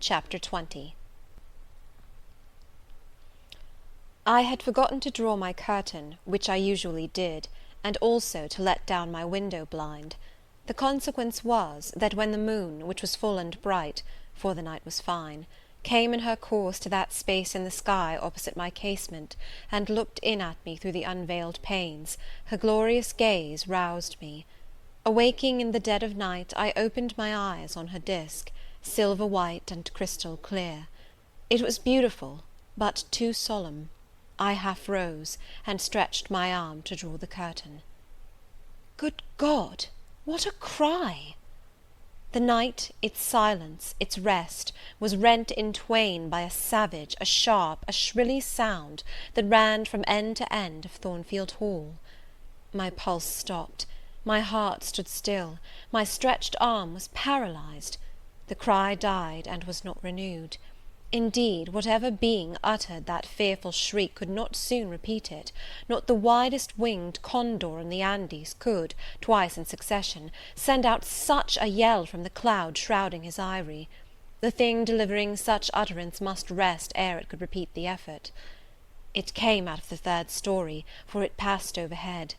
Chapter 20. I had forgotten to draw my curtain, which I usually did, and also to let down my window blind. The consequence was, that when the moon, which was full and bright, for the night was fine, came in her course to that space in the sky opposite my casement, and looked in at me through the unveiled panes, her glorious gaze roused me. Awaking in the dead of night, I opened my eyes on her disk, silver white and crystal clear. It was beautiful, but too solemn. I half rose, and stretched my arm to draw the curtain. Good God! What a cry! The night, its silence, its rest, was rent in twain by a savage, a sharp, a shrilly sound that ran from end to end of Thornfield Hall. My pulse stopped, my heart stood still, my stretched arm was paralyzed. The cry died, and was not renewed. Indeed, whatever being uttered that fearful shriek could not soon repeat it; not the widest winged condor in the Andes could, twice in succession, send out such a yell from the cloud shrouding his eyrie. The thing delivering such utterance must rest ere it could repeat the effort. It came out of the third story, for it passed overhead.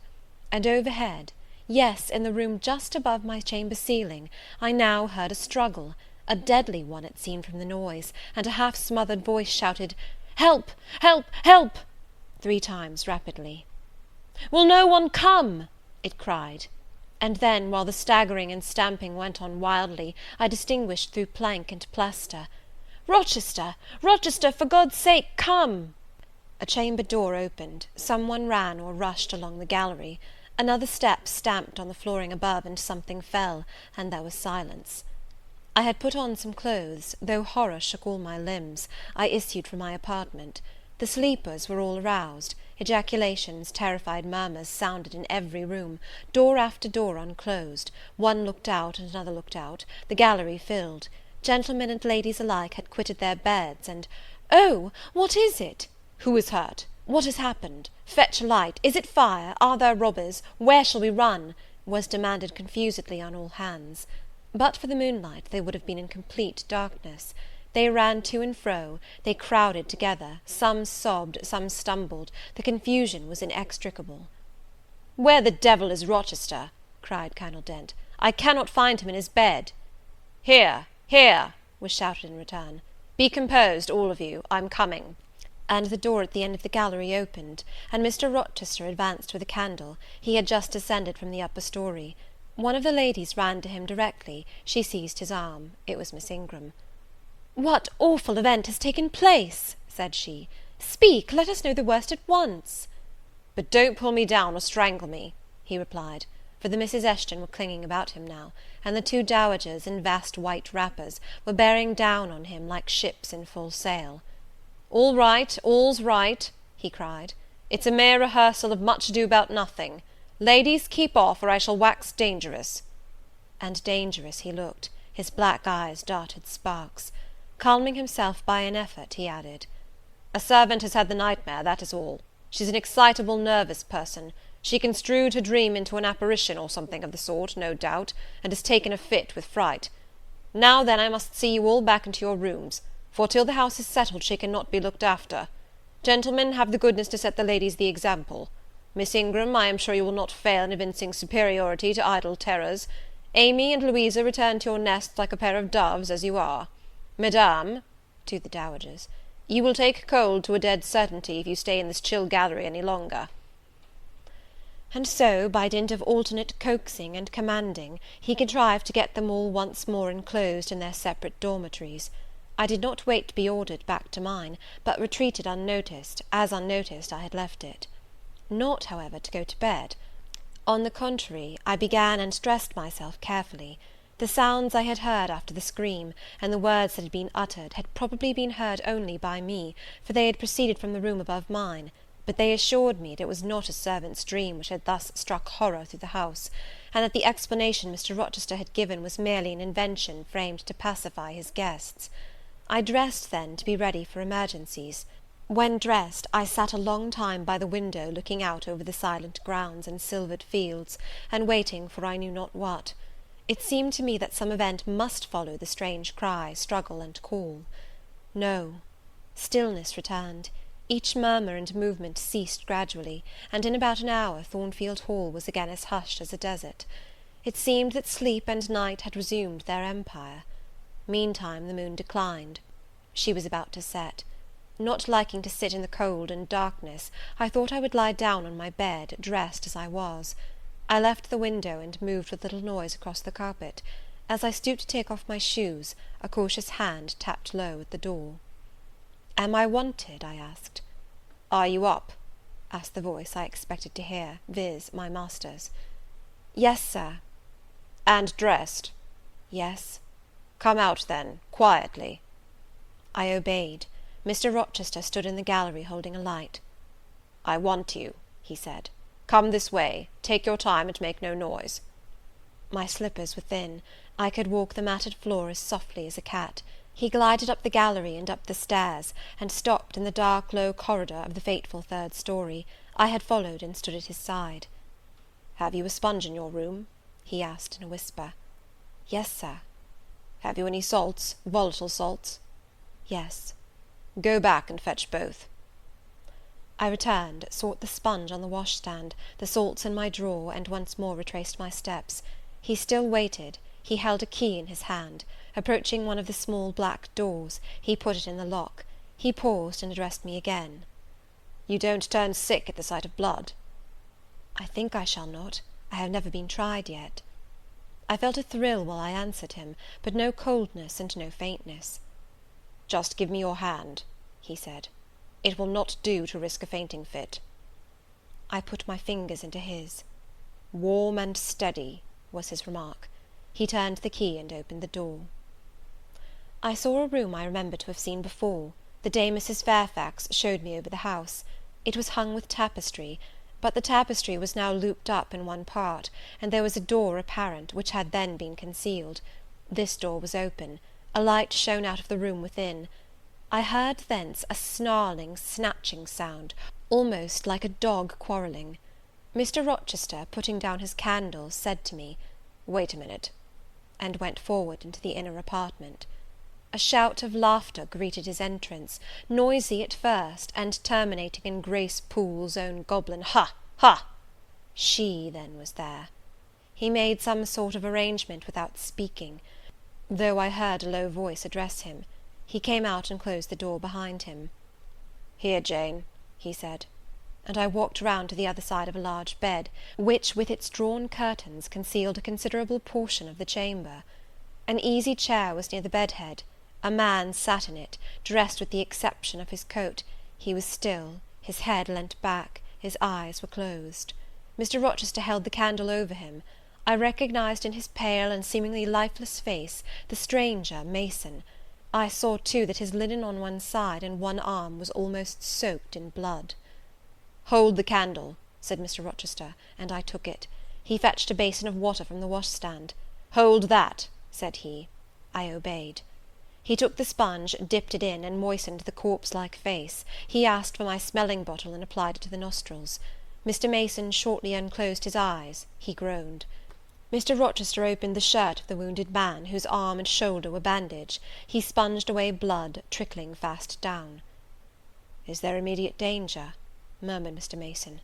And overhead, yes, in the room just above my chamber ceiling, I now heard a struggle, a deadly one it seemed from the noise, and a half-smothered voice shouted, "Help! help! help!" 3 times rapidly. "Will no one come?" it cried. And then, while the staggering and stamping went on wildly, I distinguished through plank and plaster, "Rochester! Rochester! For God's sake, come!" A chamber door opened, some one ran or rushed along the gallery. Another step stamped on the flooring above, and something fell, and there was silence. I had put on some clothes, though horror shook all my limbs. I issued from my apartment. The sleepers were all aroused. Ejaculations, terrified murmurs sounded in every room. Door after door unclosed. One looked out, and another looked out. The gallery filled. Gentlemen and ladies alike had quitted their beds, and "Oh, what is it? Who is hurt? What has happened? Fetch a light. Is it fire? Are there robbers? Where shall we run?" was demanded confusedly on all hands. But for the moonlight, they would have been in complete darkness. They ran to and fro, they crowded together, some sobbed, some stumbled, the confusion was inextricable. "Where the devil is Rochester?" cried Colonel Dent. "I cannot find him in his bed." "Here, here," was shouted in return. "Be composed, all of you, I'm coming." And the door at the end of the gallery opened, and Mr. Rochester advanced with a candle. He had just descended from the upper story. One of the ladies ran to him directly. She seized his arm. It was Miss Ingram. "What awful event has taken place?" said she. "Speak, let us know the worst at once." "But don't pull me down or strangle me," he replied, for the Misses Eshton were clinging about him now, and the 2 dowagers, in vast white wrappers, were bearing down on him like ships in full sail. "All right, all's right," he cried. "It's a mere rehearsal of Much Ado About Nothing. Ladies, keep off, or I shall wax dangerous." And dangerous he looked. His black eyes darted sparks. Calming himself by an effort, he added, "A servant has had the nightmare, that is all. She's an excitable, nervous person. She construed her dream into an apparition, or something of the sort, no doubt, and has taken a fit with fright. Now then, I must see you all back into your rooms, for till the house is settled she cannot be looked after. Gentlemen, have the goodness to set the ladies the example. Miss Ingram, I am sure you will not fail in evincing superiority to idle terrors. Amy and Louisa, return to your nests like a pair of doves, as you are. Madame," to the dowagers, "you will take cold to a dead certainty if you stay in this chill gallery any longer." And so, by dint of alternate coaxing and commanding, he contrived to get them all once more enclosed in their separate dormitories. I did not wait to be ordered back to mine, but retreated unnoticed, as unnoticed I had left it. Not, however, to go to bed. On the contrary, I began and dressed myself carefully. The sounds I had heard after the scream, and the words that had been uttered, had probably been heard only by me, for they had proceeded from the room above mine; but they assured me that it was not a servant's dream which had thus struck horror through the house, and that the explanation Mr. Rochester had given was merely an invention framed to pacify his guests. I dressed, then, to be ready for emergencies. When dressed, I sat a long time by the window, looking out over the silent grounds and silvered fields, and waiting for I knew not what. It seemed to me that some event must follow the strange cry, struggle, and call. No. Stillness returned. Each murmur and movement ceased gradually, and in about an hour Thornfield Hall was again as hushed as a desert. It seemed that sleep and night had resumed their empire. Meantime the moon declined. She was about to set. Not liking to sit in the cold and darkness, I thought I would lie down on my bed, dressed as I was. I left the window and moved with little noise across the carpet. As I stooped to take off my shoes, a cautious hand tapped low at the door. "Am I wanted?" I asked. "Are you up?" asked the voice I expected to hear, viz. My master's. "Yes, sir." "And dressed?" "Yes." "Come out, then, quietly." I obeyed. Mr. Rochester stood in the gallery holding a light. "I want you," he said. "Come this way. Take your time and make no noise." My slippers were thin. I could walk the matted floor as softly as a cat. He glided up the gallery and up the stairs, and stopped in the dark, low corridor of the fateful third story. I had followed and stood at his side. "Have you a sponge in your room?" he asked in a whisper. "Yes, sir." "Have you any salts, volatile salts?" "Yes." "Go back and fetch both." I returned, sought the sponge on the washstand, the salts in my drawer, and once more retraced my steps. He still waited. He held a key in his hand. Approaching one of the small black doors, he put it in the lock. He paused and addressed me again. "You don't turn sick at the sight of blood?" "I think I shall not. I have never been tried yet." I felt a thrill while I answered him, but no coldness and no faintness. "Just give me your hand," he said. "It will not do to risk a fainting fit." I put my fingers into his. "Warm and steady," was his remark. He turned the key and opened the door. I saw a room I remembered to have seen before, the day Mrs. Fairfax showed me over the house. It was hung with tapestry, but the tapestry was now looped up in one part, and there was a door apparent, which had then been concealed. This door was open. A light shone out of the room within. I heard thence a snarling, snatching sound, almost like a dog quarrelling. Mr. Rochester, putting down his candle, said to me, "Wait a minute," and went forward into the inner apartment. A shout of laughter greeted his entrance, noisy at first, and terminating in Grace Poole's own goblin "Ha! ha!" She, then, was there. He made some sort of arrangement without speaking, though I heard a low voice address him. He came out and closed the door behind him. "Here, Jane," he said, and I walked round to the other side of a large bed, which, with its drawn curtains, concealed a considerable portion of the chamber. An easy chair was near the bed-head. A man sat in it, dressed with the exception of his coat. He was still, his head leant back, his eyes were closed. Mr. Rochester held the candle over him. I recognized in his pale and seemingly lifeless face the stranger, Mason. I saw, too, that his linen on one side and one arm was almost soaked in blood. "Hold the candle," said Mr. Rochester, and I took it. He fetched a basin of water from the washstand. "Hold that," said he. I obeyed. He took the sponge, dipped it in, and moistened the corpse-like face. He asked for my smelling bottle, and applied it to the nostrils. Mr. Mason shortly unclosed his eyes. He groaned. Mr. Rochester opened the shirt of the wounded man, whose arm and shoulder were bandaged. He sponged away blood, trickling fast down. "Is there immediate danger?" murmured Mr. Mason.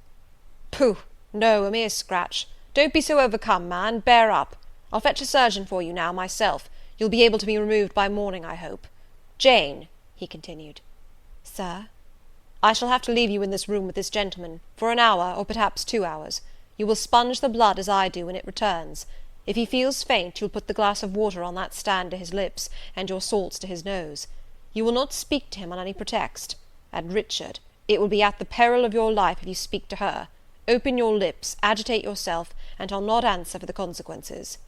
"Pooh! no, a mere scratch. Don't be so overcome, man, bear up. I'll fetch a surgeon for you now, myself. You'll be able to be removed by morning, I hope. Jane," he continued. "Sir?" "I shall have to leave you in this room with this gentleman, for an hour, or perhaps 2 hours. You will sponge the blood as I do when it returns. If he feels faint, you'll put the glass of water on that stand to his lips, and your salts to his nose. You will not speak to him on any pretext. And, Richard, it will be at the peril of your life if you speak to her. Open your lips, agitate yourself, and I'll not answer for the consequences."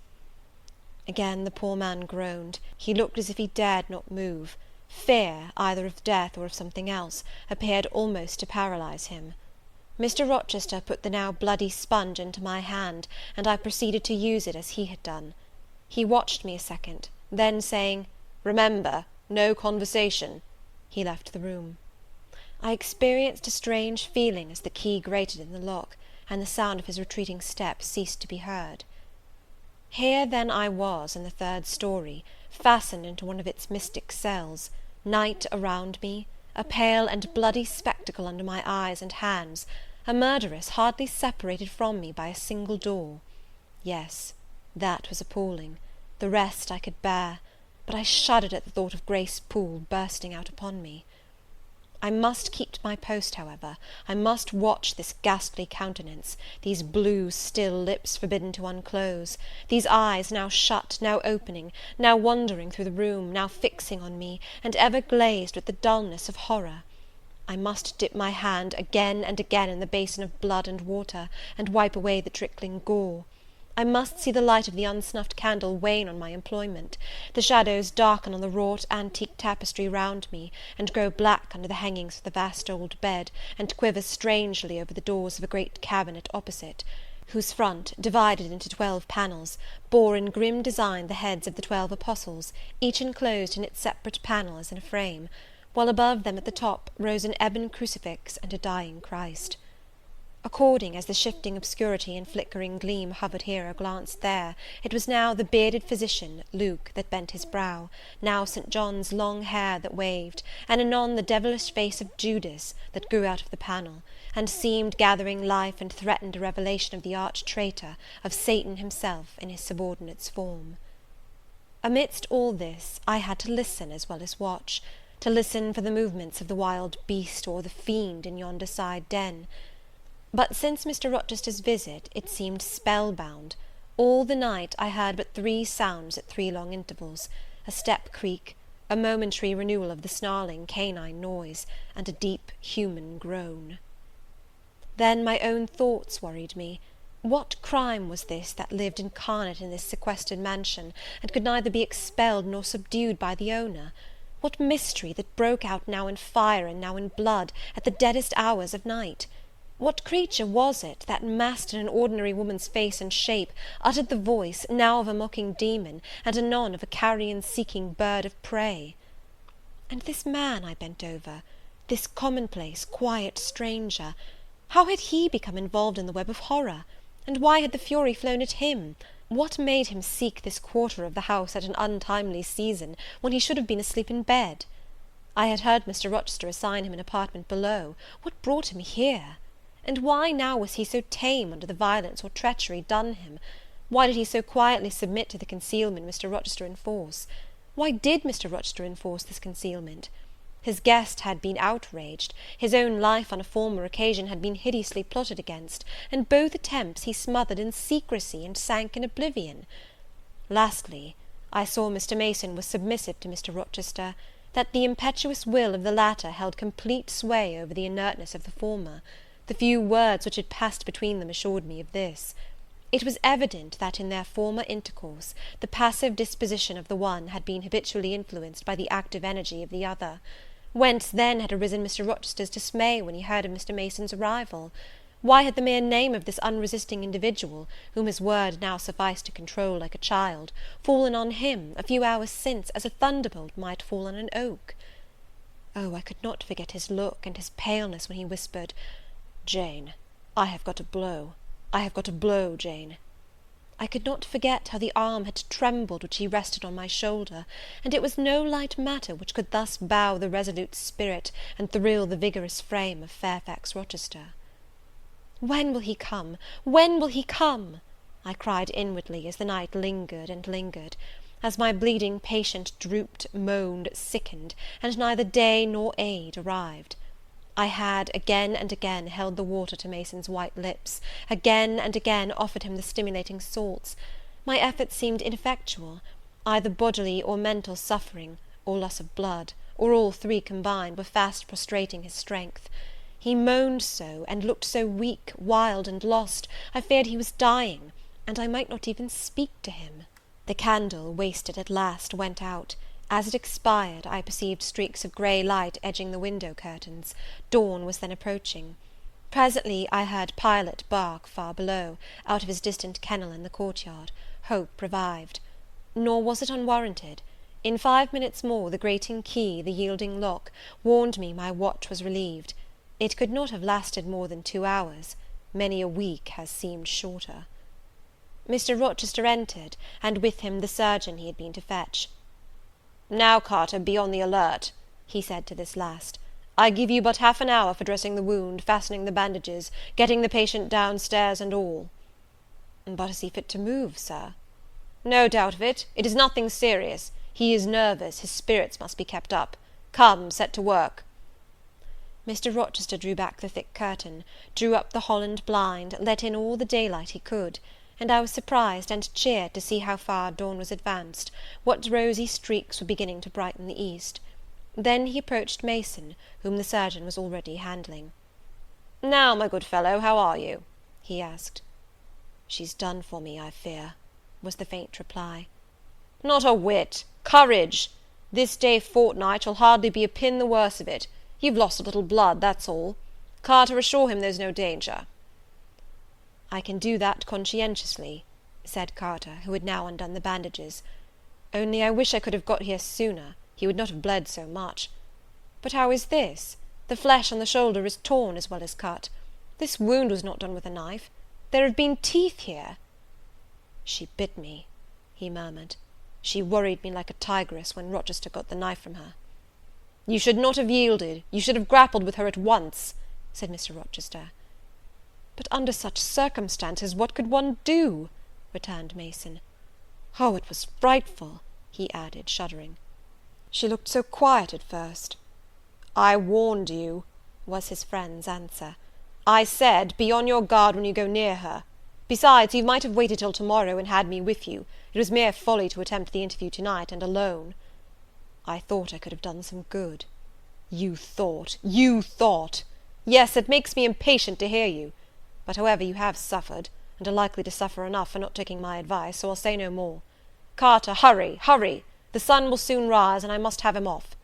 Again the poor man groaned. He looked as if he dared not move. Fear, either of death or of something else, appeared almost to paralyze him. Mr. Rochester put the now bloody sponge into my hand, and I proceeded to use it as he had done. He watched me a second, then saying, "Remember, no conversation," he left the room. I experienced a strange feeling as the key grated in the lock, and the sound of his retreating steps ceased to be heard. Here then I was in the third story, fastened into one of its mystic cells, night around me, a pale and bloody spectacle under my eyes and hands, a murderess hardly separated from me by a single door. Yes, that was appalling; the rest I could bear, but I shuddered at the thought of Grace Poole bursting out upon me. I must keep to my post, however. I must watch this ghastly countenance, these blue, still lips forbidden to unclose, these eyes now shut, now opening, now wandering through the room, now fixing on me, and ever glazed with the dullness of horror. I must dip my hand again and again in the basin of blood and water, and wipe away the trickling gore. I must see the light of the unsnuffed candle wane on my employment, the shadows darken on the wrought antique tapestry round me, and grow black under the hangings of the vast old bed, and quiver strangely over the doors of a great cabinet opposite, whose front, divided into 12 panels, bore in grim design the heads of the 12 apostles, each enclosed in its separate panel as in a frame, while above them at the top rose an ebon crucifix and a dying Christ. According as the shifting obscurity and flickering gleam hovered here or glanced there, it was now the bearded physician, Luke, that bent his brow, now St. John's long hair that waved, and anon the devilish face of Judas that grew out of the panel, and seemed gathering life and threatened a revelation of the arch traitor, of Satan himself in his subordinate's form. Amidst all this, I had to listen as well as watch, to listen for the movements of the wild beast or the fiend in yonder side den. But since Mr. Rochester's visit, it seemed spellbound. All the night I heard but 3 sounds at 3 long intervals, a step creak, a momentary renewal of the snarling canine noise, and a deep human groan. Then my own thoughts worried me. What crime was this that lived incarnate in this sequestered mansion, and could neither be expelled nor subdued by the owner? What mystery that broke out now in fire and now in blood, at the deadest hours of night? What creature was it that, masked in an ordinary woman's face and shape, uttered the voice, now of a mocking demon, and anon of a carrion-seeking bird of prey? And this man I bent over, this commonplace, quiet stranger, how had he become involved in the web of horror? And why had the fury flown at him? What made him seek this quarter of the house at an untimely season, when he should have been asleep in bed? I had heard Mr. Rochester assign him an apartment below. What brought him here? And why now was he so tame under the violence or treachery done him? Why did he so quietly submit to the concealment Mr. Rochester enforce? Why did Mr. Rochester enforce this concealment? His guest had been outraged, his own life on a former occasion had been hideously plotted against, and both attempts he smothered in secrecy and sank in oblivion. Lastly, I saw Mr. Mason was submissive to Mr. Rochester, that the impetuous will of the latter held complete sway over the inertness of the former. The few words which had passed between them assured me of this. It was evident that in their former intercourse, the passive disposition of the one had been habitually influenced by the active energy of the other. Whence then had arisen Mr. Rochester's dismay when he heard of Mr. Mason's arrival? Why had the mere name of this unresisting individual, whom his word now sufficed to control like a child, fallen on him, a few hours since, as a thunderbolt might fall on an oak? Oh, I could not forget his look and his paleness when he whispered, "Jane, I have got a blow. I have got a blow, Jane." I could not forget how the arm had trembled which he rested on my shoulder, and it was no light matter which could thus bow the resolute spirit and thrill the vigorous frame of Fairfax Rochester. "When will he come? When will he come?" I cried inwardly, as the night lingered and lingered, as my bleeding patient drooped, moaned, sickened, and neither day nor aid arrived. I had again and again held the water to Mason's white lips, again and again offered him the stimulating salts. My efforts seemed ineffectual; either bodily or mental suffering, or loss of blood, or all 3 combined, were fast prostrating his strength. He moaned so, and looked so weak, wild, and lost, I feared he was dying, and I might not even speak to him. The candle, wasted at last, went out. As it expired, I perceived streaks of grey light edging the window curtains. Dawn was then approaching. Presently I heard Pilot bark far below, out of his distant kennel in the courtyard. Hope revived. Nor was it unwarranted. In 5 minutes more, the grating key, the yielding lock, warned me my watch was relieved. It could not have lasted more than 2 hours. Many a week has seemed shorter. Mr. Rochester entered, and with him the surgeon he had been to fetch. "Now, Carter, be on the alert," he said to this last. "I give you but half an hour for dressing the wound, fastening the bandages, getting the patient downstairs, and all." "But is he fit to move, sir?" "No doubt of it. It is nothing serious. He is nervous. His spirits must be kept up. Come, set to work." Mr. Rochester drew back the thick curtain, drew up the Holland blind, let in all the daylight he could, and I was surprised and cheered to see how far dawn was advanced, what rosy streaks were beginning to brighten the east. Then he approached Mason, whom the surgeon was already handling. "Now, my good fellow, how are you?" he asked. "She's done for me, I fear," was the faint reply. "Not a whit. Courage! This day fortnight you'll hardly be a pin the worse of it. You've lost a little blood, that's all. Carter, assure him there's no danger." "I can do that conscientiously," said Carter, who had now undone the bandages. "Only I wish I could have got here sooner. He would not have bled so much. But how is this? The flesh on the shoulder is torn as well as cut. This wound was not done with a knife. There have been teeth here." "She bit me," he murmured. "She worried me like a tigress when Rochester got the knife from her." "You should not have yielded. You should have grappled with her at once," said Mr. Rochester. "But under such circumstances what could one do?" returned Mason. "Oh, it was frightful," he added, shuddering. "She looked so quiet at first." "I warned you," was his friend's answer. "I said, be on your guard when you go near her. Besides, you might have waited till tomorrow and had me with you. It was mere folly to attempt the interview tonight, and alone." "I thought I could have done some good." You thought! Yes, it makes me impatient to hear you. But however, you have suffered, and are likely to suffer enough for not taking my advice, so I'll say no more. Carter, hurry! The sun will soon rise, and I must have him off."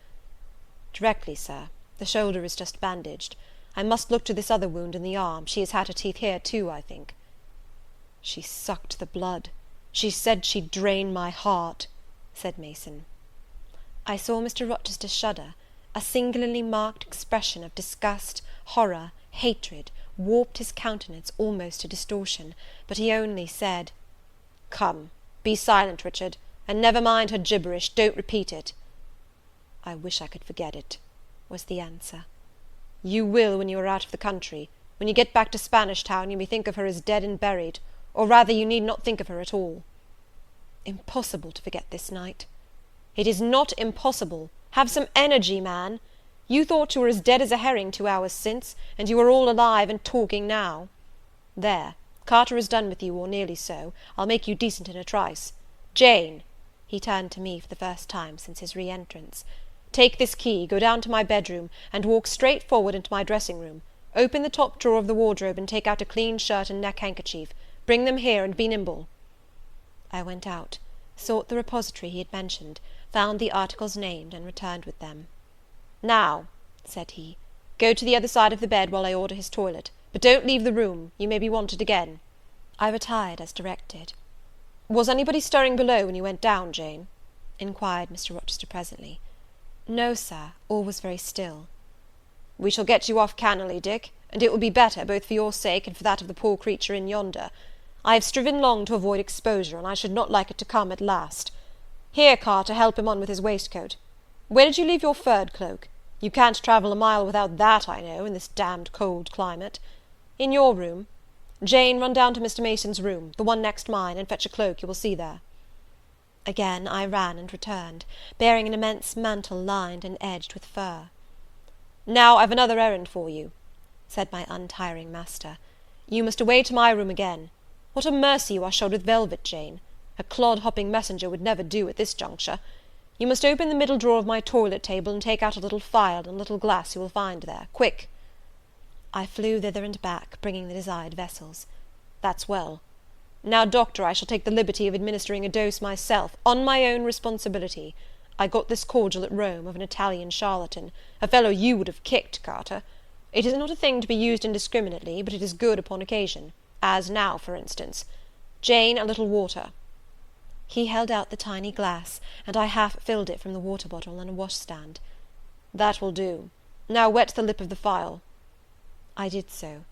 "Directly, sir. The shoulder is just bandaged. I must look to this other wound in the arm. She has had her teeth here too, I think." "She sucked the blood. She said she'd drain my heart," said Mason. I saw Mr. Rochester shudder. A singularly marked expression of disgust, horror, hatred, warped his countenance almost to distortion, but he only said, "Come, be silent, Richard, and never mind her gibberish. Don't repeat it." "I wish I could forget it," was the answer. "You will when you are out of the country. When you get back to Spanish Town, you may think of her as dead and buried, or rather you need not think of her at all." "Impossible to forget this night." "It is not impossible. Have some energy, man. You thought you were as dead as a herring 2 hours since, and you are all alive and talking now. There, Carter is done with you, or nearly so. I'll make you decent in a trice. Jane," he turned to me for the first time since his re-entrance, "take this key, go down to my bedroom, and walk straight forward into my dressing-room. Open the top drawer of the wardrobe, and take out a clean shirt and neck-handkerchief. Bring them here, and be nimble." I went out, sought the repository he had mentioned, found the articles named, and returned with them. "Now," said he, "go to the other side of the bed while I order his toilet, but don't leave the room. You may be wanted again." I retired as directed. "Was anybody stirring below when you went down, Jane?" inquired Mr. Rochester presently. "No, sir, all was very still." "We shall get you off cannily, Dick, and it will be better, both for your sake and for that of the poor creature in yonder. I have striven long to avoid exposure, and I should not like it to come at last. Here, Carter, help him on with his waistcoat. Where did you leave your furred cloak? You can't travel a mile without that, I know, in this damned cold climate. In your room. Jane, run down to Mr. Mason's room, the one next mine, and fetch a cloak you will see there." Again I ran and returned, bearing an immense mantle lined and edged with fur. "Now I've another errand for you," said my untiring master. "You must away to my room again. What a mercy you are shod with velvet, Jane! A clod-hopping messenger would never do at this juncture. You must open the middle drawer of my toilet table, and take out a little phial and a little glass you will find there. Quick!" I flew thither and back, bringing the desired vessels. "That's well. Now, doctor, I shall take the liberty of administering a dose myself, on my own responsibility. I got this cordial at Rome, of an Italian charlatan, a fellow you would have kicked, Carter. It is not a thing to be used indiscriminately, but it is good upon occasion, as now, for instance. Jane, a little water." He held out the tiny glass, and I half filled it from the water bottle on a washstand. "That will do. Now wet the lip of the phial." I did so.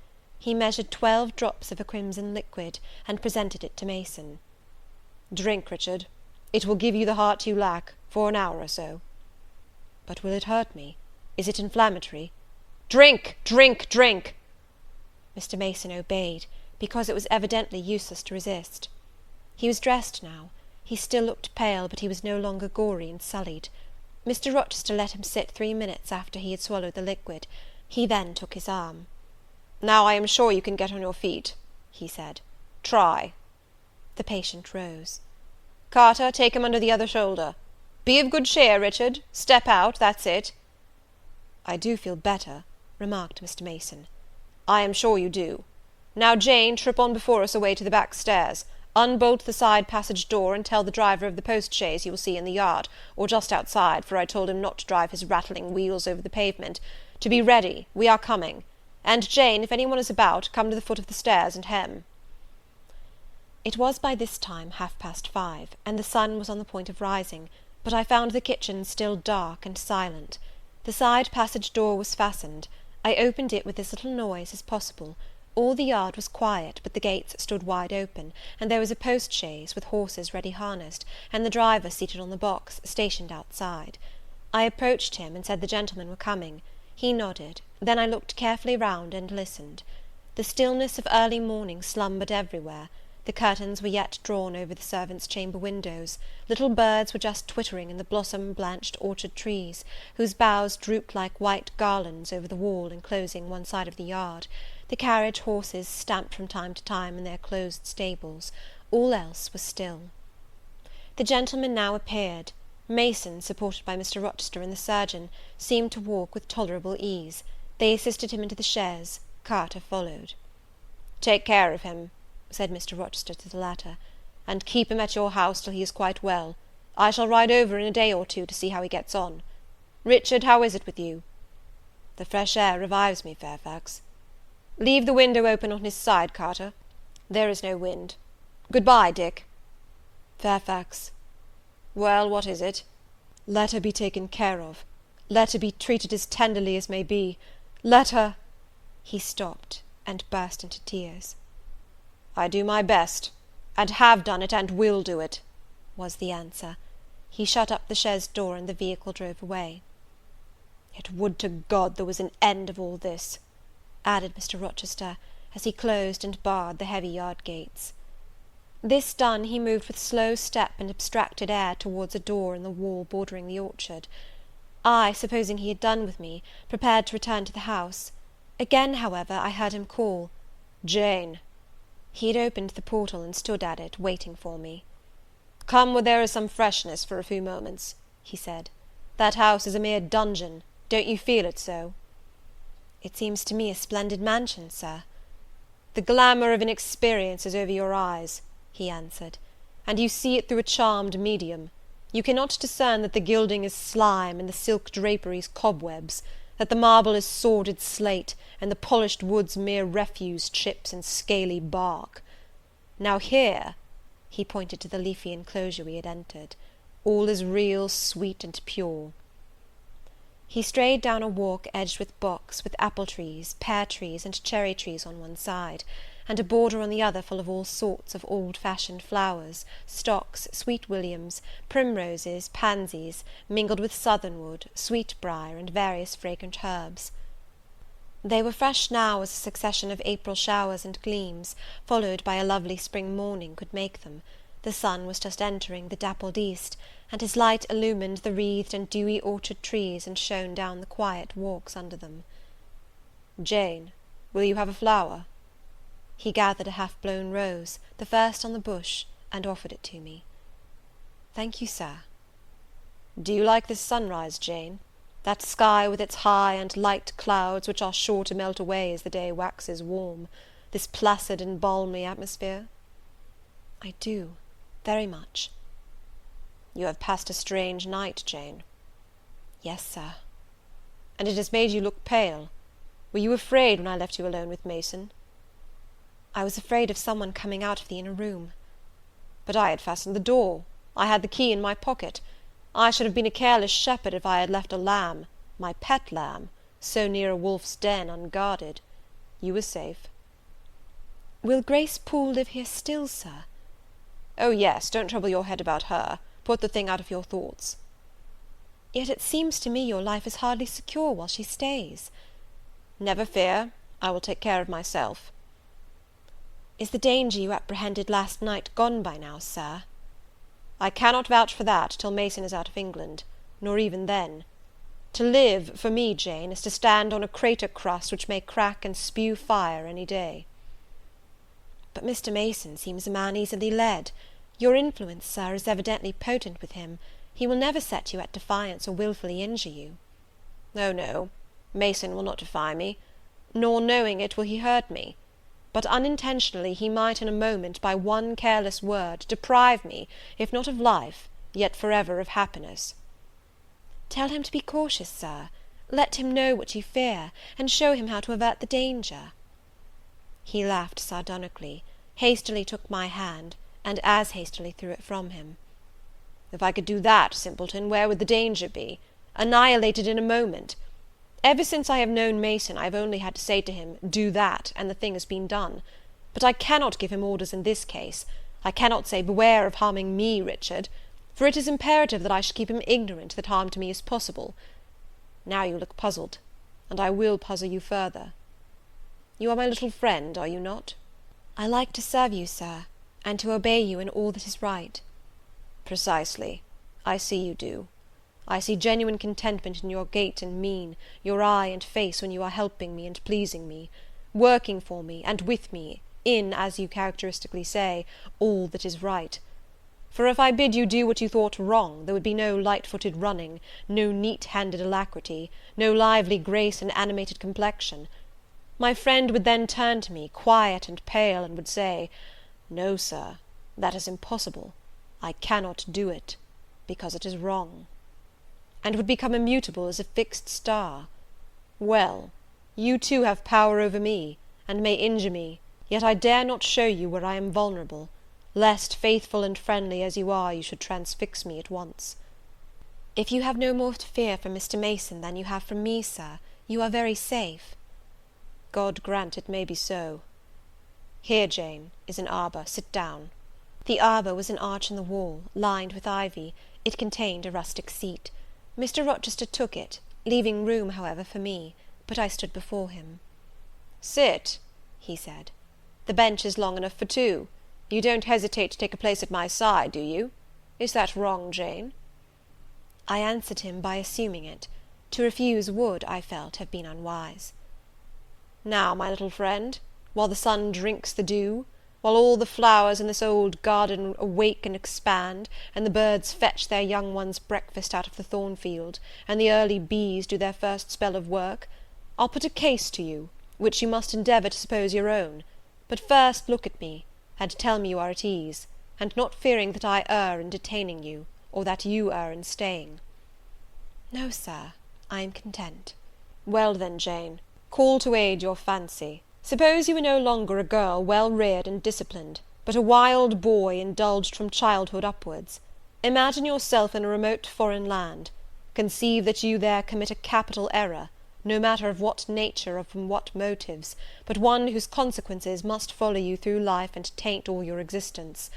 He measured 12 drops of a crimson liquid, and presented it to Mason. "Drink, Richard. It will give you the heart you lack, for an hour or so." "But will it hurt me? Is it inflammatory?" "Drink! Drink! Drink!" Mr. Mason obeyed, because it was evidently useless to resist. He was dressed now. He still looked pale, but he was no longer gory and sullied. Mr. Rochester let him sit 3 minutes after he had swallowed the liquid. He then took his arm. "Now I am sure you can get on your feet," he said. "Try." The patient rose. "Carter, take him under the other shoulder. Be of good cheer, Richard. Step out, that's it." "I do feel better," remarked Mr. Mason. "I am sure you do. Now, Jane, trip on before us away to the back stairs. Unbolt the side passage door, and tell the driver of the post-chaise you will see in the yard, or just outside, for I told him not to drive his rattling wheels over the pavement, to be ready, we are coming. And, Jane, if any one is about, come to the foot of the stairs and hem." It was by this time 5:30, and the sun was on the point of rising, but I found the kitchen still dark and silent. The side passage door was fastened. I opened it with as little noise as possible. All the yard was quiet, but the gates stood wide open, and there was a post-chaise, with horses ready harnessed, and the driver seated on the box, stationed outside. I approached him, and said the gentlemen were coming. He nodded. Then I looked carefully round and listened. The stillness of early morning slumbered everywhere. The curtains were yet drawn over the servants' chamber windows. Little birds were just twittering in the blossom-blanched orchard trees, whose boughs drooped like white garlands over the wall enclosing one side of the yard. The carriage horses stamped from time to time in their closed stables. All else was still. The gentlemen now appeared. Mason, supported by Mr. Rochester and the surgeon, seemed to walk with tolerable ease. They assisted him into the chaise. Carter followed. "Take care of him," said Mr. Rochester to the latter, "and keep him at your house till he is quite well. I shall ride over in a day or two to see how he gets on. Richard, how is it with you?" "The fresh air revives me, Fairfax." "Leave the window open on his side, Carter. There is no wind. Good-bye, Dick." "Fairfax." "Well, what is it?" "Let her be taken care of. Let her be treated as tenderly as may be. Let her—" He stopped, and burst into tears. "I do my best, and have done it, and will do it," was the answer. He shut up the chaise door, and the vehicle drove away. "Yet would to God there was an end of all this," added Mr. Rochester, as he closed and barred the heavy yard gates. This done, he moved with slow step and abstracted air towards a door in the wall bordering the orchard. I, supposing he had done with me, prepared to return to the house. Again, however, I heard him call, "Jane." He had opened the portal, and stood at it, waiting for me. "Come where there is some freshness for a few moments," he said. "That house is a mere dungeon. Don't you feel it so?" "It seems to me a splendid mansion, sir." "The glamour of inexperience is over your eyes," he answered, "and you see it through a charmed medium. You cannot discern that the gilding is slime, and the silk draperies cobwebs, that the marble is sordid slate, and the polished woods mere refuse chips and scaly bark. Now here," he pointed to the leafy enclosure we had entered, "all is real, sweet, and pure." He strayed down a walk edged with box, with apple trees, pear trees, and cherry trees on one side, and a border on the other full of all sorts of old-fashioned flowers, stocks, sweet williams, primroses, pansies, mingled with southernwood, sweetbriar, and various fragrant herbs. They were fresh now as a succession of April showers and gleams, followed by a lovely spring morning, could make them. The sun was just entering the dappled east, and his light illumined the wreathed and dewy orchard trees, and shone down the quiet walks under them. "Jane, will you have a flower?" He gathered a half-blown rose, the first on the bush, and offered it to me. "Thank you, sir." "Do you like this sunrise, Jane? That sky with its high and light clouds, which are sure to melt away as the day waxes warm, this placid and balmy atmosphere?" "I do, very much." "You have passed a strange night, Jane." "Yes, sir." "And it has made you look pale. Were you afraid when I left you alone with Mason?" "I was afraid of some one coming out of the inner room." "But I had fastened the door. I had the key in my pocket. I should have been a careless shepherd if I had left a lamb, my pet lamb, so near a wolf's den unguarded. You were safe." Will Grace Poole live here still, sir? Oh, yes, don't trouble your head about her. Put the thing out of your thoughts. Yet it seems to me your life is hardly secure while she stays. Never fear, I will take care of myself. Is the danger you apprehended last night gone by now, sir? I cannot vouch for that till Mason is out of England, nor even then. To live, for me, Jane, is to stand on a crater crust which may crack and spew fire any day. But Mr. Mason seems a man easily led. Your influence, sir, is evidently potent with him. He will never set you at defiance or wilfully injure you. Oh, no, Mason will not defy me, nor knowing it will he hurt me. But unintentionally he might in a moment, by one careless word, deprive me, if not of life, yet forever of happiness. Tell him to be cautious, sir. Let him know what you fear, and show him how to avert the danger. He laughed sardonically, hastily took my hand, and as hastily threw it from him. If I could do that, simpleton, where would the danger be? Annihilated in a moment. Ever since I have known Mason, I have only had to say to him, do that, and the thing has been done. But I cannot give him orders in this case. I cannot say, beware of harming me, Richard, for it is imperative that I should keep him ignorant that harm to me is possible. Now you look puzzled, and I will puzzle you further. You are my little friend, are you not? I like to serve you, sir, and to obey you in all that is right. Precisely. I see you do. I see genuine contentment in your gait and mien, your eye and face when you are helping me and pleasing me, working for me, and with me, in, as you characteristically say, all that is right. For if I bid you do what you thought wrong, there would be no light-footed running, no neat-handed alacrity, no lively grace and animated complexion. My friend would then turn to me, quiet and pale, and would say, "No, sir, that is impossible. I cannot do it, because it is wrong," and would become immutable as a fixed star. Well, you too have power over me, and may injure me, yet I dare not show you where I am vulnerable, lest, faithful and friendly as you are, you should transfix me at once. If you have no more to fear from Mr. Mason than you have from me, sir, you are very safe. God grant it may be so. Here, Jane, is an arbour. Sit down. The arbour was an arch in the wall, lined with ivy. It contained a rustic seat. Mr. Rochester took it, leaving room, however, for me, but I stood before him. "Sit," he said. "The bench is long enough for two. You don't hesitate to take a place at my side, do you? Is that wrong, Jane?" I answered him by assuming it. To refuse would, I felt, have been unwise. "Now, my little friend, while the sun drinks the dew, while all the flowers in this old garden awake and expand, and the birds fetch their young ones' breakfast out of the thornfield, and the early bees do their first spell of work, I'll put a case to you, which you must endeavour to suppose your own. But first look at me, and tell me you are at ease, and not fearing that I err in detaining you, or that you err in staying." "No, sir, I am content." "Well then, Jane, call to aid your fancy. Suppose you were no longer a girl well reared and disciplined, but a wild boy indulged from childhood upwards. Imagine yourself in a remote foreign land. Conceive that you there commit a capital error, no matter of what nature or from what motives, but one whose consequences must follow you through life and taint all your existence.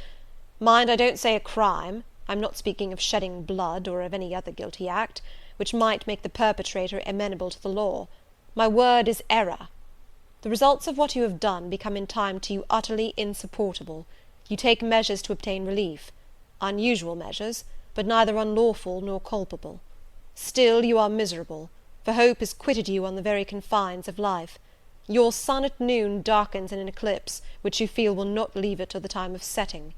Mind, I don't say a crime. I'm not speaking of shedding blood, or of any other guilty act, which might make the perpetrator amenable to the law. My word is error. The results of what you have done become in time to you utterly insupportable. You take measures to obtain relief. Unusual measures, but neither unlawful nor culpable. Still you are miserable, for hope has quitted you on the very confines of life. Your sun at noon darkens in an eclipse, which you feel will not leave it till the time of setting.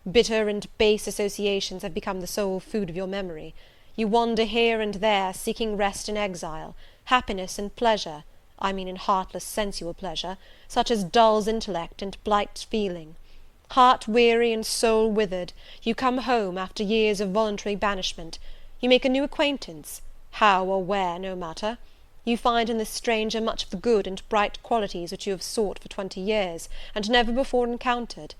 Bitter and base associations have become the sole food of your memory. You wander here and there, seeking rest in exile, happiness and pleasure, I mean in heartless sensual pleasure, such as dulls intellect and blights feeling. Heart weary and soul withered, you come home after years of voluntary banishment. You make a new acquaintance, how or where, no matter. You find in this stranger much of the good and bright qualities which you have sought for 20 years, and never before encountered,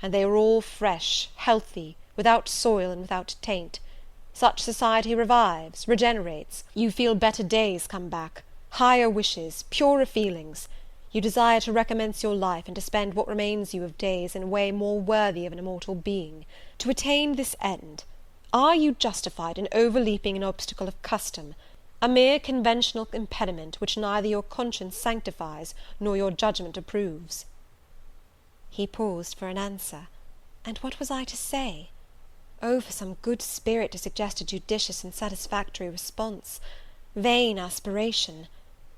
and they are all fresh, healthy, without soil and without taint. Such society revives, regenerates. You feel better days come back, higher wishes, purer feelings. You desire to recommence your life, and to spend what remains you of days in a way more worthy of an immortal being. To attain this end, are you justified in overleaping an obstacle of custom, a mere conventional impediment which neither your conscience sanctifies nor your judgment approves?" He paused for an answer, and what was I to say? Oh, for some good spirit to suggest a judicious and satisfactory response! Vain aspiration!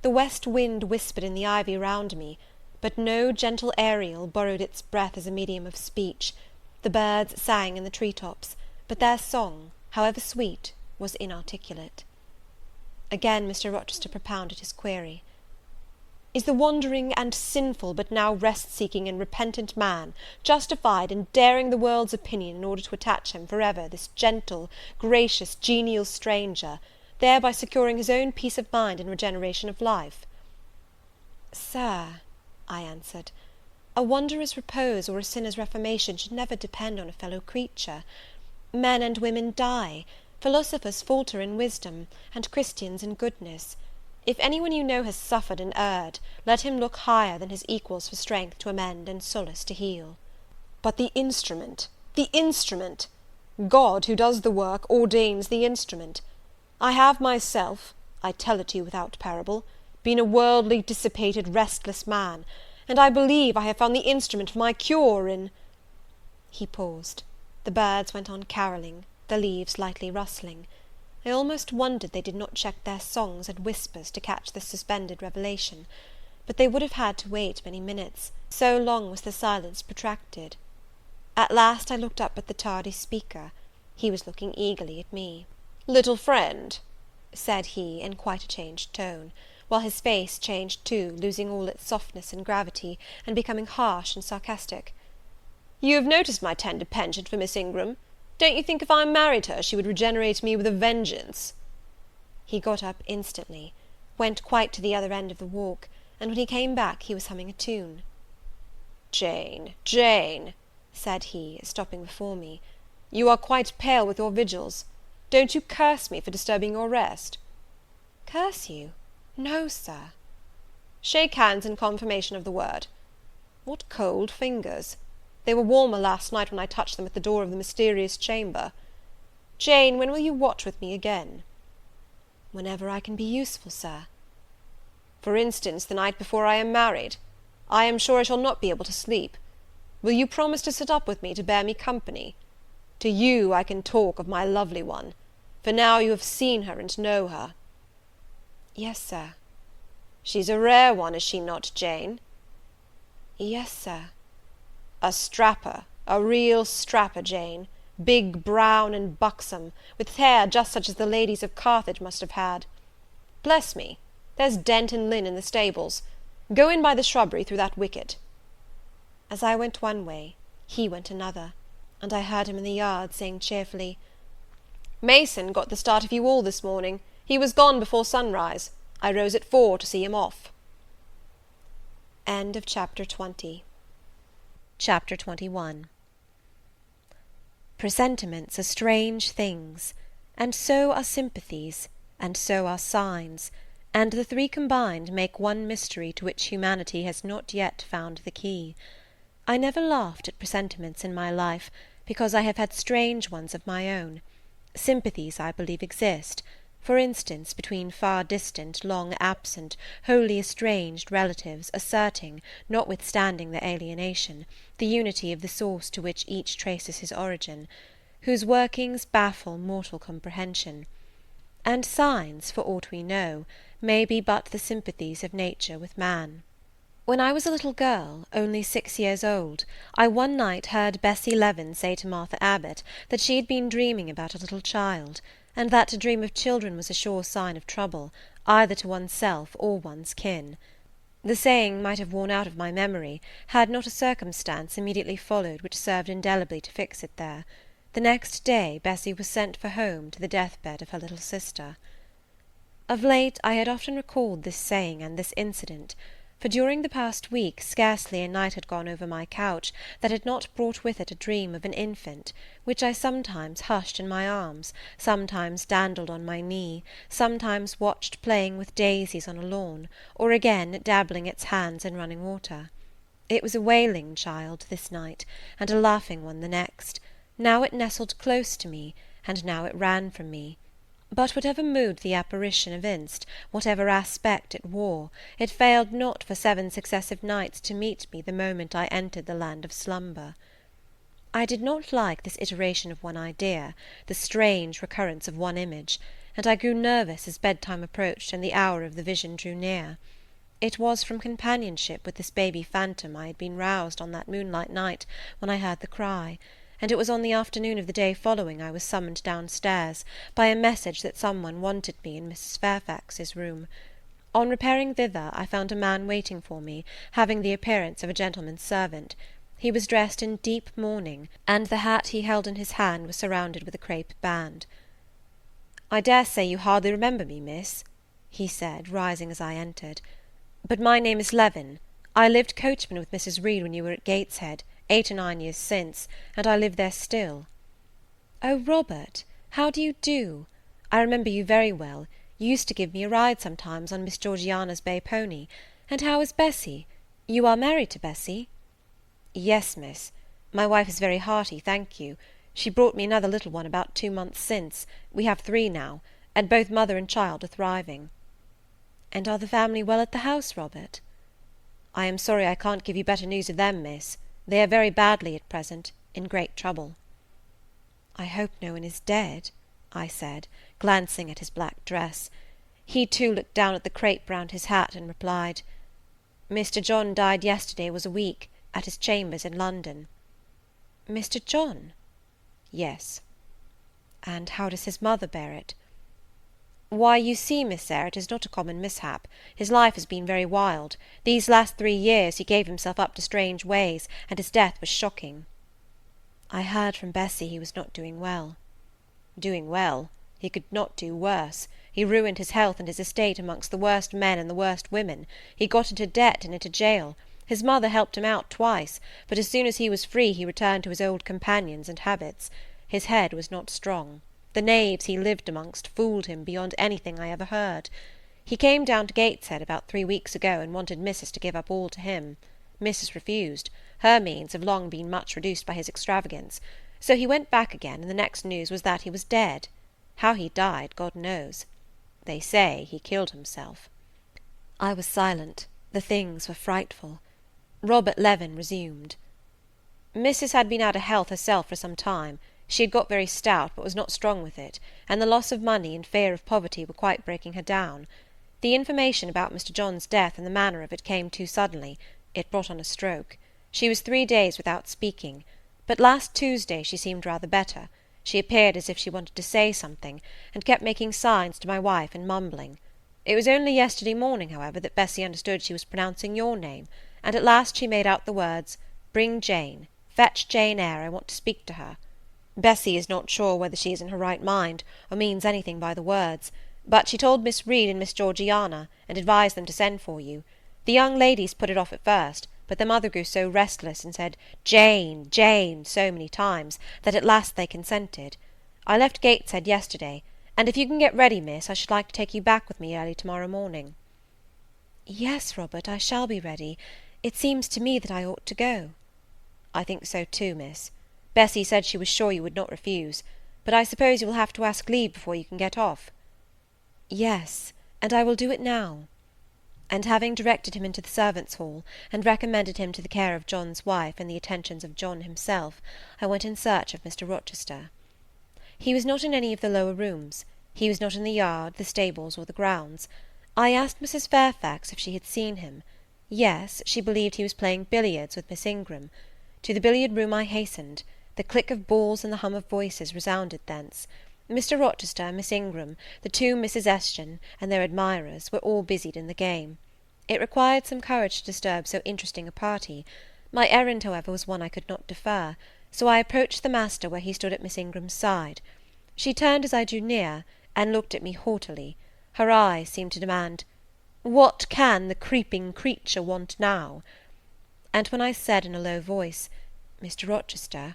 The west wind whispered in the ivy round me, but no gentle Ariel borrowed its breath as a medium of speech. The birds sang in the tree-tops, but their song, however sweet, was inarticulate. Again Mr. Rochester propounded his query. "Is the wandering and sinful, but now rest-seeking and repentant man, justified in daring the world's opinion in order to attach him for ever this gentle, gracious, genial stranger, thereby securing his own peace of mind and regeneration of life?" "Sir," I answered, "a wanderer's repose or a sinner's reformation should never depend on a fellow creature. Men and women die, philosophers falter in wisdom, and Christians in goodness. If any one you know has suffered and erred, let him look higher than his equals for strength to amend and solace to heal." "But the instrument, the instrument! God, who does the work, ordains the instrument. I have myself, I tell it to you without parable, been a worldly, dissipated, restless man, and I believe I have found the instrument for my cure in—" He paused. The birds went on carolling, the leaves lightly rustling. I almost wondered they did not check their songs and whispers to catch this suspended revelation; but they would have had to wait many minutes, so long was the silence protracted. At last I looked up at the tardy speaker. He was looking eagerly at me. "Little friend," said he, in quite a changed tone, while his face changed too, losing all its softness and gravity, and becoming harsh and sarcastic, "you have noticed my tender penchant for Miss Ingram. Don't you think if I married her, she would regenerate me with a vengeance?" He got up instantly, went quite to the other end of the walk, and when he came back he was humming a tune. "Jane, Jane," said he, stopping before me, "you are quite pale with your vigils. Don't you curse me for disturbing your rest?" "Curse you? No, Sir." "Shake hands in confirmation of the word. What cold fingers! They were warmer last night when I touched them at the door of the mysterious chamber. Jane, when will you watch with me again?" "Whenever I can be useful, Sir." "For instance, the night before I am married. I am sure I shall not be able to sleep. Will you promise to sit up with me to bear me company? To you I can talk of my lovely one, for now you have seen her and know her." "Yes, Sir." "She's a rare one, is she not, Jane?" "Yes, Sir." "A strapper, a real strapper, Jane, big, brown, and buxom, with hair just such as the ladies of Carthage must have had. Bless me, there's Dent and Lynn in the stables. Go in by the shrubbery through that wicket." As I went one way, he went another, and I heard him in the yard saying cheerfully, "Mason got the start of you all this morning. He was gone before sunrise. I rose at 4 to see him off." Chapter 21. Presentiments are strange things, and so are sympathies, and so are signs, and the three combined make one mystery to which humanity has not yet found the key. I never laughed at presentiments in my life, because I have had strange ones of my own. Sympathies, I believe, exist, for instance, between far distant, long absent, wholly estranged relatives, asserting, notwithstanding their alienation, the unity of the source to which each traces his origin, whose workings baffle mortal comprehension. And signs, for aught we know, may be but the sympathies of nature with man. When I was a little girl, only 6 years old, I one night heard Bessie Leaven say to Martha Abbott that she had been dreaming about a little child, and that to dream of children was a sure sign of trouble, either to oneself or one's kin. The saying might have worn out of my memory, had not a circumstance immediately followed which served indelibly to fix it there. The next day Bessie was sent for home to the death-bed of her little sister. Of late I had often recalled this saying and this incident, for during the past week scarcely a night had gone over my couch that had not brought with it a dream of an infant, which I sometimes hushed in my arms, sometimes dandled on my knee, sometimes watched playing with daisies on a lawn, or again dabbling its hands in running water. It was a wailing child this night, and a laughing one the next. Now it nestled close to me, and now it ran from me. But whatever mood the apparition evinced, whatever aspect it wore, it failed not for 7 successive nights to meet me the moment I entered the land of slumber. I did not like this iteration of one idea, the strange recurrence of one image, and I grew nervous as bedtime approached and the hour of the vision drew near. It was from companionship with this baby phantom I had been roused on that moonlight night when I heard the cry, and it was on the afternoon of the day following I was summoned downstairs by a message that someone wanted me in Mrs. Fairfax's room. On repairing thither I found a man waiting for me, having the appearance of a gentleman's servant. He was dressed in deep mourning, and the hat he held in his hand was surrounded with a crape band. "I dare say you hardly remember me, miss," he said, rising as I entered, "but my name is Levin. I lived coachman with Mrs. Reed when you were at Gateshead, 8 or 9 years since, and I live there still." "Oh, Robert, how do you do? I remember you very well. You used to give me a ride sometimes on Miss Georgiana's bay pony. And how is Bessie? You are married to Bessie?" "Yes, miss. My wife is very hearty, thank you. She brought me another little one about 2 months since. We have 3 now, and both mother and child are thriving." "And are the family well at the house, Robert?" "I am sorry I can't give you better news of them, miss. They are very badly at present, in great trouble." "I hope no one is dead," I said, glancing at his black dress. He too looked down at the crape round his hat, and replied, "Mr. John died yesterday was a week, at his chambers in London." "Mr. John?" "Yes." "And how does his mother bear it?" "Why, you see, Miss Eyre, it is not a common mishap. His life has been very wild. These last 3 years he gave himself up to strange ways, and his death was shocking." "I heard from Bessie he was not doing well." "Doing well? He could not do worse. He ruined his health and his estate amongst the worst men and the worst women. He got into debt and into jail. His mother helped him out twice, but as soon as he was free he returned to his old companions and habits. His head was not strong. The knaves he lived amongst fooled him beyond anything I ever heard. He came down to Gateshead about 3 weeks ago and wanted Mrs. to give up all to him. Mrs. refused. Her means have long been much reduced by his extravagance. So he went back again, and the next news was that he was dead. How he died, God knows. They say he killed himself." I was silent. The things were frightful. Robert Levin resumed. "Mrs. had been out of health herself for some time. She had got very stout, but was not strong with it, and the loss of money and fear of poverty were quite breaking her down. The information about Mr. John's death and the manner of it came too suddenly. It brought on a stroke. She was 3 days without speaking, but last Tuesday she seemed rather better. She appeared as if she wanted to say something, and kept making signs to my wife and mumbling. It was only yesterday morning, however, that Bessie understood she was pronouncing your name, and at last she made out the words, 'Bring Jane. Fetch Jane Eyre. I want to speak to her.' Bessie is not sure whether she is in her right mind, or means anything by the words, but she told Miss Reed and Miss Georgiana, and advised them to send for you. The young ladies put it off at first, but their mother grew so restless, and said 'Jane, Jane,' so many times, that at last they consented. I left Gateshead yesterday, and if you can get ready, miss, I should like to take you back with me early to-morrow morning." "Yes, Robert, I shall be ready. It seems to me that I ought to go." "I think so too, miss. Bessie said she was sure you would not refuse, but I suppose you will have to ask leave before you can get off." "Yes, and I will do it now." And having directed him into the servants' hall, and recommended him to the care of John's wife and the attentions of John himself, I went in search of Mr. Rochester. He was not in any of the lower rooms. He was not in the yard, the stables, or the grounds. I asked Mrs. Fairfax if she had seen him. Yes, she believed he was playing billiards with Miss Ingram. To the billiard-room I hastened. The click of balls and the hum of voices resounded thence. Mr. Rochester, Miss Ingram, the 2 Misses Eshton, and their admirers, were all busied in the game. It required some courage to disturb so interesting a party. My errand, however, was one I could not defer, so I approached the master where he stood at Miss Ingram's side. She turned as I drew near, and looked at me haughtily. Her eyes seemed to demand, What can the creeping creature want now? And when I said in a low voice, "Mr. Rochester,"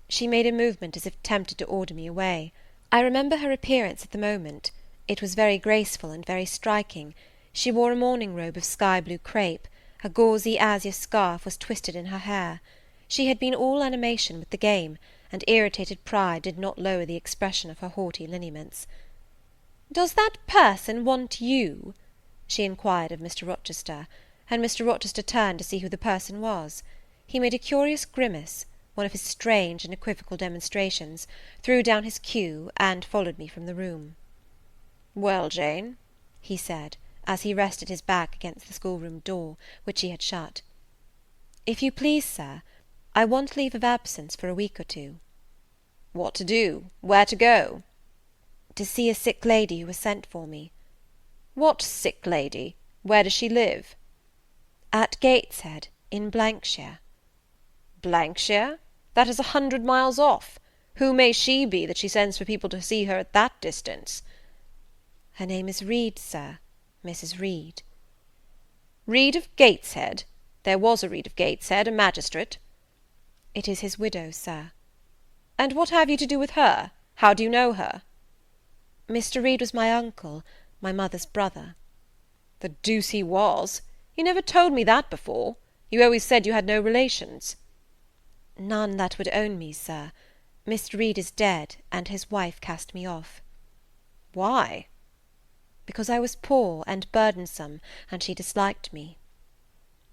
she made a movement as if tempted to order me away. I remember her appearance at the moment. It was very graceful and very striking. She wore a morning robe of sky-blue crape. A gauzy azure scarf was twisted in her hair. She had been all animation with the game, and irritated pride did not lower the expression of her haughty lineaments. "Does that person want you?" she inquired of Mr. Rochester, and Mr. Rochester turned to see who the person was. He made a curious grimace, one of his strange and equivocal demonstrations, threw down his cue, and followed me from the room. "Well, Jane," he said, as he rested his back against the schoolroom door, which he had shut. "If you please, sir, I want leave of absence for a week or two." "What to do? Where to go?" "To see a sick lady who has sent for me." "What sick lady? Where does she live?" "At Gateshead, in Blankshire." "Blankshire? That is 100 miles off. Who may she be that she sends for people to see her at that distance?" "Her name is Reed, sir, Mrs. Reed." "Reed of Gateshead? There was a Reed of Gateshead, a magistrate." "It is his widow, sir." "And what have you to do with her? How do you know her?" "Mr. Reed was my uncle, my mother's brother." "The deuce he was! You never told me that before. You always said you had no relations." "None that would own me, sir. Mr. Reed is dead, and his wife cast me off." "Why?" "Because I was poor and burdensome, and she disliked me."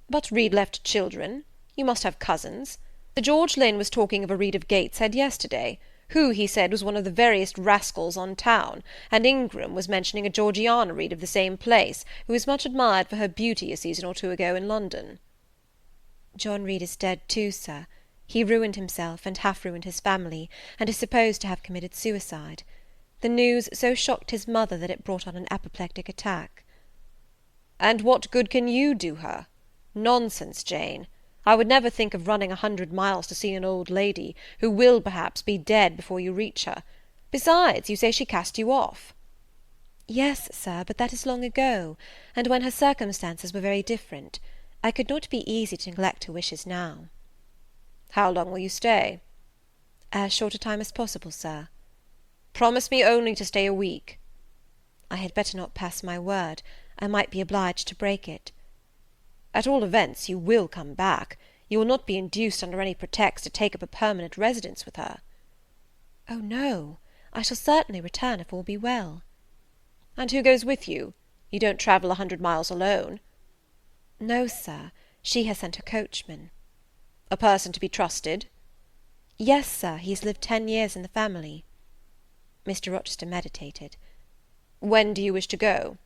"But Reed left children. You must have cousins. Sir George Lynn was talking of a Reed of Gateshead yesterday, who, he said, was one of the veriest rascals on town, and Ingram was mentioning a Georgiana Reed of the same place, who was much admired for her beauty a season or two ago in London." "John Reed is dead too, sir. He ruined himself, and half ruined his family, and is supposed to have committed suicide. The news so shocked his mother that it brought on an apoplectic attack." "And what good can you do her? Nonsense, Jane. I would never think of running 100 miles to see an old lady, who will, perhaps, be dead before you reach her. Besides, you say she cast you off." "Yes, sir, but that is long ago, and when her circumstances were very different. I could not be easy to neglect her wishes now." "How long will you stay?" "As short a time as possible, sir." "Promise me only to stay a week." "I had better not pass my word. I might be obliged to break it." "At all events, you will come back. You will not be induced under any pretext to take up a permanent residence with her." "Oh, no. I shall certainly return if all be well." "And who goes with you? You don't travel 100 miles alone." "No, sir. She has sent her coachman." "A person to be trusted?" "Yes, sir. He has lived 10 years in the family." Mr. Rochester meditated. "When do you wish to go?"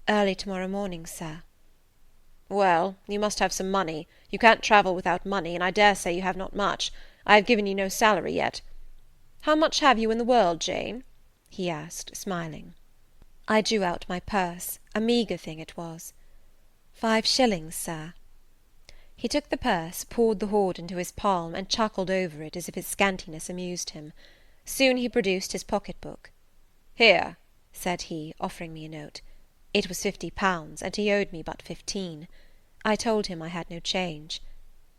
"Early to-morrow morning, sir." "Well, you must have some money. You can't travel without money, and I dare say you have not much. I have given you no salary yet. How much have you in the world, Jane?" he asked, smiling. I drew out my purse. A meagre thing it was. 5 shillings, sir." He took the purse, poured the hoard into his palm, and chuckled over it as if its scantiness amused him. Soon he produced his pocket-book. "Here," said he, offering me a note. It was £50, and he owed me but 15. I told him I had no change.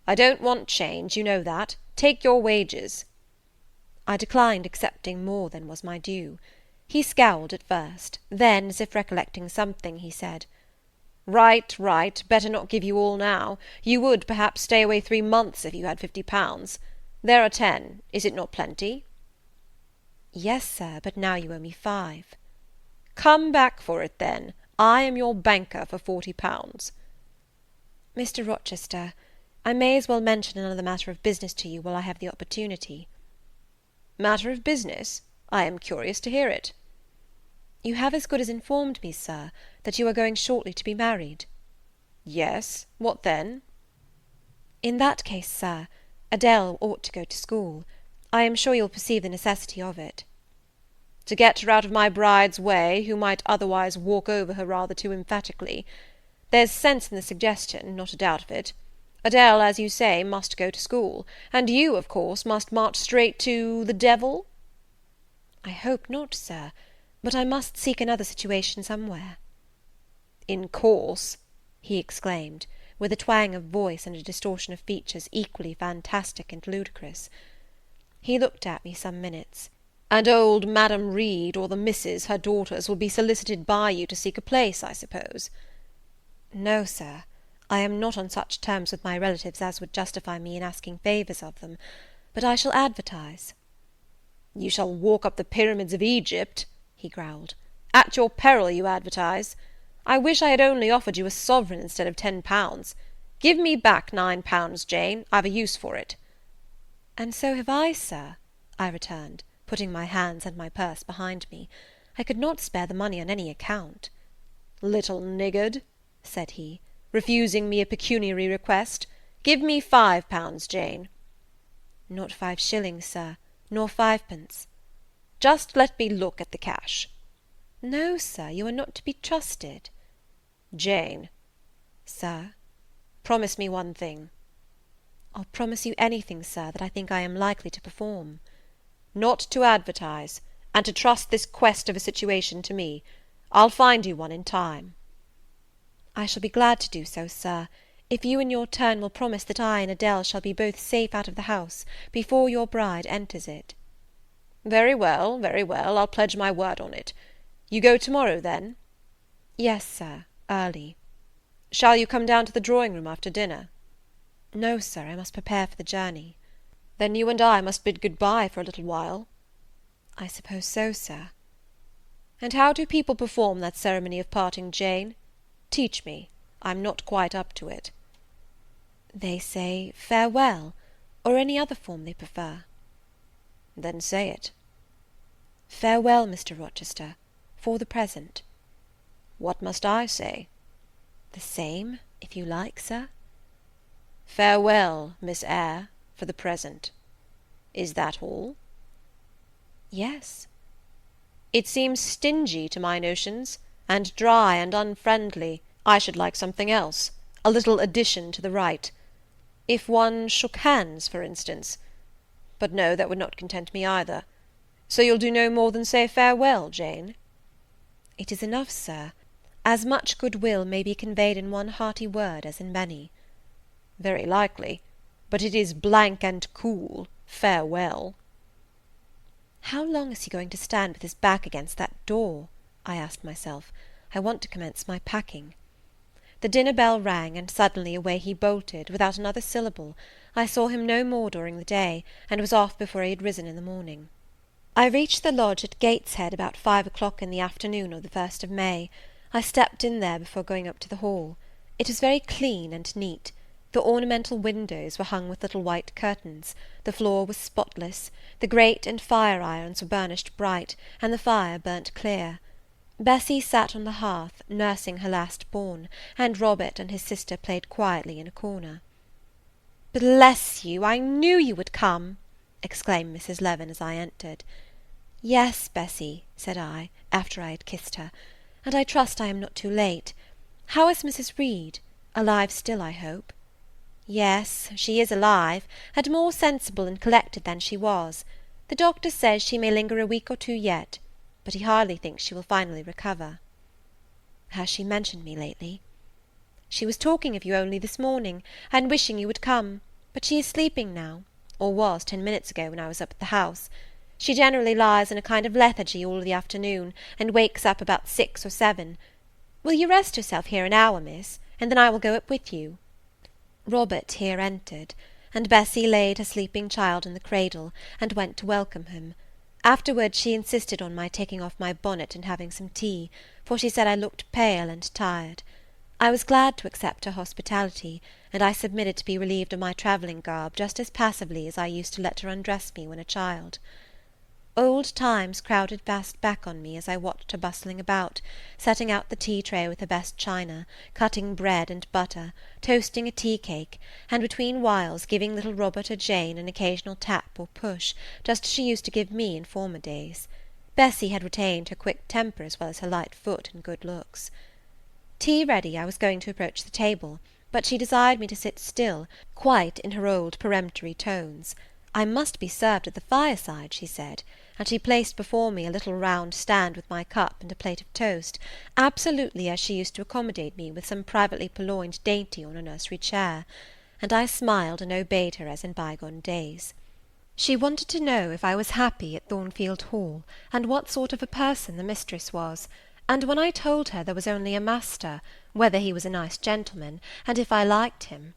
"I don't want change, you know that. Take your wages." I declined accepting more than was my due. He scowled at first, then, as if recollecting something, he said, "Right, right, better not give you all now. You would, perhaps, stay away 3 months if you had £50. There are 10. Is it not plenty?" "Yes, sir, but now you owe me 5. "Come back for it, then. I am your banker for £40. "Mr. Rochester, I may as well mention another matter of business to you while I have the opportunity." "Matter of business? I am curious to hear it." "You have as good as informed me, sir, that you are going shortly to be married." "Yes. What then?" "In that case, sir, Adele ought to go to school. I am sure you'll perceive the necessity of it." "To get her out of my bride's way, who might otherwise walk over her rather too emphatically. There's sense in the suggestion, not a doubt of it. Adele, as you say, must go to school, and you, of course, must march straight to the devil?" "I hope not, sir, but I must seek another situation somewhere." "In course," he exclaimed, with a twang of voice and a distortion of features equally fantastic and ludicrous. He looked at me some minutes. "And old Madam Reed or the Misses, her daughters, will be solicited by you to seek a place, I suppose?" "No, sir. I am not on such terms with my relatives as would justify me in asking favours of them, but I shall advertise." "You shall walk up the pyramids of Egypt," he growled. "At your peril you advertise. I wish I had only offered you a sovereign instead of £10. Give me back £9, Jane. I've a use for it." "And so have I, sir," I returned, putting my hands and my purse behind me. I could not spare the money on any account. "Little niggard," said he, "refusing me a pecuniary request. Give me £5, Jane." "Not 5 shillings, sir, nor 5 pence." "Just let me look at the cash." "No, sir, you are not to be trusted." "Jane." "Sir?" "Promise me one thing." "I'll promise you anything, sir, that I think I am likely to perform." "Not to advertise, and to trust this quest of a situation to me. I'll find you one in time." "I shall be glad to do so, sir, if you in your turn will promise that I and Adele shall be both safe out of the house before your bride enters it." Very well, I'll pledge my word on it. You go to-morrow, then?" "Yes, sir, early." "Shall you come down to the drawing-room after dinner?" "No, sir, I must prepare for the journey." "Then you and I must bid good-bye for a little while." "I suppose so, sir." "And how do people perform that ceremony of parting, Jane? Teach me. I'm not quite up to it." "They say farewell, or any other form they prefer." "Then say it." "Farewell, Mr. Rochester, for the present." "What must I say?" "The same, if you like, sir." "Farewell, Miss Eyre, for the present. Is that all?" "Yes." "It seems stingy to my notions, and dry and unfriendly. I should like something else, a little addition to the rite. If one shook hands, for instance. But no, that would not content me either. So you'll do no more than say farewell, Jane?" "It is enough, sir. As much goodwill may be conveyed in one hearty word as in many." "Very likely. But it is blank and cool, farewell." "How long is he going to stand with his back against that door?" I asked myself. "I want to commence my packing." The dinner bell rang, and suddenly away he bolted, without another syllable. I saw him no more during the day, and was off before he had risen in the morning. I reached the lodge at Gateshead about 5 o'clock in the afternoon of the 1st of May. I stepped in there before going up to the hall. It was very clean and neat. The ornamental windows were hung with little white curtains, the floor was spotless, the grate and fire-irons were burnished bright, and the fire burnt clear. Bessie sat on the hearth, nursing her last-born, and Robert and his sister played quietly in a corner. "Bless you, I knew you would come!" exclaimed Mrs. Leaven as I entered. "Yes, Bessie," said I, after I had kissed her, "and I trust I am not too late. How is Mrs. Reed? Alive still, I hope?" "Yes, she is alive, and more sensible and collected than she was. The doctor says she may linger a week or two yet, but he hardly thinks she will finally recover." "Has she mentioned me lately?" "She was talking of you only this morning, and wishing you would come, but she is sleeping now, or was 10 minutes ago when I was up at the house. She generally lies in a kind of lethargy all the afternoon, and wakes up about 6 or 7. Will you rest yourself here an hour, miss, and then I will go up with you?" Robert here entered, and Bessie laid her sleeping child in the cradle, and went to welcome him. Afterwards she insisted on my taking off my bonnet and having some tea, for she said I looked pale and tired. I was glad to accept her hospitality, and I submitted to be relieved of my travelling garb just as passively as I used to let her undress me when a child. Old times crowded fast back on me as I watched her bustling about, setting out the tea-tray with her best china, cutting bread and butter, toasting a tea-cake, and between whiles giving little Robert or Jane an occasional tap or push, just as she used to give me in former days. Bessie had retained her quick temper as well as her light foot and good looks. Tea ready, I was going to approach the table, but she desired me to sit still, quite in her old peremptory tones. I must be served at the fireside, she said, and she placed before me a little round stand with my cup and a plate of toast, absolutely as she used to accommodate me with some privately purloined dainty on a nursery chair, and I smiled and obeyed her as in bygone days. She wanted to know if I was happy at Thornfield Hall, and what sort of a person the mistress was, and when I told her there was only a master, whether he was a nice gentleman, and if I liked him.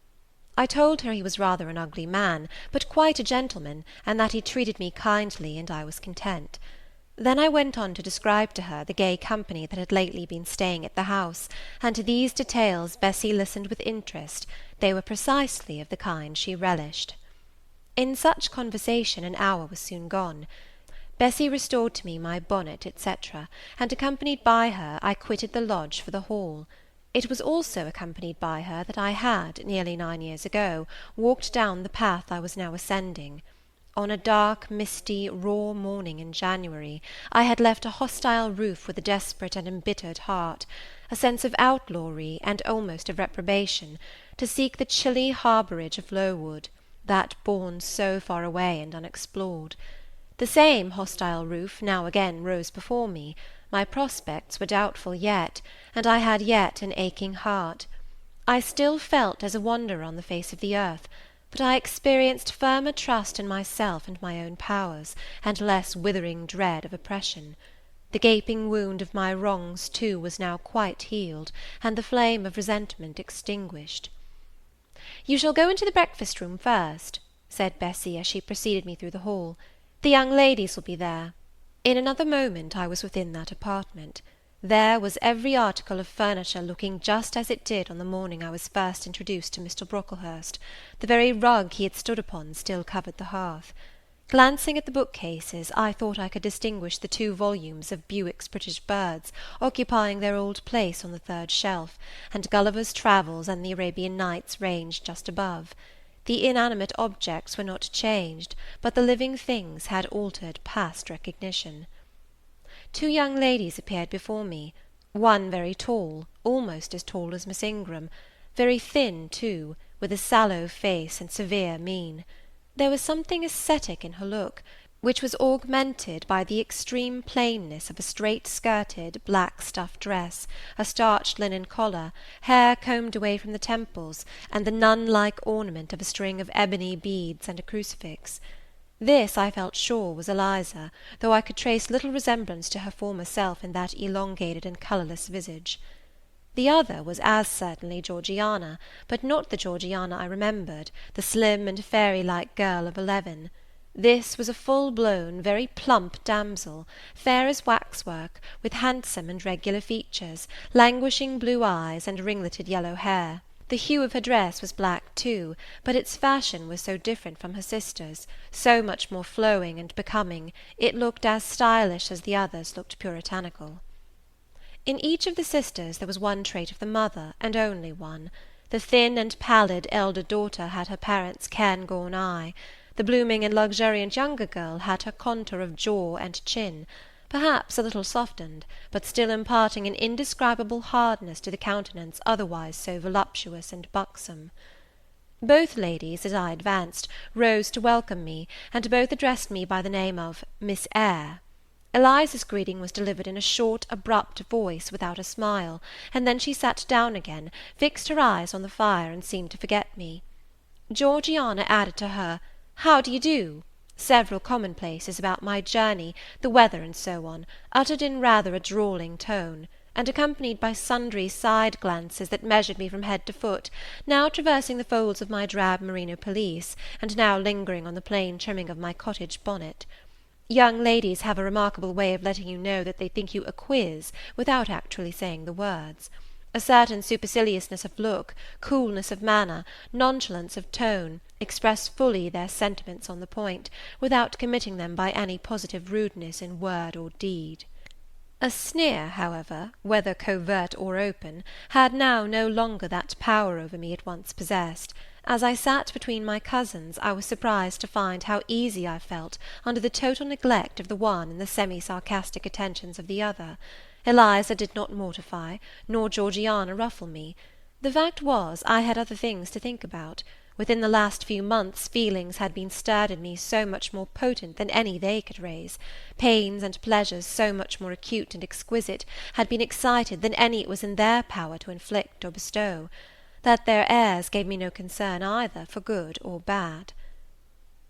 I told her he was rather an ugly man, but quite a gentleman, and that he treated me kindly, and I was content. Then I went on to describe to her the gay company that had lately been staying at the house, and to these details Bessie listened with interest. They were precisely of the kind she relished. In such conversation an hour was soon gone. Bessie restored to me my bonnet, etc., and accompanied by her I quitted the lodge for the Hall. It was also accompanied by her that I had, nearly 9 years ago, walked down the path I was now ascending. On a dark, misty, raw morning in January, I had left a hostile roof with a desperate and embittered heart, a sense of outlawry and almost of reprobation, to seek the chilly harbourage of Lowood, that bourne so far away and unexplored. The same hostile roof now again rose before me. My prospects were doubtful yet, and I had yet an aching heart. I still felt as a wanderer on the face of the earth, but I experienced firmer trust in myself and my own powers, and less withering dread of oppression. The gaping wound of my wrongs, too, was now quite healed, and the flame of resentment extinguished. "You shall go into the breakfast-room first," said Bessie, as she preceded me through the hall. "The young ladies will be there." In another moment I was within that apartment. There was every article of furniture looking just as it did on the morning I was first introduced to Mr. Brocklehurst. The very rug he had stood upon still covered the hearth. Glancing at the bookcases, I thought I could distinguish the 2 volumes of Bewick's British Birds occupying their old place on the 3rd shelf, and Gulliver's Travels and the Arabian Nights ranged just above. The inanimate objects were not changed, but the living things had altered past recognition. 2 young ladies appeared before me, one very tall, almost as tall as Miss Ingram, very thin too, with a sallow face and severe mien. There was something ascetic in her look, which was augmented by the extreme plainness of a straight-skirted, black stuff dress, a starched linen collar, hair combed away from the temples, and the nun-like ornament of a string of ebony beads and a crucifix. This, I felt sure, was Eliza, though I could trace little resemblance to her former self in that elongated and colourless visage. The other was as certainly Georgiana, but not the Georgiana I remembered, the slim and fairy-like girl of 11. This was a full-blown, very plump damsel, fair as waxwork, with handsome and regular features, languishing blue eyes, and ringleted yellow hair. The hue of her dress was black too, but its fashion was so different from her sister's, so much more flowing and becoming, it looked as stylish as the others looked puritanical. In each of the sisters there was one trait of the mother, and only one. The thin and pallid elder daughter had her parents' cairngorm eye. The blooming and luxuriant younger girl had her contour of jaw and chin, perhaps a little softened, but still imparting an indescribable hardness to the countenance otherwise so voluptuous and buxom. Both ladies, as I advanced, rose to welcome me, and both addressed me by the name of Miss Eyre. Eliza's greeting was delivered in a short, abrupt voice, without a smile, and then she sat down again, fixed her eyes on the fire, and seemed to forget me. Georgiana added to her "How do you do?" several commonplaces about my journey, the weather, and so on, uttered in rather a drawling tone, and accompanied by sundry side glances that measured me from head to foot, now traversing the folds of my drab merino pelisse, and now lingering on the plain trimming of my cottage bonnet. Young ladies have a remarkable way of letting you know that they think you a quiz, without actually saying the words. A certain superciliousness of look, coolness of manner, nonchalance of tone, express fully their sentiments on the point, without committing them by any positive rudeness in word or deed. A sneer, however, whether covert or open, had now no longer that power over me it once possessed. As I sat between my cousins, I was surprised to find how easy I felt under the total neglect of the one and the semi-sarcastic attentions of the other. Eliza did not mortify, nor Georgiana ruffle me. The fact was, I had other things to think about. Within the last few months feelings had been stirred in me so much more potent than any they could raise, pains and pleasures so much more acute and exquisite had been excited than any it was in their power to inflict or bestow, that their airs gave me no concern either for good or bad.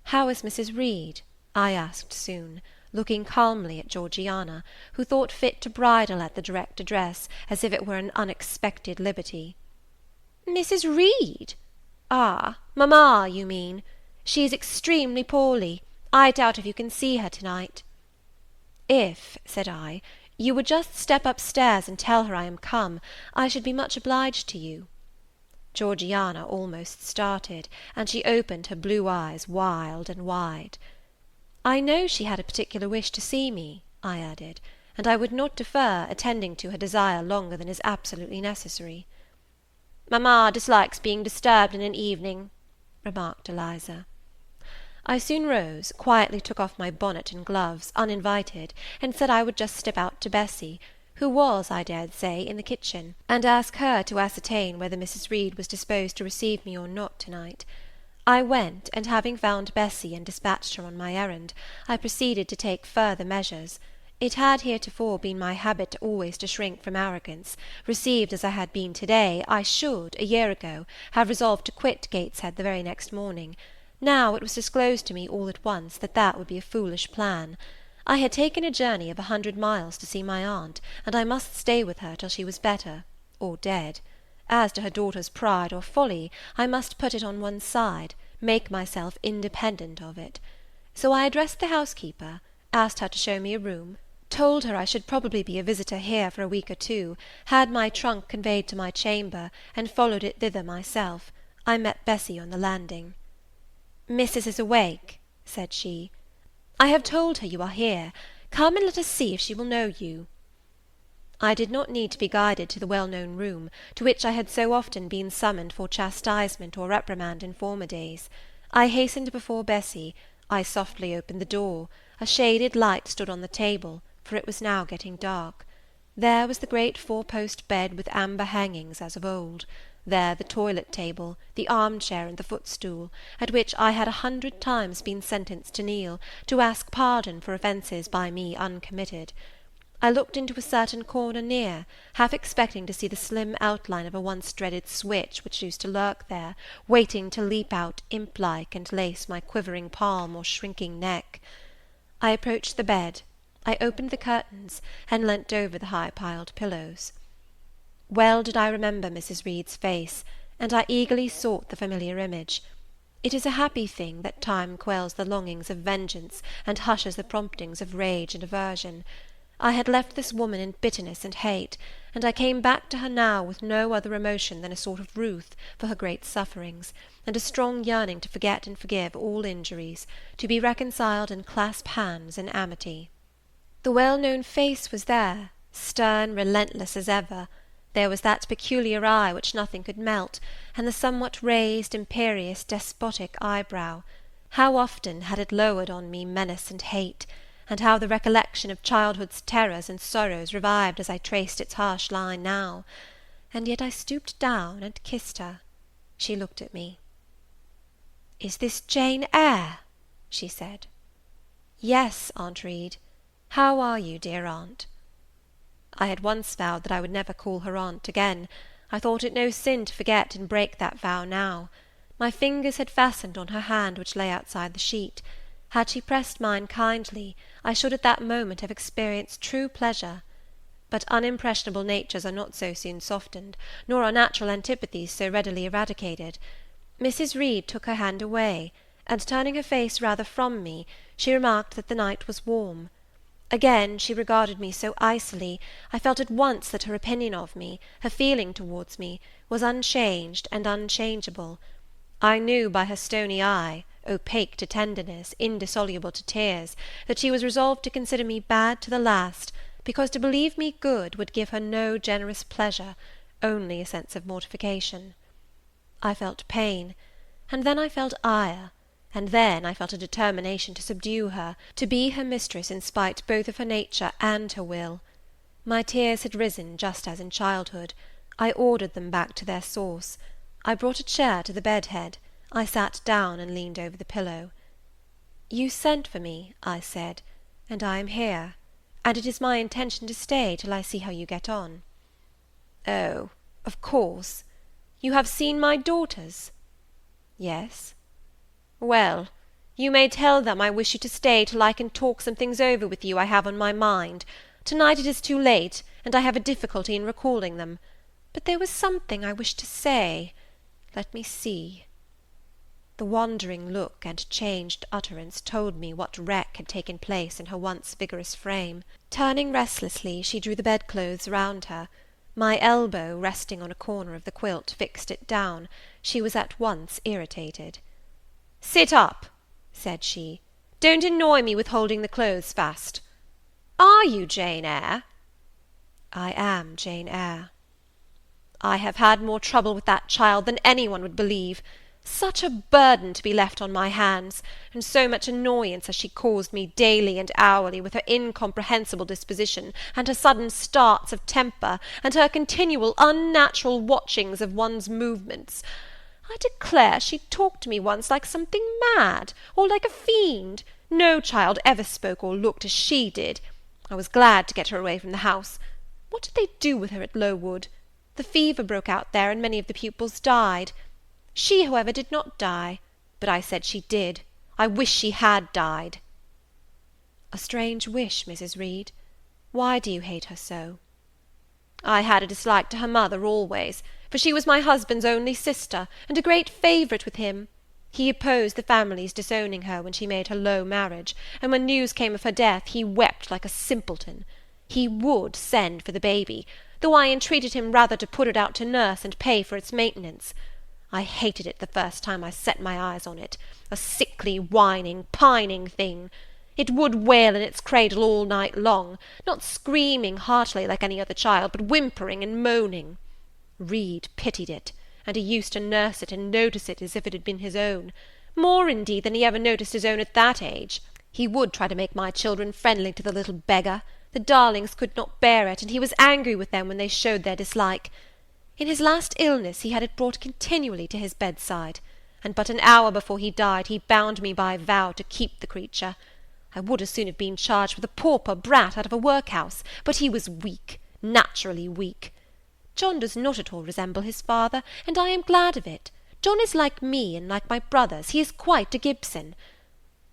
"How is Mrs. Reed?" I asked soon, looking calmly at Georgiana, who thought fit to bridle at the direct address, as if it were an unexpected liberty. "Mrs. Reed? Ah, mamma, you mean. She is extremely poorly. I doubt if you can see her to-night." "If," said I, "you would just step up-stairs and tell her I am come, I should be much obliged to you." Georgiana almost started, and she opened her blue eyes wild and wide. "I know she had a particular wish to see me," I added, "and I would not defer attending to her desire longer than is absolutely necessary." "Mamma dislikes being disturbed in an evening," remarked Eliza. I soon rose, quietly took off my bonnet and gloves, uninvited, and said I would just step out to Bessie, who was, I dared say, in the kitchen, and ask her to ascertain whether Mrs. Reed was disposed to receive me or not to-night. I went, and having found Bessie and dispatched her on my errand, I proceeded to take further measures. It had heretofore been my habit always to shrink from arrogance. Received as I had been to-day, I should, a year ago, have resolved to quit Gateshead the very next morning. Now it was disclosed to me all at once that that would be a foolish plan. I had taken a journey of 100 miles to see my aunt, and I must stay with her till she was better, or dead. As to her daughter's pride or folly, I must put it on one side, make myself independent of it. So I addressed the housekeeper, asked her to show me a room, told her I should probably be a visitor here for a week or two, had my trunk conveyed to my chamber, and followed it thither myself. I met Bessie on the landing. "Missus is awake," said she. "I have told her you are here. Come and let us see if she will know you." I did not need to be guided to the well-known room, to which I had so often been summoned for chastisement or reprimand in former days. I hastened before Bessie. I softly opened the door. A shaded light stood on the table, for it was now getting dark. There was the great four-post bed with amber hangings as of old. There the toilet table, the arm-chair and the footstool, at which I had 100 times been sentenced to kneel, to ask pardon for offences by me uncommitted. I looked into a certain corner near, half expecting to see the slim outline of a once-dreaded switch which used to lurk there, waiting to leap out imp-like and lace my quivering palm or shrinking neck. I approached the bed. I opened the curtains, and leant over the high-piled pillows. Well did I remember Mrs. Reed's face, and I eagerly sought the familiar image. It is a happy thing that time quells the longings of vengeance, and hushes the promptings of rage and aversion. I had left this woman in bitterness and hate, and I came back to her now with no other emotion than a sort of ruth for her great sufferings, and a strong yearning to forget and forgive all injuries, to be reconciled and clasp hands in amity. The well-known face was there, stern, relentless as ever. There was that peculiar eye which nothing could melt, and the somewhat raised, imperious, despotic eyebrow. How often had it lowered on me menace and hate, and how the recollection of childhood's terrors and sorrows revived as I traced its harsh line now! And yet I stooped down and kissed her. She looked at me. "Is this Jane Eyre?" she said. "Yes, Aunt Reed. How are you, dear aunt?" I had once vowed that I would never call her aunt again. I thought it no sin to forget and break that vow now. My fingers had fastened on her hand which lay outside the sheet. Had she pressed mine kindly, I should at that moment have experienced true pleasure. But unimpressionable natures are not so soon softened, nor are natural antipathies so readily eradicated. Mrs. Reed took her hand away, and turning her face rather from me, she remarked that the night was warm. Again she regarded me so icily, I felt at once that her opinion of me, her feeling towards me, was unchanged and unchangeable. I knew by her stony eye, opaque to tenderness, indissoluble to tears, that she was resolved to consider me bad to the last, because to believe me good would give her no generous pleasure, only a sense of mortification. I felt pain, and then I felt ire, and then I felt a determination to subdue her, to be her mistress in spite both of her nature and her will. My tears had risen just as in childhood. I ordered them back to their source. I brought a chair to the bed-head. I sat down and leaned over the pillow. "You sent for me," I said, "and I am here, and it is my intention to stay till I see how you get on." "Oh, of course. You have seen my daughters?" "Yes." "Well, you may tell them I wish you to stay till I can talk some things over with you I have on my mind. To-night it is too late, and I have a difficulty in recalling them. But there was something I wished to say. Let me see." The wandering look and changed utterance told me what wreck had taken place in her once vigorous frame. Turning restlessly, she drew the bedclothes round her. My elbow, resting on a corner of the quilt, fixed it down. She was at once irritated. "Sit up," said she. "Don't annoy me with holding the clothes fast. Are you Jane Eyre?" "I am Jane Eyre." "I have had more trouble with that child than any one would believe. Such a burden to be left on my hands, and so much annoyance as she caused me daily and hourly with her incomprehensible disposition, and her sudden starts of temper, and her continual unnatural watchings of one's movements. I declare she talked to me once like something mad, or like a fiend. No child ever spoke or looked as she did. I was glad to get her away from the house. What did they do with her at Lowood? The fever broke out there, and many of the pupils died. She, however, did not die, but I said she did. I wish she had died." "A strange wish, Mrs. Reed. Why do you hate her so?" "I had a dislike to her mother always, for she was my husband's only sister, and a great favourite with him. He opposed the family's disowning her when she made her low marriage, and when news came of her death, he wept like a simpleton. He would send for the baby, though I entreated him rather to put it out to nurse and pay for its maintenance. I hated it the first time I set my eyes on it, a sickly, whining, pining thing. It would wail in its cradle all night long, not screaming heartily like any other child, but whimpering and moaning. Reed pitied it, and he used to nurse it and notice it as if it had been his own, more, indeed, than he ever noticed his own at that age. He would try to make my children friendly to the little beggar. The darlings could not bear it, and he was angry with them when they showed their dislike. In his last illness he had it brought continually to his bedside, and but an hour before he died he bound me by vow to keep the creature. I would as soon have been charged with a pauper brat out of a workhouse, but he was weak, naturally weak. John does not at all resemble his father, and I am glad of it. John is like me, and like my brothers, he is quite a Gibson.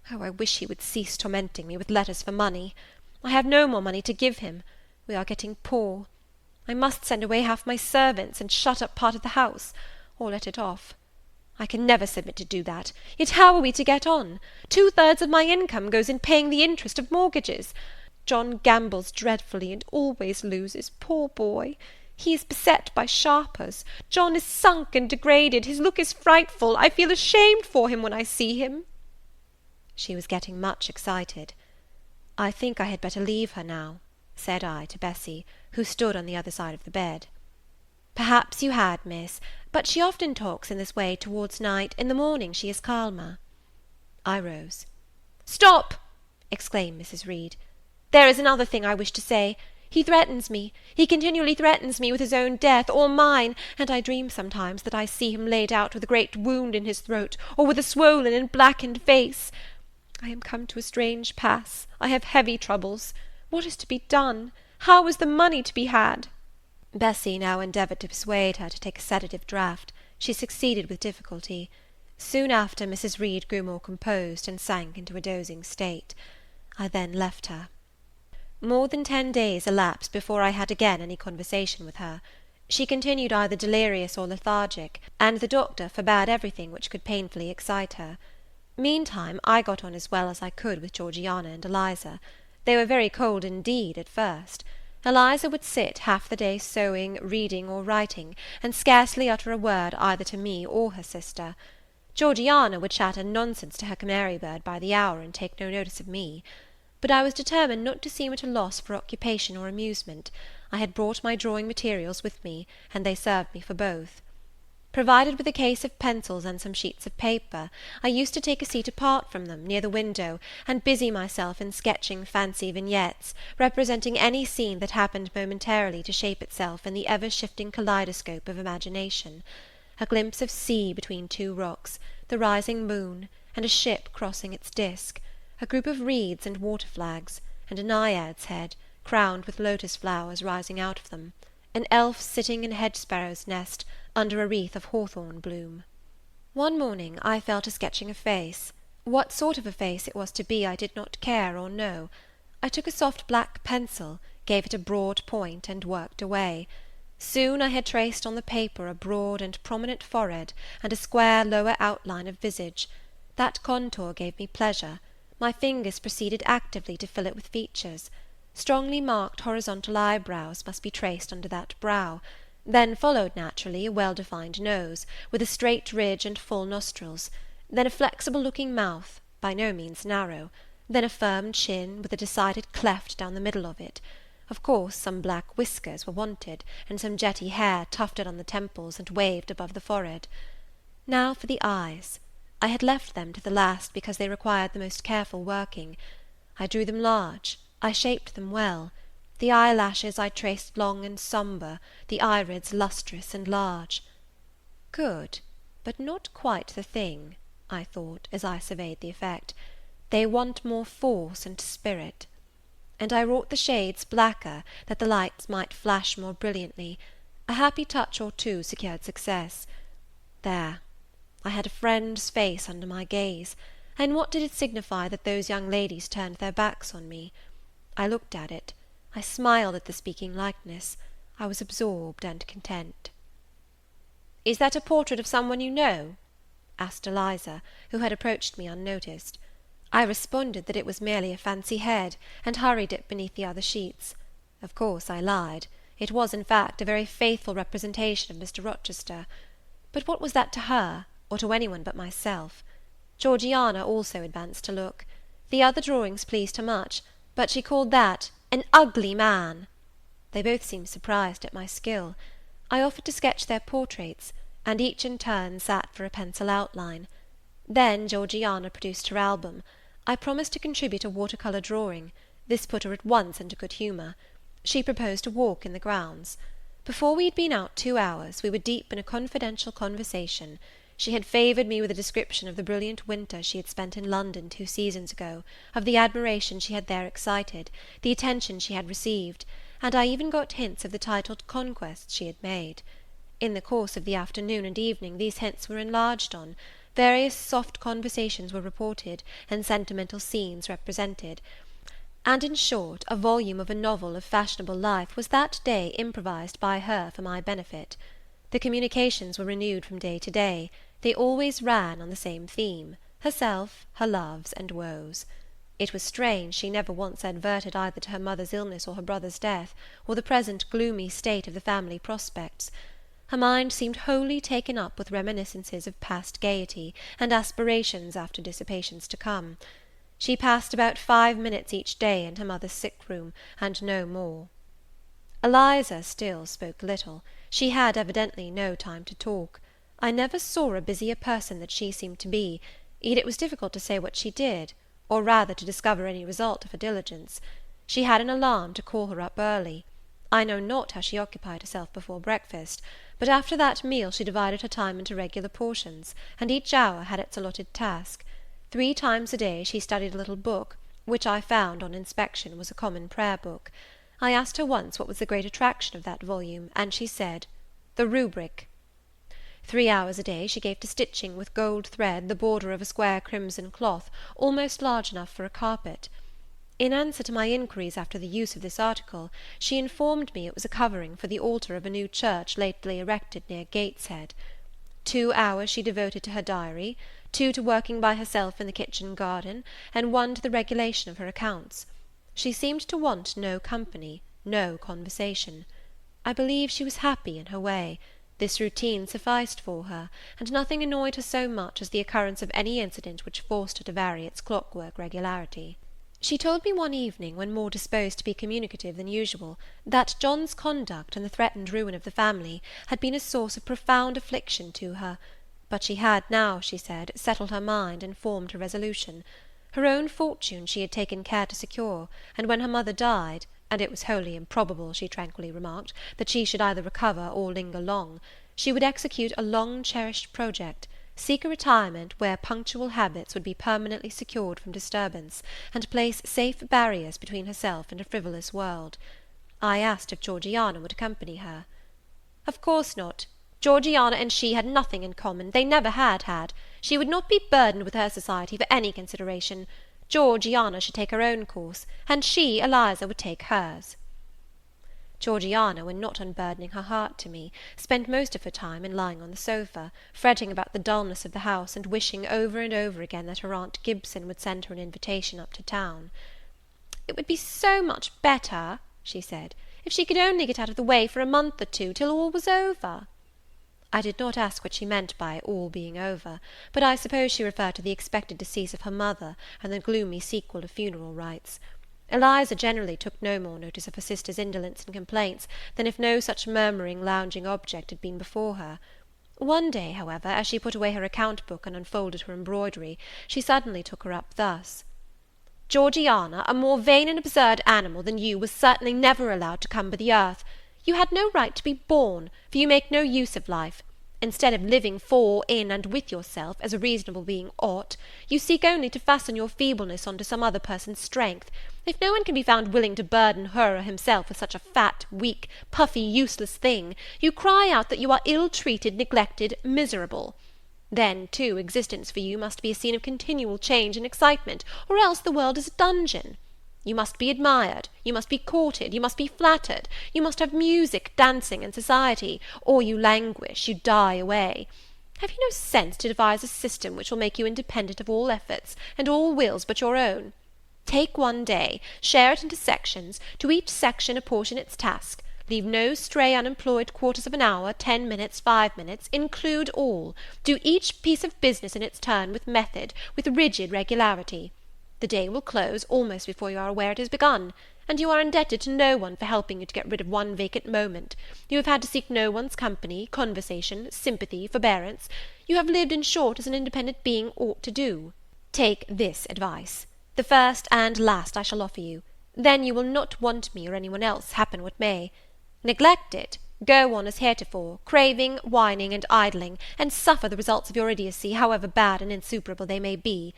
Oh, I wish he would cease tormenting me with letters for money. I have no more money to give him. We are getting poor. I must send away half my servants, and shut up part of the house, or let it off. I can never submit to do that, yet how are we to get on? 2/3 of my income goes in paying the interest of mortgages. John gambles dreadfully, and always loses, poor boy. He is beset by sharpers. John is sunk and degraded. His look is frightful. I feel ashamed for him when I see him." She was getting much excited. "I think I had better leave her now," said I to Bessy, who stood on the other side of the bed. "Perhaps you had, miss, but she often talks in this way towards night. In the morning she is calmer." I rose. "Stop!" exclaimed Mrs. Reed. "There is another thing I wish to say. He threatens me. He continually threatens me with his own death, or mine, and I dream sometimes that I see him laid out with a great wound in his throat, or with a swollen and blackened face. I am come to a strange pass. I have heavy troubles. What is to be done? How is the money to be had?" Bessy now endeavoured to persuade her to take a sedative draught. She succeeded with difficulty. Soon after, Mrs. Reed grew more composed, and sank into a dozing state. I then left her. More than 10 days elapsed before I had again any conversation with her. She continued either delirious or lethargic, and the doctor forbade everything which could painfully excite her. Meantime, I got on as well as I could with Georgiana and Eliza. They were very cold indeed at first. Eliza would sit half the day sewing, reading, or writing, and scarcely utter a word either to me or her sister. Georgiana would chatter nonsense to her canary bird by the hour, and take no notice of me. But I was determined not to seem at a loss for occupation or amusement. I had brought my drawing materials with me, and they served me for both. Provided with a case of pencils and some sheets of paper, I used to take a seat apart from them, near the window, and busy myself in sketching fancy vignettes, representing any scene that happened momentarily to shape itself in the ever-shifting kaleidoscope of imagination. a glimpse of sea between two rocks, the rising moon, and a ship crossing its disk, a group of reeds and water flags, and a naiad's head, crowned with lotus flowers rising out of them, an elf sitting in a hedge-sparrow's nest under a wreath of hawthorn bloom. One morning I fell to sketching a face. What sort of a face it was to be I did not care or know. I took a soft black pencil, gave it a broad point, and worked away. Soon I had traced on the paper a broad and prominent forehead, and a square lower outline of visage. That contour gave me pleasure. My fingers proceeded actively to fill it with features. Strongly marked horizontal eyebrows must be traced under that brow. Then followed naturally a well-defined nose, with a straight ridge and full nostrils, then a flexible-looking mouth, by no means narrow, then a firm chin, with a decided cleft down the middle of it. Of course some black whiskers were wanted, and some jetty hair tufted on the temples and waved above the forehead. Now for the eyes. I had left them to the last because they required the most careful working. I drew them large, I shaped them well. The eyelashes I traced long and sombre, the irids lustrous and large. Good, but not quite the thing, I thought, as I surveyed the effect. They want more force and spirit. And I wrought the shades blacker, that the lights might flash more brilliantly. A happy touch or two secured success. There, I had a friend's face under my gaze, and what did it signify that those young ladies turned their backs on me? I looked at it. I smiled at the speaking likeness. I was absorbed and content. "Is that a portrait of someone you know?" asked Eliza, who had approached me unnoticed. I responded that it was merely a fancy head, and hurried it beneath the other sheets. Of course I lied. It was, in fact, a very faithful representation of Mr. Rochester. But what was that to her, or to any one but myself? Georgiana also advanced to look. The other drawings pleased her much, but she called that "an ugly man." They both seemed surprised at my skill. I offered to sketch their portraits, and each in turn sat for a pencil outline. Then Georgiana produced her album. I promised to contribute a water-colour drawing. This put her at once into good humour. She proposed a walk in the grounds. Before we had been out 2 hours, we were deep in a confidential conversation. She had favoured me with a description of the brilliant winter she had spent in London 2 seasons ago, of the admiration she had there excited, the attention she had received, and I even got hints of the titled conquests she had made. In the course of the afternoon and evening these hints were enlarged on. Various soft conversations were reported, and sentimental scenes represented, and, in short, a volume of a novel of fashionable life was that day improvised by her for my benefit. The communications were renewed from day to day. They always ran on the same theme, herself, her loves, and woes. It was strange she never once adverted either to her mother's illness or her brother's death, or the present gloomy state of the family prospects. Her mind seemed wholly taken up with reminiscences of past gaiety, and aspirations after dissipations to come. She passed about 5 minutes each day in her mother's sick-room, and no more. Eliza still spoke little. She had evidently no time to talk. I never saw a busier person than she seemed to be, yet it was difficult to say what she did, or rather to discover any result of her diligence. She had an alarm to call her up early. I know not how she occupied herself before breakfast, but after that meal she divided her time into regular portions, and each hour had its allotted task. 3 times a day she studied a little book, which I found, on inspection, was a common prayer book. I asked her once what was the great attraction of that volume, and she said, "The rubric." 3 hours a day she gave to stitching with gold thread the border of a square crimson cloth, almost large enough for a carpet. In answer to my inquiries after the use of this article, she informed me it was a covering for the altar of a new church lately erected near Gateshead. 2 hours she devoted to her diary, 2 to working by herself in the kitchen garden, and 1 to the regulation of her accounts. She seemed to want no company, no conversation. I believe she was happy in her way. This routine sufficed for her, and nothing annoyed her so much as the occurrence of any incident which forced her to vary its clockwork regularity. She told me one evening, when more disposed to be communicative than usual, that John's conduct and the threatened ruin of the family had been a source of profound affliction to her, but she had now, she said, settled her mind and formed her resolution. Her own fortune she had taken care to secure, and when her mother died, and it was wholly improbable, she tranquilly remarked, that she should either recover or linger long, she would execute a long-cherished project, seek a retirement where punctual habits would be permanently secured from disturbance, and place safe barriers between herself and a frivolous world. I asked if Georgiana would accompany her. Of course not. Georgiana and she had nothing in common, they never had had. She would not be burdened with her society for any consideration. Georgiana should take her own course, and she, Eliza, would take hers. Georgiana, when not unburdening her heart to me, spent most of her time in lying on the sofa, fretting about the dullness of the house, and wishing over and over again that her aunt Gibson would send her an invitation up to town. "It would be so much better," she said, "if she could only get out of the way for a month or two, till all was over." I did not ask what she meant by all being over, but I suppose she referred to the expected decease of her mother, and the gloomy sequel of funeral rites. Eliza generally took no more notice of her sister's indolence and complaints than if no such murmuring, lounging object had been before her. One day, however, as she put away her account-book and unfolded her embroidery, she suddenly took her up thus: "Georgiana, a more vain and absurd animal than you was certainly never allowed to cumber the earth. You had no right to be born, for you make no use of life. Instead of living for, in, and with yourself, as a reasonable being ought, you seek only to fasten your feebleness on to some other person's strength. If no one can be found willing to burden her or himself with such a fat, weak, puffy, useless thing, you cry out that you are ill-treated, neglected, miserable. Then, too, existence for you must be a scene of continual change and excitement, or else the world is a dungeon. You must be admired, you must be courted, you must be flattered, you must have music, dancing, and society, or you languish, you die away. Have you no sense to devise a system which will make you independent of all efforts, and all wills but your own? Take one day, share it into sections, to each section apportion its task, leave no stray unemployed quarters of an hour, 10 minutes, 5 minutes, include all, do each piece of business in its turn with method, with rigid regularity. The day will close almost before you are aware it has begun, and you are indebted to no one for helping you to get rid of one vacant moment. You have had to seek no one's company, conversation, sympathy, forbearance. You have lived, in short, as an independent being ought to do. Take this advice, the first and last I shall offer you. Then you will not want me or any one else, happen what may. Neglect it, go on as heretofore, craving, whining, and idling, and suffer the results of your idiocy, however bad and insuperable they may be.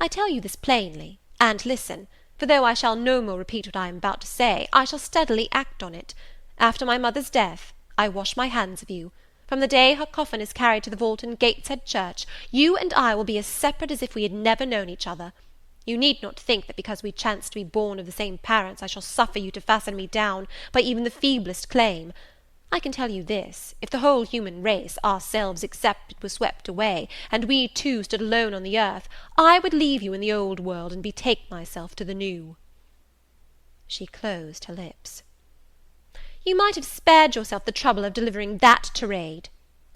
I tell you this plainly, and listen, for though I shall no more repeat what I am about to say, I shall steadily act on it. After my mother's death, I wash my hands of you. From the day her coffin is carried to the vault in Gateshead Church, you and I will be as separate as if we had never known each other. You need not think that because we chance to be born of the same parents I shall suffer you to fasten me down by even the feeblest claim. I can tell you this, if the whole human race, ourselves excepted, were swept away, and we two stood alone on the earth, I would leave you in the old world, and betake myself to the new." She closed her lips. "You might have spared yourself the trouble of delivering that tirade,"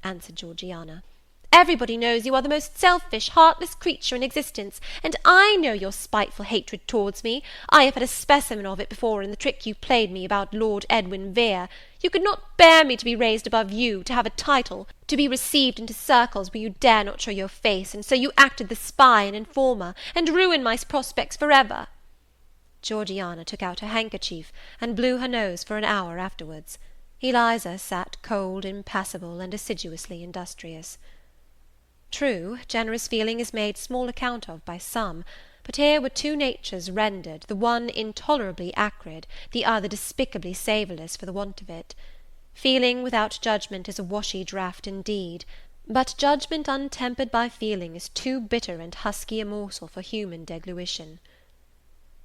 answered Georgiana. "Everybody knows you are the most selfish, heartless creature in existence, and I know your spiteful hatred towards me. I have had a specimen of it before in the trick you played me about Lord Edwin Vere. You could not bear me to be raised above you, to have a title, to be received into circles where you dare not show your face, and so you acted the spy and informer, and ruined my prospects for ever." Georgiana took out her handkerchief, and blew her nose for an hour afterwards. Eliza sat cold, impassible, and assiduously industrious. True, generous feeling is made small account of by some, but here were two natures rendered, the one intolerably acrid, the other despicably savourless for the want of it. Feeling without judgment is a washy draught indeed, but judgment untempered by feeling is too bitter and husky a morsel for human deglution.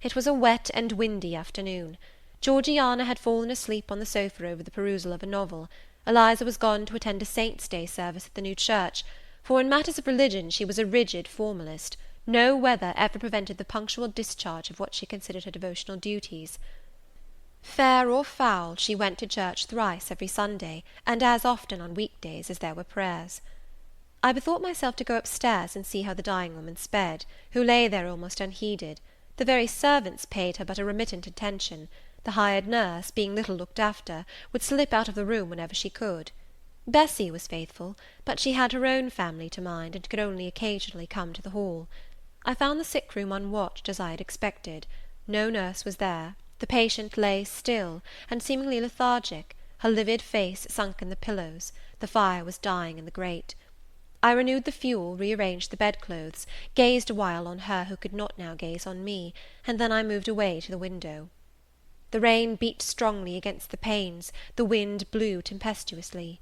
It was a wet and windy afternoon. Georgiana had fallen asleep on the sofa over the perusal of a novel. Eliza was gone to attend a Saint's Day service at the new church, for in matters of religion she was a rigid formalist. No weather ever prevented the punctual discharge of what she considered her devotional duties. Fair or foul, she went to church thrice every Sunday, and as often on week-days as there were prayers. I bethought myself to go upstairs and see how the dying woman sped, who lay there almost unheeded. The very servants paid her but a remittent attention. The hired nurse, being little looked after, would slip out of the room whenever she could. Bessie was faithful, but she had her own family to mind, and could only occasionally come to the hall. I found the sick-room unwatched, as I had expected. No nurse was there. The patient lay still, and seemingly lethargic, her livid face sunk in the pillows. The fire was dying in the grate. I renewed the fuel, rearranged the bedclothes, gazed a while on her who could not now gaze on me, and then I moved away to the window. The rain beat strongly against the panes, the wind blew tempestuously.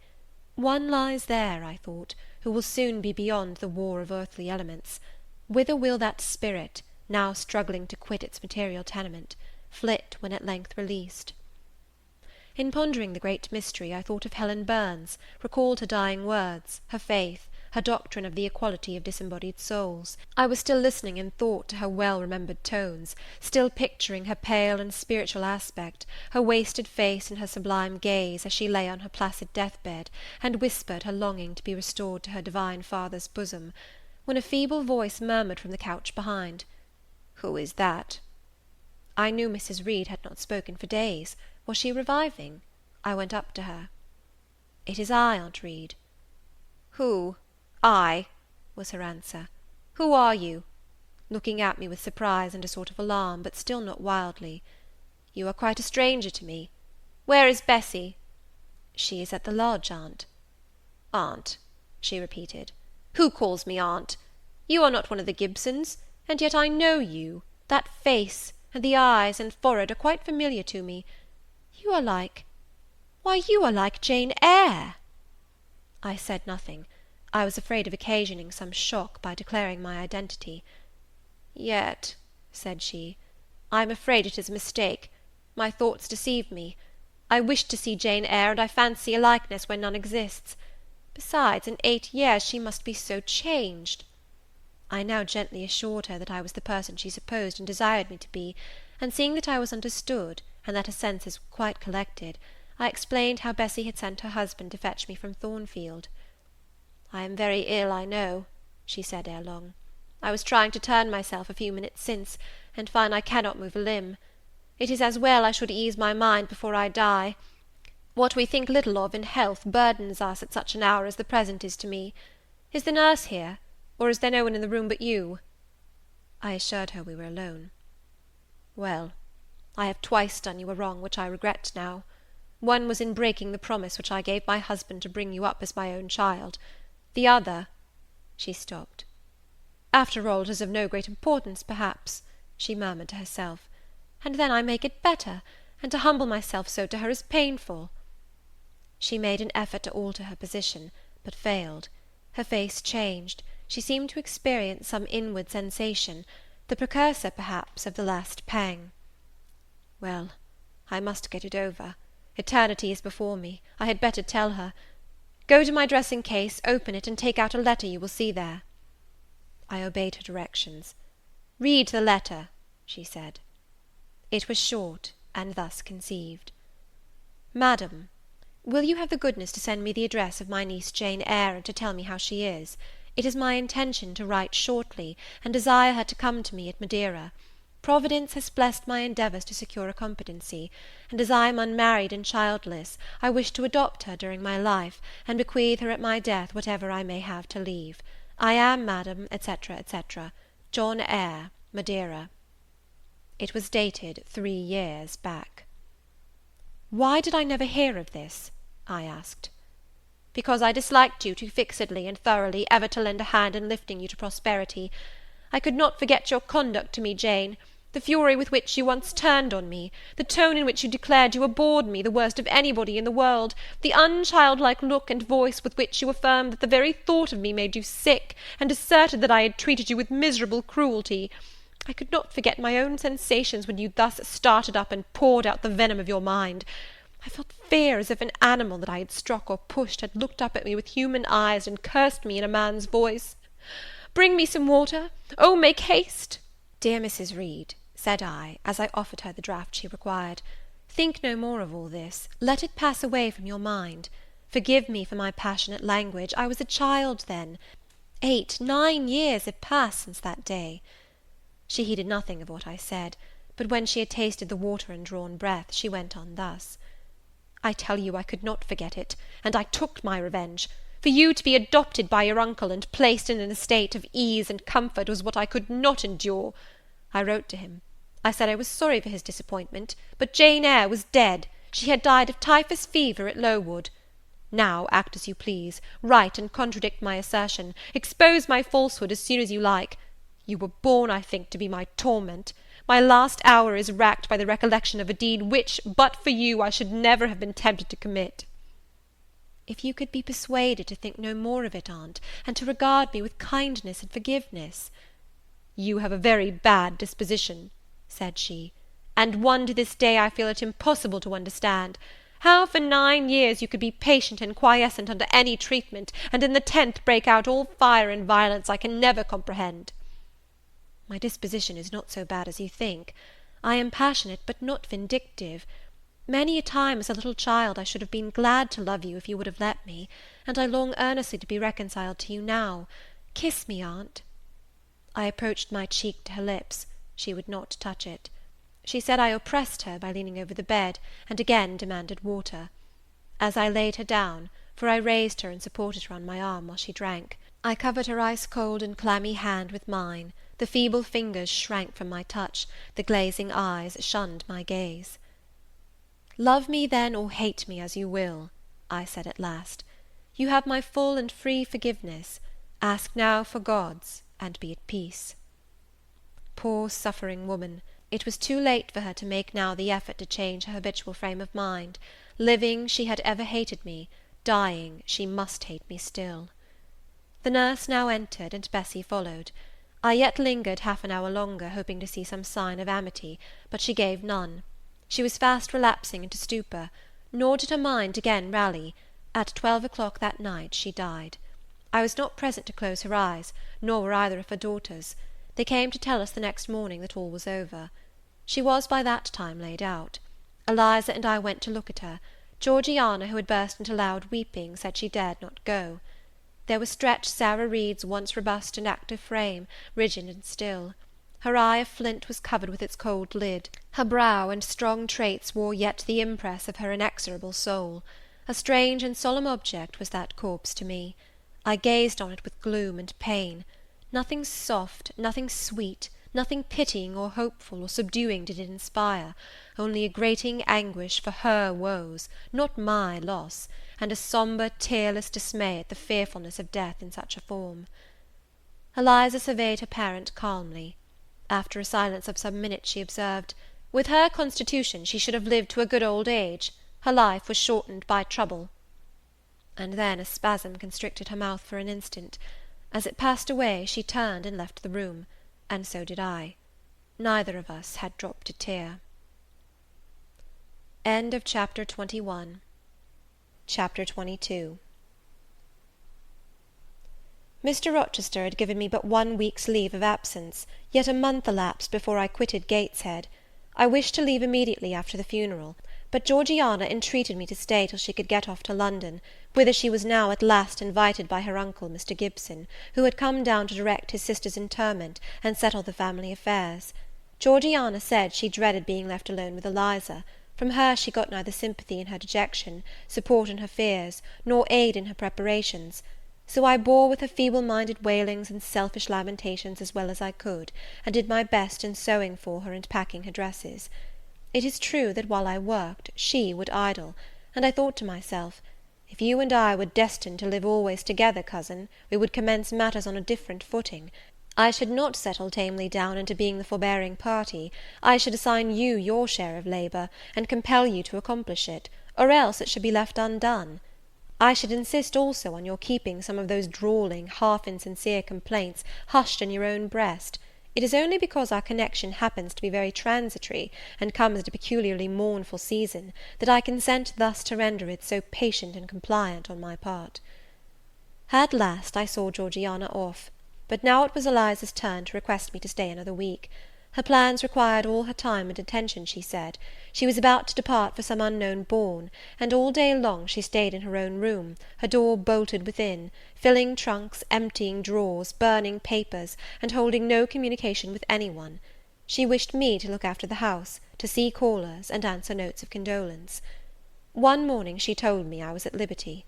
One lies there, I thought, who will soon be beyond the war of earthly elements. Whither will that spirit, now struggling to quit its material tenement, flit when at length released? In pondering the great mystery, I thought of Helen Burns, recalled her dying words, her faith, her doctrine of the equality of disembodied souls. I was still listening in thought to her well-remembered tones, still picturing her pale and spiritual aspect, her wasted face and her sublime gaze, as she lay on her placid death-bed, and whispered her longing to be restored to her divine Father's bosom, when a feeble voice murmured from the couch behind, "Who is that?" I knew Mrs. Reed had not spoken for days. Was she reviving? I went up to her. "It is I, Aunt Reed." "Who? I?" was her answer. "Who are you?" looking at me with surprise and a sort of alarm, but still not wildly. "You are quite a stranger to me. Where is Bessie?" "She is at the lodge, aunt." "Aunt," she repeated. "Who calls me aunt? You are not one of the Gibsons, and yet I know you. That face, and the eyes and forehead are quite familiar to me. You are like— why, you are like Jane Eyre." I said nothing. I was afraid of occasioning some shock by declaring my identity. "Yet," said she, "I am afraid it is a mistake. My thoughts deceive me. I wished to see Jane Eyre, and I fancy a likeness where none exists. Besides, in 8 years she must be so changed." I now gently assured her that I was the person she supposed and desired me to be, and seeing that I was understood, and that her senses were quite collected, I explained how Bessie had sent her husband to fetch me from Thornfield. "I am very ill, I know," she said ere long. "I was trying to turn myself a few minutes since, and find I cannot move a limb. It is as well I should ease my mind before I die. What we think little of in health burdens us at such an hour as the present is to me. Is the nurse here, or is there no one in the room but you?" I assured her we were alone. "Well, I have twice done you a wrong which I regret now. One was in breaking the promise which I gave my husband to bring you up as my own child. The other—" She stopped. "After all, it is of no great importance, perhaps," she murmured to herself. "And then I make it better, and to humble myself so to her is painful." She made an effort to alter her position, but failed. Her face changed. She seemed to experience some inward sensation, the precursor, perhaps, of the last pang. "Well, I must get it over. Eternity is before me. I had better tell her. Go to my dressing-case, open it, and take out a letter you will see there." I obeyed her directions. "Read the letter," she said. It was short, and thus conceived. "Madam, will you have the goodness to send me the address of my niece Jane Eyre, and to tell me how she is? It is my intention to write shortly, and desire her to come to me at Madeira. Providence has blessed my endeavours to secure a competency, and as I am unmarried and childless, I wish to adopt her during my life, and bequeath her at my death whatever I may have to leave. I am, Madam, etc., etc., John Eyre, Madeira." It was dated 3 years back. "Why did I never hear of this?" I asked. "Because I disliked you too fixedly and thoroughly ever to lend a hand in lifting you to prosperity. I could not forget your conduct to me, Jane, the fury with which you once turned on me, the tone in which you declared you abhorred me, the worst of anybody in the world, the unchildlike look and voice with which you affirmed that the very thought of me made you sick, and asserted that I had treated you with miserable cruelty. I could not forget my own sensations when you thus started up and poured out the venom of your mind. I felt fear as if an animal that I had struck or pushed had looked up at me with human eyes and cursed me in a man's voice. Bring me some water. Oh, make haste!" "Dear Mrs. Reed," said I, as I offered her the draught she required, "think no more of all this. Let it pass away from your mind. Forgive me for my passionate language. I was a child then. 8, 9 years have passed since that day." She heeded nothing of what I said, but when she had tasted the water and drawn breath, she went on thus: "I tell you I could not forget it, and I took my revenge. For you to be adopted by your uncle, and placed in an estate of ease and comfort, was what I could not endure. I wrote to him. I said I was sorry for his disappointment, but Jane Eyre was dead. She had died of typhus fever at Lowood. Now act as you please, write and contradict my assertion, expose my falsehood as soon as you like. You were born, I think, to be my torment. My last hour is racked by the recollection of a deed which, but for you, I should never have been tempted to commit." "If you could be persuaded to think no more of it, aunt, and to regard me with kindness and forgiveness—" "You have a very bad disposition," said she, "and one to this day I feel it impossible to understand. How for 9 years you could be patient and quiescent under any treatment, and in the 10th break out all fire and violence, I can never comprehend." "My disposition is not so bad as you think. I am passionate, but not vindictive. Many a time as a little child I should have been glad to love you if you would have let me, and I long earnestly to be reconciled to you now. Kiss me, aunt." I approached my cheek to her lips. She would not touch it. She said I oppressed her by leaning over the bed, and again demanded water. As I laid her down, for I raised her and supported her on my arm while she drank, I covered her ice-cold and clammy hand with mine. The feeble fingers shrank from my touch, the glazing eyes shunned my gaze. "Love me, then, or hate me as you will," I said at last. "You have my full and free forgiveness. Ask now for God's, and be at peace." Poor suffering woman! It was too late for her to make now the effort to change her habitual frame of mind. Living, she had ever hated me; dying, she must hate me still. The nurse now entered, and Bessie followed. I yet lingered half an hour longer, hoping to see some sign of amity, but she gave none. She was fast relapsing into stupor, nor did her mind again rally. At 12 o'clock that night she died. I was not present to close her eyes, nor were either of her daughters. They came to tell us the next morning that all was over. She was by that time laid out. Eliza and I went to look at her. Georgiana, who had burst into loud weeping, said she dared not go. There was stretched Sarah Reed's once robust and active frame, rigid and still. Her eye of flint was covered with its cold lid. Her brow and strong traits wore yet the impress of her inexorable soul. A strange and solemn object was that corpse to me. I gazed on it with gloom and pain. Nothing soft, nothing sweet, nothing pitying or hopeful or subduing did it inspire, only a grating anguish for her woes, not my loss, and a sombre, tearless dismay at the fearfulness of death in such a form. Eliza surveyed her parent calmly. After a silence of some minutes, she observed, "With her constitution she should have lived to a good old age. Her life was shortened by trouble." And then a spasm constricted her mouth for an instant. As it passed away, she turned and left the room, and so did I. Neither of us had dropped a tear. End of Chapter 21. Chapter 22. Mr. Rochester had given me but 1 week's leave of absence, yet a month elapsed before I quitted Gateshead. I wished to leave immediately after the funeral, but Georgiana entreated me to stay till she could get off to London, whither she was now at last invited by her uncle, Mr. Gibson, who had come down to direct his sister's interment, and settle the family affairs. Georgiana said she dreaded being left alone with Eliza. From her she got neither sympathy in her dejection, support in her fears, nor aid in her preparations. So I bore with her feeble-minded wailings and selfish lamentations as well as I could, and did my best in sewing for her and packing her dresses. It is true that while I worked, she would idle, and I thought to myself, if you and I were destined to live always together, cousin, we would commence matters on a different footing. I should not settle tamely down into being the forbearing party. I should assign you your share of labour, and compel you to accomplish it, or else it should be left undone. I should insist also on your keeping some of those drawling, half-insincere complaints hushed in your own breast. It is only because our connection happens to be very transitory, and comes at a peculiarly mournful season, that I consent thus to render it so patient and compliant on my part. At last I saw Georgiana off, but now it was Eliza's turn to request me to stay another week. Her plans required all her time and attention, she said. She was about to depart for some unknown bourne, and all day long she stayed in her own room, her door bolted within, filling trunks, emptying drawers, burning papers, and holding no communication with any one. She wished me to look after the house, to see callers, and answer notes of condolence. One morning she told me I was at liberty.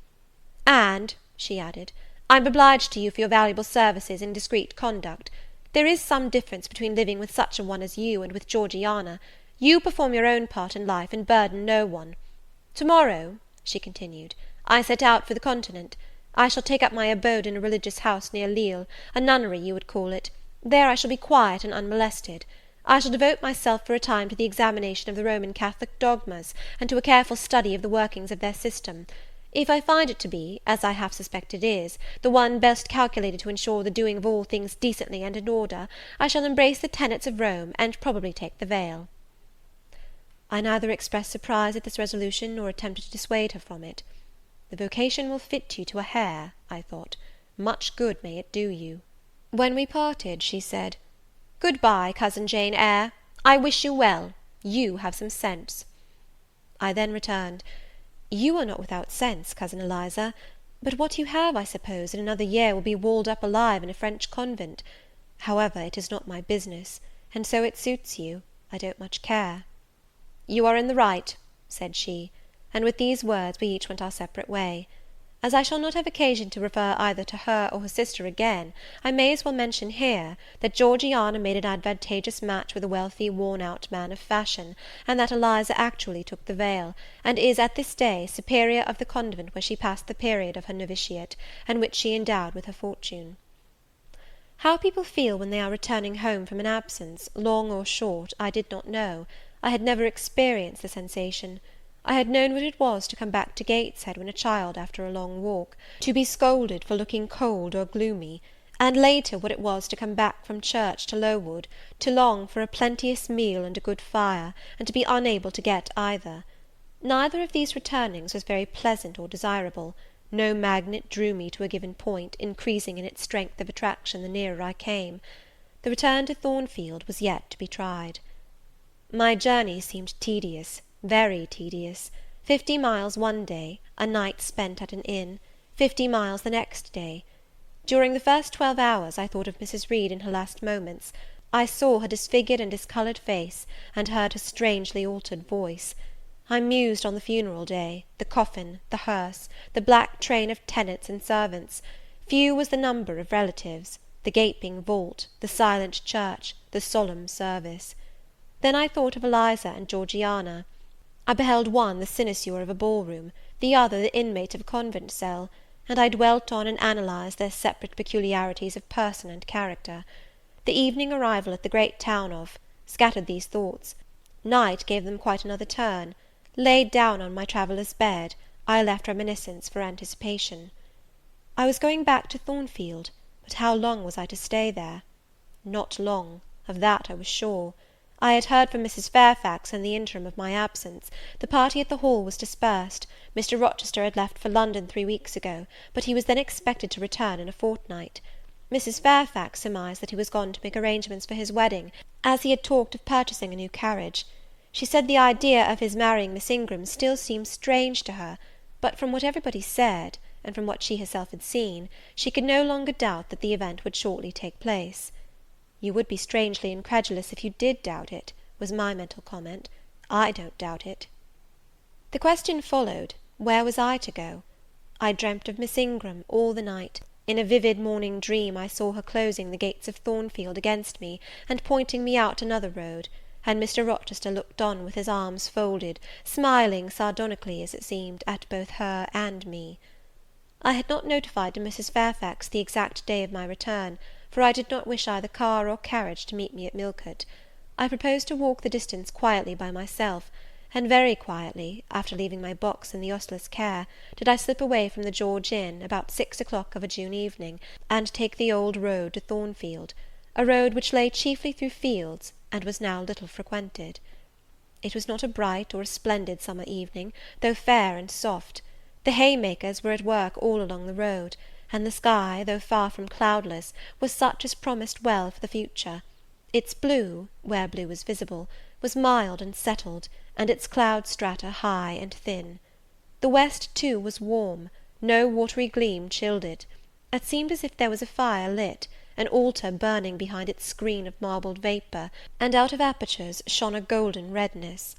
"And," she added, "I'm obliged to you for your valuable services in discreet conduct. There is some difference between living with such a one as you and with Georgiana. You perform your own part in life, and burden no one. To-morrow," she continued, "I set out for the Continent. I shall take up my abode in a religious house near Lille, a nunnery you would call it. There I shall be quiet and unmolested. I shall devote myself for a time to the examination of the Roman Catholic dogmas, and to a careful study of the workings of their system. If I find it to be, as I half suspect it is, the one best calculated to ensure the doing of all things decently and in order, I shall embrace the tenets of Rome, and probably take the veil." I neither expressed surprise at this resolution, nor attempted to dissuade her from it. "The vocation will fit you to a hair," I thought. "Much good may it do you." When we parted, she said, "Good-bye, cousin Jane Eyre. I wish you well. You have some sense." I then returned, "You are not without sense, cousin Eliza; but what you have, I suppose, in another year will be walled up alive in a French convent. However, it is not my business, and so it suits you, I don't much care." "You are in the right," said she; and with these words we each went our separate way. As I shall not have occasion to refer either to her or her sister again, I may as well mention here, that Georgiana made an advantageous match with a wealthy worn-out man of fashion, and that Eliza actually took the veil, and is at this day superior of the convent where she passed the period of her novitiate, and which she endowed with her fortune. How people feel when they are returning home from an absence, long or short, I did not know. I had never experienced the sensation. I had known what it was to come back to Gateshead when a child after a long walk, to be scolded for looking cold or gloomy; and later what it was to come back from church to Lowood, to long for a plenteous meal and a good fire, and to be unable to get either. Neither of these returnings was very pleasant or desirable. No magnet drew me to a given point, increasing in its strength of attraction the nearer I came. The return to Thornfield was yet to be tried. My journey seemed tedious, very tedious. 50 miles one day, a night spent at an inn; 50 miles the next day. During the first 12 hours I thought of Mrs. Reed in her last moments. I saw her disfigured and discoloured face, and heard her strangely altered voice. I mused on the funeral day, the coffin, the hearse, the black train of tenants and servants. Few was the number of relatives, the gaping vault, the silent church, the solemn service. Then I thought of Eliza and Georgiana. I beheld one the cynosure of a ball-room, the other the inmate of a convent cell, and I dwelt on and analysed their separate peculiarities of person and character. The evening arrival at the great town scattered these thoughts. Night gave them quite another turn. Laid down on my traveller's bed, I left reminiscence for anticipation. I was going back to Thornfield, but how long was I to stay there? Not long, of that I was sure. I had heard from Mrs. Fairfax in the interim of my absence. The party at the Hall was dispersed. Mr. Rochester had left for London 3 weeks ago, but he was then expected to return in a fortnight. Mrs. Fairfax surmised that he was gone to make arrangements for his wedding, as he had talked of purchasing a new carriage. She said the idea of his marrying Miss Ingram still seemed strange to her, but from what everybody said, and from what she herself had seen, she could no longer doubt that the event would shortly take place. "You would be strangely incredulous if you did doubt it," was my mental comment. "I don't doubt it." The question followed, where was I to go? I dreamt of Miss Ingram all the night. In a vivid morning dream I saw her closing the gates of Thornfield against me, and pointing me out another road, and Mr. Rochester looked on with his arms folded, smiling sardonically, as it seemed, at both her and me. I had not notified to Mrs. Fairfax the exact day of my return, for I did not wish either car or carriage to meet me at Millcote. I proposed to walk the distance quietly by myself, and very quietly, after leaving my box in the ostler's care, did I slip away from the George Inn, about 6 o'clock of a June evening, and take the old road to Thornfield, a road which lay chiefly through fields, and was now little frequented. It was not a bright or a splendid summer evening, though fair and soft. The haymakers were at work all along the road, and the sky, though far from cloudless, was such as promised well for the future. Its blue, where blue was visible, was mild and settled, and its cloud strata high and thin. The west, too, was warm; no watery gleam chilled it. It seemed as if there was a fire lit, an altar burning behind its screen of marbled vapour, and out of apertures shone a golden redness.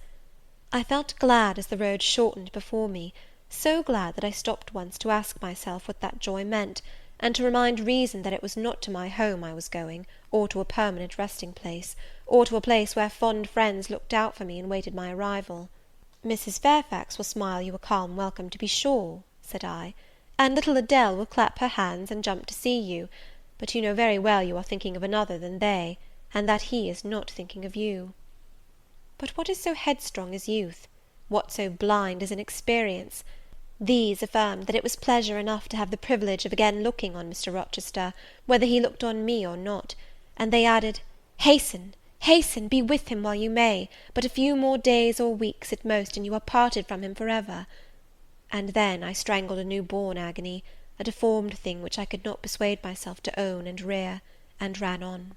I felt glad as the road shortened before me, so glad that I stopped once to ask myself what that joy meant, and to remind reason that it was not to my home I was going, or to a permanent resting place, or to a place where fond friends looked out for me and waited my arrival. "Mrs. Fairfax will smile you a calm welcome, to be sure," said I, "and little Adele will clap her hands and jump to see you; but you know very well you are thinking of another than they, and that he is not thinking of you." But what is so headstrong as youth? What so blind as inexperience? These affirmed that it was pleasure enough to have the privilege of again looking on Mr. Rochester, whether he looked on me or not; and they added, "Hasten, hasten, be with him while you may; but a few more days or weeks at most, and you are parted from him for ever." And then I strangled a new-born agony, a deformed thing which I could not persuade myself to own and rear, and ran on.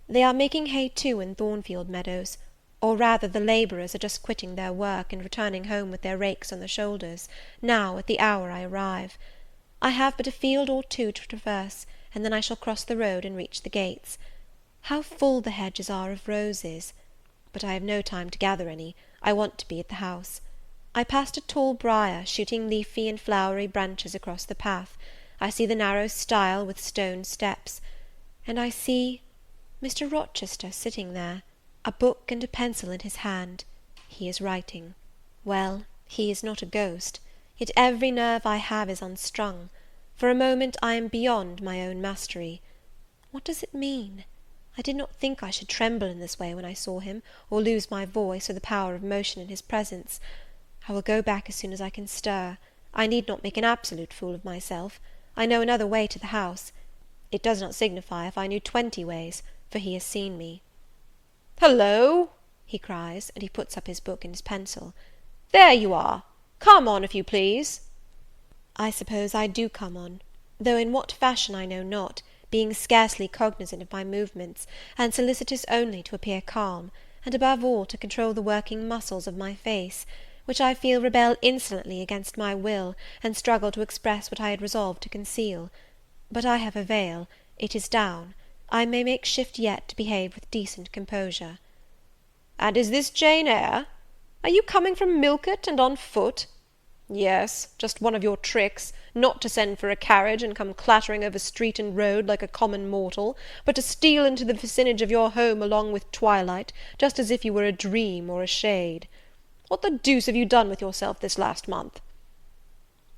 They are making hay too in Thornfield meadows, or rather the labourers are just quitting their work, and returning home with their rakes on their shoulders, now at the hour I arrive. I have but a field or two to traverse, and then I shall cross the road and reach the gates. How full the hedges are of roses! But I have no time to gather any, I want to be at the house. I passed a tall briar, shooting leafy and flowery branches across the path. I see the narrow stile with stone steps, and I see Mr. Rochester sitting there, a book and a pencil in his hand. He is writing. Well, he is not a ghost, yet every nerve I have is unstrung. For a moment I am beyond my own mastery. What does it mean? I did not think I should tremble in this way when I saw him, or lose my voice, or the power of motion in his presence. I will go back as soon as I can stir. I need not make an absolute fool of myself. I know another way to the house. It does not signify if I knew 20 ways, for he has seen me. "Hullo!" he cries, and he puts up his book and his pencil. "There you are! Come on, if you please." I suppose I do come on, though in what fashion I know not, being scarcely cognizant of my movements, and solicitous only to appear calm, and above all to control the working muscles of my face, which I feel rebel insolently against my will, and struggle to express what I had resolved to conceal. But I have a veil, it is down, I may make shift yet to behave with decent composure. "And is this Jane Eyre? Are you coming from Millcote, and on foot? Yes, just one of your tricks, not to send for a carriage, and come clattering over street and road like a common mortal, but to steal into the vicinage of your home along with twilight, just as if you were a dream or a shade. What the deuce have you done with yourself this last month?"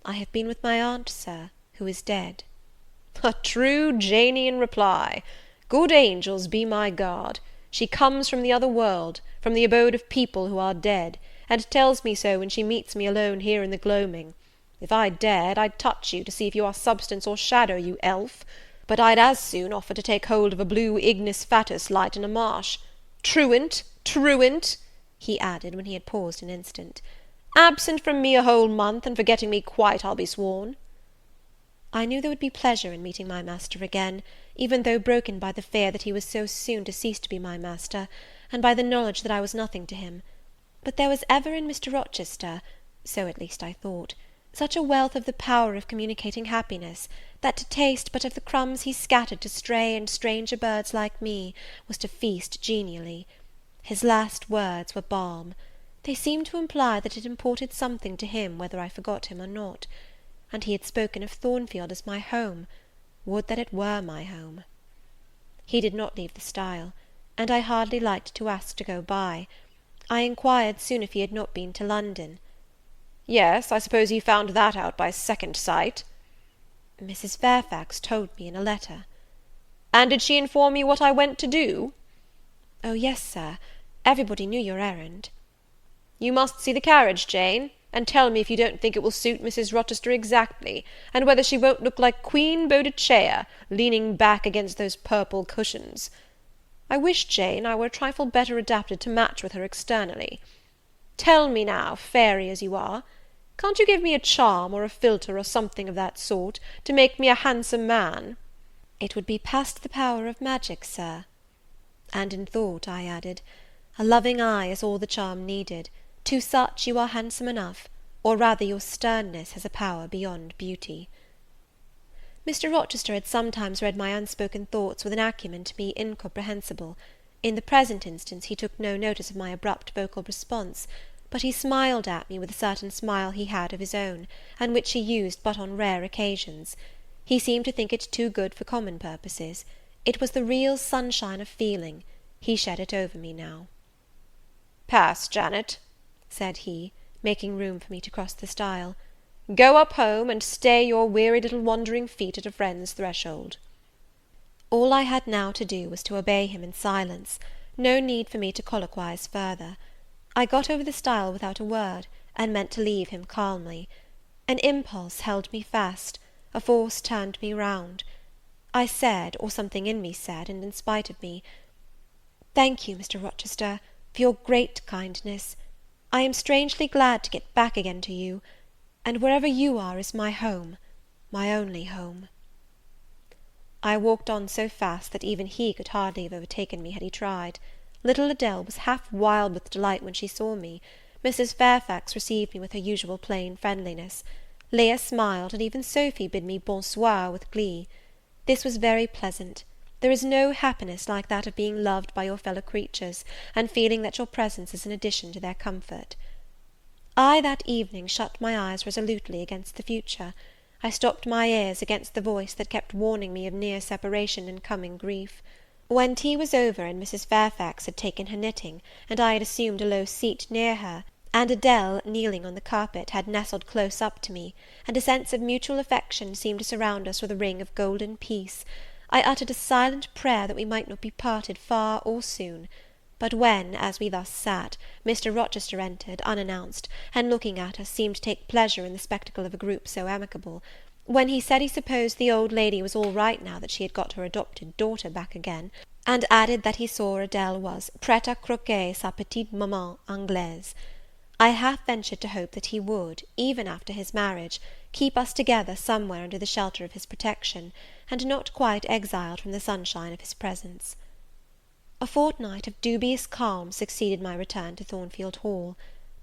"I have been with my aunt, Sir, who is dead." "A true Janian reply! Good angels be my guard! She comes from the other world, from the abode of people who are dead, and tells me so when she meets me alone here in the gloaming. If I dared, I'd touch you, to see if you are substance or shadow, you elf; but I'd as soon offer to take hold of a blue ignis fatuus light in a marsh. Truant, truant," he added, when he had paused an instant, "absent from me a whole month, and forgetting me quite, I'll be sworn." I knew there would be pleasure in meeting my master again, even though broken by the fear that he was so soon to cease to be my master, and by the knowledge that I was nothing to him. But there was ever in Mr. Rochester, so at least I thought, such a wealth of the power of communicating happiness, that to taste but of the crumbs he scattered to stray and stranger birds like me, was to feast genially. His last words were balm. They seemed to imply that it imported something to him whether I forgot him or not. And he had spoken of Thornfield as my home. Would that it were my home! He did not leave the stile, and I hardly liked to ask to go by. I inquired soon if he had not been to London. "Yes, I suppose you found that out by second sight?" "Mrs. Fairfax told me in a letter." "And did she inform you what I went to do?" "Oh, yes, Sir, everybody knew your errand." "You must see the carriage, Jane, and tell me if you don't think it will suit Mrs. Rochester exactly, and whether she won't look like Queen Boadicea, leaning back against those purple cushions. I wish, Jane, I were a trifle better adapted to match with her externally. Tell me now, fairy as you are, can't you give me a charm, or a philtre, or something of that sort, to make me a handsome man?" "It would be past the power of magic, Sir." And in thought I added, "A loving eye is all the charm needed. To such you are handsome enough, or rather your sternness has a power beyond beauty." Mr. Rochester had sometimes read my unspoken thoughts with an acumen to me incomprehensible. In the present instance he took no notice of my abrupt vocal response, but he smiled at me with a certain smile he had of his own, and which he used but on rare occasions. He seemed to think it too good for common purposes. It was the real sunshine of feeling. He shed it over me now. "Pass, Janet," said he, making room for me to cross the stile. "Go up home, and stay your weary little wandering feet at a friend's threshold." All I had now to do was to obey him in silence. No need for me to colloquize further. I got over the stile without a word, and meant to leave him calmly. An impulse held me fast, a force turned me round. I said, or something in me said, and in spite of me, "Thank you, Mr. Rochester, for your great kindness. I am strangely glad to get back again to you, and wherever you are is my home, my only home." I walked on so fast that even he could hardly have overtaken me had he tried. Little Adele was half wild with delight when she saw me. Mrs. Fairfax received me with her usual plain friendliness. Leah smiled, and even Sophy bid me bonsoir with glee. This was very pleasant. There is no happiness like that of being loved by your fellow creatures, and feeling that your presence is an addition to their comfort. I that evening shut my eyes resolutely against the future. I stopped my ears against the voice that kept warning me of near separation and coming grief. When tea was over, and Mrs. Fairfax had taken her knitting, and I had assumed a low seat near her, and Adele, kneeling on the carpet, had nestled close up to me, and a sense of mutual affection seemed to surround us with a ring of golden peace, I uttered a silent prayer that we might not be parted far or soon. But when, as we thus sat, Mr. Rochester entered, unannounced, and looking at us, seemed to take pleasure in the spectacle of a group so amicable, when he said he supposed the old lady was all right now that she had got her adopted daughter back again, and added that he saw Adele was prête à croquer sa petite maman anglaise, I half ventured to hope that he would, even after his marriage, keep us together somewhere under the shelter of his protection, and not quite exiled from the sunshine of his presence. A fortnight of dubious calm succeeded my return to Thornfield Hall.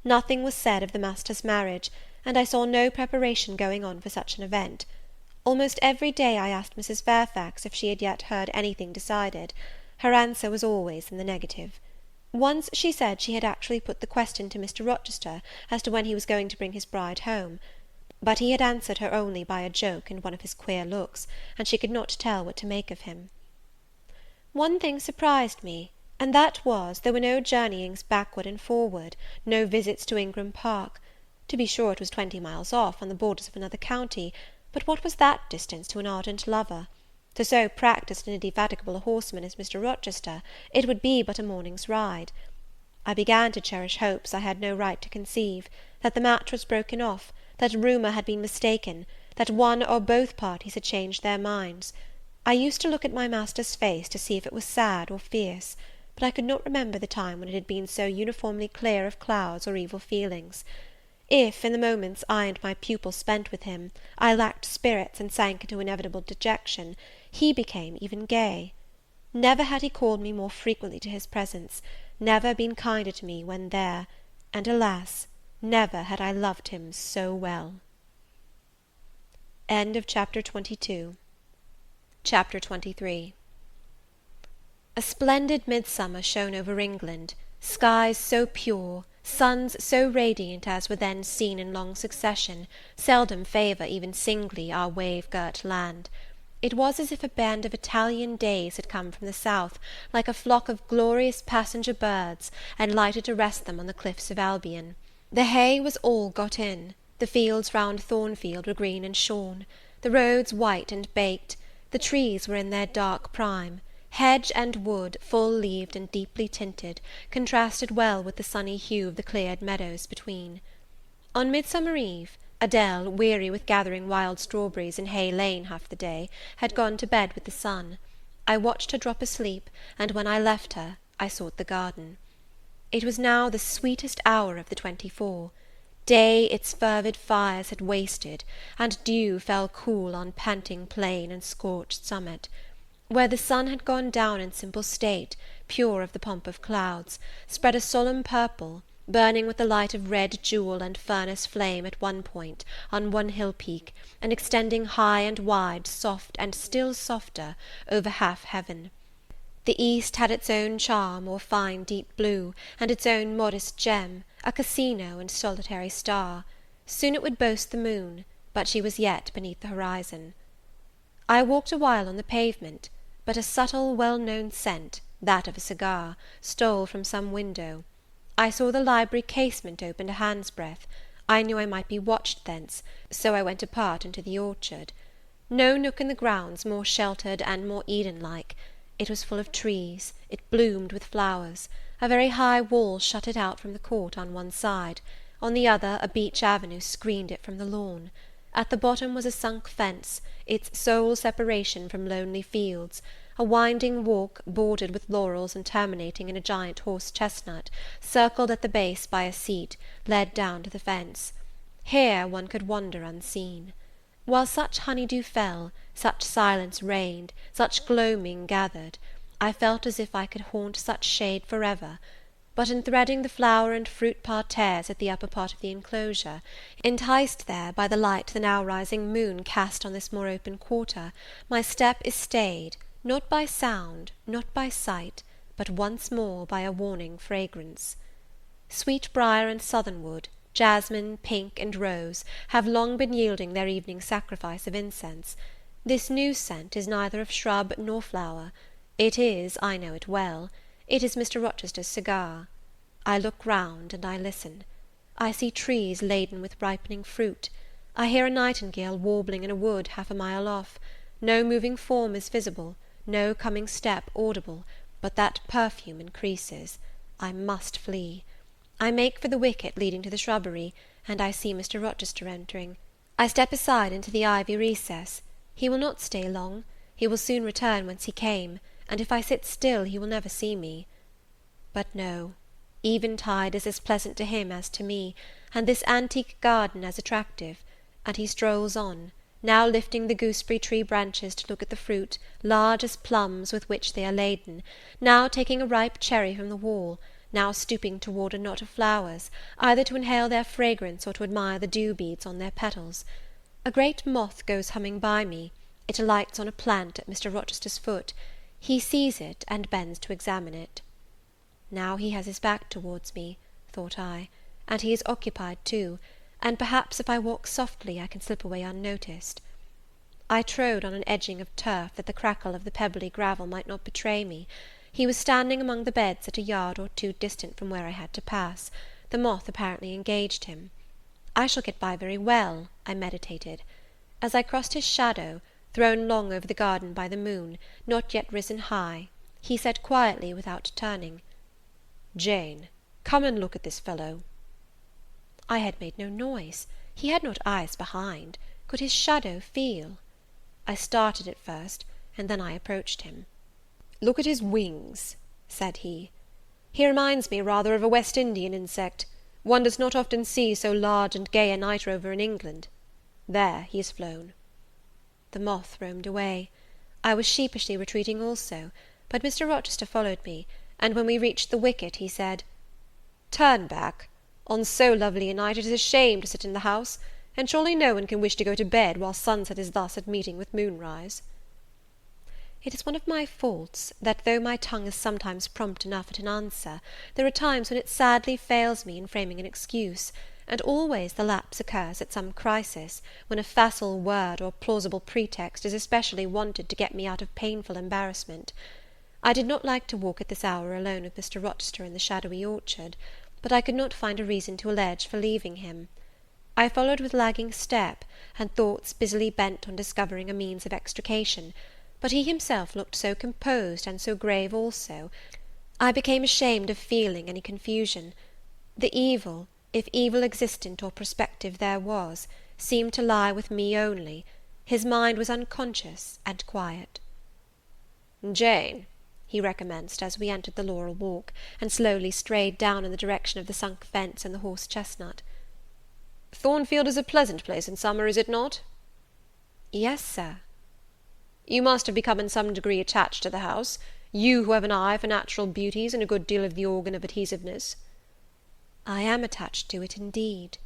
Nothing was said of the master's marriage, and I saw no preparation going on for such an event. Almost every day I asked Mrs. Fairfax if she had yet heard anything decided. Her answer was always in the negative. Once she said she had actually put the question to Mr. Rochester as to when he was going to bring his bride home; but he had answered her only by a joke and one of his queer looks, and she could not tell what to make of him. One thing surprised me, and that was, there were no journeyings backward and forward, no visits to Ingram Park. To be sure, it was 20 miles off, on the borders of another county, but what was that distance to an ardent lover? To so practised and indefatigable a horseman as Mr. Rochester, it would be but a morning's ride. I began to cherish hopes I had no right to conceive, that the match was broken off, that rumour had been mistaken, that one or both parties had changed their minds. I used to look at my master's face to see if it was sad or fierce, but I could not remember the time when it had been so uniformly clear of clouds or evil feelings. If, in the moments I and my pupil spent with him, I lacked spirits and sank into inevitable dejection, he became even gay. Never had he called me more frequently to his presence, never been kinder to me when there, and, alas, never had I loved him so well. End of Chapter 22. Chapter 23. A splendid midsummer shone over England, skies so pure, suns so radiant as were then seen in long succession seldom favour even singly our wave-girt land. It was as if a band of Italian days had come from the south, like a flock of glorious passenger birds, and lighted to rest them on the cliffs of Albion. The hay was all got in, the fields round Thornfield were green and shorn, the roads white and baked, the trees were in their dark prime. Hedge and wood, full-leaved and deeply tinted, contrasted well with the sunny hue of the cleared meadows between. On Midsummer Eve, Adele, weary with gathering wild strawberries in Hay Lane half the day, had gone to bed with the sun. I watched her drop asleep, and when I left her, I sought the garden. It was now the sweetest hour of the 24. Day its fervid fires had wasted, and dew fell cool on panting plain and scorched summit. Where the sun had gone down in simple state, pure of the pomp of clouds, spread a solemn purple, burning with the light of red jewel and furnace flame at one point, on one hill peak, and extending high and wide, soft and still softer, over half heaven. The east had its own charm, or fine deep blue, and its own modest gem, a casino and solitary star. Soon it would boast the moon, but she was yet beneath the horizon. I walked a while on the pavement, but a subtle, well-known scent, that of a cigar, stole from some window. I saw the library casement open a hand's breadth. I knew I might be watched thence, so I went apart into the orchard. No nook in the grounds more sheltered and more Eden-like. It was full of trees, it bloomed with flowers. A very high wall shut it out from the court on one side; on the other a beech avenue screened it from the lawn. At the bottom was a sunk fence, its sole separation from lonely fields, a winding walk, bordered with laurels and terminating in a giant horse-chestnut, circled at the base by a seat, led down to the fence. Here one could wander unseen. While such honey-dew fell, such silence reigned, such gloaming gathered, I felt as if I could haunt such shade forever. But in threading the flower and fruit parterres at the upper part of the enclosure, enticed there by the light the now rising moon cast on this more open quarter, my step is stayed, not by sound, not by sight, but once more by a warning fragrance. Sweetbriar and southernwood, jasmine, pink, and rose, have long been yielding their evening sacrifice of incense. This new scent is neither of shrub nor flower. It is, I know it well, it is Mr. Rochester's cigar. I look round and I listen. I see trees laden with ripening fruit. I hear a nightingale warbling in a wood half a mile off. No moving form is visible, no coming step audible, but that perfume increases. I must flee. I make for the wicket leading to the shrubbery, and I see Mr. Rochester entering. I step aside into the ivy recess. He will not stay long. He will soon return whence he came, and if I sit still he will never see me. But no, eventide is as pleasant to him as to me, and this antique garden as attractive, and he strolls on, now lifting the gooseberry tree branches to look at the fruit, large as plums, with which they are laden, now taking a ripe cherry from the wall, now stooping toward a knot of flowers, either to inhale their fragrance or to admire the dew beads on their petals. A great moth goes humming by me. It alights on a plant at Mr. Rochester's foot. He sees it, and bends to examine it. Now he has his back towards me, thought I, and he is occupied too, and perhaps if I walk softly I can slip away unnoticed. I trode on an edging of turf, that the crackle of the pebbly gravel might not betray me. He was standing among the beds at a yard or two distant from where I had to pass. The moth apparently engaged him. I shall get by very well, I meditated. As I crossed his shadow, thrown long over the garden by the moon, not yet risen high, he said quietly, without turning, "Jane, come and look at this fellow." I had made no noise. He had not eyes behind. Could his shadow feel? I started at first, and then I approached him. "Look at his wings," said he. "He reminds me rather of a West Indian insect. One does not often see so large and gay a night rover in England. There, he has flown." The moth roamed away. I was sheepishly retreating also, but Mr. Rochester followed me, and when we reached the wicket, he said, "Turn back. On so lovely a night it is a shame to sit in the house, and surely no one can wish to go to bed while sunset is thus at meeting with moonrise." It is one of my faults, that though my tongue is sometimes prompt enough at an answer, there are times when it sadly fails me in framing an excuse, and always the lapse occurs at some crisis, when a facile word or plausible pretext is especially wanted to get me out of painful embarrassment. I did not like to walk at this hour alone with Mr. Rochester in the shadowy orchard, but I could not find a reason to allege for leaving him. I followed with lagging step, and thoughts busily bent on discovering a means of extrication, but he himself looked so composed and so grave also, I became ashamed of feeling any confusion. The evil, if evil existent or prospective there was, seemed to lie with me only. His mind was unconscious and quiet. "Jane," he recommenced, as we entered the laurel walk, and slowly strayed down in the direction of the sunk fence and the horse-chestnut, "Thornfield is a pleasant place in summer, is it not?" "Yes, sir." "You must have become in some degree attached to the house, you who have an eye for natural beauties and a good deal of the organ of adhesiveness." "I am attached to it, indeed."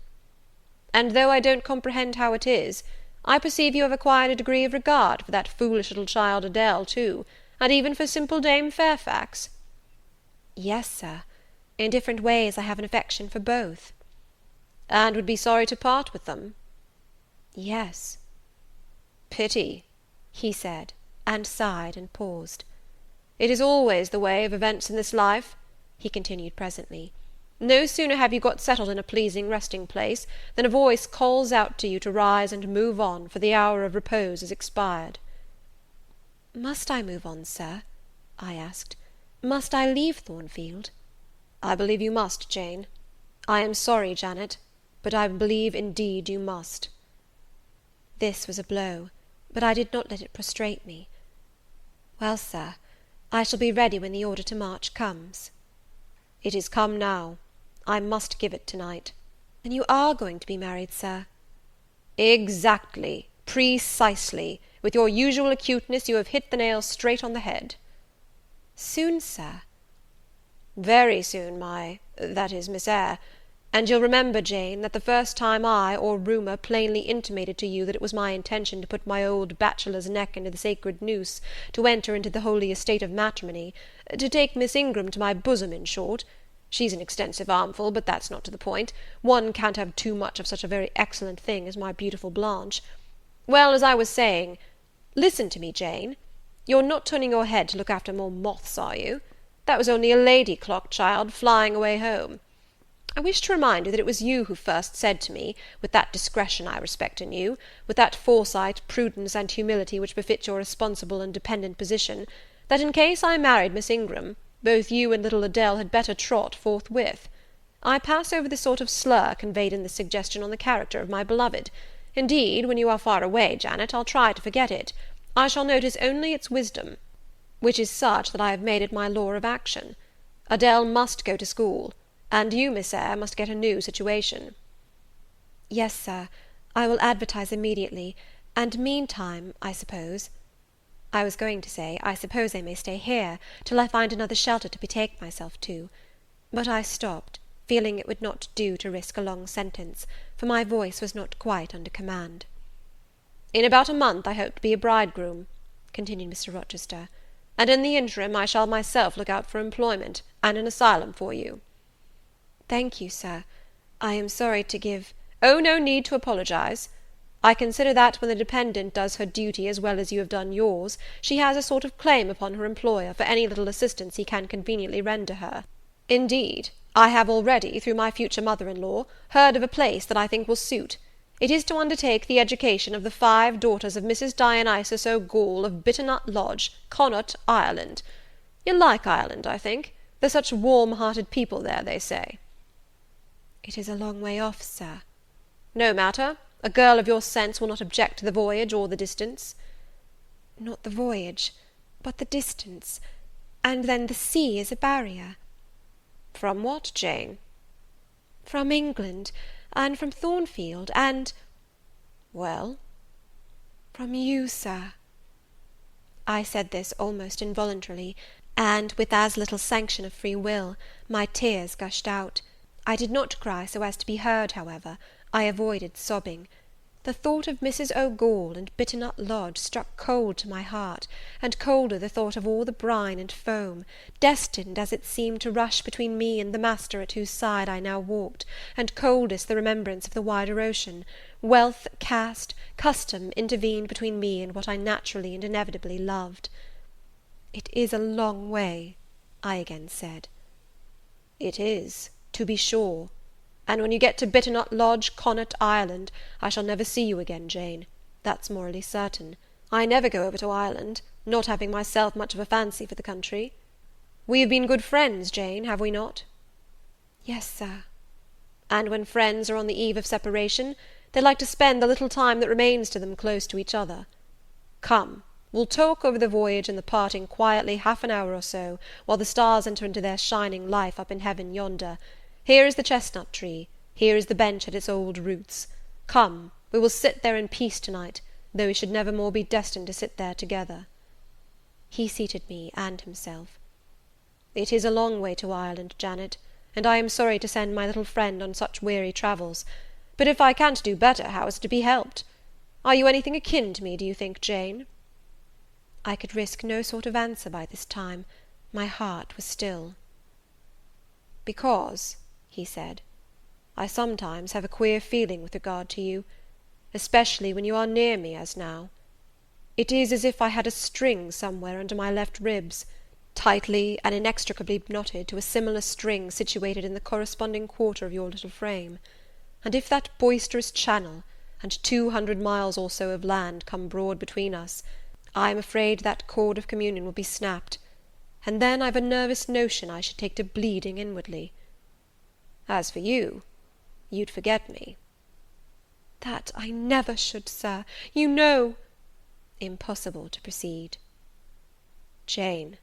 "And though I don't comprehend how it is, I perceive you have acquired a degree of regard for that foolish little child Adele, too, and even for simple Dame Fairfax." "Yes, sir. In different ways I have an affection for both." "And would be sorry to part with them?" "Yes." "Pity," he said, and sighed and paused. "It is always the way of events in this life," he continued presently. No sooner have you got settled in a pleasing resting place, than a voice calls out to you to rise and move on, for the hour of repose is expired." "Must I move on, sir?" I asked. "Must I leave Thornfield?" "I believe you must, Jane. I am sorry, Janet, but I believe indeed you must." This was a blow, but I did not let it prostrate me. "Well, sir, I shall be ready when the order to march comes." "It is come now. I must give it tonight." "Then you are going to be married, sir?" "Exactly, precisely. With your usual acuteness, you have hit the nail straight on the head." "Soon, sir?" "Very soon, that is, Miss Eyre. And you'll remember, Jane, that the first time I, or rumour, plainly intimated to you that it was my intention to put my old bachelor's neck into the sacred noose, to enter into the holy estate of matrimony, to take Miss Ingram to my bosom, in short. She's an extensive armful, but that's not to the point. One can't have too much of such a very excellent thing as my beautiful Blanche. Well, as I was saying, listen to me, Jane. You're not turning your head to look after more moths, are you? That was only a lady clock, child, flying away home. I wish to remind you that it was you who first said to me, with that discretion I respect in you, with that foresight, prudence, and humility which befit your responsible and dependent position, that in case I married Miss Ingram, both you and little Adele had better trot forthwith. I pass over the sort of slur conveyed in this suggestion on the character of my beloved. Indeed, when you are far away, Janet, I'll try to forget it. I shall notice only its wisdom, which is such that I have made it my law of action. Adele must go to school, and you, Miss Eyre, must get a new situation." "Yes, sir, I will advertise immediately, and meantime, I suppose—" I was going to say, I suppose I may stay here, till I find another shelter to betake myself to; but I stopped, feeling it would not do to risk a long sentence, for my voice was not quite under command. "In about a month I hope to be a bridegroom," continued Mr. Rochester, "and in the interim I shall myself look out for employment, and an asylum for you." "Thank you, sir. I am sorry to give—" "Oh, no need to apologize. I consider that when the dependent does her duty as well as you have done yours, she has a sort of claim upon her employer for any little assistance he can conveniently render her. Indeed, I have already, through my future mother-in-law, heard of a place that I think will suit. It is to undertake the education of the 5 daughters of Mrs. Dionysius O'Gall of Bitternut Lodge, Connaught, Ireland. You'll like Ireland, I think. There's such warm-hearted people there, they say." "It is a long way off, sir." "No matter. A girl of your sense will not object to the voyage or the distance." "Not the voyage, but the distance. And then the sea is a barrier." "From what, Jane?" "From England, and from Thornfield, and—" "Well?" "From you, sir." I said this almost involuntarily, and, with as little sanction of free will, my tears gushed out. I did not cry so as to be heard, however. I avoided sobbing. The thought of Mrs. O'Gall and Bitternut Lodge struck cold to my heart, and colder the thought of all the brine and foam, destined, as it seemed, to rush between me and the master at whose side I now walked, and coldest the remembrance of the wider ocean. Wealth, caste, custom intervened between me and what I naturally and inevitably loved. "It is a long way," I again said. "It is, to be sure. And when you get to Bitternut Lodge, Connaught, Ireland, I shall never see you again, Jane. That's morally certain. I never go over to Ireland, not having myself much of a fancy for the country. We have been good friends, Jane, have we not?" "Yes, sir." "And when friends are on the eve of separation, they like to spend the little time that remains to them close to each other. Come, we'll talk over the voyage and the parting quietly half an hour or so, while the stars enter into their shining life up in heaven yonder. Here is the chestnut tree, here is the bench at its old roots. Come, we will sit there in peace tonight, though we should never more be destined to sit there together." He seated me and himself. "It is a long way to Ireland, Janet, and I am sorry to send my little friend on such weary travels, but if I can't do better, how is it to be helped? Are you anything akin to me, do you think, Jane?" I could risk no sort of answer by this time. My heart was still. "Because," he said, "I sometimes have a queer feeling with regard to you, especially when you are near me, as now. It is as if I had a string somewhere under my left ribs. tightly and inextricably knotted to a similar string situated in the corresponding quarter of your little frame; and if that boisterous channel, and 200 miles or so of land, come broad between us, I am afraid that cord of communion will be snapped, and then I've a nervous notion I should take to bleeding inwardly. As for you, you'd forget me." "That I never should, Sir, you know—" Impossible to proceed. "Jane,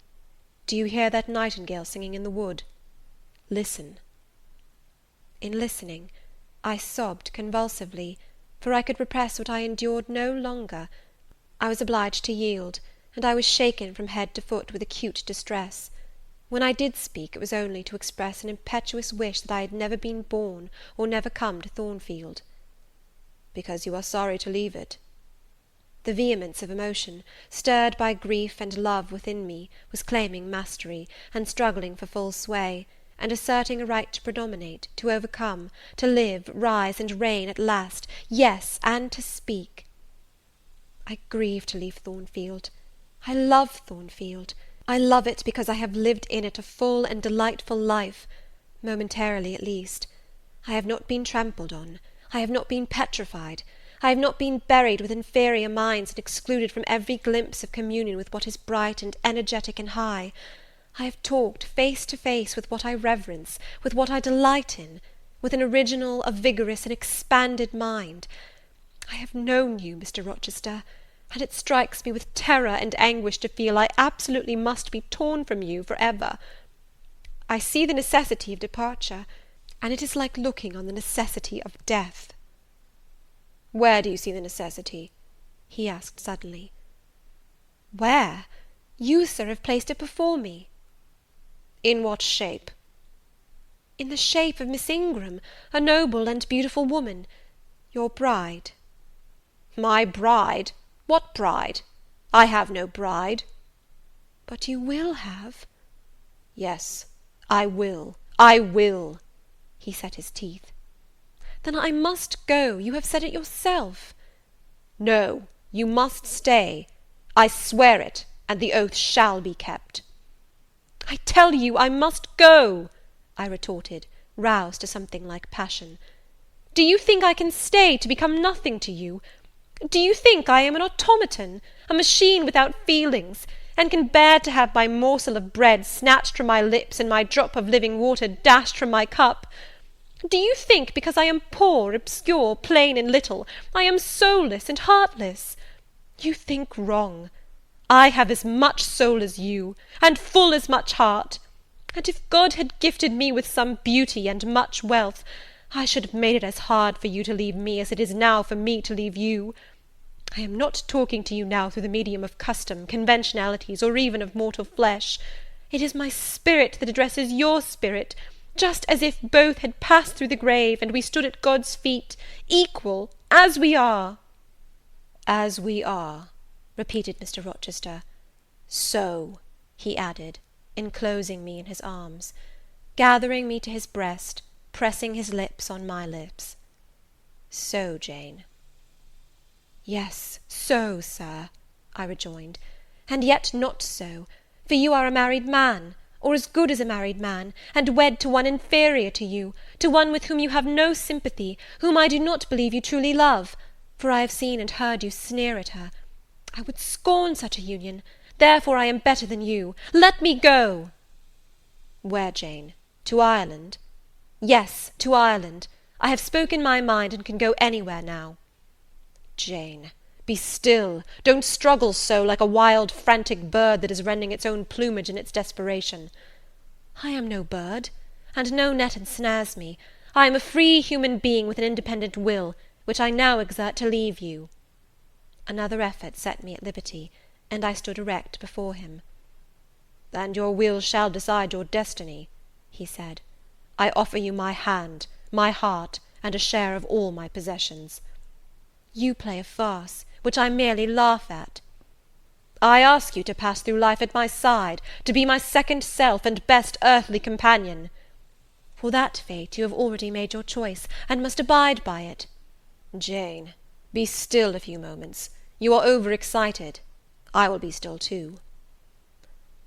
do you hear that nightingale singing in the wood? Listen." In listening, I sobbed convulsively, for I could repress what I endured no longer. I was obliged to yield, and I was shaken from head to foot with acute distress. When I did speak, it was only to express an impetuous wish that I had never been born, or never come to Thornfield. "Because you are sorry to leave it?" The vehemence of emotion, stirred by grief and love within me, was claiming mastery, and struggling for full sway, and asserting a right to predominate, to overcome, to live, rise, and reign at last, yes, and to speak. I grieve to leave Thornfield. I love Thornfield. I love it because I have lived in it a full and delightful life, momentarily at least. I have not been trampled on. I have not been petrified. I have not been buried with inferior minds and excluded from every glimpse of communion with what is bright and energetic and high. I have talked face to face with what I reverence, with what I delight in, with an original, a vigorous, and expanded mind. I have known you, Mr. Rochester, and it strikes me with terror and anguish to feel I absolutely must be torn from you for ever. I see the necessity of departure, and it is like looking on the necessity of death." "Where do you see the necessity?" he asked suddenly. "Where? You, Sir, have placed it before me." "In what shape?" "In the shape of Miss Ingram, a noble and beautiful woman, your bride." "My bride? What bride? I have no bride." "But you will have." "Yes, I will, I will." He set his teeth. "Then I must go. You have said it yourself." "No, you must stay. I swear it, and the oath shall be kept." "I tell you I must go," I retorted, roused to something like passion. "Do you think I can stay to become nothing to you? Do you think I am an automaton, a machine without feelings, and can bear to have my morsel of bread snatched from my lips and my drop of living water dashed from my cup? Do you think, because I am poor, obscure, plain, and little, I am soulless and heartless? You think wrong. I have as much soul as you, and full as much heart; and if God had gifted me with some beauty and much wealth, I should have made it as hard for you to leave me as it is now for me to leave you. I am not talking to you now through the medium of custom, conventionalities, or even of mortal flesh. It is my spirit that addresses your spirit, just as if both had passed through the grave, and we stood at God's feet, equal, as we are." "As we are," repeated Mr. Rochester. "So," he added, enclosing me in his arms, gathering me to his breast, pressing his lips on my lips. "So, Jane." "Yes, so, Sir," I rejoined, "and yet not so, for you are a married man, or as good as a married man, and wed to one inferior to you, to one with whom you have no sympathy, whom I do not believe you truly love, for I have seen and heard you sneer at her. I would scorn such a union, therefore I am better than you. Let me go." "Where, Jane? To Ireland?" "Yes, to Ireland. I have spoken my mind, and can go anywhere now." "Jane, be still. Don't struggle so, like a wild, frantic bird that is rending its own plumage in its desperation." "I am no bird, and no net ensnares me. I am a free human being with an independent will, which I now exert to leave you." Another effort set me at liberty, and I stood erect before him. "And your will shall decide your destiny," he said. "I offer you my hand, my heart, and a share of all my possessions." "You play a farce, which I merely laugh at." "I ask you to pass through life at my side, to be my second self and best earthly companion." "For that fate you have already made your choice, and must abide by it." "Jane, be still a few moments. You are over excited. I will be still too."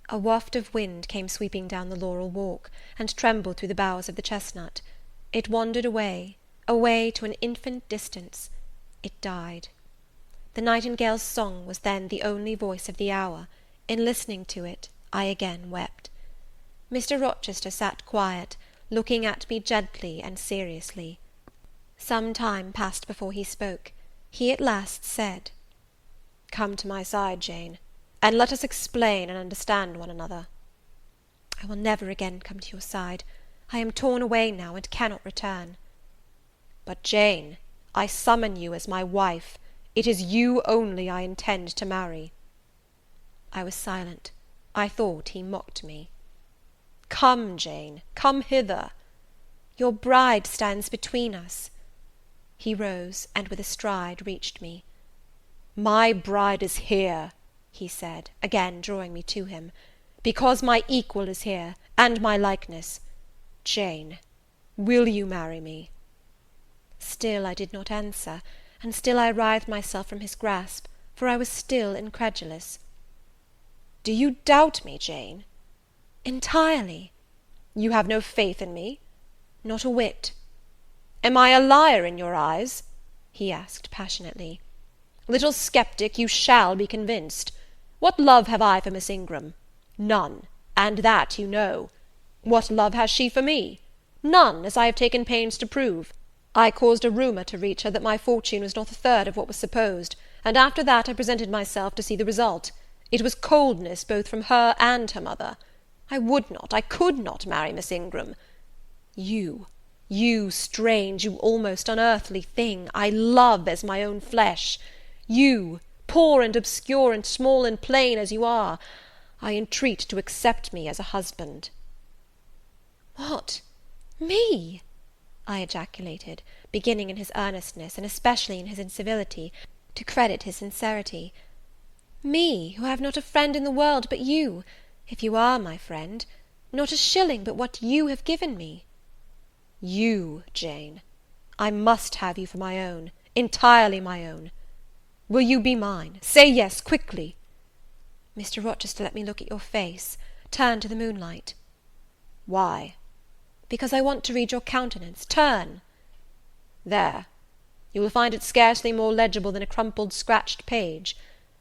A waft of wind came sweeping down the laurel walk, and trembled through the boughs of the chestnut. It wandered away, away to an infinite distance. It died. The nightingale's song was then the only voice of the hour. In listening to it, I again wept. Mr. Rochester sat quiet, looking at me gently and seriously. Some time passed before he spoke. He at last said, "Come to my side, Jane, and let us explain and understand one another." "I will never again come to your side. I am torn away now, and cannot return." "But, Jane, I summon you as my wife. It is you only I intend to marry." I was silent. I thought he mocked me. "Come, Jane, come hither." "Your bride stands between us." He rose, and with a stride reached me. "My bride is here," he said, again drawing me to him, "because my equal is here, and my likeness. Jane, will you marry me?" Still I did not answer, and still I writhed myself from his grasp, for I was still incredulous. "Do you doubt me, Jane?" "Entirely." "You have no faith in me?" "Not a whit." "Am I a liar in your eyes?" he asked passionately. "Little sceptic, you shall be convinced. What love have I for Miss Ingram? None, and that you know. What love has she for me? None, as I have taken pains to prove. I caused a rumour to reach her that my fortune was not a third of what was supposed, and after that I presented myself to see the result. It was coldness both from her and her mother. I would not, I could not marry Miss Ingram. You, strange, you almost unearthly thing, I love as my own flesh. You, poor and obscure and small and plain as you are, I entreat to accept me as a husband." "What, me?" I ejaculated, beginning in his earnestness, and especially in his incivility, to credit his sincerity. "Me, who have not a friend in the world but you, if you are my friend, not a shilling but what you have given me." "You, Jane. I must have you for my own, entirely my own. Will you be mine? Say yes, quickly." "Mr. Rochester, let me look at your face. Turn to the moonlight." "Why?" "Because I want to read your countenance. Turn." "There. You will find it scarcely more legible than a crumpled, scratched page.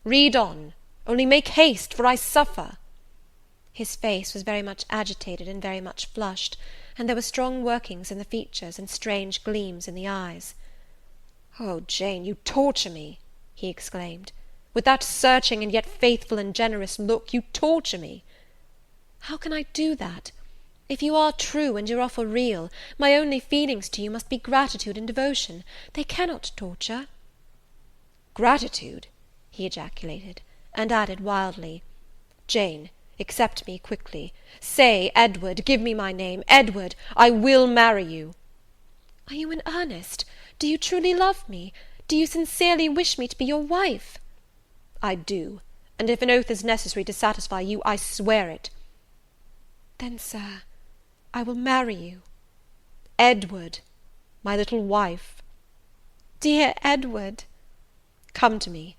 Read on, only make haste, for I suffer." His face was very much agitated and very much flushed, and there were strong workings in the features and strange gleams in the eyes. "Oh, Jane, you torture me!" he exclaimed. "With that searching and yet faithful and generous look, you torture me." "How can I do that? If you are true, and your offer real, my only feelings to you must be gratitude and devotion. They cannot torture." "Gratitude!" he ejaculated, and added wildly, "Jane, accept me quickly. Say, Edward, give me my name, Edward, I will marry you." "Are you in earnest? Do you truly love me? Do you sincerely wish me to be your wife?" "I do, and if an oath is necessary to satisfy you, I swear it." "Then, sir, I will marry you." "Edward, my little wife." "Dear Edward!" Come to me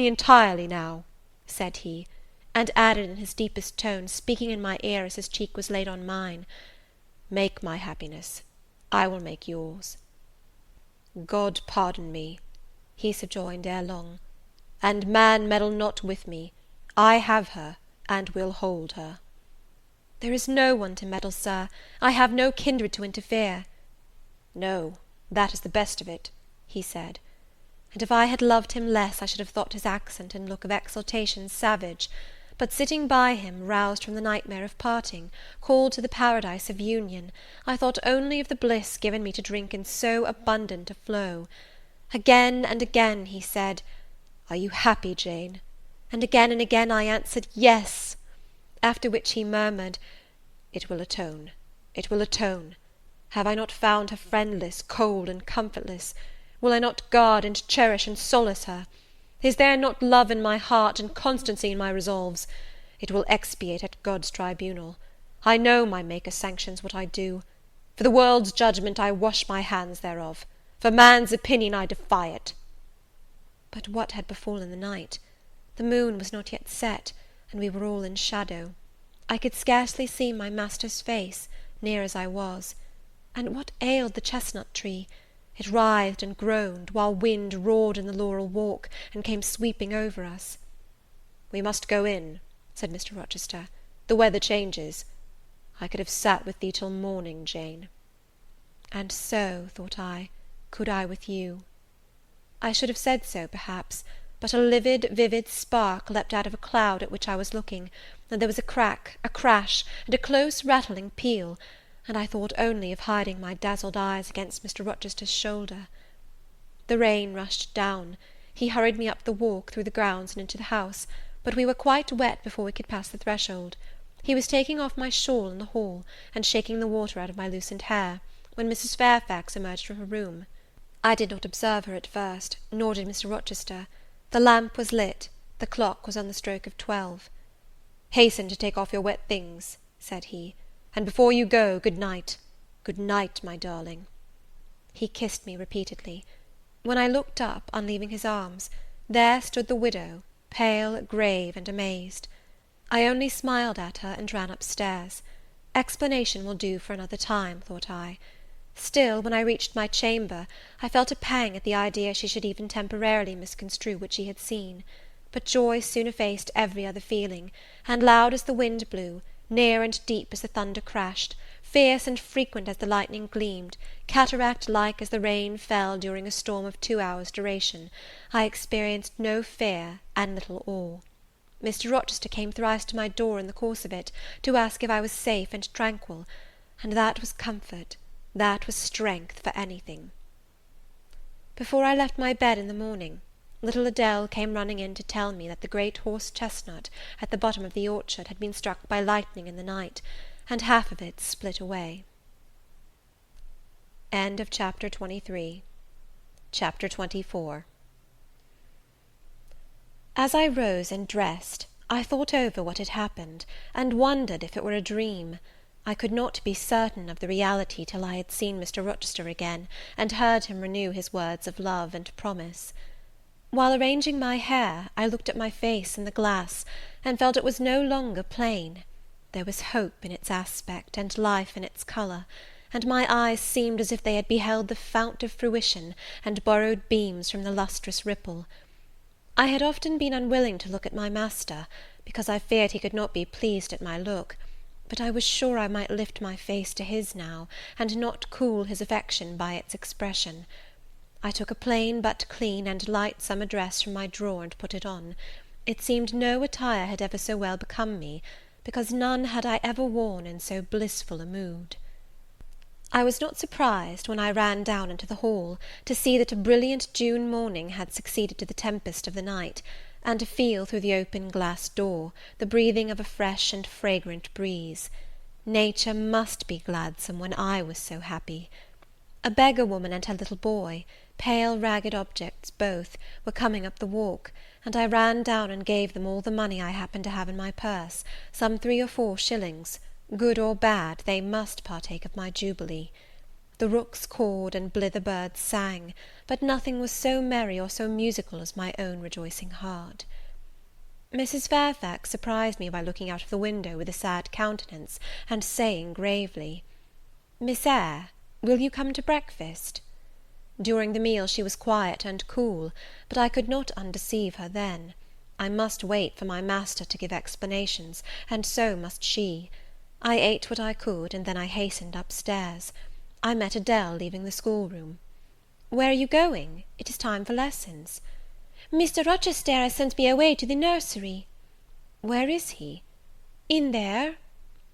entirely now," said he, and added in his deepest tone, speaking in my ear as his cheek was laid on mine, "Make my happiness, I will make yours." "God pardon me," he subjoined ere long, "and man meddle not with me. I have her, and will hold her." "There is no one to meddle, sir. I have no kindred to interfere." "No, that is the best of it," he said, and if I had loved him less, I should have thought his accent and look of exultation savage; but sitting by him, roused from the nightmare of parting, called to the paradise of union, I thought only of the bliss given me to drink in so abundant a flow. Again and again he said, "Are you happy, Jane?" and again I answered, "Yes." After which he murmured, "It will atone, it will atone. Have I not found her friendless, cold, and comfortless? Will I not guard and cherish and solace her? Is there not love in my heart, and constancy in my resolves? It will expiate at God's tribunal. I know my Maker sanctions what I do. For the world's judgment I wash my hands thereof. For man's opinion I defy it." But what had befallen the night? The moon was not yet set. and we were all in shadow. I could scarcely see my master's face, near as I was. And what ailed the chestnut tree? It writhed and groaned, while wind roared in the laurel walk, and came sweeping over us. "We must go in," said Mr. Rochester. "The weather changes. I could have sat with thee till morning, Jane." And so, thought I, could I with you. I should have said so, perhaps, but a livid, vivid spark leapt out of a cloud at which I was looking, and there was a crack, a crash, and a close rattling peal, and I thought only of hiding my dazzled eyes against Mr. Rochester's shoulder. The rain rushed down. He hurried me up the walk, through the grounds, and into the house, but we were quite wet before we could pass the threshold. He was taking off my shawl in the hall, and shaking the water out of my loosened hair, when Mrs. Fairfax emerged from her room. I did not observe her at first, nor did Mr. Rochester. The lamp was lit, the clock was on the stroke of 12. "Hasten to take off your wet things," said he, "and before you go, good night. Good night, my darling." He kissed me repeatedly. When I looked up, on leaving his arms, there stood the widow, pale, grave, and amazed. I only smiled at her, and ran upstairs. Explanation will do for another time, thought I. Still, when I reached my chamber, I felt a pang at the idea she should even temporarily misconstrue what she had seen; but joy soon effaced every other feeling, and loud as the wind blew, near and deep as the thunder crashed, fierce and frequent as the lightning gleamed, cataract-like as the rain fell during a storm of 2 hours' duration, I experienced no fear and little awe. Mr. Rochester came thrice to my door in the course of it, to ask if I was safe and tranquil, and that was comfort, that was strength for anything. Before I left my bed in the morning, little Adele came running in to tell me that the great horse-chestnut at the bottom of the orchard had been struck by lightning in the night, and half of it split away. End of Chapter 23. Chapter 24. As I rose and dressed, I thought over what had happened, and wondered if it were a dream. I could not be certain of the reality till I had seen Mr. Rochester again, and heard him renew his words of love and promise. While arranging my hair, I looked at my face in the glass, and felt it was no longer plain. There was hope in its aspect, and life in its colour, and my eyes seemed as if they had beheld the fount of fruition, and borrowed beams from the lustrous ripple. I had often been unwilling to look at my master, because I feared he could not be pleased at my look, but I was sure I might lift my face to his now, and not cool his affection by its expression. I took a plain but clean and light summer dress from my drawer and put it on. It seemed no attire had ever so well become me, because none had I ever worn in so blissful a mood. I was not surprised, when I ran down into the hall, to see that a brilliant June morning had succeeded to the tempest of the night, and to feel, through the open glass door, the breathing of a fresh and fragrant breeze. Nature must be gladsome when I was so happy. A beggar woman and her little boy, pale ragged objects both, were coming up the walk, and I ran down and gave them all the money I happened to have in my purse, some 3 or 4 shillings. Good or bad, they must partake of my jubilee. The rooks cawed and blither birds sang, but nothing was so merry or so musical as my own rejoicing heart. Mrs. Fairfax surprised me by looking out of the window with a sad countenance, and saying gravely, "Miss Eyre, will you come to breakfast?" During the meal she was quiet and cool, but I could not undeceive her then. I must wait for my master to give explanations, and so must she. I ate what I could, and then I hastened upstairs. I met Adele leaving the schoolroom. "Where are you going? It is time for lessons." "Mr. Rochester has sent me away to the nursery." "Where is he?" "In there,"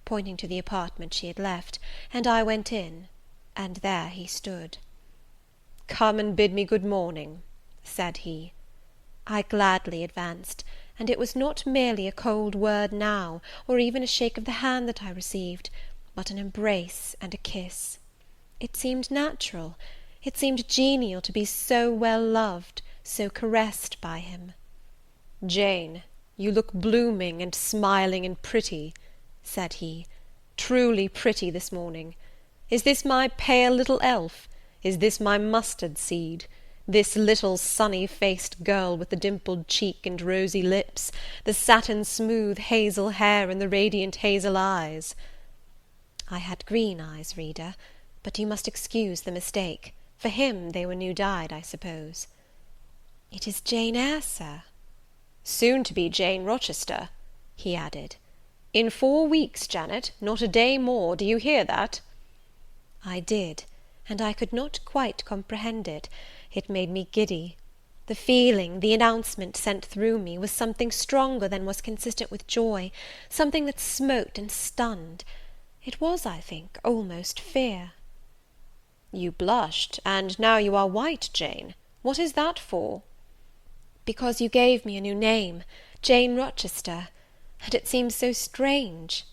pointing to the apartment she had left, and I went in, and there he stood. "Come and bid me good morning," said he. I gladly advanced, and it was not merely a cold word now, or even a shake of the hand that I received, but an embrace and a kiss. It seemed natural, it seemed genial to be so well loved, so caressed by him. "Jane, you look blooming and smiling and pretty," said he, "truly pretty this morning. Is this my pale little elf? Is this my mustard seed? This little sunny-faced girl with the dimpled cheek and rosy lips, the satin-smooth hazel hair and the radiant hazel eyes. I had green eyes, reader, but you must excuse the mistake. For him they were new-dyed, I suppose. It is Jane Eyre, sir. Soon to be Jane Rochester, he added. In 4 weeks, Janet, not a day more, do you hear that? I did, and I could not quite comprehend it. It made me giddy. The feeling, the announcement sent through me, was something stronger than was consistent with joy, something that smote and stunned. It was, I think, almost fear. You blushed, and now you are white, Jane. What is that for? Because you gave me a new name, Jane Rochester, and it seems so strange.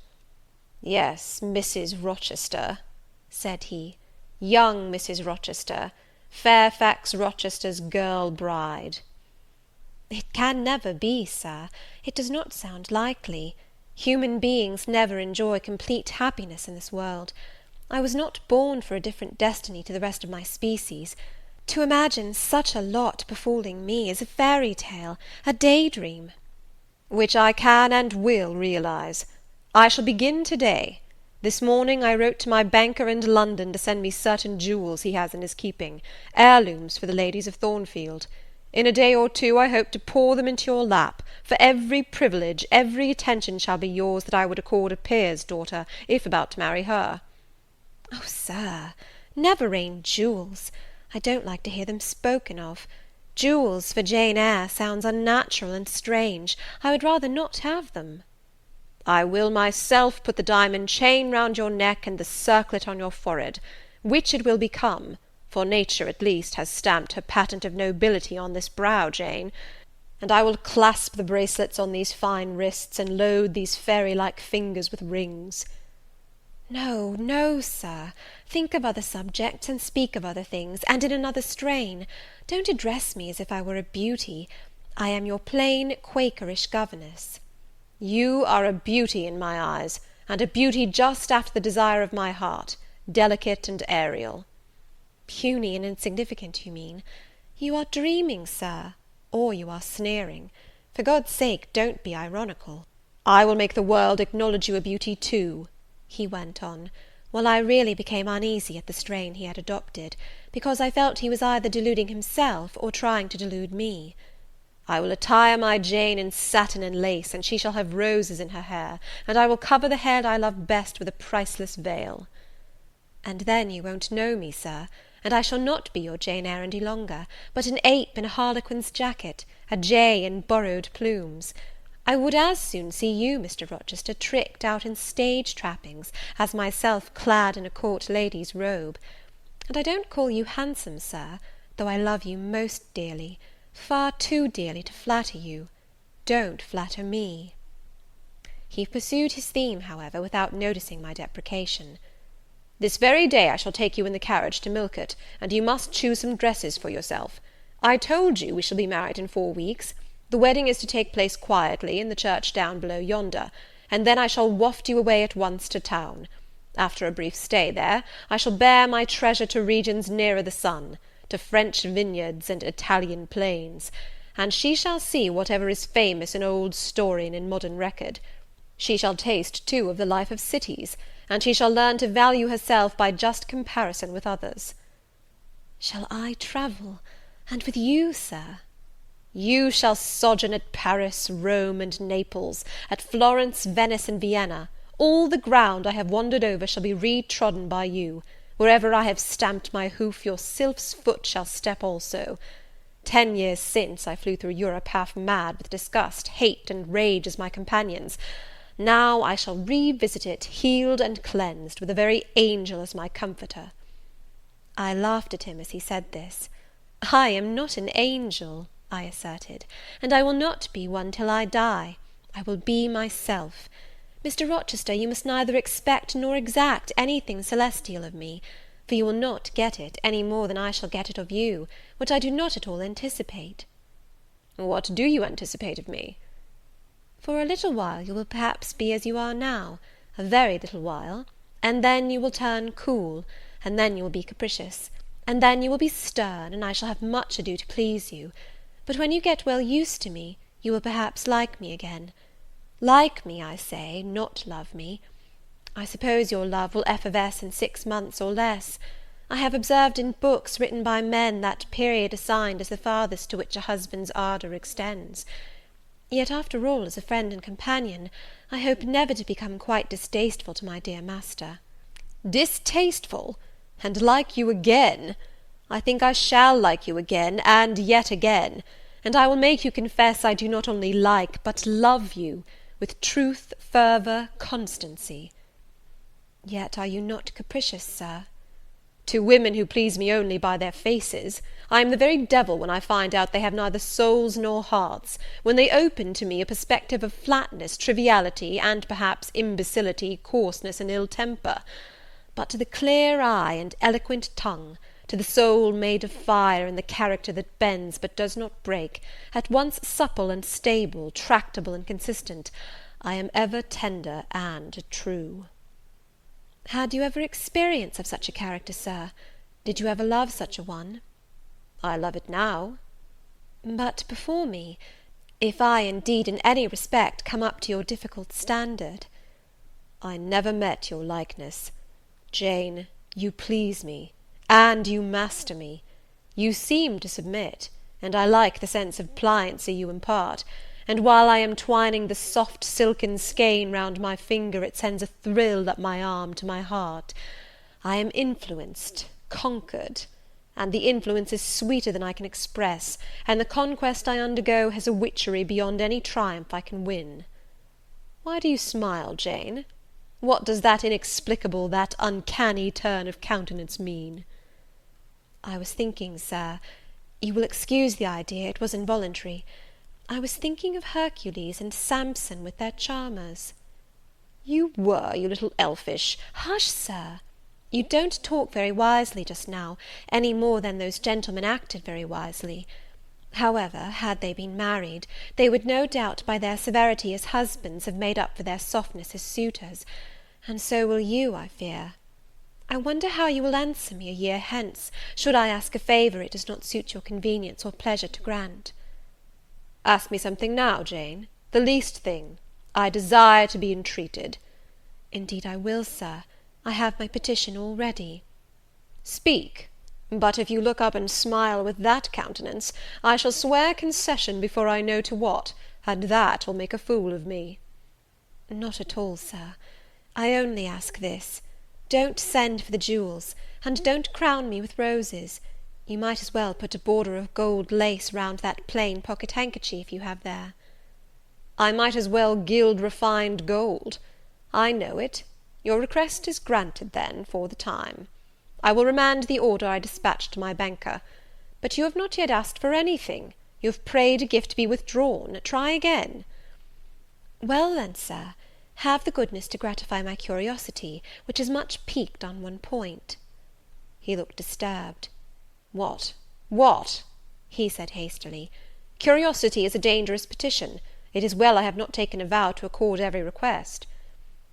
Yes, Mrs. Rochester, said he, young Mrs. Rochester, Fairfax Rochester's girl bride. It can never be, sir. It does not sound likely. Human beings never enjoy complete happiness in this world. I was not born for a different destiny to the rest of my species. To imagine such a lot befalling me is a fairy tale, a daydream. Which I can and will realize. I shall begin to-day. This morning I wrote to my banker in London to send me certain jewels he has in his keeping, heirlooms for the ladies of Thornfield. In a day or two I hope to pour them into your lap, for every privilege, every attention shall be yours that I would accord a peer's daughter, if about to marry her. Oh, sir, never rain jewels. I don't like to hear them spoken of. Jewels for Jane Eyre sounds unnatural and strange. I would rather not have them. I will myself put the diamond chain round your neck and the circlet on your forehead, which it will become, for nature at least has stamped her patent of nobility on this brow, Jane, and I will clasp the bracelets on these fine wrists, and load these fairy-like fingers with rings. No, no, sir. Think of other subjects, and speak of other things, and in another strain. Don't address me as if I were a beauty. I am your plain Quakerish governess. You are a beauty in my eyes, and a beauty just after the desire of my heart, delicate and aerial. Puny and insignificant, you mean. You are dreaming, sir, or you are sneering. For God's sake, don't be ironical. I will make the world acknowledge you a beauty too, he went on, while I really became uneasy at the strain he had adopted, because I felt he was either deluding himself or trying to delude me. I will attire my Jane in satin and lace, and she shall have roses in her hair, and I will cover the head I love best with a priceless veil. And then you won't know me, sir, and I shall not be your Jane Eyre any longer, but an ape in a harlequin's jacket, a jay in borrowed plumes. I would as soon see you, Mr. Rochester, tricked out in stage trappings, as myself clad in a court lady's robe. And I don't call you handsome, sir, though I love you most dearly, far too dearly to flatter you. Don't flatter me. He pursued his theme, however, without noticing my deprecation. This very day I shall take you in the carriage to Millcote, and you must choose some dresses for yourself. I told you we shall be married in 4 weeks. The wedding is to take place quietly, in the church down below yonder, and then I shall waft you away at once to town. After a brief stay there, I shall bear my treasure to regions nearer the sun, to French vineyards and Italian plains, and she shall see whatever is famous in old story and in modern record. She shall taste, too, of the life of cities, and she shall learn to value herself by just comparison with others. Shall I travel, and with you, sir? You shall sojourn at Paris, Rome, and Naples, at Florence, Venice, and Vienna. All the ground I have wandered over shall be re-trodden by you. Wherever I have stamped my hoof, your sylph's foot shall step also. 10 years since, I flew through Europe half mad with disgust, hate, and rage as my companions. Now I shall revisit it, healed and cleansed, with a very angel as my comforter. I laughed at him as he said this. I am not an angel, I asserted, and I will not be one till I die. I will be myself. Mr. Rochester, you must neither expect nor exact anything celestial of me, for you will not get it, any more than I shall get it of you, which I do not at all anticipate. What do you anticipate of me? For a little while you will perhaps be as you are now, a very little while, and then you will turn cool, and then you will be capricious, and then you will be stern, and I shall have much ado to please you; but when you get well used to me, you will perhaps like me again. Like me, I say, not love me. I suppose your love will effervesce in 6 months or less. I have observed in books written by men that period assigned as the farthest to which a husband's ardour extends. Yet, after all, as a friend and companion, I hope never to become quite distasteful to my dear master. Distasteful! And like you again! I think I shall like you again, and yet again; and I will make you confess I do not only like, but love you, with truth, fervour, constancy. Yet are you not capricious, Sir? To women who please me only by their faces, I am the very devil when I find out they have neither souls nor hearts, when they open to me a perspective of flatness, triviality, and perhaps imbecility, coarseness, and ill temper. But to the clear eye and eloquent tongue, to the soul made of fire, and the character that bends but does not break, at once supple and stable, tractable and consistent, I am ever tender and true. Had you ever experience of such a character, Sir? Did you ever love such a one? I love it now. But before me, if I, indeed, in any respect, come up to your difficult standard. I never met your likeness. Jane, you please me, and you master me. You seem to submit, and I like the sense of pliancy you impart, and while I am twining the soft silken skein round my finger, it sends a thrill up my arm to my heart. I am influenced, conquered, and the influence is sweeter than I can express, and the conquest I undergo has a witchery beyond any triumph I can win. Why do you smile, Jane? What does that inexplicable, that uncanny turn of countenance mean? I was thinking, Sir, you will excuse the idea, it was involuntary, I was thinking of Hercules and Samson with their charmers. You were, you little elfish. Hush, Sir! You don't talk very wisely just now, any more than those gentlemen acted very wisely. However, had they been married, they would no doubt by their severity as husbands have made up for their softness as suitors, and so will you, I fear. I wonder how you will answer me a year hence, should I ask a favour it does not suit your convenience or pleasure to grant. Ask me something now, Jane, the least thing. I desire to be entreated. Indeed I will, Sir. I have my petition all ready. Speak. But if you look up and smile with that countenance, I shall swear concession before I know to what, and that will make a fool of me. Not at all, Sir. I only ask this. Don't send for the jewels, and don't crown me with roses. You might as well put a border of gold lace round that plain pocket handkerchief you have there. I might as well gild refined gold. I know it. Your request is granted, then, for the time. I will remand the order I dispatched to my banker. But you have not yet asked for anything. You have prayed a gift be withdrawn. Try again. Well, then, Sir, have the goodness to gratify my curiosity, which is much piqued on one point. He looked disturbed. What? He said hastily. Curiosity is a dangerous petition. It is well I have not taken a vow to accord every request.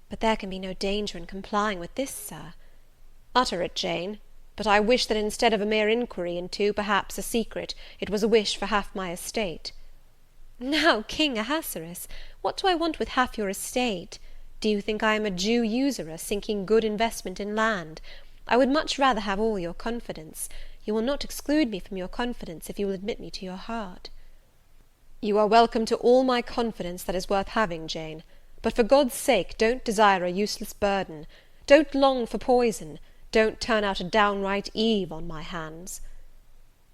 But there can be no danger in complying with this, Sir. Utter it, Jane. But I wish that instead of a mere inquiry into, perhaps, a secret, it was a wish for half my estate. Now, King Ahasuerus, what do I want with half your estate? Do you think I am a Jew usurer, sinking good investment in land? I would much rather have all your confidence. You will not exclude me from your confidence, if you will admit me to your heart. You are welcome to all my confidence that is worth having, Jane. But for God's sake, don't desire a useless burden. Don't long for poison. Don't turn out a downright Eve on my hands.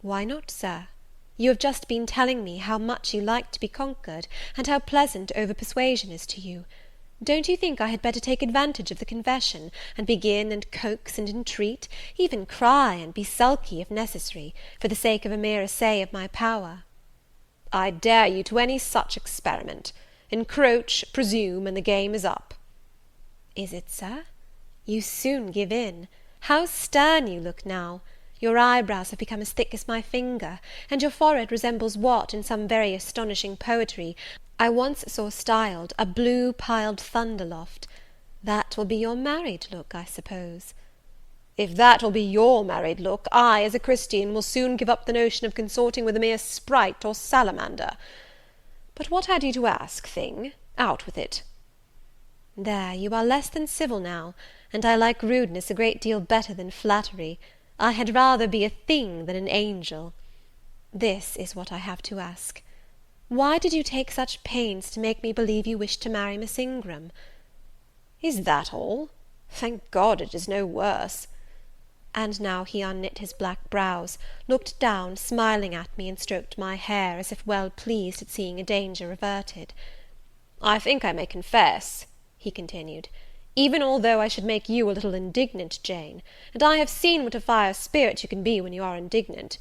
Why not, Sir? You have just been telling me how much you like to be conquered, and how pleasant over-persuasion is to you. Don't you think I had better take advantage of the confession, and begin and coax and entreat, even cry and be sulky if necessary, for the sake of a mere essay of my power? I dare you to any such experiment. Encroach, presume, and the game is up. Is it, Sir? You soon give in. How stern you look now! Your eyebrows have become as thick as my finger, and your forehead resembles what, in some very astonishing poetry, I once saw styled a blue piled thunder loft. That will be your married look, I suppose. If that will be your married look, I, as a Christian, will soon give up the notion of consorting with a mere sprite or salamander. But what had you to ask, thing? Out with it." "There, you are less than civil now, and I like rudeness a great deal better than flattery. I had rather be a thing than an angel. This is what I have to ask. Why did you take such pains to make me believe you wished to marry Miss Ingram?" "Is that all? Thank God it is no worse." And now he unknit his black brows, looked down, smiling at me, and stroked my hair, as if well pleased at seeing a danger averted. "I think I may confess," he continued, "even although I should make you a little indignant, Jane, and I have seen what a fire spirit you can be when you are indignant.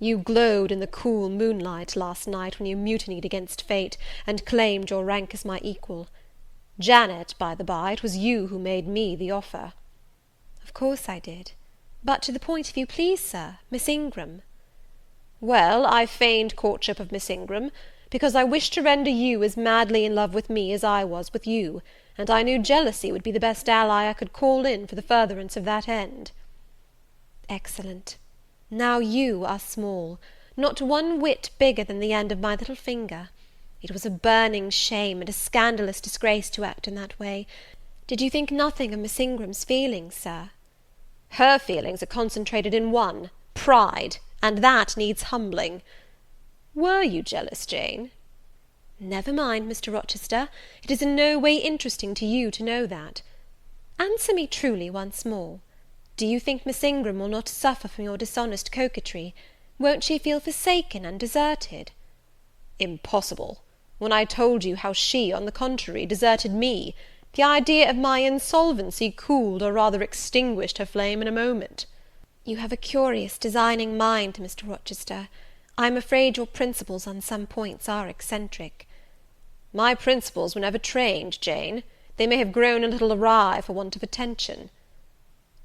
You glowed in the cool moonlight last night when you mutinied against fate, and claimed your rank as my equal. Janet, by the by, it was you who made me the offer." "Of course I did. But to the point, if you please, Sir, Miss Ingram." "Well, I feigned courtship of Miss Ingram, because I wished to render you as madly in love with me as I was with you, and I knew jealousy would be the best ally I could call in for the furtherance of that end." "Excellent. Now you are small, not one whit bigger than the end of my little finger. It was a burning shame and a scandalous disgrace to act in that way. Did you think nothing of Miss Ingram's feelings, Sir?" "Her feelings are concentrated in one, pride, and that needs humbling. Were you jealous, Jane?" "Never mind, Mr. Rochester, it is in no way interesting to you to know that. Answer me truly once more. Do you think Miss Ingram will not suffer from your dishonest coquetry? Won't she feel forsaken and deserted?" "Impossible! When I told you how she, on the contrary, deserted me, the idea of my insolvency cooled, or rather extinguished, her flame in a moment." "You have a curious, designing mind, Mr. Rochester. I am afraid your principles on some points are eccentric." "My principles were never trained, Jane. They may have grown a little awry for want of attention."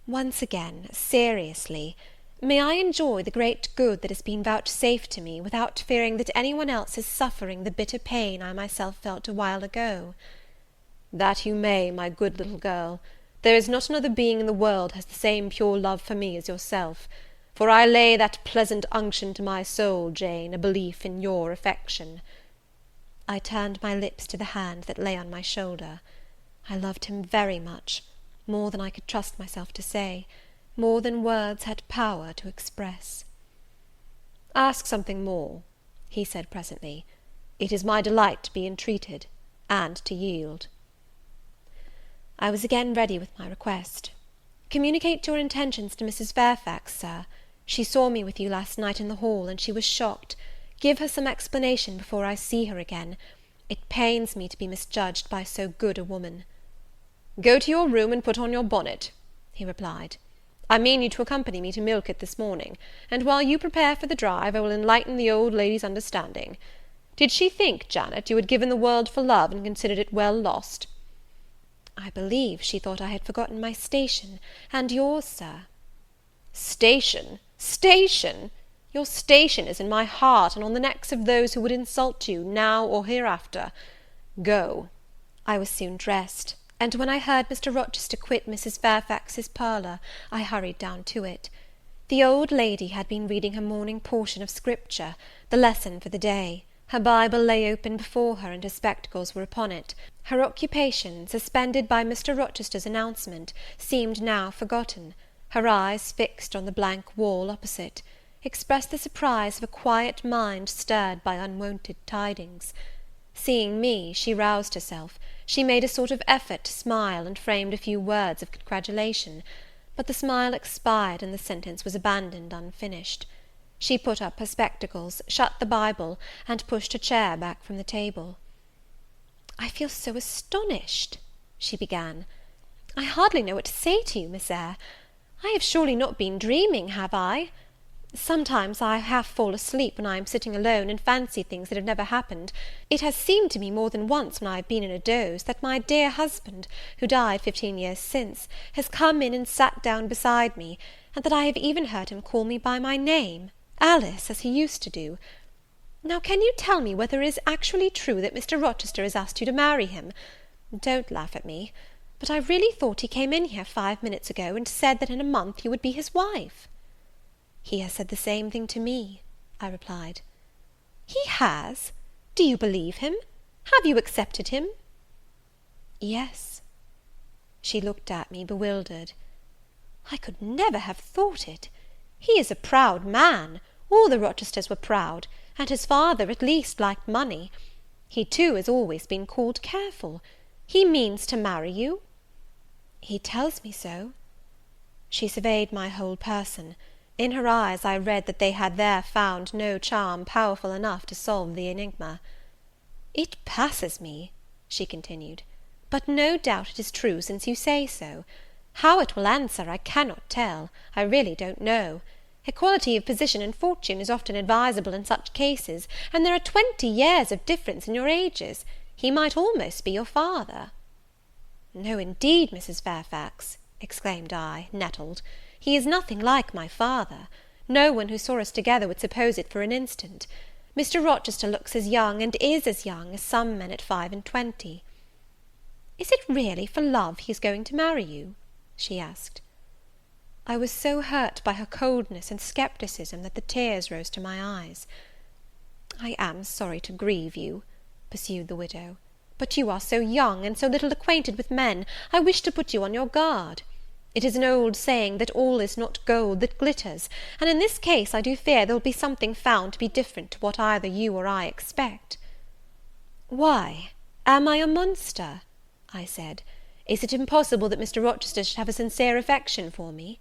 "Once again, seriously, may I enjoy the great good that has been vouchsafed to me, without fearing that any one else is suffering the bitter pain I myself felt a while ago?" "That you may, my good little girl. There is not another being in the world has the same pure love for me as yourself; for I lay that pleasant unction to my soul, Jane, a belief in your affection." I turned my lips to the hand that lay on my shoulder. I loved him very much, more than I could trust myself to say, more than words had power to express. "Ask something more," he said presently. "It is my delight to be entreated, and to yield." I was again ready with my request. "Communicate your intentions to Mrs. Fairfax, Sir. She saw me with you last night in the hall, and she was shocked. Give her some explanation before I see her again. It pains me to be misjudged by so good a woman." "Go to your room and put on your bonnet," he replied. "I mean you to accompany me to Millcote this morning, and while you prepare for the drive, I will enlighten the old lady's understanding. Did she think, Janet, you had given the world for love, and considered it well lost?" "I believe she thought I had forgotten my station, and yours, Sir." "Station! Station! Your station is in my heart, and on the necks of those who would insult you, now or hereafter. Go." I was soon dressed, and when I heard Mr. Rochester quit Mrs. Fairfax's parlour, I hurried down to it. The old lady had been reading her morning portion of Scripture, the lesson for the day. Her Bible lay open before her, and her spectacles were upon it. Her occupation, suspended by Mr. Rochester's announcement, seemed now forgotten. Her eyes, fixed on the blank wall opposite, expressed the surprise of a quiet mind stirred by unwonted tidings. Seeing me, she roused herself; she made a sort of effort to smile, and framed a few words of congratulation; but the smile expired, and the sentence was abandoned unfinished. She put up her spectacles, shut the Bible, and pushed her chair back from the table. "I feel so astonished," she began. "I hardly know what to say to you, Miss Eyre. I have surely not been dreaming, have I? Sometimes I half fall asleep when I am sitting alone, and fancy things that have never happened. It has seemed to me more than once, when I have been in a doze, that my dear husband, who died 15 years since, has come in and sat down beside me, and that I have even heard him call me by my name, Alice, as he used to do. Now can you tell me whether it is actually true that Mr. Rochester has asked you to marry him? Don't laugh at me. But I really thought he came in here 5 minutes ago and said that in a month you would be his wife." "He has said the same thing to me," I replied. "He has? Do you believe him? Have you accepted him?" "Yes." She looked at me bewildered. "I could never have thought it. He is a proud man. All the Rochesters were proud, and his father at least liked money. He too has always been called careful. He means to marry you?" "He tells me so." She surveyed my whole person. In her eyes I read that they had there found no charm powerful enough to solve the enigma. "It passes me," she continued, "but no doubt it is true, since you say so. How it will answer I cannot tell. I really don't know. Equality of position and fortune is often advisable in such cases, and there are 20 years of difference in your ages. He might almost be your father." "No, indeed, Mrs. Fairfax," exclaimed I, nettled, "he is nothing like my father. No one who saw us together would suppose it for an instant. Mr. Rochester looks as young, and is as young, as some men at 25. "Is it really for love he is going to marry you?" she asked. I was so hurt by her coldness and scepticism that the tears rose to my eyes. "I am sorry to grieve you," pursued the widow, "but you are so young, and so little acquainted with men, I wish to put you on your guard. It is an old saying, that all is not gold that glitters, and in this case I do fear there will be something found to be different to what either you or I expect." "Why, am I a monster?" I said. "Is it impossible that Mr. Rochester should have a sincere affection for me?"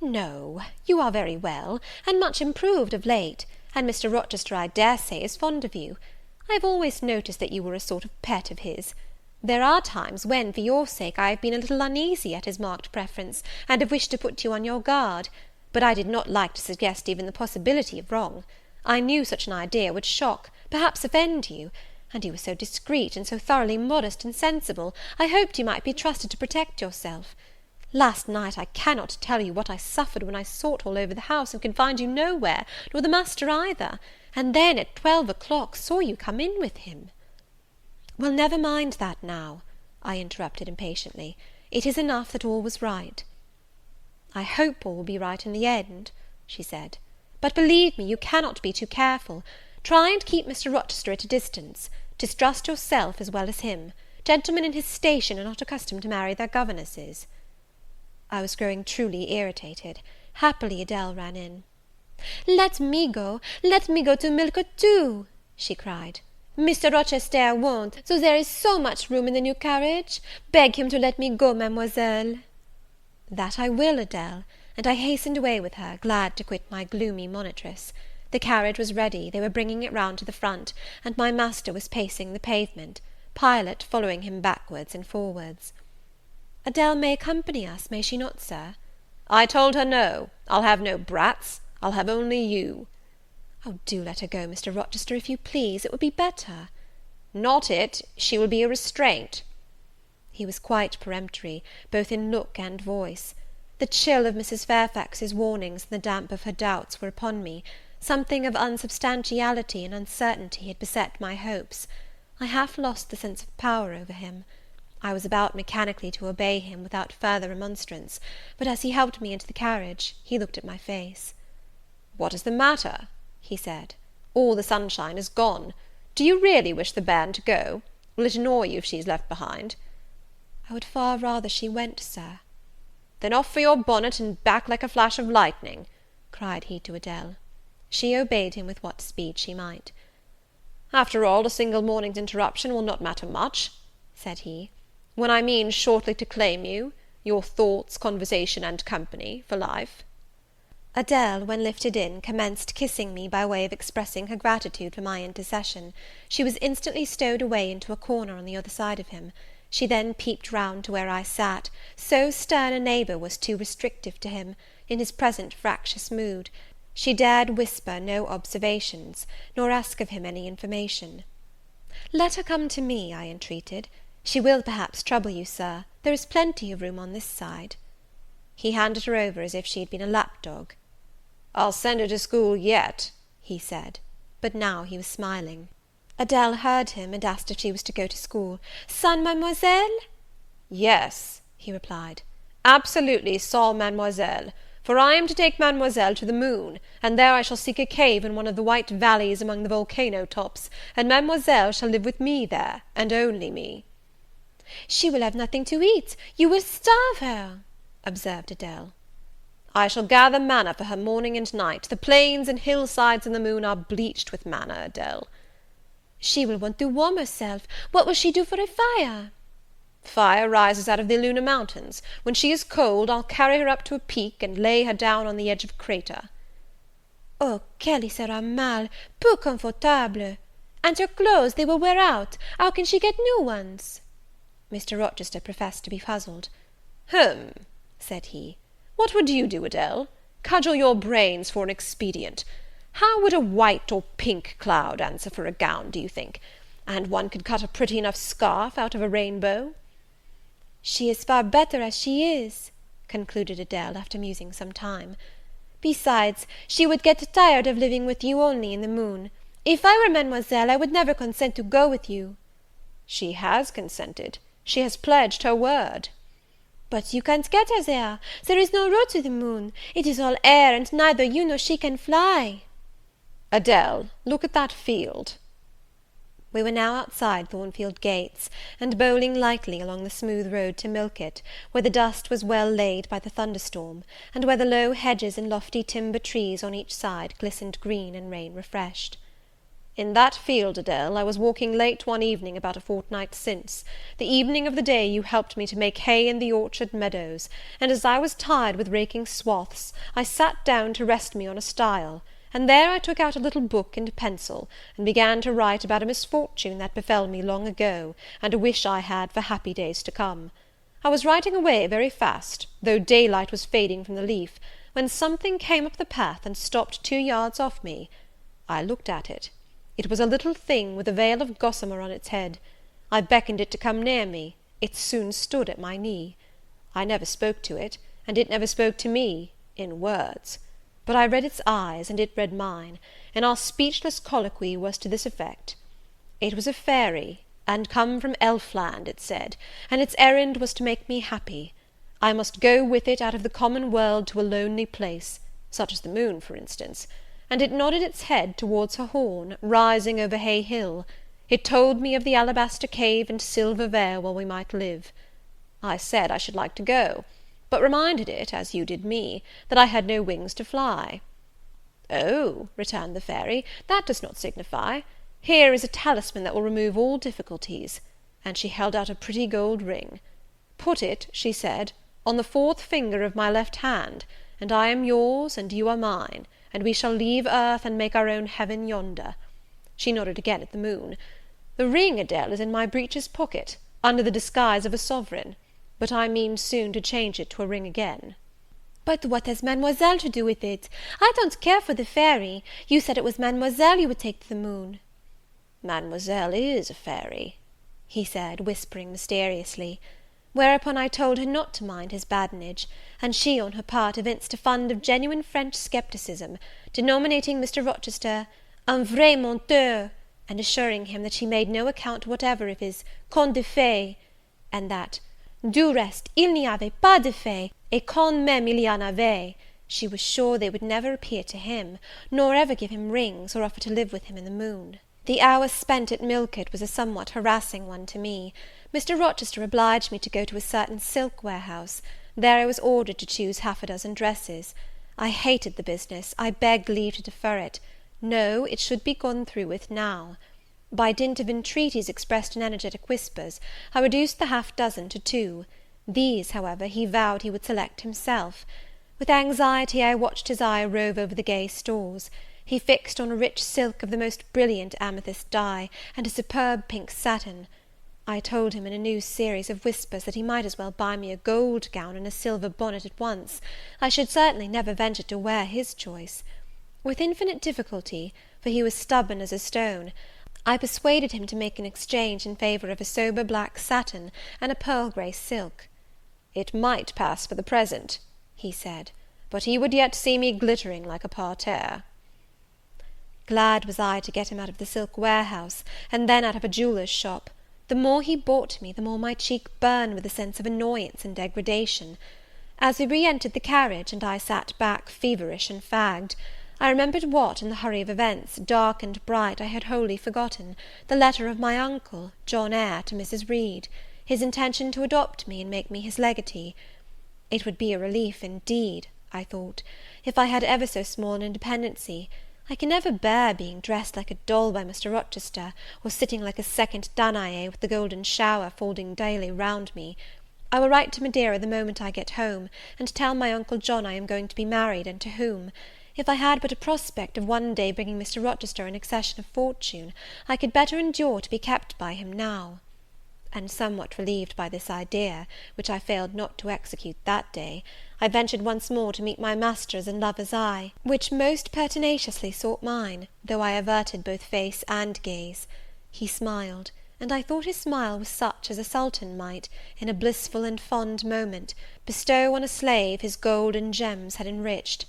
"No, you are very well, and much improved of late, and Mr. Rochester, I dare say, is fond of you. I have always noticed that you were a sort of pet of his. There are times when, for your sake, I have been a little uneasy at his marked preference, and have wished to put you on your guard; but I did not like to suggest even the possibility of wrong. I knew such an idea would shock, perhaps offend you, and you were so discreet, and so thoroughly modest and sensible, I hoped you might be trusted to protect yourself. Last night I cannot tell you what I suffered when I sought all over the house, and could find you nowhere, nor the master either, and then at 12 o'clock saw you come in with him." "Well, never mind that now," I interrupted impatiently. "It is enough that all was right." "I hope all will be right in the end," she said; "but believe me, you cannot be too careful. Try and keep Mr. Rochester at a distance. Distrust yourself as well as him. Gentlemen in his station are not accustomed to marry their governesses." I was growing truly irritated. Happily Adele ran in. Let me go to milk too," she cried. "Mr. Rochester won't, so there is so much room in the new carriage. Beg him to let me go, mademoiselle." "That I will, Adele," and I hastened away with her, glad to quit my gloomy monitress. The carriage was ready, they were bringing it round to the front, and my master was pacing the pavement, Pilot following him backwards and forwards. "Adele may accompany us, may she not, Sir?" "I told her no. I'll have no brats. I'll have only you." "Oh, do let her go, Mr. Rochester, if you please. It would be better." "Not it. She will be a restraint." He was quite peremptory, both in look and voice. The chill of Mrs. Fairfax's warnings and the damp of her doubts were upon me. Something of unsubstantiality and uncertainty had beset my hopes. I half lost the sense of power over him. I was about mechanically to obey him without further remonstrance, but as he helped me into the carriage, he looked at my face. "What is the matter?" he said. "All the sunshine is gone. Do you really wish the bairn to go? Will it annoy you if she is left behind?" "I would far rather she went, Sir." "Then off for your bonnet, and back like a flash of lightning," cried he to Adele. She obeyed him with what speed she might. "After all, a single morning's interruption will not matter much," said he, "when I mean shortly to claim you, your thoughts, conversation, and company, for life." Adele, when lifted in, commenced kissing me by way of expressing her gratitude for my intercession. She was instantly stowed away into a corner on the other side of him. She then peeped round to where I sat, so stern a neighbour was too restrictive to him, in his present fractious mood. She dared whisper no observations, nor ask of him any information. "Let her come to me," I entreated. "She will perhaps trouble you, Sir. There is plenty of room on this side." He handed her over as if she had been a lapdog. "I'll send her to school yet," he said, but now he was smiling. Adele heard him, and asked if she was to go to school. "Son, mademoiselle?" Yes, he replied, absolutely sans mademoiselle, for I am to take mademoiselle to the moon, and there I shall seek a cave in one of the white valleys among the volcano tops, and mademoiselle shall live with me there, and only me. She will have nothing to eat, you will starve her, observed Adele. I shall gather manna for her morning and night. The plains and hillsides in the moon are bleached with manna, Adele. She will want to warm herself. What will she do for a fire? Fire rises out of the lunar mountains. When she is cold, I'll carry her up to a peak, and lay her down on the edge of a crater. Oh, qu'elle y sera mal, peu confortable. And her clothes, they will wear out. How can she get new ones? Mr. Rochester professed to be puzzled. Said he. What would you do, Adele? Cudgel your brains for an expedient. How would a white or pink cloud answer for a gown, do you think? And one could cut a pretty enough scarf out of a rainbow. She is far better as she is, concluded Adele, after musing some time. Besides, she would get tired of living with you only in the moon. If I were mademoiselle, I would never consent to go with you. She has consented. She has pledged her word. But you can't get her there. There is no road to the moon. It is all air, and neither you nor she can fly. Adele, look at that field. We were now outside Thornfield gates, and bowling lightly along the smooth road to Millcote, where the dust was well laid by the thunderstorm, and where the low hedges and lofty timber trees on each side glistened green and rain refreshed. In that field, Adele, I was walking late one evening about a fortnight since, the evening of the day you helped me to make hay in the orchard meadows, and as I was tired with raking swaths, I sat down to rest me on a stile, and there I took out a little book and a pencil, and began to write about a misfortune that befell me long ago, and a wish I had for happy days to come. I was writing away very fast, though daylight was fading from the leaf, when something came up the path and stopped 2 yards off me. I looked at it. It was a little thing with a veil of gossamer on its head. I beckoned it to come near me. It soon stood at my knee. I never spoke to it, and it never spoke to me, in words. But I read its eyes, and it read mine, and our speechless colloquy was to this effect. It was a fairy, and come from Elfland, it said, and its errand was to make me happy. I must go with it out of the common world to a lonely place, such as the moon, for instance, and it nodded its head towards her horn, rising over Hay Hill. It told me of the alabaster cave and silver vale where we might live. I said I should like to go, but reminded it, as you did me, that I had no wings to fly. "Oh," returned the fairy, "that does not signify. Here is a talisman that will remove all difficulties," and she held out a pretty gold ring. "Put it," she said, "on the 4th finger of my left hand, and I am yours, and you are mine, and we shall leave earth and make our own heaven yonder." She nodded again at the moon. "The ring, Adele, is in my breeches pocket, under the disguise of a sovereign, but I mean soon to change it to a ring again." "But what has mademoiselle to do with it? I don't care for the fairy. You said it was mademoiselle you would take to the moon." "Mademoiselle is a fairy," he said, whispering mysteriously. Whereupon I told her not to mind his badinage, and she, on her part, evinced a fund of genuine French scepticism, denominating Mr. Rochester un vrai menteur, and assuring him that she made no account whatever of his contes de fées, and that, du reste, il n'y avait pas de fées, et quand même il y en avait, she was sure they would never appear to him, nor ever give him rings, or offer to live with him in the moon. The hour spent at Millcote was a somewhat harassing one to me. Mr. Rochester obliged me to go to a certain silk warehouse. There I was ordered to choose 6 dresses. I hated the business. I begged leave to defer it. No, it should be gone through with now. By dint of entreaties expressed in energetic whispers, I reduced the 6 to 2. These, however, he vowed he would select himself. With anxiety I watched his eye rove over the gay stores. He fixed on a rich silk of the most brilliant amethyst dye, and a superb pink satin. I told him in a new series of whispers that he might as well buy me a gold gown and a silver bonnet at once. I should certainly never venture to wear his choice. With infinite difficulty, for he was stubborn as a stone, I persuaded him to make an exchange in favour of a sober black satin and a pearl grey silk. "It might pass for the present," he said, "but he would yet see me glittering like a parterre." Glad was I to get him out of the silk warehouse, and then out of a jeweller's shop. The more he bought me, the more my cheek burned with a sense of annoyance and degradation. As we re-entered the carriage, and I sat back feverish and fagged, I remembered what, in the hurry of events, dark and bright, I had wholly forgotten, the letter of my uncle, John Eyre, to Mrs. Reed, his intention to adopt me and make me his legatee. It would be a relief, indeed, I thought, if I had ever so small an independency. I can never bear being dressed like a doll by Mr. Rochester, or sitting like a second Danae with the golden shower falling daily round me. I will write to Madeira the moment I get home, and tell my uncle John I am going to be married, and to whom. If I had but a prospect of one day bringing Mr. Rochester an accession of fortune, I could better endure to be kept by him now. And somewhat relieved by this idea, which I failed not to execute that day, I ventured once more to meet my master's and lover's eye, which most pertinaciously sought mine, though I averted both face and gaze. He smiled, and I thought his smile was such as a sultan might, in a blissful and fond moment, bestow on a slave his gold and gems had enriched.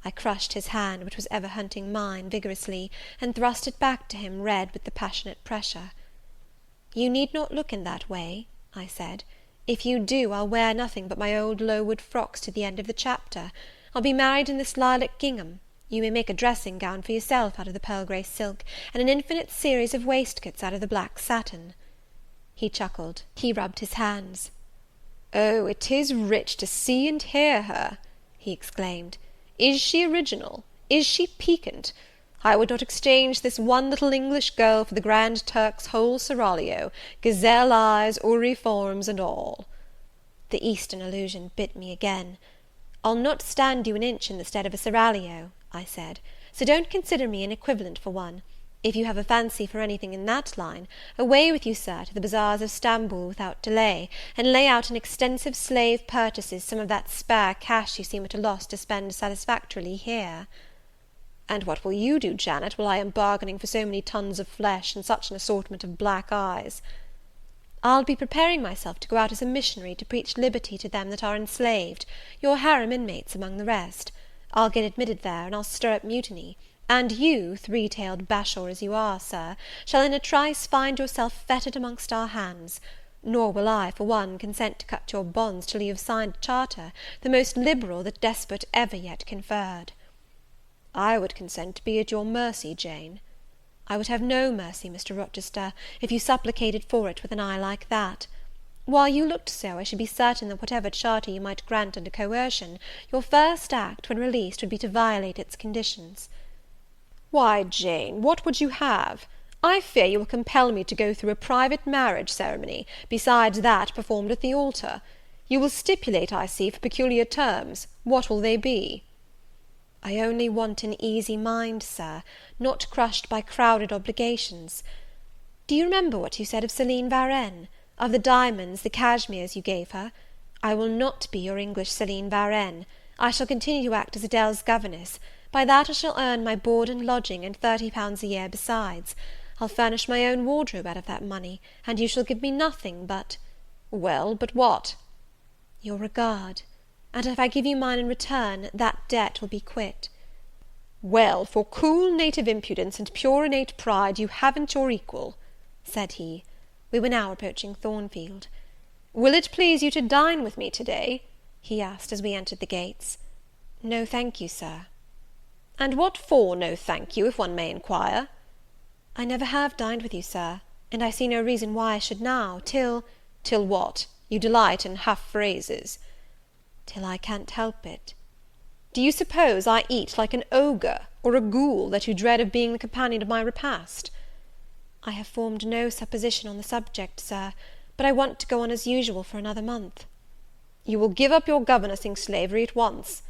I crushed his hand, which was ever hunting mine, vigorously, and thrust it back to him, red with the passionate pressure. "You need not look in that way," I said. "If you do, I'll wear nothing but my old Lowood frocks to the end of the chapter. I'll be married in this lilac gingham. You may make a dressing gown for yourself out of the pearl grey silk, and an infinite series of waistcoats out of the black satin." He chuckled. He rubbed his hands. "Oh, it is rich to see and hear her!" he exclaimed. "Is she original? Is she piquant? I would not exchange this one little English girl for the Grand Turk's whole seraglio, gazelle eyes, houri forms, and all." The Eastern allusion bit me again. "I'll not stand you an inch in the stead of a seraglio," I said, "so don't consider me an equivalent for one. If you have a fancy for anything in that line, away with you, Sir, to the bazaars of Stamboul without delay, and lay out in extensive slave purchases some of that spare cash you seem at a loss to spend satisfactorily here." "And what will you do, Janet, while I am bargaining for so many tons of flesh, and such an assortment of black eyes?" "I'll be preparing myself to go out as a missionary to preach liberty to them that are enslaved, your harem inmates among the rest. I'll get admitted there, and I'll stir up mutiny; and you, three-tailed bashaw as you are, Sir, shall in a trice find yourself fettered amongst our hands. Nor will I, for one, consent to cut your bonds till you have signed a charter, the most liberal that despot ever yet conferred." "I would consent to be at your mercy, Jane." "I would have no mercy, Mr. Rochester, if you supplicated for it with an eye like that. While you looked so, I should be certain that whatever charter you might grant under coercion, your first act, when released, would be to violate its conditions." "Why, Jane, what would you have? I fear you will compel me to go through a private marriage ceremony, besides that performed at the altar. You will stipulate, I see, for peculiar terms. What will they be?" "I only want an easy mind, Sir, not crushed by crowded obligations. Do you remember what you said of Céline Varenne? Of the diamonds, the cashmeres you gave her? I will not be your English Céline Varenne. I shall continue to act as Adele's governess. By that I shall earn my board and lodging, and £30 a year besides. I'll furnish my own wardrobe out of that money, and you shall give me nothing but—" "Well, but what?" "Your regard. And if I give you mine in return, that debt will be quit." "Well, for cool native impudence and pure innate pride, you haven't your equal," said he. We were now approaching Thornfield. "Will it please you to dine with me to-day?" he asked, as we entered the gates. "No, thank you, Sir." "And what for, no thank you, if one may inquire?" "I never have dined with you, Sir, and I see no reason why I should now, till—" "Till what? You delight in half-phrases." "Till I can't help it." "Do you suppose I eat like an ogre, or a ghoul, that you dread of being the companion of my repast?" "I have formed no supposition on the subject, Sir, but I want to go on as usual for another month." "You will give up your governessing slavery at once?"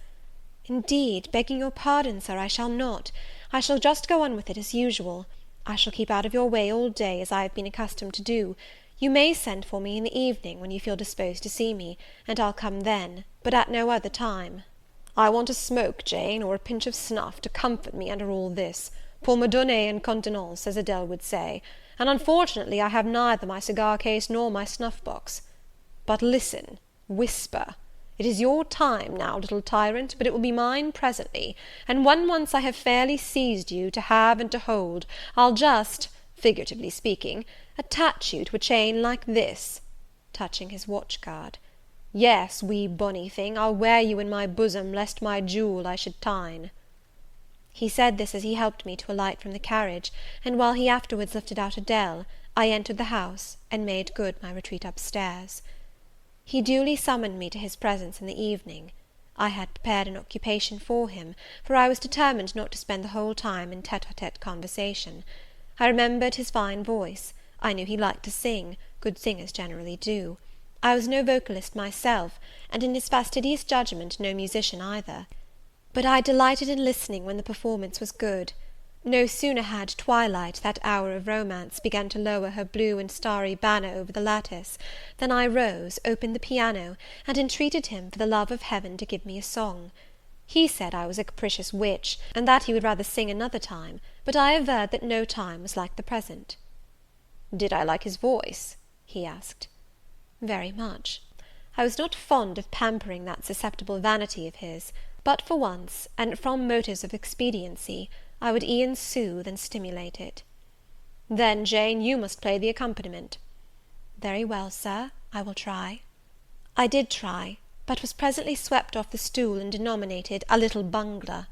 "Indeed, begging your pardon, Sir, I shall not. I shall just go on with it as usual. I shall keep out of your way all day, as I have been accustomed to do. You may send for me in the evening, when you feel disposed to see me, and I'll come then, but at no other time." "I want a smoke, Jane, or a pinch of snuff, to comfort me under all this, pour me donner une contenance, as Adele would say, and unfortunately I have neither my cigar case nor my snuff box. But listen, whisper. It is your time now, little tyrant, but it will be mine presently, and when once I have fairly seized you, to have and to hold, I'll just, figuratively speaking, attach you to a chain like this," touching his watch-guard. "Yes, wee bonny thing, I'll wear you in my bosom, lest my jewel I should tine." He said this as he helped me to alight from the carriage, and while he afterwards lifted out Adele, I entered the house, and made good my retreat upstairs. He duly summoned me to his presence in the evening. I had prepared an occupation for him, for I was determined not to spend the whole time in tête-à-tête conversation. I remembered his fine voice. I knew he liked to sing; good singers generally do. I was no vocalist myself, and in his fastidious judgment no musician either. But I delighted in listening when the performance was good. No sooner had twilight, that hour of romance, begun to lower her blue and starry banner over the lattice, than I rose, opened the piano, and entreated him, for the love of Heaven, to give me a song. He said I was a capricious witch, and that he would rather sing another time, but I averred that no time was like the present. "Did I like his voice?" he asked. "Very much. I was not fond of pampering that susceptible vanity of his, but for once, and from motives of expediency, I would e'en soothe and stimulate it." "Then, Jane, you must play the accompaniment." "Very well, Sir, I will try." I did try, but was presently swept off the stool, and denominated a little bungler.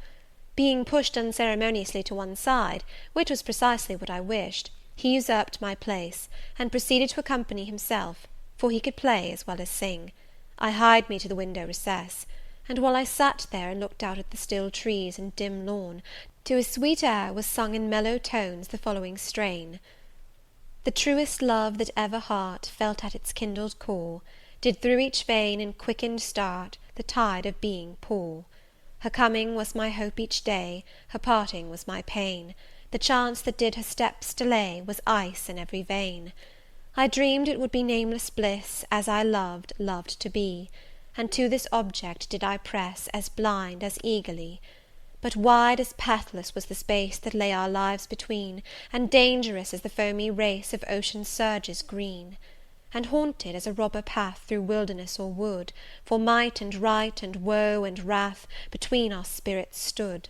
Being pushed unceremoniously to one side, which was precisely what I wished, he usurped my place, and proceeded to accompany himself, for he could play as well as sing. I hied me to the window recess, and while I sat there and looked out at the still trees and dim lawn, to a sweet air was sung in mellow tones the following strain: "The truest love that ever heart felt at its kindled core, did through each vein in quickened start the tide of being pour. Her coming was my hope each day, her parting was my pain, the chance that did her steps delay was ice in every vein. I dreamed it would be nameless bliss, as I loved, loved to be, and to this object did I press, as blind as eagerly. But wide as pathless was the space that lay our lives between, and dangerous as the foamy race of ocean's surges green. And haunted as a robber path through wilderness or wood, for might and right and woe and wrath between our spirits stood.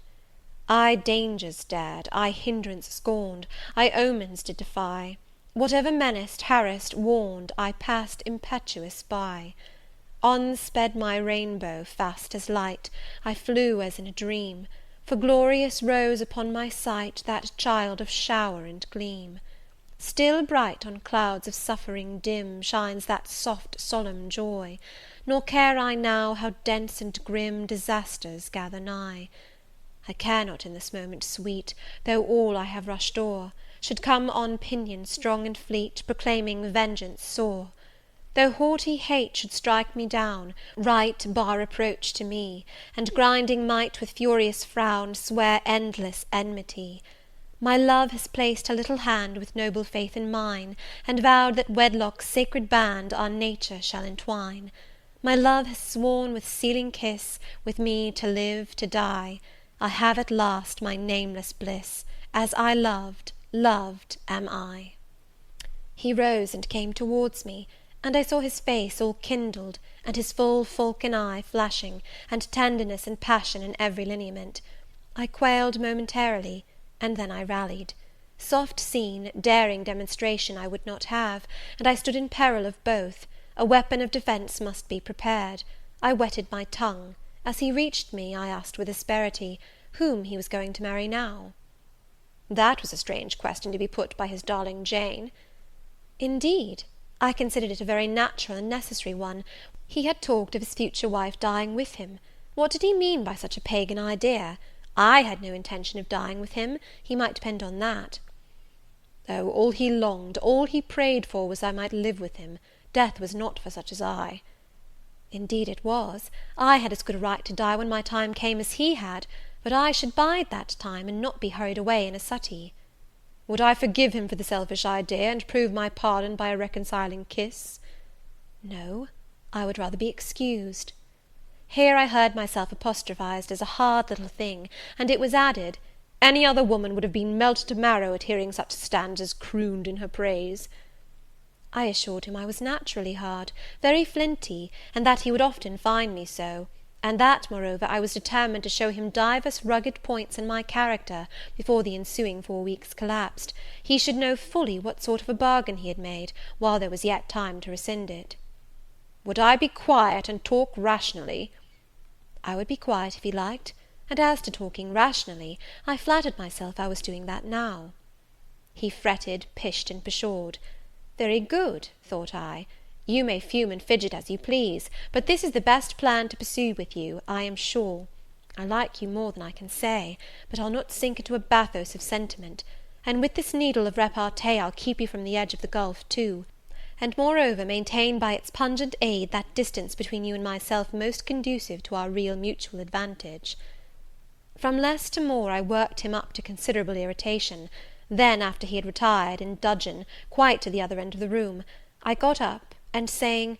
I dangers dared, I hindrance scorned, I omens did defy. Whatever menaced, harassed, warned, I passed impetuous by. On sped my rainbow, fast as light, I flew as in a dream, for glorious rose upon my sight that child of shower and gleam. Still bright on clouds of suffering dim shines that soft solemn joy, nor care I now how dense and grim disasters gather nigh. I care not in this moment sweet, though all I have rushed o'er should come on pinion strong and fleet, proclaiming vengeance sore. Though haughty hate should strike me down, right bar reproach to me, and grinding might with furious frown swear endless enmity. My love has placed her little hand with noble faith in mine, and vowed that wedlock's sacred band our nature shall entwine. My love has sworn with sealing kiss, with me to live, to die. I have at last my nameless bliss, as I loved, loved am I. He rose and came towards me, and I saw his face all kindled, and his full falcon eye flashing, and tenderness and passion in every lineament. I quailed momentarily, and then I rallied. Soft scene, daring demonstration I would not have, and I stood in peril of both. A weapon of defence must be prepared. I wetted my tongue. As he reached me, I asked with asperity, whom he was going to marry now? That was a strange question to be put by his darling Jane. Indeed? I considered it a very natural and necessary one. He had talked of his future wife dying with him. What did he mean by such a pagan idea? I had no intention of dying with him, he might depend on that. Oh, all he longed, all he prayed for was I might live with him. Death was not for such as I. Indeed it was. I had as good a right to die when my time came as he had, but I should bide that time, and not be hurried away in a suttee. Would I forgive him for the selfish idea, and prove my pardon by a reconciling kiss? No, I would rather be excused. Here I heard myself apostrophized as a hard little thing, and it was added, any other woman would have been melted to marrow at hearing such stanzas crooned in her praise. I assured him I was naturally hard, very flinty, and that he would often find me so, and that, moreover, I was determined to show him divers rugged points in my character before the ensuing 4 weeks collapsed, he should know fully what sort of a bargain he had made, while there was yet time to rescind it. Would I be quiet and talk rationally? I would be quiet if he liked, and as to talking rationally, I flattered myself I was doing that now. He fretted, pished, and pshawed. Very good, thought I. You may fume and fidget as you please, but this is the best plan to pursue with you, I am sure. I like you more than I can say, but I'll not sink into a bathos of sentiment, and with this needle of repartee I'll keep you from the edge of the gulf too, and moreover maintain by its pungent aid that distance between you and myself most conducive to our real mutual advantage. From less to more I worked him up to considerable irritation. Then, after he had retired, in dudgeon, quite to the other end of the room, I got up, and saying,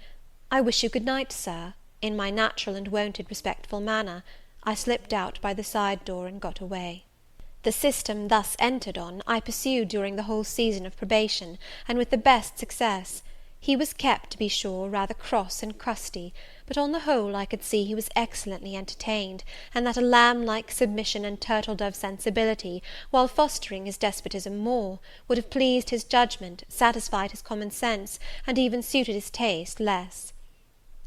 "I wish you good night, Sir," in my natural and wonted respectful manner, I slipped out by the side door and got away. The system thus entered on, I pursued during the whole season of probation, and with the best success. He was kept, to be sure, rather cross and crusty, but on the whole I could see he was excellently entertained, and that a lamb-like submission and turtle-dove sensibility, while fostering his despotism more, would have pleased his judgment, satisfied his common sense, and even suited his taste less.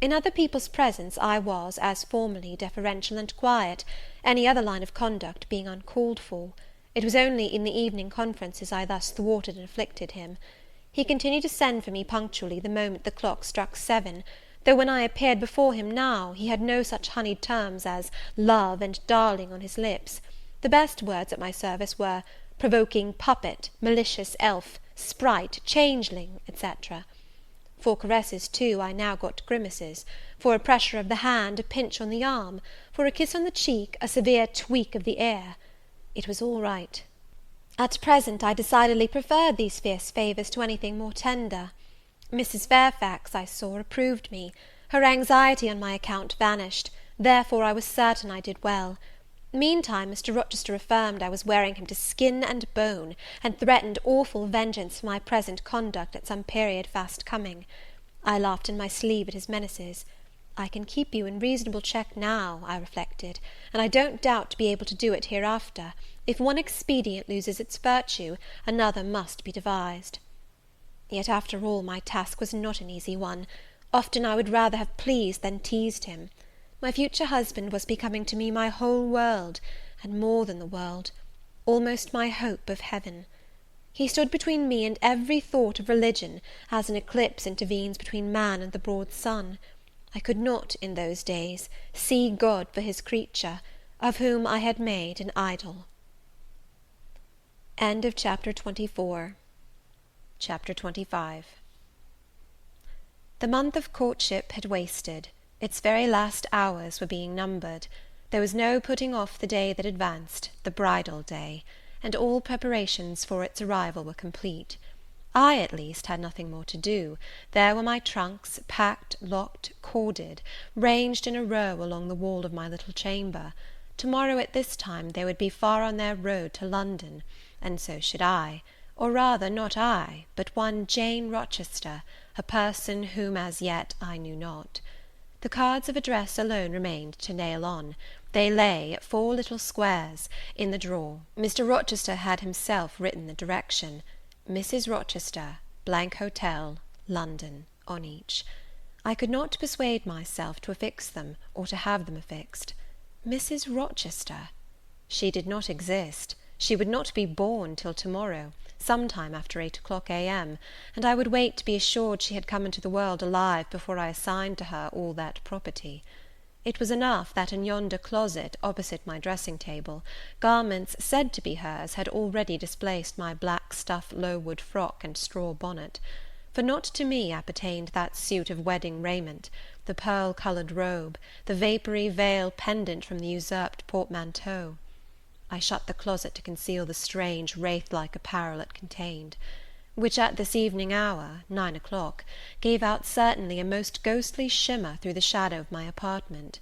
In other people's presence I was, as formerly, deferential and quiet, any other line of conduct being uncalled for. It was only in the evening conferences I thus thwarted and afflicted him. He continued to send for me punctually the moment the clock struck 7, though when I appeared before him now, he had no such honeyed terms as love and darling on his lips. The best words at my service were provoking puppet, malicious elf, sprite, changeling, etc. For caresses, too, I now got grimaces; for a pressure of the hand, a pinch on the arm; for a kiss on the cheek, a severe tweak of the ear. It was all right. At present I decidedly preferred these fierce favours to anything more tender. Mrs. Fairfax, I saw, approved me. Her anxiety on my account vanished, therefore I was certain I did well. Meantime Mr. Rochester affirmed I was wearing him to skin and bone, and threatened awful vengeance for my present conduct at some period fast coming. I laughed in my sleeve at his menaces. I can keep you in reasonable check now, I reflected, and I don't doubt to be able to do it hereafter. If one expedient loses its virtue, another must be devised. Yet, after all, my task was not an easy one. Often I would rather have pleased than teased him. My future husband was becoming to me my whole world, and more than the world, almost my hope of heaven. He stood between me and every thought of religion, as an eclipse intervenes between man and the broad sun. I could not, in those days, see God for his creature, of whom I had made an idol. End of chapter 24. Chapter 25. The month of courtship had wasted. Its very last hours were being numbered. There was no putting off the day that advanced, the bridal day, and all preparations for its arrival were complete. I, at least, had nothing more to do. There were my trunks, packed, locked, corded, ranged in a row along the wall of my little chamber. To-morrow at this time they would be far on their road to London, and so should I, or rather not I, but one Jane Rochester, a person whom as yet I knew not. The cards of address alone remained to nail on. They lay, 4 little squares, in the drawer. Mr. Rochester had himself written the direction, Mrs. Rochester, Hotel, London, on each. I could not persuade myself to affix them, or to have them affixed. Mrs. Rochester! She did not exist. She would not be born till to-morrow, sometime after 8 a.m., and I would wait to be assured she had come into the world alive before I assigned to her all that property. It was enough that in yonder closet, opposite my dressing-table, garments said to be hers had already displaced my black stuff Lowood frock and straw bonnet; for not to me appertained that suit of wedding raiment, the pearl-coloured robe, the vapoury veil pendant from the usurped portmanteau. I shut the closet to conceal the strange, wraith-like apparel it contained, which at this evening hour, 9 o'clock, gave out certainly a most ghostly shimmer through the shadow of my apartment.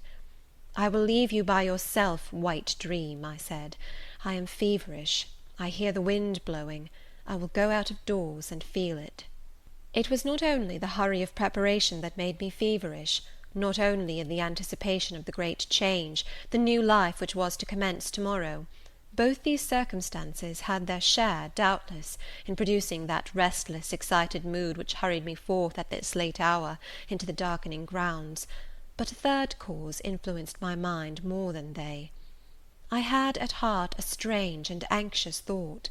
"I will leave you by yourself, white dream," I said. "I am feverish. I hear the wind blowing. I will go out of doors and feel it." It was not only the hurry of preparation that made me feverish. not only in the anticipation of the great change, the new life which was to commence to-morrow. Both these circumstances had their share, doubtless, in producing that restless, excited mood which hurried me forth at this late hour into the darkening grounds; but a third cause influenced my mind more than they. I had at heart a strange and anxious thought.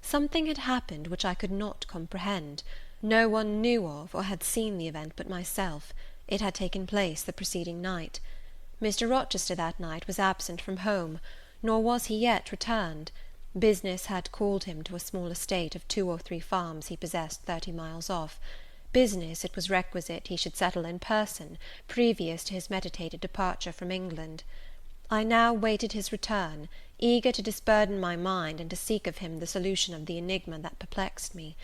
Something had happened which I could not comprehend. No one knew of or had seen the event but myself. It had taken place the preceding night. Mr. Rochester that night was absent from home, nor was he yet returned. Business had called him to a small estate of 2 or 3 farms he possessed 30 miles off. Business it was requisite he should settle in person, previous to his meditated departure from England. I now waited his return, eager to disburden my mind, and to seek of him the solution of the enigma that perplexed me.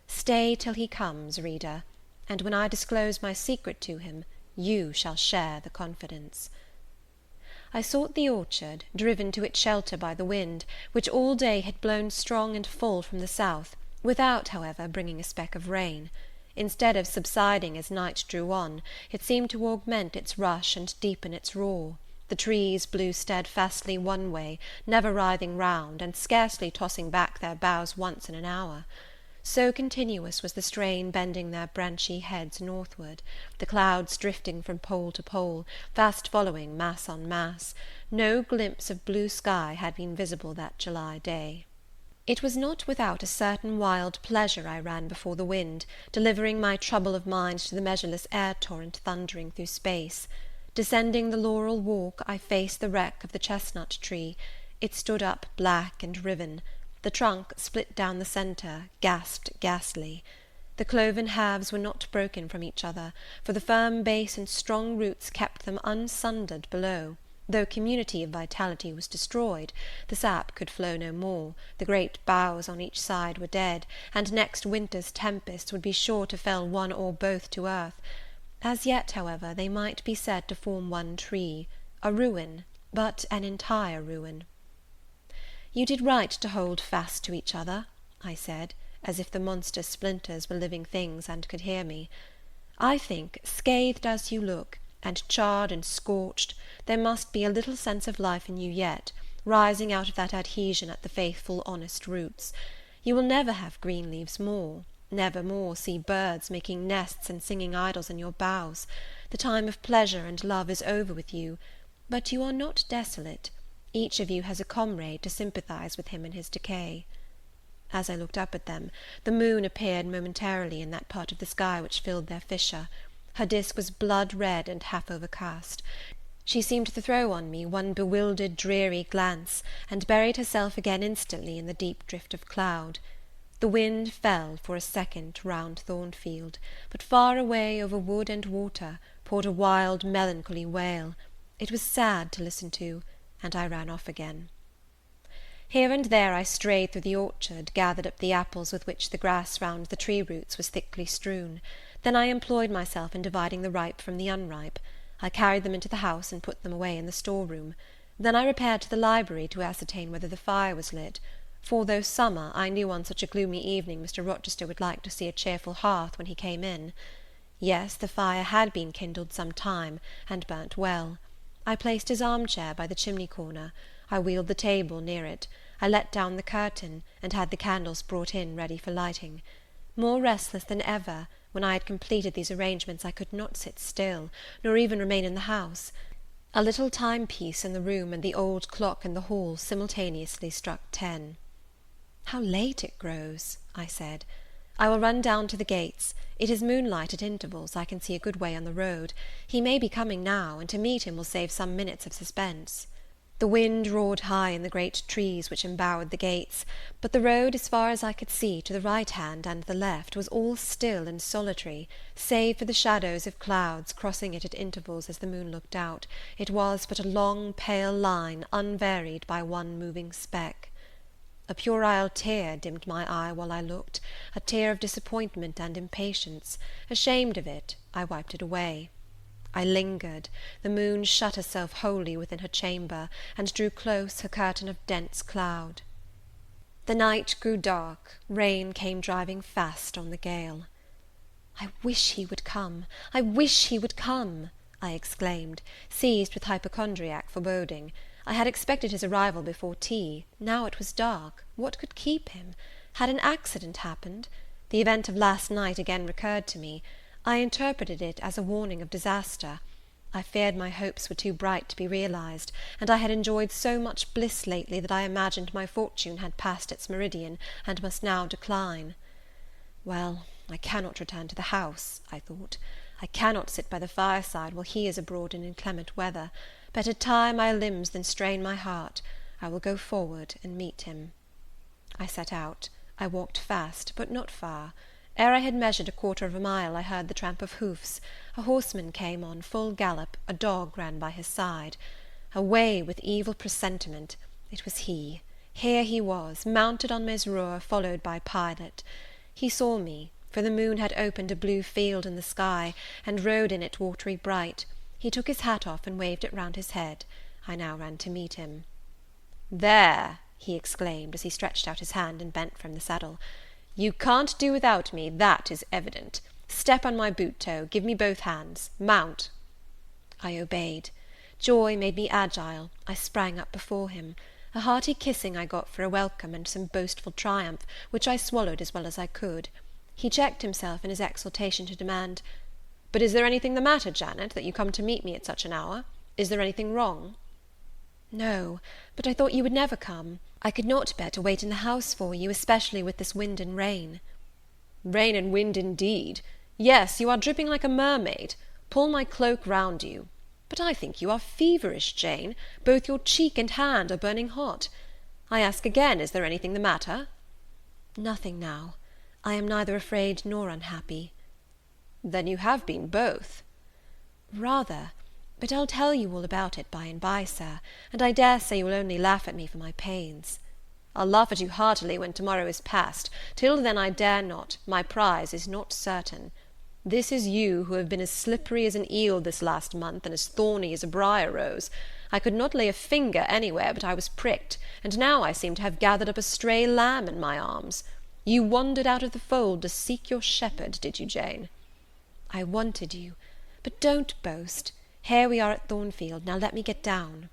Stay till he comes, reader, and when I disclose my secret to him, you shall share the confidence. I sought the orchard, driven to its shelter by the wind, which all day had blown strong and full from the south, without, however, bringing a speck of rain. Instead of subsiding as night drew on, it seemed to augment its rush and deepen its roar. The trees blew steadfastly one way, never writhing round, and scarcely tossing back their boughs once in an hour. So continuous was the strain bending their branchy heads northward, the clouds drifting from pole to pole, fast following mass on mass. No glimpse of blue sky had been visible that July day. It was not without a certain wild pleasure I ran before the wind, delivering my trouble of mind to the measureless air torrent thundering through space. Descending the laurel walk, I faced the wreck of the chestnut tree. It stood up black and riven. The trunk, split down the centre, gasped ghastly. The cloven halves were not broken from each other, for the firm base and strong roots kept them unsundered below. Though community of vitality was destroyed, the sap could flow no more, the great boughs on each side were dead, and next winter's tempests would be sure to fell one or both to earth. As yet, however, they might be said to form one tree, a ruin, but an entire ruin. You did right to hold fast to each other, I said, as if the monster splinters were living things and could hear me. I think, scathed as you look, and charred and scorched, there must be a little sense of life in you yet, rising out of that adhesion at the faithful honest roots. You will never have green leaves more, never more see birds making nests and singing idyls in your boughs. The time of pleasure and love is over with you, but you are not desolate. Each of you has a comrade to sympathize with him in his decay. As I looked up at them, the moon appeared momentarily in that part of the sky which filled their fissure. Her disk was blood-red and half overcast. She seemed to throw on me one bewildered, dreary glance, and buried herself again instantly in the deep drift of cloud. The wind fell for a second round Thornfield, but far away over wood and water poured a wild, melancholy wail. It was sad to listen to, and I ran off again. Here and there I strayed through the orchard, gathered up the apples with which the grass round the tree roots was thickly strewn. Then I employed myself in dividing the ripe from the unripe. I carried them into the house and put them away in the store-room. Then I repaired to the library to ascertain whether the fire was lit, for though summer, I knew on such a gloomy evening Mr. Rochester would like to see a cheerful hearth when he came in. Yes, the fire had been kindled some time, and burnt well. I placed his arm-chair by the chimney-corner. I wheeled the table near it. I let down the curtain, and had the candles brought in ready for lighting. More restless than ever, when I had completed these arrangements, I could not sit still, nor even remain in the house. A little timepiece in the room and the old clock in the hall simultaneously struck 10. "How late it grows," I said. "I will run down to the gates. It is moonlight at intervals, I can see a good way on the road. He may be coming now, and to meet him will save some minutes of suspense." The wind roared high in the great trees which embowered the gates, but the road, as far as I could see, to the right hand and the left, was all still and solitary, save for the shadows of clouds crossing it at intervals as the moon looked out. It was but a long pale line, unvaried by one moving speck. A puerile tear dimmed my eye while I looked, a tear of disappointment and impatience. Ashamed of it, I wiped it away. I lingered. The moon shut herself wholly within her chamber, and drew close her curtain of dense cloud. The night grew dark, rain came driving fast on the gale. "I wish he would come, I wish he would come," I exclaimed, seized with hypochondriac foreboding. I had expected his arrival before tea. Now it was dark. What could keep him? Had an accident happened? The event of last night again recurred to me. I interpreted it as a warning of disaster. I feared my hopes were too bright to be realized, and I had enjoyed so much bliss lately that I imagined my fortune had passed its meridian, and must now decline. Well, I cannot return to the house, I thought. I cannot sit by the fireside while he is abroad in inclement weather. Better tire my limbs than strain my heart. I will go forward and meet him. I set out. I walked fast, but not far. Ere I had measured 1/4 mile, I heard the tramp of hoofs. A horseman came on full gallop, a dog ran by his side. Away with evil presentiment! It was he. Here he was, mounted on Mesrour, followed by Pilot. He saw me, for the moon had opened a blue field in the sky, and rode in it watery bright. He took his hat off and waved it round his head. I now ran to meet him. "There," he exclaimed, as he stretched out his hand and bent from the saddle, "you can't do without me, that is evident. Step on my boot toe, give me both hands, mount." I obeyed. Joy made me agile. I sprang up before him. A hearty kissing I got for a welcome, and some boastful triumph, which I swallowed as well as I could. He checked himself in his exultation to demand, "But is there anything the matter, Janet, that you come to meet me at such an hour? Is there anything wrong?" "No, but I thought you would never come. I could not bear to wait in the house for you, especially with this wind and rain." "Rain and wind, indeed! Yes, you are dripping like a mermaid. Pull my cloak round you. But I think you are feverish, Jane. Both your cheek and hand are burning hot. I ask again, is there anything the matter?" "Nothing now. I am neither afraid nor unhappy." "Then you have been both." "Rather. But I'll tell you all about it by and by, sir, and I dare say you will only laugh at me for my pains." "I'll laugh at you heartily when tomorrow is past. Till then I dare not. My prize is not certain. This is you who have been as slippery as an eel this last month, and as thorny as a briar rose. I could not lay a finger anywhere but I was pricked, and now I seem to have gathered up a stray lamb in my arms. You wandered out of the fold to seek your shepherd, did you, Jane?" "I wanted you. But don't boast. Here we are at Thornfield. Now let me get down."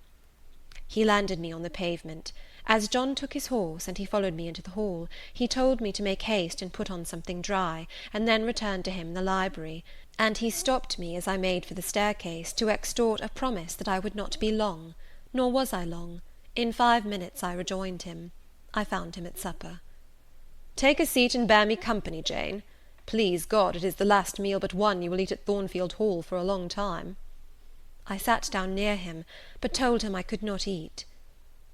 He landed me on the pavement. As John took his horse, and he followed me into the hall, he told me to make haste and put on something dry, and then returned to him in the library, and he stopped me as I made for the staircase, to extort a promise that I would not be long. Nor was I long. In 5 minutes I rejoined him. I found him at supper. "Take a seat and bear me company, Jane. Please God, it is the last meal but one you will eat at Thornfield Hall for a long time." I sat down near him, but told him I could not eat.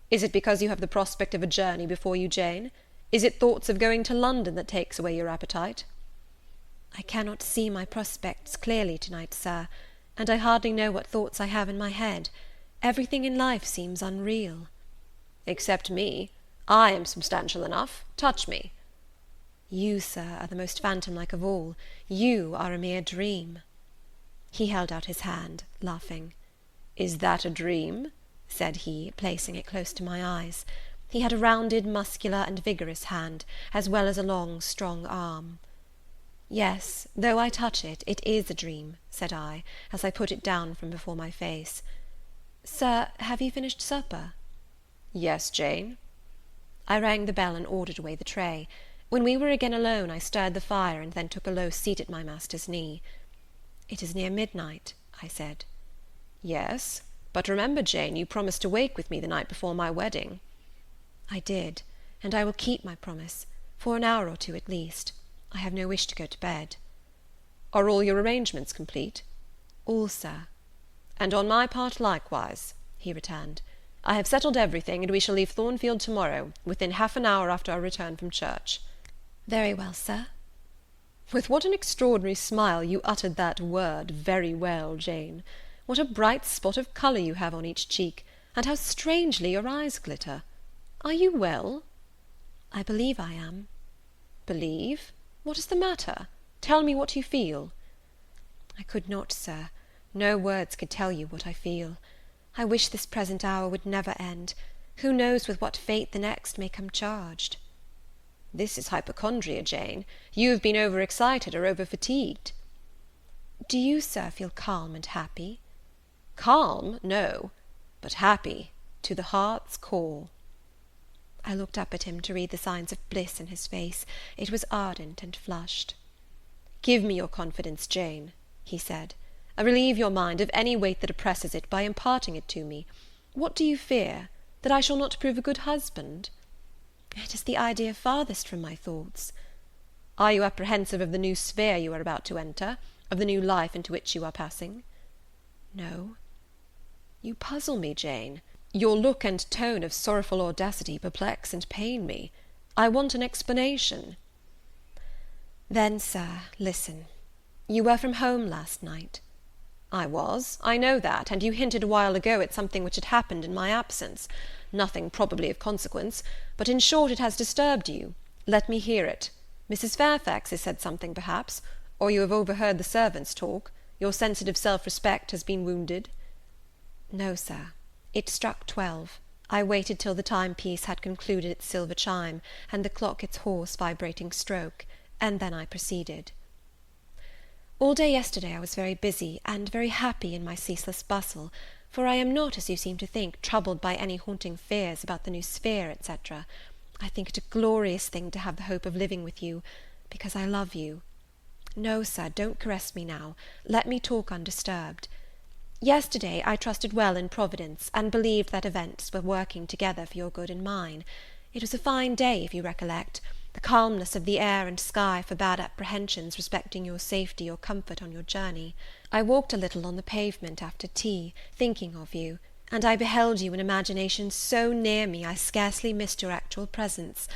"Is it because you have the prospect of a journey before you, Jane? Is it thoughts of going to London that takes away your appetite?" "I cannot see my prospects clearly to-night, sir, and I hardly know what thoughts I have in my head. Everything in life seems unreal." "Except me. I am substantial enough. Touch me." "You, sir, are the most phantom-like of all. You are a mere dream." He held out his hand, laughing. "Is that a dream?" said he, placing it close to my eyes. He had a rounded, muscular, and vigorous hand, as well as a long, strong arm. "Yes, though I touch it, it is a dream," said I, as I put it down from before my face. "Sir, have you finished supper?" "Yes, Jane." I rang the bell and ordered away the tray. When we were again alone, I stirred the fire, and then took a low seat at my master's knee. "It is near midnight," I said. "Yes, but remember, Jane, you promised to wake with me the night before my wedding." "I did, and I will keep my promise, for an hour or two at least. I have no wish to go to bed." "Are all your arrangements complete?" "All, sir." "And on my part likewise," he returned. "I have settled everything, and we shall leave Thornfield tomorrow, within half an hour after our return from church." "Very well, sir." With what an extraordinary smile you uttered that word, "very well, Jane." What a bright spot of colour you have on each cheek, and how strangely your eyes glitter. Are you well?" "I believe I am." "Believe? What is the matter? Tell me what you feel." "I could not, sir. No words could tell you what I feel. I wish this present hour would never end. Who knows with what fate the next may come charged?" "This is hypochondria, Jane. You have been over-excited or over-fatigued." "Do you, sir, feel calm and happy?" Calm, no, but happy to the heart's core." I looked up at him to read the signs of bliss in his face. It was ardent and flushed. "Give me your confidence, Jane," he said. "Relieve your mind of any weight that oppresses it by imparting it to me. What do you fear? That I shall not prove a good husband?" "It is the idea farthest from my thoughts." "Are you apprehensive of the new sphere you are about to enter? Of the new life into which you are passing?" "No." "You puzzle me, Jane. Your look and tone of sorrowful audacity perplex and pain me. I want an explanation." "Then, sir, listen. You were from home last night." "I was. I know that, and you hinted a while ago at something which had happened in my absence. Nothing probably of consequence, but in short it has disturbed you. Let me hear it. Mrs. Fairfax has said something, perhaps, or you have overheard the servants talk. Your sensitive self-respect has been wounded." "No, sir. It struck 12. I waited till the timepiece had concluded its silver chime, and the clock its hoarse vibrating stroke, and then I proceeded. All day yesterday I was very busy, and very happy in my ceaseless bustle, for I am not, as you seem to think, troubled by any haunting fears about the new sphere, etc. I think it a glorious thing to have the hope of living with you, because I love you. No, sir, don't caress me now. Let me talk undisturbed. Yesterday I trusted well in Providence, and believed that events were working together for your good and mine. It was a fine day, if you recollect. The calmness of the air and sky forbade apprehensions respecting your safety or comfort on your journey. I walked a little on the pavement after tea, thinking of you, and I beheld you in imagination so near me I scarcely missed your actual presence.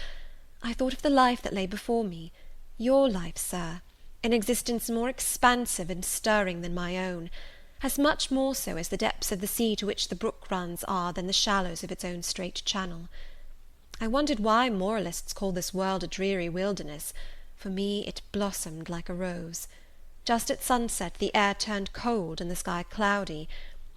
I thought of the life that lay before me, your life, sir, an existence more expansive and stirring than my own, as much more so as the depths of the sea to which the brook runs are than the shallows of its own straight channel. I wondered why moralists call this world a dreary wilderness. For me it blossomed like a rose. Just at sunset the air turned cold and the sky cloudy.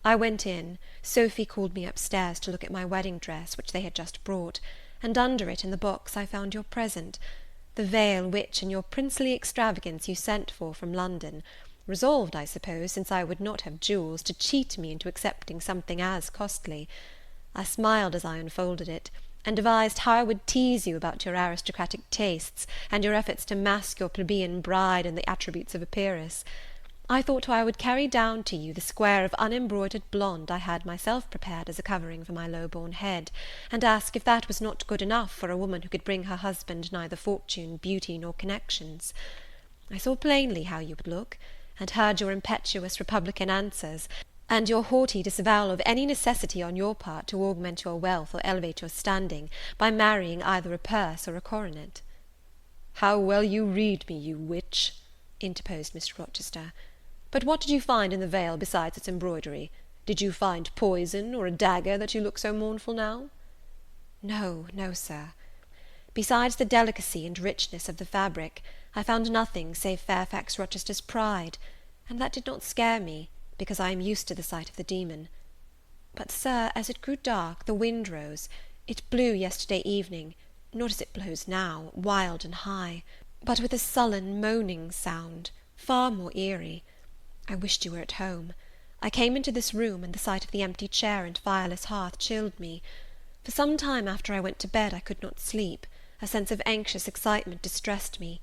I went in, Sophy called me upstairs to look at my wedding dress, which they had just brought, and under it in the box I found your present, the veil which, in your princely extravagance, you sent for from London, resolved, I suppose, since I would not have jewels, to cheat me into accepting something as costly. I smiled as I unfolded it, and devised how I would tease you about your aristocratic tastes, and your efforts to mask your plebeian bride in the attributes of a peeress. I thought how I would carry down to you the square of unembroidered blonde I had myself prepared as a covering for my low-born head, and ask if that was not good enough for a woman who could bring her husband neither fortune, beauty, nor connections. I saw plainly how you would look, and heard your impetuous republican answers, and your haughty disavowal of any necessity on your part to augment your wealth or elevate your standing by marrying either a purse or a coronet. "How well you read me, you witch!" interposed Mr. Rochester. "But what did you find in the veil besides its embroidery? Did you find poison, or a dagger, that you look so mournful now?" No, no, sir. Besides the delicacy and richness of the fabric, I found nothing save Fairfax Rochester's pride, and that did not scare me, because I am used to the sight of the demon. But, sir, as it grew dark, the wind rose. It blew yesterday evening, not as it blows now, wild and high, but with a sullen, moaning sound, far more eerie. I wished you were at home. I came into this room, and the sight of the empty chair and fireless hearth chilled me. For some time after I went to bed I could not sleep. A sense of anxious excitement distressed me.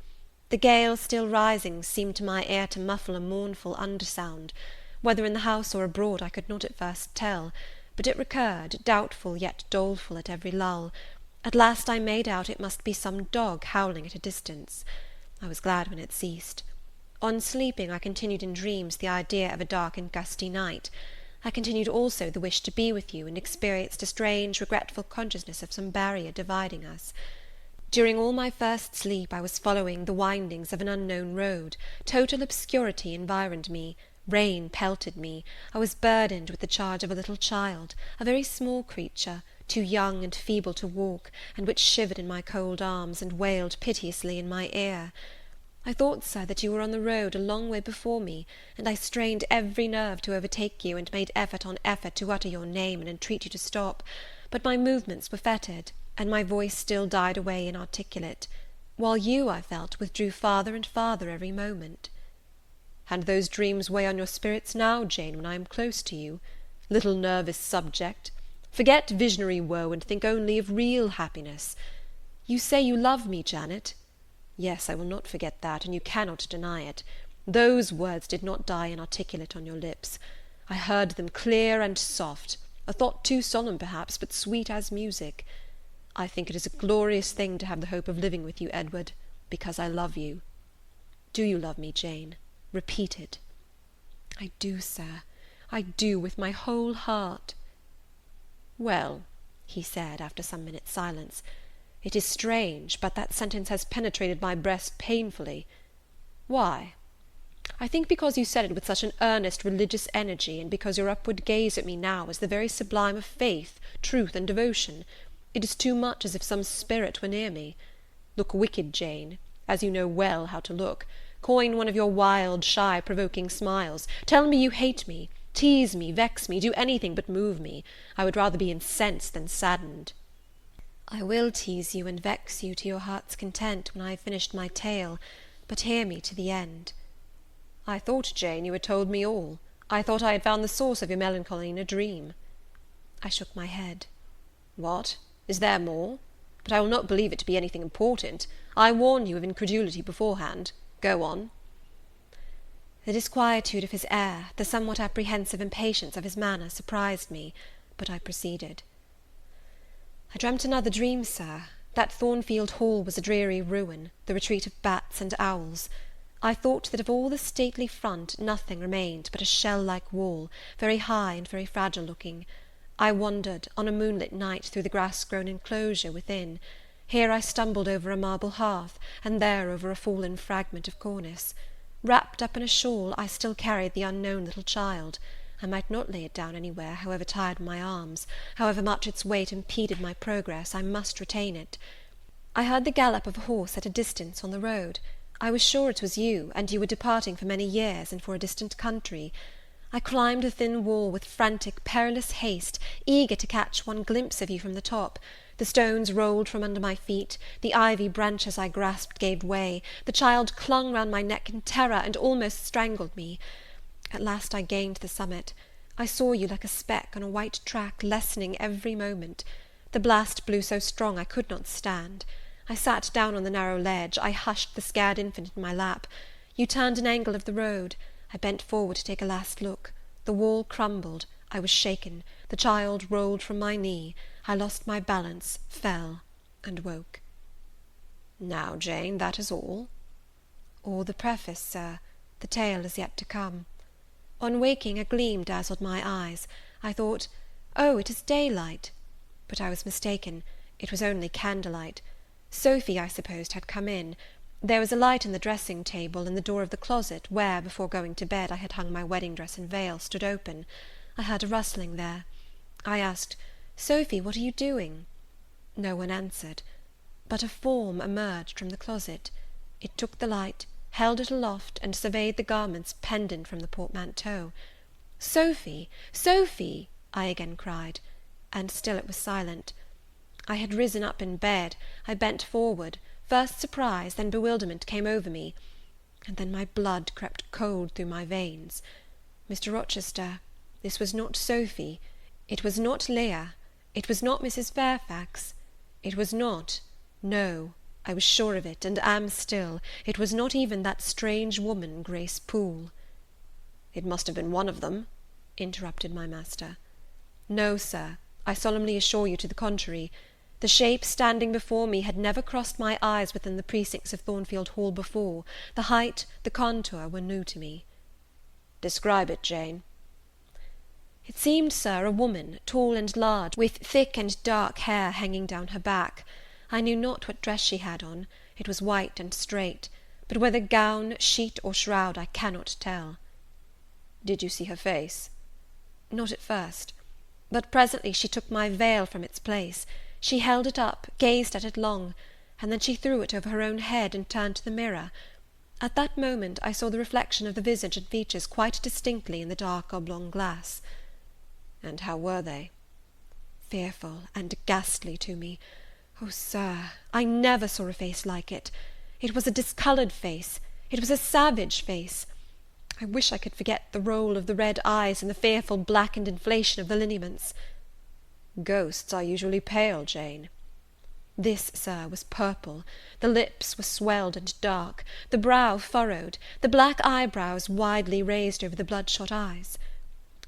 The gale still rising seemed to my ear to muffle a mournful undersound. Whether in the house or abroad I could not at first tell, but it recurred, doubtful yet doleful at every lull. At last I made out it must be some dog howling at a distance. I was glad when it ceased. On sleeping I continued in dreams the idea of a dark and gusty night. I continued also the wish to be with you, and experienced a strange regretful consciousness of some barrier dividing us. During all my first sleep I was following the windings of an unknown road. Total obscurity environed me. Rain pelted me. I was burdened with the charge of a little child, a very small creature, too young and feeble to walk, and which shivered in my cold arms, and wailed piteously in my ear. I thought, sir, that you were on the road a long way before me, and I strained every nerve to overtake you, and made effort on effort to utter your name and entreat you to stop, but my movements were fettered, and my voice still died away inarticulate, while you, I felt, withdrew farther and farther every moment. And those dreams weigh on your spirits now, Jane, when I am close to you? Little nervous subject! Forget visionary woe, and think only of real happiness. You say you love me, Janet? Yes, I will not forget that, and you cannot deny it. Those words did not die inarticulate on your lips. I heard them clear and soft, a thought too solemn perhaps, but sweet as music. I think it is a glorious thing to have the hope of living with you, Edward, because I love you. Do you love me, Jane? Repeat it. I do, sir. I do, with my whole heart. Well, he said, after some minutes' silence, it is strange, but that sentence has penetrated my breast painfully. Why? I think because you said it with such an earnest religious energy, and because your upward gaze at me now is the very sublime of faith, truth, and devotion. It is too much as if some spirit were near me. Look wicked, Jane, as you know well how to look. Coin one of your wild, shy, provoking smiles. Tell me you hate me. Tease me, vex me, do anything but move me. I would rather be incensed than saddened. I will tease you and vex you to your heart's content when I have finished my tale, but hear me to the end. I thought, Jane, you had told me all. I thought I had found the source of your melancholy in a dream. I shook my head. What? Is there more? But I will not believe it to be anything important. I warn you of incredulity beforehand. Go on. The disquietude of his air, the somewhat apprehensive impatience of his manner, surprised me, but I proceeded. I dreamt another dream, sir. That Thornfield Hall was a dreary ruin, the retreat of bats and owls. I thought that of all the stately front nothing remained but a shell-like wall, very high and very fragile-looking. I wandered, on a moonlit night, through the grass-grown enclosure within. Here I stumbled over a marble hearth, and there over a fallen fragment of cornice. Wrapped up in a shawl, I still carried the unknown little child. I might not lay it down anywhere, however tired my arms, however much its weight impeded my progress, I must retain it. I heard the gallop of a horse at a distance on the road. I was sure it was you, and you were departing for many years, and for a distant country. I climbed the thin wall with frantic, perilous haste, eager to catch one glimpse of you from the top. The stones rolled from under my feet, the ivy branches I grasped gave way, the child clung round my neck in terror, and almost strangled me. At last I gained the summit. I saw you like a speck on a white track, lessening every moment. The blast blew so strong I could not stand. I sat down on the narrow ledge. I hushed the scared infant in my lap. You turned an angle of the road. I bent forward to take a last look. The wall crumbled. I was shaken. The child rolled from my knee. I lost my balance, fell, and woke. Now, Jane, that is all? All the preface, sir. The tale is yet to come. On waking, a gleam dazzled my eyes. I thought, oh, it is daylight. But I was mistaken. It was only candlelight. Sophy, I supposed, had come in. There was a light in the dressing-table, and the door of the closet, where, before going to bed, I had hung my wedding dress and veil, stood open. I heard a rustling there. I asked, Sophy, what are you doing? No one answered, but a form emerged from the closet. It took the light, held it aloft, and surveyed the garments pendant from the portmanteau. Sophy! Sophy! I again cried, and still it was silent. I had risen up in bed. I bent forward. First surprise, then bewilderment came over me, and then my blood crept cold through my veins. Mr. Rochester, this was not Sophy. It was not Leah. It was not Mrs. Fairfax. It was not, no, I was sure of it, and am still, it was not even that strange woman, Grace Poole. It must have been one of them, interrupted my master. No, sir, I solemnly assure you to the contrary. The shape standing before me had never crossed my eyes within the precincts of Thornfield Hall before. The height, the contour were new to me. Describe it, Jane. It seemed, sir, a woman, tall and large, with thick and dark hair hanging down her back. I knew not what dress she had on. It was white and straight, but whether gown, sheet, or shroud, I cannot tell. Did you see her face? Not at first, but presently she took my veil from its place. She held it up, gazed at it long, and then she threw it over her own head and turned to the mirror. At that moment I saw the reflection of the visage and features quite distinctly in the dark oblong glass. And how were they? Fearful and ghastly to me. Oh, sir, I never saw a face like it. It was a discoloured face. It was a savage face. I wish I could forget the roll of the red eyes and the fearful blackened inflation of the lineaments. Ghosts are usually pale, Jane. This, sir, was purple, the lips were swelled and dark, the brow furrowed, the black eyebrows widely raised over the bloodshot eyes.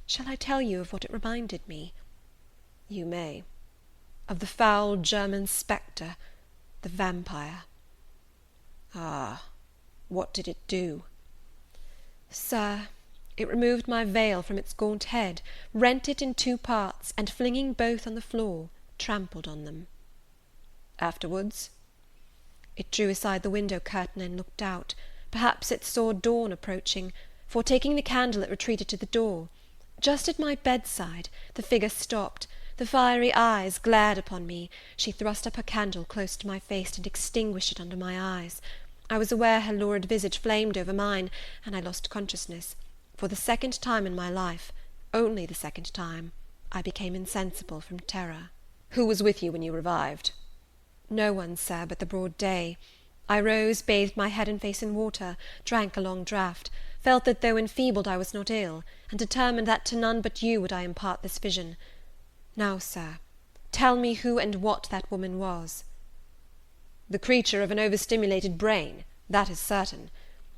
Shall I tell you of what it reminded me? You may. Of the foul German spectre, the vampire. Ah, what did it do? Sir, it removed my veil from its gaunt head, rent it in 2 parts, and flinging both on the floor, trampled on them. Afterwards? It drew aside the window curtain and looked out. Perhaps it saw dawn approaching, for, taking the candle, it retreated to the door. Just at my bedside, the figure stopped, the fiery eyes glared upon me. She thrust up her candle close to my face and extinguished it under my eyes. I was aware her lurid visage flamed over mine, and I lost consciousness. For the second time in my life, only the second time, I became insensible from terror. Who was with you when you revived? No one, sir, but the broad day. I rose, bathed my head and face in water, drank a long draught, felt that though enfeebled I was not ill, and determined that to none but you would I impart this vision. Now, sir, tell me who and what that woman was. The creature of an overstimulated brain, that is certain.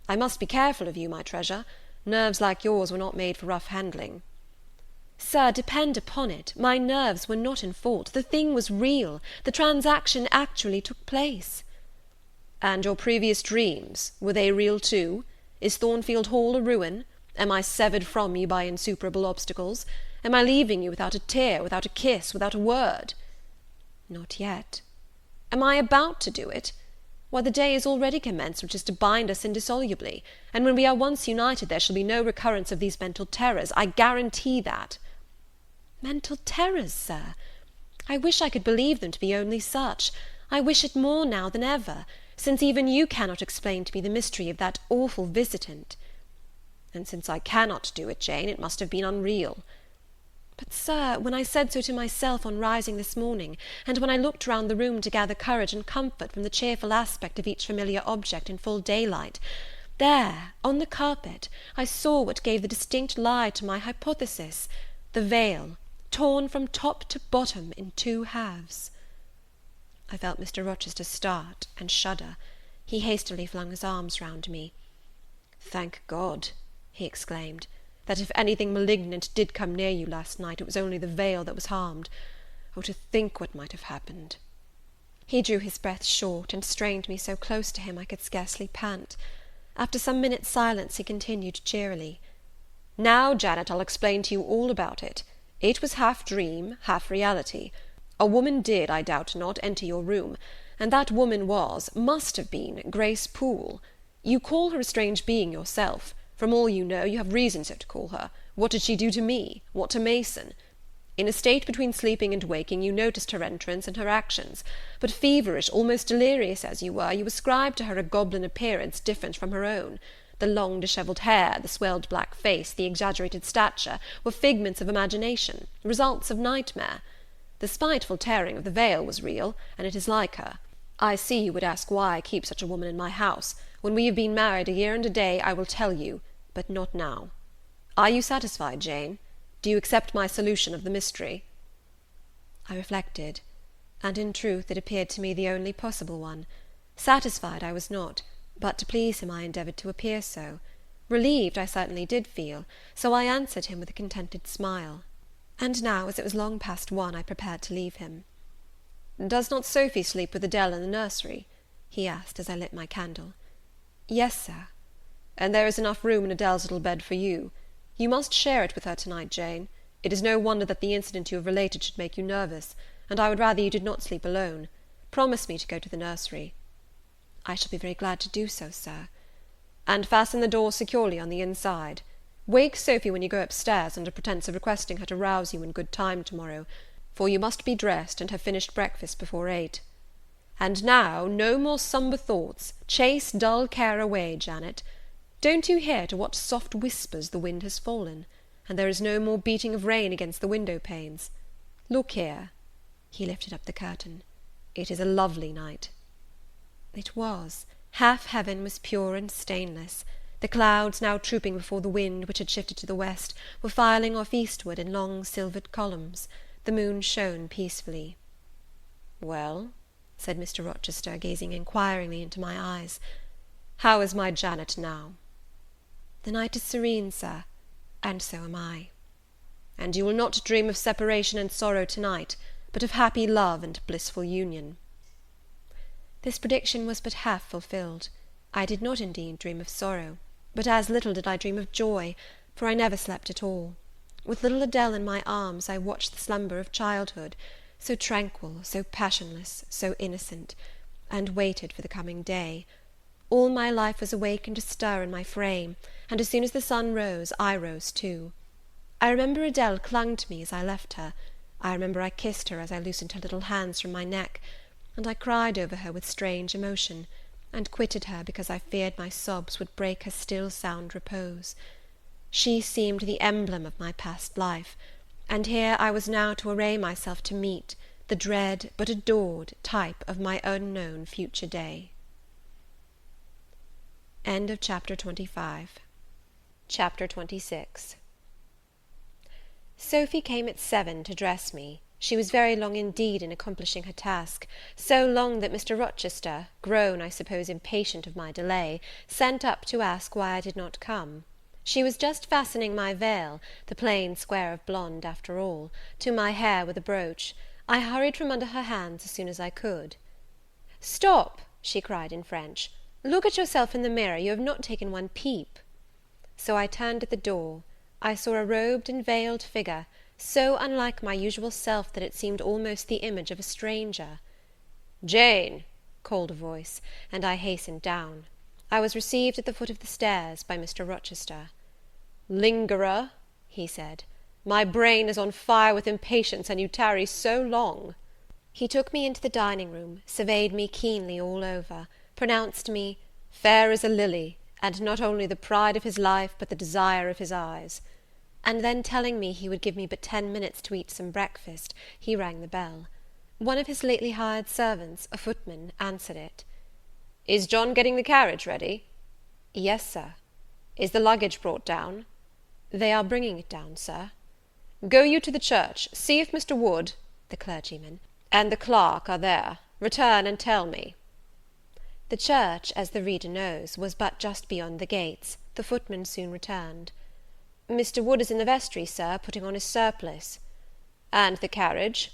I must be careful of you, my treasure. Nerves like yours were not made for rough handling. Sir, depend upon it, my nerves were not in fault. The thing was real. The transaction actually took place. And your previous dreams, were they real too? Is Thornfield Hall a ruin? Am I severed from you by insuperable obstacles? Am I leaving you without a tear, without a kiss, without a word? Not yet. Am I about to do it? Why, the day is already commenced which is to bind us indissolubly, and when we are once united there shall be no recurrence of these mental terrors. I guarantee that. Mental terrors, sir? I wish I could believe them to be only such. I wish it more now than ever, since even you cannot explain to me the mystery of that awful visitant. And since I cannot do it, Jane, it must have been unreal. But, sir, when I said so to myself on rising this morning, and when I looked round the room to gather courage and comfort from the cheerful aspect of each familiar object in full daylight, there, on the carpet, I saw what gave the distinct lie to my hypothesis, the veil, torn from top to bottom in 2 halves. I felt Mr. Rochester start and shudder. He hastily flung his arms round me. "Thank God," he exclaimed, "that if anything malignant did come near you last night, it was only the veil that was harmed. Oh, to think what might have happened!" He drew his breath short, and strained me so close to him I could scarcely pant. After some minutes' silence, he continued cheerily, "Now, Janet, I'll explain to you all about it. It was half dream, half reality. A woman did, I doubt not, enter your room, and that woman must have been, Grace Poole. You call her a strange being yourself. From all you know, you have reason so to call her. What did she do to me? What to Mason? In a state between sleeping and waking, you noticed her entrance and her actions, but feverish, almost delirious as you were, you ascribed to her a goblin appearance different from her own. The long dishevelled hair, the swelled black face, the exaggerated stature, were figments of imagination, results of nightmare. The spiteful tearing of the veil was real, and it is like her. I see you would ask why I keep such a woman in my house. When we have been married a year and a day, I will tell you, but not now. Are you satisfied, Jane? Do you accept my solution of the mystery?" I reflected, and in truth it appeared to me the only possible one. Satisfied I was not, but to please him I endeavoured to appear so. Relieved I certainly did feel, so I answered him with a contented smile. And now, as it was long past 1, I prepared to leave him. "Does not Sophy sleep with Adele in the nursery?" he asked, as I lit my candle. "Yes, sir." "And there is enough room in Adele's little bed for you. You must share it with her tonight, Jane. It is no wonder that the incident you have related should make you nervous, and I would rather you did not sleep alone. Promise me to go to the nursery." "I shall be very glad to do so, sir." "And fasten the door securely on the inside. Wake Sophy when you go upstairs, under pretence of requesting her to rouse you in good time tomorrow, for you must be dressed and have finished breakfast before 8. And now, no more sombre thoughts. Chase dull care away, Janet. Don't you hear to what soft whispers the wind has fallen? And there is no more beating of rain against the window panes. Look here." He lifted up the curtain. "It is a lovely night." It was. Half heaven was pure and stainless. The clouds, now trooping before the wind, which had shifted to the west, were filing off eastward in long silvered columns. The moon shone peacefully. "Well," said Mr. Rochester, gazing inquiringly into my eyes, "how is my Janet now?" "The night is serene, sir, and so am I." "And you will not dream of separation and sorrow tonight, but of happy love and blissful union?" This prediction was but half fulfilled. I did not indeed dream of sorrow, but as little did I dream of joy, for I never slept at all. With little Adele in my arms, I watched the slumber of childhood, so tranquil, so passionless, so innocent, and waited for the coming day. All my life was awake and astir in my frame, and as soon as the sun rose, I rose too. I remember Adele clung to me as I left her. I remember I kissed her as I loosened her little hands from my neck, and I cried over her with strange emotion, and quitted her because I feared my sobs would break her still sound repose. She seemed the emblem of my past life, and here I was now to array myself to meet the dread but adored type of my unknown future day. End of chapter 25. Chapter 26. Sophy came at 7 to dress me. She was very long indeed in accomplishing her task, so long that Mr. Rochester, grown, I suppose, impatient of my delay, sent up to ask why I did not come. She was just fastening my veil, the plain square of blonde after all, to my hair with a brooch. I hurried from under her hands as soon as I could. "Stop!" she cried in French. "Look at yourself in the mirror, you have not taken one peep." So I turned at the door. I saw a robed and veiled figure, so unlike my usual self that it seemed almost the image of a stranger. "Jane!" called a voice, and I hastened down. I was received at the foot of the stairs by Mr. Rochester. "Lingerer," he said, "my brain is on fire with impatience, and you tarry so long." He took me into the dining room, surveyed me keenly all over, pronounced me "fair as a lily, and not only the pride of his life, but the desire of his eyes," and then telling me he would give me but 10 minutes to eat some breakfast, he rang the bell. One of his lately hired servants, a footman, answered it. "Is John getting the carriage ready?" "Yes, sir." "Is the luggage brought down?" "They are bringing it down, sir." "Go you to the church, see if Mr. Wood," the clergyman, "and the clerk are there. Return and tell me." The church, as the reader knows, was but just beyond the gates. The footman soon returned. "Mr. Wood is in the vestry, sir, putting on his surplice." "And the carriage?"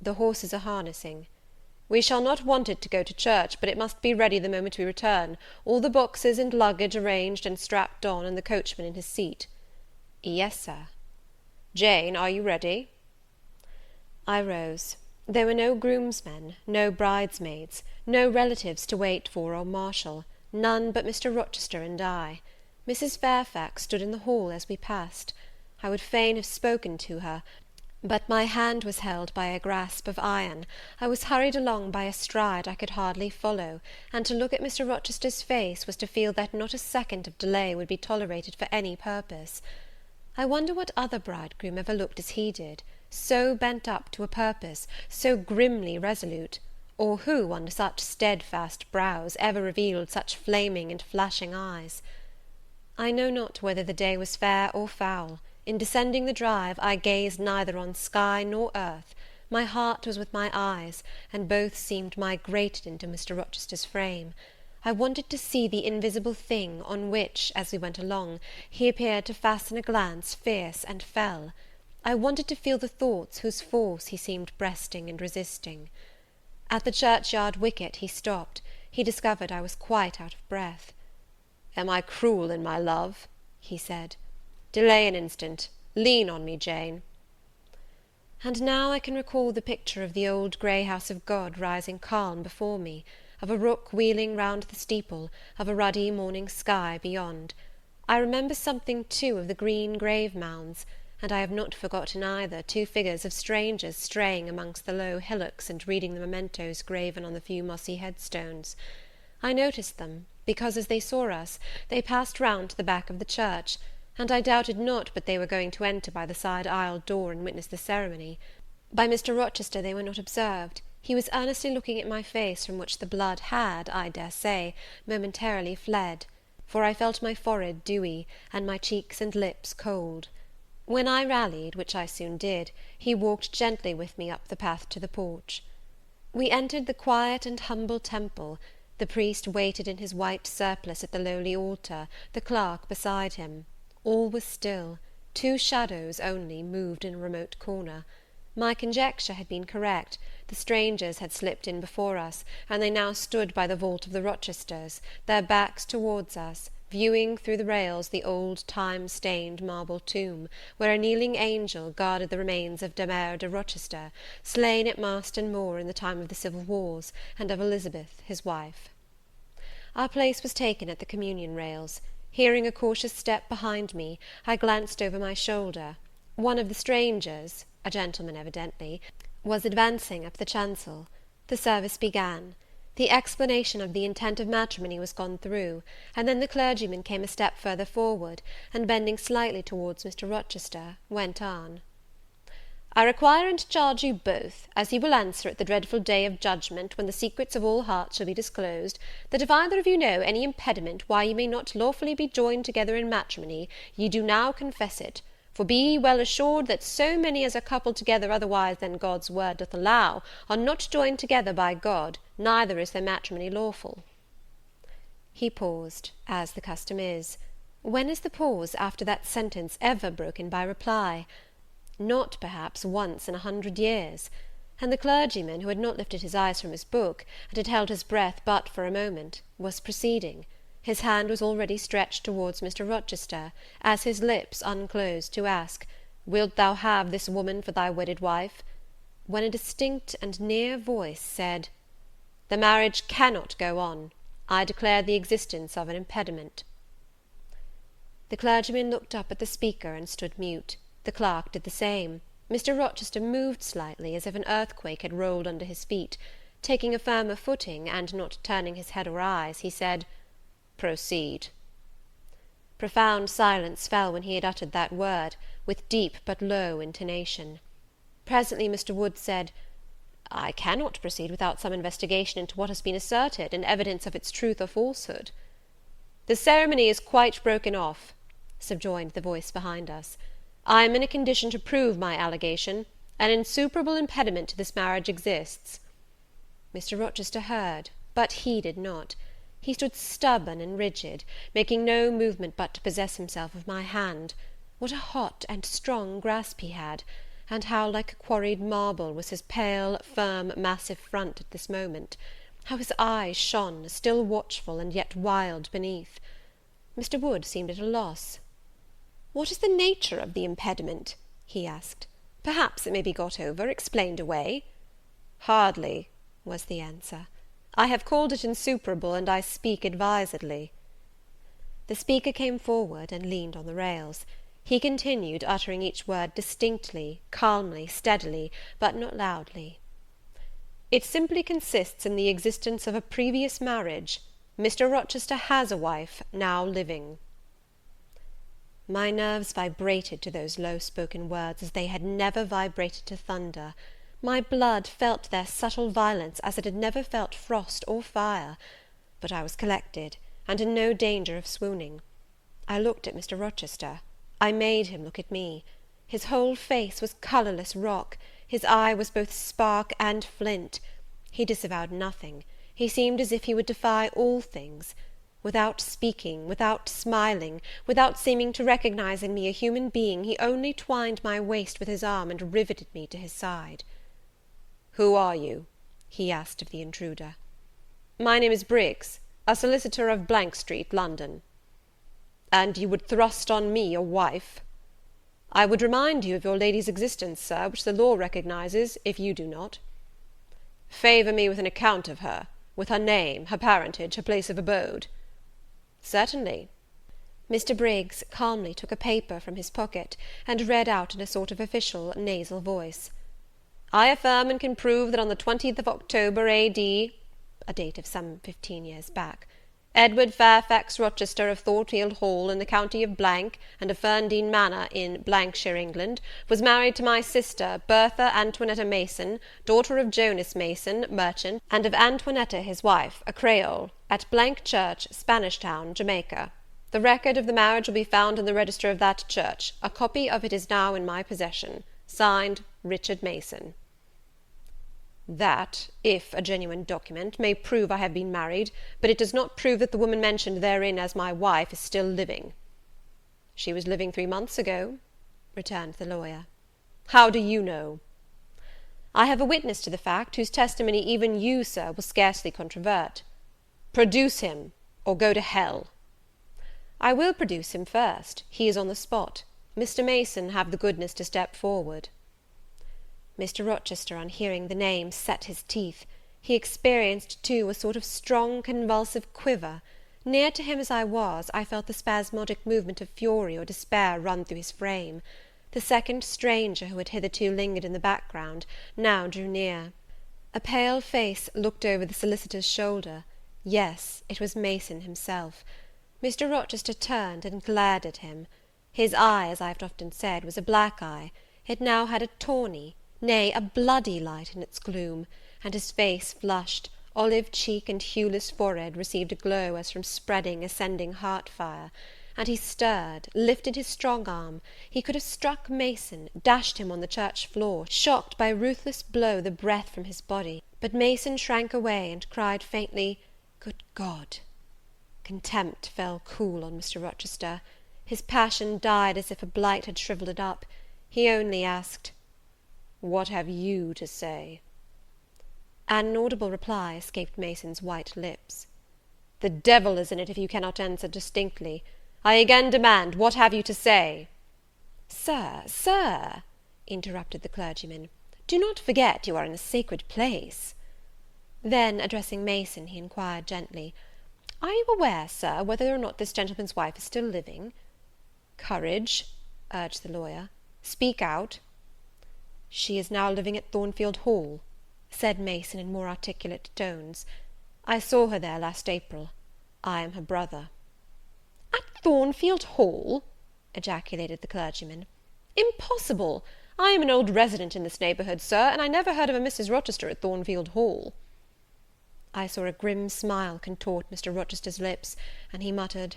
"The horses are harnessing." "We shall not want it to go to church, but it must be ready the moment we return, all the boxes and luggage arranged and strapped on, and the coachman in his seat." "Yes, sir." "Jane, are you ready?" I rose. There were no groomsmen, no bridesmaids, no relatives to wait for or marshal, none but Mr. Rochester and I. Mrs. Fairfax stood in the hall as we passed. I would fain have spoken to her, but my hand was held by a grasp of iron. I was hurried along by a stride I could hardly follow, and to look at Mr. Rochester's face was to feel that not a second of delay would be tolerated for any purpose. I wonder what other bridegroom ever looked as he did, so bent up to a purpose, so grimly resolute, or who, under such steadfast brows, ever revealed such flaming and flashing eyes. I know not whether the day was fair or foul. In descending the drive, I gazed neither on sky nor earth. My heart was with my eyes, and both seemed migrated into Mr. Rochester's frame. I wanted to see the invisible thing on which, as we went along, he appeared to fasten a glance fierce and fell. I wanted to feel the thoughts whose force he seemed breasting and resisting. At the churchyard wicket he stopped. He discovered I was quite out of breath. "Am I cruel in my love?" he said. "Delay an instant. Lean on me, Jane." And now I can recall the picture of the old grey house of God rising calm before me, of a rook wheeling round the steeple, of a ruddy morning sky beyond. I remember something, too, of the green grave mounds, and I have not forgotten either 2 figures of strangers straying amongst the low hillocks and reading the mementos graven on the few mossy headstones. I noticed them, because, as they saw us, they passed round to the back of the church, and I doubted not but they were going to enter by the side aisle door and witness the ceremony. By Mr. Rochester they were not observed. He was earnestly looking at my face, from which the blood had, I dare say, momentarily fled. for I felt my forehead dewy, and my cheeks and lips cold. When I rallied, which I soon did, he walked gently with me up the path to the porch. We entered the quiet and humble temple. The priest waited in his white surplice at the lowly altar, the clerk beside him. All was still. 2 shadows only moved in a remote corner. My conjecture had been correct. The strangers had slipped in before us, and they now stood by the vault of the Rochesters, their backs towards us, viewing through the rails the old time-stained marble tomb, where a kneeling angel guarded the remains of Damer de Rochester, slain at Marston Moor in the time of the civil wars, and of Elizabeth his wife. Our place was taken at the communion rails. Hearing a cautious step behind me, I glanced over my shoulder. One of the strangers, a gentleman evidently, was advancing up the chancel. The service began. The explanation of the intent of matrimony was gone through, and then the clergyman came a step further forward, and bending slightly towards Mr. Rochester, went on. I require and charge you both, as you will answer at the dreadful day of judgment, when the secrets of all hearts shall be disclosed, that if either of you know any impediment why ye may not lawfully be joined together in matrimony, ye do now confess it. For be ye well assured that so many as are coupled together otherwise than God's word doth allow, are not joined together by God, neither is their matrimony lawful. He paused, as the custom is. When is the pause after that sentence ever broken by reply? Not, perhaps, once in 100 years. And the clergyman, who had not lifted his eyes from his book, and had held his breath but for a moment, was proceeding. His hand was already stretched towards Mr. Rochester, as his lips unclosed to ask, "Wilt thou have this woman for thy wedded wife?" when a distinct and near voice said, "The marriage cannot go on. I declare the existence of an impediment." The clergyman looked up at the speaker and stood mute. The clerk did the same. Mr. Rochester moved slightly, as if an earthquake had rolled under his feet. Taking a firmer footing, and not turning his head or eyes, he said, "Proceed." Profound silence fell when he had uttered that word, with deep but low intonation. Presently Mr. Wood said, "I cannot proceed without some investigation into what has been asserted, and evidence of its truth or falsehood." "The ceremony is quite broken off," subjoined the voice behind us. "I am in a condition to prove my allegation. An insuperable impediment to this marriage exists." Mr. Rochester heard, but heeded not. He stood stubborn and rigid, making no movement but to possess himself of my hand. What a hot and strong grasp he had! And how like quarried marble was his pale, firm, massive front at this moment! How his eyes shone, still watchful, and yet wild beneath! Mr. Wood seemed at a loss. "What is the nature of the impediment?" he asked. "Perhaps it may be got over, explained away." "Hardly," was the answer. "I have called it insuperable, and I speak advisedly." The speaker came forward, and leaned on the rails. He continued, uttering each word distinctly, calmly, steadily, but not loudly. "It simply consists in the existence of a previous marriage. Mr. Rochester has a wife, now living." My nerves vibrated to those low-spoken words as they had never vibrated to thunder. My blood felt their subtle violence as it had never felt frost or fire. But I was collected, and in no danger of swooning. I looked at Mr. Rochester. I made him look at me. His whole face was colourless rock. His eye was both spark and flint. He disavowed nothing. He seemed as if he would defy all things. Without speaking, without smiling, without seeming to recognize in me a human being, he only twined my waist with his arm and riveted me to his side. "Who are you?" he asked of the intruder. "My name is Briggs, a solicitor of Street, London." "And you would thrust on me a wife?" "I would remind you of your lady's existence, sir, which the law recognizes, if you do not." "Favour me with an account of her, with her name, her parentage, her place of abode." "Certainly." Mr. Briggs calmly took a paper from his pocket, and read out in a sort of official, nasal voice, "I affirm and can prove that on the 20th of October, A.D., a date of some 15 years back, Edward Fairfax Rochester of Thornfield Hall in the county of Blank, and of Ferndean Manor in Blankshire, England, was married to my sister Bertha Antoinetta Mason, daughter of Jonas Mason, merchant, and of Antoinetta his wife, a Creole, at Blank Church, Spanish Town, Jamaica. The record of the marriage will be found in the register of that church. A copy of it is now in my possession. Signed, Richard Mason. That, if a genuine document, may prove I have been married, but it does not prove that the woman mentioned therein as my wife is still living. She was living 3 months ago, returned the lawyer. How do you know? I have a witness to the fact, whose testimony even you, sir, will scarcely controvert. Produce him, or go to hell. I will produce him first. He is on the spot. Mr. Mason, have the goodness to step forward. Mr. Rochester, on hearing the name, set his teeth. He experienced, too, a sort of strong convulsive quiver. Near to him as I was, I felt the spasmodic movement of fury or despair run through his frame. The second stranger, who had hitherto lingered in the background, now drew near. A pale face looked over the solicitor's shoulder. Yes, it was Mason himself. Mr. Rochester turned and glared at him. His eye, as I have often said, was a black eye. It now had a tawny, nay, a bloody light in its gloom, and his face flushed, olive cheek and hueless forehead received a glow as from spreading, ascending heart-fire, and he stirred, lifted his strong arm. He could have struck Mason, dashed him on the church floor, shocked by a ruthless blow the breath from his body, but Mason shrank away, and cried faintly, "Good God!" Contempt fell cool on Mr. Rochester. His passion died as if a blight had shrivelled it up. He only asked, "What have you to say?" An inaudible reply escaped Mason's white lips. "The devil is in it if you cannot answer distinctly. I again demand, what have you to say?" Sir, interrupted the clergyman, do not forget you are in a sacred place." Then, addressing Mason, he inquired gently, "Are you aware, sir, whether or not this gentleman's wife is still living?" "Courage," urged the lawyer, "speak out." "She is now living at Thornfield Hall," said Mason in more articulate tones. "I saw her there last April. I am her brother." "At Thornfield Hall!" ejaculated the clergyman. "Impossible! I am an old resident in this neighbourhood, sir, and I never heard of a Mrs. Rochester at Thornfield Hall." I saw a grim smile contort Mr. Rochester's lips, and he muttered,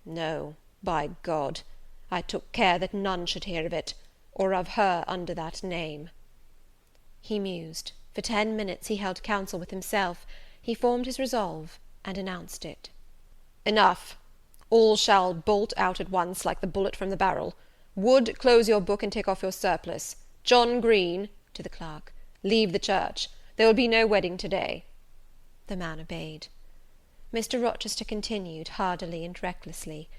"No, by God! I took care that none should hear of it, or of her under that name." He mused. For 10 minutes he held counsel with himself. He formed his resolve, and announced it. "Enough! All shall bolt out at once like the bullet from the barrel. Wood, close your book and take off your surplice. John Green," to the clerk, "leave the church. There will be no wedding to-day." The man obeyed. Mr. Rochester continued, hardily and recklessly,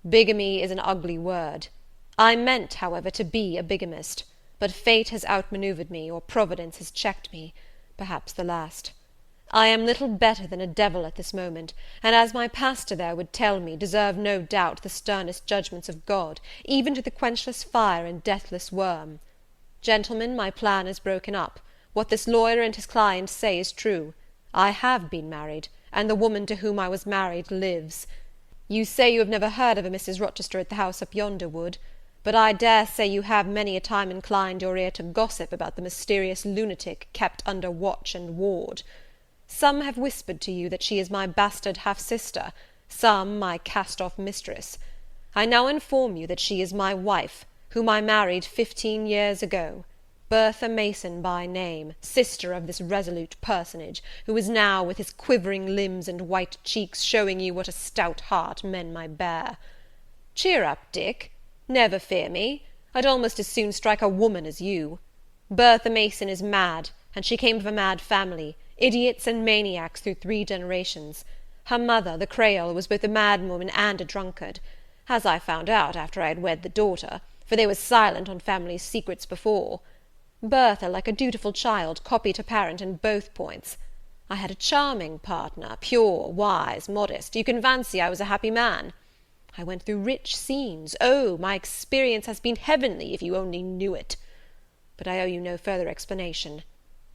"Bigamy is an ugly word. I meant, however, to be a bigamist, but fate has outmanoeuvred me, or Providence has checked me, perhaps the last. I am little better than a devil at this moment, and, as my pastor there would tell me, deserve no doubt the sternest judgments of God, even to the quenchless fire and deathless worm. Gentlemen, my plan is broken up. What this lawyer and his client say is true. I have been married, and the woman to whom I was married lives. You say you have never heard of a Mrs. Rochester at the house up yonder wood, but I dare say you have many a time inclined your ear to gossip about the mysterious lunatic kept under watch and ward. Some have whispered to you that she is my bastard half-sister, some my cast-off mistress. I now inform you that she is my wife, whom I married 15 years ago, Bertha Mason by name, sister of this resolute personage, who is now, with his quivering limbs and white cheeks, showing you what a stout heart men may bear. Cheer up, Dick. Never fear me. I'd almost as soon strike a woman as you. Bertha Mason is mad, and she came of a mad family, idiots and maniacs through 3 generations. Her mother, the Creole, was both a madwoman and a drunkard, as I found out after I had wed the daughter, for they were silent on family secrets before. Bertha, like a dutiful child, copied her parent in both points. I had a charming partner, pure, wise, modest. You can fancy I was a happy man. I went through rich scenes. Oh, my experience has been heavenly, if you only knew it. But I owe you no further explanation.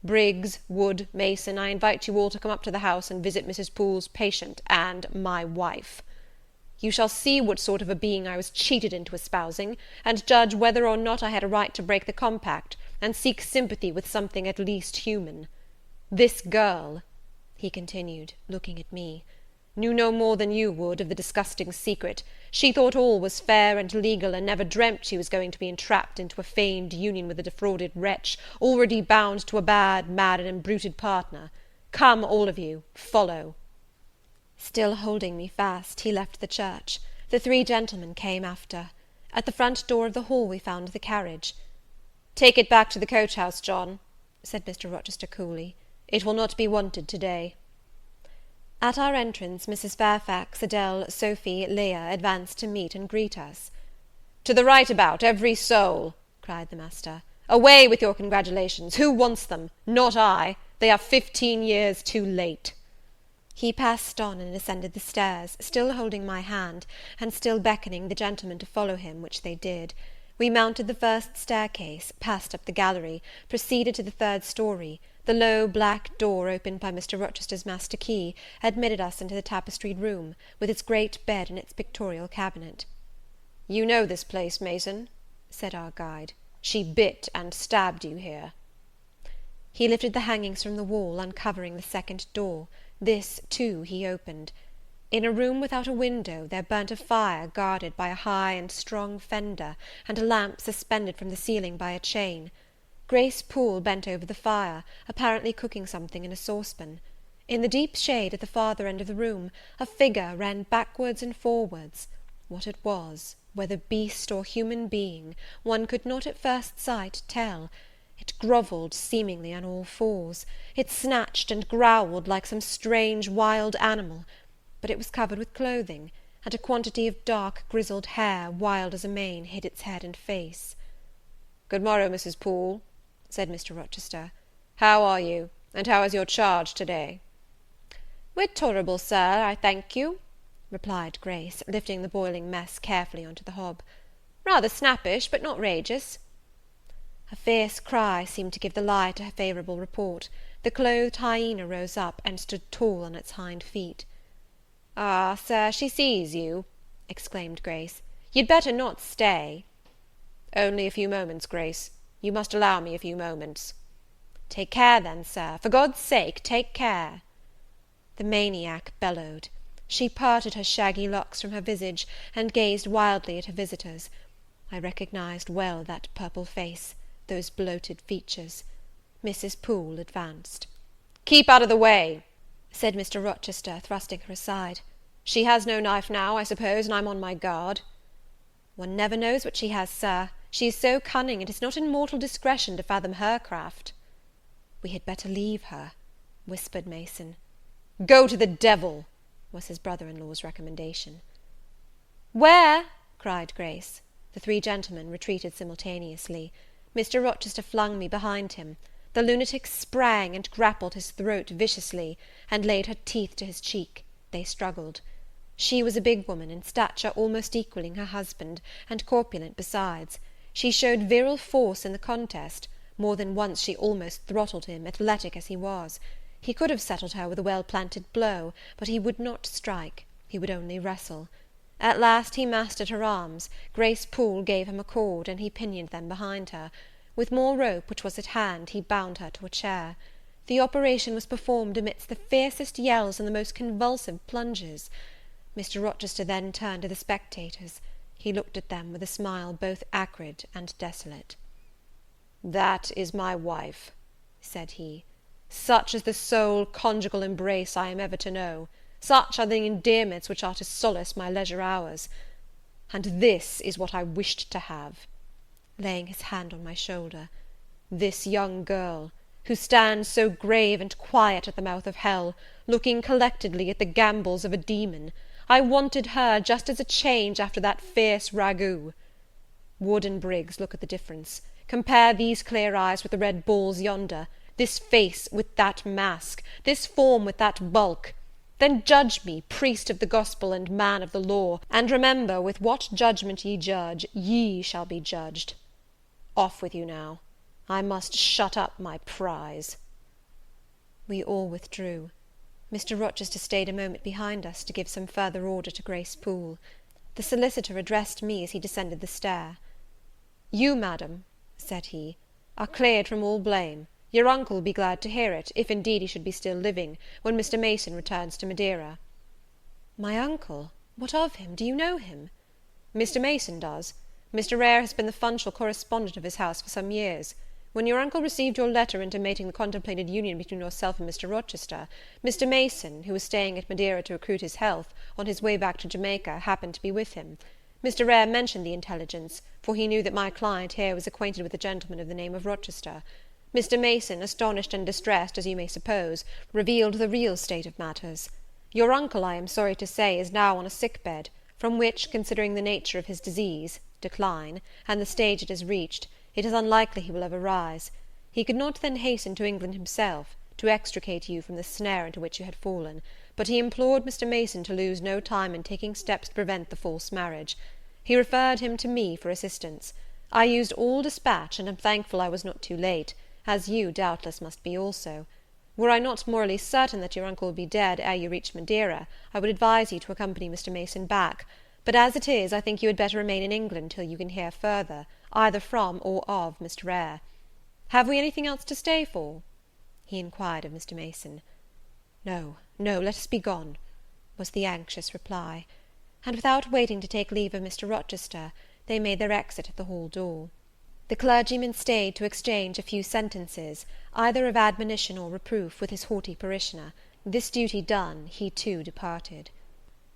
Briggs, Wood, Mason, I invite you all to come up to the house and visit Mrs. Poole's patient and my wife. You shall see what sort of a being I was cheated into espousing, and judge whether or not I had a right to break the compact, and seek sympathy with something at least human. This girl," he continued, looking at me, "knew no more than you would of the disgusting secret. She thought all was fair and legal, and never dreamt she was going to be entrapped into a feigned union with a defrauded wretch, already bound to a bad, mad, and embruted partner. Come, all of you, follow." Still holding me fast, he left the church. The three gentlemen came after. At the front door of the hall we found the carriage. "Take it back to the coach-house, John," said Mr. Rochester coolly. "It will not be wanted to-day." At our entrance, Mrs. Fairfax, Adele, Sophy, Leah, advanced to meet and greet us. "To the right about, every soul!" cried the master. "Away with your congratulations! Who wants them? Not I! They are 15 years too late." He passed on and ascended the stairs, still holding my hand, and still beckoning the gentlemen to follow him, which they did. We mounted the first staircase, passed up the gallery, proceeded to the third story. The low black door, opened by Mr. Rochester's master key, admitted us into the tapestried room, with its great bed and its pictorial cabinet. "You know this place, Mason?" said our guide. "She bit and stabbed you here." He lifted the hangings from the wall, uncovering the second door. This, too, he opened. In a room without a window there burnt a fire guarded by a high and strong fender, and a lamp suspended from the ceiling by a chain. Grace Poole bent over the fire, apparently cooking something in a saucepan. In the deep shade at the farther end of the room, a figure ran backwards and forwards. What it was, whether beast or human being, one could not at first sight tell. It grovelled seemingly on all fours. It snatched and growled like some strange wild animal, but it was covered with clothing, and a quantity of dark grizzled hair, wild as a mane, hid its head and face. "Good morrow, Mrs. Poole," said Mr. Rochester. "How are you, and how is your charge to-day?" "We're tolerable, sir, I thank you," replied Grace, lifting the boiling mess carefully onto the hob. "Rather snappish, but not rageous." A fierce cry seemed to give the lie to her favourable report. The clothed hyena rose up, and stood tall on its hind feet. "Ah, sir, she sees you," exclaimed Grace. "You'd better not stay." "Only a few moments, Grace. You must allow me a few moments." "Take care, then, sir. For God's sake, take care." The maniac bellowed. She parted her shaggy locks from her visage, and gazed wildly at her visitors. I recognized well that purple face, those bloated features. Mrs. Poole advanced. "Keep out of the way," said Mr. Rochester, thrusting her aside. "She has no knife now, I suppose, and I'm on my guard." "One never knows what she has, sir. She is so cunning, it is not in mortal discretion to fathom her craft." "We had better leave her," whispered Mason. "Go to the devil," was his brother-in-law's recommendation. "Where?" cried Grace. The three gentlemen retreated simultaneously. Mr. Rochester flung me behind him. The lunatic sprang and grappled his throat viciously, and laid her teeth to his cheek. They struggled. She was a big woman, in stature almost equalling her husband, and corpulent besides. She showed virile force in the contest. More than once she almost throttled him, athletic as he was. He could have settled her with a well-planted blow, but he would not strike. He would only wrestle. At last he mastered her arms. Grace Poole gave him a cord, and he pinioned them behind her. With more rope, which was at hand, he bound her to a chair. The operation was performed amidst the fiercest yells and the most convulsive plunges. Mr. Rochester then turned to the spectators. He looked at them with a smile both acrid and desolate. "That is my wife," said he. "Such is the sole conjugal embrace I am ever to know. Such are the endearments which are to solace my leisure hours. And this is what I wished to have," laying his hand on my shoulder, "this young girl, who stands so grave and quiet at the mouth of hell, looking collectedly at the gambols of a demon. I wanted her just as a change after that fierce ragout. Wood and Briggs, look at the difference. Compare these clear eyes with the red balls yonder, this face with that mask, this form with that bulk. Then judge me, priest of the gospel and man of the law, and remember, with what judgment ye judge, ye shall be judged. Off with you now. I must shut up my prize." We all withdrew. Mr. Rochester stayed a moment behind us to give some further order to Grace Poole. The solicitor addressed me as he descended the stair. "You, madam," said he, "are cleared from all blame. Your uncle will be glad to hear it, if indeed he should be still living, when Mr. Mason returns to Madeira." "My uncle? What of him? Do you know him?" "Mr. Mason does. Mr. Eyre has been the functional correspondent of his house for some years. When your uncle received your letter intimating the contemplated union between yourself and Mr. Rochester, Mr. Mason, who was staying at Madeira to recruit his health, on his way back to Jamaica, happened to be with him. Mr. Eyre mentioned the intelligence, for he knew that my client here was acquainted with a gentleman of the name of Rochester. Mr. Mason, astonished and distressed, as you may suppose, revealed the real state of matters. Your uncle, I am sorry to say, is now on a sick bed, from which, considering the nature of his disease, decline, and the stage it has reached, it is unlikely he will ever rise. He could not then hasten to England himself, to extricate you from the snare into which you had fallen, but he implored Mr. Mason to lose no time in taking steps to prevent the false marriage. He referred him to me for assistance. I used all dispatch, and am thankful I was not too late, as you, doubtless, must be also. Were I not morally certain that your uncle would be dead ere you reach Madeira, I would advise you to accompany Mr. Mason back; but as it is, I think you had better remain in England till you can hear further, either from or of Mr. Eyre. Have we anything else to stay for?" he inquired of Mr. Mason. "No, no, let us be gone," was the anxious reply; and, without waiting to take leave of Mr. Rochester, they made their exit at the hall door. The clergyman stayed to exchange a few sentences, either of admonition or reproof, with his haughty parishioner. This duty done, he too departed.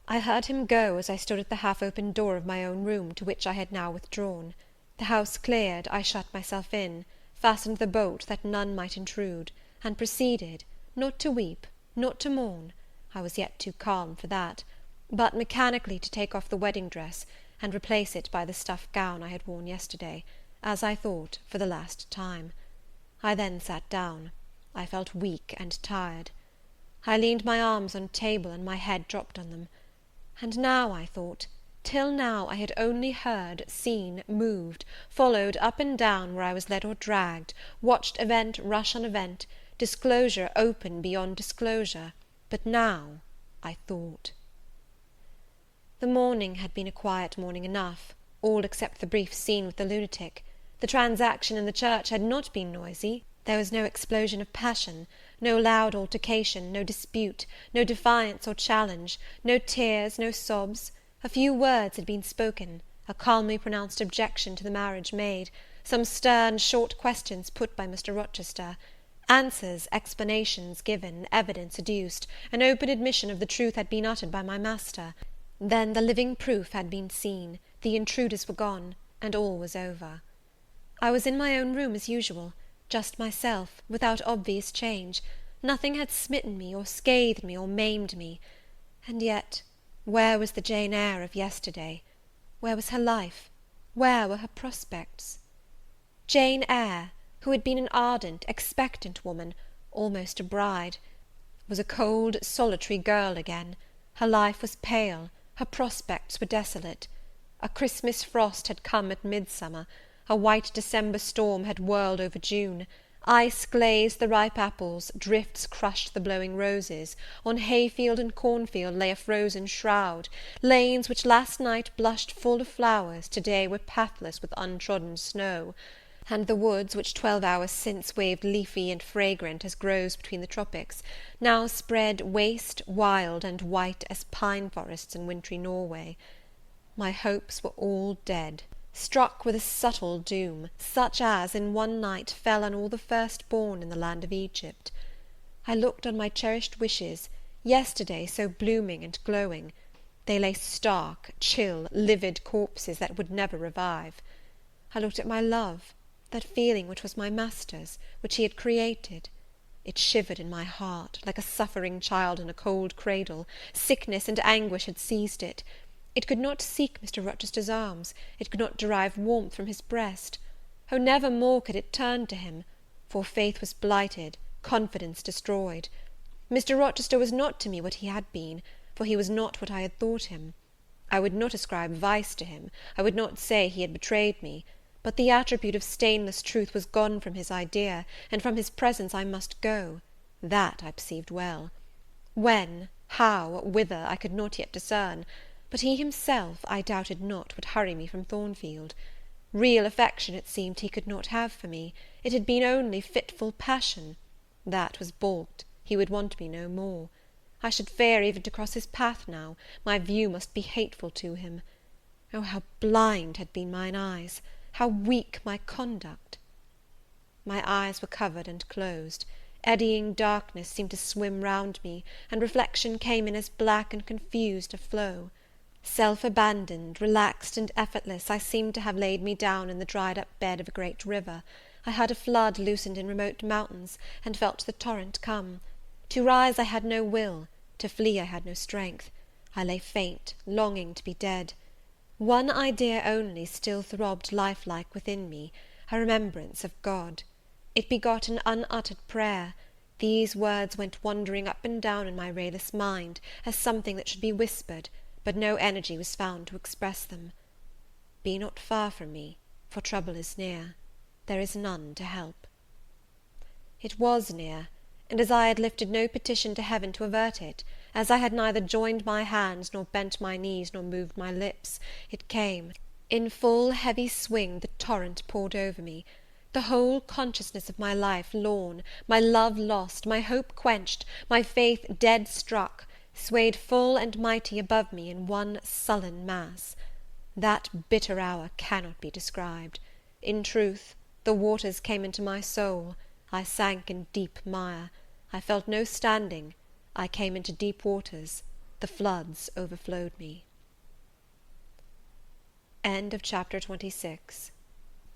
I heard him go as I stood at the half-open door of my own room, to which I had now withdrawn. The house cleared, I shut myself in, fastened the bolt that none might intrude, and proceeded, not to weep, not to mourn, I was yet too calm for that, but mechanically to take off the wedding dress, and replace it by the stuff gown I had worn yesterday, as I thought, for the last time. I then sat down. I felt weak and tired. I leaned my arms on a table, and my head dropped on them. And now, I thought, till now I had only heard, seen, moved, followed up and down where I was led or dragged, watched event rush on event, disclosure open beyond disclosure, but now I thought. The morning had been a quiet morning enough, all except the brief scene with the lunatic. The transaction in the church had not been noisy. There was no explosion of passion, no loud altercation, no dispute, no defiance or challenge, no tears, no sobs. A few words had been spoken, a calmly pronounced objection to the marriage made, some stern, short questions put by Mr. Rochester, answers, explanations given, evidence adduced, an open admission of the truth had been uttered by my master. Then the living proof had been seen, the intruders were gone, and all was over. I was in my own room as usual, just myself, without obvious change. Nothing had smitten me, or scathed me, or maimed me. And yet, where was the Jane Eyre of yesterday? Where was her life? Where were her prospects? Jane Eyre, who had been an ardent, expectant woman, almost a bride, was a cold, solitary girl again. Her life was pale, her prospects were desolate. A Christmas frost had come at midsummer, a white December storm had whirled over June. Ice glazed the ripe apples, drifts crushed the blowing roses, on hayfield and cornfield lay a frozen shroud, lanes which last night blushed full of flowers, to-day were pathless with untrodden snow, and the woods, which 12 hours since waved leafy and fragrant as groves between the tropics, now spread waste, wild, and white as pine forests in wintry Norway. My hopes were all dead, struck with a subtle doom, such as, in one night, fell on all the first-born in the land of Egypt. I looked on my cherished wishes, yesterday so blooming and glowing. They lay stark, chill, livid corpses that would never revive. I looked at my love, that feeling which was my master's, which he had created. It shivered in my heart, like a suffering child in a cold cradle. Sickness and anguish had seized it. It could not seek Mr. Rochester's arms, it could not derive warmth from his breast. Oh, never more could it turn to him, for faith was blighted, confidence destroyed. Mr. Rochester was not to me what he had been, for he was not what I had thought him. I would not ascribe vice to him, I would not say he had betrayed me, but the attribute of stainless truth was gone from his idea, and from his presence I must go. That I perceived well. When, how, whither, I could not yet discern; but he himself, I doubted not, would hurry me from Thornfield. Real affection, it seemed, he could not have for me; it had been only fitful passion. That was balked; he would want me no more. I should fear even to cross his path now; my view must be hateful to him. Oh, how blind had been mine eyes! How weak my conduct! My eyes were covered and closed. Eddying darkness seemed to swim round me, and reflection came in as black and confused a flow. Self-abandoned, relaxed and effortless, I seemed to have laid me down in the dried-up bed of a great river. I heard a flood loosened in remote mountains, and felt the torrent come. To rise I had no will, to flee I had no strength. I lay faint, longing to be dead. One idea only still throbbed lifelike within me, a remembrance of God. It begot an unuttered prayer. These words went wandering up and down in my rayless mind, as something that should be whispered, but no energy was found to express them. Be not far from me, for trouble is near. There is none to help. It was near, and as I had lifted no petition to heaven to avert it, as I had neither joined my hands, nor bent my knees, nor moved my lips, it came. In full heavy swing the torrent poured over me. The whole consciousness of my life lorn, my love lost, my hope quenched, my faith dead struck, swayed full and mighty above me in one sullen mass. That bitter hour cannot be described. In truth, the waters came into my soul. I sank in deep mire. I felt no standing. I came into deep waters. The floods overflowed me. End of chapter 26.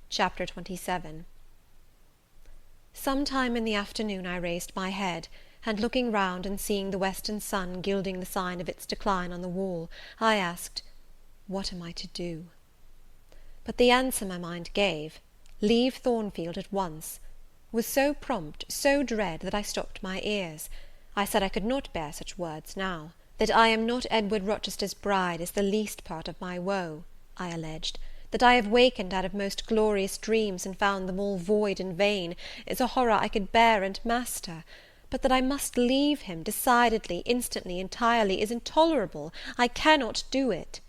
Chapter 27. Some time in the afternoon I raised my head, and looking round and seeing the western sun gilding the sign of its decline on the wall, I asked, what am I to do? But the answer my mind gave, leave Thornfield at once, was so prompt, so dread, that I stopped my ears. I said I could not bear such words now. That I am not Edward Rochester's bride is the least part of my woe, I alleged. That I have wakened out of most glorious dreams, and found them all void and vain, is a horror I could bear and master; but that I must leave him, decidedly, instantly, entirely, is intolerable. I cannot do it.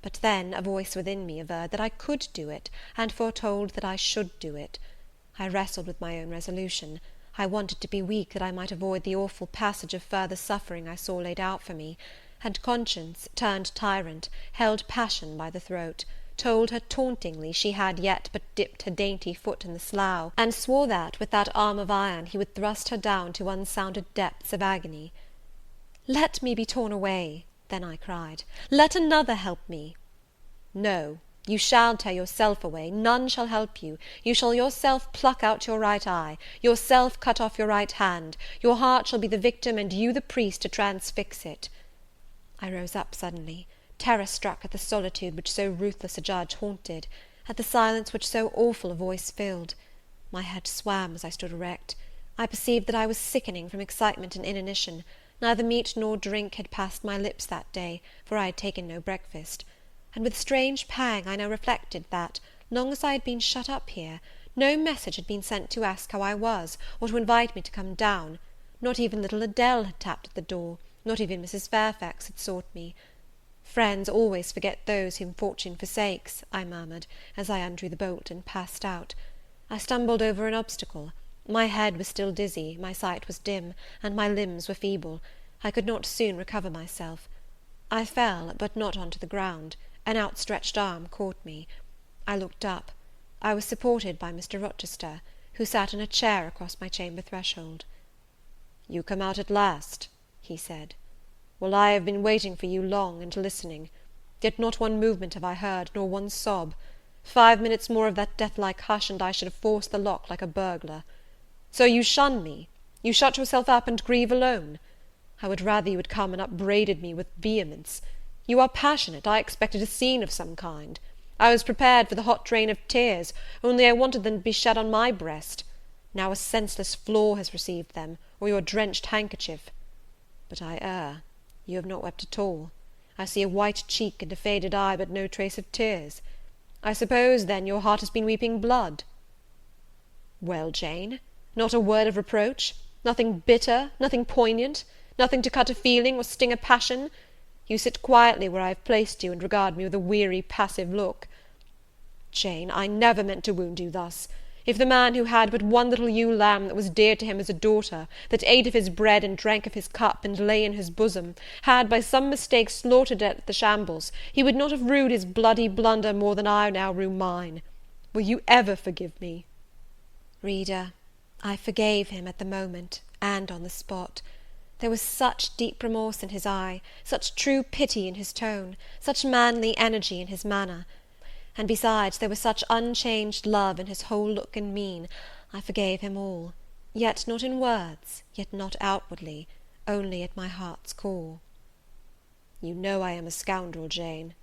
But then a voice within me averred that I could do it, and foretold that I should do it. I wrestled with my own resolution. I wanted to be weak, that I might avoid the awful passage of further suffering I saw laid out for me; and conscience, turned tyrant, held passion by the throat, told her tauntingly she had yet but dipped her dainty foot in the slough, and swore that, with that arm of iron, he would thrust her down to unsounded depths of agony. Let me be torn away, then I cried. Let another help me. No, you shall tear yourself away. None shall help you. You shall yourself pluck out your right eye, yourself cut off your right hand. Your heart shall be the victim, and you the priest to transfix it. I rose up suddenly, terror-struck at the solitude which so ruthless a judge haunted, at the silence which so awful a voice filled. My head swam as I stood erect. I perceived that I was sickening from excitement and inanition. Neither meat nor drink had passed my lips that day, for I had taken no breakfast; and with strange pang I now reflected that, long as I had been shut up here, no message had been sent to ask how I was, or to invite me to come down. Not even little Adele had tapped at the door, not even Mrs. Fairfax had sought me. Friends always forget those whom fortune forsakes, I murmured, as I undrew the bolt and passed out. I stumbled over an obstacle. My head was still dizzy, my sight was dim, and my limbs were feeble. I could not soon recover myself. I fell, but not on to the ground. An outstretched arm caught me. I looked up. I was supported by Mr. Rochester, who sat in a chair across my chamber threshold. "You come out at last," he said. "Well, I have been waiting for you long, and listening. Yet not one movement have I heard, nor one sob. 5 minutes more of that death-like hush, and I should have forced the lock like a burglar. So you shun me? You shut yourself up and grieve alone? I would rather you had come and upbraided me with vehemence. You are passionate. I expected a scene of some kind. I was prepared for the hot rain of tears, only I wanted them to be shed on my breast. Now a senseless floor has received them, or your drenched handkerchief. But I err. You have not wept at all. I see a white cheek and a faded eye, but no trace of tears. I suppose, then, your heart has been weeping blood. Well, Jane, not a word of reproach? Nothing bitter, nothing poignant, nothing to cut a feeling or sting a passion. You sit quietly where I have placed you, and regard me with a weary, passive look. Jane, I never meant to wound you thus. If the man who had but one little ewe lamb that was dear to him as a daughter, that ate of his bread and drank of his cup and lay in his bosom, had by some mistake slaughtered it at the shambles, he would not have rued his bloody blunder more than I now rue mine. Will you ever forgive me? Reader, I forgave him at the moment, and on the spot. There was such deep remorse in his eye, such true pity in his tone, such manly energy in his manner, and besides there was such unchanged love in his whole look and mien, I forgave him all, yet not in words, yet not outwardly, only at my heart's core. You know I am a scoundrel, Jane?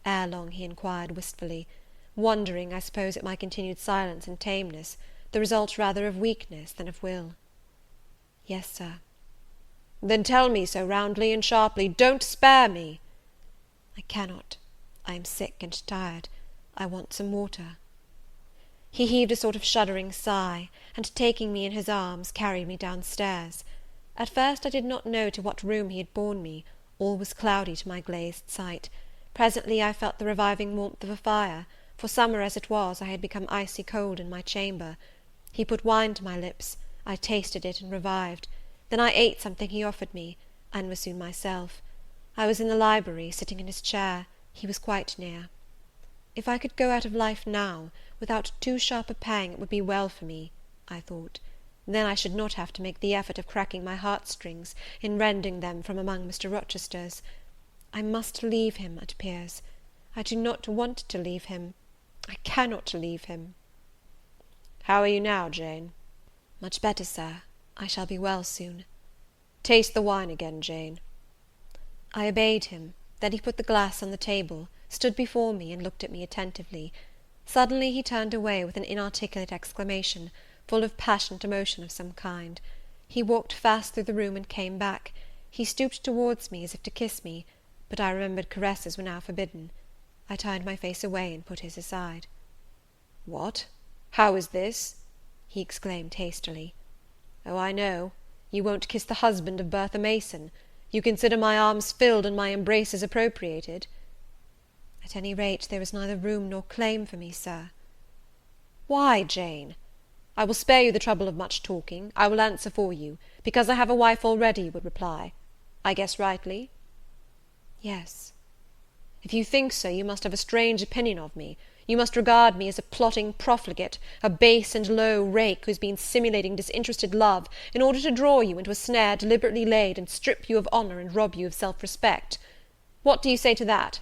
Ere long he inquired wistfully, wondering, I suppose, at my continued silence and tameness, the result rather of weakness than of will. Yes, sir. Then tell me so roundly and sharply. Don't spare me. I cannot. I am sick and tired. I want some water. He heaved a sort of shuddering sigh, and taking me in his arms, carried me downstairs. At first I did not know to what room he had borne me. All was cloudy to my glazed sight. Presently I felt the reviving warmth of a fire, for summer as it was, I had become icy cold in my chamber. He put wine to my lips. I tasted it and revived. Then I ate something he offered me, and was soon myself. I was in the library, sitting in his chair. He was quite near. If I could go out of life now, without too sharp a pang, it would be well for me, I thought. Then I should not have to make the effort of cracking my heartstrings, in rending them from among Mr. Rochester's. I must leave him, it appears. I do not want to leave him. I cannot leave him. How are you now, Jane? Much better, sir. I shall be well soon. Taste the wine again, Jane. I obeyed him. Then he put the glass on the table, stood before me, and looked at me attentively. Suddenly he turned away with an inarticulate exclamation, full of passionate emotion of some kind. He walked fast through the room and came back. He stooped towards me as if to kiss me, but I remembered caresses were now forbidden. I turned my face away and put his aside. What? How is this? He exclaimed hastily. Oh, I know. You won't kiss the husband of Bertha Mason. You consider my arms filled and my embraces appropriated. At any rate, there is neither room nor claim for me, sir. Why, Jane? I will spare you the trouble of much talking. I will answer for you, because I have a wife already, you would reply. I guess rightly? Yes. If you think so, you must have a strange opinion of me. You must regard me as a plotting profligate, a base and low rake who has been simulating disinterested love in order to draw you into a snare deliberately laid and strip you of honour and rob you of self-respect. What do you say to that?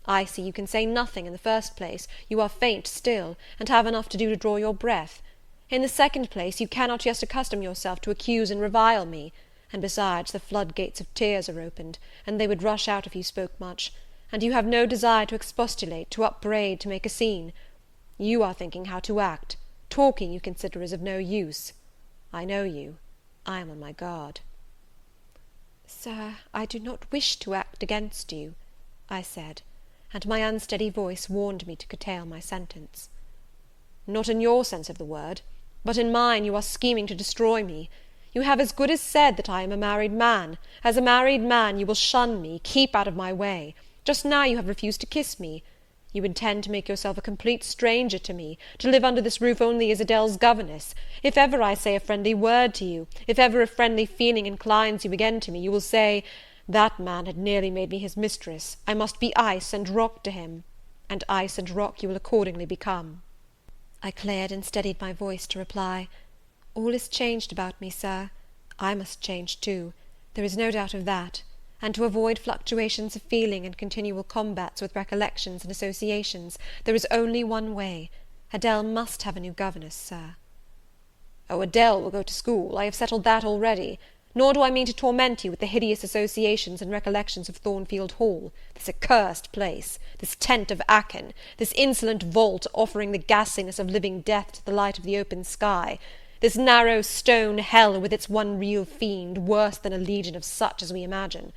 I see you can say nothing. In the first place, you are faint still, and have enough to do to draw your breath. In the second place, you cannot yet accustom yourself to accuse and revile me, and besides, the floodgates of tears are opened, and they would rush out if you spoke much, and you have no desire to expostulate, to upbraid, to make a scene. You are thinking how to act. Talking you consider is of no use. I know you. I am on my guard. Sir, I do not wish to act against you, I said, and my unsteady voice warned me to curtail my sentence. Not in your sense of the word, but in mine you are scheming to destroy me. You have as good as said that I am a married man. As a married man you will shun me, keep out of my way. Just now you have refused to kiss me. You intend to make yourself a complete stranger to me, to live under this roof only as Adele's governess. If ever I say a friendly word to you, if ever a friendly feeling inclines you again to me, you will say, that man had nearly made me his mistress. I must be ice and rock to him. And ice and rock you will accordingly become. I cleared and steadied my voice to reply, all is changed about me, sir. I must change too. There is no doubt of that. And to avoid fluctuations of feeling and continual combats with recollections and associations, there is only one way. Adele must have a new governess, sir. Oh, Adele will go to school. I have settled that already. Nor do I mean to torment you with the hideous associations and recollections of Thornfield Hall, this accursed place, this tent of Achan, this insolent vault offering the ghastliness of living death to the light of the open sky, this narrow stone hell with its one real fiend, worse than a legion of such as we imagine.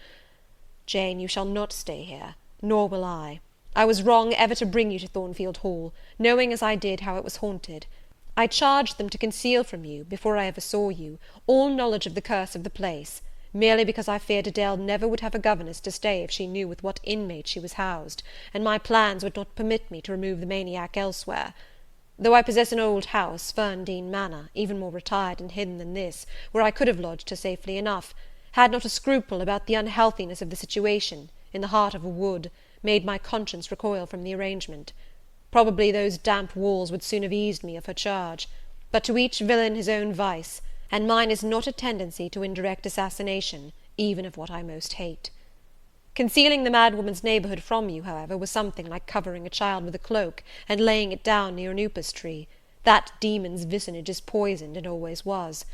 Jane, you shall not stay here, nor will I. I was wrong ever to bring you to Thornfield Hall, knowing as I did how it was haunted. I charged them to conceal from you, before I ever saw you, all knowledge of the curse of the place, merely because I feared Adele never would have a governess to stay if she knew with what inmate she was housed, and my plans would not permit me to remove the maniac elsewhere. Though I possess an old house, Ferndean Manor, even more retired and hidden than this, where I could have lodged her safely enough, had not a scruple about the unhealthiness of the situation, in the heart of a wood, made my conscience recoil from the arrangement. Probably those damp walls would soon have eased me of her charge; but to each villain his own vice, and mine is not a tendency to indirect assassination, even of what I most hate. Concealing the madwoman's neighbourhood from you, however, was something like covering a child with a cloak, and laying it down near an upas tree. That demon's vicinage is poisoned, and always was.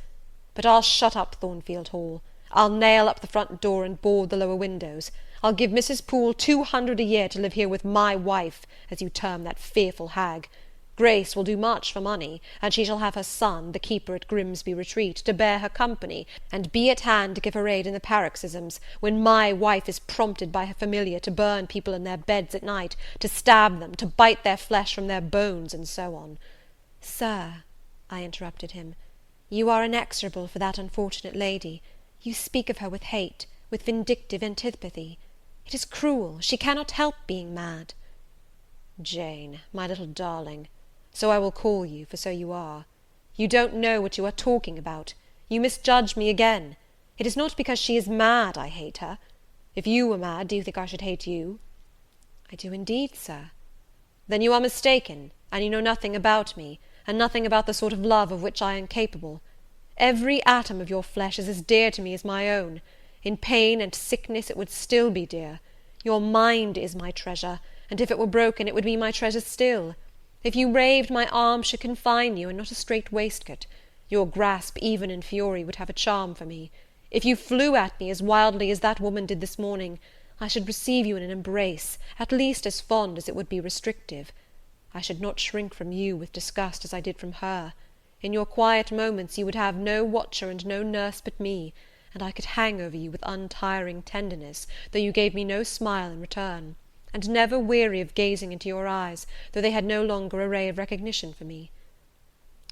But I'll shut up Thornfield Hall. I'll nail up the front door and board the lower windows. I'll give Mrs. Poole 200 a year to live here with my wife, as you term that fearful hag. Grace will do much for money, and she shall have her son, the keeper at Grimsby Retreat, to bear her company, and be at hand to give her aid in the paroxysms, when my wife is prompted by her familiar to burn people in their beds at night, to stab them, to bite their flesh from their bones, and so on. Sir, I interrupted him, you are inexorable for that unfortunate lady. You speak of her with hate, with vindictive antipathy. It is cruel. She cannot help being mad. Jane, my little darling, so I will call you, for so you are. You don't know what you are talking about. You misjudge me again. It is not because she is mad I hate her. If you were mad, do you think I should hate you? I do indeed, sir. Then you are mistaken, and you know nothing about me, and nothing about the sort of love of which I am capable. Every atom of your flesh is as dear to me as my own. In pain and sickness it would still be dear. Your mind is my treasure, and if it were broken it would be my treasure still. If you raved, my arms should confine you, and not a strait waistcoat. Your grasp, even in fury, would have a charm for me. If you flew at me as wildly as that woman did this morning, I should receive you in an embrace, at least as fond as it would be restrictive. I should not shrink from you with disgust as I did from her. In your quiet moments you would have no watcher and no nurse but me, and I could hang over you with untiring tenderness, though you gave me no smile in return, and never weary of gazing into your eyes, though they had no longer a ray of recognition for me.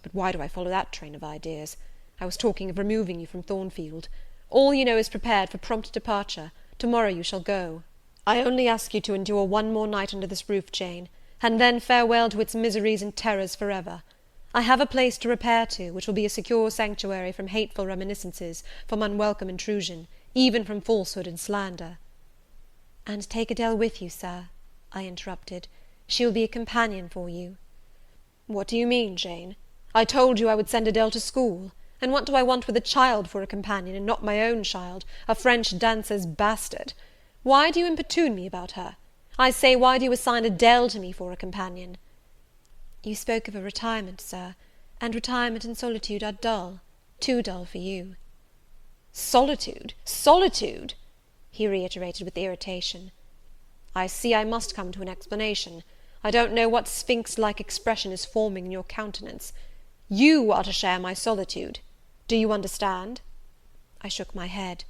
But why do I follow that train of ideas? I was talking of removing you from Thornfield. All you know is prepared for prompt departure. Tomorrow you shall go. I only ask you to endure one more night under this roof, Jane, and then farewell to its miseries and terrors forever. I have a place to repair to, which will be a secure sanctuary from hateful reminiscences, from unwelcome intrusion, even from falsehood and slander. And take Adele with you, sir, I interrupted. She will be a companion for you. What do you mean, Jane? I told you I would send Adele to school, and what do I want with a child for a companion, and not my own child, a French dancer's bastard? Why do you importune me about her? I say, why do you assign Adele to me for a companion? You spoke of a retirement, sir, and retirement and solitude are dull, too dull for you. Solitude? Solitude? He reiterated with irritation. I see I must come to an explanation. I don't know what sphinx-like expression is forming in your countenance. You are to share my solitude. Do you understand? I shook my head.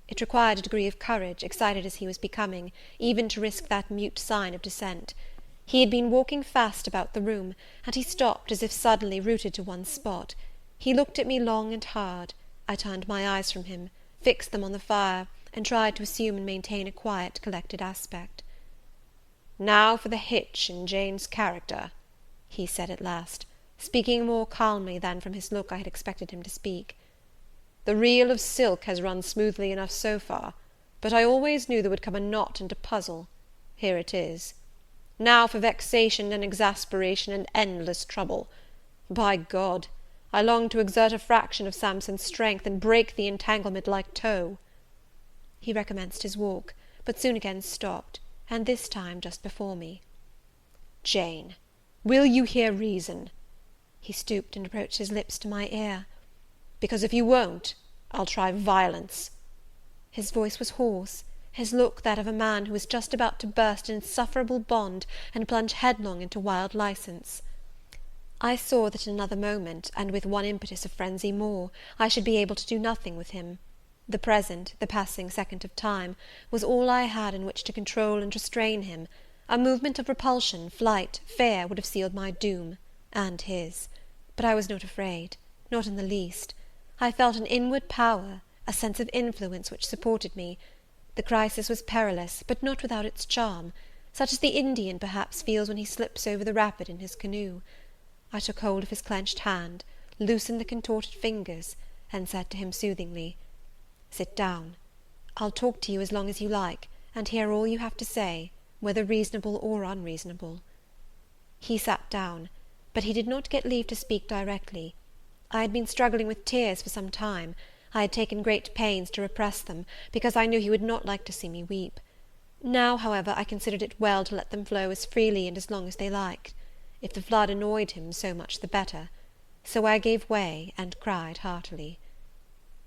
It required a degree of courage, excited as he was becoming, even to risk that mute sign of dissent. He had been walking fast about the room, and he stopped as if suddenly rooted to one spot. He looked at me long and hard. I turned my eyes from him, fixed them on the fire, and tried to assume and maintain a quiet, collected aspect. Now for the hitch in Jane's character, he said at last, speaking more calmly than from his look I had expected him to speak. The reel of silk has run smoothly enough so far, but I always knew there would come a knot and a puzzle. Here it is. Now for vexation and exasperation and endless trouble. By God, I long to exert a fraction of Samson's strength, and break the entanglement like tow. He recommenced his walk, but soon again stopped, and this time just before me. Jane, will you hear reason? He stooped and approached his lips to my ear. Because if you won't, I'll try violence. His voice was hoarse, his look that of a man who is just about to burst an insufferable bond, and plunge headlong into wild licence. I saw that in another moment, and with one impetus of frenzy more, I should be able to do nothing with him. The present, the passing second of time, was all I had in which to control and restrain him. A movement of repulsion, flight, fear, would have sealed my doom, and his. But I was not afraid, not in the least. I felt an inward power, a sense of influence which supported me. The crisis was perilous, but not without its charm, such as the Indian perhaps feels when he slips over the rapid in his canoe. I took hold of his clenched hand, loosened the contorted fingers, and said to him soothingly, "Sit down. I'll talk to you as long as you like, and hear all you have to say, whether reasonable or unreasonable." He sat down, but he did not get leave to speak directly. I had been struggling with tears for some time. I had taken great pains to repress them, because I knew he would not like to see me weep. Now, however, I considered it well to let them flow as freely and as long as they liked. If the flood annoyed him, so much the better. So I gave way, and cried heartily.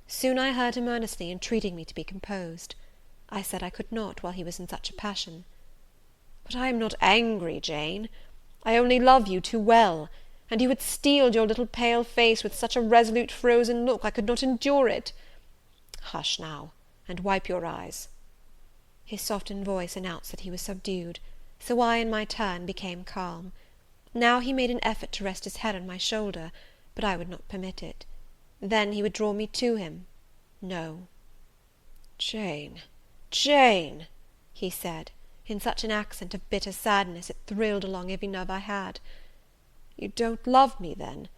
Soon I heard him earnestly entreating me to be composed. I said I could not while he was in such a passion. "But I am not angry, Jane. I only love you too well, and you had steeled your little pale face with such a resolute frozen look, I could not endure it. Hush now, and wipe your eyes." His softened voice announced that he was subdued, so I, in my turn, became calm. Now he made an effort to rest his head on my shoulder, but I would not permit it. Then he would draw me to him. No. "Jane, Jane," he said, in such an accent of bitter sadness it thrilled along every nerve I had. "You don't love me, then?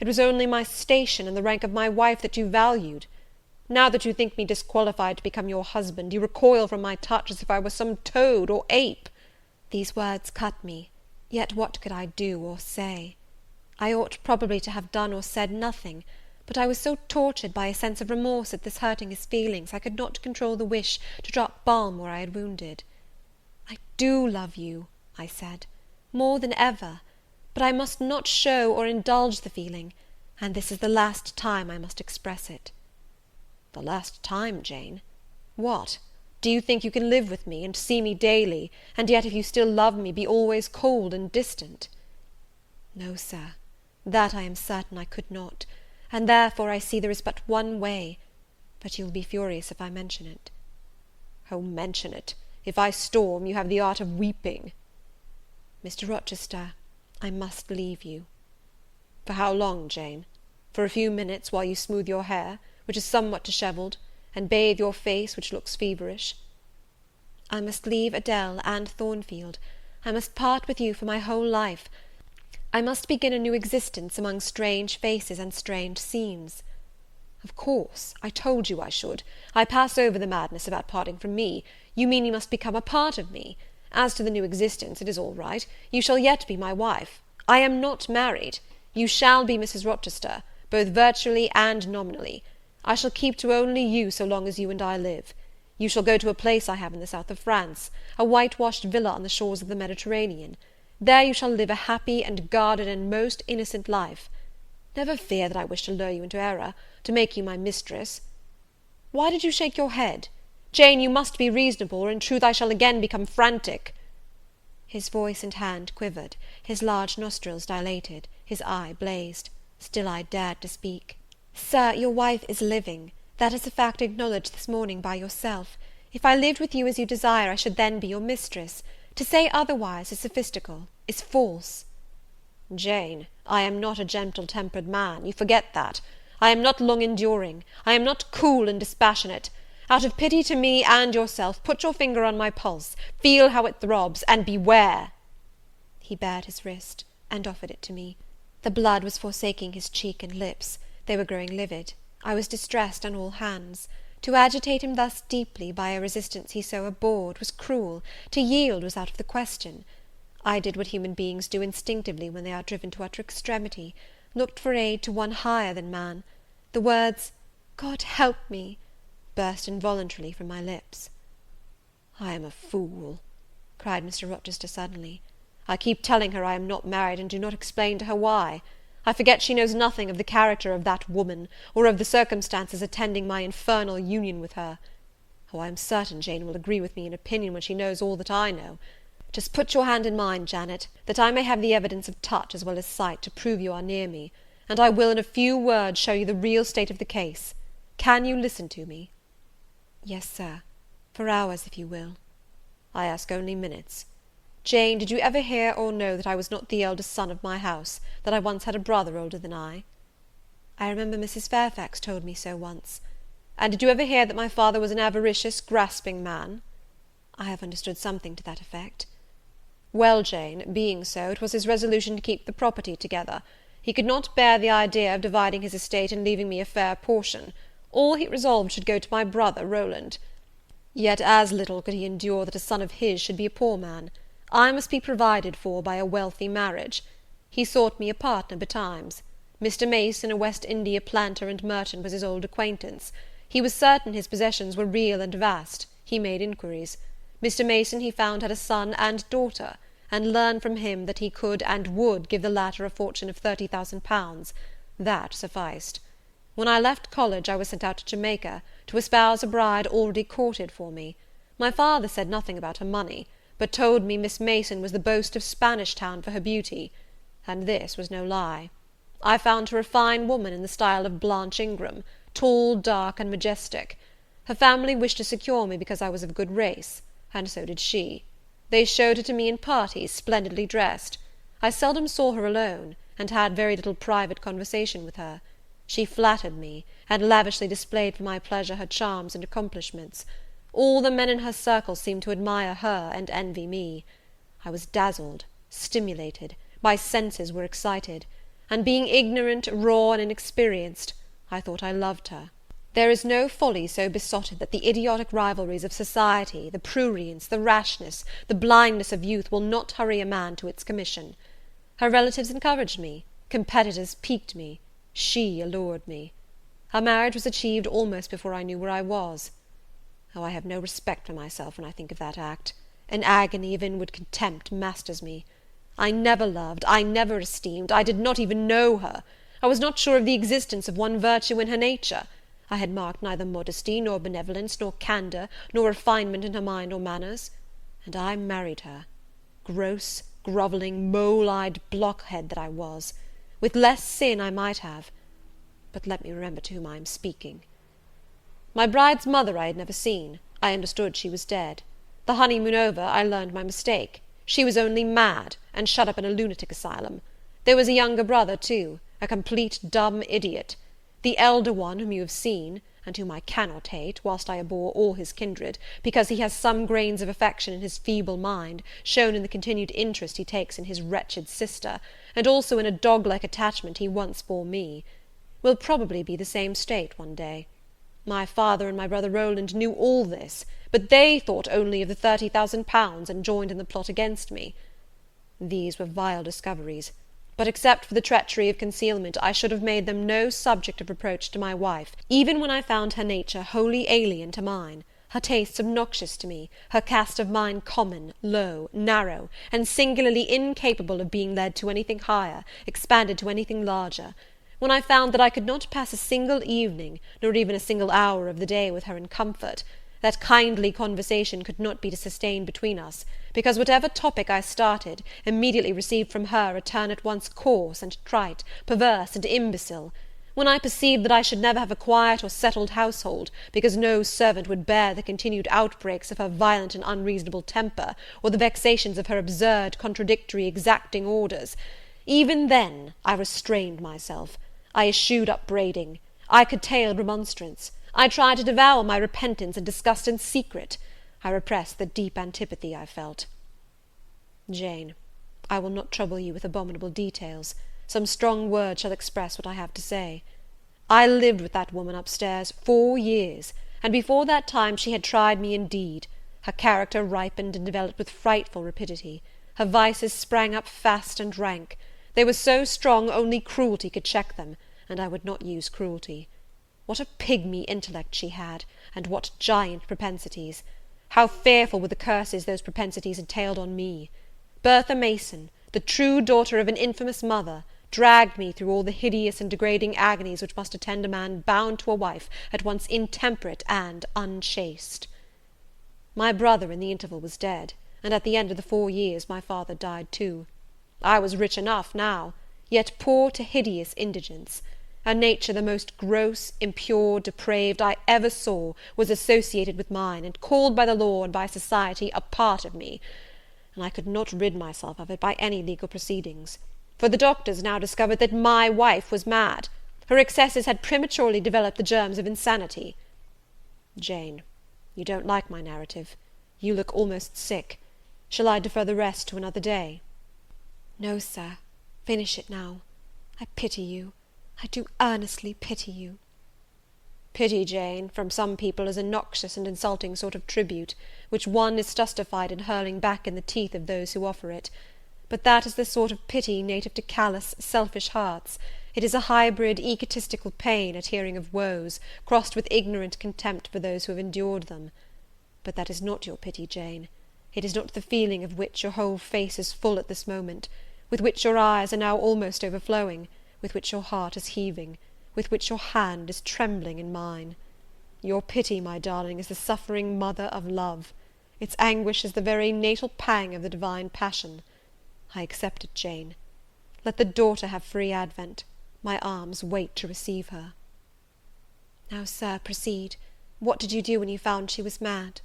It was only my station and the rank of my wife that you valued. Now that you think me disqualified to become your husband, you recoil from my touch as if I were some toad or ape." These words cut me, yet what could I do or say? I ought probably to have done or said nothing, but I was so tortured by a sense of remorse at this hurting his feelings, I could not control the wish to drop balm where I had wounded. "I do love you," I said, "more than ever, but I must not show or indulge the feeling, and this is the last time I must express it." "The last time, Jane? What? Do you think you can live with me, and see me daily, and yet, if you still love me, be always cold and distant?" "No, Sir, that I am certain I could not, and therefore I see there is but one way, but you will be furious if I mention it." "Oh, mention it! If I storm, you have the art of weeping." "Mr. Rochester, I must leave you." "For how long, Jane? For a few minutes, while you smooth your hair, which is somewhat dishevelled, and bathe your face, which looks feverish?" "I must leave Adele and Thornfield. I must part with you for my whole life. I must begin a new existence among strange faces and strange scenes." "Of course, I told you I should. I pass over the madness about parting from me. You mean you must become a part of me. As to the new existence, it is all right. You shall yet be my wife. I am not married. You shall be Mrs. Rochester, both virtually and nominally. I shall keep to only you so long as you and I live. You shall go to a place I have in the south of France, a whitewashed villa on the shores of the Mediterranean. There you shall live a happy and guarded and most innocent life. Never fear that I wish to lure you into error, to make you my mistress. Why did you shake your head? Jane, you must be reasonable, or in truth I shall again become frantic." His voice and hand quivered, his large nostrils dilated, his eye blazed. Still I dared to speak. "Sir, your wife is living. That is a fact acknowledged this morning by yourself. If I lived with you as you desire, I should then be your mistress. To say otherwise is sophistical, is false." "Jane, I am not a gentle-tempered man, you forget that. I am not long-enduring. I am not cool and dispassionate. Out of pity to me and yourself, put your finger on my pulse, feel how it throbs, and beware." He bared his wrist, and offered it to me. The blood was forsaking his cheek and lips. They were growing livid. I was distressed on all hands. To agitate him thus deeply, by a resistance he so abhorred, was cruel; to yield was out of the question. I did what human beings do instinctively when they are driven to utter extremity, looked for aid to one higher than man. The words, "God help me," burst involuntarily from my lips. "I am a fool," cried Mr. Rochester suddenly. "I keep telling her I am not married, and do not explain to her why. I forget she knows nothing of the character of that woman, or of the circumstances attending my infernal union with her. Oh, I am certain Jane will agree with me in opinion when she knows all that I know. Just put your hand in mine, Janet, that I may have the evidence of touch as well as sight to prove you are near me, and I will in a few words show you the real state of the case. Can you listen to me?" "Yes, Sir, for hours, if you will." "I ask only minutes. Jane, did you ever hear or know that I was not the eldest son of my house, that I once had a brother older than I?" "I remember Mrs. Fairfax told me so once." "And did you ever hear that my father was an avaricious, grasping man?" "I have understood something to that effect." "Well, Jane, being so, it was his resolution to keep the property together. He could not bear the idea of dividing his estate and leaving me a fair portion. All he resolved should go to my brother Rowland. Yet as little could he endure that a son of his should be a poor man. I must be provided for by a wealthy marriage. He sought me a partner betimes. Mr. Mason, a West India planter and merchant, was his old acquaintance. He was certain his possessions were real and vast. He made inquiries. Mr. Mason, he found, had a son and daughter, and learned from him that he could and would give the latter a fortune of £30,000. That sufficed. When I left college, I was sent out to Jamaica, to espouse a bride already courted for me. My father said nothing about her money, but told me Miss Mason was the boast of Spanish Town for her beauty, and this was no lie. I found her a fine woman in the style of Blanche Ingram, tall, dark, and majestic. Her family wished to secure me because I was of good race, and so did she. They showed her to me in parties, splendidly dressed. I seldom saw her alone, and had very little private conversation with her. She flattered me, and lavishly displayed for my pleasure her charms and accomplishments. All the men in her circle seemed to admire her and envy me. I was dazzled, stimulated, my senses were excited, and being ignorant, raw, and inexperienced, I thought I loved her. There is no folly so besotted that the idiotic rivalries of society, the prurience, the rashness, the blindness of youth will not hurry a man to its commission. Her relatives encouraged me, competitors piqued me, she allured me. Her marriage was achieved almost before I knew where I was. Oh, I have no respect for myself when I think of that act. An agony of inward contempt masters me. I never loved, I never esteemed, I did not even know her. I was not sure of the existence of one virtue in her nature. I had marked neither modesty, nor benevolence, nor candour, nor refinement in her mind or manners. And I married her. Gross, grovelling, mole-eyed blockhead that I was! With less sin I might have. But let me remember to whom I am speaking. My bride's mother I had never seen. I understood she was dead. The honeymoon over, I learned my mistake. She was only mad, and shut up in a lunatic asylum. There was a younger brother, too, a complete dumb idiot. The elder one, whom you have seen, and whom I cannot hate, whilst I abhor all his kindred, because he has some grains of affection in his feeble mind, shown in the continued interest he takes in his wretched sister, and also in a dog-like attachment he once bore me, will probably be the same state one day. My father and my brother Rowland knew all this, but they thought only of the £30,000, and joined in the plot against me. These were vile discoveries, but except for the treachery of concealment, I should have made them no subject of reproach to my wife, even when I found her nature wholly alien to mine, her tastes obnoxious to me, her cast of mind common, low, narrow, and singularly incapable of being led to anything higher, expanded to anything larger. When I found that I could not pass a single evening, nor even a single hour of the day with her in comfort, that kindly conversation could not be sustained between us, because whatever topic I started, immediately received from her a turn at once coarse and trite, perverse and imbecile; when I perceived that I should never have a quiet or settled household, because no servant would bear the continued outbreaks of her violent and unreasonable temper, or the vexations of her absurd, contradictory, exacting orders, even then I restrained myself. I eschewed upbraiding, I curtailed remonstrance, I tried to devour my repentance and disgust in secret, I repressed the deep antipathy I felt. Jane, I will not trouble you with abominable details. Some strong words shall express what I have to say. I lived with that woman upstairs 4 years, and before that time she had tried me indeed. Her character ripened and developed with frightful rapidity. Her vices sprang up fast and rank. They were so strong only cruelty could check them, and I would not use cruelty. What a pigmy intellect she had, and what giant propensities! How fearful were the curses those propensities entailed on me! Bertha Mason, the true daughter of an infamous mother, dragged me through all the hideous and degrading agonies which must attend a man bound to a wife at once intemperate and unchaste. My brother in the interval was dead, and at the end of the 4 years my father died too. I was rich enough now, yet poor to hideous indigence. A nature the most gross, impure, depraved I ever saw was associated with mine, and called by the law and by society a part of me. and I could not rid myself of it by any legal proceedings. For the doctors now discovered that my wife was mad. Her excesses had prematurely developed the germs of insanity. Jane, you don't like my narrative. You look almost sick. Shall I defer the rest to another day? No, sir. Finish it now. I pity you. I do earnestly pity you. Pity, Jane, from some people is a noxious and insulting sort of tribute, which one is justified in hurling back in the teeth of those who offer it. But that is the sort of pity native to callous, selfish hearts. It is a hybrid, egotistical pain at hearing of woes, crossed with ignorant contempt for those who have endured them. But that is not your pity, Jane. It is not the feeling of which your whole face is full at this moment, with which your eyes are now almost overflowing, with which your heart is heaving, with which your hand is trembling in mine. Your pity, my darling, is the suffering mother of love. Its anguish is the very natal pang of the divine passion. I accept it, Jane. Let the daughter have free advent. My arms wait to receive her. Now, sir, proceed. What did you do when you found she was mad?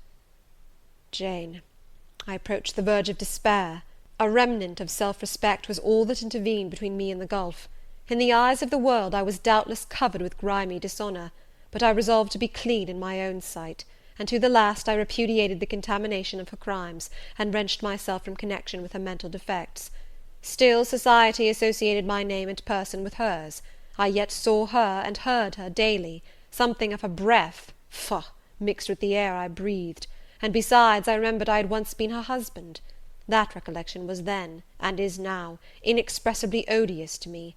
Jane, I approached the verge of despair. A remnant of self-respect was all that intervened between me and the gulf. In the eyes of the world I was doubtless covered with grimy dishonour, but I resolved to be clean in my own sight, and to the last I repudiated the contamination of her crimes, and wrenched myself from connection with her mental defects. Still society associated my name and person with hers. I yet saw her and heard her daily. Something of her breath, faugh, mixed with the air I breathed, and besides I remembered I had once been her husband. That recollection was then, and is now, inexpressibly odious to me.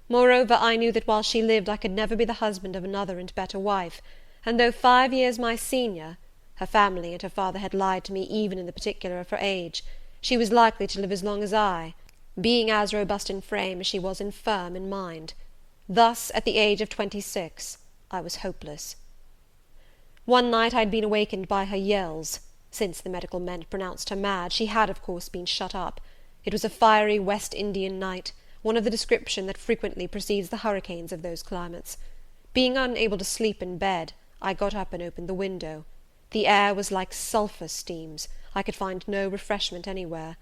Moreover, I knew that while she lived I could never be the husband of another and better wife, and though 5 years my senior, her family and her father had lied to me even in the particular of her age, she was likely to live as long as I, being as robust in frame as she was infirm in mind. Thus, at the age of 26, I was hopeless. One night I had been awakened by her yells. Since the medical men had pronounced her mad, she had, of course, been shut up. It was a fiery West Indian night, one of the description that frequently precedes the hurricanes of those climates. Being unable to sleep in bed, I got up and opened the window. The air was like sulphur steams. I could find no refreshment anywhere.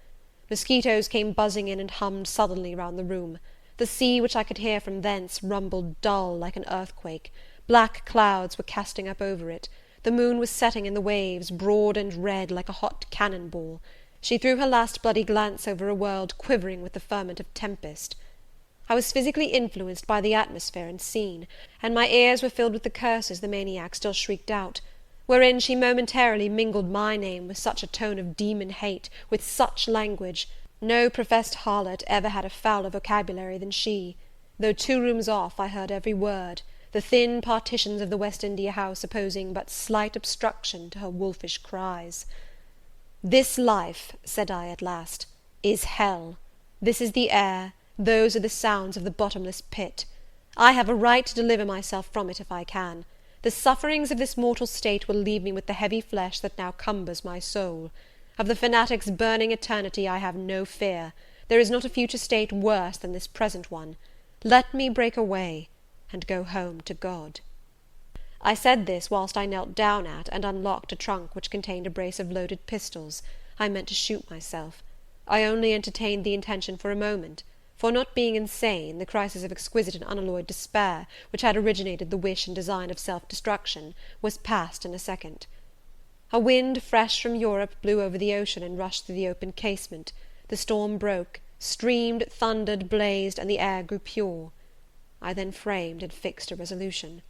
Mosquitoes came buzzing in and hummed sullenly round the room. The sea, which I could hear from thence, rumbled dull like an earthquake. Black clouds were casting up over it. The moon was setting in the waves, broad and red like a hot cannon ball. She threw her last bloody glance over a world quivering with the ferment of tempest. I was physically influenced by the atmosphere and scene, and my ears were filled with the curses the maniac still shrieked out, wherein she momentarily mingled my name with such a tone of demon hate, with such language. No professed harlot ever had a fouler vocabulary than she. Though 2 rooms off, I heard every word, the thin partitions of the West India house opposing but slight obstruction to her wolfish cries. "This life," said I at last, "is hell. This is the air, those are the sounds of the bottomless pit. I have a right to deliver myself from it if I can. The sufferings of this mortal state will leave me with the heavy flesh that now cumbers my soul. Of the fanatic's burning eternity I have no fear. There is not a future state worse than this present one. Let me break away, and go home to God." I said this whilst I knelt down at and unlocked a trunk which contained a brace of loaded pistols. I meant to shoot myself. I only entertained the intention for a moment, for, not being insane, the crisis of exquisite and unalloyed despair, which had originated the wish and design of self-destruction, was past in a second. A wind fresh from Europe blew over the ocean and rushed through the open casement. The storm broke, streamed, thundered, blazed, and the air grew pure. I then framed and fixed a resolution.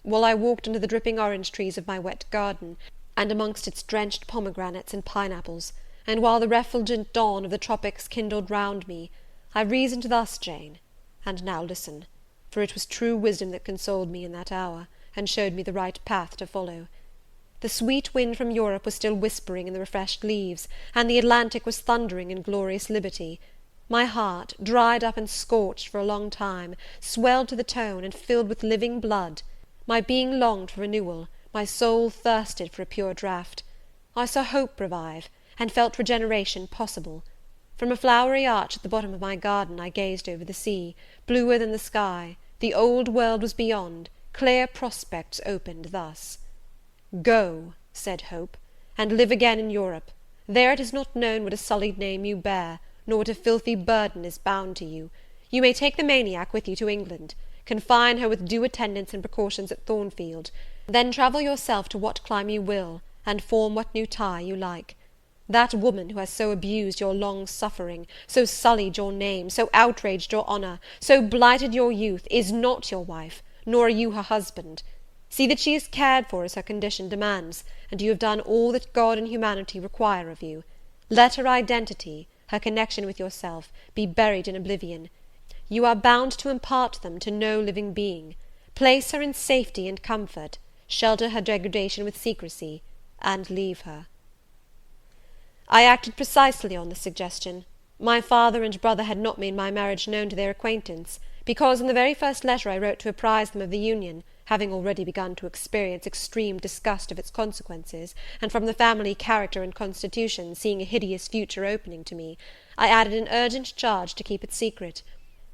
While I walked under the dripping orange trees of my wet garden, and amongst its drenched pomegranates and pineapples, and while the refulgent dawn of the tropics kindled round me, I reasoned thus, Jane, and now listen, for it was true wisdom that consoled me in that hour, and showed me the right path to follow. The sweet wind from Europe was still whispering in the refreshed leaves, and the Atlantic was thundering in glorious liberty. My heart, dried up and scorched for a long time, swelled to the tone, and filled with living blood. My being longed for renewal, my soul thirsted for a pure draught. I saw hope revive, and felt regeneration possible. From a flowery arch at the bottom of my garden I gazed over the sea, bluer than the sky. The old world was beyond, clear prospects opened thus. "Go," said Hope, "and live again in Europe. There it is not known what a sullied name you bear, nor what a filthy burden is bound to you. You may take the maniac with you to England, confine her with due attendance and precautions at Thornfield, then travel yourself to what clime you will, and form what new tie you like. That woman who has so abused your long suffering, so sullied your name, so outraged your honour, so blighted your youth, is not your wife, nor are you her husband. See that she is cared for as her condition demands, and you have done all that God and humanity require of you. Let her identity, her connection with yourself, be buried in oblivion. You are bound to impart them to no living being. Place her in safety and comfort, shelter her degradation with secrecy, and leave her. I acted precisely on this suggestion. My father and brother had not made my marriage known to their acquaintance, because in the very first letter I wrote to apprise them of the union, having already begun to experience extreme disgust of its consequences, and from the family character and constitution seeing a hideous future opening to me, I added an urgent charge to keep it secret;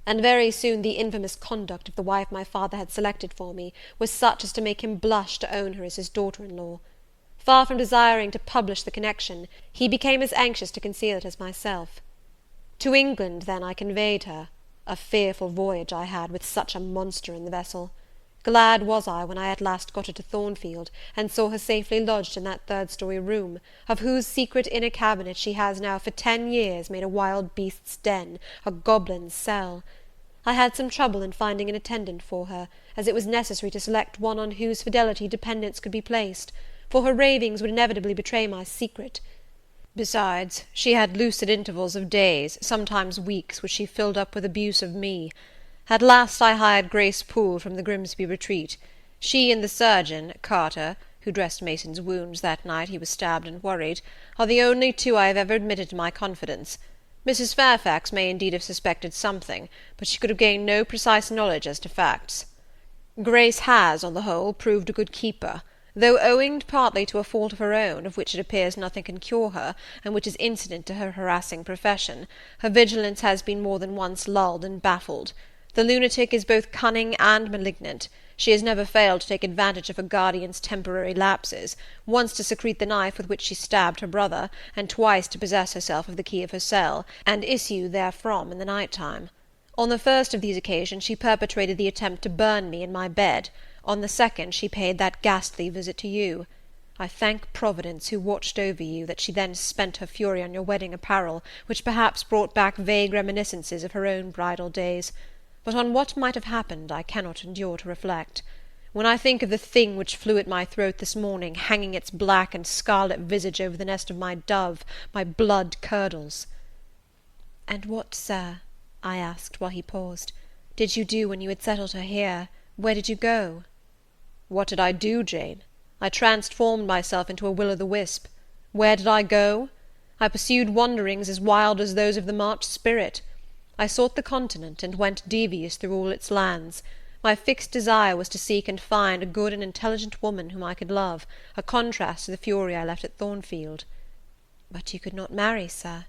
and very soon the infamous conduct of the wife my father had selected for me was such as to make him blush to own her as his daughter-in-law. Far from desiring to publish the connection, he became as anxious to conceal it as myself. To England, then, I conveyed her. A fearful voyage I had, with such a monster in the vessel. Glad was I when I at last got her to Thornfield, and saw her safely lodged in that third-story room, of whose secret inner cabinet she has now for 10 years made a wild beast's den, a goblin's cell. I had some trouble in finding an attendant for her, as it was necessary to select one on whose fidelity dependence could be placed, for her ravings would inevitably betray my secret. Besides, she had lucid intervals of days, sometimes weeks, which she filled up with abuse of me. At last I hired Grace Poole from the Grimsby retreat. She and the surgeon, Carter, who dressed Mason's wounds that night he was stabbed and worried, are the only two I have ever admitted to my confidence. Mrs. Fairfax may indeed have suspected something, but she could have gained no precise knowledge as to facts. Grace has, on the whole, proved a good keeper, though owing partly to a fault of her own, of which it appears nothing can cure her, and which is incident to her harassing profession, her vigilance has been more than once lulled and baffled. The lunatic is both cunning and malignant. She has never failed to take advantage of her guardian's temporary lapses, once to secrete the knife with which she stabbed her brother, and twice to possess herself of the key of her cell, and issue therefrom in the night-time. On the first of these occasions she perpetrated the attempt to burn me in my bed. On the second she paid that ghastly visit to you. I thank Providence, who watched over you, that she then spent her fury on your wedding apparel, which perhaps brought back vague reminiscences of her own bridal days. But on what might have happened I cannot endure to reflect. When I think of the thing which flew at my throat this morning, hanging its black and scarlet visage over the nest of my dove, my blood curdles. "And what, sir," I asked, while he paused, "did you do when you had settled her here? Where did you go?" "What did I do, Jane? I transformed myself into a will-o'-the-wisp. Where did I go? I pursued wanderings as wild as those of the March spirit. I sought the continent, and went devious through all its lands. My fixed desire was to seek and find a good and intelligent woman whom I could love, a contrast to the fury I left at Thornfield." "But you could not marry, sir."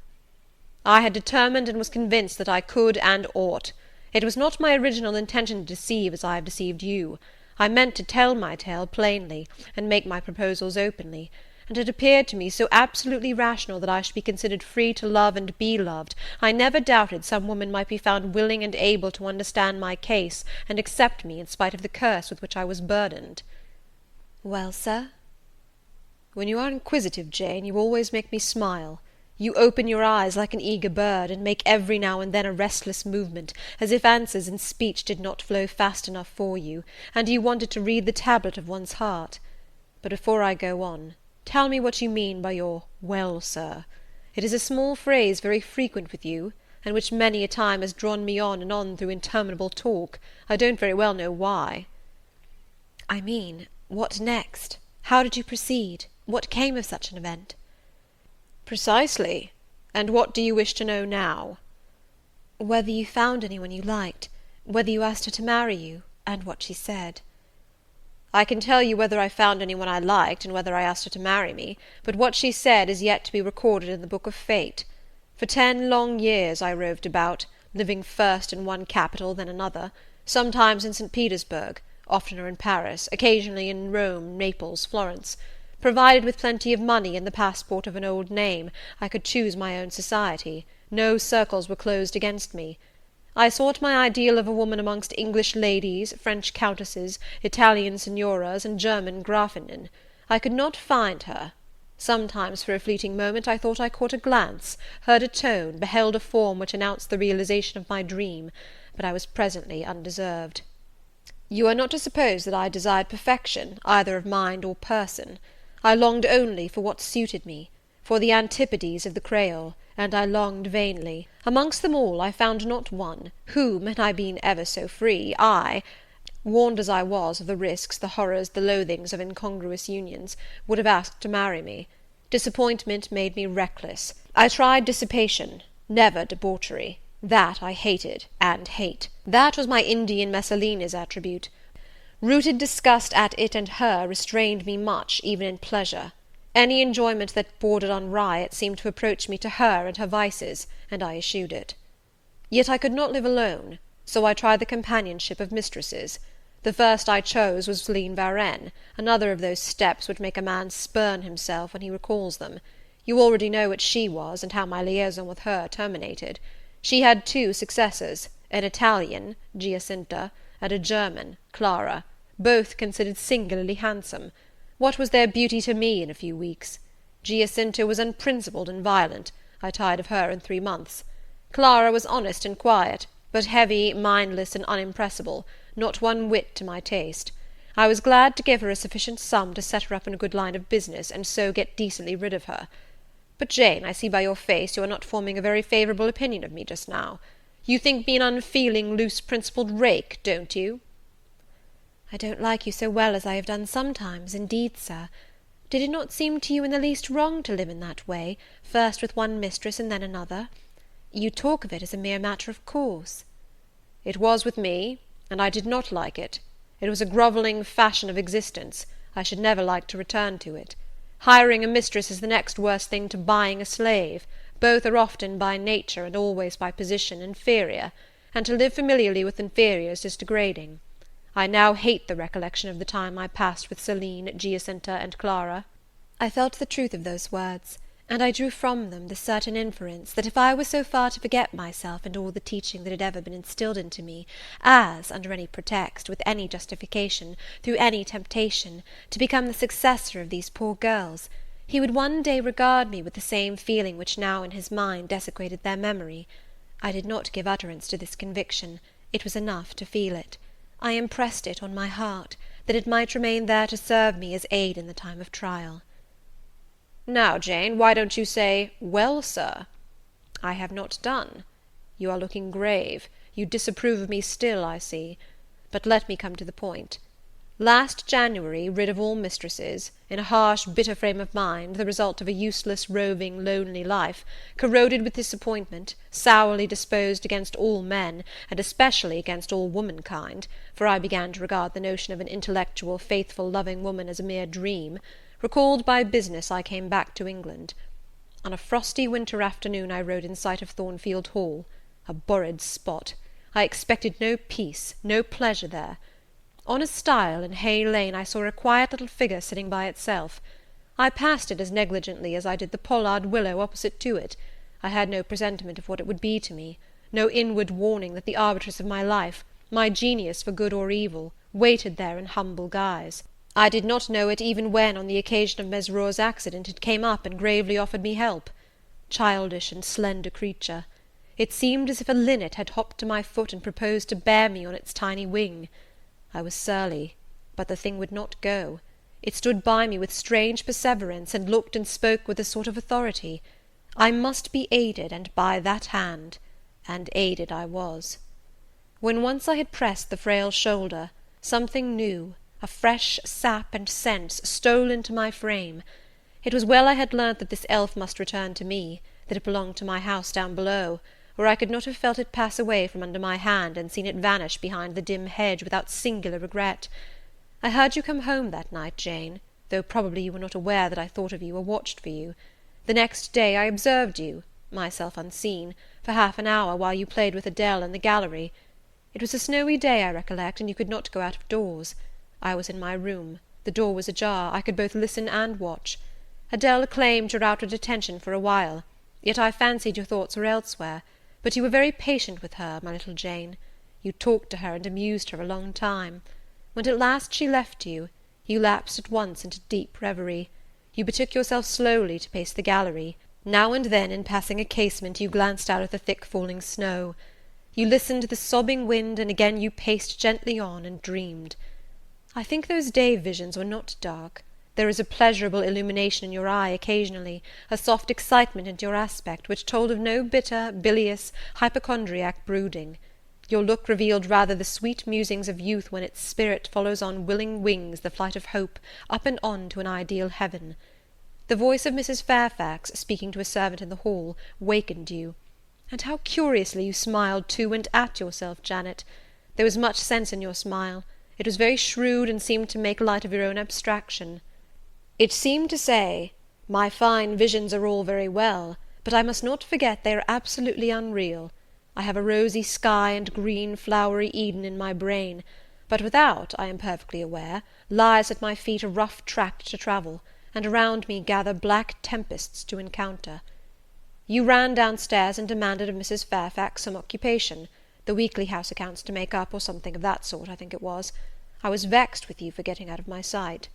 "I had determined and was convinced that I could and ought. It was not my original intention to deceive as I have deceived you. I meant to tell my tale plainly, and make my proposals openly, and it appeared to me so absolutely rational that I should be considered free to love and be loved, I never doubted some woman might be found willing and able to understand my case, and accept me in spite of the curse with which I was burdened." "Well, sir?" "When you are inquisitive, Jane, you always make me smile. You open your eyes like an eager bird, and make every now and then a restless movement, as if answers in speech did not flow fast enough for you, and you wanted to read the tablet of one's heart. But before I go on, tell me what you mean by your 'well, sir.' It is a small phrase very frequent with you, and which many a time has drawn me on and on through interminable talk. I don't very well know why." "I mean, what next? How did you proceed? What came of such an event?" "Precisely. And what do you wish to know now?" "Whether you found anyone you liked, whether you asked her to marry you, and what she said." "I can tell you whether I found anyone I liked, and whether I asked her to marry me, but what she said is yet to be recorded in the book of fate. For 10 long years I roved about, living first in one capital, then another, sometimes in St. Petersburg, oftener in Paris, occasionally in Rome, Naples, Florence. Provided with plenty of money and the passport of an old name, I could choose my own society. No circles were closed against me. I sought my ideal of a woman amongst English ladies, French countesses, Italian signoras, and German Grafinnen. I could not find her. Sometimes for a fleeting moment I thought I caught a glance, heard a tone, beheld a form which announced the realization of my dream, but I was presently undeserved. You are not to suppose that I desired perfection, either of mind or person. I longed only for what suited me, for the antipodes of the Creole, and I longed vainly. Amongst them all I found not one, whom, had I been ever so free, I, warned as I was of the risks, the horrors, the loathings of incongruous unions, would have asked to marry me. Disappointment made me reckless. I tried dissipation, never debauchery. That I hated, and hate. That was my Indian Messalina's attribute. Rooted disgust at it and her restrained me much, even in pleasure. Any enjoyment that bordered on riot seemed to approach me to her and her vices, and I eschewed it. Yet I could not live alone, so I tried the companionship of mistresses. The first I chose was Celine Varenne, another of those steps which make a man spurn himself when he recalls them. You already know what she was, and how my liaison with her terminated. She had two successors, an Italian, Giacinta, and a German, Clara, both considered singularly handsome. What was their beauty to me in a few weeks? Giacinta was unprincipled and violent. I tired of her in 3 months. Clara was honest and quiet, but heavy, mindless, and unimpressible, not one whit to my taste. I was glad to give her a sufficient sum to set her up in a good line of business, and so get decently rid of her. But, Jane, I see by your face you are not forming a very favourable opinion of me just now. You think me an unfeeling, loose-principled rake, don't you? I don't like you so well as I have done sometimes, indeed, sir. Did it not seem to you in the least wrong to live in that way, first with one mistress and then another? You talk of it as a mere matter of course. It was with me, and I did not like it. It was a grovelling fashion of existence. I should never like to return to it. Hiring a mistress is the next worst thing to buying a slave. Both are often by nature, and always by position, inferior, and to live familiarly with inferiors is degrading. I now hate the recollection of the time I passed with Celine, Giacinta, and Clara. I felt the truth of those words, and I drew from them the certain inference that if I were so far to forget myself and all the teaching that had ever been instilled into me, as, under any pretext, with any justification, through any temptation, to become the successor of these poor girls, he would one day regard me with the same feeling which now in his mind desecrated their memory. I did not give utterance to this conviction. It was enough to feel it. I impressed it on my heart, that it might remain there to serve me as aid in the time of trial. Now, Jane, why don't you say, "Well, sir"? I have not done. You are looking grave. You disapprove of me still, I see. But let me come to the point. Last January, rid of all mistresses, in a harsh, bitter frame of mind, the result of a useless, roving, lonely life, corroded with disappointment, sourly disposed against all men, and especially against all womankind, for I began to regard the notion of an intellectual, faithful, loving woman as a mere dream, recalled by business, I came back to England. On a frosty winter afternoon I rode in sight of Thornfield Hall, a borrid spot. I expected no peace, no pleasure there. On a stile in Hay Lane I saw a quiet little figure sitting by itself. I passed it as negligently as I did the pollard willow opposite to it. I had no presentiment of what it would be to me, no inward warning that the arbitress of my life, my genius for good or evil, waited there in humble guise. I did not know it even when, on the occasion of Mesrour's accident, it came up and gravely offered me help. Childish and slender creature! It seemed as if a linnet had hopped to my foot and proposed to bear me on its tiny wing. I was surly, but the thing would not go. It stood by me with strange perseverance, and looked and spoke with a sort of authority. I must be aided, and by that hand, and aided I was. When once I had pressed the frail shoulder, something new, a fresh sap and sense, stole into my frame. It was well I had learnt that this elf must return to me, that it belonged to my house down below, or I could not have felt it pass away from under my hand, and seen it vanish behind the dim hedge without singular regret. I heard you come home that night, Jane, though probably you were not aware that I thought of you or watched for you. The next day I observed you, myself unseen, for half an hour while you played with Adele in the gallery. It was a snowy day, I recollect, and you could not go out of doors. I was in my room. The door was ajar, I could both listen and watch. Adele claimed your outward attention for a while, yet I fancied your thoughts were elsewhere, but you were very patient with her, my little Jane. You talked to her and amused her a long time. When at last she left you, you lapsed at once into deep reverie. You betook yourself slowly to pace the gallery. Now and then, in passing a casement, you glanced out at the thick falling snow. You listened to the sobbing wind, and again you paced gently on and dreamed. I think those day visions were not dark. There was a pleasurable illumination in your eye occasionally, a soft excitement in your aspect, which told of no bitter, bilious, hypochondriac brooding. Your look revealed rather the sweet musings of youth when its spirit follows on willing wings the flight of hope, up and on to an ideal heaven. The voice of Mrs. Fairfax, speaking to a servant in the hall, wakened you. And how curiously you smiled to and at yourself, Janet! There was much sense in your smile. It was very shrewd, and seemed to make light of your own abstraction. It seemed to say, my fine visions are all very well, but I must not forget they are absolutely unreal. I have a rosy sky and green flowery Eden in my brain, but without, I am perfectly aware, lies at my feet a rough tract to travel, and around me gather black tempests to encounter. You ran downstairs and demanded of Mrs. Fairfax some occupation, the weekly house accounts to make up, or something of that sort, I think it was. I was vexed with you for getting out of my sight.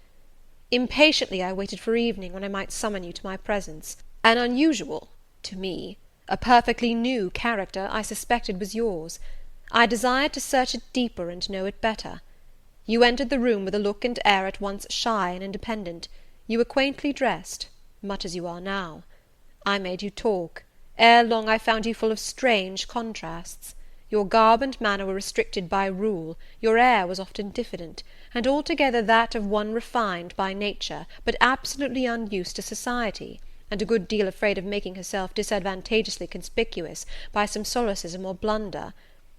Impatiently I waited for evening, when I might summon you to my presence. An unusual, to me, a perfectly new character, I suspected was yours. I desired to search it deeper and know it better. You entered the room with a look and air at once shy and independent. You were quaintly dressed, much as you are now. I made you talk. Ere long I found you full of strange contrasts. Your garb and manner were restricted by rule, your air was often diffident, and altogether that of one refined by nature, but absolutely unused to society, and a good deal afraid of making herself disadvantageously conspicuous by some solecism or blunder.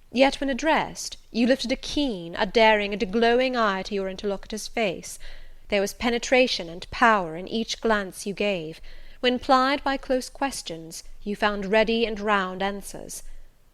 Yet when addressed, you lifted a keen, a daring, and a glowing eye to your interlocutor's face. There was penetration and power in each glance you gave. When plied by close questions, you found ready and round answers.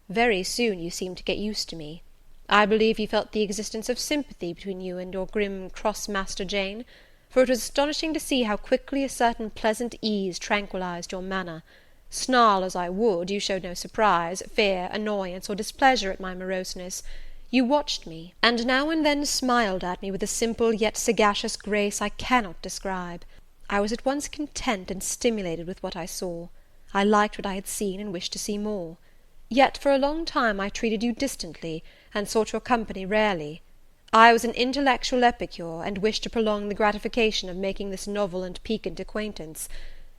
Very soon you seemed to get used to me. I believe you felt the existence of sympathy between you and your grim cross-master Jane, for it was astonishing to see how quickly a certain pleasant ease tranquillized your manner. Snarl as I would, you showed no surprise, fear, annoyance, or displeasure at my moroseness. You watched me, and now and then smiled at me with a simple yet sagacious grace I cannot describe. I was at once content and stimulated with what I saw. I liked what I had seen, and wished to see more. Yet for a long time I treated you distantly, and sought your company rarely. I was an intellectual epicure, and wished to prolong the gratification of making this novel and piquant acquaintance.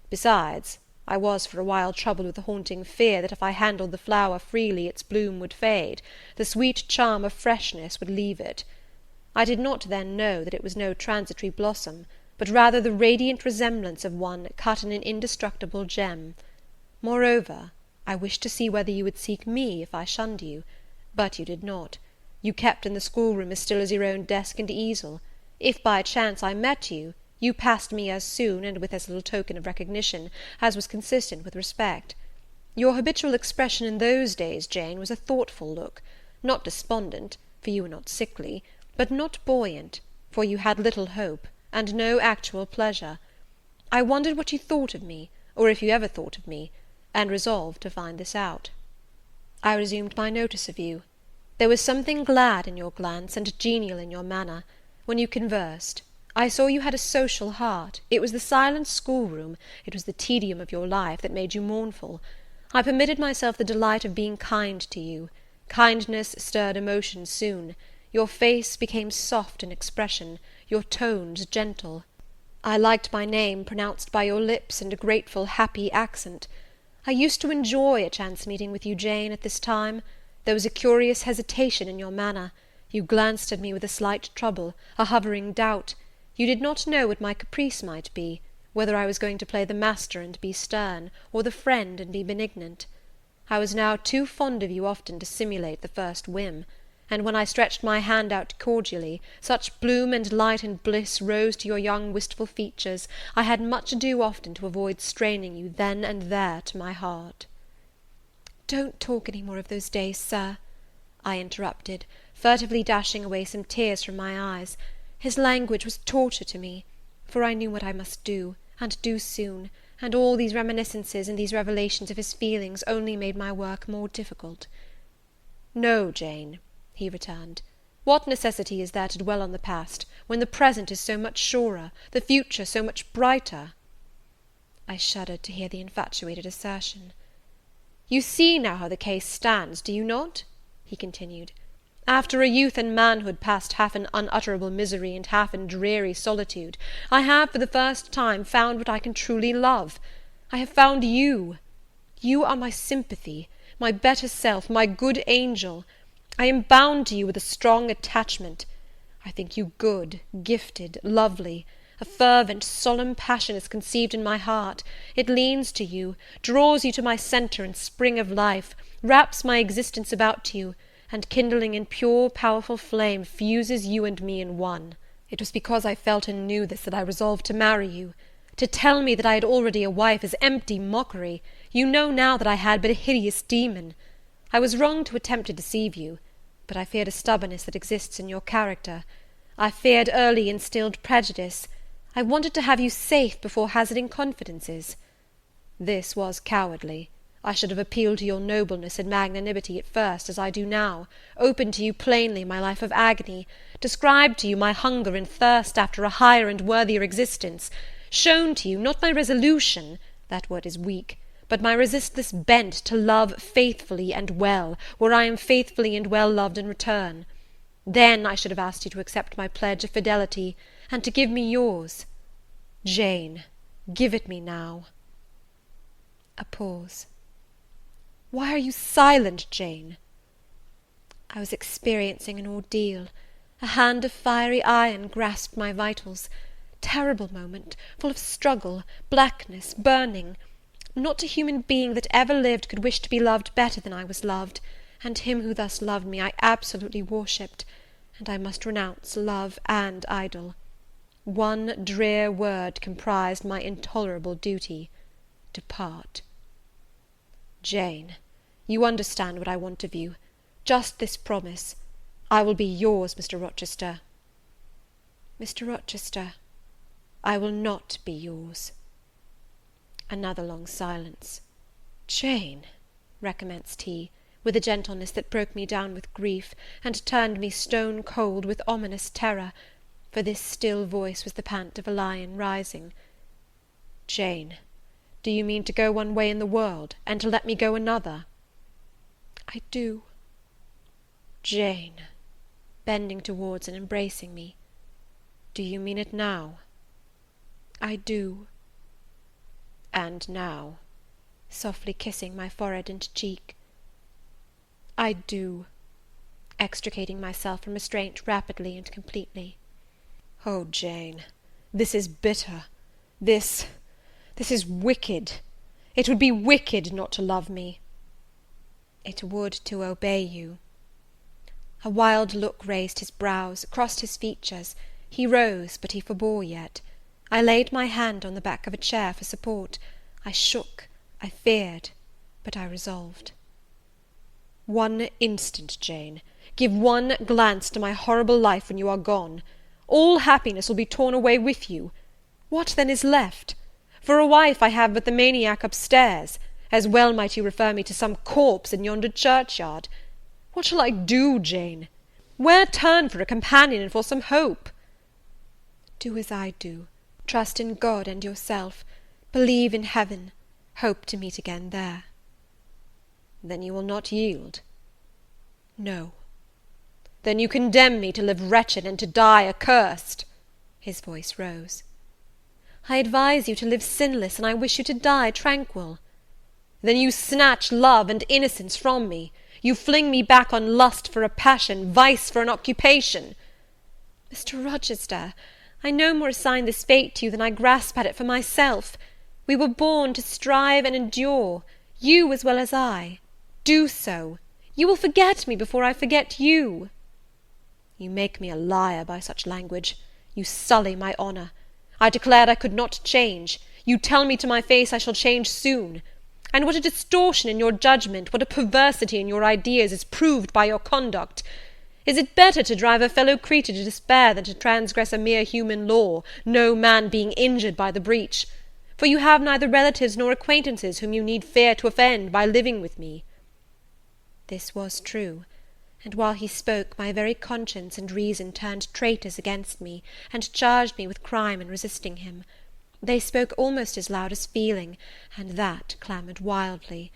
Besides, I was for a while troubled with a haunting fear that if I handled the flower freely its bloom would fade, the sweet charm of freshness would leave it. I did not then know that it was no transitory blossom, but rather the radiant resemblance of one cut in an indestructible gem. Moreover, I wished to see whether you would seek me if I shunned you, but you did not. You kept in the schoolroom as still as your own desk and easel. If by chance I met you, you passed me as soon, and with as little token of recognition, as was consistent with respect. Your habitual expression in those days, Jane, was a thoughtful look, not despondent, for you were not sickly, but not buoyant, for you had little hope, and no actual pleasure. I wondered what you thought of me, or if you ever thought of me, and resolved to find this out. I resumed my notice of you. There was something glad in your glance, and genial in your manner. When you conversed, I saw you had a social heart. It was the silent schoolroom, it was the tedium of your life, that made you mournful. I permitted myself the delight of being kind to you. Kindness stirred emotion soon. Your face became soft in expression, your tones gentle. I liked my name pronounced by your lips in a grateful, happy accent. I used to enjoy a chance meeting with you, Jane, at this time. There was a curious hesitation in your manner. You glanced at me with a slight trouble, a hovering doubt. You did not know what my caprice might be, whether I was going to play the master and be stern, or the friend and be benignant. I was now too fond of you often to simulate the first whim, and when I stretched my hand out cordially, such bloom and light and bliss rose to your young wistful features, I had much ado often to avoid straining you then and there to my heart. "Don't talk any more of those days, sir," I interrupted, furtively dashing away some tears from my eyes. His language was torture to me, for I knew what I must do, and do soon, and all these reminiscences and these revelations of his feelings only made my work more difficult. "No, Jane," he returned, "what necessity is there to dwell on the past, when the present is so much surer, the future so much brighter?" I shuddered to hear the infatuated assertion. "You see now how the case stands, do you not?" he continued. "After a youth and manhood passed half in unutterable misery and half in dreary solitude, I have for the first time found what I can truly love. I have found you. You are my sympathy, my better self, my good angel. I am bound to you with a strong attachment. I think you good, gifted, lovely. A fervent, solemn passion is conceived in my heart. It leans to you, draws you to my centre and spring of life, wraps my existence about you, and kindling in pure, powerful flame, fuses you and me in one. It was because I felt and knew this that I resolved to marry you. To tell me that I had already a wife is empty mockery. You know now that I had but a hideous demon. I was wrong to attempt to deceive you, but I feared a stubbornness that exists in your character. I feared early instilled prejudice. I wanted to have you safe before hazarding confidences. This was cowardly. I should have appealed to your nobleness and magnanimity at first, as I do now, opened to you plainly my life of agony, described to you my hunger and thirst after a higher and worthier existence, shown to you, not my resolution, that word is weak, but my resistless bent to love faithfully and well, where I am faithfully and well loved in return. Then I should have asked you to accept my pledge of fidelity, and to give me yours. Jane, give it me now." A pause. "Why are you silent, Jane?" I was experiencing an ordeal. A hand of fiery iron grasped my vitals. Terrible moment, full of struggle, blackness, burning. Not a human being that ever lived could wish to be loved better than I was loved, and him who thus loved me I absolutely worshipped, and I must renounce love and idol. One drear word comprised my intolerable duty: depart. "Jane, you understand what I want of you. Just this promise. I will be yours, Mr. Rochester." "Mr. Rochester." "I will not be yours." Another long silence. "Jane," recommenced he, with a gentleness that broke me down with grief, and turned me stone cold with ominous terror, for this still voice was the pant of a lion rising. "Jane, do you mean to go one way in the world, and to let me go another?" "I do." "Jane," bending towards and embracing me, "do you mean it now?" "I do." "And now," softly kissing my forehead and cheek, "I do," extricating myself from restraint rapidly and completely. "Oh, Jane, this is bitter. This is wicked. It would be wicked not to love me." "It would to obey you." A wild look raised his brows, crossed his features. He rose, but he forbore yet. I laid my hand on the back of a chair for support. I shook, I feared, but I resolved. "One instant, Jane. Give one glance to my horrible life when you are gone. All happiness will be torn away with you. What then is left? For a wife I have but the maniac upstairs. As well might you refer me to some corpse in yonder churchyard. What shall I do, Jane? Where turn for a companion and for some hope?" "Do as I do. Trust in God and yourself. Believe in heaven. Hope to meet again there." "Then you will not yield?" "No." "Then you condemn me to live wretched and to die accursed?" His voice rose. "I advise you to live sinless, and I wish you to die tranquil." "Then you snatch love and innocence from me. You fling me back on lust for a passion, vice for an occupation." "Mr. Rochester, I no more assign this fate to you than I grasp at it for myself. We were born to strive and endure, you as well as I. Do so. You will forget me before I forget you." "You make me a liar by such language. You sully my honour. I declared I could not change. You tell me to my face I shall change soon. And what a distortion in your judgment, what a perversity in your ideas, is proved by your conduct. Is it better to drive a fellow creature to despair than to transgress a mere human law, no man being injured by the breach? For you have neither relatives nor acquaintances whom you need fear to offend by living with me." This was true, and while he spoke, my very conscience and reason turned traitors against me, and charged me with crime in resisting him. They spoke almost as loud as feeling, and that clamoured wildly.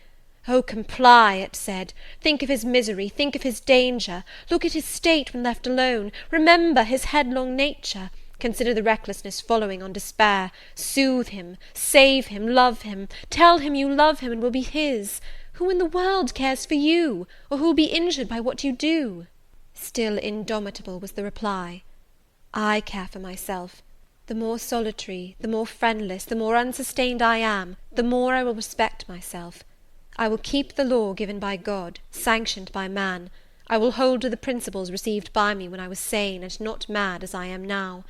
"Oh, comply," it said, "think of his misery, think of his danger, look at his state when left alone, remember his headlong nature, consider the recklessness following on despair, soothe him, save him, love him, tell him you love him and will be his. Who in the world cares for you, or who will be injured by what you do?" Still indomitable was the reply. "I care for myself. The more solitary, the more friendless, the more unsustained I am, the more I will respect myself. I will keep the law given by God, sanctioned by man. I will hold to the principles received by me when I was sane and not mad as I am now.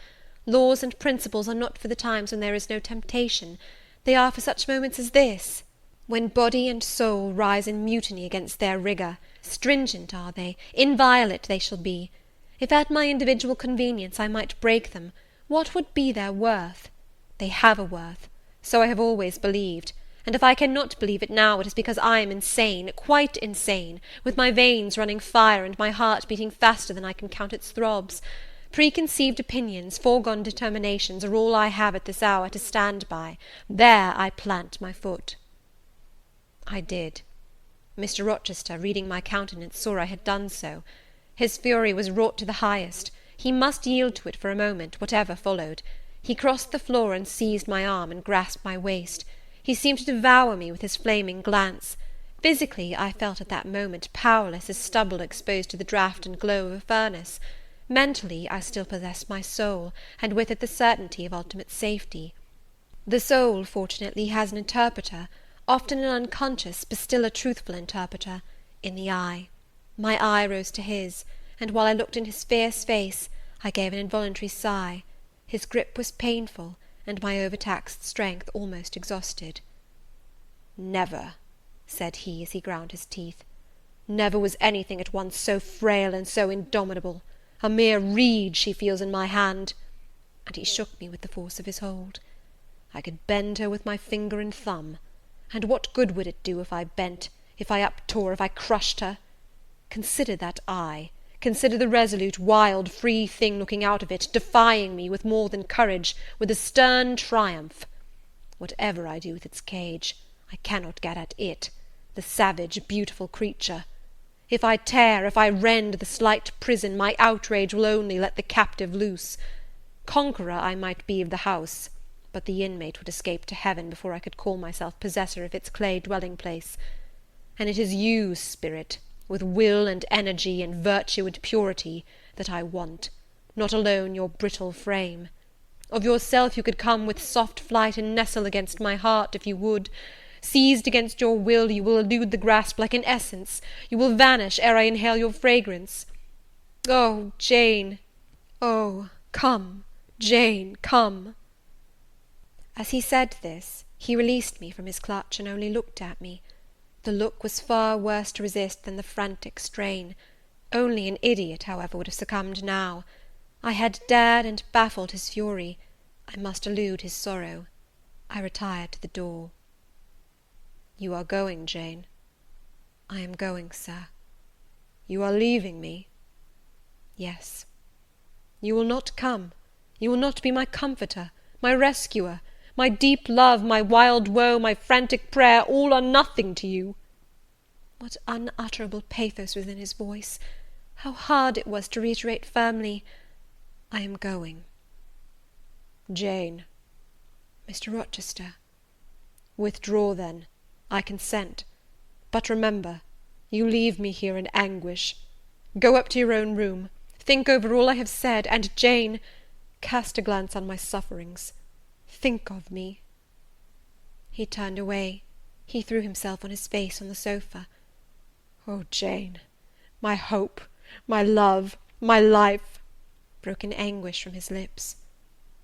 Laws and principles are not for the times when there is no temptation. They are for such moments as this, when body and soul rise in mutiny against their rigour. Stringent are they, inviolate they shall be. If at my individual convenience I might break them, what would be their worth? They have a worth. So I have always believed. And if I cannot believe it now, it is because I am insane, quite insane, with my veins running fire and my heart beating faster than I can count its throbs. Preconceived opinions, foregone determinations, are all I have at this hour to stand by. There I plant my foot." I did. Mr. Rochester, reading my countenance, saw I had done so. His fury was wrought to the highest. He must yield to it for a moment, whatever followed. He crossed the floor and seized my arm and grasped my waist. He seemed to devour me with his flaming glance. Physically, I felt at that moment powerless as stubble exposed to the draught and glow of a furnace. Mentally, I still possessed my soul, and with it the certainty of ultimate safety. The soul, fortunately, has an interpreter, often an unconscious, but still a truthful interpreter, in the eye. My eye rose to his, and while I looked in his fierce face, I gave an involuntary sigh. His grip was painful, and my overtaxed strength almost exhausted. "Never," said he, as he ground his teeth, "never was anything at once so frail and so indomitable. A mere reed she feels in my hand," and he shook me with the force of his hold. "I could bend her with my finger and thumb. And what good would it do if I bent, if I uptore, if I crushed her? Consider that eye. Consider the resolute, wild, free thing looking out of it, defying me with more than courage, with a stern triumph. Whatever I do with its cage, I cannot get at it, the savage, beautiful creature. If I tear, if I rend the slight prison, my outrage will only let the captive loose. Conqueror I might be of the house, but the inmate would escape to heaven before I could call myself possessor of its clay dwelling-place. And it is you, spirit, with will and energy and virtue and purity, that I want, not alone your brittle frame. Of yourself you could come with soft flight and nestle against my heart, if you would. Seized against your will, you will elude the grasp like an essence. You will vanish ere I inhale your fragrance. Oh, Jane! Oh, come, Jane, come!" As he said this, he released me from his clutch and only looked at me. The look was far worse to resist than the frantic strain. Only an idiot, however, would have succumbed now. I had dared and baffled his fury. I must elude his sorrow. I retired to the door. "You are going, Jane?" "I am going, sir." "You are leaving me?" "Yes." "You will not come? You will not be my comforter, my rescuer? My deep love, my wild woe, my frantic prayer, all are nothing to you?" What unutterable pathos was in his voice! How hard it was to reiterate firmly, "I am going." "Jane." "Mr. Rochester." "Withdraw, then. I consent. But remember, you leave me here in anguish. Go up to your own room. Think over all I have said, and, Jane, cast a glance on my sufferings. Think of me." He turned away. He threw himself on his face on the sofa. "Oh, Jane, my hope, my love, my life!" broke in anguish from his lips.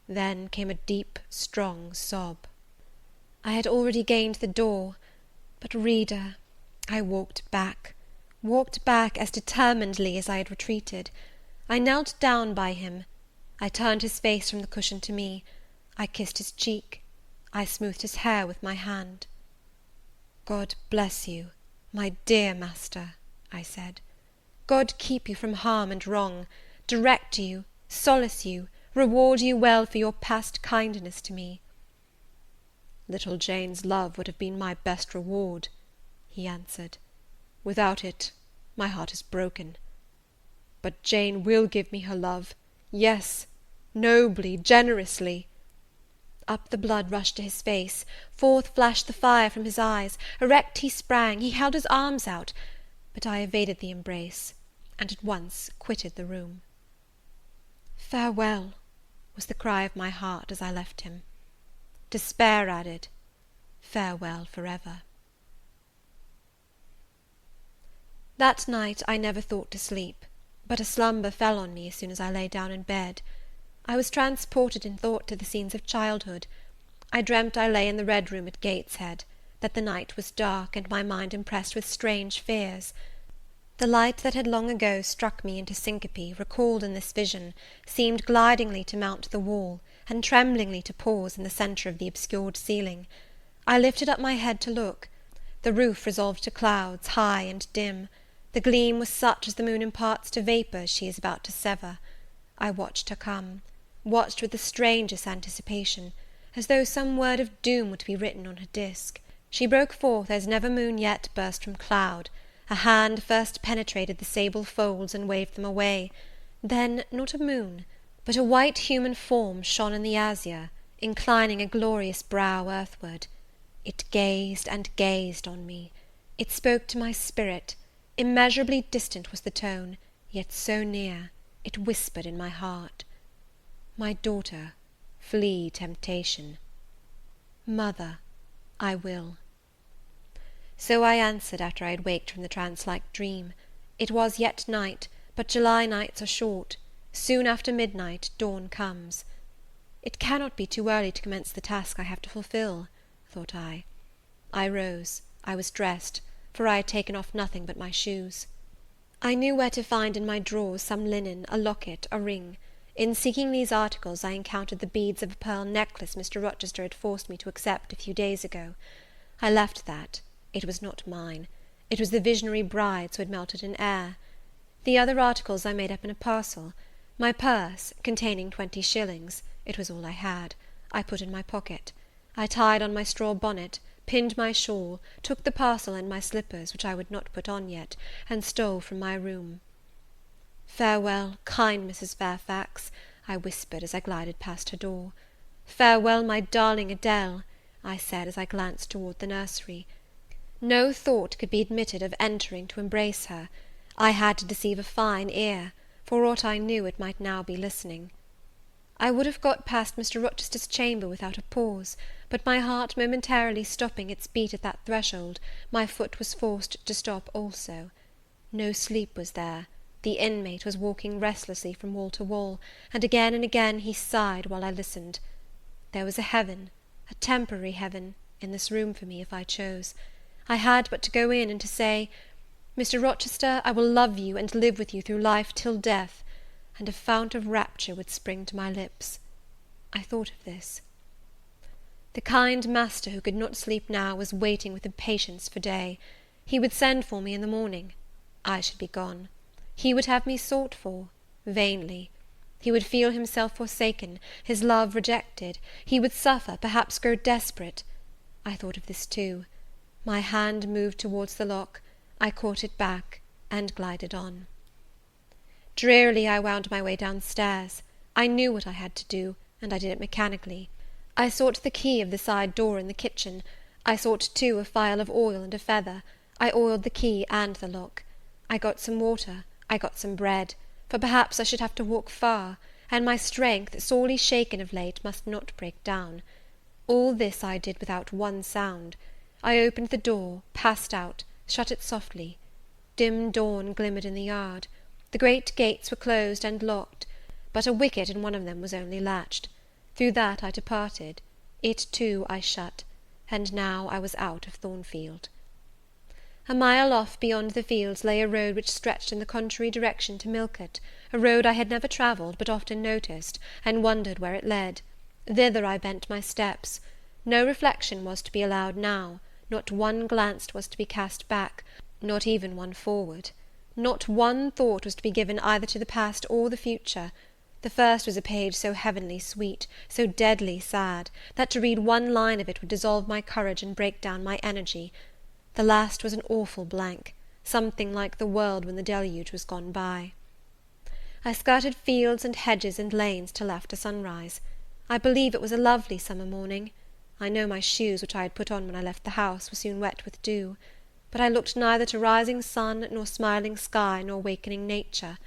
Then came a deep, strong sob. I had already gained the door, but, reader, I walked back, walked back as determinedly as I had retreated. I knelt down by him. I turned his face from the cushion to me. I kissed his cheek. I smoothed his hair with my hand. "God bless you, my dear master," I said. "God keep you from harm and wrong, direct you, solace you, reward you well for your past kindness to me." "Little Jane's love would have been my best reward," he answered. "Without it, my heart is broken. But Jane will give me her love, yes, nobly, generously." Up the blood rushed to his face, forth flashed the fire from his eyes, erect he sprang, he held his arms out, but I evaded the embrace, and at once quitted the room. "Farewell," was the cry of my heart as I left him. Despair added, "Farewell for ever." That night I never thought to sleep, but a slumber fell on me as soon as I lay down in bed. I was transported in thought to the scenes of childhood. I dreamt I lay in the Red Room at Gateshead, that the night was dark, and my mind impressed with strange fears. The light that had long ago struck me into syncope, recalled in this vision, seemed glidingly to mount the wall, and tremblingly to pause in the centre of the obscured ceiling. I lifted up my head to look. The roof resolved to clouds, high and dim. The gleam was such as the moon imparts to vapours she is about to sever. I watched her come, watched with the strangest anticipation, as though some word of doom would be written on her disk. She broke forth as never moon yet burst from cloud. A hand first penetrated the sable folds and waved them away. Then, not a moon, but a white human form shone in the azure, inclining a glorious brow earthward. It gazed and gazed on me. It spoke to my spirit. Immeasurably distant was the tone, yet so near, it whispered in my heart. "My daughter, flee temptation." "Mother, I will." So I answered after I had waked from the trance-like dream. It was yet night, but July nights are short. Soon after midnight dawn comes. It cannot be too early to commence the task I have to fulfil, thought I. I rose. I was dressed, for I had taken off nothing but my shoes. I knew where to find in my drawers some linen, a locket, a ring. In seeking these articles, I encountered the beads of a pearl necklace Mr. Rochester had forced me to accept a few days ago. I left that. It was not mine. It was the visionary bride's who had melted in air. The other articles I made up in a parcel. My purse, containing 20 shillings, it was all I had, I put in my pocket. I tied on my straw bonnet, pinned my shawl, took the parcel and my slippers, which I would not put on yet, and stole from my room. "Farewell, kind Mrs. Fairfax," I whispered as I glided past her door. "Farewell, my darling Adele," I said as I glanced toward the nursery. No thought could be admitted of entering to embrace her. I had to deceive a fine ear; for aught I knew, it might now be listening. I would have got past Mr. Rochester's chamber without a pause, but my heart momentarily stopping its beat at that threshold, my foot was forced to stop also. No sleep was there. The inmate was walking restlessly from wall to wall, and again he sighed while I listened. There was a heaven, a temporary heaven, in this room for me, if I chose. I had but to go in, and to say, "Mr. Rochester, I will love you and live with you through life till death," and a fount of rapture would spring to my lips. I thought of this. The kind master, who could not sleep now, was waiting with impatience for day. He would send for me in the morning. I should be gone. He would have me sought for, vainly. He would feel himself forsaken, his love rejected. He would suffer, perhaps grow desperate. I thought of this too. My hand moved towards the lock. I caught it back, and glided on. Drearily I wound my way downstairs. I knew what I had to do, and I did it mechanically. I sought the key of the side door in the kitchen. I sought too a phial of oil and a feather. I oiled the key and the lock. I got some water. I got some bread, for perhaps I should have to walk far, and my strength, sorely shaken of late, must not break down. All this I did without one sound. I opened the door, passed out, shut it softly. Dim dawn glimmered in the yard. The great gates were closed and locked, but a wicket in one of them was only latched. Through that I departed. It too I shut, and now I was out of Thornfield. A mile off beyond the fields lay a road which stretched in the contrary direction to Millcote, a road I had never travelled, but often noticed, and wondered where it led. Thither I bent my steps. No reflection was to be allowed now, not one glance was to be cast back, not even one forward. Not one thought was to be given either to the past or the future. The first was a page so heavenly sweet, so deadly sad, that to read one line of it would dissolve my courage and break down my energy. The last was an awful blank, something like the world when the deluge was gone by. I skirted fields and hedges and lanes till after sunrise. I believe it was a lovely summer morning. I know my shoes, which I had put on when I left the house, were soon wet with dew. But I looked neither to rising sun, nor smiling sky, nor wakening nature.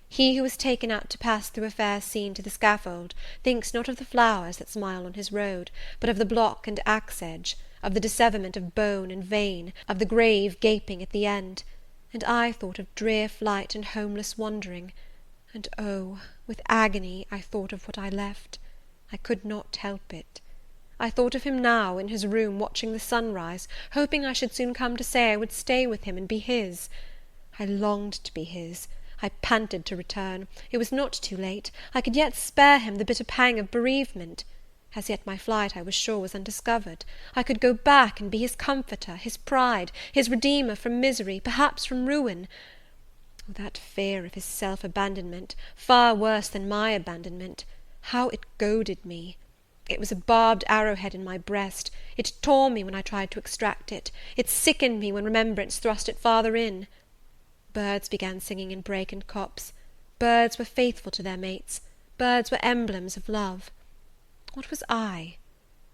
He who is taken out to pass through a fair scene to the scaffold thinks not of the flowers that smile on his road, but of the block and axe edge, of the disseverment of bone and vein, of the grave gaping at the end. And I thought of drear flight and homeless wandering. And oh, with agony I thought of what I left. I could not help it. I thought of him now, in his room, watching the sunrise, hoping I should soon come to say I would stay with him and be his. I longed to be his. I panted to return. It was not too late. I could yet spare him the bitter pang of bereavement. As yet my flight, I was sure, was undiscovered. I could go back and be his comforter, his pride, his redeemer from misery, perhaps from ruin. Oh, that fear of his self-abandonment, far worse than my abandonment! How it goaded me! It was a barbed arrowhead in my breast. It tore me when I tried to extract it. It sickened me when remembrance thrust it farther in. Birds began singing in brake and copse. Birds were faithful to their mates. Birds were emblems of love. What was I?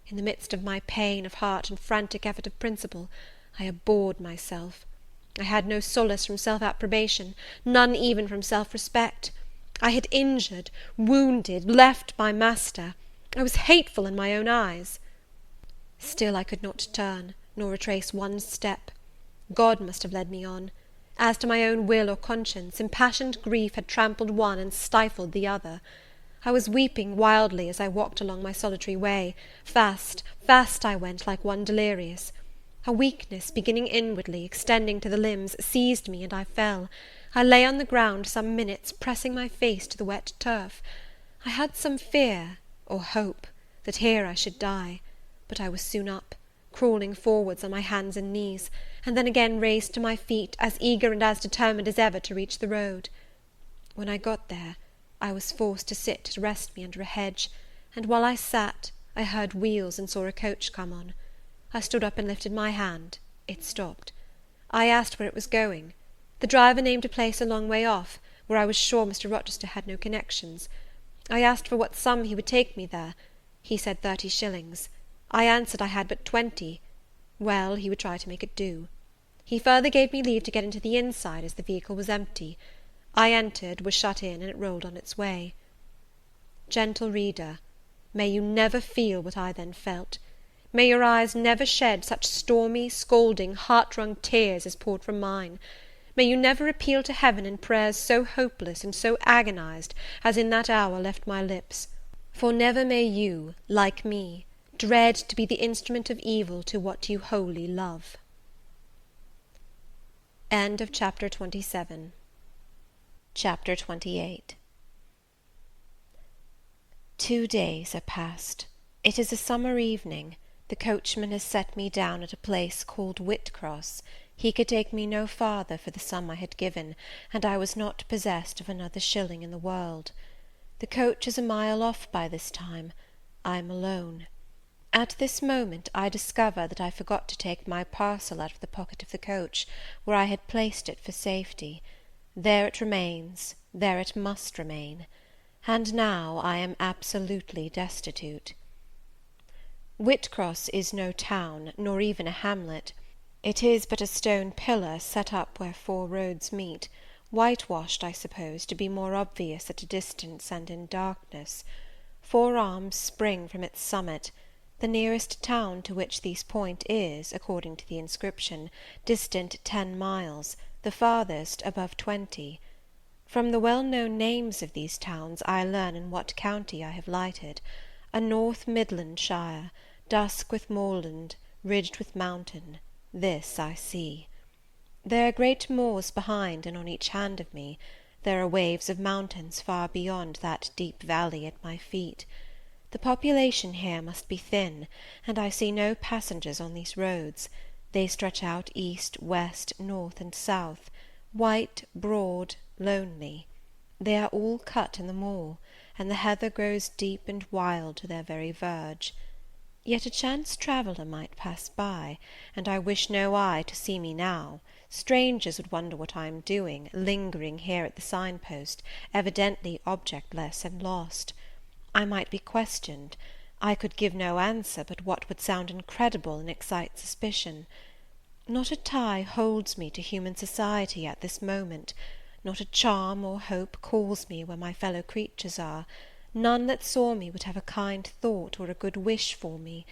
In the midst of my pain of heart and frantic effort of principle, I abhorred myself. I had no solace from self-approbation, none even from self-respect. I had injured, wounded, left my master. I was hateful in my own eyes. Still I could not turn, nor retrace one step. God must have led me on. As to my own will or conscience, impassioned grief had trampled one and stifled the other. I was weeping wildly as I walked along my solitary way. Fast, fast I went, like one delirious. A weakness, beginning inwardly, extending to the limbs, seized me, and I fell. I lay on the ground some minutes, pressing my face to the wet turf. I had some fear, or hope, that here I should die, but I was soon up, crawling forwards on my hands and knees, and then again raised to my feet, as eager and as determined as ever to reach the road. When I got there, I was forced to sit to rest me under a hedge, and while I sat, I heard wheels and saw a coach come on. I stood up and lifted my hand. It stopped. I asked where it was going. The driver named a place a long way off, where I was sure Mr. Rochester had no connections. I asked for what sum he would take me there. He said 30 shillings. I answered I had but 20. Well, he would try to make it do. He further gave me leave to get into the inside, as the vehicle was empty. I entered, was shut in, and it rolled on its way. Gentle reader, may you never feel what I then felt. May your eyes never shed such stormy, scalding, heart-wrung tears as poured from mine. May you never appeal to heaven in prayers so hopeless and so agonized as in that hour left my lips. For never may you, like me, dread to be the instrument of evil to what you wholly love. End of chapter 27. Chapter 28. 2 days are past. It is a summer evening. The coachman has set me down at a place called Whitcross. He could take me no farther for the sum I had given, and I was not possessed of another shilling in the world. The coach is a mile off by this time. I am alone. At this moment I discover that I forgot to take my parcel out of the pocket of the coach, where I had placed it for safety. There it remains, there it must remain, and now I am absolutely destitute. Whitcross is no town, nor even a hamlet. It is but a stone pillar set up where 4 roads meet, whitewashed, I suppose, to be more obvious at a distance and in darkness. 4 arms spring from its summit. The nearest town to which these point is, according to the inscription, distant 10 miles, the farthest above 20. From the well-known names of these towns I learn in what county I have lighted, a North Midland shire, dusk with moorland, ridged with mountain. This I see. There are great moors behind and on each hand of me. There are waves of mountains far beyond that deep valley at my feet. The population here must be thin, and I see no passengers on these roads. They stretch out east, west, north, and south, white, broad, lonely. They are all cut in the moor, and the heather grows deep and wild to their very verge. Yet a chance traveller might pass by, and I wish no eye to see me now. Strangers would wonder what I am doing, lingering here at the sign-post, evidently objectless and lost. I might be questioned. I could give no answer but what would sound incredible and excite suspicion. Not a tie holds me to human society at this moment. Not a charm or hope calls me where my fellow creatures are. None that saw me would have a kind thought or a good wish for me.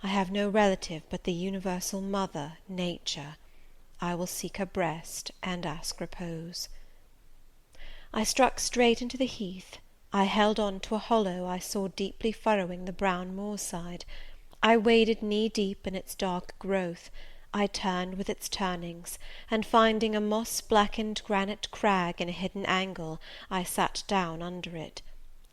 I have no relative but the universal mother, Nature. I will seek her breast and ask repose. I struck straight into the heath. I held on to a hollow I saw deeply furrowing the brown moor-side. I waded knee-deep in its dark growth. I turned with its turnings, and finding a moss-blackened granite crag in a hidden angle, I sat down under it.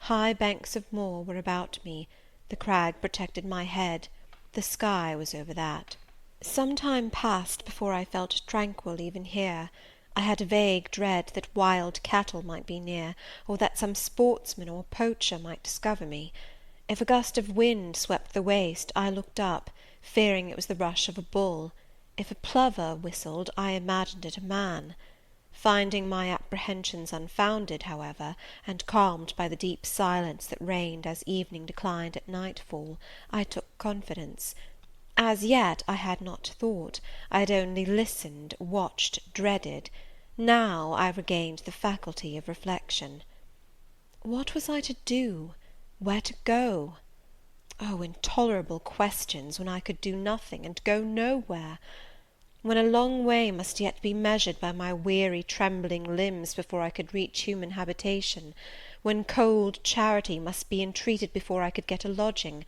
High banks of moor were about me. The crag protected my head. The sky was over that. Some time passed before I felt tranquil even here. I had a vague dread that wild cattle might be near, or that some sportsman or poacher might discover me. If a gust of wind swept the waste, I looked up, fearing it was the rush of a bull. If a plover whistled, I imagined it a man. Finding my apprehensions unfounded, however, and calmed by the deep silence that reigned as evening declined at nightfall, I took confidence. As yet I had not thought, I had only listened, watched, dreaded. Now I regained the faculty of reflection. What was I to do? Where to go? Oh, intolerable questions, when I could do nothing and go nowhere! When a long way must yet be measured by my weary trembling limbs before I could reach human habitation, when cold charity must be entreated before I could get a lodging,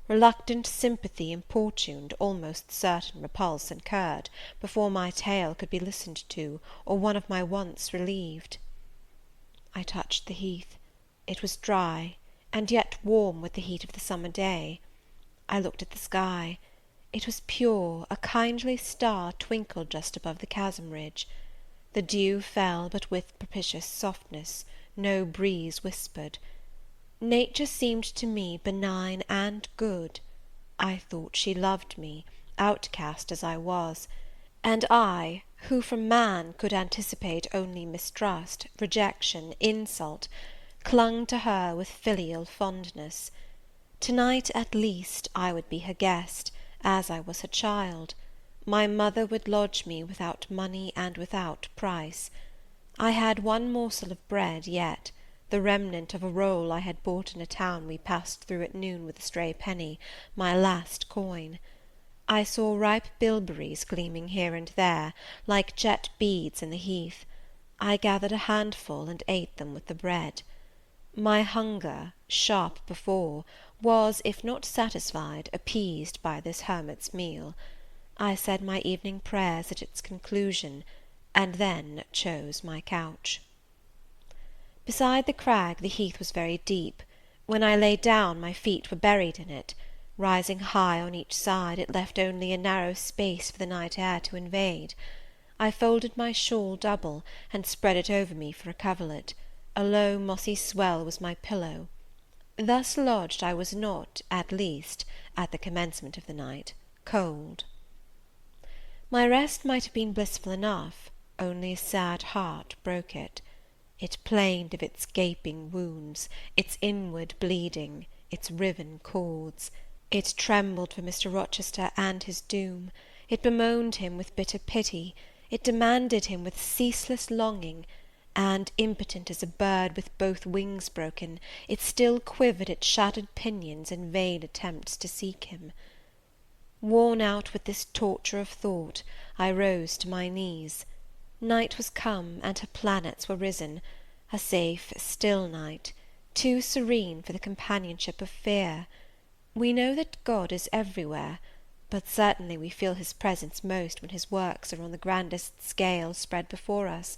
reluctant sympathy importuned, almost certain repulse incurred, before my tale could be listened to, or one of my wants relieved. I touched the heath. It was dry, and yet warm with the heat of the summer day. I looked at the sky. It was pure, a kindly star twinkled just above the chasm ridge. The dew fell, but with propitious softness, no breeze whispered. Nature seemed to me benign and good. I thought she loved me, outcast as I was, and I, who from man could anticipate only mistrust, rejection, insult, clung to her with filial fondness. To-night, at least, I would be her guest, as I was her child. My mother would lodge me without money and without price. I had one morsel of bread yet, the remnant of a roll I had bought in a town we passed through at noon with a stray penny, my last coin. I saw ripe bilberries gleaming here and there, like jet beads in the heath. I gathered a handful and ate them with the bread. My hunger, sharp before, was, if not satisfied, appeased by this hermit's meal. I said my evening prayers at its conclusion, and then chose my couch. Beside the crag the heath was very deep. When I lay down, my feet were buried in it. Rising high on each side, it left only a narrow space for the night air to invade. I folded my shawl double, and spread it over me for a coverlet. A low mossy swell was my pillow. Thus lodged, I was not, at least, at the commencement of the night, cold. My rest might have been blissful enough, only a sad heart broke it. It plained of its gaping wounds, its inward bleeding, its riven cords. It trembled for Mr. Rochester and his doom. It bemoaned him with bitter pity. It demanded him with ceaseless longing, and, impotent as a bird with both wings broken, it still quivered its shattered pinions in vain attempts to seek him. Worn out with this torture of thought, I rose to my knees. Night was come, and her planets were risen, a safe, still night, too serene for the companionship of fear. We know that God is everywhere, But certainly we feel his presence most when his works are on the grandest scale spread before us,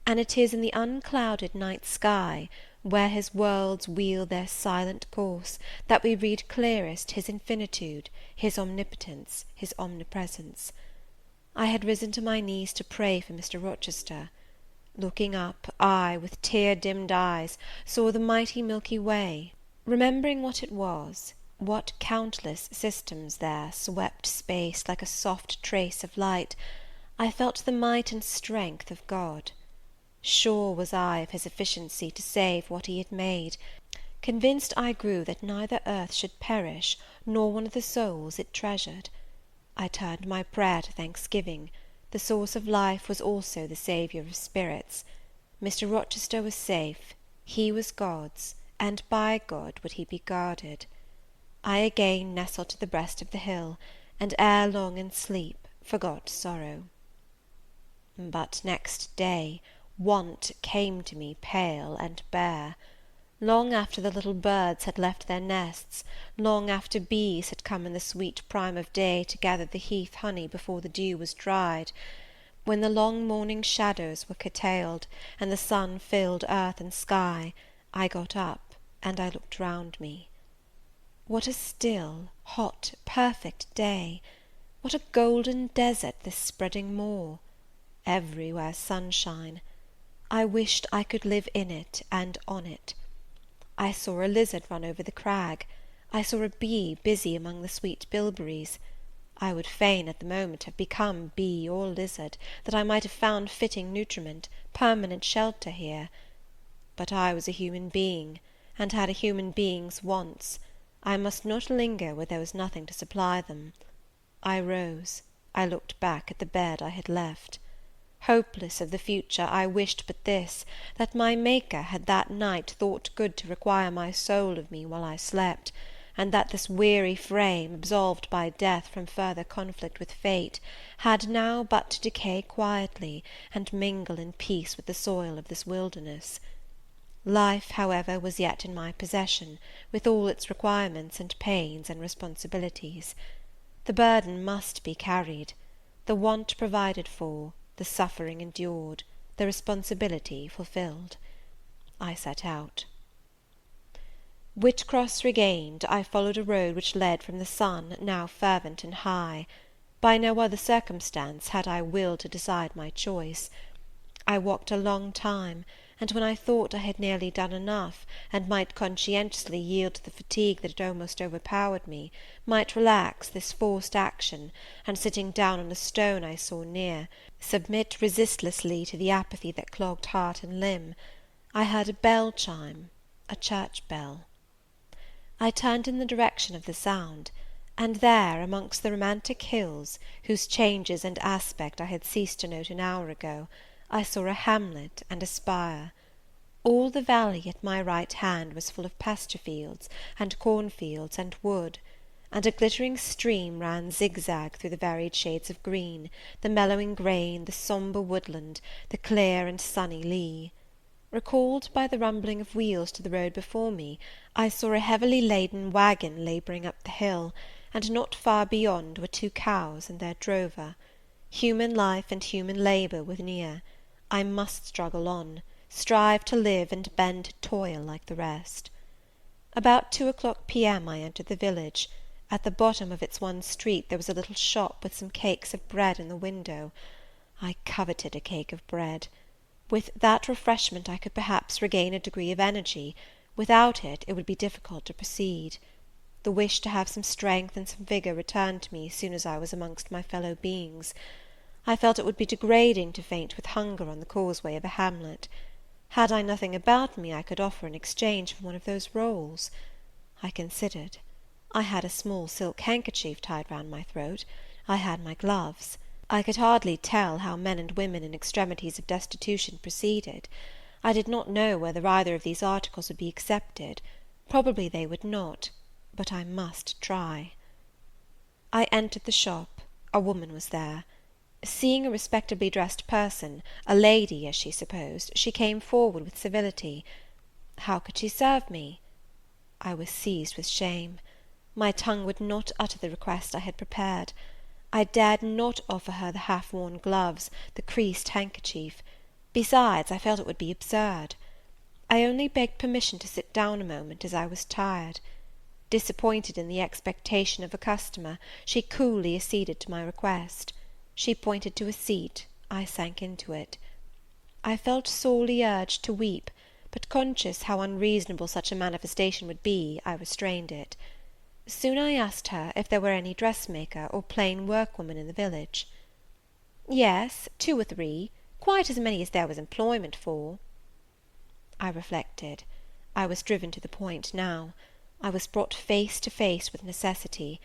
and it is in the unclouded night sky, where his worlds wheel their silent course, that we read clearest his infinitude, his omnipotence, his omnipresence. I had risen to my knees to pray for Mr. Rochester. Looking up, I, with tear-dimmed eyes, saw the mighty Milky Way. Remembering what it was, what countless systems there swept space like a soft trace of light, I felt the might and strength of God. Sure was I of his efficiency to save what he had made. Convinced I grew that neither earth should perish, nor one of the souls it treasured. I turned my prayer to thanksgiving. The source of life was also the Saviour of spirits. Mr. Rochester was safe, he was God's, and by God would he be guarded. I again nestled to the breast of the hill, and ere long in sleep forgot sorrow. But next day want came to me pale and bare. Long after the little birds had left their nests, long after bees had come in the sweet prime of day to gather the heath honey before the dew was dried, when the long morning shadows were curtailed, and the sun filled earth and sky, I got up, and I looked round me. What a still, hot, perfect day! What a golden desert this spreading moor! Everywhere sunshine. I wished I could live in it and on it. I saw a lizard run over the crag. I saw a bee busy among the sweet bilberries. I would fain at the moment have become bee or lizard, that I might have found fitting nutriment, permanent shelter here. But I was a human being, and had a human being's wants. I must not linger where there was nothing to supply them. I rose. I looked back at the bed I had left. Hopeless of the future, I wished but this, that my Maker had that night thought good to require my soul of me while I slept, and that this weary frame, absolved by death from further conflict with fate, had now but to decay quietly, and mingle in peace with the soil of this wilderness. Life, however, was yet in my possession, with all its requirements and pains and responsibilities. The burden must be carried, the want provided for, the suffering endured, the responsibility fulfilled. I set out. Whitcross regained, I followed a road which led from the sun, now fervent and high. By no other circumstance had I will to decide my choice. I walked a long time, and when I thought I had nearly done enough, and might conscientiously yield to the fatigue that had almost overpowered me, might relax this forced action, and sitting down on a stone I saw near, submit resistlessly to the apathy that clogged heart and limb, I heard a bell chime, a church bell. I turned in the direction of the sound, and there, amongst the romantic hills, whose changes and aspect I had ceased to note an hour ago, I saw a hamlet and a spire. All the valley at my right hand was full of pasture fields, and cornfields, and wood, and a glittering stream ran zigzag through the varied shades of green, the mellowing grain, the sombre woodland, the clear and sunny lea. Recalled by the rumbling of wheels to the road before me, I saw a heavily laden waggon labouring up the hill, and not far beyond were 2 cows and their drover. Human life and human labour were near. I must struggle on, strive to live and bend to toil like the rest. About 2 o'clock P.M. I entered the village. At the bottom of its one street there was a little shop with some cakes of bread in the window. I coveted a cake of bread. With that refreshment I could perhaps regain a degree of energy; without it, it would be difficult to proceed. The wish to have some strength and some vigour returned to me as soon as I was amongst my fellow beings. I felt it would be degrading to faint with hunger on the causeway of a hamlet. Had I nothing about me I could offer in exchange for one of those rolls? I considered. I had a small silk handkerchief tied round my throat. I had my gloves. I could hardly tell how men and women in extremities of destitution proceeded. I did not know whether either of these articles would be accepted. Probably they would not, but I must try. I entered the shop. A woman was there. Seeing a respectably dressed person, a lady, as she supposed, she came forward with civility. How could she serve me? I was seized with shame. My tongue would not utter the request I had prepared. I dared not offer her the half-worn gloves, the creased handkerchief. Besides, I felt it would be absurd. I only begged permission to sit down a moment, as I was tired. Disappointed in the expectation of a customer, she coolly acceded to my request. She pointed to a seat. I sank into it. I felt sorely urged to weep, but conscious how unreasonable such a manifestation would be, I restrained it. Soon I asked her if there were any dressmaker or plain workwoman in the village. Yes, 2 or 3, quite as many as there was employment for. I reflected. I was driven to the point now. I was brought face to face with necessity.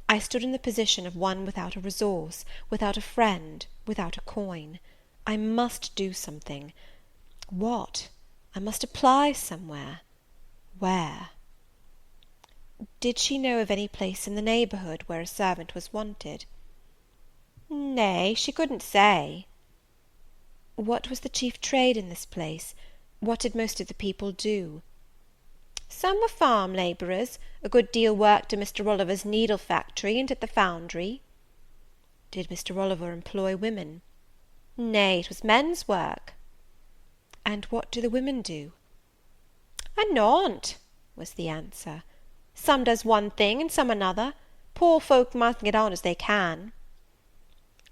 I stood in the position of one without a resource, without a friend, without a coin. I must do something. What? I must apply somewhere. Where? Did she know of any place in the neighbourhood where a servant was wanted? Nay, she couldn't say. What was the chief trade in this place? What did most of the people do? Some were farm labourers, a good deal worked at Mr. Oliver's needle factory and at the foundry. Did Mr. Oliver employ women? Nay, it was men's work. And what do the women do? A naunt, was the answer. Some does one thing and some another. Poor folk must get on as they can.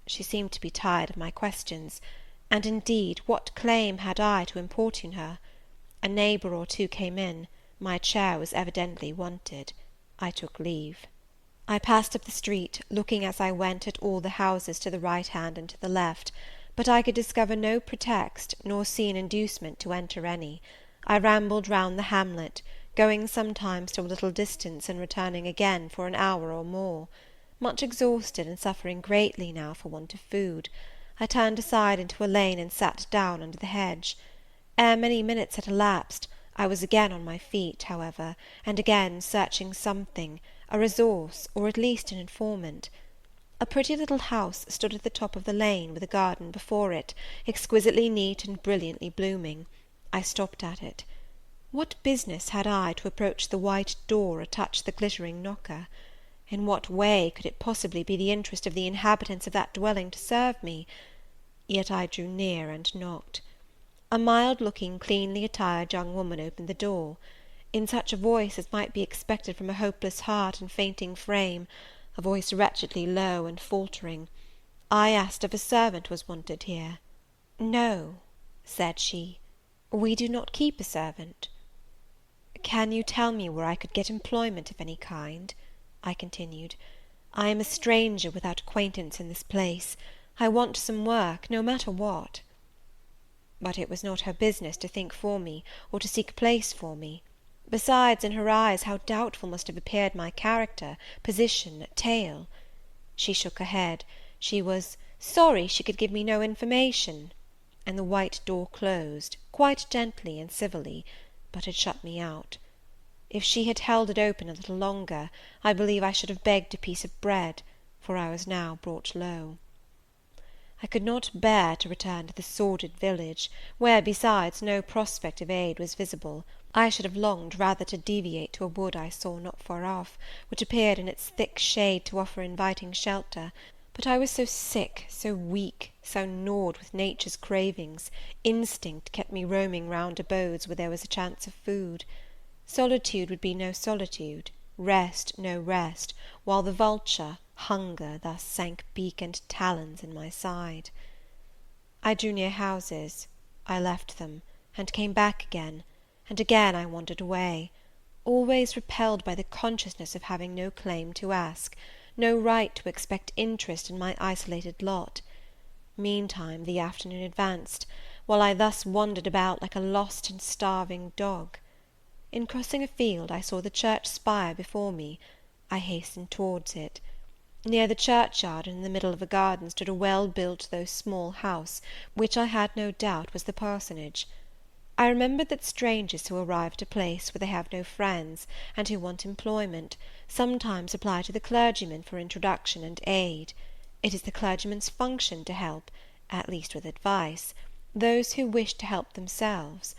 She seemed to be tired of my questions, and indeed what claim had I to importune her? A neighbour or two came in. My chair was evidently wanted. I took leave. I passed up the street, looking as I went at all the houses to the right hand and to the left, but I could discover no pretext, nor see an inducement to enter any. I rambled round the hamlet, going sometimes to a little distance and returning again for an hour or more. Much exhausted and suffering greatly now for want of food, I turned aside into a lane and sat down under the hedge. Ere many minutes had elapsed, I was again on my feet, however, and again searching something, a resource, or at least an informant. A pretty little house stood at the top of the lane, with a garden before it, exquisitely neat and brilliantly blooming. I stopped at it. What business had I to approach the white door or touch the glittering knocker? In what way could it possibly be the interest of the inhabitants of that dwelling to serve me? Yet I drew near and knocked. A mild-looking, cleanly attired young woman opened the door. In such a voice as might be expected from a hopeless heart and fainting frame, a voice wretchedly low and faltering, I asked if a servant was wanted here. No, said she, we do not keep a servant. Can you tell me where I could get employment of any kind? I continued. I am a stranger without acquaintance in this place. I want some work, no matter what. But it was not her business to think for me, or to seek a place for me. Besides, in her eyes, how doubtful must have appeared my character, position, tale. She shook her head. She was sorry she could give me no information, and the white door closed, quite gently and civilly, but had shut me out. If she had held it open a little longer, I believe I should have begged a piece of bread, for I was now brought low. I could not bear to return to the sordid village, where, besides, no prospect of aid was visible. I should have longed rather to deviate to a wood I saw not far off, which appeared in its thick shade to offer inviting shelter, but I was so sick, so weak, so gnawed with nature's cravings, instinct kept me roaming round abodes where there was a chance of food. Solitude would be no solitude, rest no rest, while the vulture, hunger, thus sank beak and talons in my side. I drew near houses. I left them, and came back again, and again I wandered away, always repelled by the consciousness of having no claim to ask, no right to expect interest in my isolated lot. Meantime the afternoon advanced, while I thus wandered about like a lost and starving dog. In crossing a field, I saw the church spire before me. I hastened towards it. Near the churchyard, and in the middle of a garden, stood a well-built though small house, which I had no doubt was the parsonage. I remembered that strangers who arrive at a place where they have no friends, and who want employment, sometimes apply to the clergyman for introduction and aid. It is the clergyman's function to help, at least with advice, those who wish to help themselves.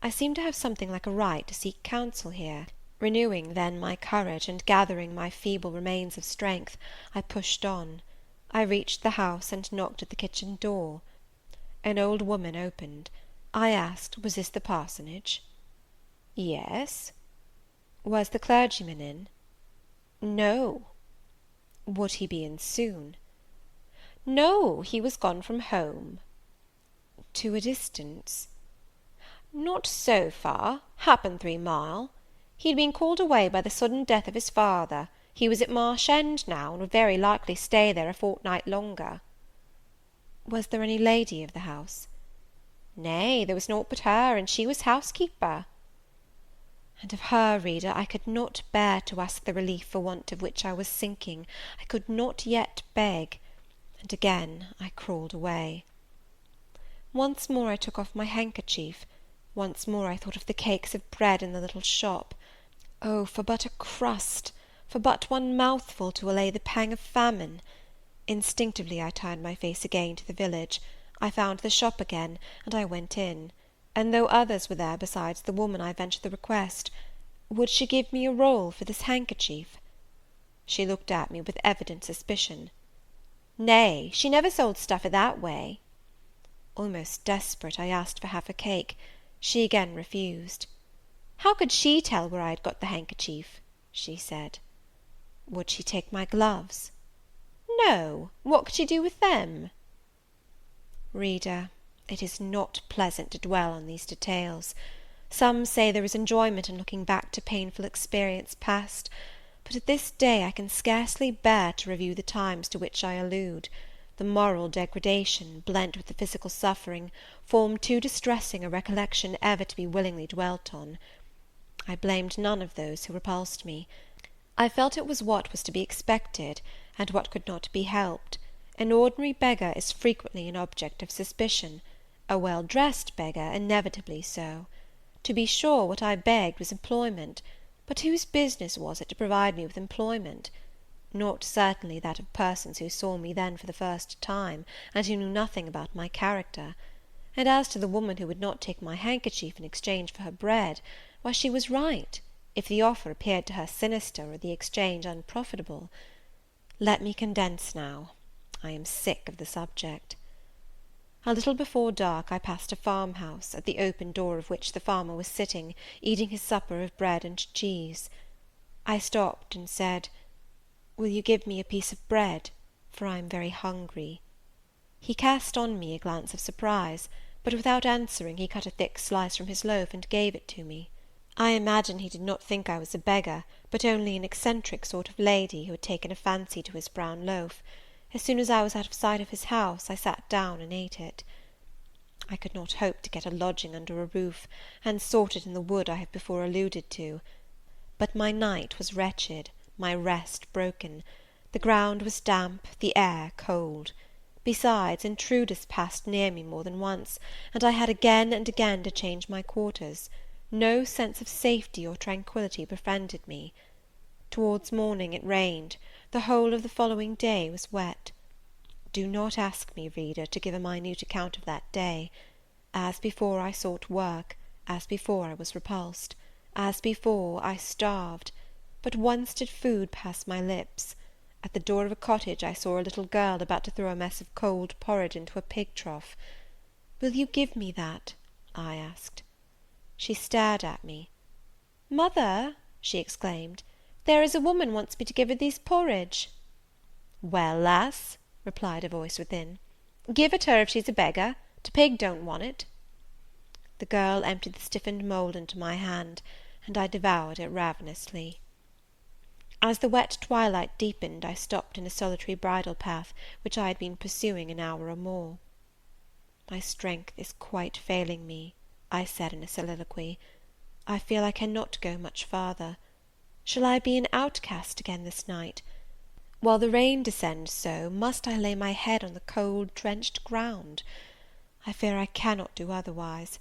I seem to have something like a right to seek counsel here. Renewing then my courage, and gathering my feeble remains of strength, I pushed on. I reached the house, and knocked at the kitchen door. An old woman opened. I asked, was this the parsonage? Yes. Was the clergyman in? No. Would he be in soon? No, he was gone from home. To a distance? Not so far, happen 3 mile. He'd been called away by the sudden death of his father. He was at Marsh End now, and would very likely stay there a fortnight longer. Was there any lady of the house? Nay, there was naught but her, and she was housekeeper. And of her, reader, I could not bear to ask the relief for want of which I was sinking. I could not yet beg, and again I crawled away. Once more I took off my handkerchief. Once more I thought of the cakes of bread in the little shop. Oh, for but a crust, for but one mouthful to allay the pang of famine! Instinctively I turned my face again to the village. I found the shop again, and I went in, and though others were there besides the woman, I ventured the request, would she give me a roll for this handkerchief? She looked at me with evident suspicion. Nay, she never sold stuff that way. Almost desperate, I asked for half a cake. She again refused. How could she tell where I had got the handkerchief? She said. Would she take my gloves? No, what could she do with them? Reader, it is not pleasant to dwell on these details. Some say there is enjoyment in looking back to painful experience past, but at this day I can scarcely bear to review the times to which I allude. The moral degradation, blent with the physical suffering, form too distressing a recollection ever to be willingly dwelt on. I blamed none of those who repulsed me. I felt it was what was to be expected, and what could not be helped. An ordinary beggar is frequently an object of suspicion, a well-dressed beggar inevitably so. To be sure, what I begged was employment, but whose business was it to provide me with employment? Not certainly that of persons who saw me then for the first time, and who knew nothing about my character. And as to the woman who would not take my handkerchief in exchange for her bread, why, she was right, if the offer appeared to her sinister, or the exchange unprofitable. Let me condense now. I am sick of the subject. A little before dark I passed a farmhouse, at the open door of which the farmer was sitting, eating his supper of bread and cheese. I stopped and said, "Will you give me a piece of bread? For I am very hungry." He cast on me a glance of surprise, but without answering he cut a thick slice from his loaf and gave it to me. I imagine he did not think I was a beggar, but only an eccentric sort of lady who had taken a fancy to his brown loaf. As soon as I was out of sight of his house, I sat down and ate it. I could not hope to get a lodging under a roof, and sought it in the wood I have before alluded to. But my night was wretched, my rest broken. The ground was damp, the air cold. Besides, intruders passed near me more than once, and I had again and again to change my quarters. No sense of safety or tranquillity befriended me. Towards morning it rained. The whole of the following day was wet. Do not ask me, reader, to give a minute account of that day. As before I sought work, as before I was repulsed, as before I starved. But once did food pass my lips. At the door of a cottage I saw a little girl about to throw a mess of cold porridge into a pig trough. "Will you give me that?" I asked. She stared at me. "Mother," she exclaimed, "there is a woman wants me to give her this porridge." "Well, lass," replied a voice within, "give it her if she's a beggar. T' pig don't want it." The girl emptied the stiffened mould into my hand, and I devoured it ravenously. As the wet twilight deepened, I stopped in a solitary bridle path, which I had been pursuing an hour or more. "My strength is quite failing me," I said in a soliloquy. "I feel I cannot go much farther. Shall I be an outcast again this night? While the rain descends so, must I lay my head on the cold drenched ground? I fear I cannot do otherwise,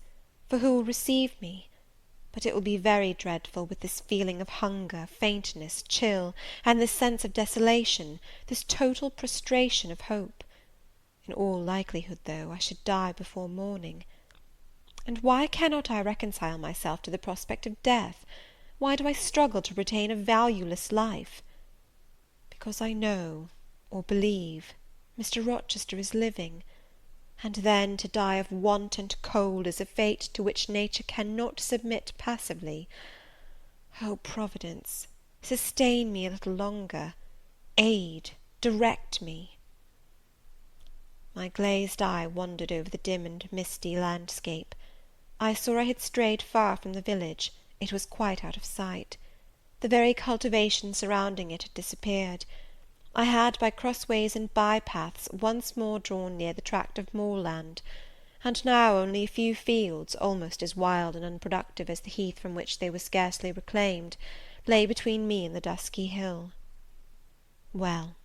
for who will receive me? But it will be very dreadful, with this feeling of hunger, faintness, chill, and this sense of desolation, this total prostration of hope. In all likelihood, though, I should die before morning. And why cannot I reconcile myself to the prospect of death? Why do I struggle to retain a valueless life? Because I know, or believe, Mr. Rochester is living, and then to die of want and cold is a fate to which nature cannot submit passively. Oh, Providence, sustain me a little longer, aid, direct me. My glazed eye wandered over the dim and misty landscape. I saw I had strayed far from the village; it was quite out of sight. The very cultivation surrounding it had disappeared. I had, by crossways and by-paths, once more drawn near the tract of moorland, and now only a few fields, almost as wild and unproductive as the heath from which they were scarcely reclaimed, lay between me and the dusky hill. Well,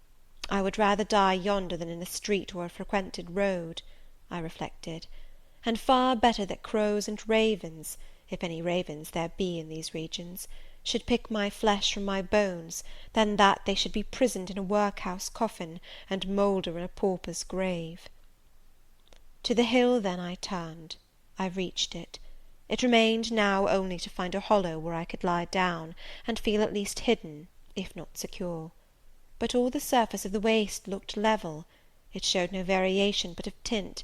I would rather die yonder than in a street or a frequented road, I reflected, and far better that crows and ravens, if any ravens there be in these regions, should pick my flesh from my bones, than that they should be prisoned in a workhouse coffin, and moulder in a pauper's grave. To the hill then I turned. I reached it. It remained now only to find a hollow where I could lie down, and feel at least hidden, if not secure. But all the surface of the waste looked level; it showed no variation but of tint,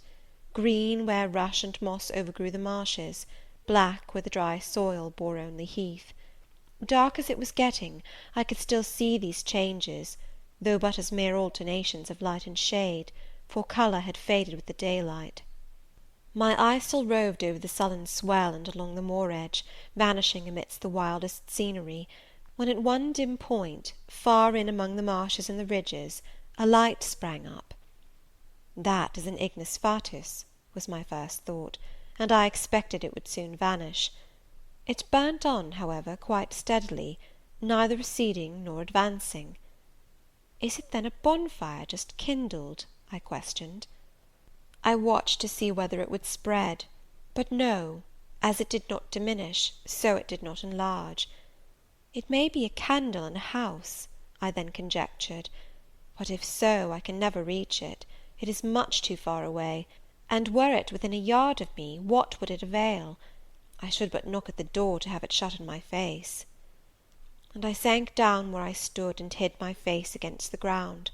green where rush and moss overgrew the marshes, black where the dry soil bore only heath. Dark as it was getting, I could still see these changes, though but as mere alternations of light and shade, for colour had faded with the daylight. My eye still roved over the sullen swell and along the moor edge, vanishing amidst the wildest scenery, when at one dim point, far in among the marshes and the ridges, a light sprang up. That is an ignis fatuus, was my first thought, and I expected it would soon vanish. It burnt on, however, quite steadily, neither receding nor advancing. Is it then a bonfire just kindled? I questioned. I watched to see whether it would spread, but no, as it did not diminish, so it did not enlarge. It may be a candle in a house, I then conjectured, but if so, I can never reach it. It is much too far away, and were it within a yard of me, what would it avail? I should but knock at the door to have it shut in my face. And I sank down where I stood, and hid my face against the ground.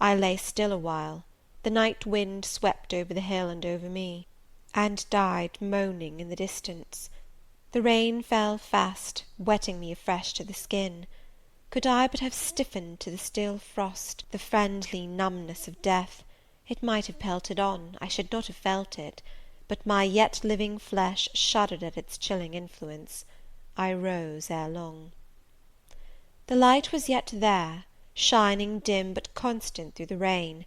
I lay still a while. The night wind swept over the hill and over me, and died moaning in the distance. The rain fell fast, wetting me afresh to the skin. Could I but have stiffened to the still frost, the friendly numbness of death, it might have pelted on, I should not have felt it, but my yet living flesh shuddered at its chilling influence. I rose ere long. The light was yet there, shining dim but constant through the rain.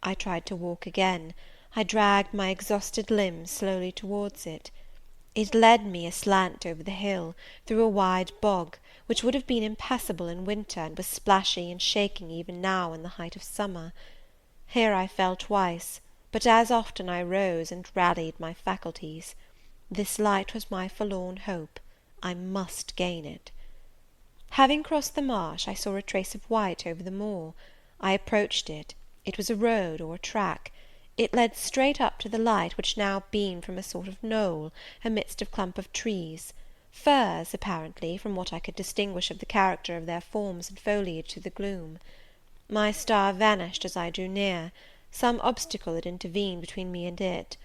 I tried to walk again. I dragged my exhausted limbs slowly towards it. It led me aslant over the hill, through a wide bog, which would have been impassable in winter, and was splashy and shaking even now in the height of summer. Here I fell twice, but as often I rose and rallied my faculties. This light was my forlorn hope. I must gain it. Having crossed the marsh, I saw a trace of white over the moor. I approached it. It was a road or a track. It led straight up to the light, which now beamed from a sort of knoll, amidst a clump of trees, firs, apparently, from what I could distinguish of the character of their forms and foliage through the gloom. My star vanished as I drew near. Some obstacle had intervened between me and it.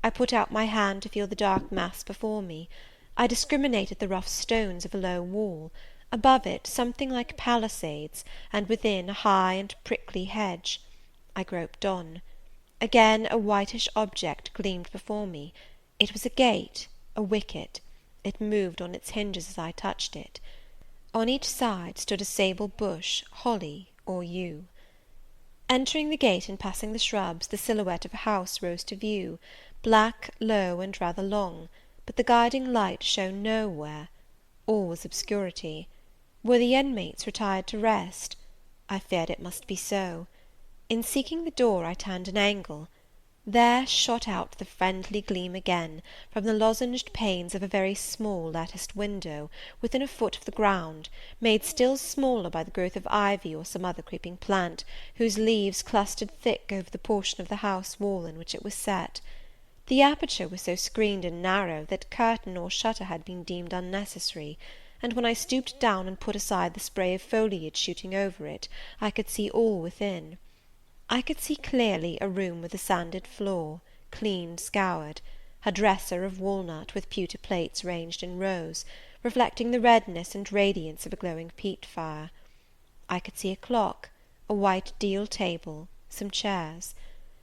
I put out my hand to feel the dark mass before me. I discriminated the rough stones of a low wall; above it, something like palisades, and within, a high and prickly hedge. I groped on. Again a whitish object gleamed before me. It was a gate, a wicket. It moved on its hinges as I touched it. On each side stood a sable bush, holly or yew. Entering the gate and passing the shrubs, the silhouette of a house rose to view, black, low, and rather long, but the guiding light shone nowhere. All was obscurity. Were the inmates retired to rest? I feared it must be so. In seeking the door, I turned an angle. There shot out the friendly gleam again, from the lozenged panes of a very small latticed window, within a foot of the ground, made still smaller by the growth of ivy or some other creeping plant, whose leaves clustered thick over the portion of the house wall in which it was set. The aperture was so screened and narrow, that curtain or shutter had been deemed unnecessary, and when I stooped down and put aside the spray of foliage shooting over it, I could see all within. I could see clearly a room with a sanded floor, clean scoured, a dresser of walnut with pewter plates ranged in rows, reflecting the redness and radiance of a glowing peat fire. I could see a clock, a white deal table, some chairs.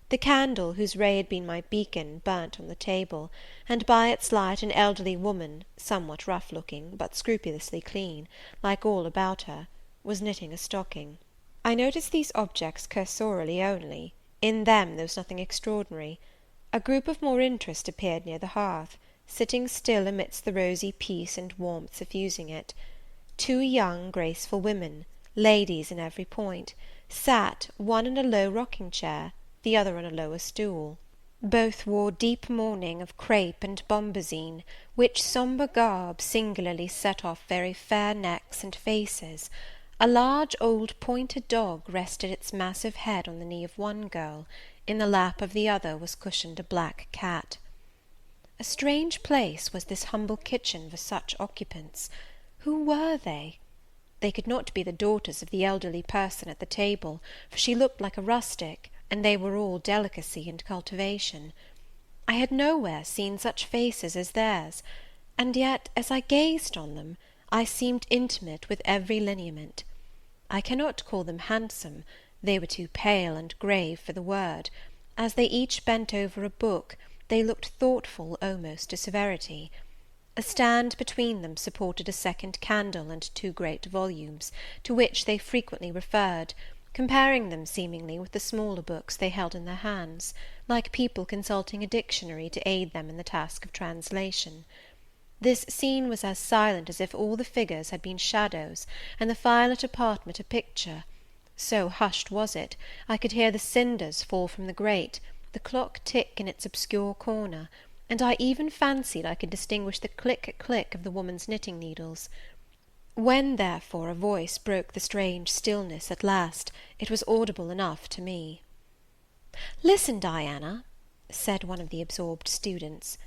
The candle, whose ray had been my beacon, burnt on the table, and by its light an elderly woman, somewhat rough-looking, but scrupulously clean, like all about her, was knitting a stocking. I noticed these objects cursorily only. In them there was nothing extraordinary. A group of more interest appeared near the hearth, sitting still amidst the rosy peace and warmth suffusing it. Two young, graceful women, ladies in every point, sat, one in a low rocking-chair, the other on a lower stool. Both wore deep mourning of crape and bombazine, which sombre garb singularly set off very fair necks and faces. A large old pointed dog rested its massive head on the knee of one girl; in the lap of the other was cushioned a black cat. A strange place was this humble kitchen for such occupants. Who were they? They could not be the daughters of the elderly person at the table, for she looked like a rustic, and they were all delicacy and cultivation. I had nowhere seen such faces as theirs, and yet, as I gazed on them, I seemed intimate with every lineament. I cannot call them handsome, they were too pale and grave for the word. As they each bent over a book, they looked thoughtful almost to severity. A stand between them supported a second candle and two great volumes, to which they frequently referred, comparing them seemingly with the smaller books they held in their hands, like people consulting a dictionary to aid them in the task of translation. This scene was as silent as if all the figures had been shadows, and the firelit apartment a picture. So hushed was it, I could hear the cinders fall from the grate, the clock tick in its obscure corner, and I even fancied I could distinguish the click-click of the woman's knitting needles. When, therefore, a voice broke the strange stillness at last, it was audible enough to me. "Listen, Diana," said one of the absorbed students.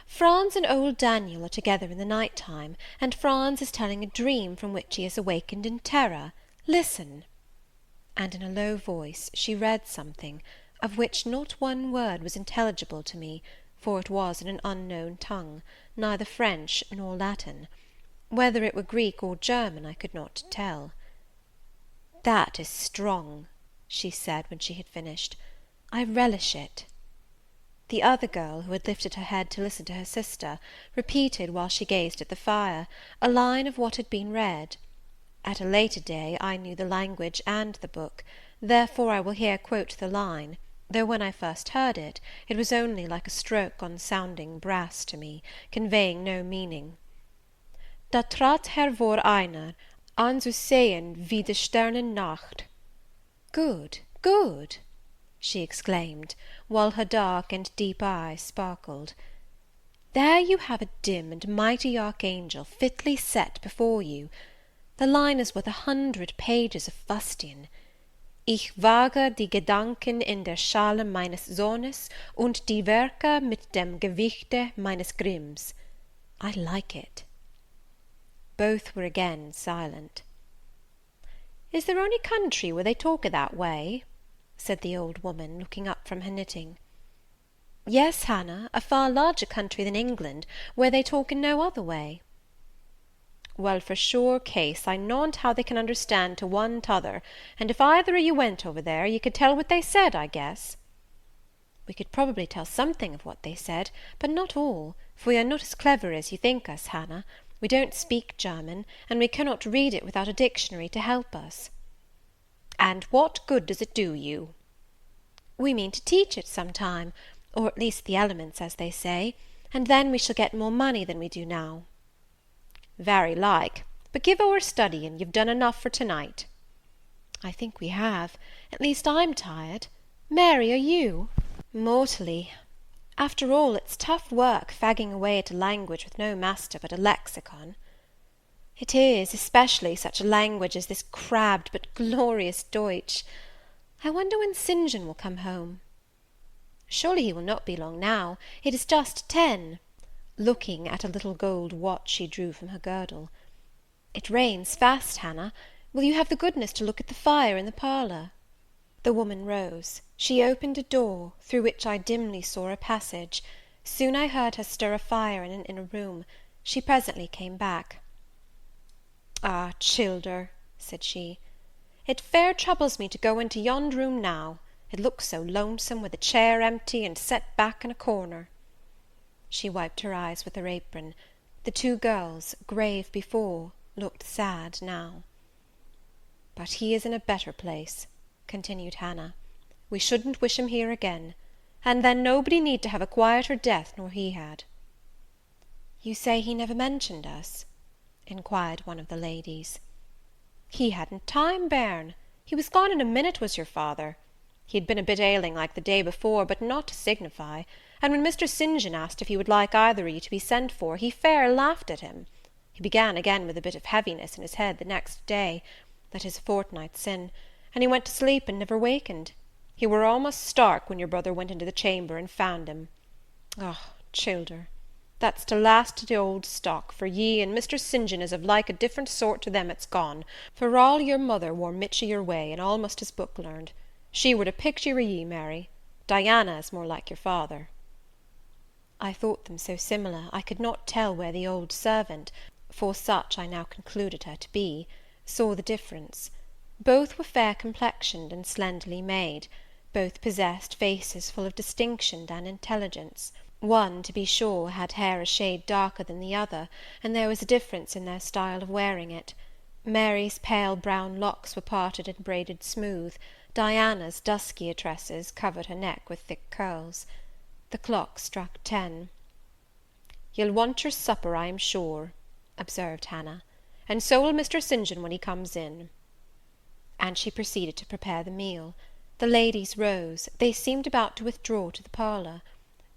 "Franz and old Daniel are together in the night-time, and Franz is telling a dream from which he has awakened in terror. Listen." And in a low voice she read something, of which not one word was intelligible to me, for it was in an unknown tongue, neither French nor Latin. Whether it were Greek or German I could not tell. "That is strong," she said when she had finished. "I relish it." The other girl, who had lifted her head to listen to her sister, repeated, while she gazed at the fire, a line of what had been read. At a later day I knew the language and the book, therefore I will here quote the line, though when I first heard it, it was only like a stroke on sounding brass to me, conveying no meaning. Da trat hervor einer, anzusehen wie die Sternen Nacht. Good, good, she exclaimed, while her dark and deep eyes sparkled. There you have a dim and mighty archangel fitly set before you. The line is worth 100 pages of fustian. Ich wage die Gedanken in der Schale meines Sohnes und die Werke mit dem Gewichte meines Grimms. I like it. Both were again silent. "Is there any country where they talk that way?" said the old woman, looking up from her knitting. "Yes, Hannah, a far larger country than England, where they talk in no other way." "Well, for sure case, I knownt how they can understand to one t'other, and if either of you went over there, you could tell what they said, I guess." "We could probably tell something of what they said, but not all, for we are not as clever as you think us, Hannah. We don't speak German, and we cannot read it without a dictionary to help us." "And what good does it do you?" "We mean to teach it some time, or at least the elements, as they say, and then we shall get more money than we do now." "Very like, but give o'er studying, you've done enough for to-night." "I think we have. At least I'm tired. Mary, are you?" "Mortally. After all, it's tough work fagging away at a language with no master but a lexicon." "It is, especially such a language as this crabbed but glorious Deutsch. I wonder when St. John will come home." "Surely he will not be long now. It is just 10, looking at a little gold watch she drew from her girdle. "It rains fast, Hannah. Will you have the goodness to look at the fire in the parlour?" The woman rose. She opened a door, through which I dimly saw a passage. Soon I heard her stir a fire in an inner room. She presently came back. "Ah, childer," said she, "it fair troubles me to go into yond room now. It looks so lonesome, with a chair empty, and set back in a corner." She wiped her eyes with her apron. The two girls, grave before, looked sad now. "But he is in a better place," continued Hannah. "We shouldn't wish him here again; and then nobody need to have a quieter death nor he had." "You say he never mentioned us?" inquired one of the ladies. "He hadn't time, bairn. He was gone in a minute, was your father. He had been a bit ailing like the day before, but not to signify; and when Mr. St. John asked if he would like either of you to be sent for, he fair laughed at him. He began again with a bit of heaviness in his head the next day, that is a fortnight sin, and he went to sleep and never wakened. He were almost stark when your brother went into the chamber and found him. Oh, childer, that's to last to the old stock, for ye and Mr. St. John is of like a different sort to them that's gone, for all your mother wore mitch o' your way, and almost as book learned. She were the picture of ye, Mary. Diana is more like your father." I thought them so similar, I could not tell where the old servant, for such I now concluded her to be, saw the difference. Both were fair complexioned and slenderly made; both possessed faces full of distinction and intelligence. One, to be sure, had hair a shade darker than the other, and there was a difference in their style of wearing it. Mary's pale brown locks were parted and braided smooth; Diana's duskier tresses covered her neck with thick curls. The clock struck 10. "You'll want your supper, I am sure," observed Hannah, "and so will Mr. St. John when he comes in." And she proceeded to prepare the meal. The ladies rose; they seemed about to withdraw to the parlour.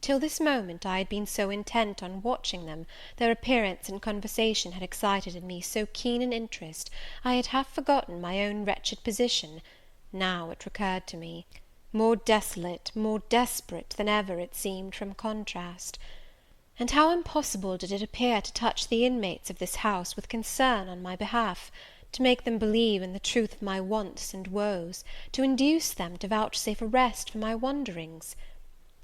Till this moment I had been so intent on watching them, their appearance and conversation had excited in me so keen an interest, I had half forgotten my own wretched position. Now it recurred to me, more desolate, more desperate than ever, it seemed, from contrast. And how impossible did it appear to touch the inmates of this house with concern on my behalf, to make them believe in the truth of my wants and woes, to induce them to vouchsafe a rest for my wanderings.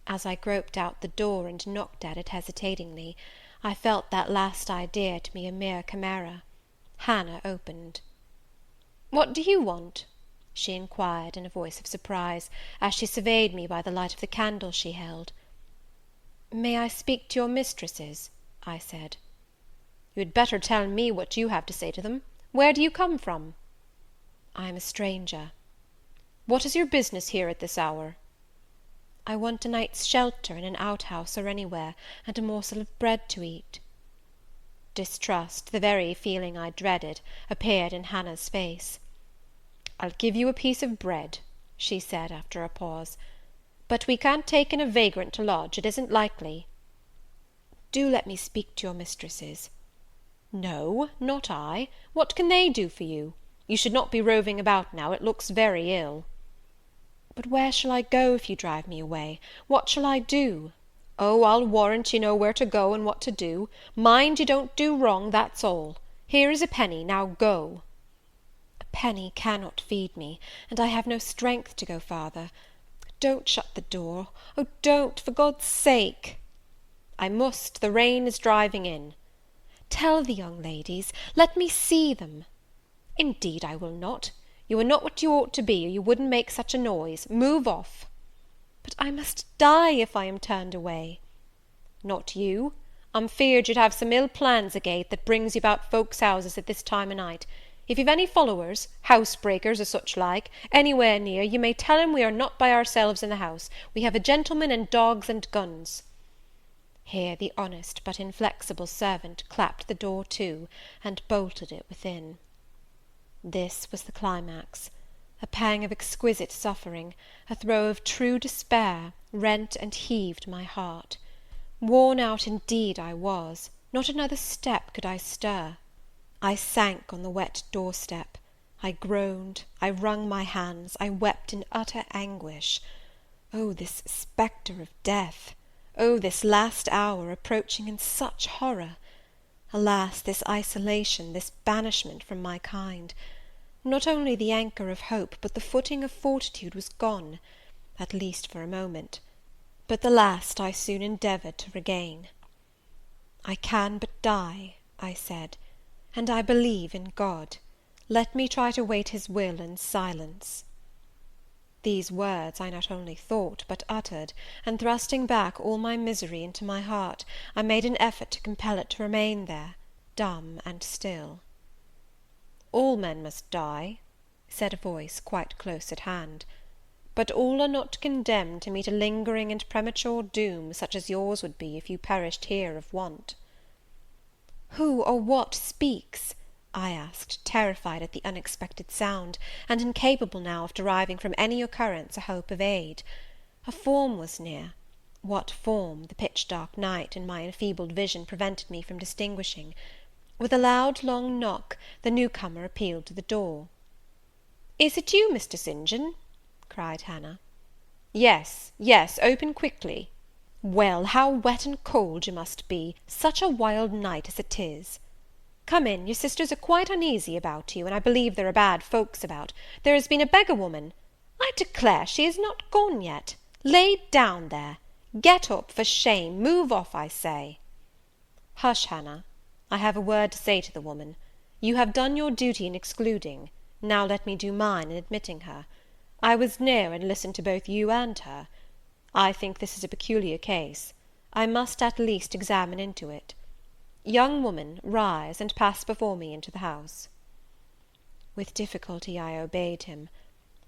As I groped out the door and knocked at it hesitatingly, I felt that last idea to be a mere chimera. Hannah opened. "What do you want?" she inquired, in a voice of surprise, as she surveyed me by the light of the candle she held. "May I speak to your mistresses?" I said. "You had better tell me what you have to say to them. Where do you come from?" "I am a stranger." "What is your business here at this hour?" "I want a night's shelter in an outhouse or anywhere, and a morsel of bread to eat." Distrust, the very feeling I dreaded, appeared in Hannah's face. "I'll give you a piece of bread," she said, after a pause; "but we can't take in a vagrant to lodge, it isn't likely." "Do let me speak to your mistresses." "No, not I. What can they do for you? You should not be roving about now, it looks very ill." "But where shall I go if you drive me away? What shall I do?" "Oh, I'll warrant you know where to go and what to do. Mind you don't do wrong, that's all. Here is a penny, now go." "A penny cannot feed me, and I have no strength to go farther. Don't shut the door, oh, don't, for God's sake!" "I must, the rain is driving in." "Tell the young ladies, let me see them." "Indeed I will not. You are not what you ought to be, or you wouldn't make such a noise. Move off." "But I must die if I am turned away." "Not you. I'm feared you'd have some ill plans agate that brings you about folks' houses at this time o' night. If you've any followers, housebreakers, or such like, anywhere near, you may tell 'em we are not by ourselves in the house. We have a gentleman and dogs and guns." Here the honest but inflexible servant clapped the door to, and bolted it within. This was the climax. A pang of exquisite suffering, a throe of true despair, rent and heaved my heart. Worn out indeed I was; not another step could I stir. I sank on the wet doorstep; I groaned, I wrung my hands, I wept in utter anguish. Oh, this spectre of death! Oh, this last hour, approaching in such horror! Alas, this isolation, this banishment from my kind! Not only the anchor of hope, but the footing of fortitude was gone, at least for a moment; but the last I soon endeavoured to regain. "I can but die," I said, "and I believe in God. Let me try to wait His will in silence." These words I not only thought, but uttered, and thrusting back all my misery into my heart, I made an effort to compel it to remain there, dumb and still. "All men must die," said a voice quite close at hand, "but all are not condemned to meet a lingering and premature doom, such as yours would be if you perished here of want." "Who or what speaks?" I asked, terrified at the unexpected sound, and incapable now of deriving from any occurrence a hope of aid. A form was near; what form, the pitch-dark night and my enfeebled vision prevented me from distinguishing. With a loud long knock, the new comer appealed to the door. "Is it you, Mr. St. John?" cried Hannah. "Yes, yes, open quickly." "Well, how wet and cold you must be, such a wild night as it is! Come in, your sisters are quite uneasy about you, and I believe there are bad folks about. There has been a beggar woman. I declare she is not gone yet. Lay down there. Get up, for shame. Move off, I say." "Hush, Hannah. I have a word to say to the woman. You have done your duty in excluding, now let me do mine in admitting her. I was near and listened to both you and her. I think this is a peculiar case. I must at least examine into it. Young woman, rise, and pass before me into the house." With difficulty I obeyed him.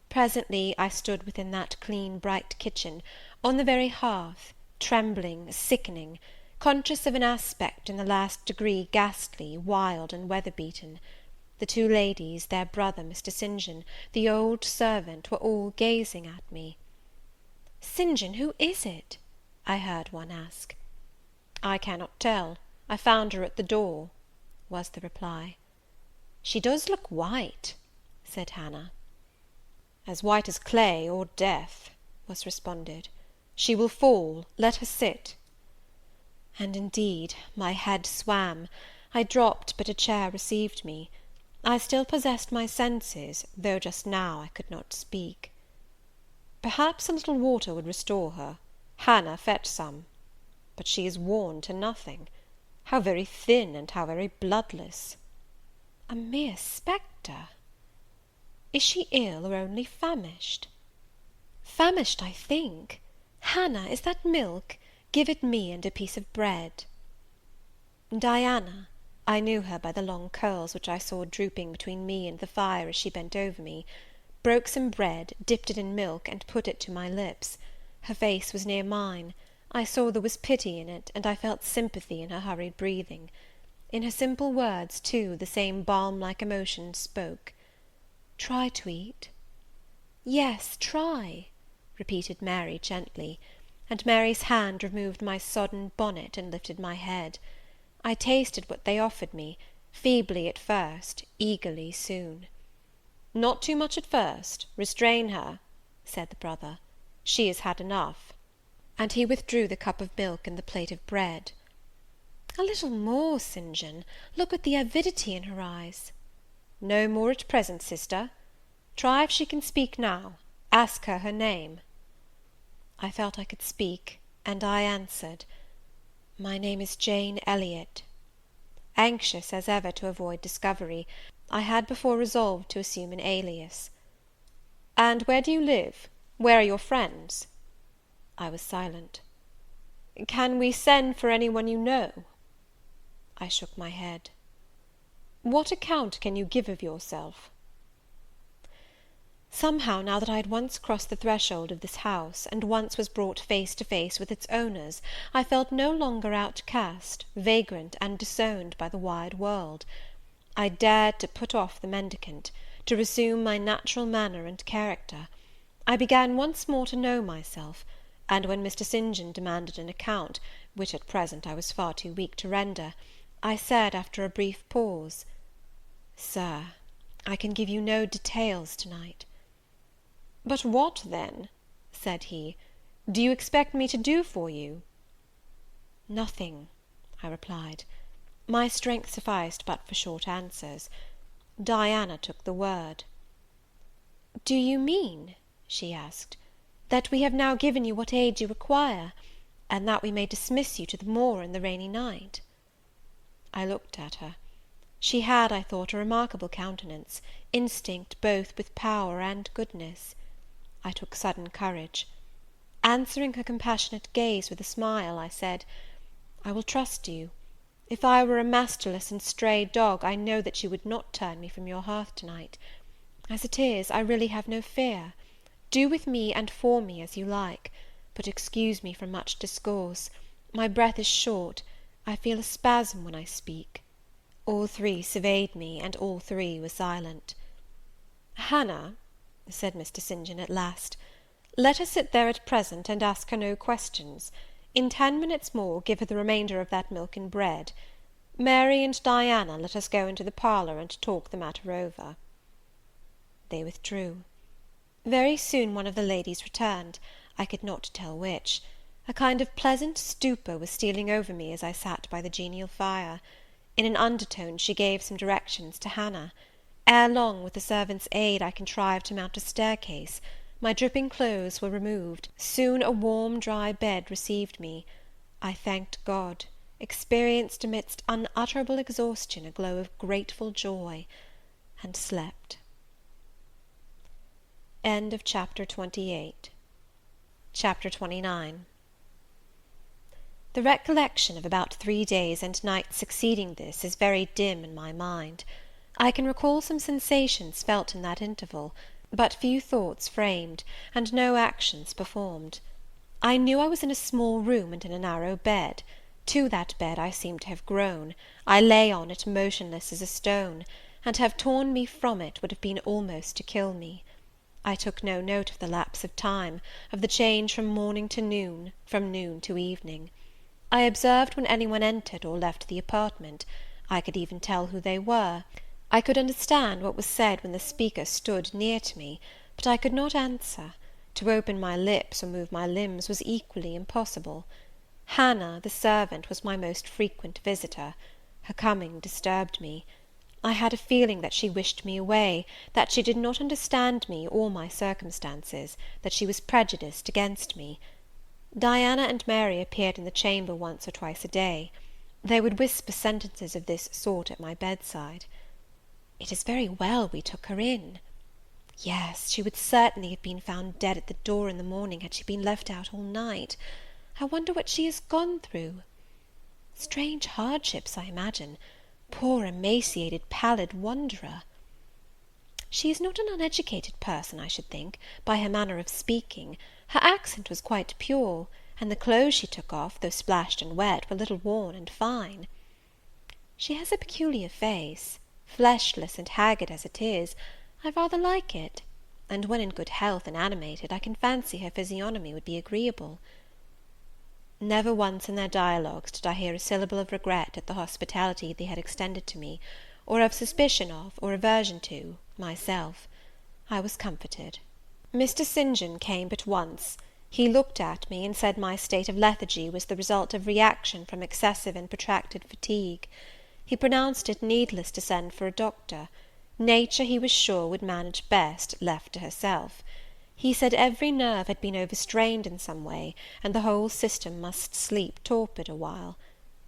Presently I stood within that clean bright kitchen, on the very hearth, trembling, sickening, conscious of an aspect in the last degree ghastly, wild, and weather-beaten. The two ladies, their brother, Mr. St. John, the old servant, were all gazing at me. "St. John, who is it?" I heard one ask. "I cannot tell. I found her at the door," was the reply. "She does look white," said Hannah. "As white as clay or death," was responded. "She will fall. Let her sit." And indeed my head swam. I dropped, but a chair received me. I still possessed my senses, though just now I could not speak. "Perhaps a little water would restore her. Hannah, fetch some. But she is worn to nothing. How very thin, and how very bloodless!" "A mere spectre." "Is she ill, or only famished?" "Famished, I think. Hannah, is that milk? Give it me, and a piece of bread." Diana, I knew her by the long curls which I saw drooping between me and the fire as she bent over me, broke some bread, dipped it in milk, and put it to my lips. Her face was near mine. I saw there was pity in it, and I felt sympathy in her hurried breathing. In her simple words, too, the same balm-like emotion spoke. "Try to eat." "Yes, try," repeated Mary gently; and Mary's hand removed my sodden bonnet, and lifted my head. I tasted what they offered me, feebly at first, eagerly soon. "Not too much at first. Restrain her," said the brother. "She has had enough." And he withdrew the cup of milk and the plate of bread. "A little more, St. John. Look at the avidity in her eyes." "No more at present, sister. Try if she can speak now. Ask her her name." I felt I could speak, and I answered, "My name is Jane Elliot." Anxious, as ever, to avoid discovery, I had before resolved to assume an alias. "And where do you live? Where are your friends?" I was silent. "Can we send for any one you know?" I shook my head. "What account can you give of yourself?" Somehow, now that I had once crossed the threshold of this house, and once was brought face to face with its owners, I felt no longer outcast, vagrant, and disowned by the wide world. I dared to put off the mendicant, to resume my natural manner and character. I began once more to know myself, and when Mr. St. John demanded an account, which at present I was far too weak to render, I said, after a brief pause, "Sir, I can give you no details to-night." "But what, then," said he, "do you expect me to do for you?" "Nothing," I replied. My strength sufficed but for short answers. Diana took the word. "Do you mean," she asked, "that we have now given you what aid you require, and that we may dismiss you to the moor in the rainy night?" I looked at her. She had, I thought, a remarkable countenance, instinct both with power and goodness. I took sudden courage. Answering her compassionate gaze with a smile, I said, "I will trust you. If I were a masterless and stray dog, I know that you would not turn me from your hearth to-night. As it is, I really have no fear. Do with me and for me as you like, but excuse me from much discourse. My breath is short. I feel a spasm when I speak." All three surveyed me, and all three were silent. "Hannah," said Mr. St. John at last, "let her sit there at present, and ask her no questions. In 10 minutes more, give her the remainder of that milk and bread. Mary and Diana, let us go into the parlour, and talk the matter over." They withdrew. Very soon one of the ladies returned, I could not tell which. A kind of pleasant stupor was stealing over me as I sat by the genial fire. In an undertone she gave some directions to Hannah. Ere long, with the servant's aid, I contrived to mount a staircase. My dripping clothes were removed. Soon a warm, dry bed received me. I thanked God, experienced amidst unutterable exhaustion a glow of grateful joy, and slept. Chapter 28. Chapter 29. The recollection of about 3 days and nights succeeding this is very dim in my mind. I can recall some sensations felt in that interval, but few thoughts framed, and no actions performed. I knew I was in a small room and in a narrow bed. To that bed I seemed to have grown. I lay on it motionless as a stone, and to have torn me from it would have been almost to kill me. I took no note of the lapse of time, of the change from morning to noon, from noon to evening. I observed when any one entered or left the apartment. I could even tell who they were. I could understand what was said when the speaker stood near to me, but I could not answer. To open my lips or move my limbs was equally impossible. Hannah, the servant, was my most frequent visitor. Her coming disturbed me. I had a feeling that she wished me away, that she did not understand me or my circumstances, that she was prejudiced against me. Diana and Mary appeared in the chamber once or twice a day. They would whisper sentences of this sort at my bedside. "It is very well we took her in." "Yes, she would certainly have been found dead at the door in the morning had she been left out all night. I wonder what she has gone through. Strange hardships, I imagine. Poor emaciated pallid wanderer. She is not an uneducated person, I should think, by her manner of speaking. Her accent was quite pure, and the clothes she took off, though splashed and wet, were little worn and fine. She has a peculiar face. Fleshless and haggard as it is, I rather like it, and when in good health and animated, I can fancy her physiognomy would be agreeable." Never once in their dialogues did I hear a syllable of regret at the hospitality they had extended to me, or of suspicion of, or aversion to, myself. I was comforted. Mr. St. John came but once. He looked at me, and said my state of lethargy was the result of reaction from excessive and protracted fatigue. He pronounced it needless to send for a doctor. Nature, he was sure, would manage best, left to herself. He said every nerve had been overstrained in some way, and the whole system must sleep torpid a while.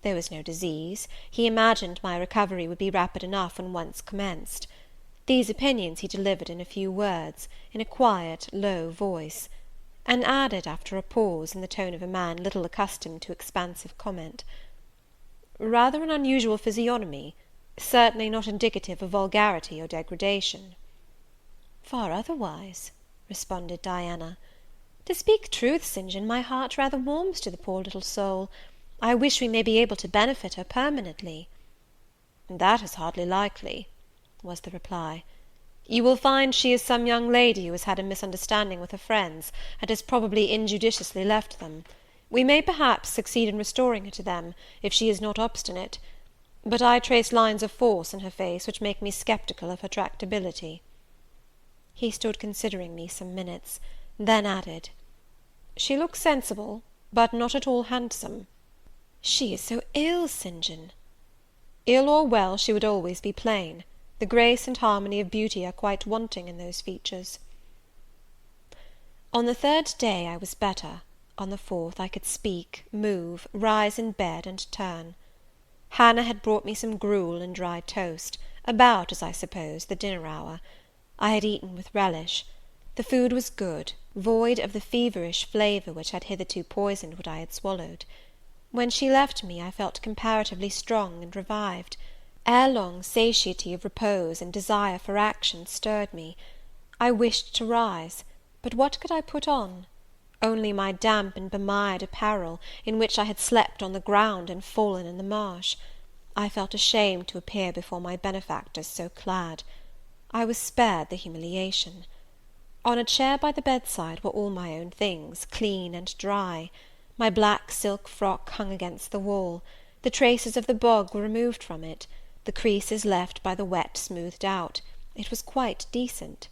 There was no disease. He imagined my recovery would be rapid enough when once commenced. These opinions he delivered in a few words, in a quiet, low voice, and added, after a pause, in the tone of a man little accustomed to expansive comment, "Rather an unusual physiognomy, certainly not indicative of vulgarity or degradation." "Far otherwise," responded Diana. "To speak truth, St. John, my heart rather warms to the poor little soul. I wish we may be able to benefit her permanently." "That is hardly likely," was the reply. "You will find she is some young lady who has had a misunderstanding with her friends, and has probably injudiciously left them. We may perhaps succeed in restoring her to them, if she is not obstinate; but I trace lines of force in her face which make me sceptical of her tractability." He stood considering me some minutes, then added, "She looks sensible, but not at all handsome." "She is so ill, St. John." Ill or well, she would always be plain. The grace and harmony of beauty are quite wanting in those features. On the third day I was better. On the fourth I could speak, move, rise in bed, and turn. Hannah had brought me some gruel and dry toast, about, as I suppose, the dinner hour. I had eaten with relish. The food was good, void of the feverish flavour which had hitherto poisoned what I had swallowed. When she left me, I felt comparatively strong and revived. Ere long, satiety of repose and desire for action stirred me. I wished to rise, but what could I put on? Only my damp and bemired apparel, in which I had slept on the ground and fallen in the marsh. I felt ashamed to appear before my benefactors so clad. I was spared the humiliation. On a chair by the bedside were all my own things, clean and dry. My black silk frock hung against the wall. The traces of the bog were removed from it, the creases left by the wet smoothed out. It was quite decent.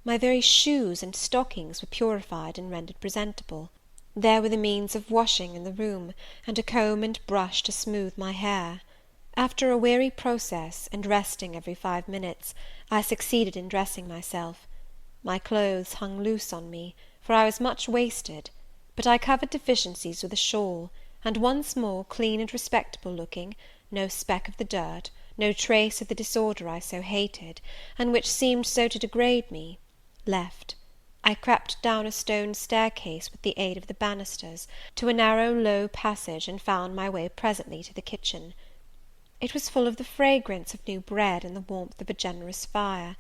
My very shoes and stockings were purified and rendered presentable. There were the means of washing in the room, and a comb and brush to smooth my hair. After a weary process, and resting every 5 minutes, I succeeded in dressing myself. My clothes hung loose on me, for I was much wasted, but I covered deficiencies with a shawl, and once more, clean and respectable looking, no speck of the dirt, no trace of the disorder I so hated, and which seemed so to degrade me, left. I crept down a stone staircase with the aid of the banisters, to a narrow low passage, and found my way presently to the kitchen. It was full of the fragrance of new bread and the warmth of a generous fire.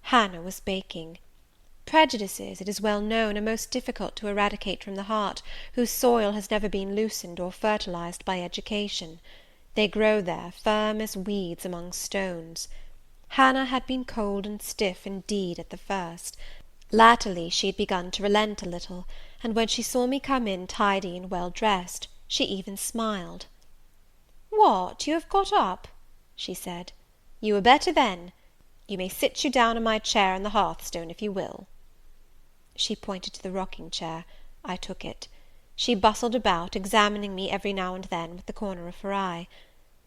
Hannah was baking. Prejudices, it is well known, are most difficult to eradicate from the heart, whose soil has never been loosened or fertilized by education. They grow there, firm as weeds among stones. Hannah had been cold and stiff indeed at the first. Latterly she had begun to relent a little, and when she saw me come in tidy and well dressed, she even smiled. "What, you have got up?" she said. "You are better then. You may sit you down on my chair on the hearthstone, if you will." She pointed to the rocking chair. I took it. She bustled about, examining me every now and then with the corner of her eye.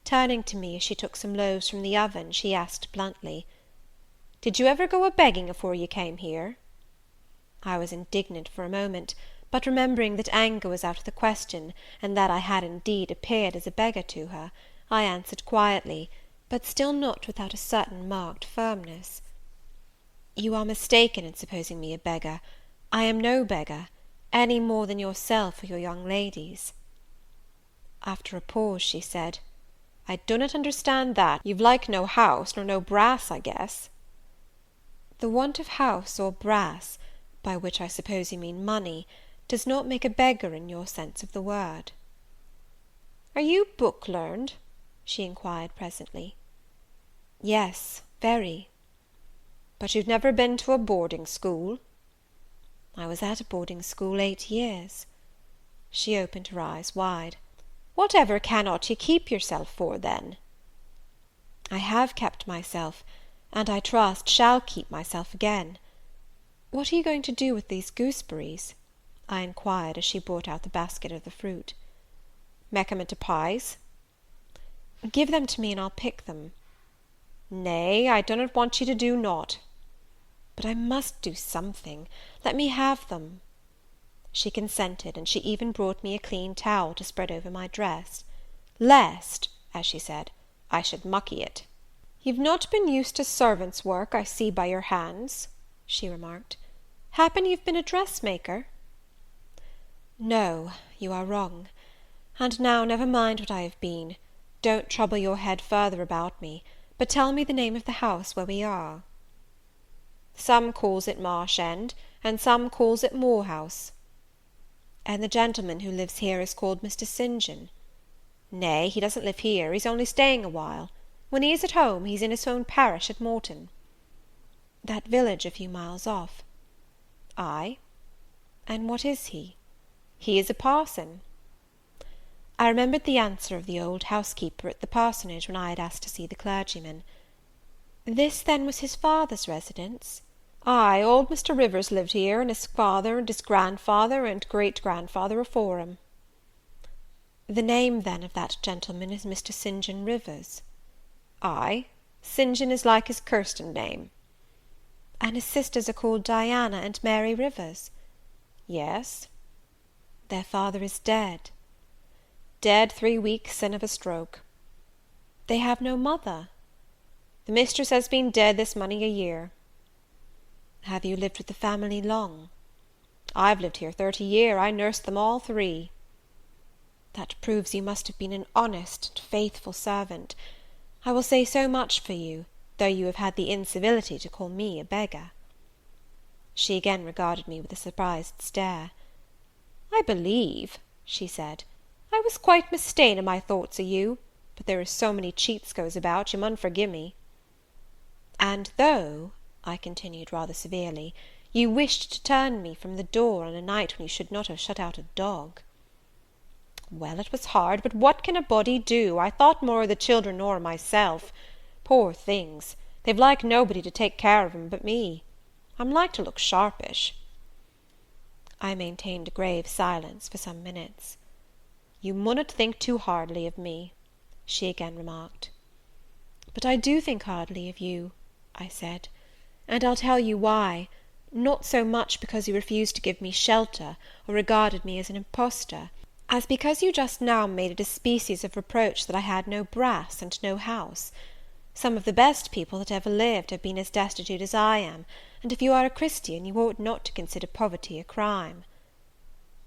Turning to me as she took some loaves from the oven, she asked bluntly, "Did you ever go a-begging afore you came here?" I was indignant for a moment, but remembering that anger was out of the question, and that I had indeed appeared as a beggar to her, I answered quietly, but still not without a certain marked firmness, "You are mistaken in supposing me a beggar. I am no beggar, any more than yourself or your young ladies." After a pause, she said, "I do not understand that. You've like no house, nor no brass, I guess." "The want of house or brass, by which I suppose you mean money, does not make a beggar in your sense of the word." "Are you book-learned?" she inquired presently. "Yes, very." "But you've never been to a boarding-school?" "I was at a boarding-school 8 years." She opened her eyes wide. "Whatever cannot you keep yourself for, then?" "I have kept myself, and I trust shall keep myself again. What are you going to do with these gooseberries?" I inquired, as she brought out the basket of the fruit. "Mek 'em into pies." "Give them to me, and I'll pick them." "Nay, I do not want you to do naught." "But I must do something. Let me have them." She consented, and she even brought me a clean towel to spread over my dress, "lest," as she said, "I should mucky it." "You've not been used to servant's work, I see by your hands," she remarked. "Happen you've been a dressmaker?" "No, you are wrong. And now never mind what I have been. Don't trouble your head further about me, but tell me the name of the house where we are." "Some calls it Marsh End, and some calls it Moor House." "And the gentleman who lives here is called Mr. St. John?" "Nay, he doesn't live here, he's only staying a while. When he is at home, he's in his own parish at Morton." "That village a few miles off?" "Ay." "And what is he?" "He is a parson." I remembered the answer of the old housekeeper at the parsonage when I had asked to see the clergyman. This, then, was his father's residence? "Ay, old Mr. Rivers lived here, and his father, and his grandfather, and great-grandfather afore him." The name, then, of that gentleman is Mr. St. John Rivers? Ay, St. John is like his Kirsten name. And his sisters are called Diana and Mary Rivers? Yes. Their father is dead? Dead 3 weeks sin of a stroke. They have no mother? The mistress has been dead this many a year. Have you lived with the family long? I've lived here 30 year. I nursed them all 3. That proves you must have been an honest and faithful servant. I will say so much for you, though you have had the incivility to call me a beggar. She again regarded me with a surprised stare. I believe, she said, I was quite mista'en in my thoughts o' you, but there is so many cheats goes about, you mun forgive me. And though, I continued rather severely, you wished to turn me from the door on a night when you should not have shut out a dog. Well, it was hard, but what can a body do? I thought more of the children nor of myself. Poor things, they've like nobody to take care of 'em but me. I'm like to look sharpish. I maintained a grave silence for some minutes. You munnot think too hardly of me, she again remarked. But I do think hardly of you, I said, and I'll tell you why. Not so much because you refused to give me shelter, or regarded me as an impostor, as because you just now made it a species of reproach that I had no brass and no house. Some of the best people that ever lived have been as destitute as I am, and if you are a Christian, you ought not to consider poverty a crime.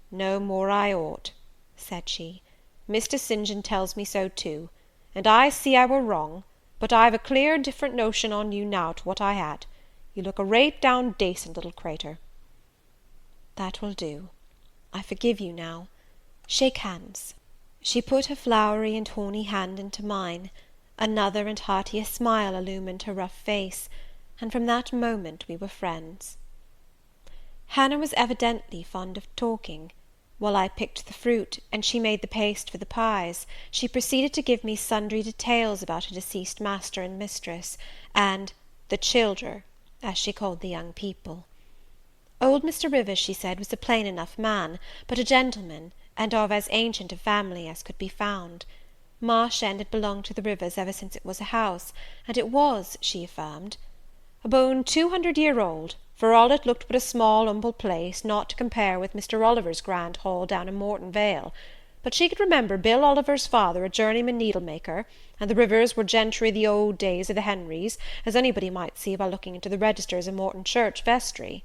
No more I ought, said she. Mr. St. John tells me so too, and I see I were wrong, but I've a clear different notion on you now to what I had. You look a rate down dacent little cratur. That will do. I forgive you now. Shake hands. She put her flowery and horny hand into mine. Another and heartier smile illumined her rough face, and from that moment we were friends. Hannah was evidently fond of talking. While I picked the fruit, and she made the paste for the pies, she proceeded to give me sundry details about her deceased master and mistress, and the childer, as she called the young people. Old Mr. Rivers, she said, was a plain enough man, but a gentleman, and of as ancient a family as could be found. Marsh End had belonged to the Rivers ever since it was a house, and it was, she affirmed, abone 200 year old, for all it looked but a small humble place, not to compare with Mr. Oliver's grand hall down in Morton Vale. But she could remember Bill Oliver's father a journeyman needle-maker, and the Rivers were gentry the old days of the Henrys, as anybody might see by looking into the registers of Morton Church vestry.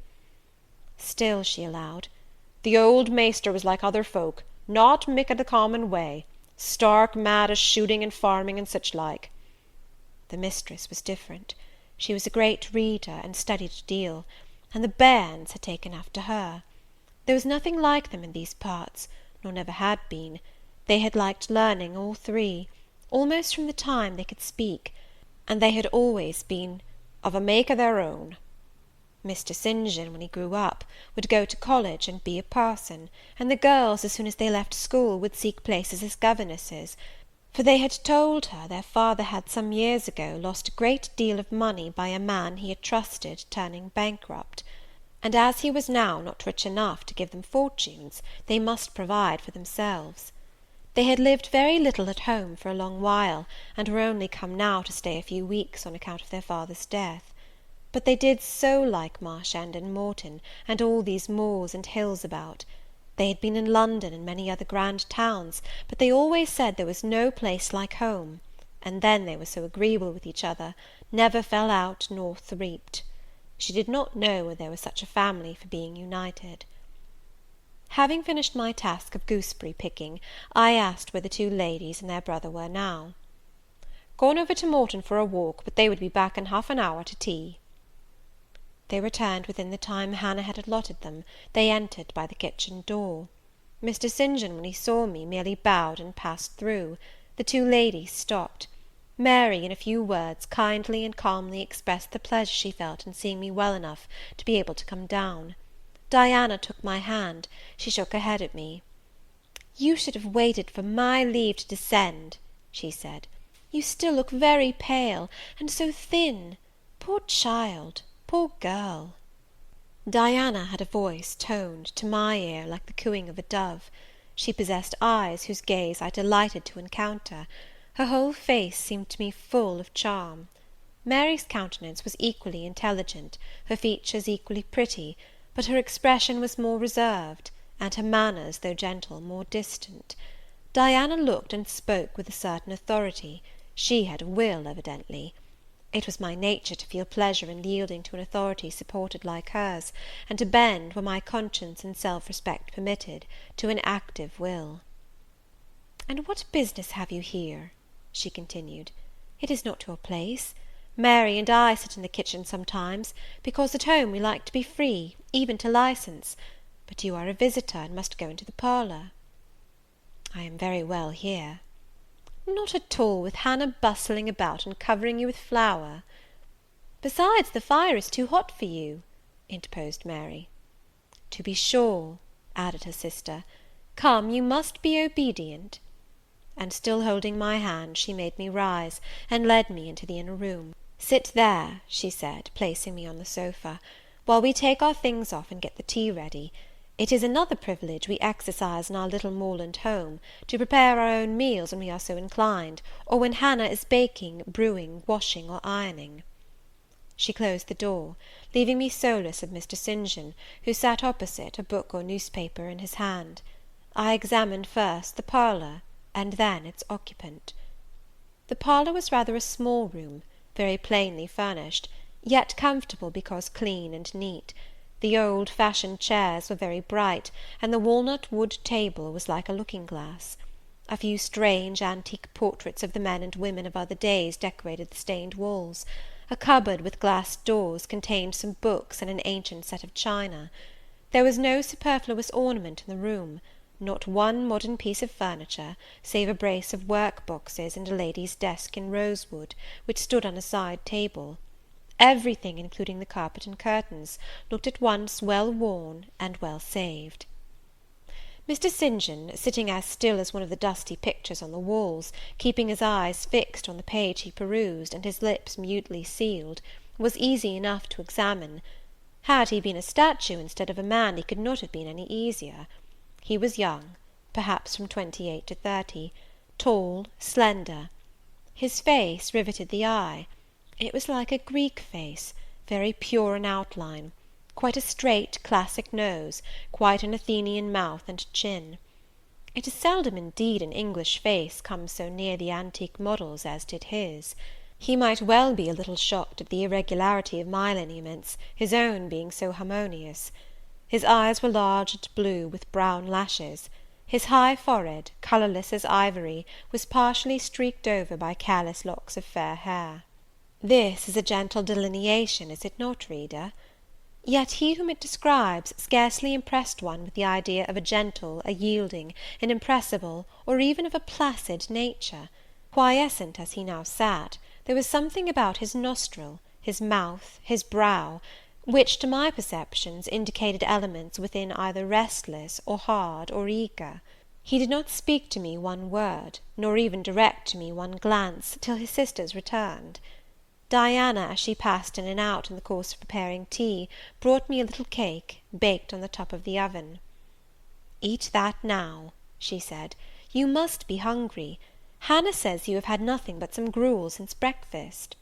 Still, she allowed, the old maester was like other folk, not mick o' the common way, stark mad o' shooting and farming and such like. The mistress was different. She was a great reader, and studied a deal, and the bairns had taken after her. There was nothing like them in these parts, nor never had been. They had liked learning, all 3, almost from the time they could speak, and they had always been of a make o' their own. Mr. St. John, when he grew up, would go to college and be a parson, and the girls, as soon as they left school, would seek places as governesses, for they had told her their father had some years ago lost a great deal of money by a man he had trusted turning bankrupt, and as he was now not rich enough to give them fortunes, they must provide for themselves. They had lived very little at home for a long while, and were only come now to stay a few weeks on account of their father's death. But they did so like Marsh End and Morton, and all these moors and hills about. They had been in London and many other grand towns, but they always said there was no place like home, and then they were so agreeable with each other, never fell out nor threaped. She did not know where there was such a family for being united. Having finished my task of gooseberry picking, I asked where the 2 ladies and their brother were now. Gone over to Morton for a walk, but they would be back in half an hour to tea. They returned within the time Hannah had allotted them. They entered by the kitchen door. Mr. St. John, when he saw me, merely bowed and passed through. The 2 ladies stopped. Mary, in a few words, kindly and calmly expressed the pleasure she felt in seeing me well enough to be able to come down. Diana took my hand. She shook her head at me. "You should have waited for my leave to descend," she said. "You still look very pale, and so thin. Poor child! Poor girl!" Diana had a voice toned, to my ear, like the cooing of a dove. She possessed eyes whose gaze I delighted to encounter. Her whole face seemed to me full of charm. Mary's countenance was equally intelligent, her features equally pretty, but her expression was more reserved, and her manners, though gentle, more distant. Diana looked and spoke with a certain authority; she had a will, evidently. It was my nature to feel pleasure in yielding to an authority supported like hers, and to bend, where my conscience and self-respect permitted, to an active will. "And what business have you here?" she continued. "It is not your place. Mary and I sit in the kitchen sometimes, because at home we like to be free, even to license; but you are a visitor, and must go into the parlour." "I am very well here." "Not at all, with Hannah bustling about and covering you with flour." "Besides, the fire is too hot for you," interposed Mary. "To be sure," added her sister. "Come, you must be obedient." And still holding my hand, she made me rise, and led me into the inner room. "Sit there," she said, placing me on the sofa, "while we take our things off and get the tea ready. It is another privilege we exercise in our little moorland home, to prepare our own meals when we are so inclined, or when Hannah is baking, brewing, washing, or ironing." She closed the door, leaving me solus with Mr. St. John, who sat opposite, a book or newspaper in his hand. I examined first the parlour, and then its occupant. The parlour was rather a small room, very plainly furnished, yet comfortable because clean and neat. The old-fashioned chairs were very bright, and the walnut wood table was like a looking-glass. A few strange antique portraits of the men and women of other days decorated the stained walls. A cupboard with glass doors contained some books and an ancient set of china. There was no superfluous ornament in the room, not one modern piece of furniture, save a brace of work-boxes and a lady's desk in rosewood, which stood on a side table. Everything, including the carpet and curtains, looked at once well worn and well saved. Mr. St. John, sitting as still as one of the dusty pictures on the walls, keeping his eyes fixed on the page he perused, and his lips mutely sealed, was easy enough to examine. Had he been a statue instead of a man, he could not have been any easier. He was young, perhaps from 28 to 30, tall, slender. His face riveted the eye. It was like a Greek face, very pure in outline, quite a straight classic nose, quite an Athenian mouth and chin. It is seldom indeed an English face comes so near the antique models as did his. He might well be a little shocked at the irregularity of my lineaments, his own being so harmonious. His eyes were large and blue, with brown lashes. His high forehead, colourless as ivory, was partially streaked over by careless locks of fair hair. This is a gentle delineation, is it not, reader? Yet he whom it describes scarcely impressed one with the idea of a gentle, a yielding, an impressible, or even of a placid nature. Quiescent as he now sat, there was something about his nostril, his mouth, his brow, which, to my perceptions, indicated elements within either restless, or hard, or eager. He did not speak to me one word, nor even direct to me one glance, till his sisters returned. Diana, as she passed in and out in the course of preparing tea, brought me a little cake, baked on the top of the oven. "Eat that now," she said; "you must be hungry. Hannah says you have had nothing but some gruel since breakfast."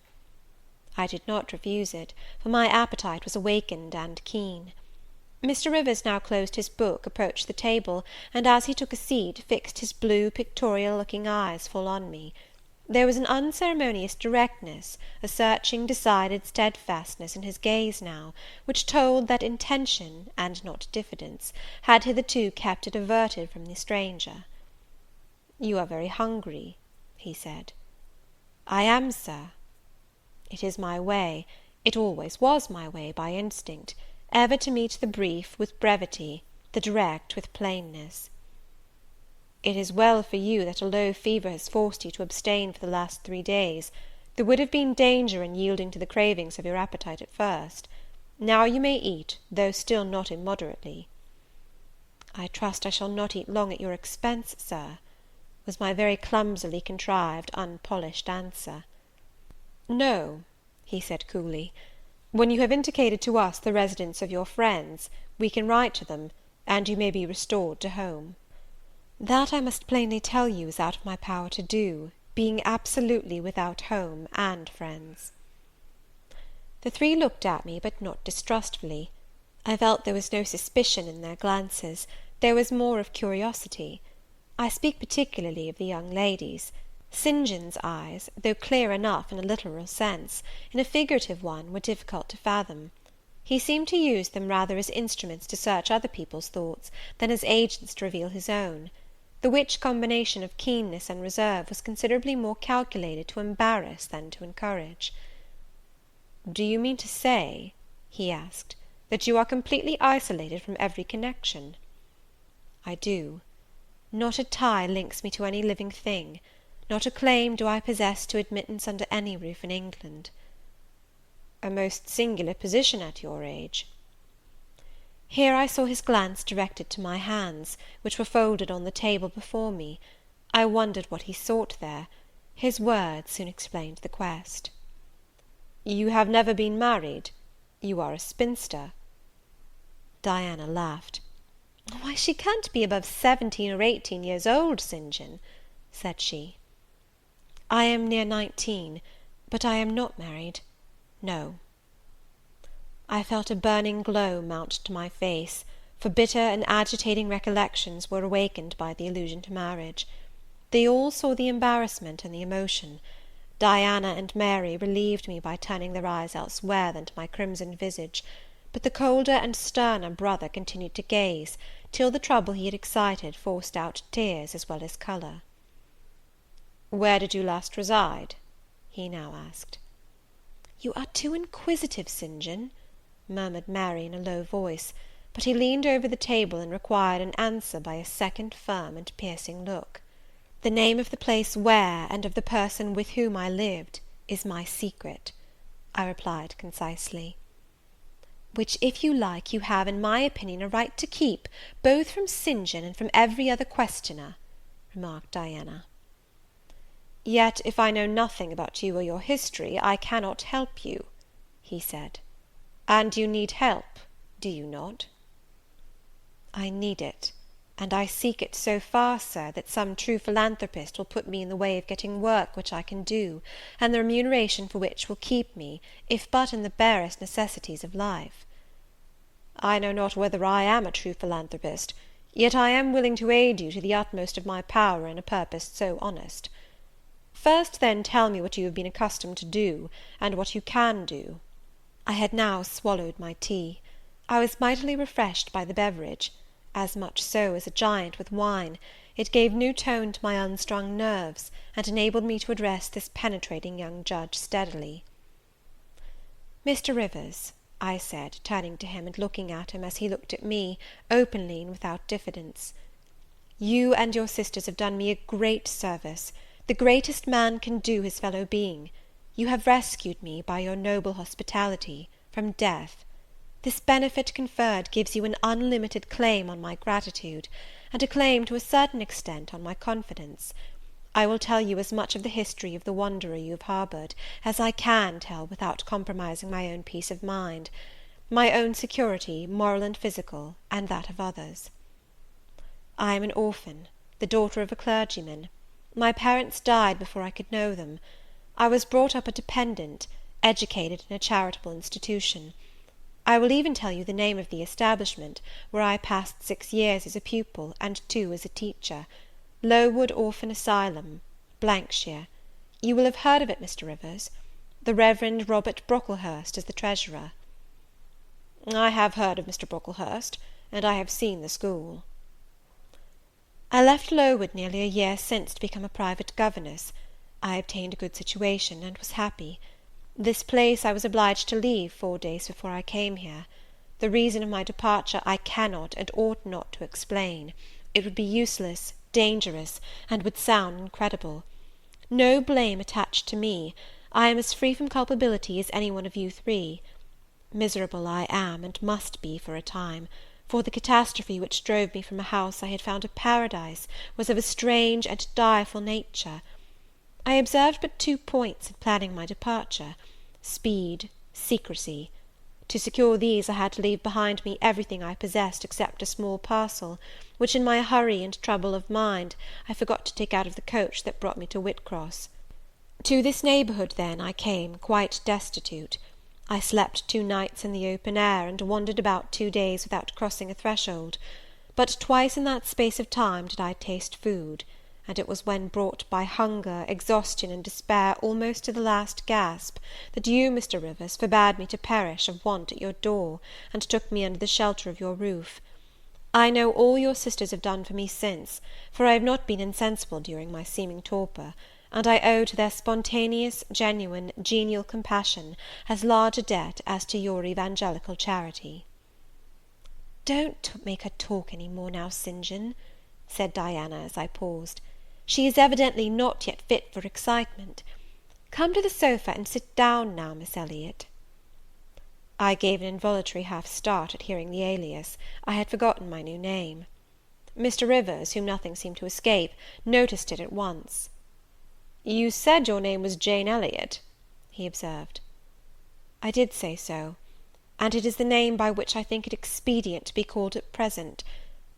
I did not refuse it, for my appetite was awakened and keen. Mr. Rivers now closed his book, approached the table, and, as he took a seat, fixed his blue, pictorial-looking eyes full on me. There was an unceremonious directness, a searching, decided steadfastness in his gaze now, which told that intention, and not diffidence, had hitherto kept it averted from the stranger. "You are very hungry," he said. "I am, sir." It is my way, it always was my way by instinct, ever to meet the brief with brevity, the direct with plainness. "It is well for you that a low fever has forced you to abstain for the last 3 days. There would have been danger in yielding to the cravings of your appetite at first. Now you may eat, though still not immoderately." "I trust I shall not eat long at your expense, sir," was my very clumsily contrived, unpolished answer. "No," he said coolly. "When you have indicated to us the residence of your friends, we can write to them, and you may be restored to home." "That, I must plainly tell you, is out of my power to do," being absolutely without home and friends. The three looked at me, but not distrustfully. I felt there was no suspicion in their glances, there was more of curiosity. I speak particularly of the young ladies. St. John's eyes, though clear enough in a literal sense, in a figurative one were difficult to fathom. He seemed to use them rather as instruments to search other people's thoughts, than as agents to reveal his own; the which combination of keenness and reserve was considerably more calculated to embarrass than to encourage. "Do you mean to say," he asked, "that you are completely isolated from every connection?" "I do. Not a tie links me to any living thing, not a claim do I possess to admittance under any roof in England." "A most singular position at your age." Here I saw his glance directed to my hands, which were folded on the table before me. I wondered what he sought there. His words soon explained the quest. "You have never been married? You are a spinster?" Diana laughed. "Why, she can't be above 17 or 18 years old, St. John," said she. "I am near 19, but I am not married. No." I felt a burning glow mount to my face, for bitter and agitating recollections were awakened by the allusion to marriage. They all saw the embarrassment and the emotion. Diana and Mary relieved me by turning their eyes elsewhere than to my crimsoned visage, but the colder and sterner brother continued to gaze, till the trouble he had excited forced out tears as well as colour. "Where did you last reside?" he now asked. "You are too inquisitive, St. John," murmured Mary in a low voice; but he leaned over the table, and required an answer by a second firm and piercing look. "The name of the place where, and of the person with whom I lived, is my secret," I replied concisely. "Which, if you like, you have, in my opinion, a right to keep, both from St. John and from every other questioner," remarked Diana. "Yet, if I know nothing about you or your history, I cannot help you," he said. "And you need help, do you not?" "I need it, and I seek it so far, Sir, that some true philanthropist will put me in the way of getting work which I can do, and the remuneration for which will keep me, if but in the barest necessities of life." "I know not whether I am a true philanthropist, yet I am willing to aid you to the utmost of my power in a purpose so honest. First, then, tell me what you have been accustomed to do, and what you can do." I had now swallowed my tea. I was mightily refreshed by the beverage; as much so as a giant with wine. It gave new tone to my unstrung nerves, and enabled me to address this penetrating young judge steadily. "Mr. Rivers," I said, turning to him, and looking at him as he looked at me, openly and without diffidence, "you and your sisters have done me a great service, the greatest man can do his fellow being. You have rescued me, by your noble hospitality, from death. This benefit conferred gives you an unlimited claim on my gratitude, and a claim, to a certain extent, on my confidence. I will tell you as much of the history of the wanderer you have harboured, as I can tell without compromising my own peace of mind, my own security, moral and physical, and that of others. I am an orphan, the daughter of a clergyman. My parents died before I could know them. I was brought up a dependent, educated in a charitable institution. I will even tell you the name of the establishment, where I passed 6 years as a pupil, and 2 as a teacher: Lowood Orphan Asylum, shire. You will have heard of it, Mr. Rivers. The Reverend Robert Brocklehurst is the treasurer." "I have heard of Mr. Brocklehurst, and I have seen the school." "I left Lowood nearly a year since to become a private governess. I obtained a good situation, and was happy. This place I was obliged to leave 4 days before I came here. The reason of my departure I cannot and ought not to explain. It would be useless, dangerous, and would sound incredible. No blame attached to me. I am as free from culpability as any one of you 3. Miserable I am, and must be for a time, for the catastrophe which drove me from a house I had found a paradise was of a strange and direful nature. I observed but 2 points in planning my departure: speed, secrecy. To secure these I had to leave behind me everything I possessed except a small parcel, which in my hurry and trouble of mind I forgot to take out of the coach that brought me to Whitcross. To this neighbourhood, then, I came, quite destitute. I slept 2 nights in the open air, and wandered about 2 days without crossing a threshold; but twice in that space of time did I taste food, and it was when brought by hunger, exhaustion, and despair almost to the last gasp, that you, Mr. Rivers, forbade me to perish of want at your door, and took me under the shelter of your roof. I know all your sisters have done for me since, for I have not been insensible during my seeming torpor, and I owe to their spontaneous, genuine, genial compassion as large a debt as to your evangelical charity. "Don't make her talk any more now, St. John," said Diana, as I paused. "She is evidently not yet fit for excitement. Come to the sofa and sit down now, Miss Elliot." I gave an involuntary half start at hearing the alias. I had forgotten my new name. Mr. Rivers, whom nothing seemed to escape, noticed it at once. "You said your name was Jane Elliot," he observed. "I did say so, and it is the name by which I think it expedient to be called at present;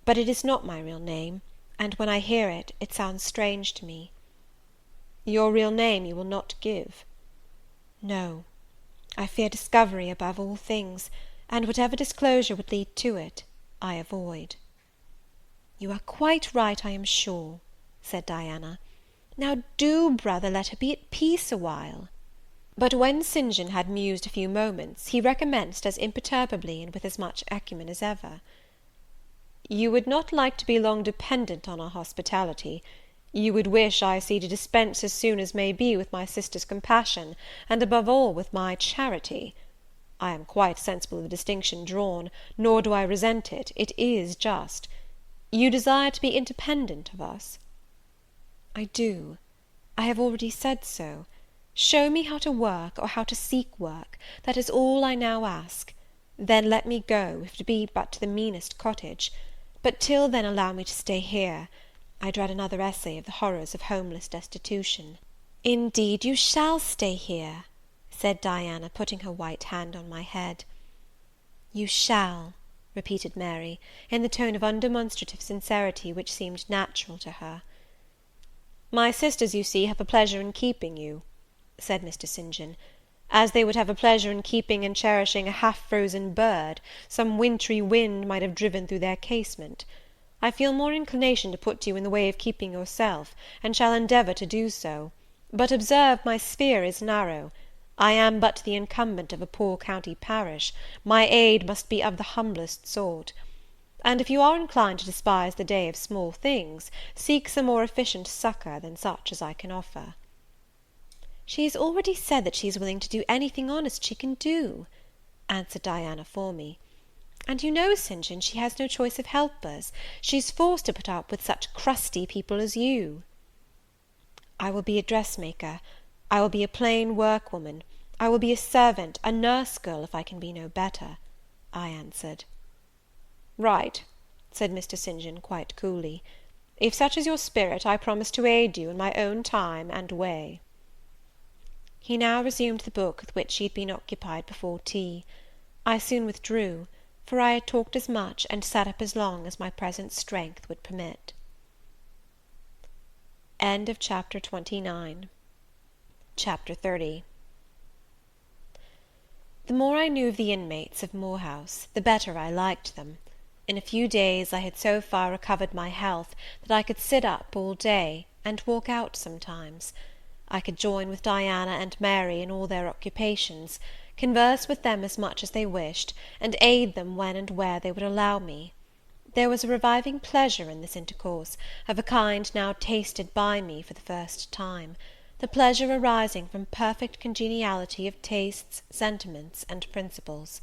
but it is not my real name, and when I hear it, it sounds strange to me." "Your real name you will not give?" "No. I fear discovery above all things, and whatever disclosure would lead to it, I avoid." "You are quite right, I am sure," said Diana. "Now do, brother, let her be at peace a while." But when St. John had mused a few moments, he recommenced as imperturbably and with as much acumen as ever. "You would not like to be long dependent on our hospitality. You would wish, I see, to dispense as soon as may be with my sister's compassion, and above all with my charity. I am quite sensible of the distinction drawn, nor do I resent it; it is just. You desire to be independent of us?" "I do. I have already said so. Show me how to work, or how to seek work; that is all I now ask. Then let me go, if it be but to the meanest cottage; but till then allow me to stay here. I dread another essay of the horrors of homeless destitution." "Indeed you shall stay here," said Diana, putting her white hand on my head. "You shall," repeated Mary, in the tone of undemonstrative sincerity which seemed natural to her. "My sisters, you see, have a pleasure in keeping you," said Mr. St. John, "as they would have a pleasure in keeping and cherishing a half-frozen bird, some wintry wind might have driven through their casement. I feel more inclination to put you in the way of keeping yourself, and shall endeavour to do so; but observe, my sphere is narrow. I am but the incumbent of a poor county parish; my aid must be of the humblest sort. And if you are inclined to despise the day of small things, seek some more efficient succour than such as I can offer." "She has already said that she is willing to do anything honest she can do," answered Diana for me. "And you know, St. John, she has no choice of helpers; she is forced to put up with such crusty people as you." "I will be a dressmaker, I will be a plain workwoman, I will be a servant, a nurse girl, if I can be no better," I answered. "Right," said Mr. St. John, quite coolly. "If such is your spirit, I promise to aid you in my own time and way." He now resumed the book with which he had been occupied before tea. I soon withdrew, for I had talked as much and sat up as long as my present strength would permit. Chapter 29. Chapter 30. The more I knew of the inmates of Moor House, the better I liked them. In a few days I had so far recovered my health, that I could sit up all day, and walk out sometimes. I could join with Diana and Mary in all their occupations, converse with them as much as they wished, and aid them when and where they would allow me. There was a reviving pleasure in this intercourse, of a kind now tasted by me for the first time; the pleasure arising from perfect congeniality of tastes, sentiments, and principles.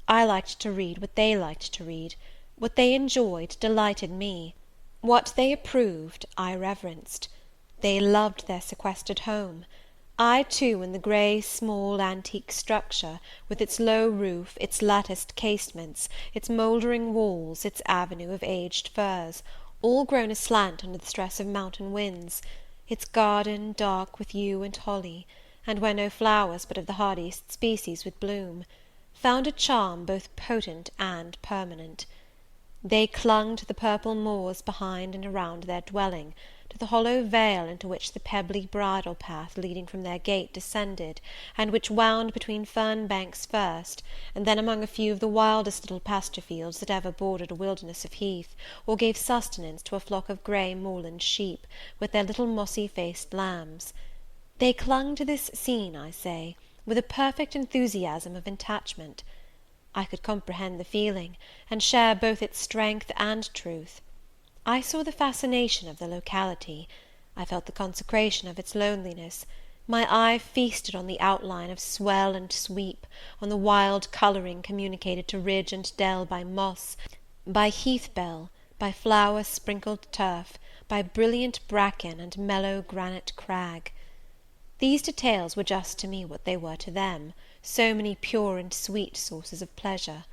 I liked to read what they liked to read; what they enjoyed delighted me; what they approved I reverenced. They loved their sequestered home; I too, in the grey, small, antique structure, with its low roof, its latticed casements, its mouldering walls, its avenue of aged firs, all grown aslant under the stress of mountain winds, its garden dark with yew and holly, and where no flowers but of the hardiest species would bloom, found a charm both potent and permanent. They clung to the purple moors behind and around their dwelling, to the hollow vale into which the pebbly bridle path leading from their gate descended, and which wound between fern banks first, and then among a few of the wildest little pasture fields that ever bordered a wilderness of heath, or gave sustenance to a flock of grey moorland sheep, with their little mossy-faced lambs. They clung to this scene, I say, with a perfect enthusiasm of attachment. I could comprehend the feeling, and share both its strength and truth. I saw the fascination of the locality, I felt the consecration of its loneliness, my eye feasted on the outline of swell and sweep, on the wild colouring communicated to ridge and dell by moss, by heath-bell, by flower-sprinkled turf, by brilliant bracken and mellow granite crag. These details were just to me what they were to them, so many pure and sweet sources of pleasure.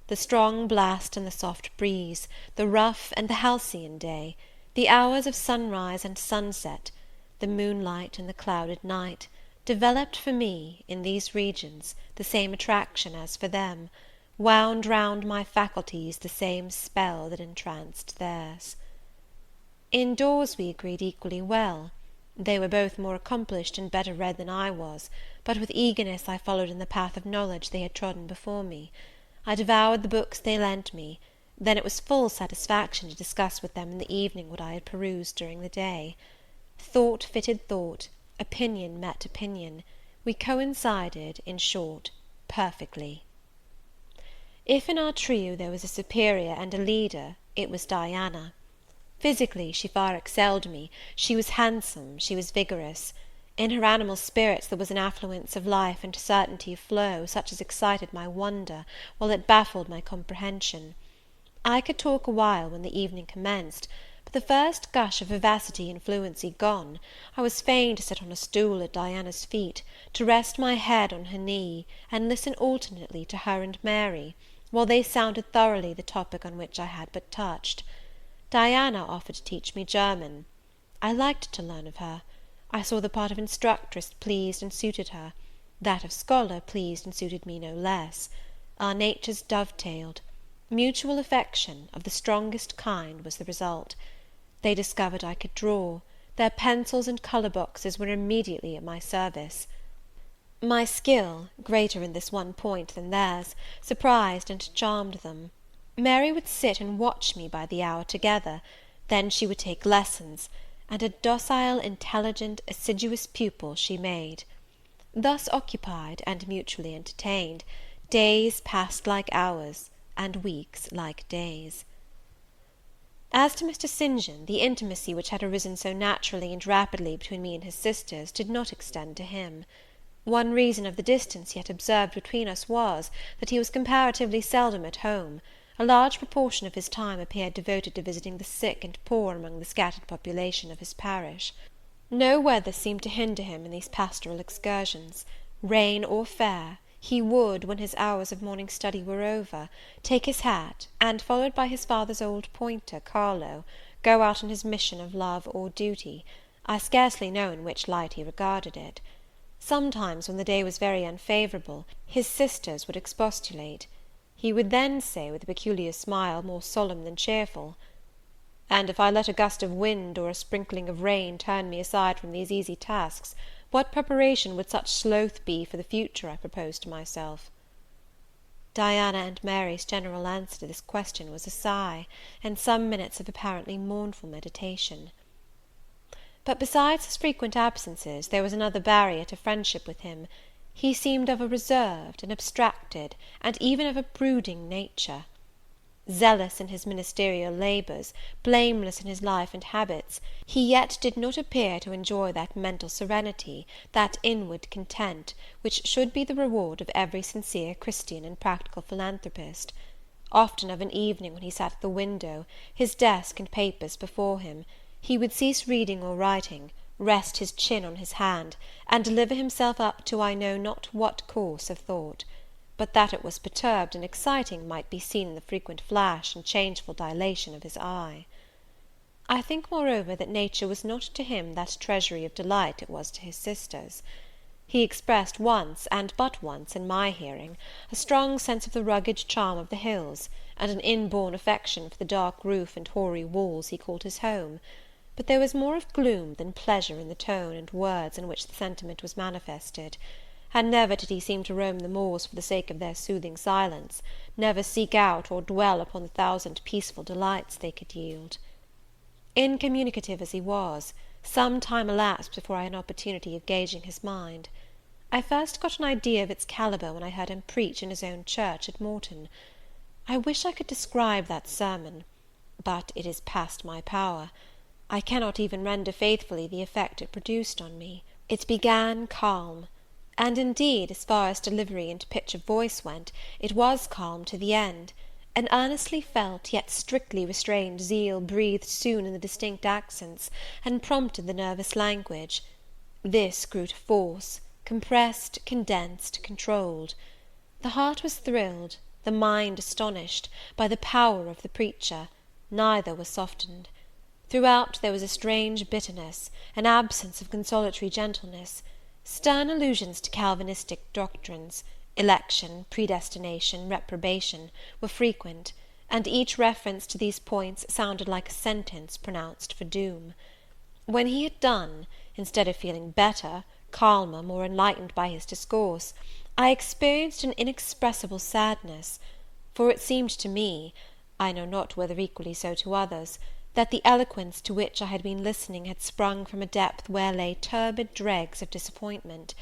The strong blast and the soft breeze, the rough and the halcyon day, the hours of sunrise and sunset, the moonlight and the clouded night, developed for me, in these regions, the same attraction as for them, wound round my faculties the same spell that entranced theirs. Indoors we agreed equally well. They were both more accomplished and better read than I was, but with eagerness I followed in the path of knowledge they had trodden before me. I devoured the books they lent me; then it was full satisfaction to discuss with them in the evening what I had perused during the day. Thought fitted thought, opinion met opinion; we coincided, in short, perfectly. If in our trio there was a superior and a leader, it was Diana. Physically she far excelled me; she was handsome, she was vigorous. In her animal spirits there was an affluence of life and certainty of flow, such as excited my wonder, while it baffled my comprehension. I could talk a while when the evening commenced, but the first gush of vivacity and fluency gone, I was fain to sit on a stool at Diana's feet, to rest my head on her knee, and listen alternately to her and Mary, while they sounded thoroughly the topic on which I had but touched. Diana offered to teach me German. I liked to learn of her. I saw the part of instructress pleased and suited her; that of scholar pleased and suited me no less. Our natures dovetailed. Mutual affection, of the strongest kind, was the result. They discovered I could draw; their pencils and colour boxes were immediately at my service. My skill, greater in this one point than theirs, surprised and charmed them. Mary would sit and watch me by the hour together; then she would take lessons, and a docile, intelligent, assiduous pupil she made. Thus occupied, and mutually entertained, days passed like hours, and weeks like days. As to Mr. St. John, the intimacy which had arisen so naturally and rapidly between me and his sisters did not extend to him. One reason of the distance yet observed between us was, that he was comparatively seldom at home. A large proportion of his time appeared devoted to visiting the sick and poor among the scattered population of his parish. No weather seemed to hinder him in these pastoral excursions. Rain or fair, he would, when his hours of morning study were over, take his hat, and, followed by his father's old pointer, Carlo, go out on his mission of love or duty. I scarcely know in which light he regarded it. Sometimes, when the day was very unfavourable, his sisters would expostulate. He would then say, with a peculiar smile, more solemn than cheerful, "And if I let a gust of wind or a sprinkling of rain turn me aside from these easy tasks, what preparation would such sloth be for the future I propose to myself?" Diana and Mary's general answer to this question was a sigh, and some minutes of apparently mournful meditation. But besides his frequent absences, there was another barrier to friendship with him. He seemed of a reserved, an abstracted, and even of a brooding nature. Zealous in his ministerial labours, blameless in his life and habits, he yet did not appear to enjoy that mental serenity, that inward content, which should be the reward of every sincere Christian and practical philanthropist. Often of an evening, when he sat at the window, his desk and papers before him, he would cease reading or writing, rest his chin on his hand, and deliver himself up to I know not what course of thought; but that it was perturbed and exciting might be seen in the frequent flash and changeful dilation of his eye. I think, moreover, that nature was not to him that treasury of delight it was to his sisters. He expressed once, and but once, in my hearing, a strong sense of the rugged charm of the hills, and an inborn affection for the dark roof and hoary walls he called his home; but there was more of gloom than pleasure in the tone and words in which the sentiment was manifested; and never did he seem to roam the moors for the sake of their soothing silence, never seek out or dwell upon the thousand peaceful delights they could yield. Incommunicative as he was, some time elapsed before I had an opportunity of gauging his mind. I first got an idea of its calibre when I heard him preach in his own church at Morton. I wish I could describe that sermon, but it is past my power. I cannot even render faithfully the effect it produced on me. It began calm, and indeed, as far as delivery and pitch of voice went, it was calm to the end. An earnestly felt, yet strictly restrained zeal breathed soon in the distinct accents, and prompted the nervous language. This grew to force, compressed, condensed, controlled. The heart was thrilled, the mind astonished, by the power of the preacher; neither was softened. Throughout there was a strange bitterness, an absence of consolatory gentleness. Stern allusions to Calvinistic doctrines, election, predestination, reprobation, were frequent, and each reference to these points sounded like a sentence pronounced for doom. When he had done, instead of feeling better, calmer, more enlightened by his discourse, I experienced an inexpressible sadness; for it seemed to me, I know not whether equally so to others, that the eloquence to which I had been listening had sprung from a depth where lay turbid dregs of disappointment,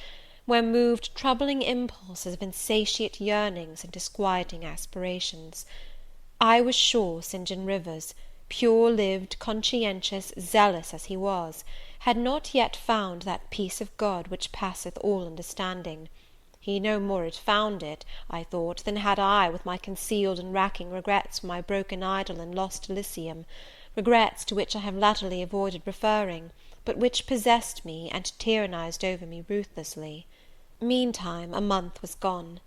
where moved troubling impulses of insatiate yearnings and disquieting aspirations. I was sure St. John Rivers, pure-lived, conscientious, zealous as he was, had not yet found that peace of God which passeth all understanding. He no more had found it, I thought, than had I, with my concealed and racking regrets for my broken idol and lost Elysium, regrets to which I have latterly avoided referring, but which possessed me and tyrannized over me ruthlessly. Meantime a month was gone.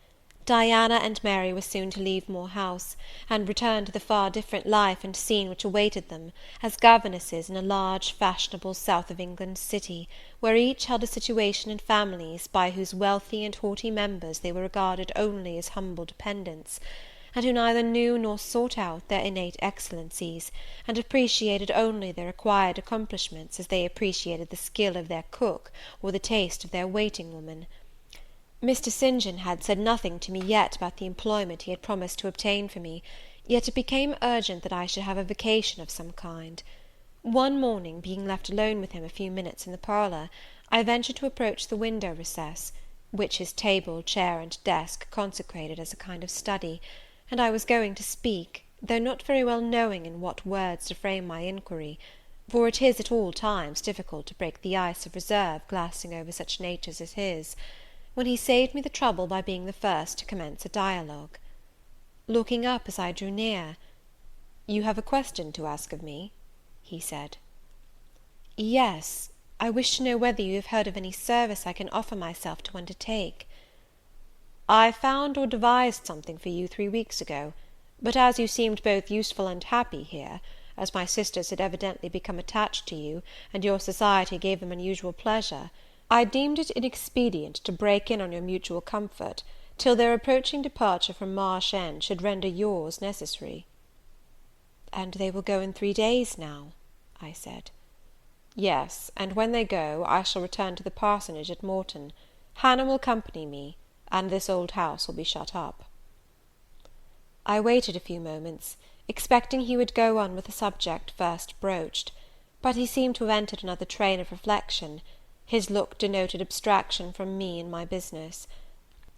Diana and Mary were soon to leave Moor House, and return to the far different life and scene which awaited them, as governesses in a large, fashionable, south of England city, where each held a situation in families by whose wealthy and haughty members they were regarded only as humble dependents, and who neither knew nor sought out their innate excellencies, and appreciated only their acquired accomplishments as they appreciated the skill of their cook or the taste of their waiting-woman. Mr. St. John had said nothing to me yet about the employment he had promised to obtain for me, yet it became urgent that I should have a vacation of some kind. One morning, being left alone with him a few minutes in the parlour, I ventured to approach the window recess, which his table, chair, and desk consecrated as a kind of study, and I was going to speak, though not very well knowing in what words to frame my inquiry, for it is at all times difficult to break the ice of reserve glassing over such natures as his, when he saved me the trouble by being the first to commence a dialogue. Looking up as I drew near, "You have a question to ask of me?" he said. "Yes, I wish to know whether you have heard of any service I can offer myself to undertake." "I found or devised something for you 3 weeks ago; but as you seemed both useful and happy here, as my sisters had evidently become attached to you, and your society gave them unusual pleasure, I deemed it inexpedient to break in on your mutual comfort, till their approaching departure from Marsh End should render yours necessary." "And they will go in 3 days now?" I said. "Yes, and when they go, I shall return to the parsonage at Morton. Hannah will accompany me, and this old house will be shut up." I waited a few moments, expecting he would go on with the subject first broached, but he seemed to have entered another train of reflection. His look denoted abstraction from me and my business.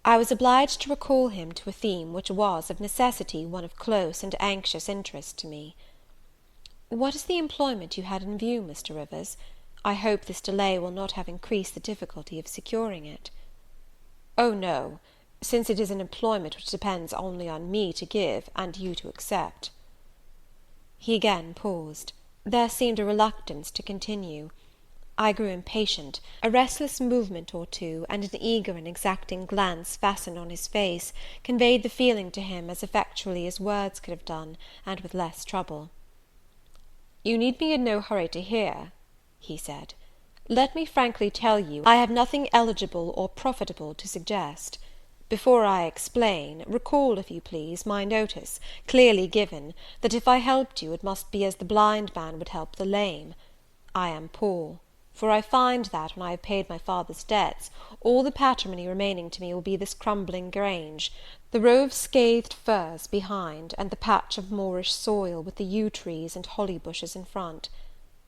I was obliged to recall him to a theme which was, of necessity, one of close and anxious interest to me. "What is the employment you had in view, Mr. Rivers? I hope this delay will not have increased the difficulty of securing it." "Oh, no, since it is an employment which depends only on me to give, and you to accept." He again paused. There seemed a reluctance to continue. I grew impatient; a restless movement or two, and an eager and exacting glance fastened on his face, conveyed the feeling to him as effectually as words could have done, and with less trouble. "You need be in no hurry to hear," he said. Let me frankly tell you, I have nothing eligible or profitable to suggest. Before I explain, recall, if you please, my notice, clearly given, that if I helped you, it must be as the blind man would help the lame. I am poor; for I find that, when I have paid my father's debts, all the patrimony remaining to me will be this crumbling grange, the row of scathed firs behind, and the patch of moorish soil, with the yew trees and holly bushes in front.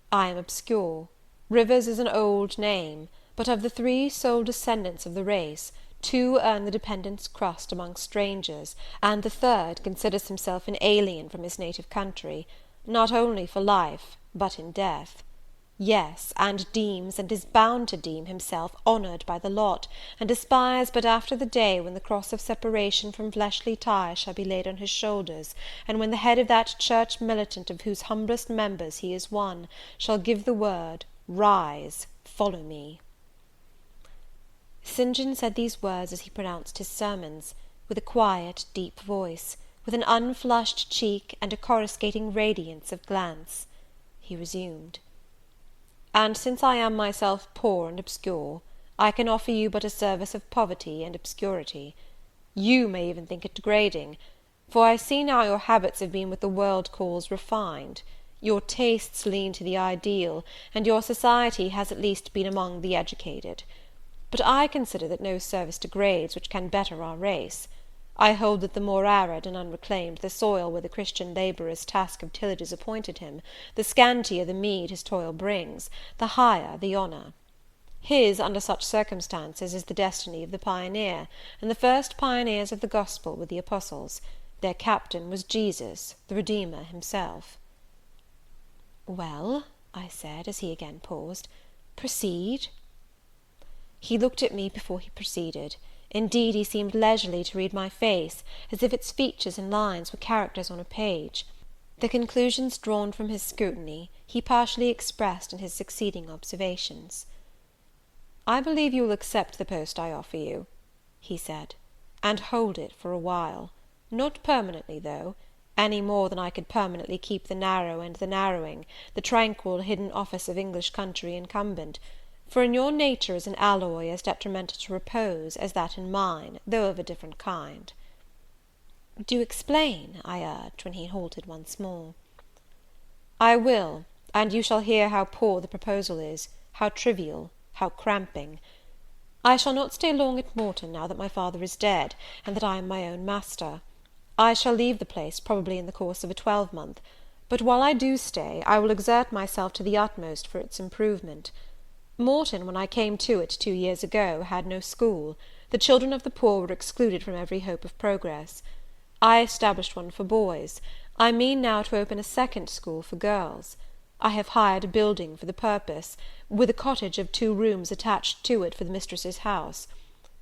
I am obscure. Rivers is an old name, but of the three sole descendants of the race, two earn the dependent's crust among strangers, and the third considers himself an alien from his native country, not only for life, but in death. Yes, and deems, and is bound to deem, himself honoured by the lot, and aspires but after the day when the cross of separation from fleshly ties shall be laid on his shoulders, and when the head of that church militant of whose humblest members he is one, shall give the word, "Rise, follow me." St. John said these words as he pronounced his sermons, with a quiet, deep voice, with an unflushed cheek, and a coruscating radiance of glance. He resumed: "And since I am myself poor and obscure, I can offer you but a service of poverty and obscurity. You may even think it degrading, for I see now your habits have been what the world calls refined. Your tastes lean to the ideal, and your society has at least been among the educated. But I consider that no service degrades which can better our race. I hold that the more arid and unreclaimed the soil where the Christian labourer's task of tillage is appointed him, the scantier the meed his toil brings, the higher the honour. His, under such circumstances, is the destiny of the pioneer, and the first pioneers of the gospel were the apostles. Their captain was Jesus, the Redeemer himself. "Well," I said, as he again paused, "proceed." He looked at me before he proceeded. Indeed, he seemed leisurely to read my face, as if its features and lines were characters on a page. The conclusions drawn from his scrutiny he partially expressed in his succeeding observations. "I believe you will accept the post I offer you," he said, "and hold it for a while. Not permanently, though, any more than I could permanently keep the narrow and the narrowing, the tranquil hidden office of English country incumbent; for in your nature is an alloy as detrimental to repose as that in mine, though of a different kind." "Do explain," I urged, when he halted once more. "I will, and you shall hear how poor the proposal is, how trivial, how cramping. I shall not stay long at Morton now that my father is dead, and that I am my own master. I shall leave the place probably in the course of a 12-month, but while I do stay, I will exert myself to the utmost for its improvement. Morton, when I came to it 2 years ago, had no school. The children of the poor were excluded from every hope of progress. I established one for boys. I mean now to open a second school for girls. I have hired a building for the purpose, with a cottage of 2 rooms attached to it for the mistress's house.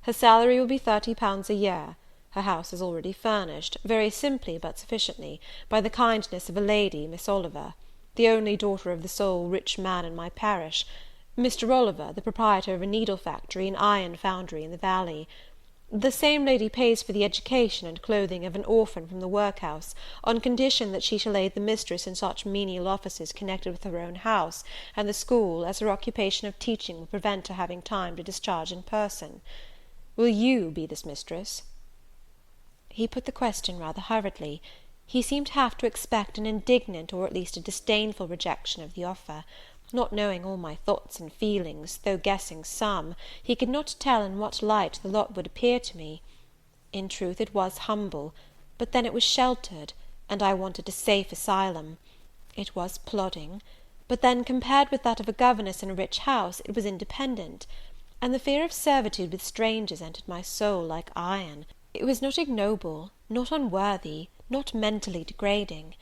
Her salary will be £30 a year. Her house is already furnished, very simply but sufficiently, by the kindness of a lady, Miss Oliver, the only daughter of the sole rich man in my parish, Mr. Oliver, the proprietor of a needle factory and iron foundry in the valley. The same lady pays for the education and clothing of an orphan from the workhouse, on condition that she shall aid the mistress in such menial offices connected with her own house and the school as her occupation of teaching will prevent her having time to discharge in person. Will you be this mistress?" He put the question rather hurriedly. He seemed half to expect an indignant or at least a disdainful rejection of the offer. Not knowing all my thoughts and feelings, though guessing some, he could not tell in what light the lot would appear to me. In truth, it was humble, but then it was sheltered, and I wanted a safe asylum. It was plodding, but then, compared with that of a governess in a rich house, it was independent; and the fear of servitude with strangers entered my soul like iron. It was not ignoble, not unworthy, not mentally degrading.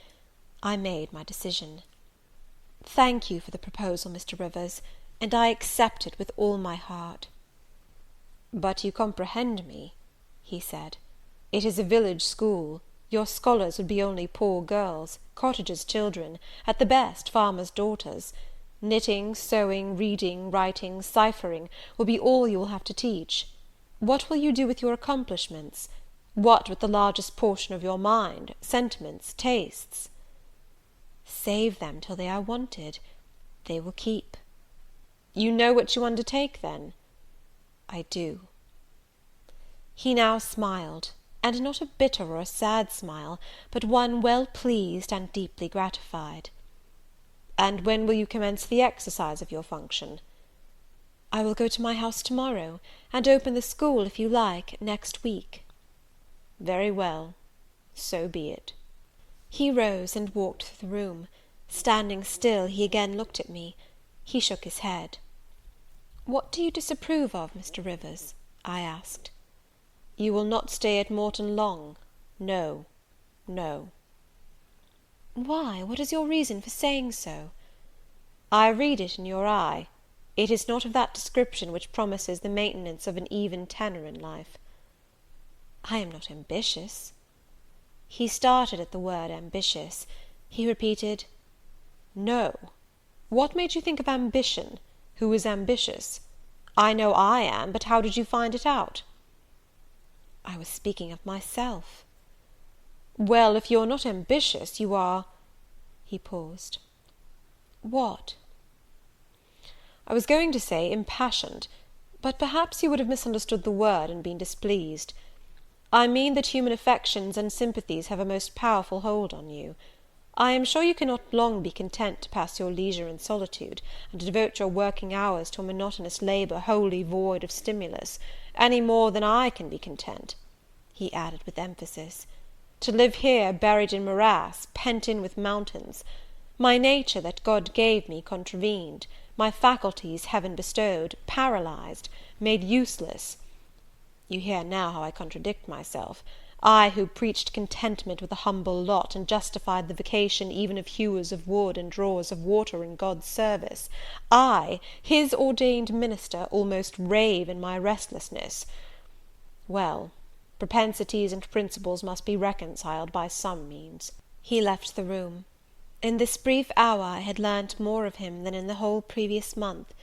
I made my decision. "Thank you for the proposal, Mr. Rivers, and I accept it with all my heart." "But you comprehend me," he said. "It is a village school. Your scholars would be only poor girls, cottagers' children, at the best farmers' daughters. Knitting, sewing, reading, writing, ciphering, will be all you will have to teach. What will you do with your accomplishments? What with the largest portion of your mind, sentiments, tastes?" "Save them till they are wanted. They will keep." You know what you undertake, then?" "I do." He now smiled, and not a bitter or a sad smile, but one well pleased and deeply gratified. "And when will you commence the exercise of your function?" "I will go to my house to-morrow, and open the school, if you like, next week." "Very well, so be it." He rose and walked through the room. Standing still, he again looked at me. He shook his head. "What do you disapprove of, Mr. Rivers?" I asked. "You will not stay at Morton long. No, no." "Why, what is your reason for saying so?" "I read it in your eye. It is not of that description which promises the maintenance of an even tenor in life." "I am not ambitious." He started at the word ambitious. He repeated, "No. What made you think of ambition? Who is ambitious? I know I am, but how did you find it out?" "I was speaking of myself." "Well, if you're not ambitious, you are—" He paused. "What?" "I was going to say impassioned, but perhaps you would have misunderstood the word and been displeased. I mean that human affections and sympathies have a most powerful hold on you. I am sure you cannot long be content to pass your leisure in solitude, and to devote your working hours to a monotonous labour wholly void of stimulus, any more than I can be content," he added with emphasis, "to live here buried in morass, pent in with mountains. My nature that God gave me contravened, my faculties heaven bestowed, paralysed, made useless. You hear now how I contradict myself. I, who preached contentment with a humble lot, and justified the vocation even of hewers of wood and drawers of water in God's service, I, his ordained minister, almost rave in my restlessness. Well, propensities and principles must be reconciled by some means." He left the room. In this brief hour I had learnt more of him than in the whole previous month,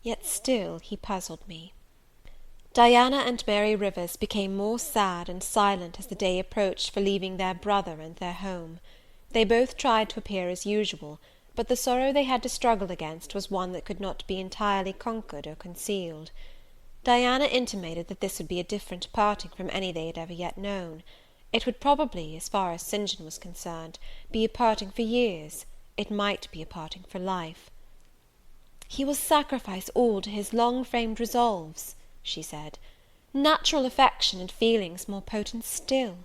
yet still he puzzled me. Diana and Mary Rivers became more sad and silent as the day approached for leaving their brother and their home. They both tried to appear as usual, but the sorrow they had to struggle against was one that could not be entirely conquered or concealed. Diana intimated that this would be a different parting from any they had ever yet known. It would probably, as far as St. John was concerned, be a parting for years. It might be a parting for life. "He will sacrifice all to his long-framed resolves," she said. "Natural affection and feelings more potent still.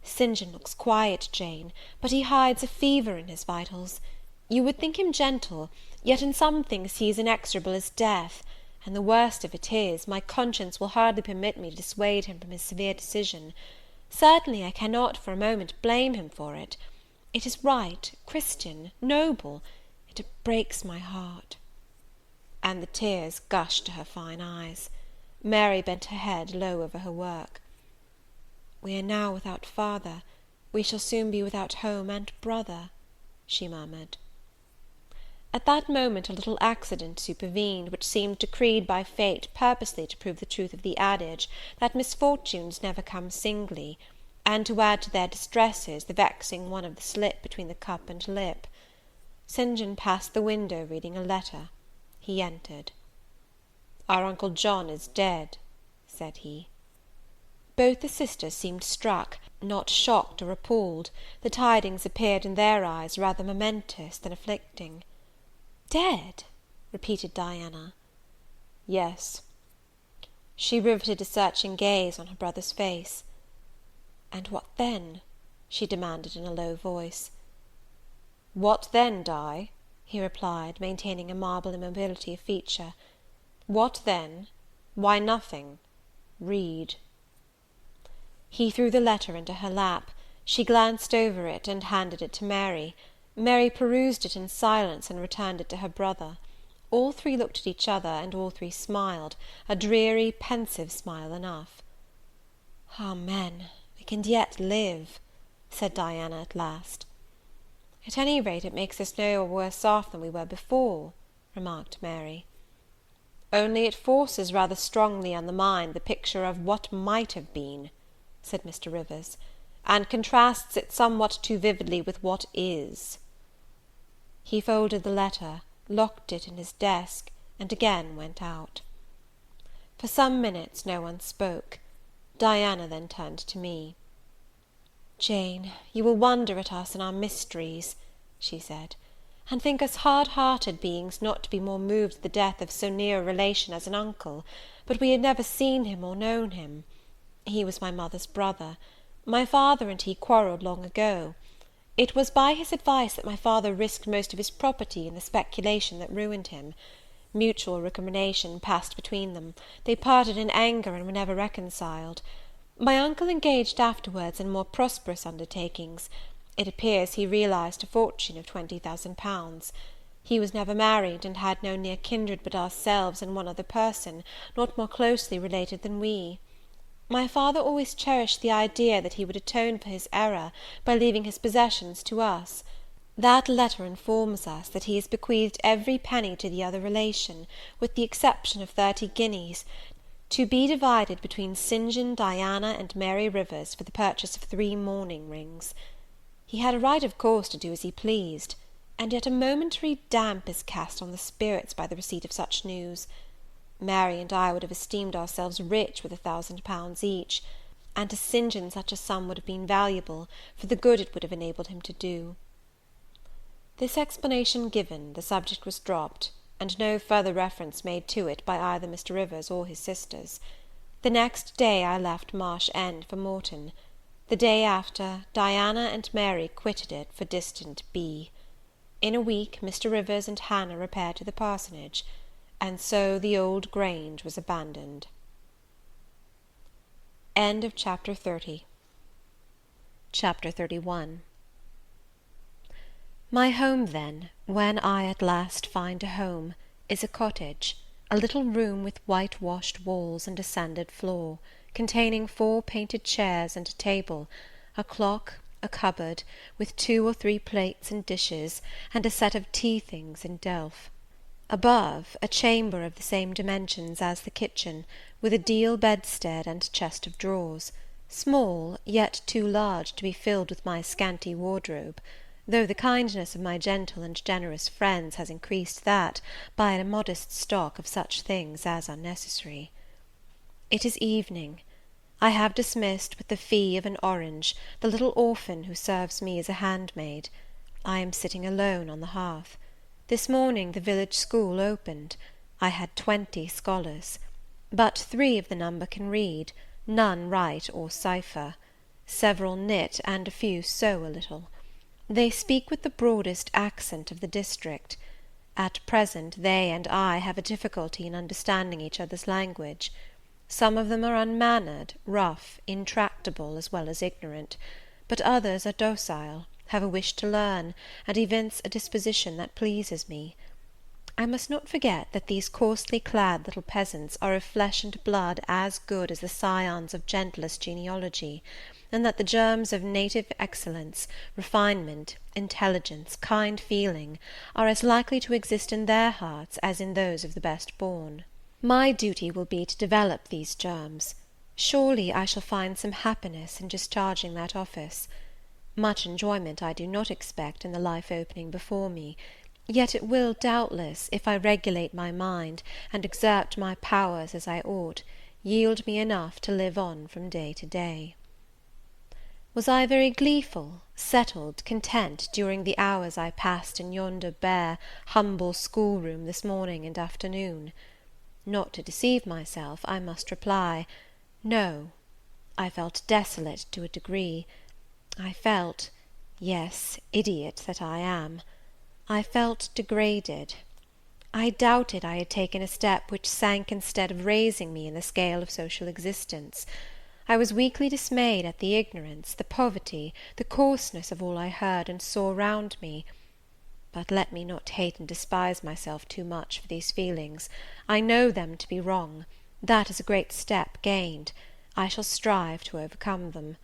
St. John looks quiet, Jane, but he hides a fever in his vitals. You would think him gentle, yet in some things he is inexorable as death, and the worst of it is, my conscience will hardly permit me to dissuade him from his severe decision. Certainly I cannot for a moment blame him for it. It is right, Christian, noble, yet it breaks my heart." And the tears gushed to her fine eyes. Mary bent her head low over her work. "We are now without father, we shall soon be without home and brother," she murmured. At that moment a little accident supervened, which seemed decreed by fate purposely to prove the truth of the adage, that misfortunes never come singly, and to add to their distresses the vexing one of the slip between the cup and lip. St. John passed the window reading a letter. He entered. "Our Uncle John is dead," said he. Both the sisters seemed struck, not shocked or appalled. The tidings appeared in their eyes rather momentous than afflicting. "Dead?" repeated Diana. "Yes." She riveted a searching gaze on her brother's face. "And what then?" she demanded in a low voice. "What then, Di?" he replied, maintaining a marble immobility of feature. "What then? Why, nothing. Read." He threw the letter into her lap. She glanced over it, and handed it to Mary. Mary perused it in silence, and returned it to her brother. All three looked at each other, and all three smiled, a dreary, pensive smile enough. "Amen, we can yet live," said Diana at last. "At any rate, it makes us no worse off than we were before," remarked Mary. "Only it forces rather strongly on the mind the picture of what might have been," said Mr. Rivers, "and contrasts it somewhat too vividly with what is." He folded the letter, locked it in his desk, and again went out. For some minutes no one spoke. Diana then turned to me. "Jane, you will wonder at us and our mysteries," she said, "and think us hard-hearted beings not to be more moved at the death of so near a relation as an uncle, but we had never seen him or known him. He was my mother's brother. My father and he quarrelled long ago. It was by his advice that my father risked most of his property in the speculation that ruined him. Mutual recrimination passed between them. They parted in anger and were never reconciled. My uncle engaged afterwards in more prosperous undertakings. It appears he realised a fortune of £20,000. He was never married, and had no near kindred but ourselves and one other person, not more closely related than we. My father always cherished the idea that he would atone for his error by leaving his possessions to us. That letter informs us that he has bequeathed every penny to the other relation, with the exception of 30 guineas, to be divided between St. John, Diana, and Mary Rivers, for the purchase of 3 mourning rings. He had a right, of course, to do as he pleased, and yet a momentary damp is cast on the spirits by the receipt of such news. Mary and I would have esteemed ourselves rich with £1,000 each, and to St. John such a sum would have been valuable, for the good it would have enabled him to do. This explanation given, the subject was dropped, and no further reference made to it by either Mr. Rivers or his sisters. The next day I left Marsh End for Morton. The day after, Diana and Mary quitted it for distant B. In a week Mr. Rivers and Hannah repaired to the parsonage, and so the old Grange was abandoned. End of Chapter 30. Chapter 31. My home, then, when I at last find a home, is a cottage, a little room with whitewashed walls and a sanded floor, containing 4 painted chairs and a table, a clock, a cupboard, with 2 or 3 plates and dishes, and a set of tea-things in delf. Above, a chamber of the same dimensions as the kitchen, with a deal bedstead and chest of drawers, small, yet too large to be filled with my scanty wardrobe, though the kindness of my gentle and generous friends has increased that by a modest stock of such things as are necessary. It is evening. I have dismissed with the fee of an orange the little orphan who serves me as a handmaid. I am sitting alone on the hearth. This morning the village school opened. I had 20 scholars. But 3 of the number can read, none write or cipher. Several knit, and a few sew a little. They speak with the broadest accent of the district. At present they and I have a difficulty in understanding each other's language. Some of them are unmannered, rough, intractable, as well as ignorant, but others are docile, have a wish to learn, and evince a disposition that pleases me. I must not forget that these coarsely clad little peasants are of flesh and blood as good as the scions of gentlest genealogy, and that the germs of native excellence, refinement, intelligence, kind feeling, are as likely to exist in their hearts as in those of the best born. My duty will be to develop these germs. Surely I shall find some happiness in discharging that office. Much enjoyment I do not expect in the life opening before me, yet it will, doubtless, if I regulate my mind, and exert my powers as I ought, yield me enough to live on from day to day. Was I very gleeful, settled, content, during the hours I passed in yonder bare, humble schoolroom this morning and afternoon? Not to deceive myself, I must reply, no. I felt desolate to a degree. I felt, yes, idiot that I am, I felt degraded. I doubted I had taken a step which sank instead of raising me in the scale of social existence. I was weakly dismayed at the ignorance, the poverty, the coarseness of all I heard and saw round me. But let me not hate and despise myself too much for these feelings. I know them to be wrong. That is a great step gained. I shall strive to overcome them.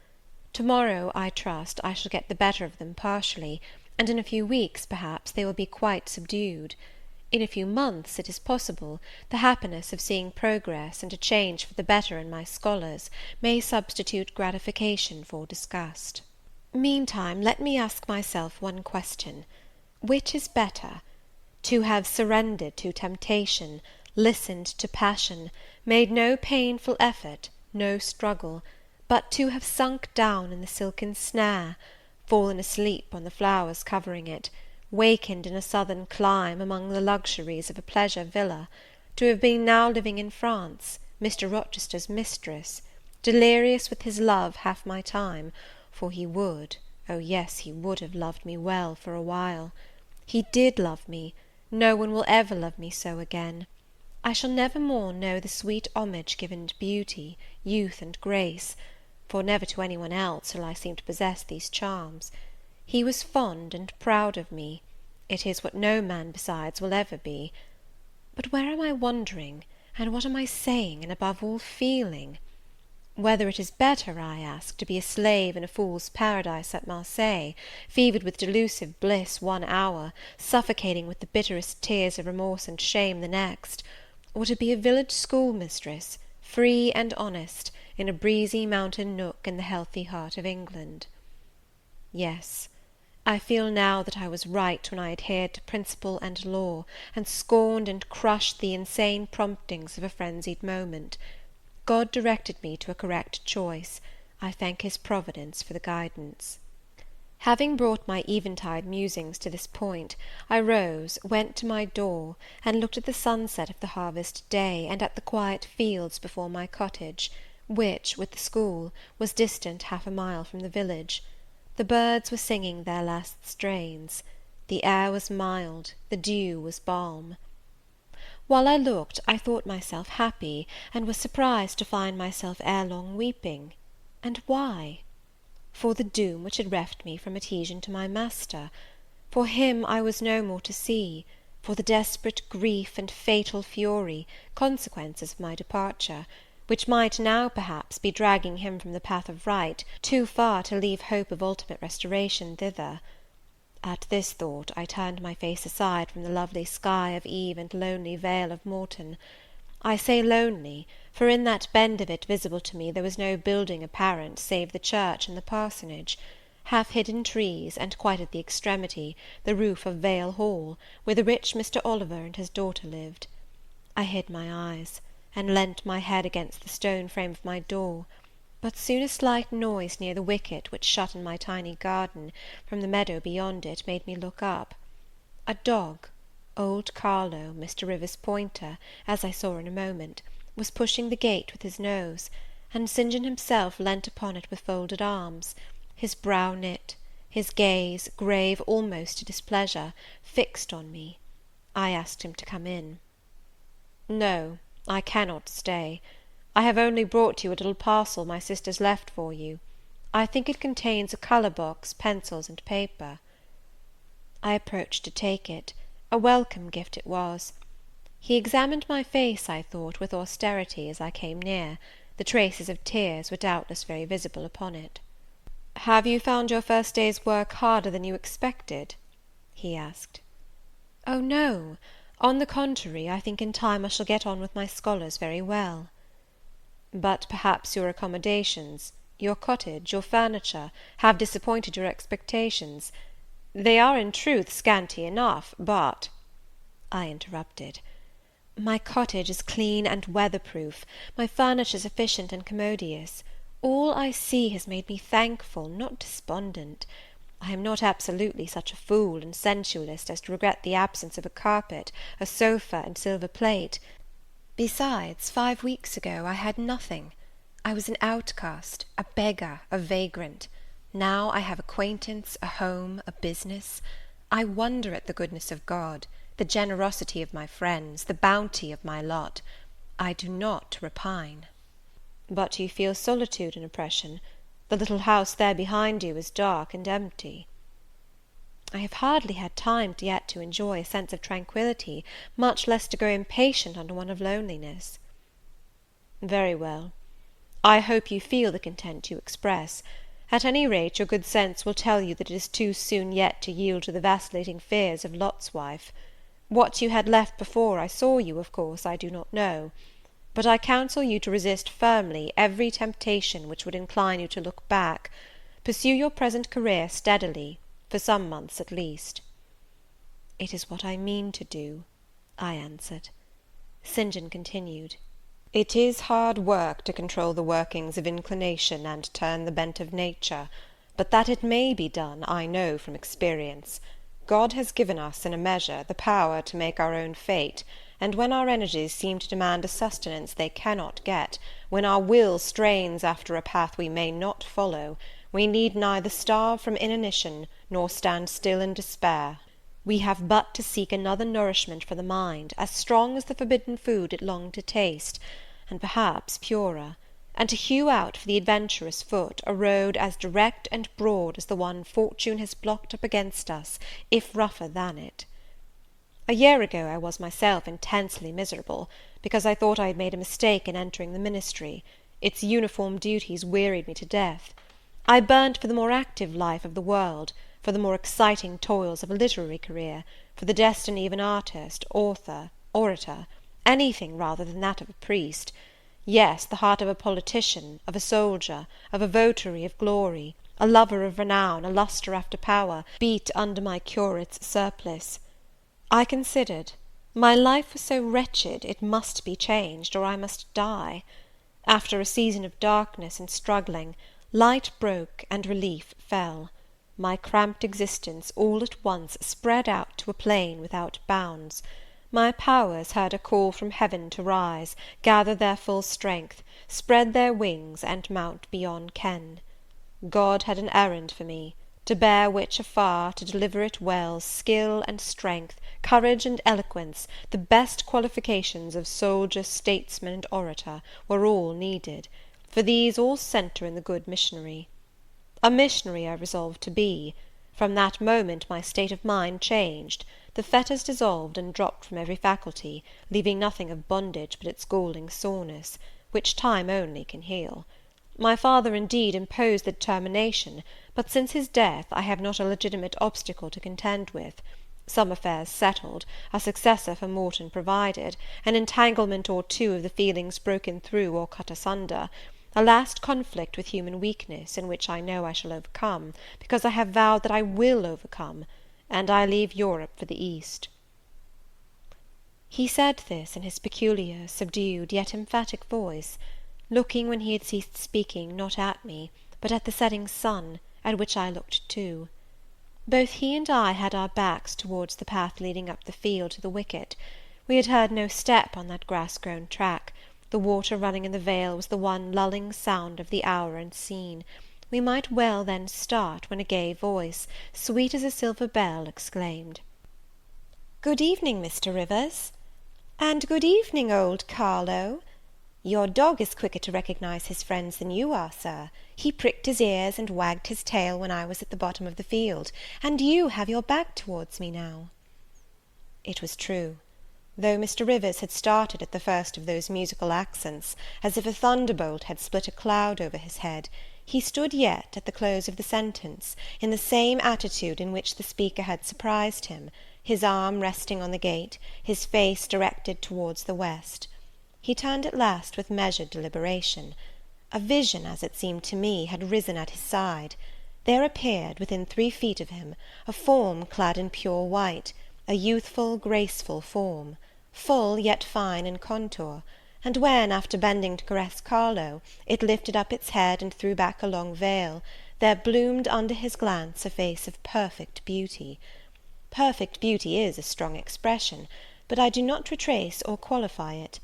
To-morrow, I trust, I shall get the better of them partially, and in a few weeks, perhaps, they will be quite subdued. In a few months, it is possible, the happiness of seeing progress and a change for the better in my scholars may substitute gratification for disgust. Meantime, let me ask myself one question. Which is better, to have surrendered to temptation, listened to passion, made no painful effort, no struggle, but to have sunk down in the silken snare, fallen asleep on the flowers covering it, wakened in a southern clime among the luxuries of a pleasure villa, to have been now living in France, Mr. Rochester's mistress, delirious with his love half my time, for he would, oh yes, he would have loved me well for a while. He did love me, no one will ever love me so again. I shall never more know the sweet homage given to beauty, youth, and grace, for never to any one else shall I seem to possess these charms. He was fond and proud of me. It is what no man besides will ever be. But where am I wandering, and what am I saying, and above all feeling? Whether it is better, I ask, to be a slave in a fool's paradise at Marseilles, fevered with delusive bliss one hour, suffocating with the bitterest tears of remorse and shame the next, or to be a village schoolmistress, free and honest, in a breezy mountain nook in the healthy heart of England? Yes, I feel now that I was right when I adhered to principle and law, and scorned and crushed the insane promptings of a frenzied moment. God directed me to a correct choice. I thank his providence for the guidance. Having brought my eventide musings to this point, I rose, went to my door, and looked at the sunset of the harvest day, and at the quiet fields before my cottage, which, with the school, was distant half a mile from the village. The birds were singing their last strains. The air was mild, the dew was balm. While I looked, I thought myself happy, and was surprised to find myself ere long weeping. And why? For the doom which had reft me from adhesion to my master. For him I was no more to see. For the desperate grief and fatal fury, consequences of my departure, which might now, perhaps, be dragging him from the path of right, too far to leave hope of ultimate restoration thither. At this thought I turned my face aside from the lovely sky of Eve and lonely vale of Morton. I say lonely, for in that bend of it visible to me there was no building apparent save the church and the parsonage, half-hidden trees, and quite at the extremity, the roof of Vale Hall, where the rich Mr. Oliver and his daughter lived. I hid my eyes, and leant my head against the stone frame of my door, but soon a slight noise near the wicket which shut in my tiny garden from the meadow beyond it made me look up. A dog, old Carlo, Mr. Rivers' pointer, as I saw in a moment, was pushing the gate with his nose, and St. John himself leant upon it with folded arms, his brow knit, his gaze, grave almost to displeasure, fixed on me. I asked him to come in. "No, I cannot stay. I have only brought you a little parcel my sisters left for you. I think it contains a colour box, pencils, and paper." I approached to take it. A welcome gift it was. He examined my face, I thought, with austerity as I came near. The traces of tears were doubtless very visible upon it. "Have you found your first day's work harder than you expected?" he asked. "Oh, no! On the contrary, I think in time I shall get on with my scholars very well." "But perhaps your accommodations, your cottage, your furniture, have disappointed your expectations. They are in truth scanty enough, but—" I interrupted. "My cottage is clean and weatherproof, my furniture sufficient and commodious. All I see has made me thankful, not despondent. I am not absolutely such a fool and sensualist as to regret the absence of a carpet, a sofa, and silver plate. Besides, 5 weeks ago I had nothing. I was an outcast, a beggar, a vagrant. Now I have acquaintance, a home, a business. I wonder at the goodness of God, the generosity of my friends, the bounty of my lot. I do not repine." "But you feel solitude and oppression. The little house there behind you is dark and empty." "I have hardly had time yet to enjoy a sense of tranquillity, much less to grow impatient under one of loneliness." "Very well. I hope you feel the content you express. At any rate, your good sense will tell you that it is too soon yet to yield to the vacillating fears of Lot's wife. What you had left before I saw you, of course, I do not know. But I counsel you to resist firmly every temptation which would incline you to look back. Pursue your present career steadily, for some months at least." "It is what I mean to do," I answered. St. John continued, "It is hard work to control the workings of inclination and turn the bent of nature, but that it may be done, I know from experience. God has given us, in a measure, the power to make our own fate, and when our energies seem to demand a sustenance they cannot get, when our will strains after a path we may not follow, we need neither starve from inanition, nor stand still in despair. We have but to seek another nourishment for the mind, as strong as the forbidden food it longed to taste, and perhaps purer, and to hew out for the adventurous foot a road as direct and broad as the one fortune has blocked up against us, if rougher than it. A year ago I was myself intensely miserable, because I thought I had made a mistake in entering the ministry. Its uniform duties wearied me to death. I burnt for the more active life of the world, for the more exciting toils of a literary career, for the destiny of an artist, author, orator, anything rather than that of a priest. Yes, the heart of a politician, of a soldier, of a votary of glory, a lover of renown, a lustre after power, beat under my curate's surplice. I considered. My life was so wretched, it must be changed, or I must die. After a season of darkness and struggling, light broke and relief fell. My cramped existence all at once spread out to a plain without bounds. My powers heard a call from heaven to rise, gather their full strength, spread their wings, and mount beyond ken. God had an errand for me, to bear which afar, to deliver it well, skill and strength, courage and eloquence, the best qualifications of soldier, statesman, and orator, were all needed, for these all centre in the good missionary. A missionary I resolved to be. From that moment my state of mind changed. The fetters dissolved and dropped from every faculty, leaving nothing of bondage but its galling soreness, which time only can heal. My father, indeed, imposed the determination, but since his death I have not a legitimate obstacle to contend with. Some affairs settled, a successor for Morton provided, an entanglement or two of the feelings broken through or cut asunder, a last conflict with human weakness, in which I know I shall overcome, because I have vowed that I will overcome, and I leave Europe for the East." He said this in his peculiar, subdued, yet emphatic voice, looking, when he had ceased speaking, not at me, but at the setting sun, at which I looked too. Both he and I had our backs towards the path leading up the field to the wicket. We had heard no step on that grass-grown track. The water running in the vale was the one lulling sound of the hour and scene. We might well then start, when a gay voice, sweet as a silver bell, exclaimed, "Good evening, Mr. Rivers." "And good evening, old Carlo. Your dog is quicker to recognise his friends than you are, sir. He pricked his ears and wagged his tail when I was at the bottom of the field, and you have your back towards me now." It was true. Though Mr. Rivers had started at the first of those musical accents, as if a thunderbolt had split a cloud over his head, he stood yet, at the close of the sentence, in the same attitude in which the speaker had surprised him, his arm resting on the gate, his face directed towards the west. He turned at last with measured deliberation. A vision, as it seemed to me, had risen at his side. There appeared, within 3 feet of him, a form clad in pure white, a youthful, graceful form, full yet fine in contour, and when, after bending to caress Carlo, it lifted up its head and threw back a long veil, there bloomed under his glance a face of perfect beauty. Perfect beauty is a strong expression, but I do not retrace or qualify it.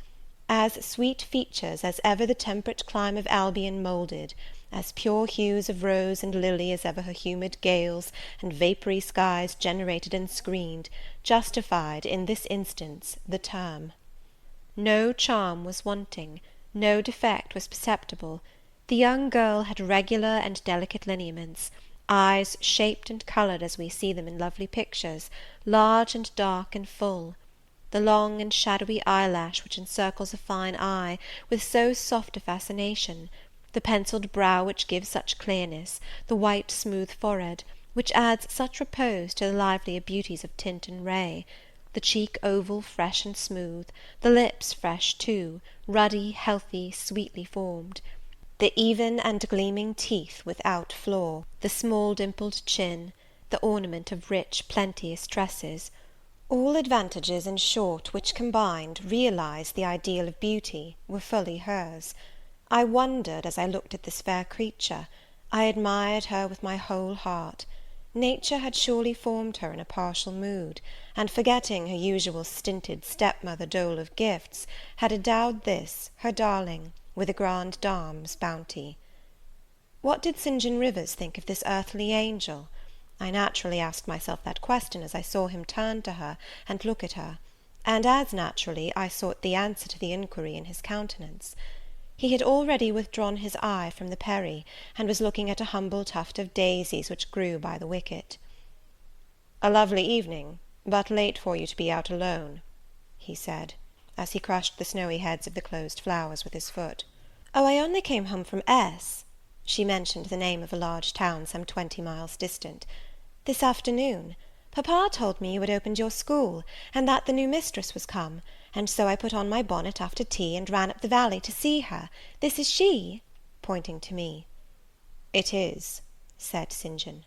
As sweet features as ever the temperate clime of Albion moulded, as pure hues of rose and lily as ever her humid gales and vapoury skies generated and screened, justified, in this instance, the term. No charm was wanting, no defect was perceptible. The young girl had regular and delicate lineaments, eyes shaped and coloured as we see them in lovely pictures, large and dark and full. The long and shadowy eyelash which encircles a fine eye with so soft a fascination, the pencilled brow which gives such clearness, the white smooth forehead, which adds such repose to the livelier beauties of tint and ray, the cheek oval, fresh and smooth, the lips fresh too, ruddy, healthy, sweetly formed, the even and gleaming teeth without flaw, the small dimpled chin, the ornament of rich plenteous tresses, All advantages, in short, which combined realised the ideal of beauty, were fully hers. I wondered as I looked at this fair creature. I admired her with my whole heart. Nature had surely formed her in a partial mood, and forgetting her usual stinted stepmother dole of gifts, had endowed this, her darling, with a grande dame's bounty. What did St. John Rivers think of this earthly angel? I naturally asked myself that question as I saw him turn to her and look at her, and as naturally I sought the answer to the inquiry in his countenance. He had already withdrawn his eye from the Perry, and was looking at a humble tuft of daisies which grew by the wicket. "A lovely evening, but late for you to be out alone," he said, as he crushed the snowy heads of the closed flowers with his foot. "Oh, I only came home from S." She mentioned the name of a large town some 20 miles distant. "This afternoon. Papa told me you had opened your school, and that the new mistress was come, and so I put on my bonnet after tea, and ran up the valley to see her. This is she?" pointing to me. "It is," said St. John.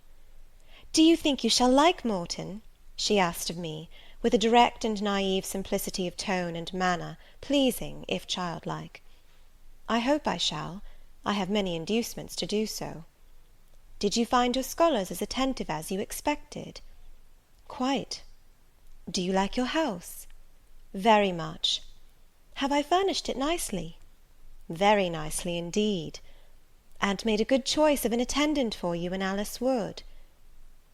"Do you think you shall like Morton?" she asked of me, with a direct and naive simplicity of tone and manner, pleasing, if childlike. "I hope I shall. I have many inducements to do so." "Did you find your scholars as attentive as you expected?" "Quite." "Do you like your house?" "Very much." "Have I furnished it nicely?" "Very nicely indeed." "And made a good choice of an attendant for you in Alice Wood?"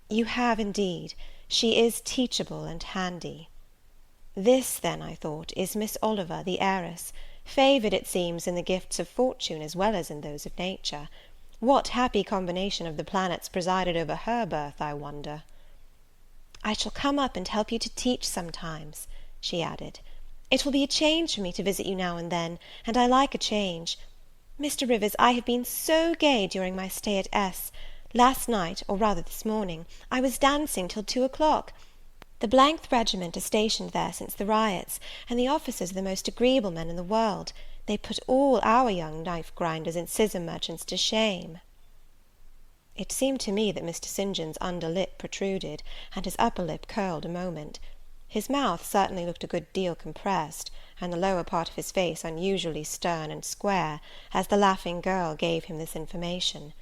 "You have indeed. She is teachable and handy." This, then, I thought, is Miss Oliver, the heiress, favoured, it seems, in the gifts of fortune as well as in those of nature. What happy combination of the planets presided over her birth, I wonder? "I shall come up and help you to teach sometimes," she added. "It will be a change for me to visit you now and then, and I like a change. Mr. Rivers, I have been so gay during my stay at S. Last night, or rather this morning, I was dancing till 2 o'clock. The th regiment are stationed there since the riots, and the officers are the most agreeable men in the world. They put all our young knife grinders and scissor merchants to shame." It seemed to me that Mr. St. John's under lip protruded, and his upper lip curled a moment. His mouth certainly looked a good deal compressed, and the lower part of his face unusually stern and square, as the laughing girl gave him this information.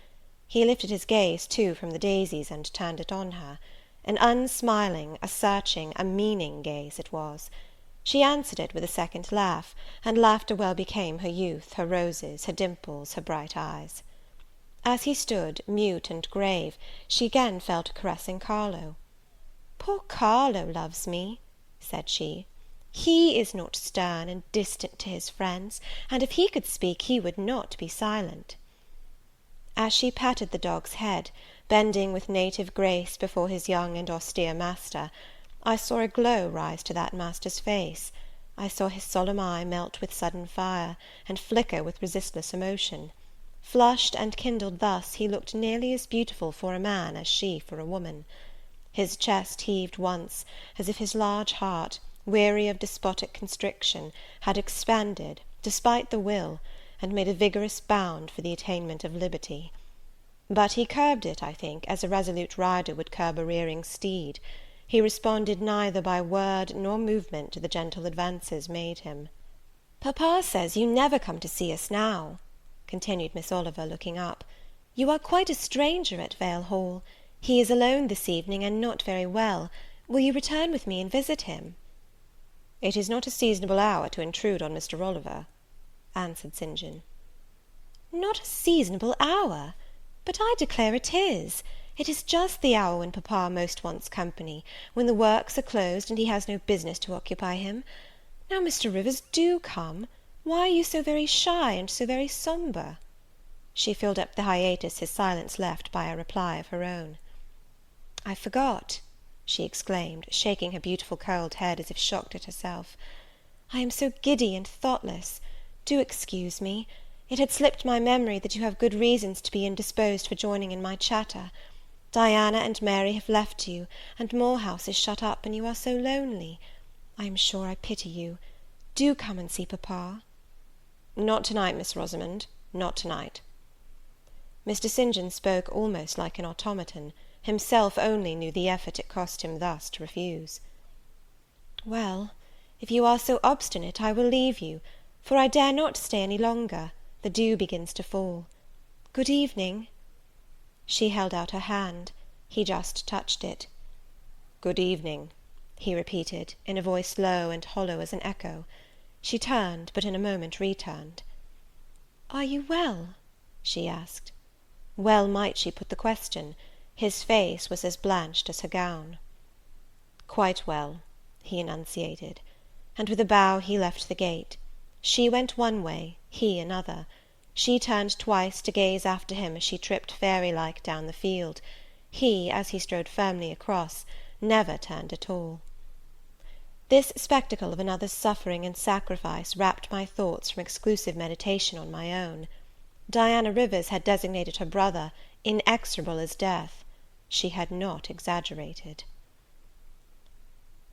He lifted his gaze, too, from the daisies, and turned it on her. An unsmiling, a searching, a meaning gaze it was. She answered it with a second laugh, and laughter well became her youth, her roses, her dimples, her bright eyes. As he stood, mute and grave, she again fell to caressing Carlo. "Poor Carlo loves me," said she. "He is not stern and distant to his friends, and if he could speak, he would not be silent." As she patted the dog's head, bending with native grace before his young and austere master, I saw a glow rise to that master's face. I saw his solemn eye melt with sudden fire, and flicker with resistless emotion. Flushed and kindled thus, he looked nearly as beautiful for a man as she for a woman. His chest heaved once, as if his large heart, weary of despotic constriction, had expanded, despite the will, and made a vigorous bound for the attainment of liberty. But he curbed it, I think, as a resolute rider would curb a rearing steed. He responded neither by word nor movement to the gentle advances made him. "Papa says you never come to see us now," continued Miss Oliver, looking up. "You are quite a stranger at Vale Hall. He is alone this evening, and not very well. Will you return with me and visit him?" "It is not a seasonable hour to intrude on Mr. Oliver," answered St. John. "Not a seasonable hour! But I declare it is. It is just the hour when papa most wants company, when the works are closed, and he has no business to occupy him. Now, Mr. Rivers, do come. Why are you so very shy, and so very sombre?" She filled up the hiatus his silence left by a reply of her own. "I forgot," she exclaimed, shaking her beautiful curled head as if shocked at herself. "I am so giddy and thoughtless. Do excuse me. It had slipped my memory that you have good reasons to be indisposed for joining in my chatter. Diana and Mary have left you, and Moor House is shut up, and you are so lonely. I am sure I pity you. Do come and see papa." "Not to-night, Miss Rosamond, not to-night." Mr. St. John spoke almost like an automaton. Himself only knew the effort it cost him thus to refuse. "Well, if you are so obstinate, I will leave you, for I dare not stay any longer. The dew begins to fall. Good evening." She held out her hand. He just touched it. "Good evening," he repeated, in a voice low and hollow as an echo. She turned, but in a moment returned. "Are you well?" she asked. Well might she put the question. His face was as blanched as her gown. "Quite well," he enunciated, and with a bow he left the gate. She went one way, he another. She turned twice to gaze after him as she tripped fairy-like down the field. He, as he strode firmly across, never turned at all. This spectacle of another's suffering and sacrifice rapt my thoughts from exclusive meditation on my own. Diana Rivers had designated her brother inexorable as death. She had not exaggerated.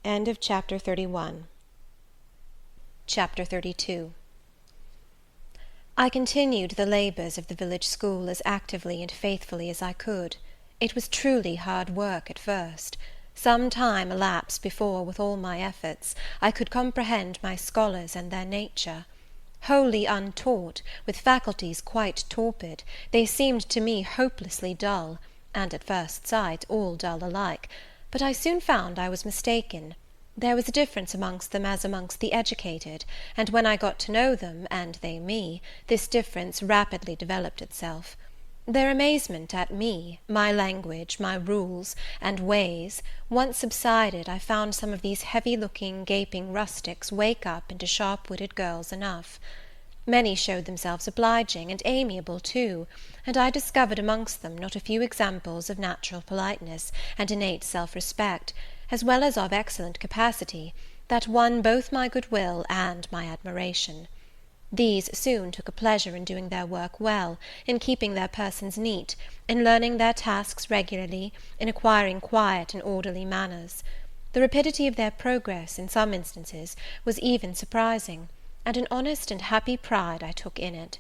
End of Chapter 31. Chapter 32. I continued the labours of the village school as actively and faithfully as I could. It was truly hard work at first. Some time elapsed before, with all my efforts, I could comprehend my scholars and their nature. Wholly untaught, with faculties quite torpid, they seemed to me hopelessly dull, and at first sight all dull alike; but I soon found I was mistaken. There was a difference amongst them as amongst the educated, and when I got to know them, and they me, this difference rapidly developed itself. Their amazement at me, my language, my rules, and ways, once subsided, I found some of these heavy-looking, gaping rustics wake up into sharp-witted girls enough. Many showed themselves obliging, and amiable too, and I discovered amongst them not a few examples of natural politeness and innate self-respect, as well as of excellent capacity, that won both my good-will and my admiration. These soon took a pleasure in doing their work well, in keeping their persons neat, in learning their tasks regularly, in acquiring quiet and orderly manners. The rapidity of their progress, in some instances, was even surprising, and an honest and happy pride I took in it.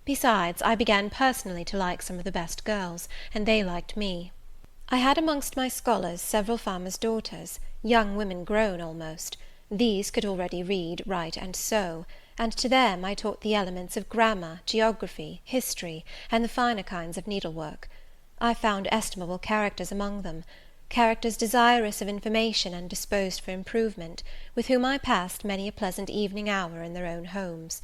Besides, I began personally to like some of the best girls, and they liked me. I had amongst my scholars several farmers' daughters, young women grown almost. These could already read, write, and sew, and to them I taught the elements of grammar, geography, history, and the finer kinds of needlework. I found estimable characters among them, characters desirous of information and disposed for improvement, with whom I passed many a pleasant evening hour in their own homes.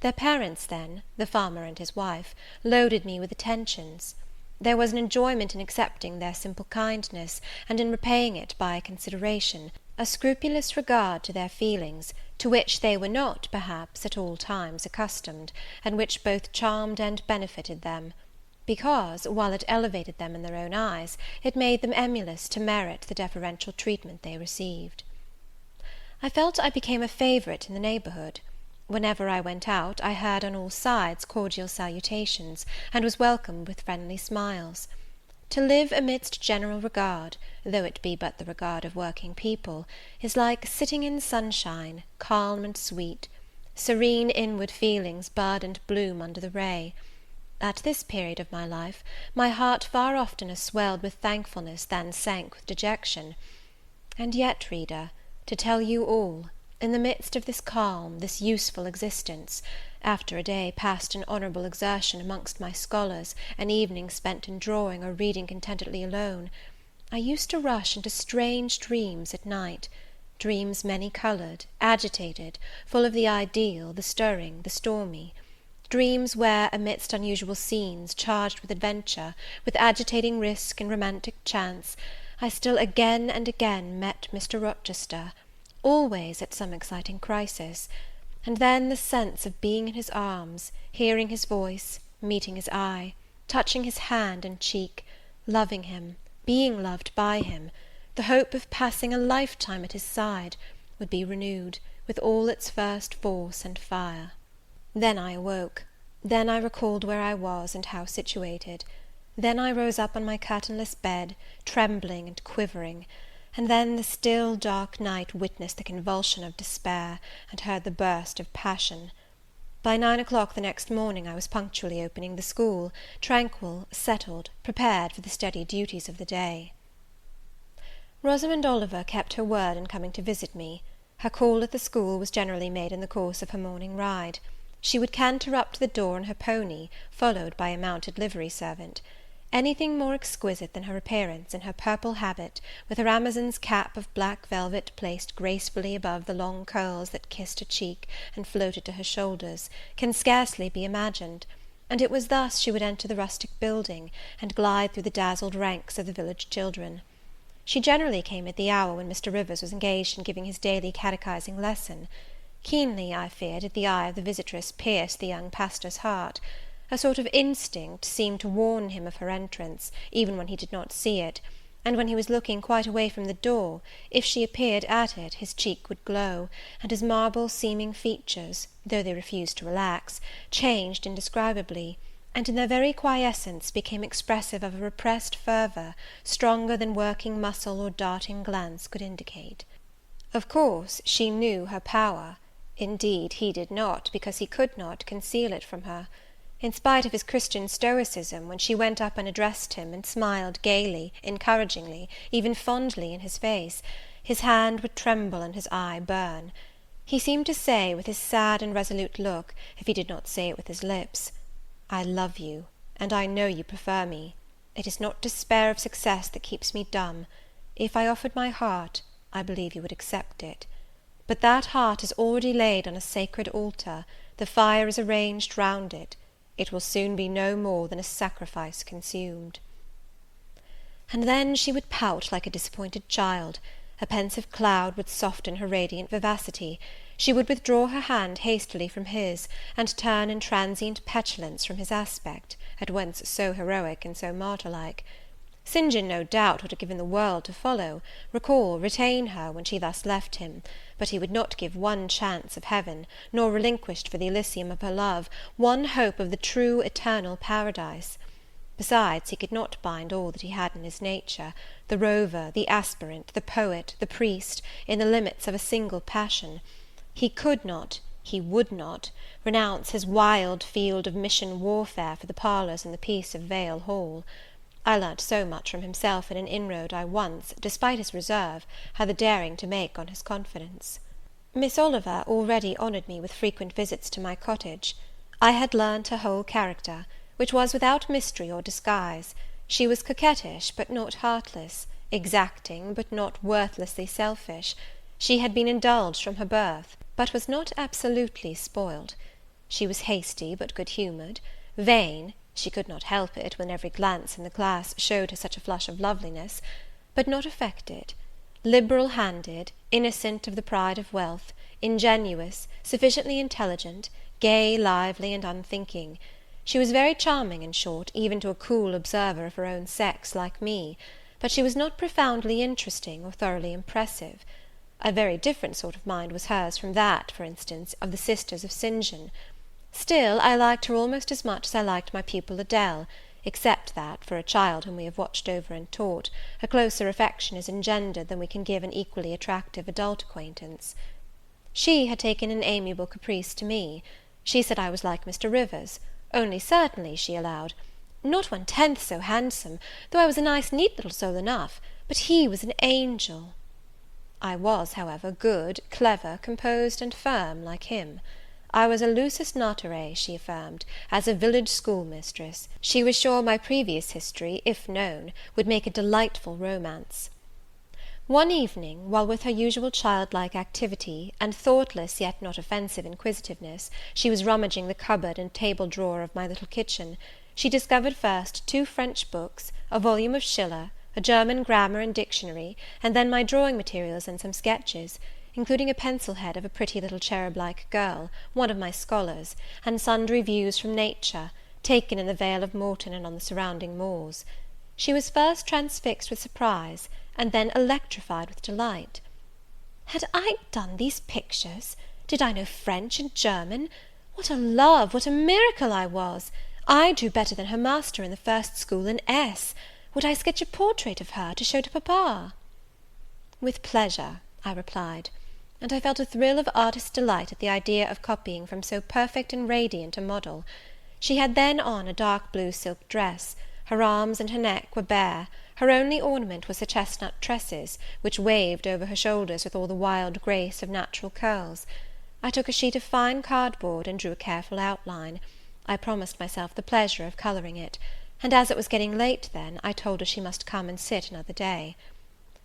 Their parents then, the farmer and his wife, loaded me with attentions. There was an enjoyment in accepting their simple kindness, and in repaying it by a consideration, a scrupulous regard to their feelings, to which they were not, perhaps, at all times accustomed, and which both charmed and benefited them; because, while it elevated them in their own eyes, it made them emulous to merit the deferential treatment they received. I felt I became a favourite in the neighbourhood. Whenever I went out, I heard on all sides cordial salutations, and was welcomed with friendly smiles. To live amidst general regard, though it be but the regard of working people, is like sitting in sunshine, calm and sweet. Serene inward feelings bud and bloom under the ray. At this period of my life, my heart far oftener swelled with thankfulness than sank with dejection. And yet, reader, to tell you all, in the midst of this calm, this useful existence, after a day passed in honourable exertion amongst my scholars, an evening spent in drawing or reading contentedly alone, I used to rush into strange dreams at night, dreams many-coloured, agitated, full of the ideal, the stirring, the stormy, dreams where, amidst unusual scenes, charged with adventure, with agitating risk and romantic chance, I still again and again met Mr. Rochester, always at some exciting crisis, and then the sense of being in his arms, hearing his voice, meeting his eye, touching his hand and cheek, loving him, being loved by him, the hope of passing a lifetime at his side, would be renewed, with all its first force and fire. Then I awoke. Then I recalled where I was, and how situated. Then I rose up on my curtainless bed, trembling and quivering, and then the still, dark night witnessed the convulsion of despair, and heard the burst of passion. By 9 o'clock the next morning I was punctually opening the school, tranquil, settled, prepared for the steady duties of the day. Rosamond Oliver kept her word in coming to visit me. Her call at the school was generally made in the course of her morning ride. She would canter up to the door on her pony, followed by a mounted livery servant. Anything more exquisite than her appearance, in her purple habit, with her Amazon's cap of black velvet placed gracefully above the long curls that kissed her cheek and floated to her shoulders, can scarcely be imagined; and it was thus she would enter the rustic building, and glide through the dazzled ranks of the village children. She generally came at the hour when Mr. Rivers was engaged in giving his daily catechizing lesson. Keenly, I fear, did the eye of the visitress pierce the young pastor's heart. A sort of instinct seemed to warn him of her entrance, even when he did not see it, and when he was looking quite away from the door, if she appeared at it, his cheek would glow, and his marble-seeming features, though they refused to relax, changed indescribably, and in their very quiescence became expressive of a repressed fervour, stronger than working muscle or darting glance could indicate. Of course, she knew her power. Indeed, he did not, because he could not, conceal it from her. In spite of his Christian stoicism, when she went up and addressed him, and smiled gaily, encouragingly, even fondly in his face, his hand would tremble and his eye burn. He seemed to say, with his sad and resolute look, if he did not say it with his lips, "I love you, and I know you prefer me. It is not despair of success that keeps me dumb. If I offered my heart, I believe you would accept it. But that heart is already laid on a sacred altar, the fire is arranged round it. It will soon be no more than a sacrifice consumed." And then she would pout like a disappointed child. A pensive cloud would soften her radiant vivacity. She would withdraw her hand hastily from his, and turn in transient petulance from his aspect, at once so heroic and so martyr-like. St. John, no doubt, would have given the world to follow, recall, retain her, when she thus left him; but he would not give one chance of heaven, nor relinquished for the Elysium of her love one hope of the true eternal paradise. Besides, he could not bind all that he had in his nature, the rover, the aspirant, the poet, the priest, in the limits of a single passion. He could not, he would not, renounce his wild field of mission warfare for the parlours and the peace of Vale Hall. I learnt so much from himself in an inroad I once, despite his reserve, had the daring to make on his confidence. Miss Oliver already honoured me with frequent visits to my cottage. I had learnt her whole character, which was without mystery or disguise. She was coquettish, but not heartless; exacting, but not worthlessly selfish. She had been indulged from her birth, but was not absolutely spoiled. She was hasty, but good-humoured; vain, she could not help it when every glance in the class showed her such a flush of loveliness, but not affected; liberal-handed, innocent of the pride of wealth, ingenuous, sufficiently intelligent, gay, lively, and unthinking. She was very charming, in short, even to a cool observer of her own sex like me; but she was not profoundly interesting or thoroughly impressive. A very different sort of mind was hers from that, for instance, of the sisters of St. John. Still, I liked her almost as much as I liked my pupil Adele, except that, for a child whom we have watched over and taught, a closer affection is engendered than we can give an equally attractive adult acquaintance. She had taken an amiable caprice to me. She said I was like Mr. Rivers, only certainly, she allowed, not 1/10 so handsome, though I was a nice neat little soul enough, but he was an angel. I was, however, good, clever, composed, and firm, like him. I was a lusus naturae, she affirmed, as a village schoolmistress. She was sure my previous history, if known, would make a delightful romance. One evening, while with her usual childlike activity, and thoughtless yet not offensive inquisitiveness, she was rummaging the cupboard and table drawer of my little kitchen, she discovered first 2 French books, a volume of Schiller, a German grammar and dictionary, and then my drawing materials and some sketches, including a pencil head of a pretty little cherub-like girl, one of my scholars, and sundry views from nature, taken in the Vale of Morton and on the surrounding moors. She was first transfixed with surprise, and then electrified with delight. Had I done these pictures? Did I know French and German? What a love, what a miracle I was! I drew better than her master in the first school in S. Would I sketch a portrait of her to show to papa? With pleasure, I replied, and I felt a thrill of artist's delight at the idea of copying from so perfect and radiant a model. She had then on a dark blue silk dress, her arms and her neck were bare, her only ornament was her chestnut tresses, which waved over her shoulders with all the wild grace of natural curls. I took a sheet of fine cardboard, and drew a careful outline. I promised myself the pleasure of colouring it, and as it was getting late then, I told her she must come and sit another day.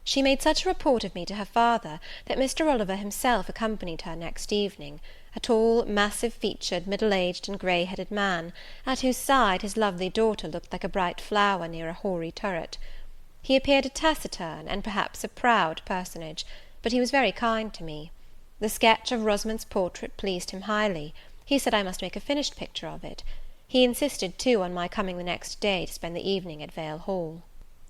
She made such a report of me to her father, that Mr. Oliver himself accompanied her next evening, a tall, massive-featured, middle-aged and grey-headed man, at whose side his lovely daughter looked like a bright flower near a hoary turret. He appeared a taciturn, and perhaps a proud personage, but he was very kind to me. The sketch of Rosamond's portrait pleased him highly. He said I must make a finished picture of it. He insisted, too, on my coming the next day to spend the evening at Vale Hall.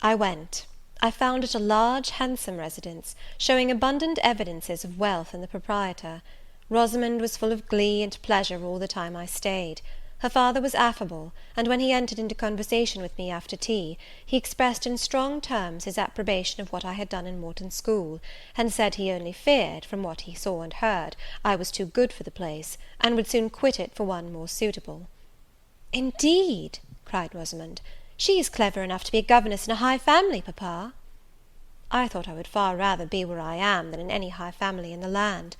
I went. I found it a large, handsome residence, showing abundant evidences of wealth in the proprietor. Rosamond was full of glee and pleasure all the time I stayed. Her father was affable, and when he entered into conversation with me after tea, he expressed in strong terms his approbation of what I had done in Morton School, and said he only feared, from what he saw and heard, I was too good for the place, and would soon quit it for one more suitable. "Indeed," cried Rosamond, "she is clever enough to be a governess in a high family, papa." I thought I would far rather be where I am than in any high family in the land.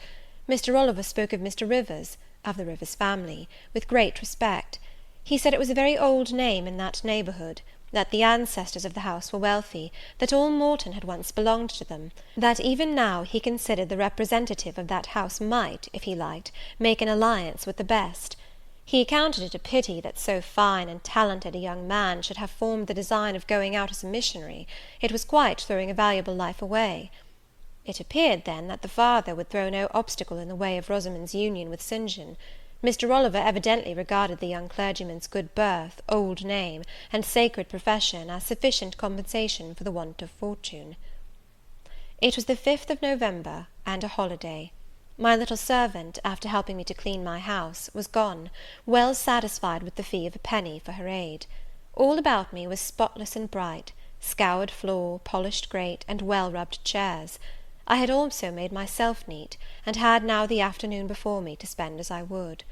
Mr. Oliver spoke of Mr. Rivers, of the Rivers family, with great respect. He said it was a very old name in that neighbourhood, that the ancestors of the house were wealthy, that all Morton had once belonged to them, that even now he considered the representative of that house might, if he liked, make an alliance with the best. He accounted it a pity that so fine and talented a young man should have formed the design of going out as a missionary. It was quite throwing a valuable life away. It appeared, then, that the father would throw no obstacle in the way of Rosamond's union with St. John. Mr. Oliver evidently regarded the young clergyman's good birth, old name, and sacred profession as sufficient compensation for the want of fortune. It was the 5th of November, and a holiday. My little servant, after helping me to clean my house, was gone, well satisfied with the fee of a penny for her aid. All about me was spotless and bright, scoured floor, polished grate, and well-rubbed chairs. I had also made myself neat, and had now the afternoon before me to spend as I would.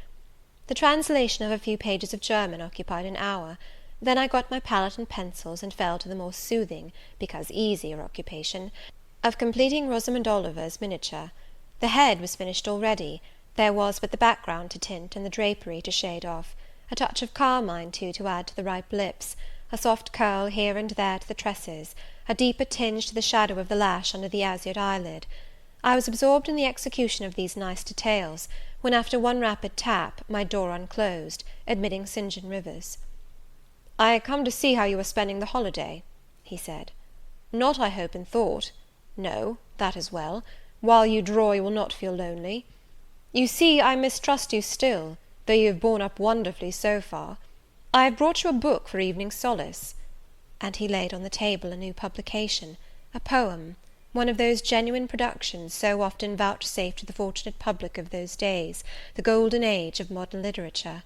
The translation of a few pages of German occupied an hour. Then I got my palette and pencils, and fell to the more soothing, because easier occupation, of completing Rosamond Oliver's miniature. The head was finished already. There was but the background to tint, and the drapery to shade off. A touch of carmine, too, to add to the ripe lips, a soft curl here and there to the tresses, a deeper tinge to the shadow of the lash under the azured eyelid. I was absorbed in the execution of these nice details, when, after one rapid tap, my door unclosed, admitting St. John Rivers. "I come to see how you are spending the holiday," he said. "Not, I hope, in thought. No, that is well. While you draw, you will not feel lonely. You see, I mistrust you still, though you have borne up wonderfully so far. I have brought you a book for evening solace." And he laid on the table a new publication, a poem, one of those genuine productions so often vouchsafed to the fortunate public of those days, the golden age of modern literature.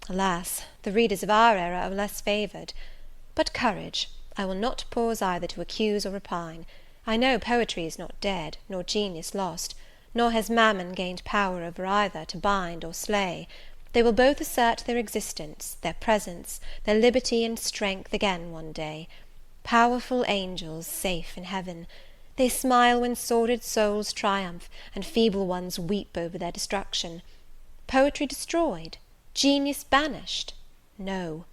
Alas, the readers of our era are less favoured. But courage! I will not pause either to accuse or repine. I know poetry is not dead, nor genius lost, nor has Mammon gained power over either, to bind or slay. They will both assert their existence, their presence, their liberty and strength again one day. Powerful angels, safe in heaven. They smile when sordid souls triumph, and feeble ones weep over their destruction. Poetry destroyed? Genius banished? No.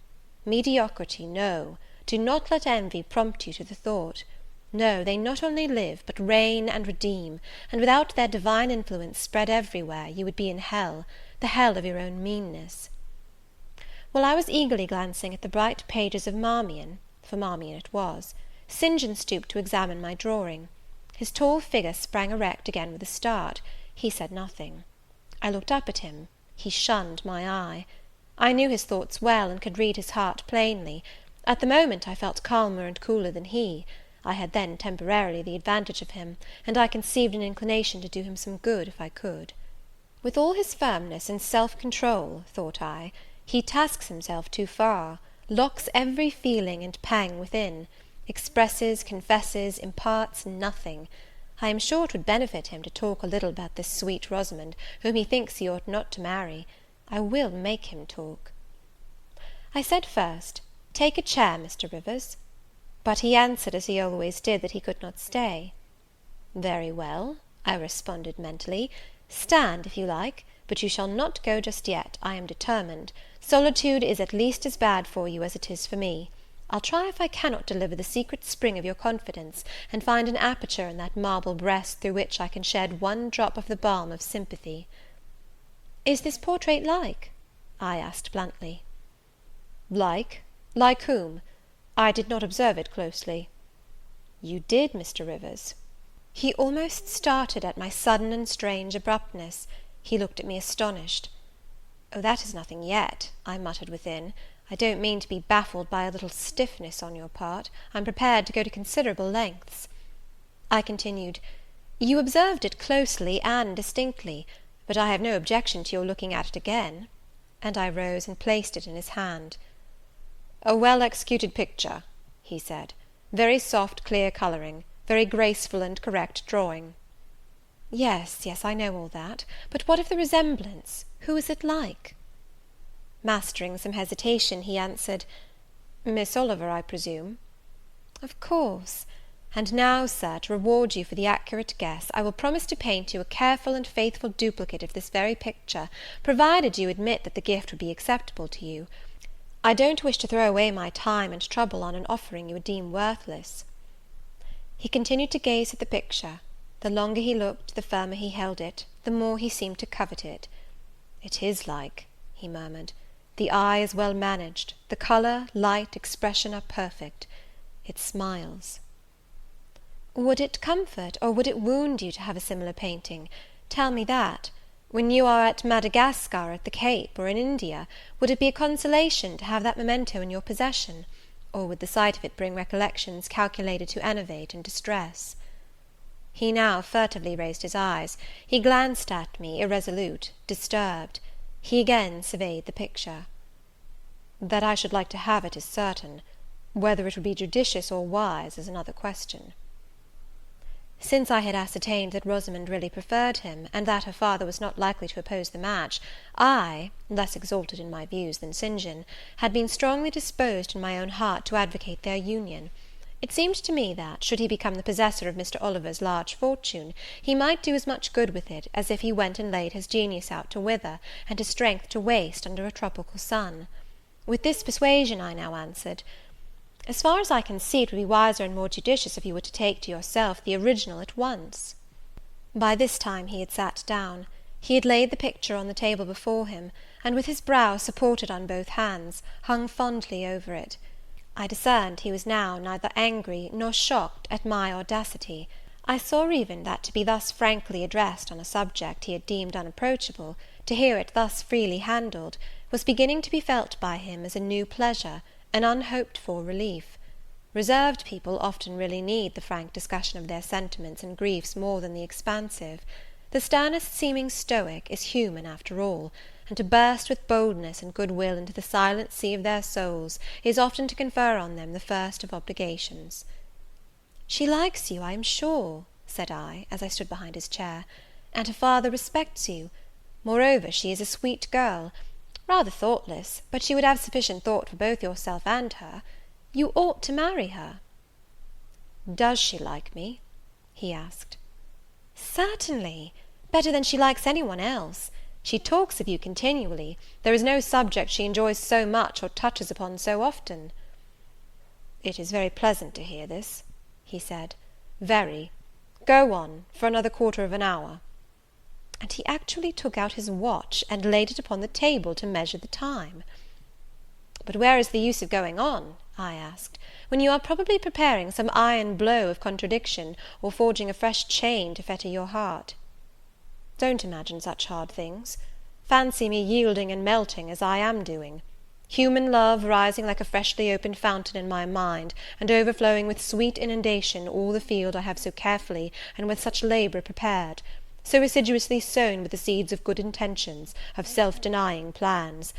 Mediocrity, no. Do not let envy prompt you to the thought. No, they not only live, but reign and redeem, and without their divine influence spread everywhere, you would be in hell, the hell of your own meanness. While I was eagerly glancing at the bright pages of Marmion, for Marmion it was, St. John stooped to examine my drawing. His tall figure sprang erect again with a start. He said nothing. I looked up at him. He shunned my eye. I knew his thoughts well, and could read his heart plainly. At the moment I felt calmer and cooler than he. I had then temporarily the advantage of him, and I conceived an inclination to do him some good if I could. With all his firmness and self-control, thought I, he tasks himself too far, locks every feeling and pang within, expresses, confesses, imparts nothing. I am sure it would benefit him to talk a little about this sweet Rosamond, whom he thinks he ought not to marry. I will make him talk. I said first, Take a chair, Mr. Rivers. But he answered, as he always did, that he could not stay. Very well, I responded mentally. Stand, if you like, but you shall not go just yet. I am determined. Solitude is at least as bad for you as it is for me. I'll try if I cannot deliver the secret spring of your confidence, and find an aperture in that marble breast through which I can shed one drop of the balm of sympathy. Is this portrait like? I asked bluntly. Like? Like whom? I did not observe it closely. You did, Mr. Rivers. He almost started at my sudden and strange abruptness. He looked at me astonished. Oh, that is nothing yet, I muttered within. I don't mean to be baffled by a little stiffness on your part. I'm prepared to go to considerable lengths. I continued, You observed it closely and distinctly, but I have no objection to your looking at it again. And I rose and placed it in his hand. A well-executed picture, he said. Very soft, clear colouring, very graceful and correct drawing. Yes, yes, I know all that. But what of the resemblance? Who is it like? Mastering some hesitation, he answered, Miss Oliver, I presume. Of course. And now, sir, to reward you for the accurate guess, I will promise to paint you a careful and faithful duplicate of this very picture, provided you admit that the gift would be acceptable to you. I don't wish to throw away my time and trouble on an offering you would deem worthless. He continued to gaze at the picture. The longer he looked, the firmer he held it, the more he seemed to covet it. It is like, he murmured. The eye is well managed, the colour, light, expression are perfect. It smiles. Would it comfort, or would it wound you to have a similar painting? Tell me that. When you are at Madagascar, at the Cape, or in India, would it be a consolation to have that memento in your possession, or would the sight of it bring recollections calculated to enervate and distress? He now furtively raised his eyes. He glanced at me, irresolute, disturbed. He again surveyed the picture. That I should like to have it is certain. Whether it would be judicious or wise is another question. Since I had ascertained that Rosamond really preferred him, and that her father was not likely to oppose the match, I, less exalted in my views than St. John, had been strongly disposed in my own heart to advocate their union. It seemed to me that, should he become the possessor of Mr. Oliver's large fortune, he might do as much good with it as if he went and laid his genius out to wither, and his strength to waste under a tropical sun. With this persuasion I now answered, As far as I can see, it would be wiser and more judicious if you were to take to yourself the original at once. By this time he had sat down. He had laid the picture on the table before him, and with his brow supported on both hands, hung fondly over it. I discerned he was now neither angry nor shocked at my audacity. I saw even that to be thus frankly addressed on a subject he had deemed unapproachable, to hear it thus freely handled, was beginning to be felt by him as a new pleasure, an unhoped-for relief. Reserved people often really need the frank discussion of their sentiments and griefs more than the expansive. The sternest seeming stoic is human after all, and to burst with boldness and good-will into the silent sea of their souls is often to confer on them the first of obligations. She likes you, I am sure, said I, as I stood behind his chair, and her father respects you. Moreover, she is a sweet girl, rather thoughtless, but she would have sufficient thought for both yourself and her. You ought to marry her. Does she like me? He asked. Certainly, better than she likes any one else. She talks of you continually. There is no subject she enjoys so much or touches upon so often. It is very pleasant to hear this, he said. Very. Go on, for another quarter of an hour. And he actually took out his watch, and laid it upon the table to measure the time. But where is the use of going on, I asked, when you are probably preparing some iron blow of contradiction, or forging a fresh chain to fetter your heart? Don't imagine such hard things. Fancy me yielding and melting as I am doing. Human love rising like a freshly opened fountain in my mind, and overflowing with sweet inundation all the field I have so carefully and with such labour prepared, so assiduously sown with the seeds of good intentions, of self-denying plans.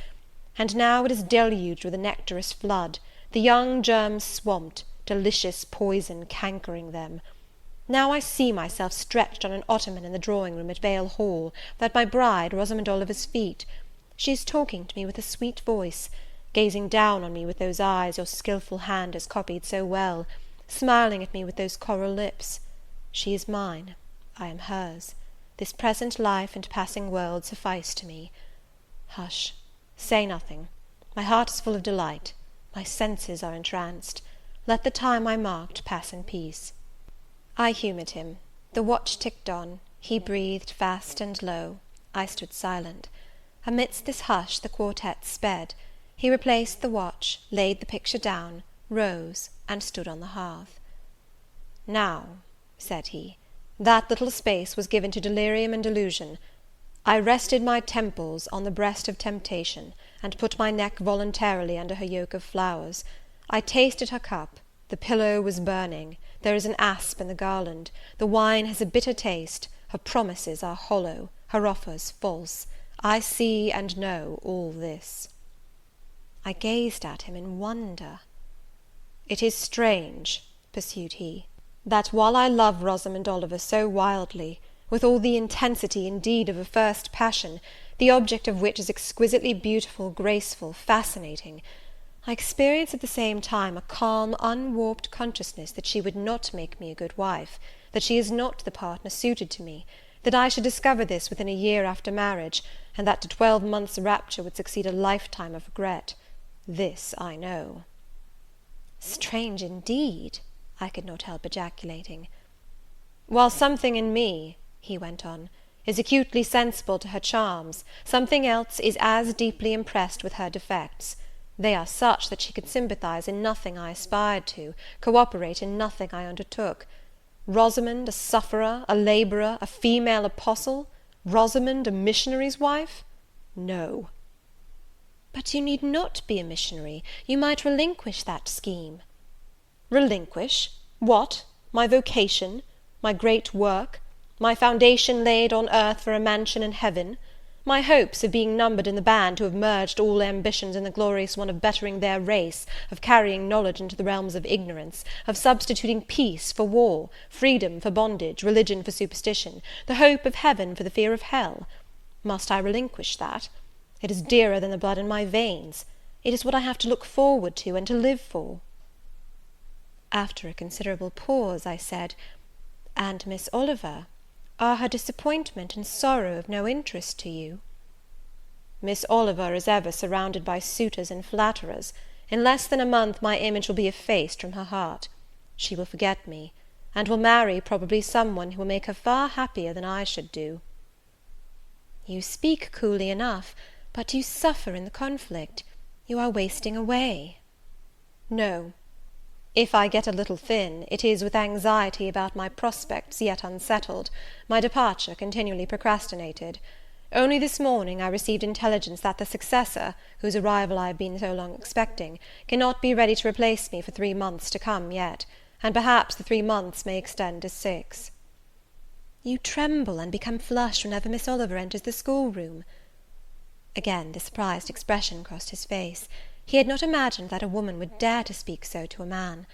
And now it is deluged with a nectarous flood, the young germs swamped, delicious poison cankering them. Now I see myself stretched on an ottoman in the drawing-room at Vale Hall, at my bride Rosamond Oliver's feet. She is talking to me with a sweet voice. gazing down on me with those eyes your skilful hand has copied so well, smiling at me with those coral lips. She is mine, I am hers. This present life and passing world suffice to me. Hush, say nothing. My heart is full of delight, my senses are entranced. Let the time I marked pass in peace. I humoured him. The watch ticked on. He breathed fast and low. I stood silent. Amidst this hush the quartet sped. He replaced the watch, laid the picture down, rose, and stood on the hearth. "Now," said he, "that little space was given to delirium and delusion. I rested my temples on the breast of temptation, and put my neck voluntarily under her yoke of flowers. I tasted her cup. The pillow was burning. There is an asp in the garland. The wine has a bitter taste. Her promises are hollow, her offers false. I see and know all this." I gazed at him in wonder. "It is strange," pursued he, "that while I love Rosamond Oliver so wildly, with all the intensity, indeed, of a first passion, the object of which is exquisitely beautiful, graceful, fascinating, I experience at the same time a calm, unwarped consciousness that she would not make me a good wife, that she is not the partner suited to me, that I should discover this within a year after marriage, and that to 12 months' rapture would succeed a lifetime of regret. This I know." "Strange indeed!" I could not help ejaculating. "While something in me," he went on, "is acutely sensible to her charms, something else is as deeply impressed with her defects. They are such that she could sympathize in nothing I aspired to, cooperate in nothing I undertook. Rosamond a sufferer, a labourer, a female apostle? Rosamond a missionary's wife? No." "But you need not be a missionary. You might relinquish that scheme." "Relinquish? What? My vocation? My great work? My foundation laid on earth for a mansion in heaven? My hopes of being numbered in the band who have merged all ambitions in the glorious one of bettering their race, of carrying knowledge into the realms of ignorance, of substituting peace for war, freedom for bondage, religion for superstition, the hope of heaven for the fear of hell? Must I relinquish that? It is dearer than the blood in my veins. It is what I have to look forward to, and to live for." After a considerable pause, I said, "And Miss Oliver? Are her disappointment and sorrow of no interest to you?" "Miss Oliver is ever surrounded by suitors and flatterers. In less than a month my image will be effaced from her heart. She will forget me, and will marry probably some one who will make her far happier than I should do." "You speak coolly enough, but you suffer in the conflict. You are wasting away." "No. If I get a little thin, it is with anxiety about my prospects yet unsettled, my departure continually procrastinated. Only this morning I received intelligence that the successor, whose arrival I have been so long expecting, cannot be ready to replace me for 3 months to come yet, and perhaps the 3 months may extend to 6. "You tremble and become flushed whenever Miss Oliver enters the schoolroom." Again the surprised expression crossed his face. He had not imagined that a woman would dare to speak so to a man.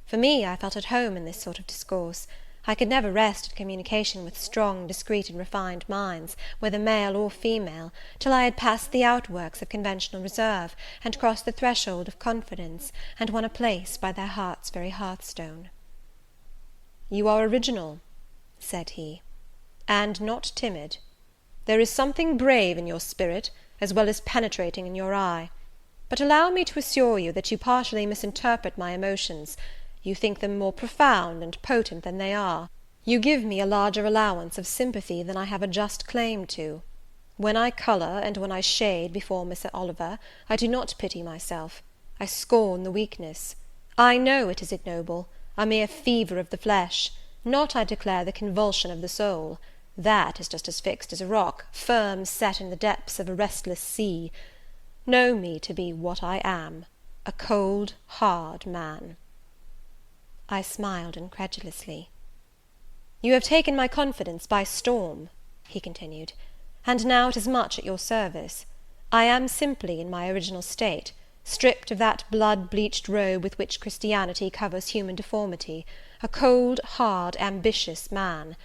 For me, I felt at home in this sort of discourse. I could never rest in communication with strong, discreet, and refined minds, whether male or female, till I had passed the outworks of conventional reserve, and crossed the threshold of confidence, and won a place by their heart's very hearthstone. "You are original," said he, "and not timid. There is something brave in your spirit, as well as penetrating in your eye. But allow me to assure you that you partially misinterpret my emotions. You think them more profound and potent than they are. You give me a larger allowance of sympathy than I have a just claim to. When I colour, and when I shade before Miss Oliver, I do not pity myself. I scorn the weakness. I know it is ignoble, a mere fever of the flesh, not, I declare, the convulsion of the soul. That is just as fixed as a rock, firm set in the depths of a restless sea. Know me to be what I am, a cold, hard man." I smiled incredulously. "You have taken my confidence by storm," he continued, "and now it is much at your service. I am simply in my original state, stripped of that blood-bleached robe with which Christianity covers human deformity, a cold, hard, ambitious man.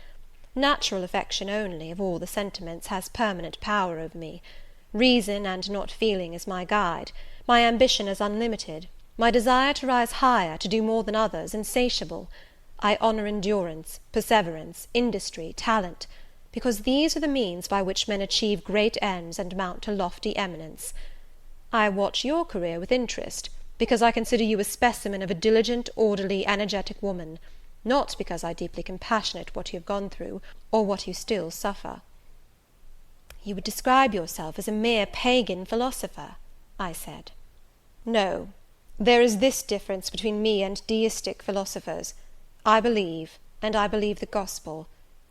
Natural affection only, of all the sentiments, has permanent power over me. Reason and not feeling is my guide. my ambition as unlimited, my desire to rise higher, to do more than others, insatiable. I honour endurance, perseverance, industry, talent, because these are the means by which men achieve great ends and mount to lofty eminence. I watch your career with interest, because I consider you a specimen of a diligent, orderly, energetic woman, not because I deeply compassionate what you have gone through, or what you still suffer. You would describe yourself as a mere pagan philosopher, I said. No, there is this difference between me and deistic philosophers. I believe, and I believe the gospel.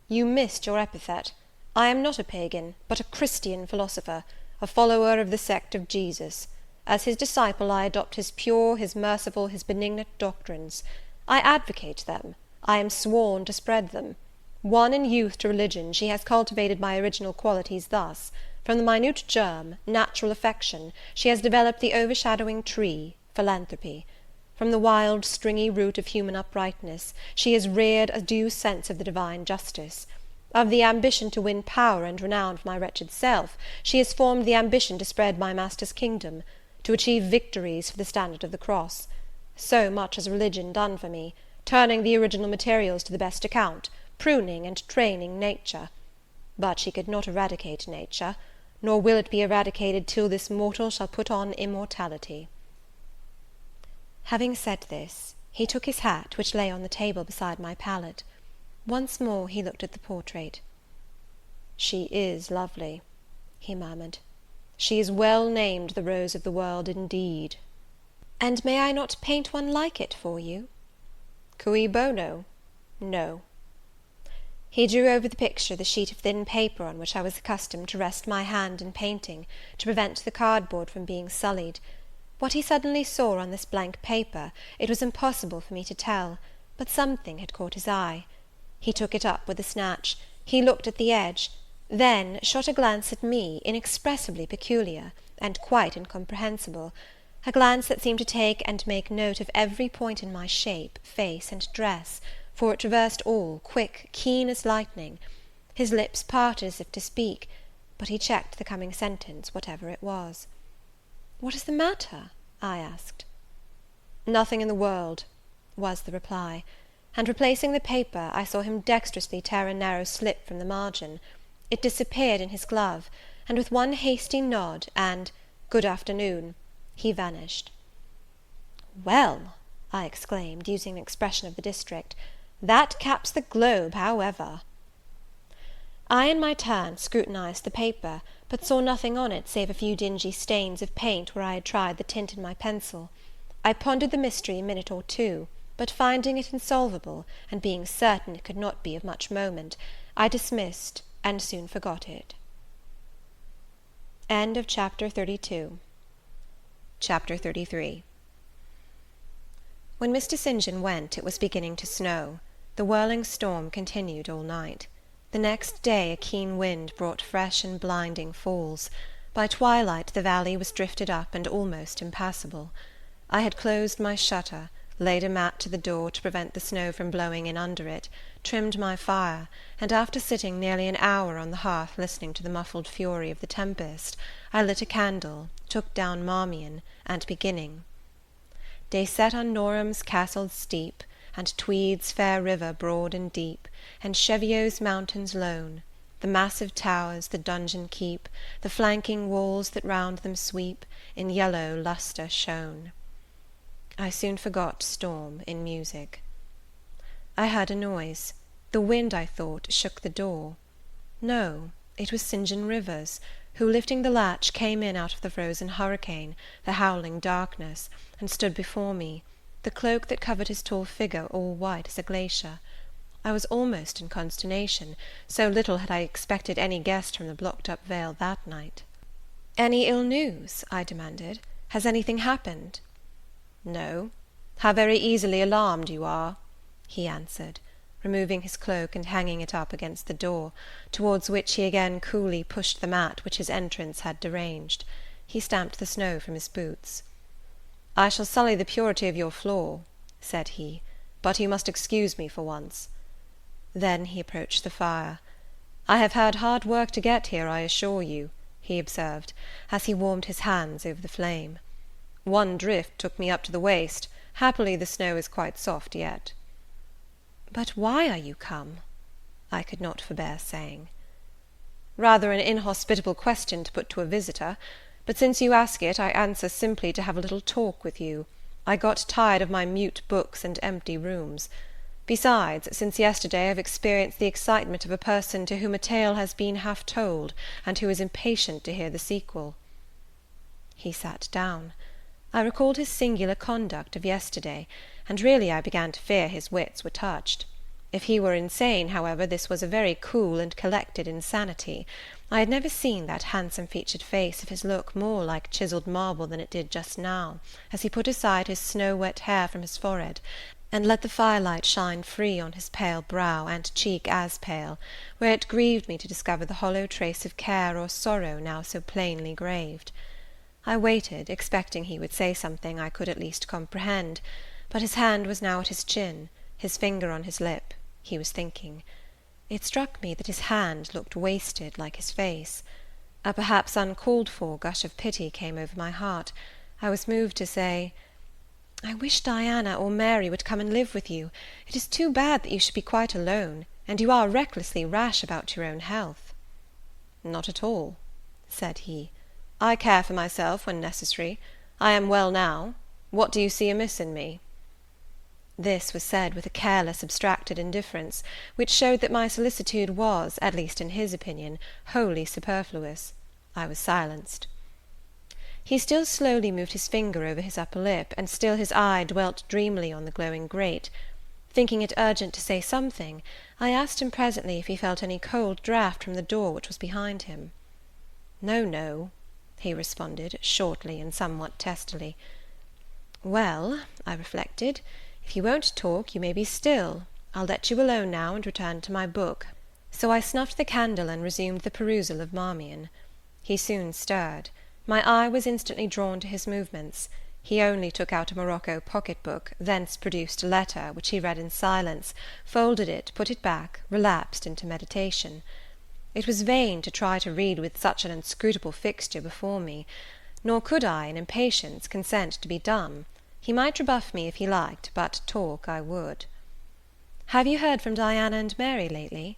You missed your epithet. I am not a pagan, but a Christian philosopher, a follower of the sect of Jesus. As his disciple, I adopt his pure, his merciful, his benignant doctrines. I advocate them. I am sworn to spread them. Won in youth to religion, she has cultivated my original qualities thus: from the minute germ, natural affection, she has developed the overshadowing tree, philanthropy. From the wild, stringy root of human uprightness, she has reared a due sense of the divine justice. Of the ambition to win power and renown for my wretched self, she has formed the ambition to spread my Master's kingdom, to achieve victories for the standard of the cross. So much has religion done for me, turning the original materials to the best account, pruning and training nature. But she could not eradicate nature, nor will it be eradicated till this mortal shall put on immortality. Having said this, he took his hat, which lay on the table beside my pallet. Once more he looked at the portrait. "She is lovely," he murmured. "She is well named the rose of the world indeed." "And may I not paint one like it for you?" "Cui bono? No." He drew over the picture the sheet of thin paper on which I was accustomed to rest my hand in painting, to prevent the cardboard from being sullied. What he suddenly saw on this blank paper, it was impossible for me to tell, but something had caught his eye. He took it up with a snatch, he looked at the edge, then shot a glance at me inexpressibly peculiar, and quite incomprehensible, a glance that seemed to take and make note of every point in my shape, face, and dress, for it traversed all, quick, keen as lightning. His lips parted as if to speak, but he checked the coming sentence, whatever it was. "What is the matter?" I asked. "Nothing in the world," was the reply, and replacing the paper, I saw him dexterously tear a narrow slip from the margin. It disappeared in his glove, and with one hasty nod, and "Good afternoon," he vanished. "Well," I exclaimed, using an expression of the district, "that caps the globe, however." I, in my turn, scrutinized the paper, but saw nothing on it save a few dingy stains of paint where I had tried the tint in my pencil. I pondered the mystery a minute or two, but finding it insolvable, and being certain it could not be of much moment, I dismissed, and soon forgot it. Chapter 32. Chapter 33. When Mr. St. John went, it was beginning to snow. The whirling storm continued all night. The next day a keen wind brought fresh and blinding falls. By twilight the valley was drifted up and almost impassable. I had closed my shutter, laid a mat to the door to prevent the snow from blowing in under it, trimmed my fire, and after sitting nearly an hour on the hearth listening to the muffled fury of the tempest, I lit a candle, took down Marmion, and beginning, "They set on Norham's castled steep, and Tweed's fair river broad and deep, and Cheviot's mountains lone, the massive towers the dungeon keep, the flanking walls that round them sweep, in yellow lustre shone." I soon forgot storm in music. I heard a noise. The wind, I thought, shook the door. No, it was St. John Rivers, who, lifting the latch, came in out of the frozen hurricane, the howling darkness, and stood before me, the cloak that covered his tall figure all white as a glacier. I was almost in consternation, so little had I expected any guest from the blocked-up vale that night. "Any ill news?" I demanded. "Has anything happened?" "No. How very easily alarmed you are," he answered, removing his cloak and hanging it up against the door, towards which he again coolly pushed the mat which his entrance had deranged. He stamped the snow from his boots. "I shall sully the purity of your floor," said he, "but you must excuse me for once." Then he approached the fire. "I have had hard work to get here, I assure you," he observed, as he warmed his hands over the flame. One drift took me up to the waist. Happily the snow is quite soft yet." "But why are you come?" I could not forbear saying. "Rather an inhospitable question to put to a visitor, but since you ask it, I answer simply to have a little talk with you. I got tired of my mute books and empty rooms. Besides, since yesterday I have experienced the excitement of a person to whom a tale has been half told, and who is impatient to hear the sequel." He sat down. I recalled his singular conduct of yesterday, and really I began to fear his wits were touched. If he were insane, however, this was a very cool and collected insanity. I had never seen that handsome-featured face of his look more like chiselled marble than it did just now, as he put aside his snow-wet hair from his forehead, and let the firelight shine free on his pale brow, and cheek as pale, where it grieved me to discover the hollow trace of care or sorrow now so plainly graved. I waited, expecting he would say something I could at least comprehend, but his hand was now at his chin, his finger on his lip. He was thinking. It struck me that his hand looked wasted like his face. A perhaps uncalled-for gush of pity came over my heart. I was moved to say, "I wish Diana or Mary would come and live with you. It is too bad that you should be quite alone, and you are recklessly rash about your own health." "Not at all," said he. "I care for myself when necessary. I am well now. What do you see amiss in me?" This was said with a careless, abstracted indifference, which showed that my solicitude was, at least in his opinion, wholly superfluous. I was silenced. He still slowly moved his finger over his upper lip, and still his eye dwelt dreamily on the glowing grate. Thinking it urgent to say something, I asked him presently if he felt any cold draught from the door which was behind him. "No, no," he responded, shortly and somewhat testily. "Well," I reflected, "if you won't talk, you may be still. I'll let you alone now, and return to my book." So I snuffed the candle and resumed the perusal of Marmion. He soon stirred. My eye was instantly drawn to his movements. He only took out a morocco pocket-book, thence produced a letter, which he read in silence, folded it, put it back, relapsed into meditation. It was vain to try to read with such an inscrutable fixture before me, nor could I, in impatience, consent to be dumb. He might rebuff me if he liked, but talk I would. "Have you heard from Diana and Mary lately?"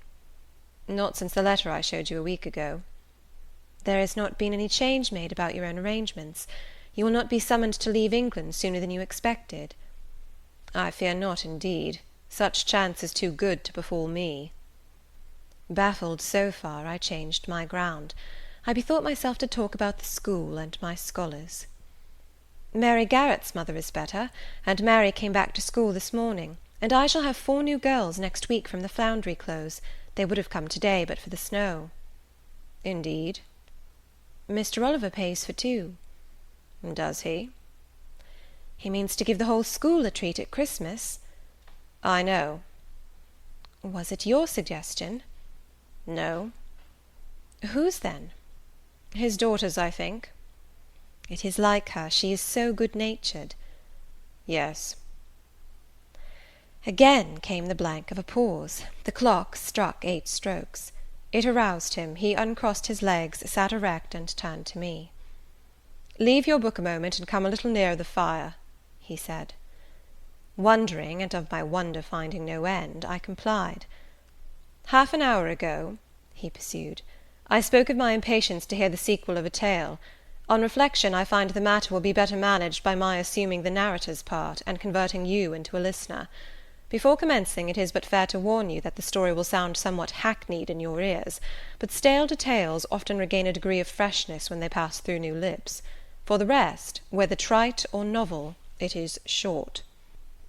"Not since the letter I showed you a week ago." "There has not been any change made about your own arrangements? You will not be summoned to leave England sooner than you expected?" "I fear not, indeed. Such chance is too good to befall me." Baffled so far, I changed my ground. I bethought myself to talk about the school and my scholars. "Mary Garrett's mother is better, and Mary came back to school this morning, and I shall have 4 new girls next week from the Foundry Close. They would have come to-day but for the snow." "Indeed?" "Mr. Oliver pays for 2. "Does he?" "He means to give the whole school a treat at Christmas." "I know." "Was it your suggestion?" "No." "Whose, then?" "His daughter's, I think." "It is like her. She is so good-natured." "Yes." Again came the blank of a pause. The clock struck 8 strokes. It aroused him. He uncrossed his legs, sat erect, and turned to me. "Leave your book a moment, and come a little nearer the fire," he said. Wondering, and of my wonder finding no end, I complied. "Half an hour ago," he pursued, "I spoke of my impatience to hear the sequel of a tale. On reflection, I find the matter will be better managed by my assuming the narrator's part, and converting you into a listener. Before commencing, it is but fair to warn you that the story will sound somewhat hackneyed in your ears, but stale details often regain a degree of freshness when they pass through new lips. For the rest, whether trite or novel, it is short.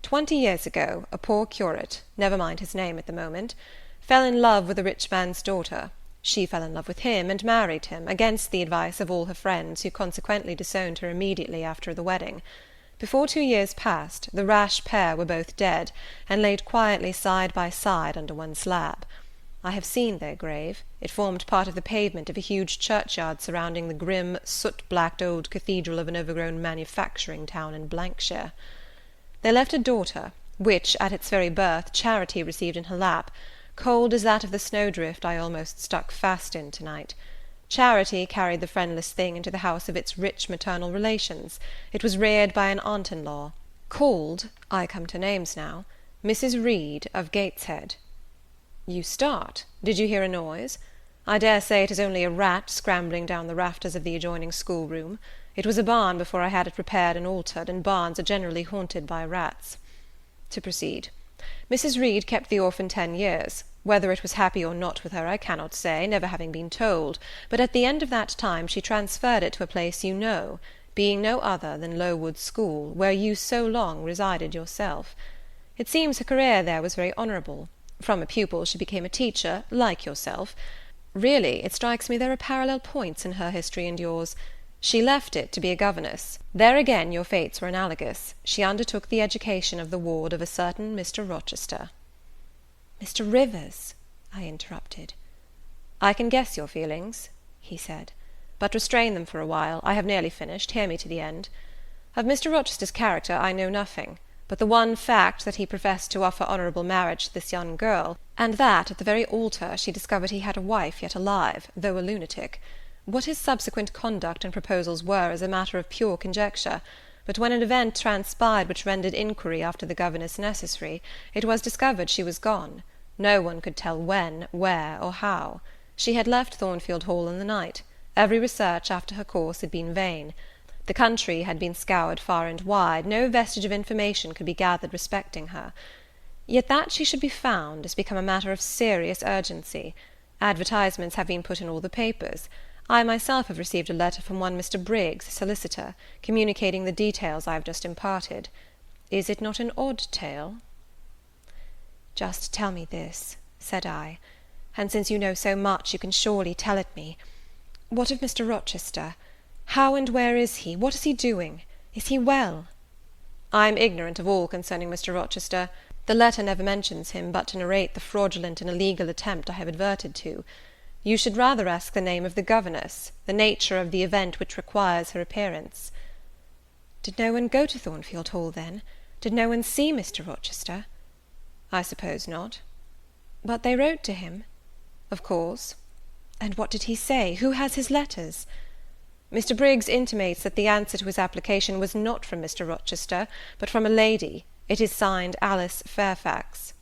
20 years ago, a poor curate, never mind his name at the moment, fell in love with a rich man's daughter. She fell in love with him, and married him, against the advice of all her friends, who consequently disowned her immediately after the wedding. Before 2 years passed, the rash pair were both dead, and laid quietly side by side under one slab. I have seen their grave. It formed part of the pavement of a huge churchyard surrounding the grim, soot-blacked old cathedral of an overgrown manufacturing town in Blankshire. They left a daughter, which, at its very birth, Charity received in her lap, cold as that of the snowdrift I almost stuck fast in to-night. Charity carried the friendless thing into the house of its rich maternal relations. It was reared by an aunt-in-law, called, I come to names now, Mrs. Reed of Gateshead. You start. Did you hear a noise? I dare say it is only a rat scrambling down the rafters of the adjoining schoolroom. It was a barn before I had it repaired and altered, and barns are generally haunted by rats. To proceed. Mrs. Reed kept the orphan 10 years. Whether it was happy or not with her I cannot say, never having been told, but at the end of that time she transferred it to a place you know, being no other than Lowood School, where you so long resided yourself. It seems her career there was very honourable. From a pupil she became a teacher, like yourself. Really, it strikes me there are parallel points in her history and yours. She left it to be a governess. There again your fates were analogous. She undertook the education of the ward of a certain Mr. Rochester. Mr. Rivers, I interrupted. I can guess your feelings, he said, but restrain them for a while. I have nearly finished. Hear me to the end. Of Mr. Rochester's character I know nothing, but the one fact that he professed to offer honourable marriage to this young girl, and that at the very altar she discovered he had a wife yet alive, though a lunatic. What his subsequent conduct and proposals were is a matter of pure conjecture, but when an event transpired which rendered inquiry after the governess necessary, it was discovered she was gone. No one could tell when, where, or how. She had left Thornfield Hall in the night. Every research after her course had been vain. The country had been scoured far and wide. No vestige of information could be gathered respecting her. Yet that she should be found has become a matter of serious urgency. Advertisements have been put in all the papers. I myself have received a letter from one Mr. Briggs, solicitor, communicating the details I have just imparted. Is it not an odd tale? Just tell me this, said I, and since you know so much, you can surely tell it me. What of Mr. Rochester? How and where is he? What is he doing? Is he well? I am ignorant of all concerning Mr. Rochester. The letter never mentions him, but to narrate the fraudulent and illegal attempt I have adverted to. You should rather ask the name of the governess, the nature of the event which requires her appearance. Did no one go to Thornfield Hall, then? Did no one see Mr. Rochester? I suppose not. But they wrote to him? Of course. And what did he say? Who has his letters? Mr. Briggs intimates that the answer to his application was not from Mr. Rochester, but from a lady. It is signed Alice Fairfax.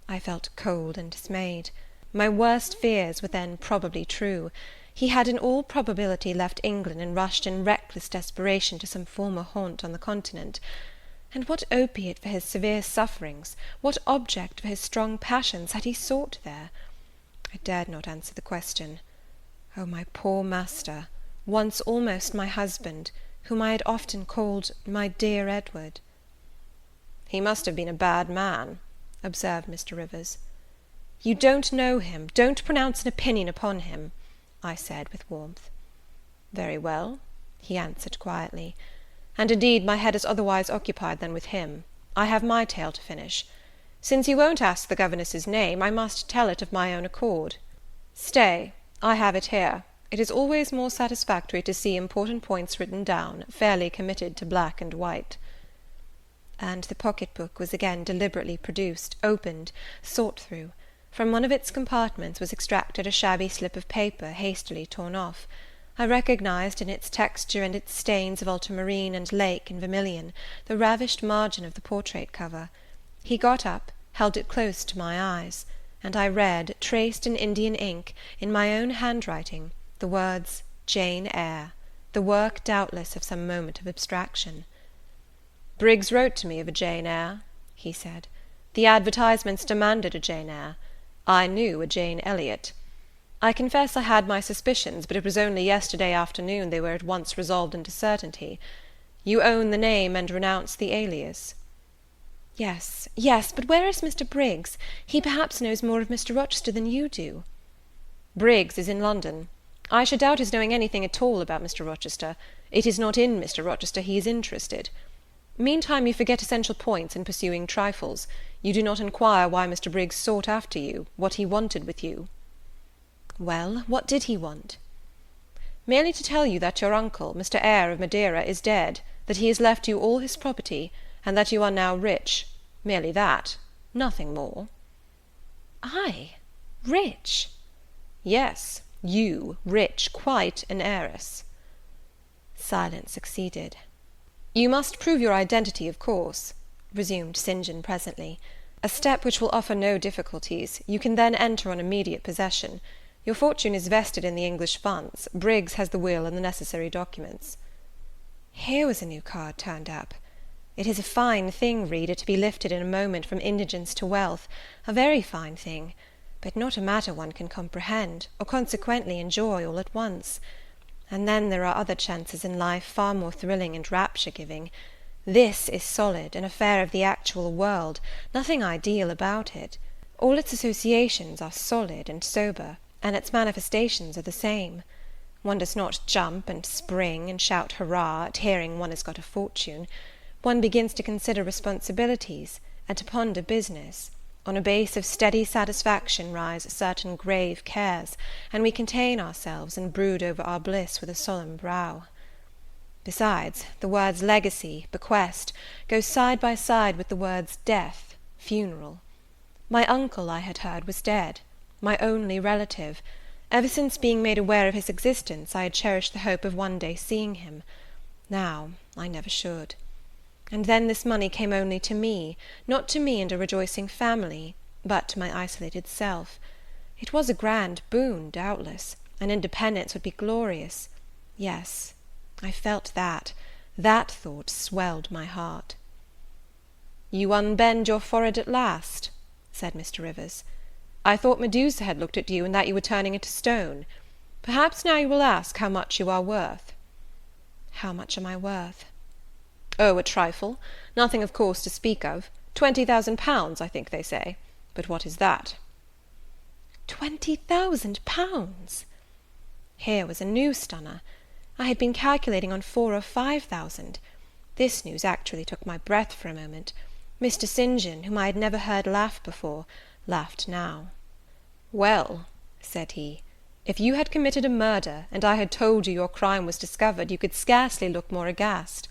I felt cold and dismayed. My worst fears were then probably true. He had in all probability left England and rushed in reckless desperation to some former haunt on the continent. And what opiate for his severe sufferings, what object for his strong passions had he sought there? I dared not answer the question. Oh, my poor master, once almost my husband, whom I had often called my dear Edward. He must have been a bad man, observed Mr. Rivers. You don't know him. Don't pronounce an opinion upon him, I said with warmth. Very well, he answered quietly. And indeed my head is otherwise occupied than with him. I have my tale to finish. Since you won't ask the governess's name, I must tell it of my own accord. Stay, I have it here. It is always more satisfactory to see important points written down, fairly committed to black and white. And the pocket-book was again deliberately produced, opened, sought through. From one of its compartments was extracted a shabby slip of paper, hastily torn off. I recognized in its texture and its stains of ultramarine and lake and vermilion the ravished margin of the portrait cover. He got up, held it close to my eyes, and I read, traced in Indian ink, in my own handwriting, the words Jane Eyre, the work doubtless of some moment of abstraction. Briggs wrote to me of a Jane Eyre, he said. The advertisements demanded a Jane Eyre. I knew a Jane Elliot. I confess I had my suspicions, but it was only yesterday afternoon they were at once resolved into certainty. You own the name and renounce the alias. Yes, yes, but where is Mr. Briggs? He perhaps knows more of Mr. Rochester than you do. Briggs is in London. I should doubt his knowing anything at all about Mr. Rochester. It is not in Mr. Rochester he is interested. Meantime you forget essential points in pursuing trifles. You do not inquire why Mr. Briggs sought after you, what he wanted with you. Well, what did he want? Merely to tell you that your uncle, Mr. Eyre of Madeira, is dead, that he has left you all his property, and that you are now rich. Merely that. Nothing more. I? Rich? Yes, You, rich, quite an heiress." Silence succeeded. "You must prove your identity, of course," resumed St. John presently, "a step which will offer no difficulties. You can then enter on immediate possession. Your fortune is vested in the English funds. Briggs has the will and the necessary documents." Here was a new card turned up. It is a fine thing, reader, to be lifted in a moment from indigence to wealth, a very fine thing, but not a matter one can comprehend, or consequently enjoy all at once. And then there are other chances in life far more thrilling and rapture-giving. This is solid, an affair of the actual world, nothing ideal about it. All its associations are solid and sober, and its manifestations are the same. One does not jump and spring and shout hurrah at hearing one has got a fortune. One begins to consider responsibilities, and to ponder business. On a base of steady satisfaction rise certain grave cares, and we contain ourselves and brood over our bliss with a solemn brow. Besides, the words legacy, bequest, go side by side with the words death, funeral. My uncle, I had heard, was dead, my only relative. Ever since being made aware of his existence, I had cherished the hope of one day seeing him. Now I never should. And then this money came only to me, not to me and a rejoicing family, but to my isolated self. It was a grand boon, doubtless, and independence would be glorious. Yes, I felt that. That thought swelled my heart. "You unbend your forehead at last," said Mr. Rivers. "I thought Medusa had looked at you, and that you were turning into stone. Perhaps now you will ask how much you are worth." "How much am I worth?" "Oh, a trifle. Nothing, of course, to speak of. 20,000 pounds, I think they say. But what is that?" 20,000 pounds! Here was a new stunner. I had been calculating on 4,000 or 5,000. This news actually took my breath for a moment. Mr. St. John, whom I had never heard laugh before, laughed now. "Well," said he, "if you had committed a murder, and I had told you your crime was discovered, you could scarcely look more aghast."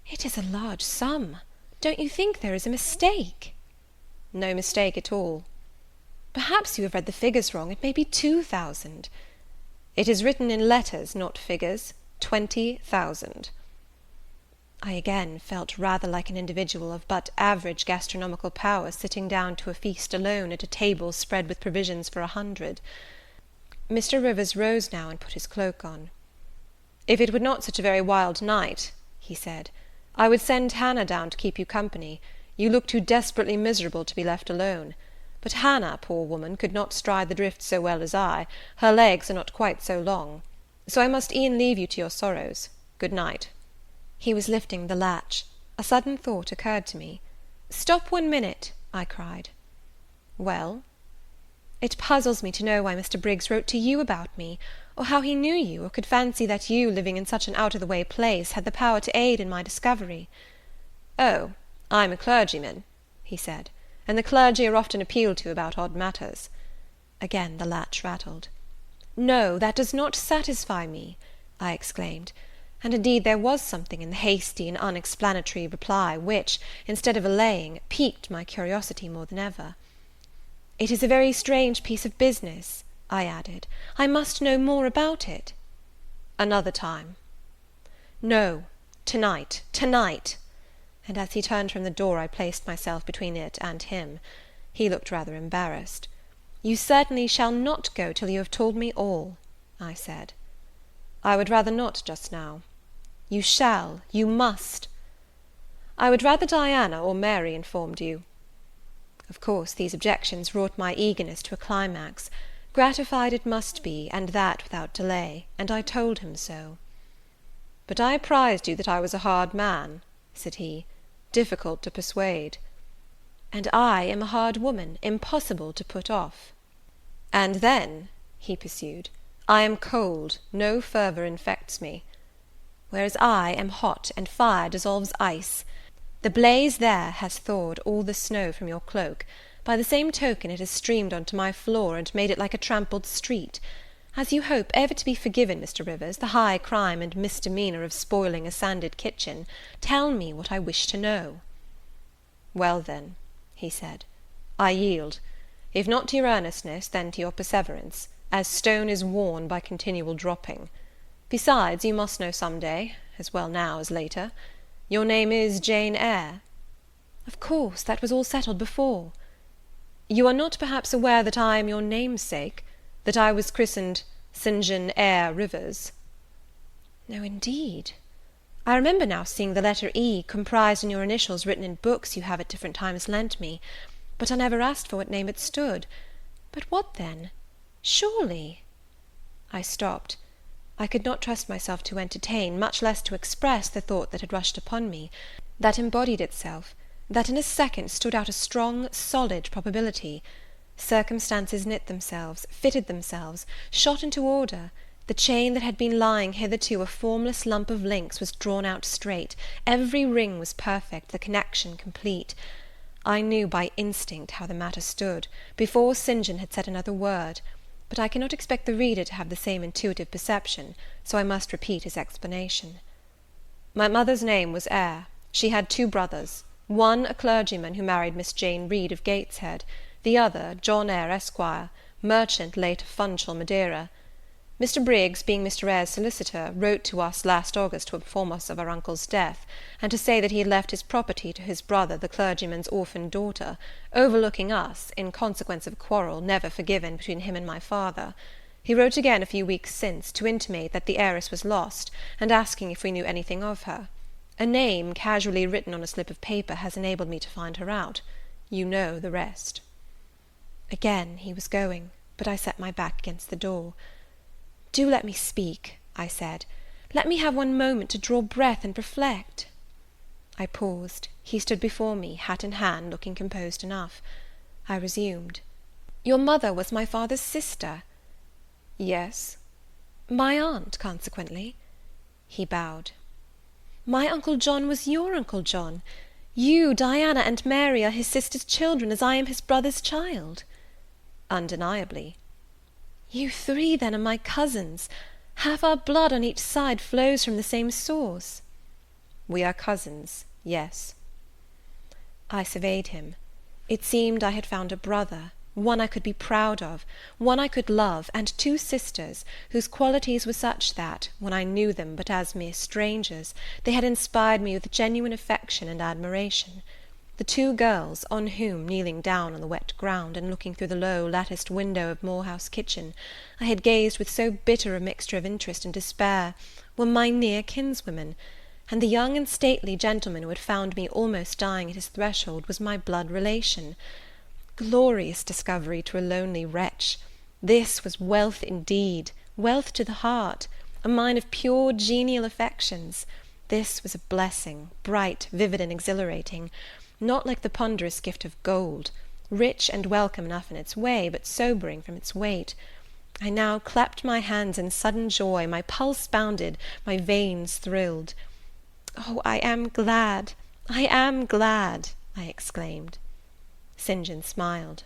"It is a large sum. Don't you think there is a mistake?" "No mistake at all." "Perhaps you have read the figures wrong. It may be 2,000. "It is written in letters, not figures. 20,000. I again felt rather like an individual of but average gastronomical power sitting down to a feast alone at a table spread with provisions for 100. Mr. Rivers rose now and put his cloak on. "If it were not such a very wild night," he said, "I would send Hannah down to keep you company. You look too desperately miserable to be left alone. But Hannah, poor woman, could not stride the drift so well as I. Her legs are not quite so long. So I must e'en leave you to your sorrows. Good night." He was lifting the latch. A sudden thought occurred to me. "Stop 1 minute," I cried. "Well?" "It puzzles me to know why Mr. Briggs wrote to you about me, or how he knew you, or could fancy that you, living in such an out-of-the-way place, had the power to aid in my discovery." "Oh, I'm a clergyman," he said, "and the clergy are often appealed to about odd matters." Again the latch rattled. "No, that does not satisfy me," I exclaimed; and indeed there was something in the hasty and unexplanatory reply which, instead of allaying, piqued my curiosity more than ever. "It is a very strange piece of business," I added. "I must know more about it." "Another time." "No, tonight, tonight!" And as he turned from the door, I placed myself between it and him. He looked rather embarrassed. "You certainly shall not go till you have told me all," I said. "I would rather not just now." "You shall, you must." "I would rather Diana or Mary informed you." Of course these objections wrought my eagerness to a climax. Gratified it must be, and that without delay, and I told him so. "But I apprized you that I was a hard man," said he, "difficult to persuade." "And I am a hard woman, impossible to put off." "And then," he pursued, "I am cold, no fervour infects me." "Whereas I am hot, and fire dissolves ice. The blaze there has thawed all the snow from your cloak. By the same token it has streamed onto my floor, and made it like a trampled street. As you hope ever to be forgiven, Mr. Rivers, the high crime and misdemeanour of spoiling a sanded kitchen, tell me what I wish to know." "Well, then," he said, "I yield. If not to your earnestness, then to your perseverance. as stone is worn by continual dropping. Besides, you must know some day, as well now as later. Your name is Jane Eyre?" "Of course, that was all settled before." "You are not perhaps aware that I am your namesake, that I was christened St. John Eyre Rivers?" "No, indeed. I remember now seeing the letter E comprised in your initials written in books you have at different times lent me, but I never asked for what name it stood. But what then? Surely—" I stopped. I could not trust myself to entertain, much less to express, the thought that had rushed upon me, that embodied itself, that in a second stood out a strong, solid probability. Circumstances knit themselves, fitted themselves, shot into order. The chain that had been lying hitherto a formless lump of links was drawn out straight, every ring was perfect, the connection complete. I knew by instinct how the matter stood, before St. John had said another word, but I cannot expect the reader to have the same intuitive perception, so I must repeat his explanation. My mother's name was Eyre. She had 2 brothers, one a clergyman who married Miss Jane Reed of Gateshead, the other John Eyre, Esquire, merchant late of Funchal, Madeira. Mr. Briggs, being Mr. Eyre's solicitor, wrote to us last August to inform us of our uncle's death, and to say that he had left his property to his brother, the clergyman's orphan daughter, overlooking us, in consequence of a quarrel never forgiven between him and my father. He wrote again a few weeks since, to intimate that the heiress was lost, and asking if we knew anything of her. A name, casually written on a slip of paper, has enabled me to find her out. You know the rest." Again he was going, but I set my back against the door. "Do let me speak," I said. "Let me have one moment to draw breath and reflect." I paused. He stood before me, hat in hand, looking composed enough. I resumed. "Your mother was my father's sister?" "Yes." "My aunt, consequently?" He bowed. "My Uncle John was your Uncle John? You, Diana, and Mary are his sister's children, as I am his brother's child?" "Undeniably." "You 3, then, are my cousins. Half our blood on each side flows from the same source." "We are cousins, yes." I surveyed him. It seemed I had found a brother, one I could be proud of, one I could love, and 2 sisters, whose qualities were such that, when I knew them but as mere strangers, they had inspired me with genuine affection and admiration. The 2 girls, on whom, kneeling down on the wet ground, and looking through the low latticed window of Moor House kitchen, I had gazed with so bitter a mixture of interest and despair, were my near kinswomen, and the young and stately gentleman who had found me almost dying at his threshold was my blood relation. Glorious discovery to a lonely wretch! This was wealth indeed, wealth to the heart, a mine of pure, genial affections. This was a blessing, bright, vivid, and exhilarating, not like the ponderous gift of gold, rich and welcome enough in its way, but sobering from its weight. I now clapped my hands in sudden joy, my pulse bounded, my veins thrilled. "Oh, I am glad, I am glad!" I exclaimed. St. John smiled.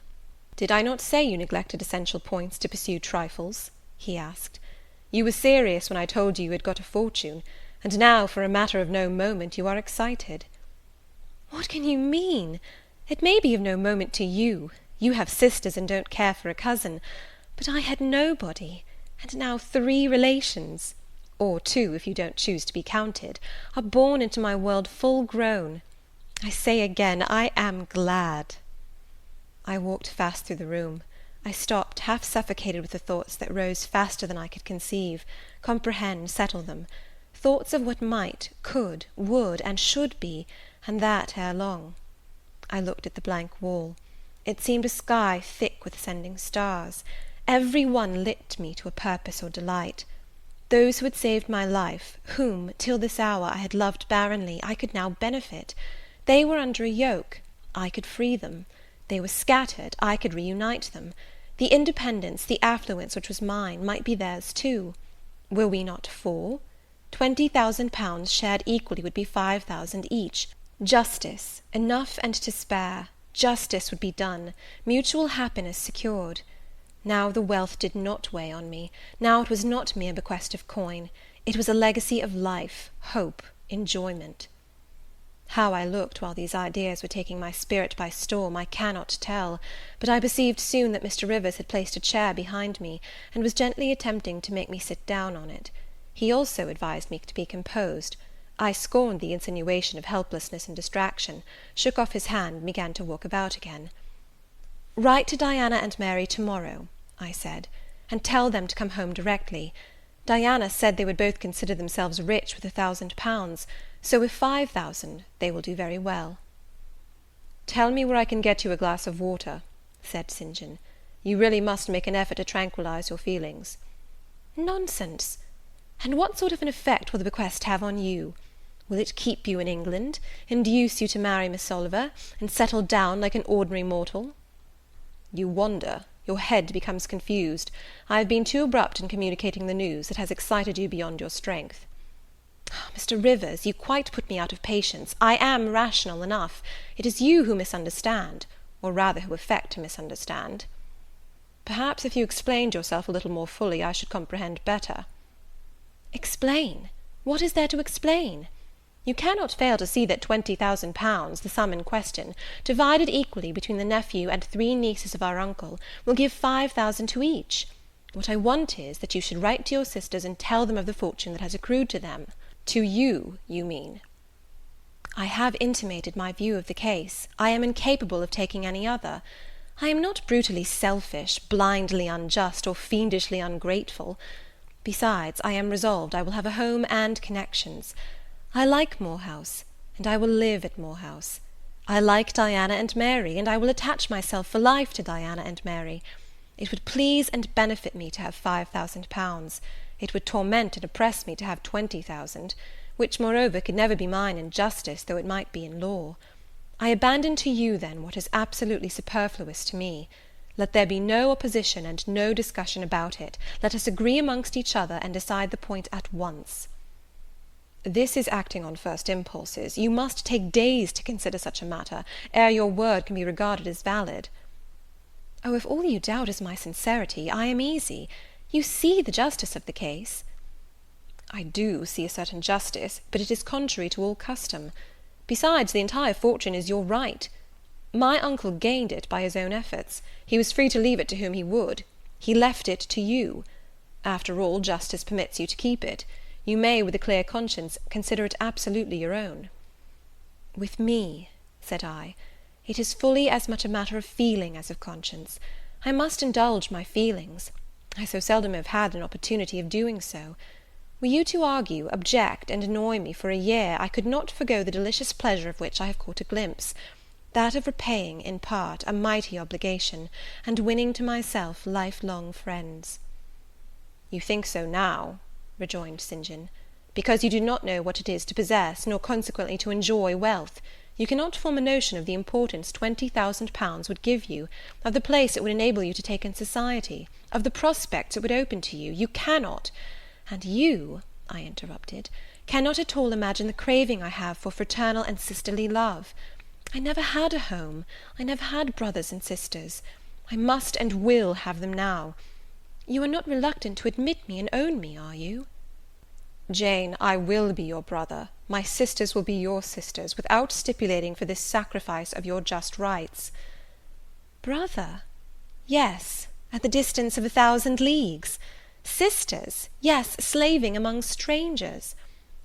"Did I not say you neglected essential points to pursue trifles?" he asked. "You were serious when I told you you had got a fortune, and now, for a matter of no moment, you are excited." "What can you mean? It may be of no moment to you. You have sisters and don't care for a cousin. But I had nobody, and now 3 relations, or 2 if you don't choose to be counted, are born into my world full grown. I say again, I am glad." I walked fast through the room. I stopped, half suffocated with the thoughts that rose faster than I could conceive, comprehend, settle them. Thoughts of what might, could, would, and should be, and that ere long. I looked at the blank wall. It seemed a sky thick with ascending stars. Every one lit me to a purpose or delight. Those who had saved my life, whom, till this hour, I had loved barrenly, I could now benefit. They were under a yoke, I could free them. They were scattered, I could reunite them. The independence, the affluence which was mine, might be theirs too. Were we not 4? 20,000 shared equally would be 5,000 each. Justice, enough and to spare, justice would be done, mutual happiness secured. Now the wealth did not weigh on me, now it was not mere bequest of coin, it was a legacy of life, hope, enjoyment. How I looked while these ideas were taking my spirit by storm, I cannot tell, but I perceived soon that Mr. Rivers had placed a chair behind me, and was gently attempting to make me sit down on it. He also advised me to be composed. I scorned the insinuation of helplessness and distraction, shook off his hand, and began to walk about again. "Write to Diana and Mary to-morrow," I said, "and tell them to come home directly. Diana said they would both consider themselves rich with £1,000, so with 5,000 they will do very well." "Tell me where I can get you a glass of water," said St. John. "You really must make an effort to tranquillize your feelings." "Nonsense! And what sort of an effect will the bequest have on you? Will it keep you in England, induce you to marry Miss Oliver, and settle down like an ordinary mortal?" "You wonder. Your head becomes confused. I have been too abrupt in communicating the news. It has excited you beyond your strength." "Mr. Rivers, you quite put me out of patience. I am rational enough. It is you who misunderstand, or rather who affect to misunderstand." "Perhaps if you explained yourself a little more fully, I should comprehend better." "Explain? What is there to explain? You cannot fail to see that £20,000, the sum in question, divided equally between the nephew and 3 nieces of our uncle, will give 5,000 to each. What I want is, that you should write to your sisters and tell them of the fortune that has accrued to them. To you, you mean?" "I have intimated my view of the case. I am incapable of taking any other. I am not brutally selfish, blindly unjust, or fiendishly ungrateful. Besides, I am resolved I will have a home and connections. I like Moor House, and I will live at Moor House. I like Diana and Mary, and I will attach myself for life to Diana and Mary. It would please and benefit me to have £5,000. It would torment and oppress me to have 20,000, which, moreover, could never be mine in justice, though it might be in law. I abandon to you, then, what is absolutely superfluous to me. Let there be no opposition and no discussion about it. Let us agree amongst each other, and decide the point at once." "This is acting on first impulses. You must take days to consider such a matter, ere your word can be regarded as valid." "Oh, if all you doubt is my sincerity, I am easy. You see the justice of the case." "I do see a certain justice, but it is contrary to all custom. Besides, the entire fortune is your right. My uncle gained it by his own efforts. He was free to leave it to whom he would. He left it to you. After all, justice permits you to keep it. You may, with a clear conscience, consider it absolutely your own." "With me," said I, "it is fully as much a matter of feeling as of conscience. I must indulge my feelings. I so seldom have had an opportunity of doing so. Were you to argue, object, and annoy me for a year, I could not forego the delicious pleasure of which I have caught a glimpse, that of repaying, in part, a mighty obligation, and winning to myself life-long friends." "You think so now," rejoined St. John, "because you do not know what it is to possess, nor consequently to enjoy wealth. You cannot form a notion of the importance £20,000 would give you, of the place it would enable you to take in society, of the prospects it would open to you. You cannot. And you," I interrupted, "cannot at all imagine the craving I have for fraternal and sisterly love. I never had a home. I never had brothers and sisters. I must and will have them now. You are not reluctant to admit me and own me, are you?" "Jane, I will be your brother. My sisters will be your sisters, without stipulating for this sacrifice of your just rights." "Brother? Yes, at the distance of 1,000 leagues. Sisters? Yes, slaving among strangers.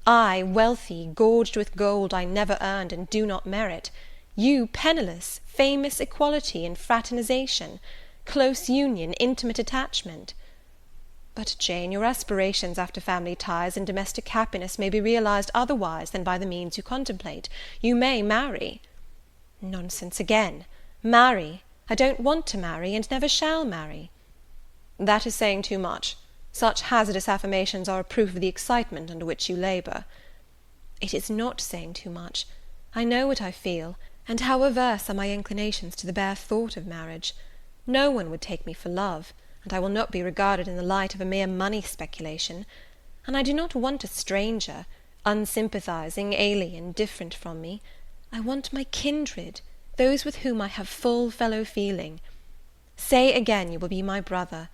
I, wealthy, gorged with gold I never earned and do not merit. You, penniless, famous equality and fraternization, close union, intimate attachment. But, Jane, your aspirations after family ties and domestic happiness may be realized otherwise than by the means you contemplate. You may marry." "Nonsense again. Marry? I don't want to marry, and never shall marry." "That is saying too much. Such hazardous affirmations are a proof of the excitement under which you labour." "It is not saying too much. I know what I feel, and how averse are my inclinations to the bare thought of marriage. No one would take me for love, and I will not be regarded in the light of a mere money speculation. And I do not want a stranger, unsympathizing, alien, different from me. I want my kindred, those with whom I have full fellow-feeling. Say again you will be my brother.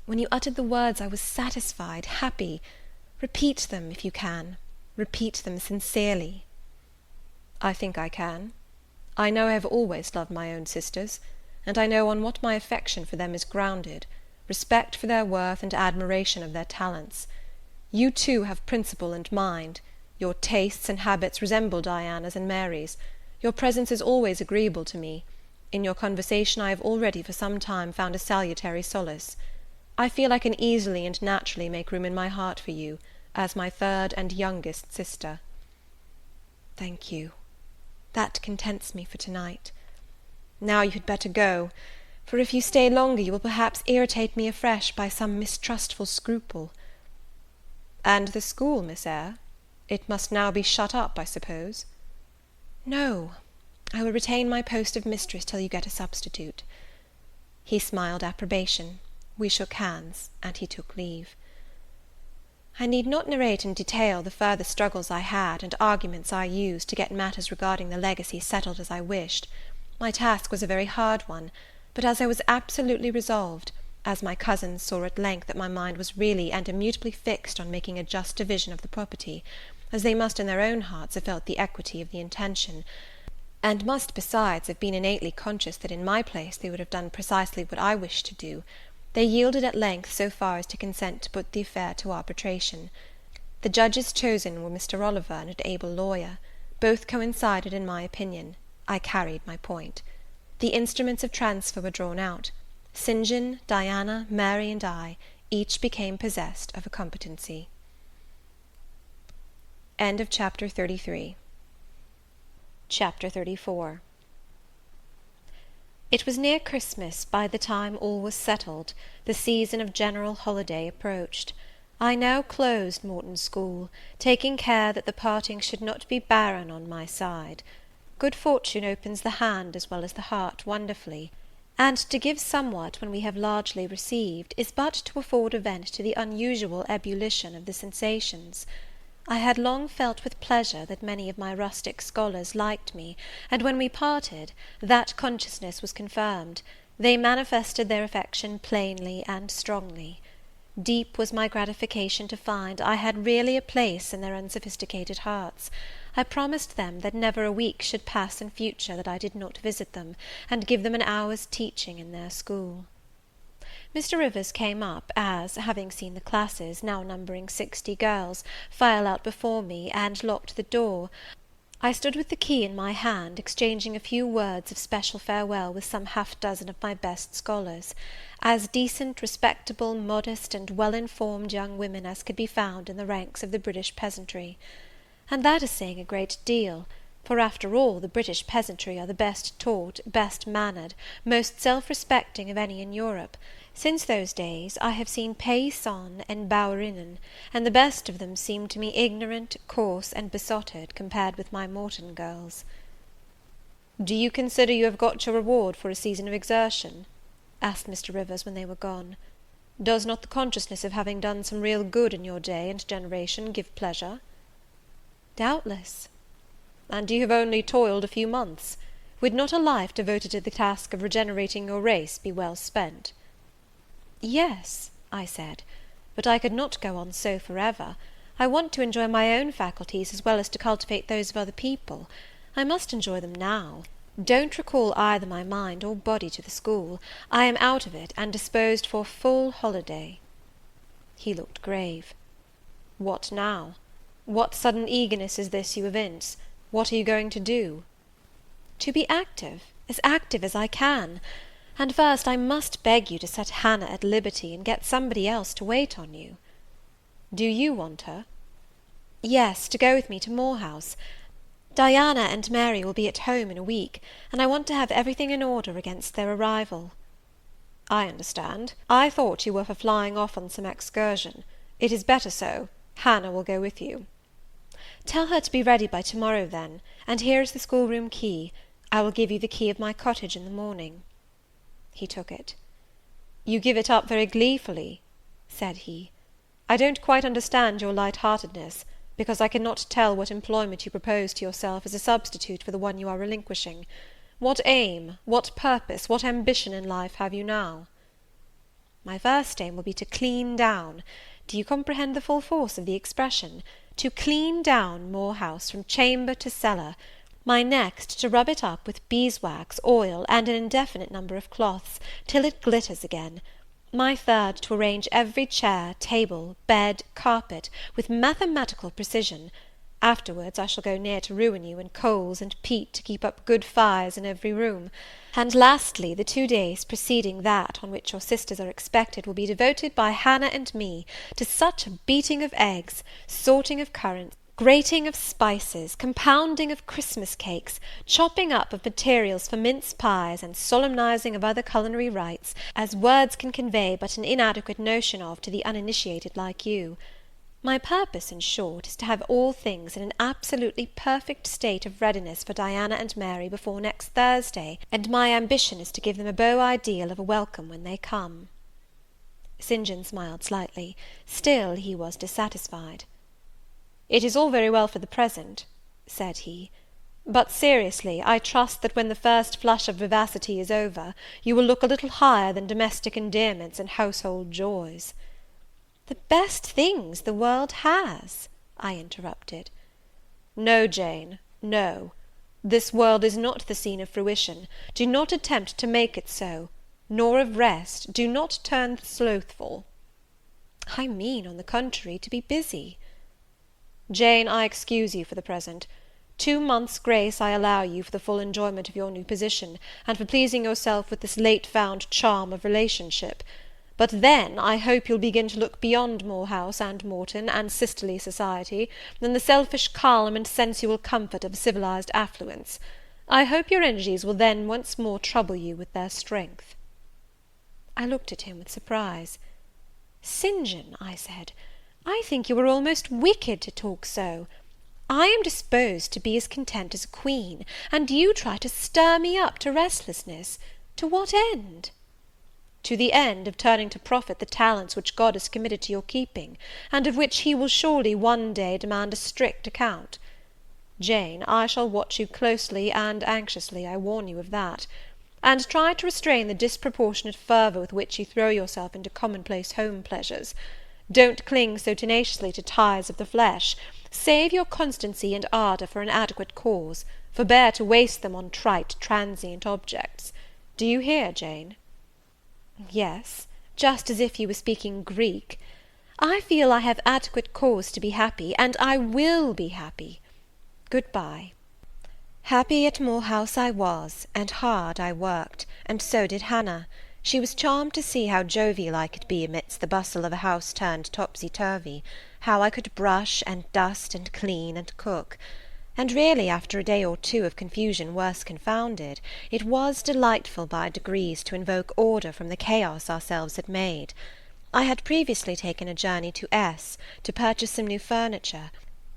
When you uttered the words I was satisfied, happy. Repeat them, if you can. Repeat them sincerely." I think I can. I know I have always loved my own sisters, and I know on what my affection for them is grounded, respect for their worth and admiration of their talents. You too have principle and mind. Your tastes and habits resemble Diana's and Mary's. Your presence is always agreeable to me. In your conversation I have already for some time found a salutary solace. I feel I can easily and naturally make room in my heart for you, as my third and youngest sister. Thank you. That contents me for tonight. Now you had better go, for if you stay longer you will perhaps irritate me afresh by some mistrustful scruple. And the school, Miss Eyre? It must now be shut up, I suppose? No, I will retain my post of mistress till you get a substitute. He smiled approbation. We shook hands, and he took leave. I need not narrate in detail the further struggles I had, and arguments I used, to get matters regarding the legacy settled as I wished. My task was a very hard one, but as I was absolutely resolved, as my cousins saw at length that my mind was really and immutably fixed on making a just division of the property, as they must in their own hearts have felt the equity of the intention, and must besides have been innately conscious that in my place they would have done precisely what I wished to do, they yielded at length so far as to consent to put the affair to arbitration. The judges chosen were Mr. Oliver and an able lawyer. Both coincided in my opinion. I carried my point. The instruments of transfer were drawn out. St. John, Diana, Mary, and I each became possessed of a competency. End of chapter 33. Chapter 34. It was near Christmas by the time all was settled. The season of general holiday approached. I now closed Morton School, taking care that the parting should not be barren on my side. Good fortune opens the hand as well as the heart wonderfully, and to give somewhat when we have largely received is but to afford a vent to the unusual ebullition of the sensations. I had long felt with pleasure that many of my rustic scholars liked me, and when we parted, that consciousness was confirmed. They manifested their affection plainly and strongly. Deep was my gratification to find I had really a place in their unsophisticated hearts. I promised them that never a week should pass in future that I did not visit them, and give them an hour's teaching in their school. Mr. Rivers came up, as, having seen the classes, now numbering 60 girls, file out before me, and locked the door, I stood with the key in my hand, exchanging a few words of special farewell with some half-dozen of my best scholars, as decent, respectable, modest, and well-informed young women as could be found in the ranks of the British peasantry. And that is saying a great deal, for after all the British peasantry are the best taught, best mannered, most self-respecting of any in Europe. Since those days I have seen paysans and bouwerinnen, and the best of them seemed to me ignorant, coarse, and besotted, compared with my Morton girls. "Do you consider you have got your reward for a season of exertion?" asked Mr. Rivers when they were gone. "Does not the consciousness of having done some real good in your day and generation give pleasure?" "Doubtless." "And you have only toiled a few months. Would not a life devoted to the task of regenerating your race be well spent?" "Yes," I said, "but I could not go on so for ever. I want to enjoy my own faculties as well as to cultivate those of other people. I must enjoy them now. Don't recall either my mind or body to the school. I am out of it, and disposed for full holiday." He looked grave. "What now? What sudden eagerness is this you evince? What are you going to do?" "To be active as I can. And first I must beg you to set Hannah at liberty, and get somebody else to wait on you." "Do you want her?" "Yes, to go with me to Moor House. Diana and Mary will be at home in a week, and I want to have everything in order against their arrival." "I understand. I thought you were for flying off on some excursion. It is better so. Hannah will go with you." "Tell her to be ready by to-morrow, then, and here is the schoolroom key. I will give you the key of my cottage in the morning." He took it. "You give it up very gleefully," said he. "I don't quite understand your light-heartedness, because I cannot tell what employment you propose to yourself as a substitute for the one you are relinquishing. What aim, what purpose, what ambition in life have you now?" "My first aim will be to clean down. Do you comprehend the full force of the expression? To clean down Moor House from chamber to cellar, my next to rub it up with beeswax, oil, and an indefinite number of cloths, till it glitters again; my third to arrange every chair, table, bed, carpet, with mathematical precision. Afterwards I shall go near to ruin you in coals and peat to keep up good fires in every room; and lastly, the 2 days preceding that on which your sisters are expected will be devoted by Hannah and me to such a beating of eggs, sorting of currants, grating of spices, compounding of Christmas cakes, chopping up of materials for mince pies, and solemnizing of other culinary rites, as words can convey but an inadequate notion of to the uninitiated like you. My purpose, in short, is to have all things in an absolutely perfect state of readiness for Diana and Mary before next Thursday, and my ambition is to give them a beau ideal of a welcome when they come." St. John smiled slightly; still he was dissatisfied. "It is all very well for the present," said he, "but seriously, I trust that when the first flush of vivacity is over, you will look a little higher than domestic endearments and household joys." "The best things the world has," I interrupted. "No, Jane, no. This world is not the scene of fruition; do not attempt to make it so; nor of rest; do not turn slothful." "I mean, on the contrary, to be busy." "Jane, I excuse you for the present. 2 months' grace I allow you for the full enjoyment of your new position, and for pleasing yourself with this late-found charm of relationship. But then I hope you'll begin to look beyond Moor House and Morton and sisterly society, than the selfish calm and sensual comfort of a civilized affluence. I hope your energies will then once more trouble you with their strength." I looked at him with surprise. "St. John," I said, "I think you are almost wicked to talk so. I am disposed to be as content as a queen, and you try to stir me up to restlessness. To what end?" "To the end of turning to profit the talents which God has committed to your keeping, and of which he will surely one day demand a strict account. Jane, I shall watch you closely and anxiously, I warn you of that; and try to restrain the disproportionate fervour with which you throw yourself into commonplace home pleasures. Don't cling so tenaciously to ties of the flesh; save your constancy and ardour for an adequate cause; forbear to waste them on trite, transient objects. Do you hear, Jane?" "Yes, just as if you were speaking Greek. I feel I have adequate cause to be happy, and I will be happy. Good-bye." Happy at Moor House I was, and hard I worked, and so did Hannah. She was charmed to see how jovial I could be amidst the bustle of a house turned topsy-turvy, how I could brush, and dust, and clean, and cook; and really, after a day or two of confusion worse confounded, it was delightful by degrees to invoke order from the chaos ourselves had made. I had previously taken a journey to S to purchase some new furniture,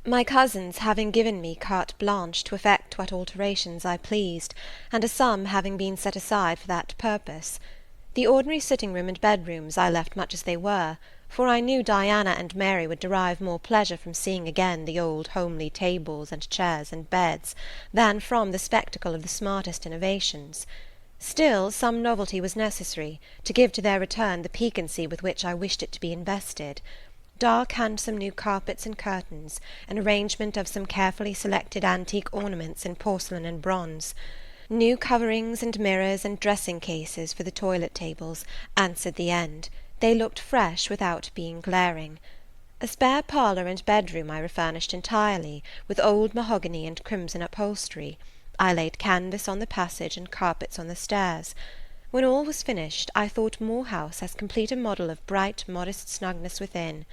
my cousins having given me carte blanche to effect what alterations I pleased, and a sum having been set aside for that purpose. The ordinary sitting-room and bedrooms I left much as they were, for I knew Diana and Mary would derive more pleasure from seeing again the old homely tables and chairs and beds, than from the spectacle of the smartest innovations. Still, some novelty was necessary, to give to their return the piquancy with which I wished it to be invested. Dark handsome new carpets and curtains, an arrangement of some carefully selected antique ornaments in porcelain and bronze, new coverings and mirrors and dressing-cases for the toilet tables, answered the end. They looked fresh without being glaring. A spare parlour and bedroom I refurnished entirely, with old mahogany and crimson upholstery. I laid canvas on the passage and carpets on the stairs. When all was finished, I thought Moor House as complete a model of bright, modest snugness within,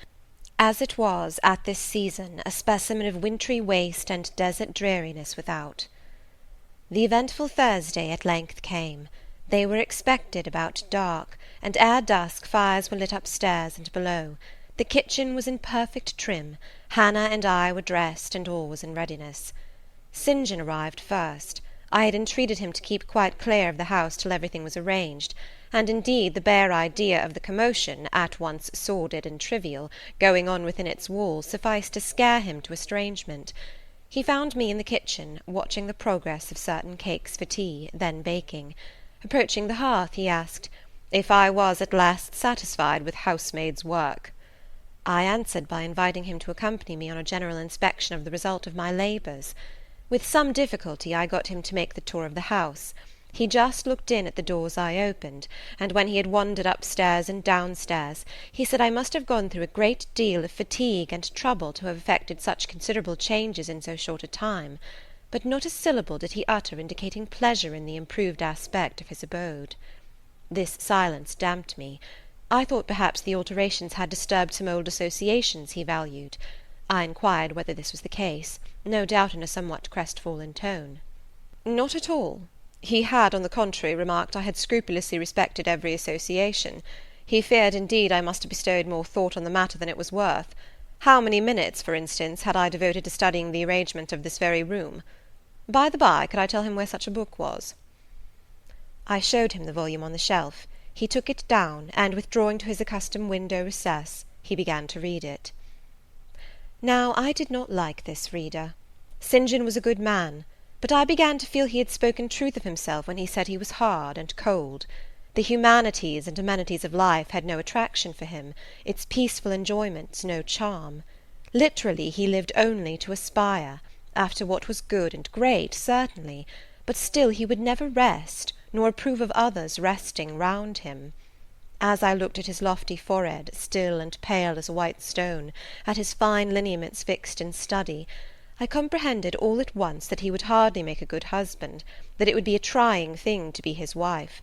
as it was, at this season, a specimen of wintry waste and desert dreariness without. The eventful Thursday at length came. They were expected about dark, and ere dusk fires were lit upstairs and below. The kitchen was in perfect trim, Hannah and I were dressed, and all was in readiness. St. John arrived first. I had entreated him to keep quite clear of the house till everything was arranged, and indeed the bare idea of the commotion, at once sordid and trivial, going on within its walls sufficed to scare him to estrangement. He found me in the kitchen, watching the progress of certain cakes for tea, then baking. Approaching the hearth, he asked, "If I was at last satisfied with housemaid's work?" I answered by inviting him to accompany me on a general inspection of the result of my labours. With some difficulty I got him to make the tour of the house. He just looked in at the doors I opened, and when he had wandered upstairs and downstairs, he said I must have gone through a great deal of fatigue and trouble to have effected such considerable changes in so short a time, but not a syllable did he utter indicating pleasure in the improved aspect of his abode. This silence damped me. I thought perhaps the alterations had disturbed some old associations he valued. I inquired whether this was the case, no doubt in a somewhat crestfallen tone. Not at all. He had, on the contrary, remarked I had scrupulously respected every association. He feared, indeed, I must have bestowed more thought on the matter than it was worth. How many minutes, for instance, had I devoted to studying the arrangement of this very room? By the by, could I tell him where such a book was? I showed him the volume on the shelf. He took it down, and withdrawing to his accustomed window recess, he began to read it. Now I did not like this reader. St. John was a good man, but I began to feel he had spoken truth of himself when he said he was hard and cold. The humanities and amenities of life had no attraction for him, its peaceful enjoyments no charm. Literally he lived only to aspire, after what was good and great, certainly, but still he would never rest, nor approve of others resting round him. As I looked at his lofty forehead, still and pale as a white stone, at his fine lineaments fixed in study, I comprehended all at once that he would hardly make a good husband, that it would be a trying thing to be his wife.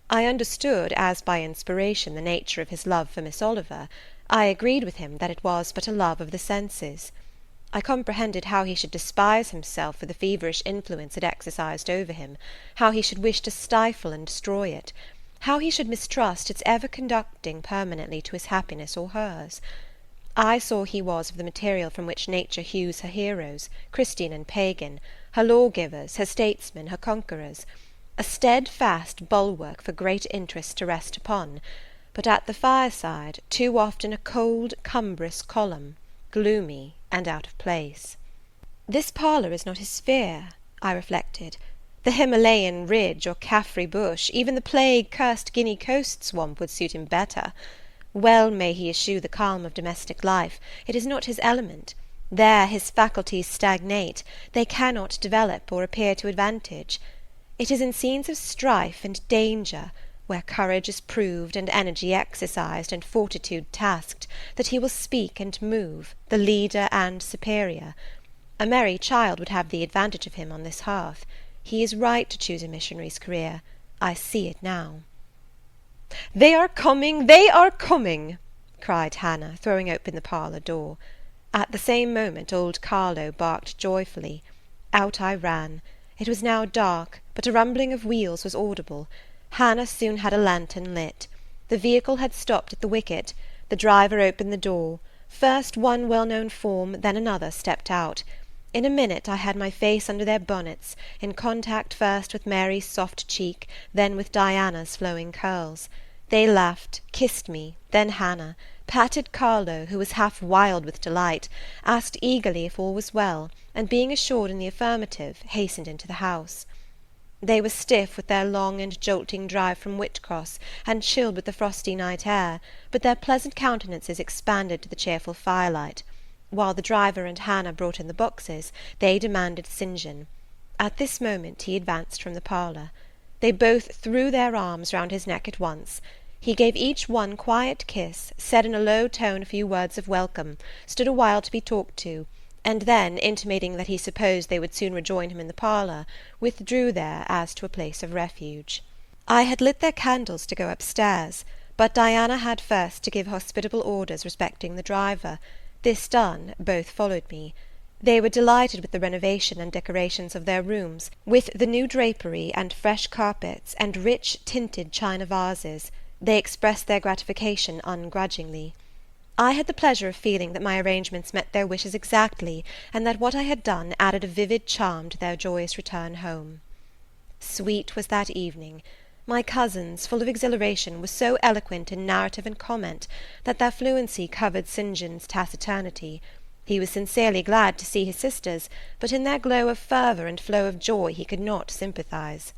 I understood, as by inspiration, the nature of his love for Miss Oliver. I agreed with him that it was but a love of the senses. I comprehended how he should despise himself for the feverish influence it exercised over him, how he should wish to stifle and destroy it, how he should mistrust its ever conducting permanently to his happiness or hers. I saw he was of the material from which nature hews her heroes, Christian and pagan, her lawgivers, her statesmen, her conquerors, a steadfast bulwark for great interests to rest upon, but at the fireside too often a cold, cumbrous column, gloomy and out of place. This parlour is not his sphere, I reflected. The Himalayan ridge or Caffrey bush, even the plague-cursed Guinea coast swamp would suit him better. Well may he eschew the calm of domestic life, it is not his element. There his faculties stagnate, they cannot develop or appear to advantage. It is in scenes of strife and danger, where courage is proved, and energy exercised, and fortitude tasked, that he will speak and move, the leader and superior. A merry child would have the advantage of him on this hearth. He is right to choose a missionary's career. I see it now. "They are coming! They are coming!" cried Hannah, throwing open the parlour door. At the same moment old Carlo barked joyfully. Out I ran. It was now dark, but a rumbling of wheels was audible. Hannah soon had a lantern lit. The vehicle had stopped at the wicket. The driver opened the door. First one well-known form, then another stepped out. In a minute I had my face under their bonnets, in contact first with Mary's soft cheek, then with Diana's flowing curls. They laughed, kissed me, then Hannah, patted Carlo, who was half wild with delight, asked eagerly if all was well, and being assured in the affirmative, hastened into the house. They were stiff with their long and jolting drive from Whitcross, and chilled with the frosty night air, but their pleasant countenances expanded to the cheerful firelight. While the driver and Hannah brought in the boxes, they demanded St. John. At this moment he advanced from the parlour. They both threw their arms round his neck at once. He gave each one quiet kiss, said in a low tone a few words of welcome, stood a while to be talked to, and then, intimating that he supposed they would soon rejoin him in the parlour, withdrew there as to a place of refuge. I had lit their candles to go upstairs, but Diana had first to give hospitable orders respecting the driver. This done, both followed me. They were delighted with the renovation and decorations of their rooms, with the new drapery and fresh carpets and rich tinted china vases. They expressed their gratification ungrudgingly. I had the pleasure of feeling that my arrangements met their wishes exactly, and that what I had done added a vivid charm to their joyous return home. Sweet was that evening. My cousins, full of exhilaration, were so eloquent in narrative and comment, that their fluency covered St. John's taciturnity. He was sincerely glad to see his sisters, but in their glow of fervour and flow of joy he could not sympathize.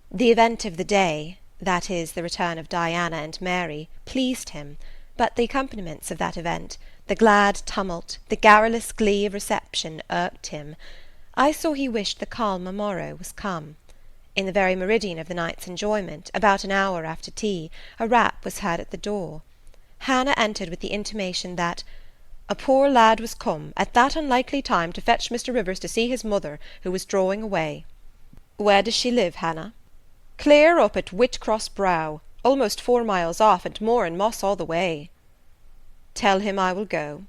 The event of the day, that is, the return of Diana and Mary, pleased him, but the accompaniments of that event, the glad tumult, the garrulous glee of reception, irked him. I saw he wished the calmer morrow was come. In the very meridian of the night's enjoyment, about an hour after tea, a rap was heard at the door. Hannah entered with the intimation that "a poor lad was come, at that unlikely time, to fetch Mr. Rivers to see his mother, who was drawing away." "Where does she live, Hannah?" "Clear up at Whitcross Brow, almost 4 miles off, and more in moss all the way." "Tell him I will go."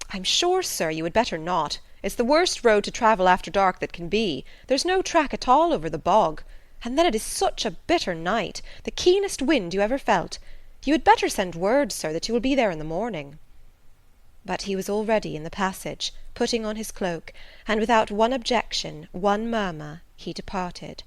"I'm sure, sir, you had better not. It's the worst road to travel after dark that can be. There's no track at all over the bog. And then it is such a bitter night, the keenest wind you ever felt. You had better send word, sir, that you will be there in the morning." But he was already in the passage, putting on his cloak, and without one objection, one murmur, he departed.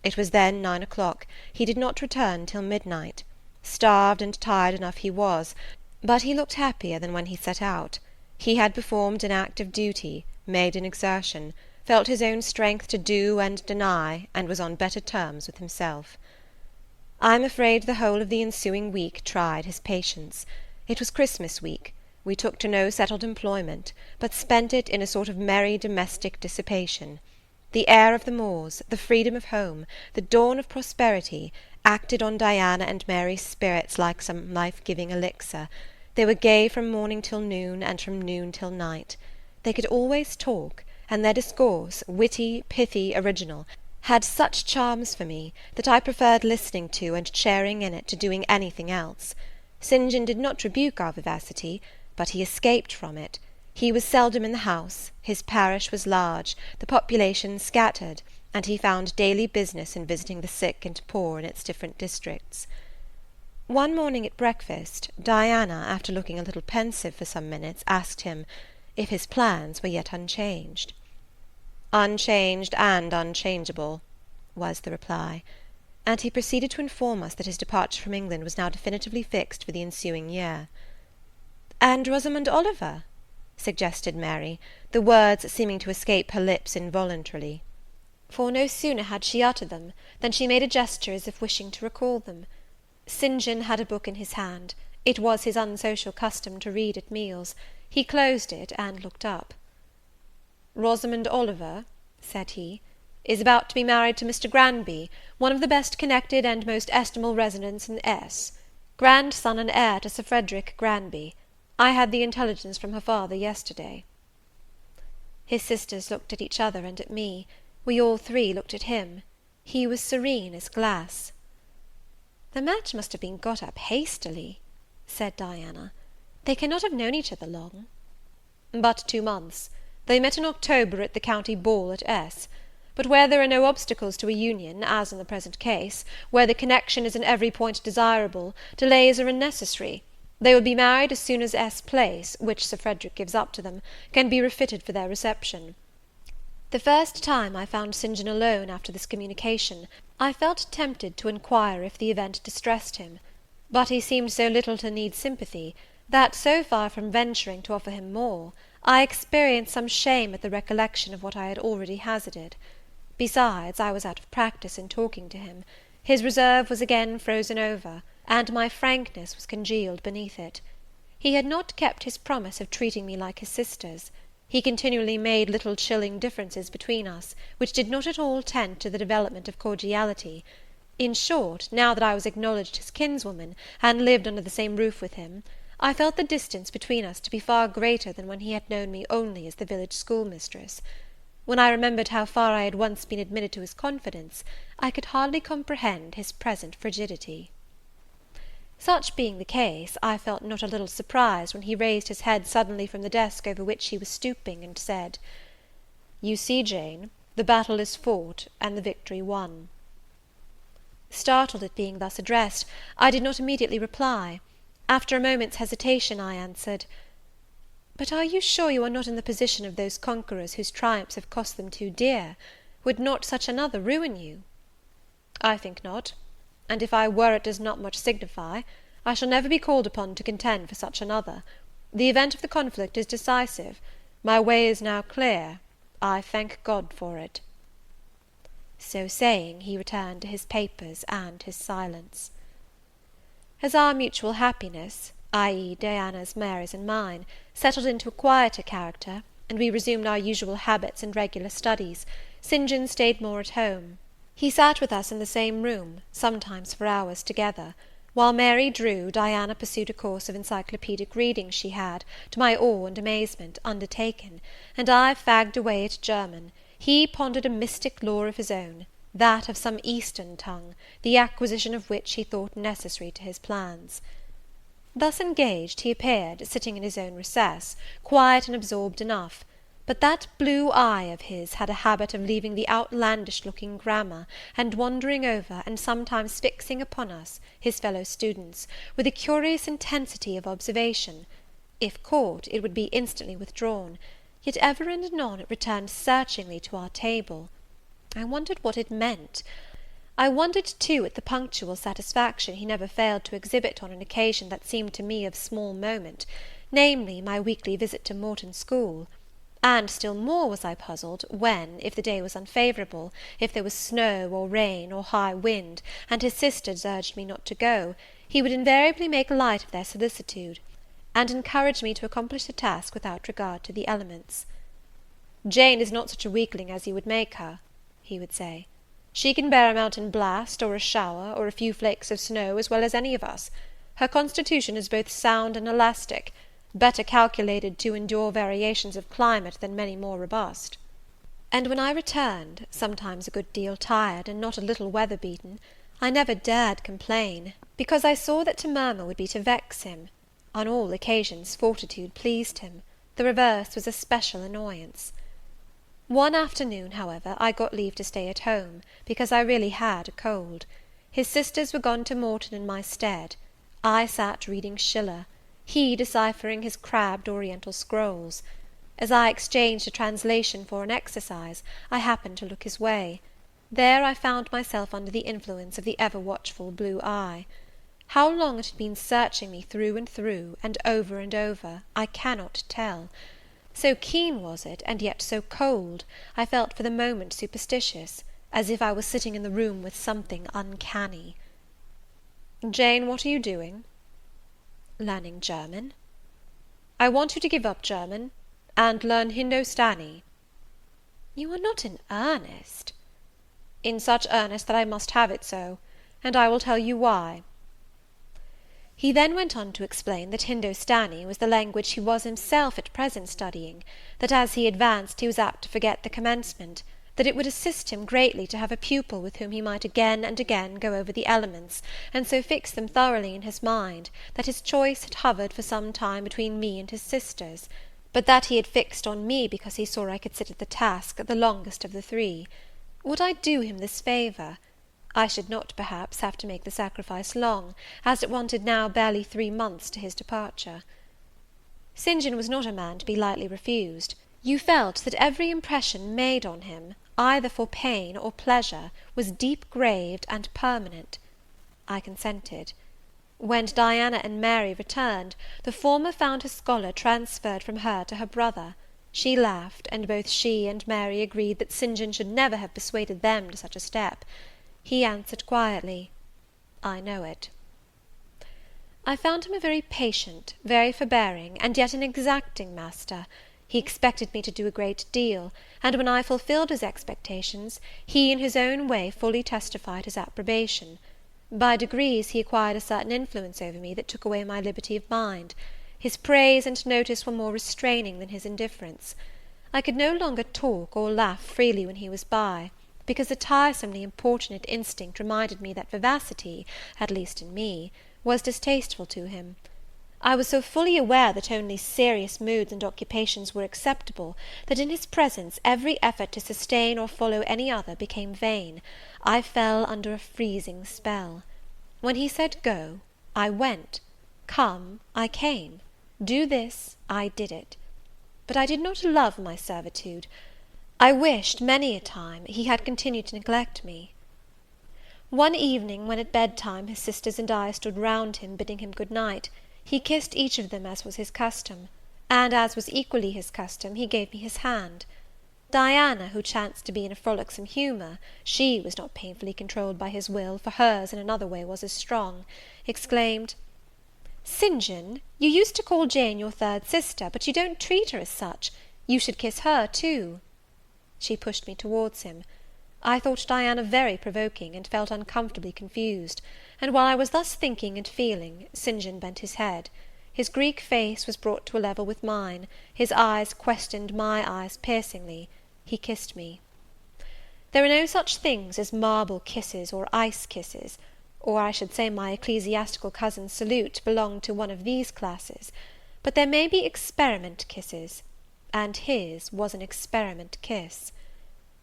It was then 9 o'clock. He did not return till midnight. Starved and tired enough he was, but he looked happier than when he set out. He had performed an act of duty, made an exertion, felt his own strength to do and deny, and was on better terms with himself. I am afraid the whole of the ensuing week tried his patience. It was Christmas week. We took to no settled employment, but spent it in a sort of merry domestic dissipation. The air of the moors, the freedom of home, the dawn of prosperity, acted on Diana and Mary's spirits like some life-giving elixir. They were gay from morning till noon, and from noon till night. They could always talk, and their discourse, witty, pithy, original, had such charms for me, that I preferred listening to and sharing in it to doing anything else. St. John did not rebuke our vivacity, but he escaped from it. He was seldom in the house, his parish was large, the population scattered, and he found daily business in visiting the sick and poor in its different districts. One morning at breakfast, Diana, after looking a little pensive for some minutes, asked him, if his plans were yet unchanged. "Unchanged and unchangeable," was the reply, and he proceeded to inform us that his departure from England was now definitively fixed for the ensuing year. "And Rosamond Oliver?" suggested Mary, the words seeming to escape her lips involuntarily. For no sooner had she uttered them, than she made a gesture as if wishing to recall them. St. John had a book in his hand. It was his unsocial custom to read at meals. He closed it, and looked up. "Rosamond Oliver," said he, "is about to be married to Mr. Granby, one of the best connected and most estimable residents in S. Grandson and heir to Sir Frederick Granby. I had the intelligence from her father yesterday." His sisters looked at each other and at me. We all three looked at him. He was serene as glass. "The match must have been got up hastily," said Diana. "They cannot have known each other long." "But 2 months. They met in October at the county ball at S. But where there are no obstacles to a union, as in the present case, where the connection is in every point desirable, delays are unnecessary. They will be married as soon as S. Place, which Sir Frederick gives up to them, can be refitted for their reception." The first time I found St. John alone after this communication, I felt tempted to inquire if the event distressed him; but he seemed so little to need sympathy, that, so far from venturing to offer him more, I experienced some shame at the recollection of what I had already hazarded. Besides, I was out of practice in talking to him. His reserve was again frozen over, and my frankness was congealed beneath it. He had not kept his promise of treating me like his sisters. He continually made little chilling differences between us, which did not at all tend to the development of cordiality. In short, now that I was acknowledged his kinswoman, and lived under the same roof with him, I felt the distance between us to be far greater than when he had known me only as the village schoolmistress. When I remembered how far I had once been admitted to his confidence, I could hardly comprehend his present frigidity. Such being the case, I felt not a little surprised when he raised his head suddenly from the desk over which he was stooping, and said, "You see, Jane, the battle is fought, and the victory won." Startled at being thus addressed, I did not immediately reply. After a moment's hesitation, I answered, "But are you sure you are not in the position of those conquerors whose triumphs have cost them too dear? Would not such another ruin you?" "I think not; and if I were, it does not much signify. I shall never be called upon to contend for such another. The event of the conflict is decisive. My way is now clear. I thank God for it." So saying, he returned to his papers and his silence. As our mutual happiness, i.e. Diana's, Mary's, and mine, settled into a quieter character, and we resumed our usual habits and regular studies. St. John stayed more at home. He sat with us in the same room, sometimes for hours together. While Mary drew, Diana pursued a course of encyclopedic reading she had, to my awe and amazement, undertaken, and I fagged away at German. He pondered a mystic lore of his own, that of some Eastern tongue, the acquisition of which he thought necessary to his plans. Thus engaged, he appeared, sitting in his own recess, quiet and absorbed enough; but that blue eye of his had a habit of leaving the outlandish-looking grammar, and wandering over, and sometimes fixing upon us, his fellow students, with a curious intensity of observation. If caught, it would be instantly withdrawn, yet ever and anon it returned searchingly to our table. I wondered what it meant. I wondered, too, at the punctual satisfaction he never failed to exhibit on an occasion that seemed to me of small moment, namely, my weekly visit to Morton School. And still more was I puzzled, when, if the day was unfavourable, if there was snow, or rain, or high wind, and his sisters urged me not to go, he would invariably make light of their solicitude, and encourage me to accomplish the task without regard to the elements. "Jane is not such a weakling as you would make her," he would say. "She can bear a mountain blast, or a shower, or a few flakes of snow, as well as any of us. Her constitution is both sound and elastic, better calculated to endure variations of climate than many more robust." And when I returned, sometimes a good deal tired, and not a little weather-beaten, I never dared complain, because I saw that to murmur would be to vex him. On all occasions fortitude pleased him; the reverse was a special annoyance. One afternoon, however, I got leave to stay at home, because I really had a cold. His sisters were gone to Morton in my stead. I sat reading Schiller, he deciphering his crabbed Oriental scrolls. As I exchanged a translation for an exercise, I happened to look his way. There I found myself under the influence of the ever-watchful blue eye. How long it had been searching me through, and over, I cannot tell. So keen was it, and yet so cold, I felt for the moment superstitious, as if I was sitting in the room with something uncanny. "Jane, what are you doing?" "Learning German." "I want you to give up German, and learn Hindostani." "You are not in earnest?" "In such earnest that I must have it so, and I will tell you why." He then went on to explain that Hindostani was the language he was himself at present studying, that as he advanced he was apt to forget the commencement, that it would assist him greatly to have a pupil with whom he might again and again go over the elements, and so fix them thoroughly in his mind, that his choice had hovered for some time between me and his sisters, but that he had fixed on me because he saw I could sit at the task the longest of the three. Would I do him this favour? I should not, perhaps, have to make the sacrifice long, as it wanted now barely 3 months to his departure. St. John was not a man to be lightly refused. You felt that every impression made on him, either for pain or pleasure, was deep-graved and permanent. I consented. When Diana and Mary returned, the former found her scholar transferred from her to her brother. She laughed, and both she and Mary agreed that St. John should never have persuaded them to such a step. He answered quietly, "I know it." I found him a very patient, very forbearing, and yet an exacting master. He expected me to do a great deal, and when I fulfilled his expectations, he in his own way fully testified his approbation. By degrees he acquired a certain influence over me that took away my liberty of mind. His praise and notice were more restraining than his indifference. I could no longer talk or laugh freely when he was by, because a tiresomely importunate instinct reminded me that vivacity, at least in me, was distasteful to him. I was so fully aware that only serious moods and occupations were acceptable, that in his presence every effort to sustain or follow any other became vain. I fell under a freezing spell. When he said go, I went; come, I came; do this, I did it. But I did not love my servitude. I wished, many a time, he had continued to neglect me. One evening, when at bedtime his sisters and I stood round him, bidding him good night, he kissed each of them as was his custom, and as was equally his custom, he gave me his hand. Diana, who chanced to be in a frolicsome humour, she was not painfully controlled by his will, for hers in another way was as strong, exclaimed, "St. John, you used to call Jane your third sister, but you don't treat her as such. You should kiss her too." She pushed me towards him. I thought Diana very provoking, and felt uncomfortably confused; and while I was thus thinking and feeling, St. John bent his head. His Greek face was brought to a level with mine, his eyes questioned my eyes piercingly. He kissed me. There are no such things as marble kisses or ice kisses, or I should say my ecclesiastical cousin's salute belonged to one of these classes; but there may be experiment kisses, and his was an experiment kiss.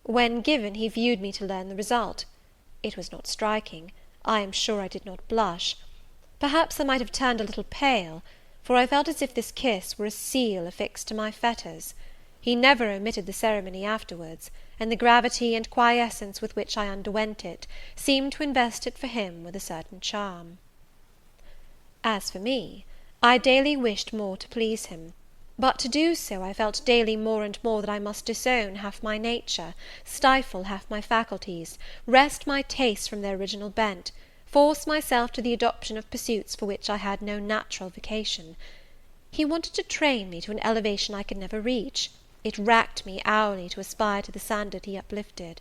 When given, he viewed me to learn the result. It was not striking. I am sure I did not blush. Perhaps I might have turned a little pale, for I felt as if this kiss were a seal affixed to my fetters. He never omitted the ceremony afterwards, and the gravity and quiescence with which I underwent it seemed to invest it for him with a certain charm. As for me, I daily wished more to please him; but to do so I felt daily more and more that I must disown half my nature, stifle half my faculties, wrest my tastes from their original bent, force myself to the adoption of pursuits for which I had no natural vocation. He wanted to train me to an elevation I could never reach. It racked me hourly to aspire to the standard he uplifted.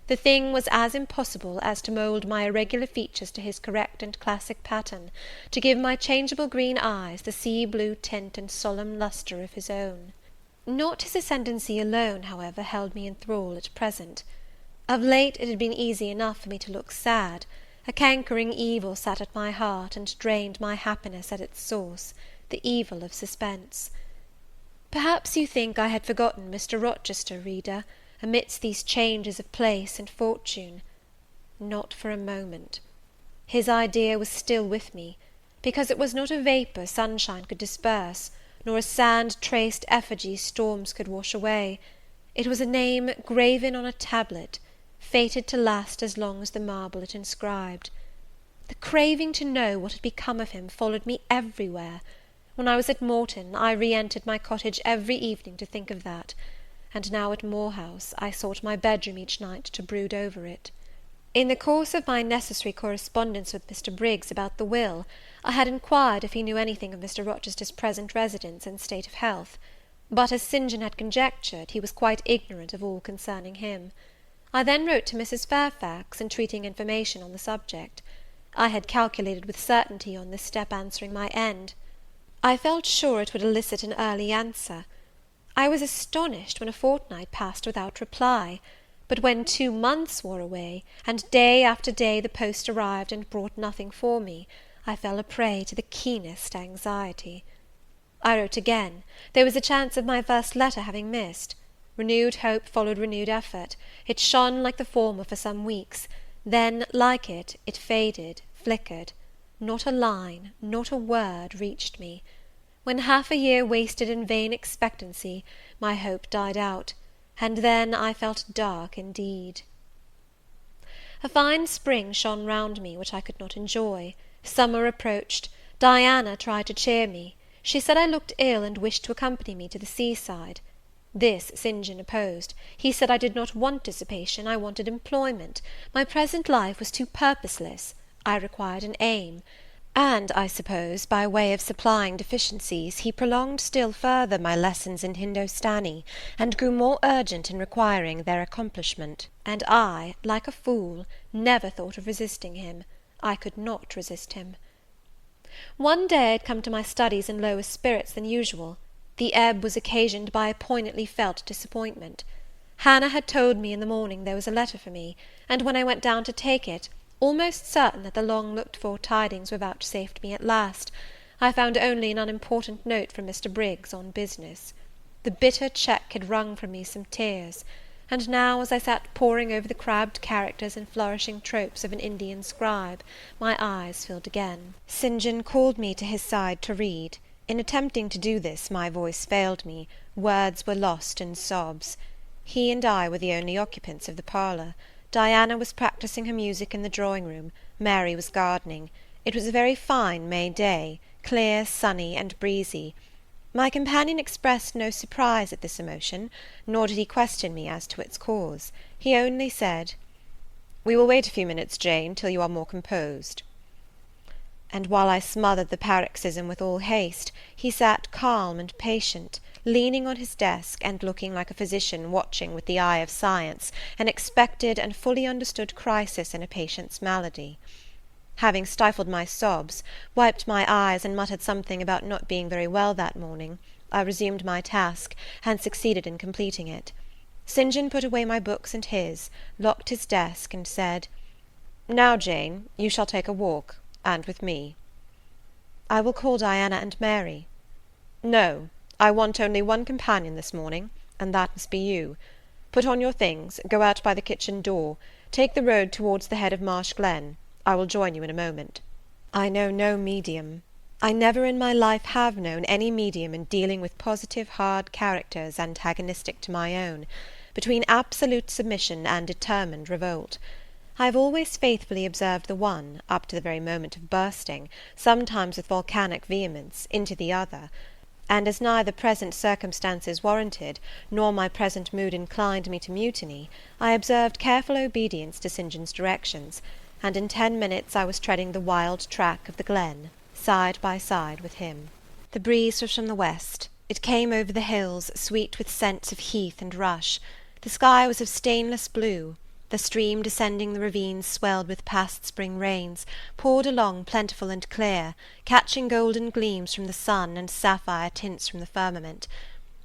The thing was as impossible as to mould my irregular features to his correct and classic pattern, to give my changeable green eyes the sea-blue tint and solemn lustre of his own. Not his ascendancy alone, however, held me in thrall at present. Of late it had been easy enough for me to look sad. A cankering evil sat at my heart, and drained my happiness at its source, the evil of suspense. Perhaps you think I had forgotten Mr. Rochester, reader, amidst these changes of place and fortune. Not for a moment. His idea was still with me, because it was not a vapour sunshine could disperse, nor a sand-traced effigy storms could wash away. It was a name graven on a tablet, fated to last as long as the marble it inscribed. The craving to know what had become of him followed me everywhere. When I was at Morton, I re-entered my cottage every evening to think of that; and now at Moor House, I sought my bedroom each night to brood over it. In the course of my necessary correspondence with Mr. Briggs about the will, I had inquired if he knew anything of Mr. Rochester's present residence and state of health; but, as St. John had conjectured, he was quite ignorant of all concerning him. I then wrote to Mrs. Fairfax, entreating information on the subject. I had calculated with certainty on this step answering my end. I felt sure it would elicit an early answer. I was astonished when a fortnight passed without reply; but when 2 months wore away, and day after day the post arrived and brought nothing for me, I fell a prey to the keenest anxiety. I wrote again. There was a chance of my first letter having missed. Renewed hope followed renewed effort. It shone like the former for some weeks; then, like it, it faded, flickered. Not a line, not a word reached me. When half a year wasted in vain expectancy, my hope died out, and then I felt dark indeed. A fine spring shone round me, which I could not enjoy. Summer approached. Diana tried to cheer me. She said I looked ill, and wished to accompany me to the sea-side. This St. John opposed. He said I did not want dissipation, I wanted employment. My present life was too purposeless. I required an aim; and, I suppose, by way of supplying deficiencies, he prolonged still further my lessons in Hindostani, and grew more urgent in requiring their accomplishment. And I, like a fool, never thought of resisting him. I could not resist him. One day I had come to my studies in lower spirits than usual. The ebb was occasioned by a poignantly felt disappointment. Hannah had told me in the morning there was a letter for me, and when I went down to take it, almost certain that the long-looked-for tidings were vouchsafed me at last, I found only an unimportant note from Mr. Briggs on business. The bitter check had wrung from me some tears; and now, as I sat poring over the crabbed characters and flourishing tropes of an Indian scribe, my eyes filled again. St. John called me to his side to read. In attempting to do this, my voice failed me, words were lost in sobs. He and I were the only occupants of the parlour. Diana was practising her music in the drawing-room, Mary was gardening. It was a very fine May day, clear, sunny, and breezy. My companion expressed no surprise at this emotion, nor did he question me as to its cause. He only said, "We will wait a few minutes, Jane, till you are more composed." And while I smothered the paroxysm with all haste, he sat calm and patient, leaning on his desk and looking like a physician watching with the eye of science an expected and fully understood crisis in a patient's malady. Having stifled my sobs, wiped my eyes, and muttered something about not being very well that morning, I resumed my task, and succeeded in completing it. St. John put away my books and his, locked his desk, and said, "Now, Jane, you shall take a walk, and with me." "I will call Diana and Mary." "No, I want only one companion this morning, and that must be you. Put on your things, go out by the kitchen door, take the road towards the head of Marsh Glen. I will join you in a moment." I know no medium. I never in my life have known any medium in dealing with positive hard characters antagonistic to my own, between absolute submission and determined revolt. I have always faithfully observed the one, up to the very moment of bursting, sometimes with volcanic vehemence, into the other; and as neither present circumstances warranted, nor my present mood inclined me to mutiny, I observed careful obedience to St. John's directions, and in 10 minutes I was treading the wild track of the glen, side by side with him. The breeze was from the west. It came over the hills, sweet with scents of heath and rush. The sky was of stainless blue. The stream descending the ravines swelled with past spring rains, poured along plentiful and clear, catching golden gleams from the sun and sapphire tints from the firmament.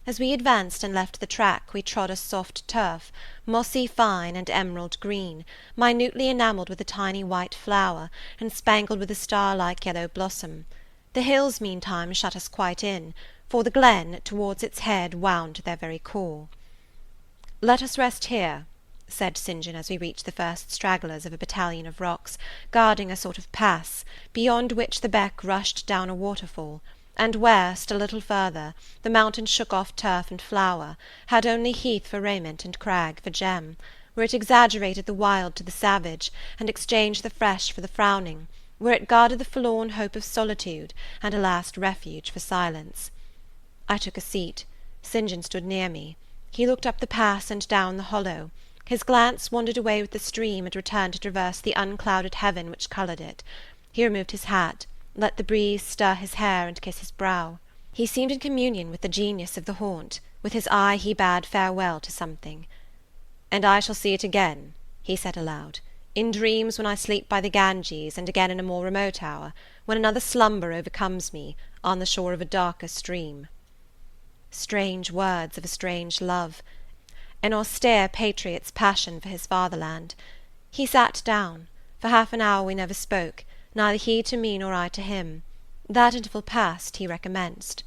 As we advanced and left the track, we trod a soft turf, mossy fine and emerald green, minutely enamelled with a tiny white flower, and spangled with a star-like yellow blossom. The hills, meantime, shut us quite in, for the glen, towards its head, wound to their very core. "Let us rest here," said St. John as we reached the first stragglers of a battalion of rocks, guarding a sort of pass, beyond which the beck rushed down a waterfall, and where, still a little further, the mountain shook off turf and flower, had only heath for raiment and crag for gem, where it exaggerated the wild to the savage, and exchanged the fresh for the frowning, where it guarded the forlorn hope of solitude, and a last refuge for silence. I took a seat. St. John stood near me. He looked up the pass and down the hollow. His glance wandered away with the stream, and returned to traverse the unclouded heaven which coloured it. He removed his hat, let the breeze stir his hair and kiss his brow. He seemed in communion with the genius of the haunt. With his eye he bade farewell to something. "And I shall see it again," he said aloud, "in dreams when I sleep by the Ganges, and again in a more remote hour, when another slumber overcomes me, on the shore of a darker stream." Strange words of a strange love, an austere patriot's passion for his fatherland. He sat down. For half an hour we never spoke, neither he to me nor I to him. That interval past, he recommenced.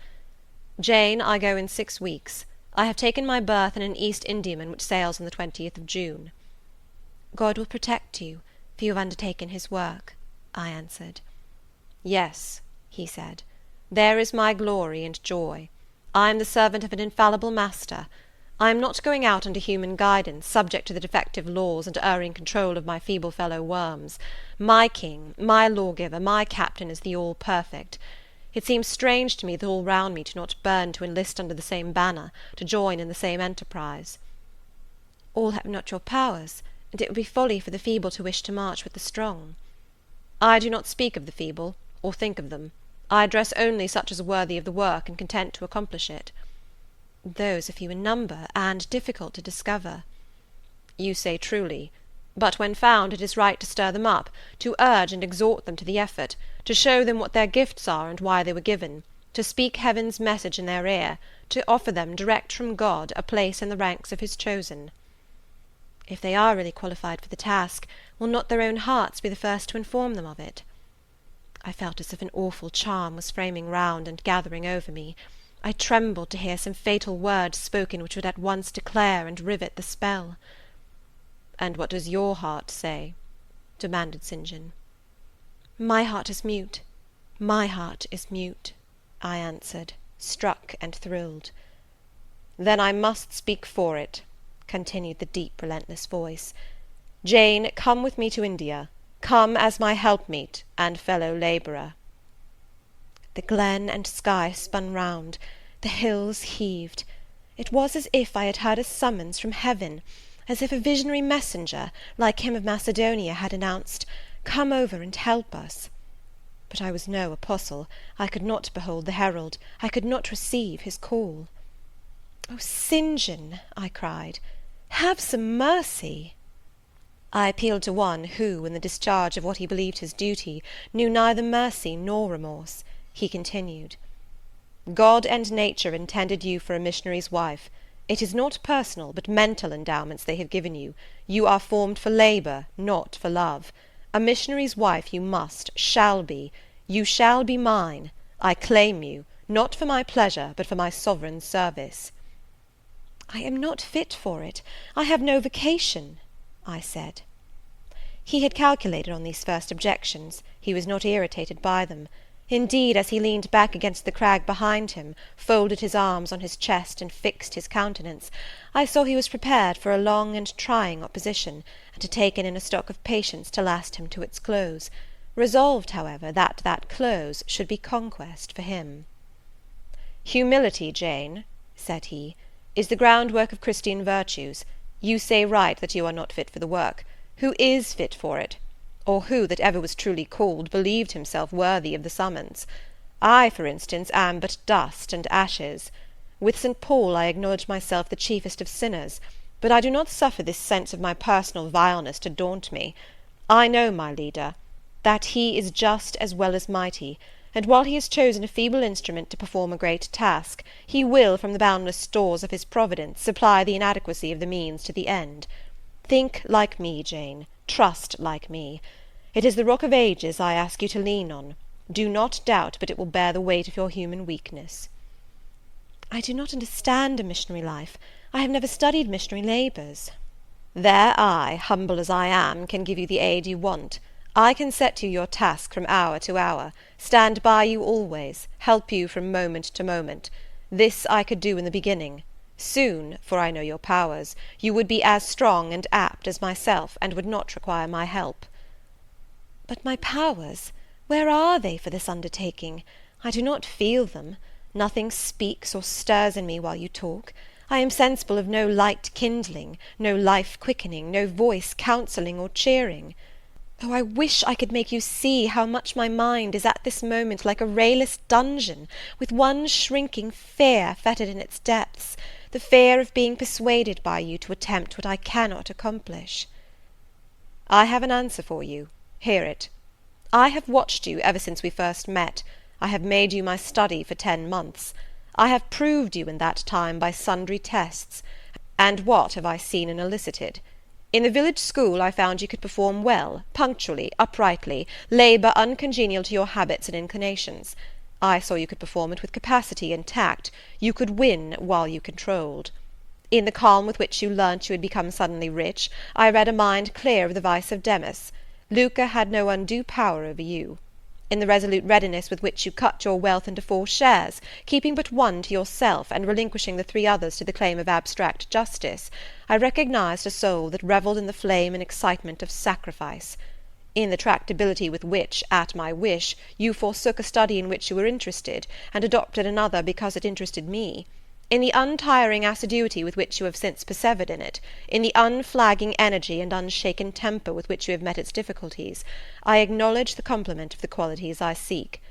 "Jane, I go in 6 weeks. I have taken my berth in an East Indiaman which sails on the 20th of June. "God will protect you, for you have undertaken his work," I answered. "Yes," he said, "there is my glory and joy. I am the servant of an infallible master. I am not going out under human guidance, subject to the defective laws and erring control of my feeble fellow worms. My king, my lawgiver, my captain is the all-perfect. It seems strange to me that all round me do not burn to enlist under the same banner, to join in the same enterprise." "All have not your powers, and it would be folly for the feeble to wish to march with the strong." "I do not speak of the feeble, or think of them. I address only such as are worthy of the work, and content to accomplish it." "Those are few in number, and difficult to discover." "You say truly. But when found, it is right to stir them up, to urge and exhort them to the effort, to show them what their gifts are and why they were given, to speak heaven's message in their ear, to offer them, direct from God, a place in the ranks of his chosen." "If they are really qualified for the task, will not their own hearts be the first to inform them of it?" I felt as if an awful charm was framing round and gathering over me. I trembled to hear some fatal words spoken which would at once declare and rivet the spell. "And what does your heart say?" demanded St. John. "My heart is mute. My heart is mute," I answered, struck and thrilled. "Then I must speak for it," continued the deep, relentless voice. "Jane, come with me to India. Come as my helpmeet and fellow labourer." The glen and sky spun round. The hills heaved. It was as if I had heard a summons from heaven, as if a visionary messenger, like him of Macedonia, had announced, "Come over and help us." But I was no apostle. I could not behold the herald. I could not receive his call. "Oh, St. John," I cried, "have some mercy!" I appealed to one who, in the discharge of what he believed his duty, knew neither mercy nor remorse. He continued, "God and nature intended you for a missionary's wife. It is not personal, but mental endowments they have given you. You are formed for labour, not for love. A missionary's wife you shall be. You shall be mine. I claim you, not for my pleasure, but for my sovereign's service." "I am not fit for it. I have no vocation," I said. He had calculated on these first objections. He was not irritated by them. Indeed, as he leaned back against the crag behind him, folded his arms on his chest, and fixed his countenance, I saw he was prepared for a long and trying opposition, and had taken in a stock of patience to last him to its close; resolved, however, that that close should be conquest for him. "Humility, Jane," said he, "is the groundwork of Christian virtues. You say right that you are not fit for the work. Who is fit for it? Or who, that ever was truly called, believed himself worthy of the summons? I, for instance, am but dust and ashes. With St. Paul I acknowledge myself the chiefest of sinners, but I do not suffer this sense of my personal vileness to daunt me. I know my leader, that he is just as well as mighty, and while he has chosen a feeble instrument to perform a great task, he will, from the boundless stores of his providence, supply the inadequacy of the means to the end. Think like me, Jane, trust like me. It is the rock of ages I ask you to lean on. Do not doubt but it will bear the weight of your human weakness." "I do not understand a missionary life. I have never studied missionary labours." "There I, humble as I am, can give you the aid you want. I can set you your task from hour to hour, stand by you always, help you from moment to moment. This I could do in the beginning. Soon, for I know your powers, you would be as strong and apt as myself, and would not require my help." "But my powers, where are they for this undertaking? I do not feel them. Nothing speaks or stirs in me while you talk. I am sensible of no light kindling, no life quickening, no voice counselling or cheering. Oh, I wish I could make you see how much my mind is at this moment like a rayless dungeon, with one shrinking fear fettered in its depths, the fear of being persuaded by you to attempt what I cannot accomplish." "I have an answer for you. Hear it. I have watched you ever since we first met. I have made you my study for 10 months. I have proved you in that time by sundry tests. And what have I seen and elicited? In the village school I found you could perform well, punctually, uprightly, labour uncongenial to your habits and inclinations. I saw you could perform it with capacity and tact. You could win while you controlled. In the calm with which you learnt you had become suddenly rich, I read a mind clear of the vice of Demas. Lucre had no undue power over you. In the resolute readiness with which you cut your wealth into 4 shares, keeping but one to yourself, and relinquishing the 3 others to the claim of abstract justice, I recognized a soul that revelled in the flame and excitement of sacrifice. In the tractability with which, at my wish, you forsook a study in which you were interested, and adopted another because it interested me. In the untiring assiduity with which you have since persevered in it, in the unflagging energy and unshaken temper with which you have met its difficulties, I acknowledge the complement of the qualities I seek.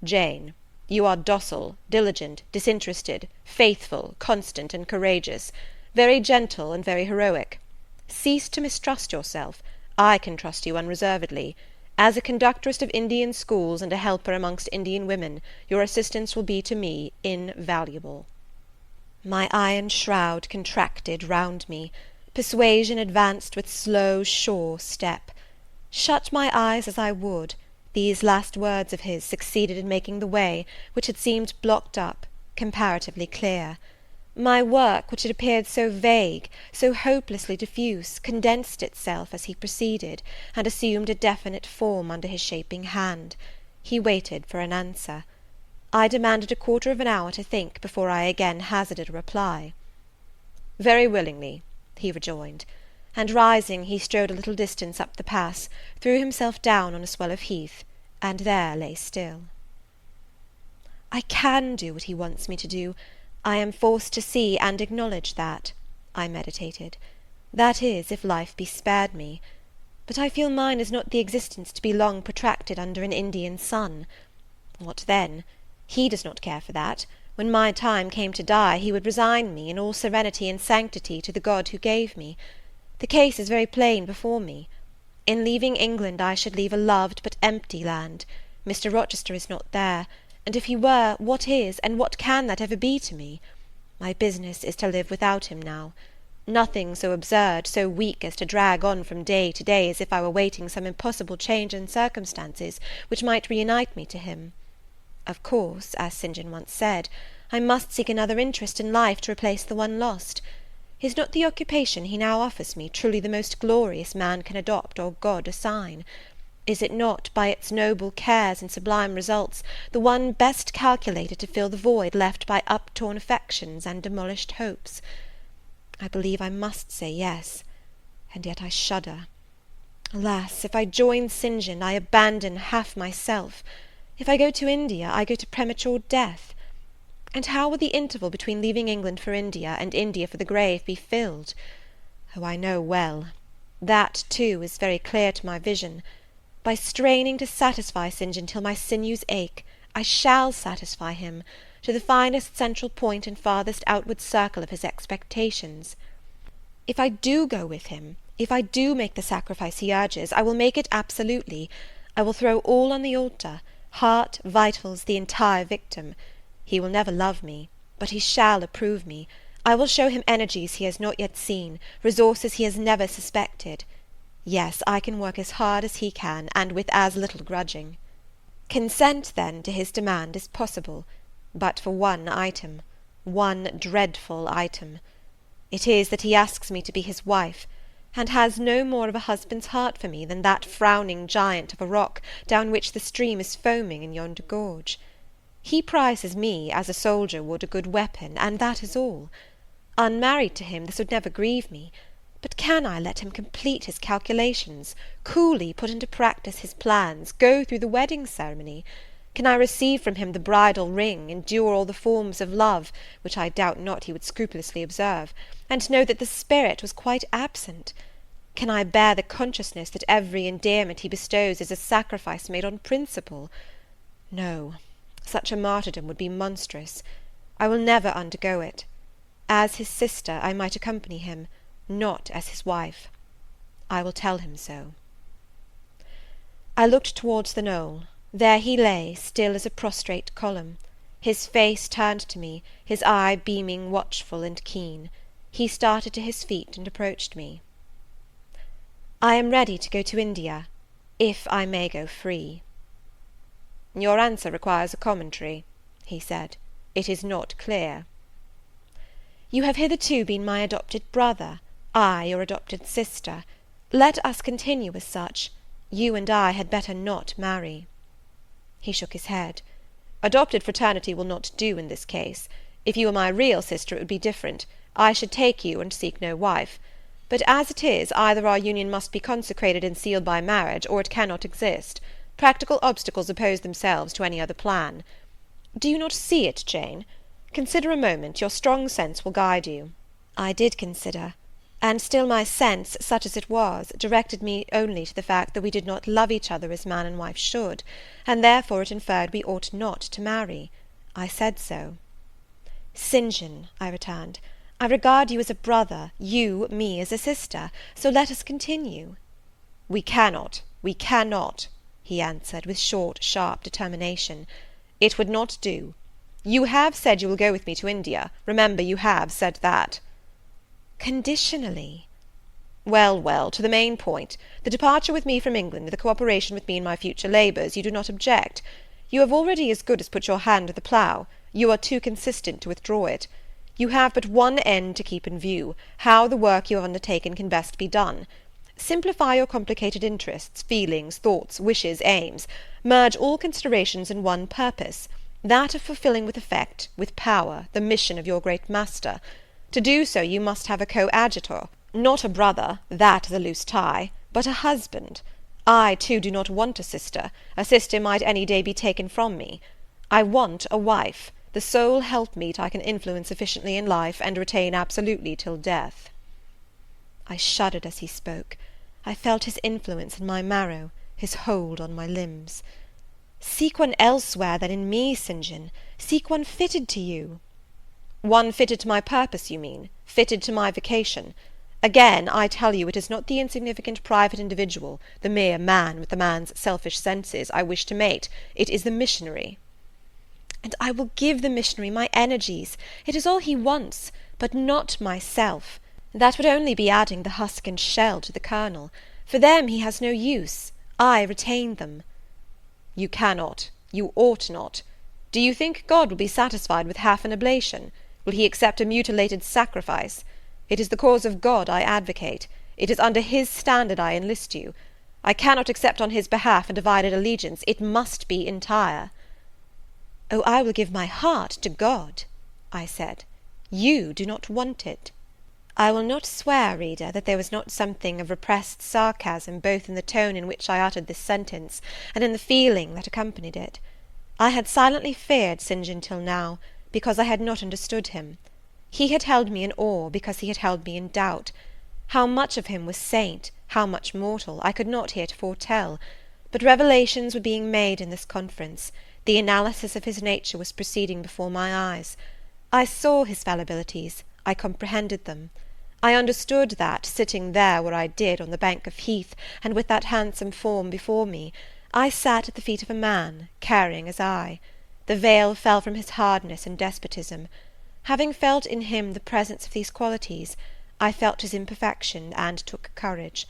Jane, you are docile, diligent, disinterested, faithful, constant, and courageous, very gentle and very heroic. Cease to mistrust yourself. I can trust you unreservedly. As a conductress of Indian schools and a helper amongst Indian women, your assistance will be to me invaluable." My iron shroud contracted round me. Persuasion advanced with slow, sure step. Shut my eyes as I would, these last words of his succeeded in making the way, which had seemed blocked up, comparatively clear. My work, which had appeared so vague, so hopelessly diffuse, condensed itself as he proceeded, and assumed a definite form under his shaping hand. He waited for an answer. I demanded a quarter of an hour to think before I again hazarded a reply. "Very willingly," he rejoined, and rising, he strode a little distance up the pass, threw himself down on a swell of heath, and there lay still. I can do what he wants me to do. I am forced to see and acknowledge that, I meditated. That is, if life be spared me. But I feel mine is not the existence to be long protracted under an Indian sun. What then? He does not care for that. When my time came to die, he would resign me, in all serenity and sanctity, to the God who gave me. The case is very plain before me. In leaving England, I should leave a loved but empty land. Mr. Rochester is not there, and if he were, what is, and what can that ever be to me? My business is to live without him now. Nothing so absurd, so weak, as to drag on from day to day as if I were waiting some impossible change in circumstances which might reunite me to him. Of course, as St. John once said, I must seek another interest in life to replace the one lost. Is not the occupation he now offers me truly the most glorious man can adopt or God assign? Is it not, by its noble cares and sublime results, the one best calculated to fill the void left by uptorn affections and demolished hopes? I believe I must say yes, and yet I shudder. Alas, if I join St. John, I abandon half myself. If I go to India, I go to premature death. And how will the interval between leaving England for India and India for the grave be filled? Oh, I know well. That, too, is very clear to my vision. By straining to satisfy St. John till my sinews ache, I shall satisfy him, to the finest central point and farthest outward circle of his expectations. If I do go with him, if I do make the sacrifice he urges, I will make it absolutely. I will throw all on the altar, heart, vitals, the entire victim. He will never love me, but he shall approve me. I will show him energies he has not yet seen, resources he has never suspected. Yes, I can work as hard as he can, and with as little grudging. Consent, then, to his demand is possible, but for one item, one dreadful item. It is that he asks me to be his wife, and has no more of a husband's heart for me than that frowning giant of a rock down which the stream is foaming in yonder gorge. He prizes me as a soldier would a good weapon, and that is all. Unmarried to him, this would never grieve me, but can I let him complete his calculations, coolly put into practice his plans, go through the wedding ceremony? Can I receive from him the bridal ring, endure all the forms of love, which I doubt not he would scrupulously observe, and know that the spirit was quite absent? Can I bear the consciousness that every endearment he bestows is a sacrifice made on principle? No, such a martyrdom would be monstrous. I will never undergo it. As his sister, I might accompany him, not as his wife. I will tell him so. I looked towards the knoll. There he lay, still as a prostrate column, his face turned to me, his eye beaming watchful and keen. He started to his feet and approached me. I am ready to go to India, if I may go free. Your answer requires a commentary, he said. It is not clear. You have hitherto been my adopted brother, I your adopted sister. Let us continue as such. You and I had better not marry. He shook his head. Adopted fraternity will not do in this case. If you were my real sister, it would be different. I should take you and seek no wife. But as it is, either our union must be consecrated and sealed by marriage, or it cannot exist. Practical obstacles oppose themselves to any other plan. Do you not see it, Jane? Consider a moment. Your strong sense will guide you. I did consider, and still my sense, such as it was, directed me only to the fact that we did not love each other as man and wife should, and therefore it inferred we ought not to marry. I said so. St. John, I returned, I regard you as a brother, you me as a sister, so let us continue. We cannot, he answered, with short, sharp determination. It would not do. You have said you will go with me to India. Remember, you have said that. Conditionally. Well, well, to the main point. The departure with me from England, the cooperation with me in my future labours, you do not object. You have already as good as put your hand to the plough. You are too consistent to withdraw it. You have but one end to keep in view, how the work you have undertaken can best be done. Simplify your complicated interests, feelings, thoughts, wishes, aims. Merge all considerations in one purpose, that of fulfilling with effect, with power, the mission of your great master. To do so you must have a coadjutor, not a brother, that is a loose tie, but a husband. I, too, do not want a sister. A sister might any day be taken from me. I want a wife, the sole helpmeet I can influence sufficiently in life, and retain absolutely till death. I shuddered as he spoke. I felt his influence in my marrow, his hold on my limbs. Seek one elsewhere than in me, St. John. Seek one fitted to you." "One fitted to my purpose, you mean? Fitted to my vocation? Again, I tell you, it is not the insignificant private individual, the mere man with the man's selfish senses, I wish to mate. It is the missionary." "And I will give the missionary my energies. It is all he wants, but not myself. That would only be adding the husk and shell to the kernel. For them he has no use. I retain them." "You cannot. You ought not. Do you think God will be satisfied with half an oblation? Will he accept a mutilated sacrifice? It is the cause of God I advocate. It is under his standard I enlist you. I cannot accept on his behalf a divided allegiance. It must be entire." "Oh, I will give my heart to God," I said. "You do not want it." I will not swear, reader, that there was not something of repressed sarcasm both in the tone in which I uttered this sentence, and in the feeling that accompanied it. I had silently feared St. John till now, because I had not understood him. He had held me in awe, because he had held me in doubt. How much of him was saint, how much mortal, I could not heretofore tell; but revelations were being made in this conference, the analysis of his nature was proceeding before my eyes. I saw his fallibilities, I comprehended them. I understood that, sitting there where I did on the bank of heath, and with that handsome form before me, I sat at the feet of a man, caring as I. The veil fell from his hardness and despotism. Having felt in him the presence of these qualities, I felt his imperfection, and took courage.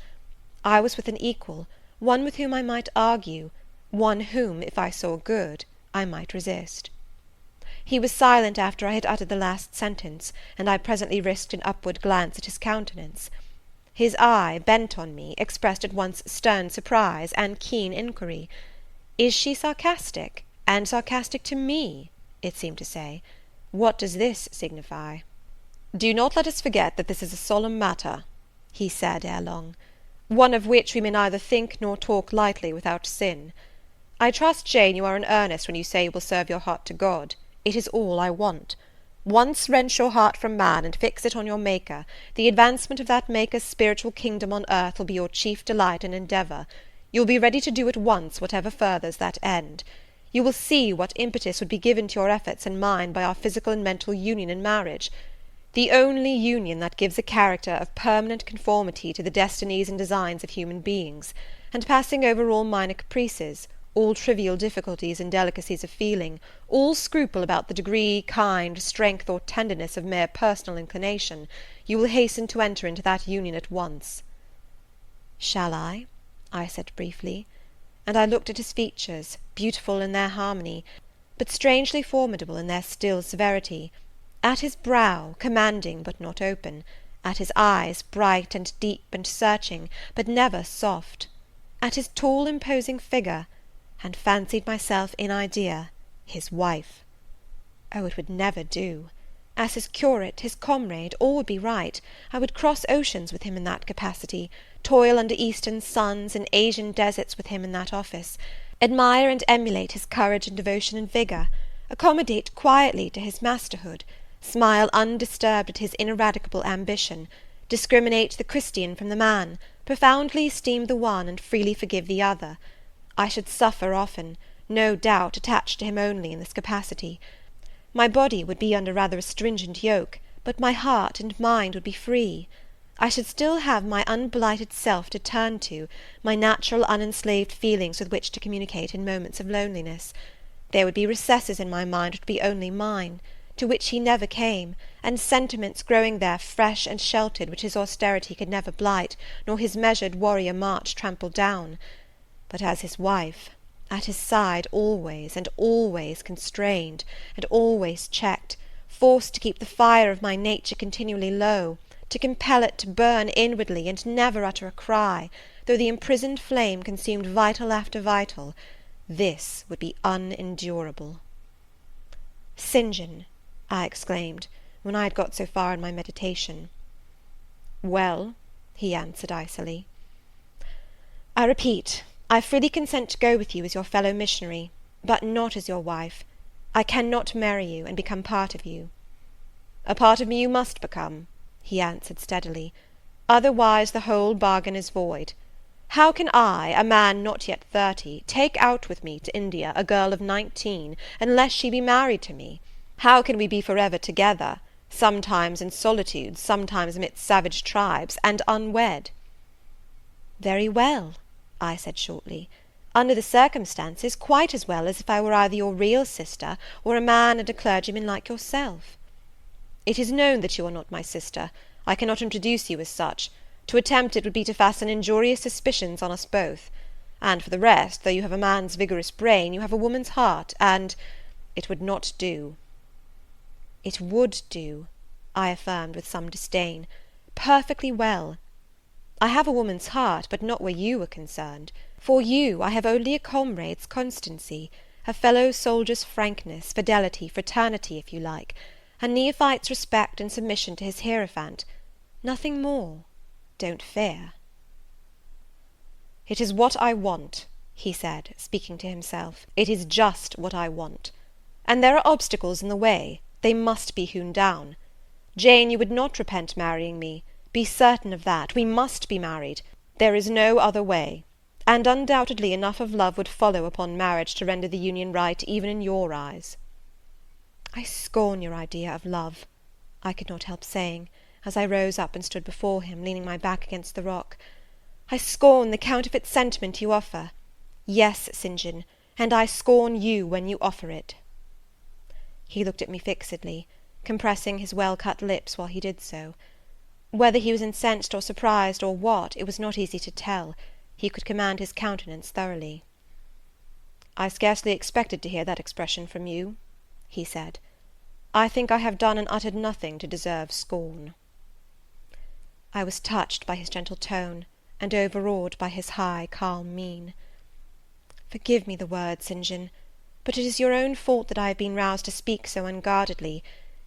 I was with an equal, one with whom I might argue, one whom, if I saw good, I might resist. He was silent after I had uttered the last sentence, and I presently risked an upward glance at his countenance. His eye, bent on me, expressed at once stern surprise and keen inquiry. "Is she sarcastic, and sarcastic to me?" it seemed to say. "What does this signify?" "Do not let us forget that this is a solemn matter," he said ere long, "one of which we may neither think nor talk lightly without sin. I trust, Jane, you are in earnest when you say you will serve your heart to God. It is all I want. Once wrench your heart from man, and fix it on your Maker, the advancement of that Maker's spiritual kingdom on earth will be your chief delight and endeavour. You will be ready to do at once whatever furthers that end. You will see what impetus would be given to your efforts and mine by our physical and mental union in marriage, the only union that gives a character of permanent conformity to the destinies and designs of human beings, and passing over all minor caprices, all trivial difficulties and delicacies of feeling, all scruple about the degree, kind, strength, or tenderness of mere personal inclination, you will hasten to enter into that union at once." "Shall I?" I said briefly, and I looked at his features, beautiful in their harmony, but strangely formidable in their still severity, at his brow, commanding but not open, at his eyes, bright and deep and searching, but never soft, at his tall imposing figure, and fancied myself in idea his wife. Oh, it would never do! As his curate, his comrade, all would be right. I would cross oceans with him in that capacity, toil under eastern suns and Asian deserts with him in that office, admire and emulate his courage and devotion and vigour, accommodate quietly to his masterhood, smile undisturbed at his ineradicable ambition, discriminate the Christian from the man, profoundly esteem the one, and freely forgive the other. I should suffer often, no doubt, attached to him only in this capacity. My body would be under rather a stringent yoke, but my heart and mind would be free. I should still have my unblighted self to turn to, my natural unenslaved feelings with which to communicate in moments of loneliness. There would be recesses in my mind which would be only mine, to which he never came, and sentiments growing there fresh and sheltered, which his austerity could never blight, nor his measured warrior march trample down. But as his wife, at his side always, and always constrained, and always checked, forced to keep the fire of my nature continually low, to compel it to burn inwardly, and never utter a cry, though the imprisoned flame consumed vital after vital, this would be unendurable. "St. John," I exclaimed, when I had got so far in my meditation. "Well," he answered icily. "I repeat, I freely consent to go with you as your fellow missionary, but not as your wife. I cannot marry you, and become part of you." "A part of me you must become," he answered steadily, "otherwise the whole bargain is void. How can I, a man not yet 30, take out with me to India a girl of 19, unless she be married to me? How can we be forever together, sometimes in solitude, sometimes amidst savage tribes, and unwed?" "Very well," I said shortly. "Under the circumstances, quite as well as if I were either your real sister, or a man and a clergyman like yourself." "It is known that you are not my sister. I cannot introduce you as such. To attempt it would be to fasten injurious suspicions on us both. And for the rest, though you have a man's vigorous brain, you have a woman's heart, and it would not do." "It would do," I affirmed with some disdain, "perfectly well. I have a woman's heart, but not where you are concerned. For you I have only a comrade's constancy, a fellow soldier's frankness, fidelity, fraternity, if you like, a neophyte's respect and submission to his hierophant. Nothing more. Don't fear." "It is what I want," he said, speaking to himself. "It is just what I want. And there are obstacles in the way. They must be hewn down. Jane, you would not repent marrying me. Be certain of that. We must be married. There is no other way. And undoubtedly enough of love would follow upon marriage to render the union right even in your eyes." "I scorn your idea of love," I could not help saying, as I rose up and stood before him, leaning my back against the rock. "I scorn the counterfeit sentiment you offer. Yes, St. John, and I scorn you when you offer it." He looked at me fixedly, compressing his well-cut lips while he did so. Whether he was incensed or surprised, or what, it was not easy to tell. He could command his countenance thoroughly. "I scarcely expected to hear that expression from you," he said. "I think I have done and uttered nothing to deserve scorn." I was touched by his gentle tone, and overawed by his high, calm mien. "Forgive me the words, St. John, but it is your own fault that I have been roused to speak so unguardedly.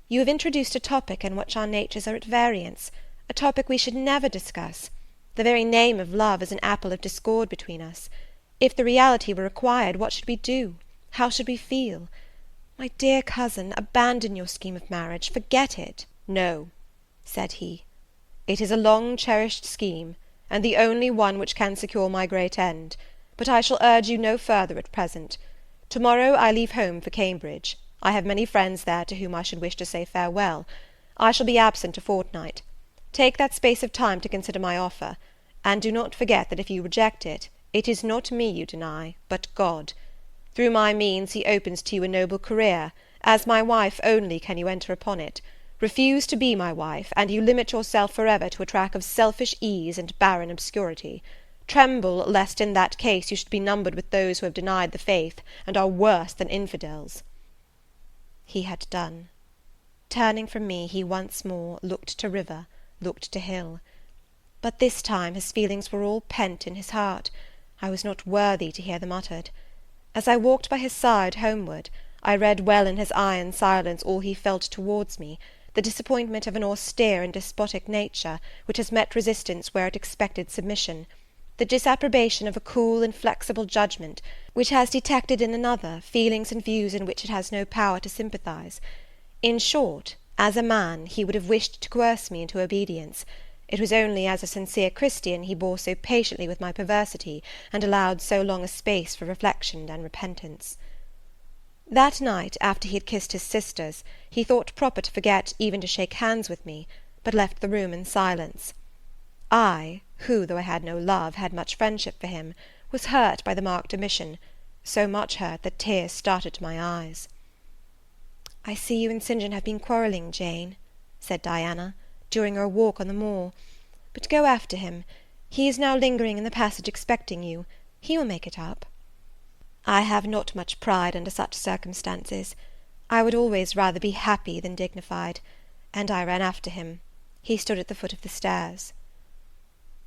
You have introduced a topic in which our natures are at variance, a topic we should never discuss. The very name of love is an apple of discord between us. If the reality were required, what should we do? How should we feel? My dear cousin, abandon your scheme of marriage, forget it." "No," said he, "it is a long-cherished scheme, and the only one which can secure my great end, but I shall urge you no further at present. To-morrow I leave home for Cambridge. I have many friends there to whom I should wish to say farewell. I shall be absent a fortnight. Take that space of time to consider my offer, and do not forget that if you reject it, it is not me you deny, but God. Through my means he opens to you a noble career. As my wife only can you enter upon it. Refuse to be my wife, and you limit yourself forever to a track of selfish ease and barren obscurity. Tremble lest in that case you should be numbered with those who have denied the faith, and are worse than infidels." He had done. Turning from me, he once more looked to river, looked to hill. But this time his feelings were all pent in his heart. I was not worthy to hear them uttered. As I walked by his side homeward, I read well in his iron silence all he felt towards me, the disappointment of an austere and despotic nature, which has met resistance where it expected submission, the disapprobation of a cool, inflexible judgment, which has detected in another feelings and views in which it has no power to sympathize. In short, as a man, he would have wished to coerce me into obedience. It was only as a sincere Christian he bore so patiently with my perversity, and allowed so long a space for reflection and repentance. That night, after he had kissed his sisters, he thought proper to forget even to shake hands with me, but left the room in silence. I, who, though I had no love, had much friendship for him, was hurt by the marked omission, so much hurt that tears started to my eyes. "I see you and St. John have been quarrelling, Jane," said Diana, during our walk on the moor, "but go after him. He is now lingering in the passage expecting you. He will make it up." I have not much pride under such circumstances. I would always rather be happy than dignified, and I ran after him. He stood at the foot of the stairs.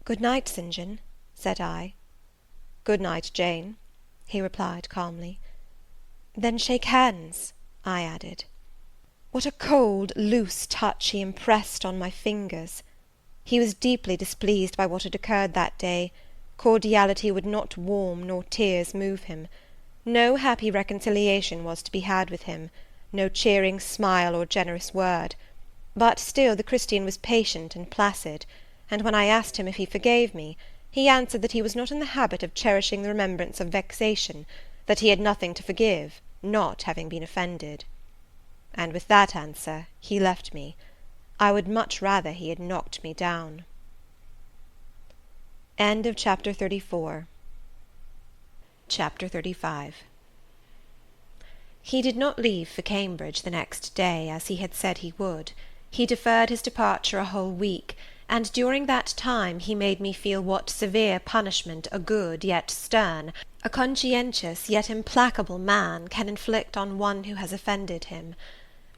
"Good night, St. John," said I. "Good night, Jane," he replied calmly. "Then shake hands," I added. What a cold, loose touch he impressed on my fingers! He was deeply displeased by what had occurred that day. Cordiality would not warm, nor tears move him. No happy reconciliation was to be had with him, no cheering smile or generous word. But still the Christian was patient and placid, and when I asked him if he forgave me, He answered that he was not in the habit of cherishing the remembrance of vexation, that he had nothing to forgive, not having been offended. And with that answer he left me. I would much rather he had knocked me down. End of Chapter 34. Chapter 35. He did not leave for Cambridge the next day, as he had said he would. He deferred his departure a whole week, and during that time he made me feel what severe punishment a good yet stern, a conscientious yet implacable man can inflict on one who has offended him.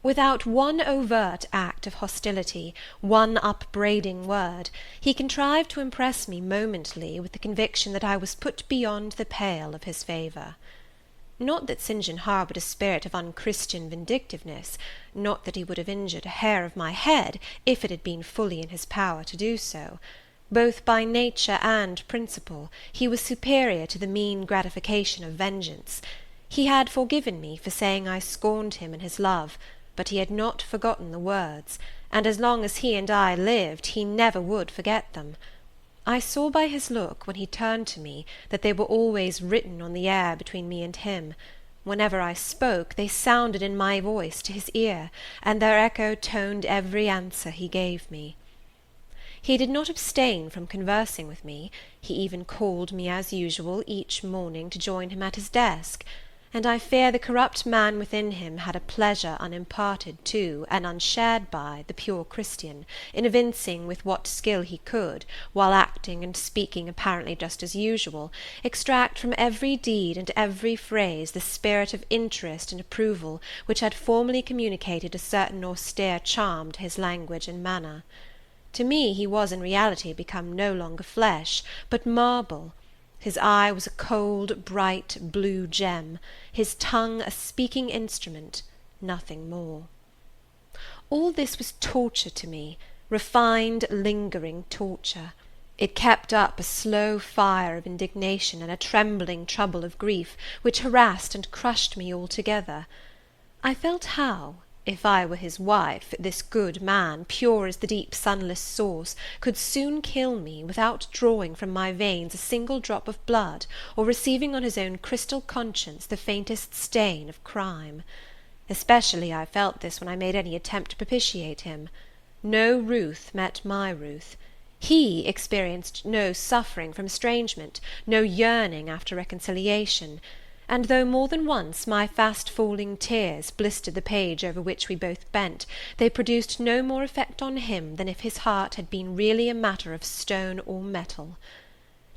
Without one overt act of hostility, one upbraiding word, he contrived to impress me momently with the conviction that I was put beyond the pale of his favour. Not that St. John harboured a spirit of unchristian vindictiveness, not that he would have injured a hair of my head, if it had been fully in his power to do so. Both by nature and principle, he was superior to the mean gratification of vengeance. He had forgiven me for saying I scorned him in his love, but he had not forgotten the words, and as long as he and I lived, he never would forget them. I saw by his look, when he turned to me, that they were always written on the air between me and him. Whenever I spoke, they sounded in my voice to his ear, and their echo toned every answer he gave me. He did not abstain from conversing with me. He even called me as usual each morning to join him at his desk, and I fear the corrupt man within him had a pleasure unimparted to, and unshared by, the pure Christian, in evincing with what skill he could, while acting and speaking apparently just as usual, extract from every deed and every phrase the spirit of interest and approval which had formerly communicated a certain austere charm to his language and manner. To me he was in reality become no longer flesh, but marble. His eye was a cold, bright, blue gem, his tongue a speaking instrument, nothing more. All this was torture to me, refined, lingering torture. It kept up a slow fire of indignation and a trembling trouble of grief, which harassed and crushed me altogether. I felt how, if I were his wife, this good man, pure as the deep sunless source, could soon kill me, without drawing from my veins a single drop of blood, or receiving on his own crystal conscience the faintest stain of crime. Especially I felt this when I made any attempt to propitiate him. No ruth met my ruth. He experienced no suffering from estrangement, no yearning after reconciliation, and though more than once my fast-falling tears blistered the page over which we both bent, they produced no more effect on him than if his heart had been really a matter of stone or metal.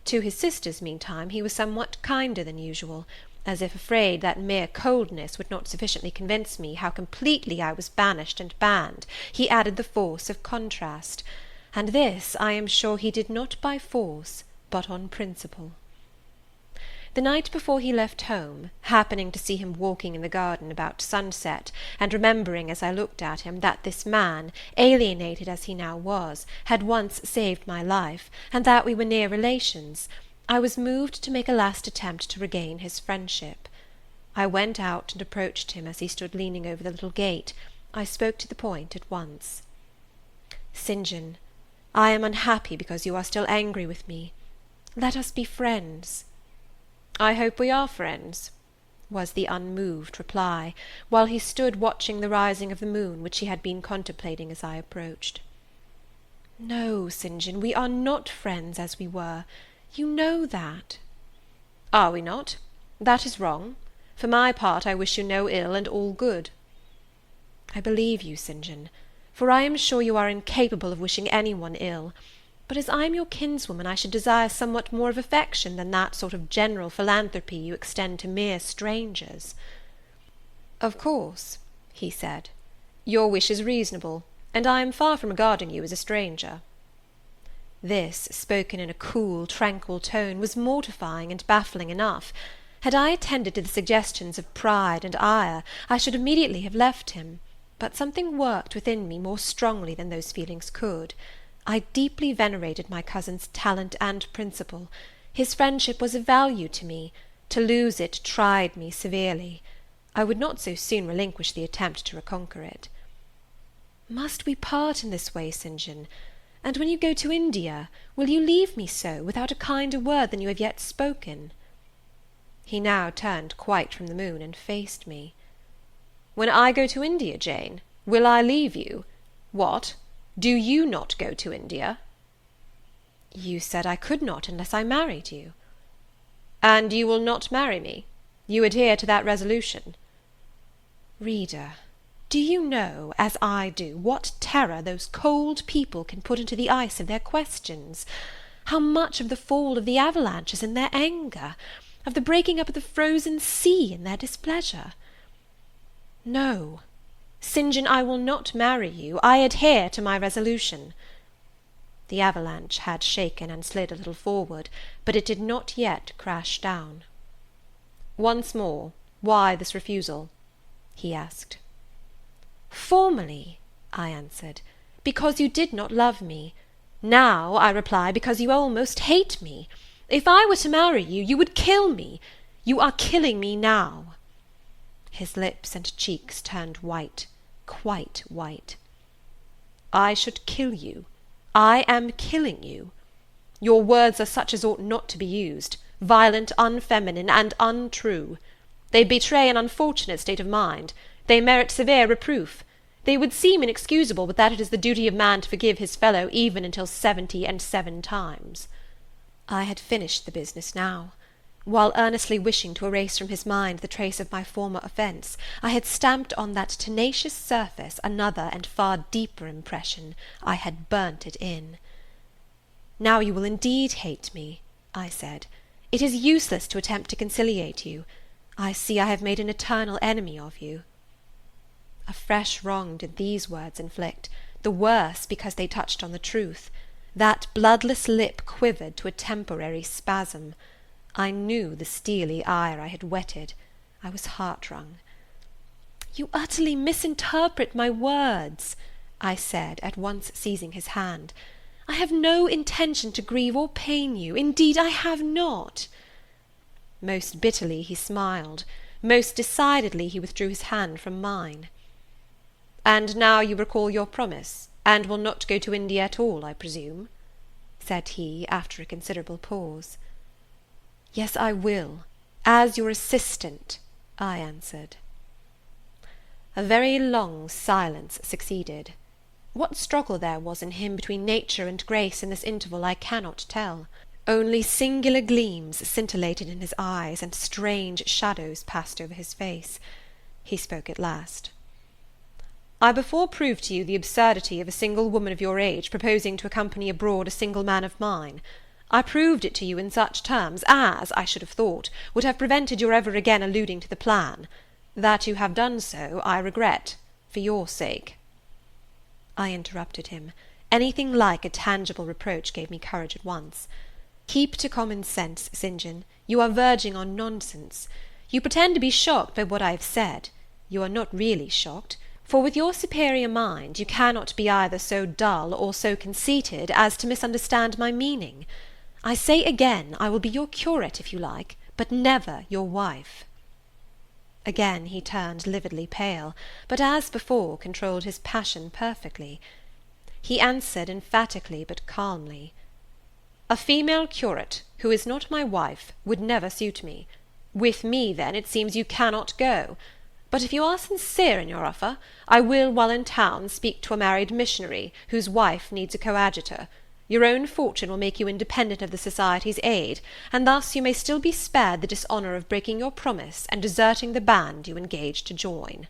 To his sisters, meantime, he was somewhat kinder than usual, as if afraid that mere coldness would not sufficiently convince me how completely I was banished and banned. He added the force of contrast, and this I am sure he did not by force, but on principle. The night before he left home, happening to see him walking in the garden about sunset, and remembering as I looked at him that this man, alienated as he now was, had once saved my life, and that we were near relations, I was moved to make a last attempt to regain his friendship. I went out and approached him as he stood leaning over the little gate. I spoke to the point at once. "St. John, I am unhappy because you are still angry with me. Let us be friends." "I hope we are friends," was the unmoved reply, while he stood watching the rising of the moon, which he had been contemplating as I approached. "No, St. John, we are not friends as we were. You know that." "Are we not? That is wrong. For my part, I wish you no ill, and all good." "I believe you, St. John, for I am sure you are incapable of wishing any one ill. But as I am your kinswoman, I should desire somewhat more of affection than that sort of general philanthropy you extend to mere strangers." "Of course," he said, "your wish is reasonable, and I am far from regarding you as a stranger." This, spoken in a cool, tranquil tone, was mortifying and baffling enough. Had I attended to the suggestions of pride and ire, I should immediately have left him, but something worked within me more strongly than those feelings could. I deeply venerated my cousin's talent and principle. His friendship was of value to me. To lose it tried me severely. I would not so soon relinquish the attempt to reconquer it. "Must we part in this way, St. John? And when you go to India, will you leave me so, without a kinder word than you have yet spoken?" He now turned quite from the moon, and faced me. "When I go to India, Jane, will I leave you? What? Do you not go to India?" "You said I could not unless I married you." "And you will not marry me? You adhere to that resolution?" Reader, do you know, as I do, what terror those cold people can put into the ice of their questions? How much of the fall of the avalanche is in their anger, of the breaking up of the frozen sea in their displeasure? No, St. John, I will not marry you. I adhere to my resolution. The avalanche had shaken and slid a little forward, but it did not yet crash down. "Once more, why this refusal?" he asked. "Formerly," I answered, "because you did not love me. Now, I reply, because you almost hate me. If I were to marry you, you would kill me. You are killing me now." His lips and cheeks turned white, quite white. "I should kill you. I am killing you. Your words are such as ought not to be used, violent, unfeminine, and untrue. They betray an unfortunate state of mind. They merit severe reproof. They would seem inexcusable, but that it is the duty of man to forgive his fellow even until 77 times. I had finished the business now. While earnestly wishing to erase from his mind the trace of my former offence, I had stamped on that tenacious surface another and far deeper impression. I had burnt it in. "Now you will indeed hate me," I said. "It is useless to attempt to conciliate you. I see I have made an eternal enemy of you." A fresh wrong did these words inflict, the worse because they touched on the truth. That bloodless lip quivered to a temporary spasm. I knew the steely ire I had whetted. I was heart-wrung. "You utterly misinterpret my words," I said, at once seizing his hand. "I have no intention to grieve or pain you. Indeed, I have not." Most bitterly he smiled. Most decidedly he withdrew his hand from mine. "And now you recall your promise, and will not go to India at all, I presume?" said he, after a considerable pause. "Yes, I will, as your assistant," I answered. A very long silence succeeded. What struggle there was in him between nature and grace in this interval I cannot tell. Only singular gleams scintillated in his eyes, and strange shadows passed over his face. He spoke at last. "I before proved to you the absurdity of a single woman of your age proposing to accompany abroad a single man of mine. I proved it to you in such terms as, I should have thought, would have prevented your ever again alluding to the plan. That you have done so, I regret, for your sake." I interrupted him. Anything like a tangible reproach gave me courage at once. "Keep to common sense, St. John. You are verging on nonsense. You pretend to be shocked by what I have said. You are not really shocked, for with your superior mind you cannot be either so dull or so conceited as to misunderstand my meaning. I say again, I will be your curate if you like, but never your wife." Again he turned lividly pale, but as before controlled his passion perfectly. He answered emphatically but calmly, "A female curate, who is not my wife, would never suit me. With me, then, it seems you cannot go. But if you are sincere in your offer, I will, while in town, speak to a married missionary, whose wife needs a coadjutor. Your own fortune will make you independent of the Society's aid, and thus you may still be spared the dishonour of breaking your promise and deserting the band you engaged to join."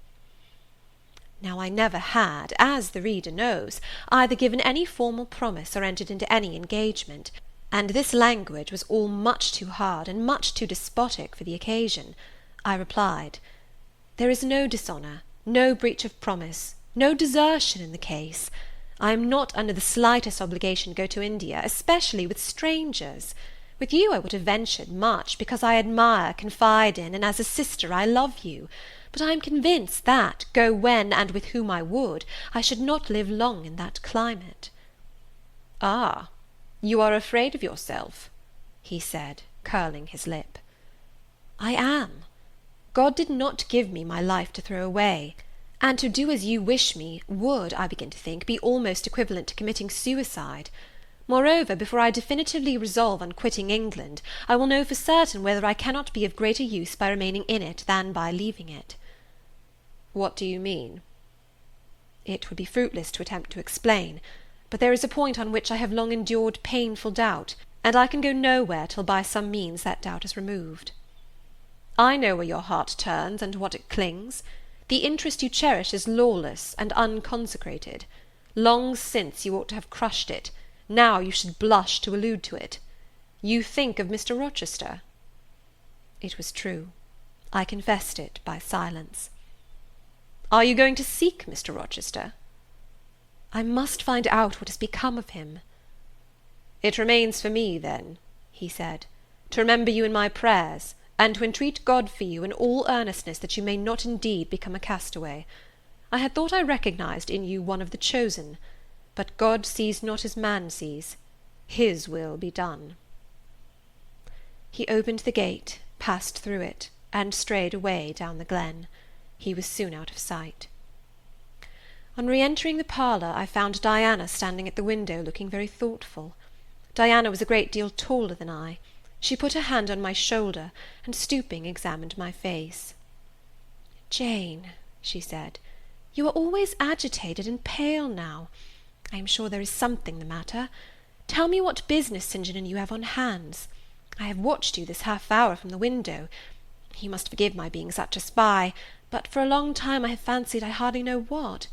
Now I never had, as the reader knows, either given any formal promise or entered into any engagement, and this language was all much too hard and much too despotic for the occasion. I replied, "There is no dishonour, no breach of promise, no desertion in the case. I am not under the slightest obligation to go to India, especially with strangers. With you I would have ventured much, because I admire, confide in, and as a sister I love you. But I am convinced that, go when and with whom I would, I should not live long in that climate." "Ah, you are afraid of yourself," he said, curling his lip. "I am. God did not give me my life to throw away. And to do as you wish me would, I begin to think, be almost equivalent to committing suicide. Moreover, before I definitively resolve on quitting England, I will know for certain whether I cannot be of greater use by remaining in it than by leaving it." "What do you mean?" It would be fruitless to attempt to explain, but there is a point on which I have long endured painful doubt, and I can go nowhere till by some means that doubt is removed. I know where your heart turns and to what it clings. The interest you cherish is lawless and unconsecrated. Long since you ought to have crushed it. Now you should blush to allude to it. You think of Mr. Rochester." It was true. I confessed it by silence. "Are you going to seek Mr. Rochester?" "I must find out what has become of him." "It remains for me, then," he said, "to remember you in my prayers, and to entreat God for you in all earnestness that you may not indeed become a castaway. I had thought I recognized in you one of the chosen, but God sees not as man sees. His will be done." He opened the gate, passed through it, and strayed away down the glen. He was soon out of sight. On re-entering the parlour, I found Diana standing at the window, looking very thoughtful. Diana was a great deal taller than I. She put her hand on my shoulder, and stooping examined my face. "Jane," she said, "you are always agitated and pale now. I am sure there is something the matter. Tell me what business St. John and you have on hands. I have watched you this half-hour from the window. You must forgive my being such a spy, but for a long time I have fancied I hardly know what.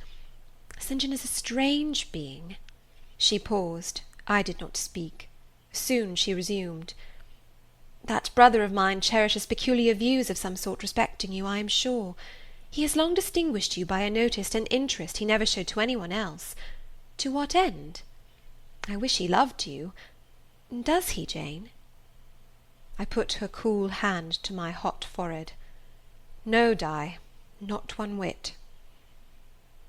St. John is a strange being." She paused. I did not speak. Soon she resumed. "That brother of mine cherishes peculiar views of some sort respecting you, I am sure. He has long distinguished you by a notice and interest he never showed to any one else. To what end? I wish he loved you. Does he, Jane?" I put her cool hand to my hot forehead. "No, Di, not one whit."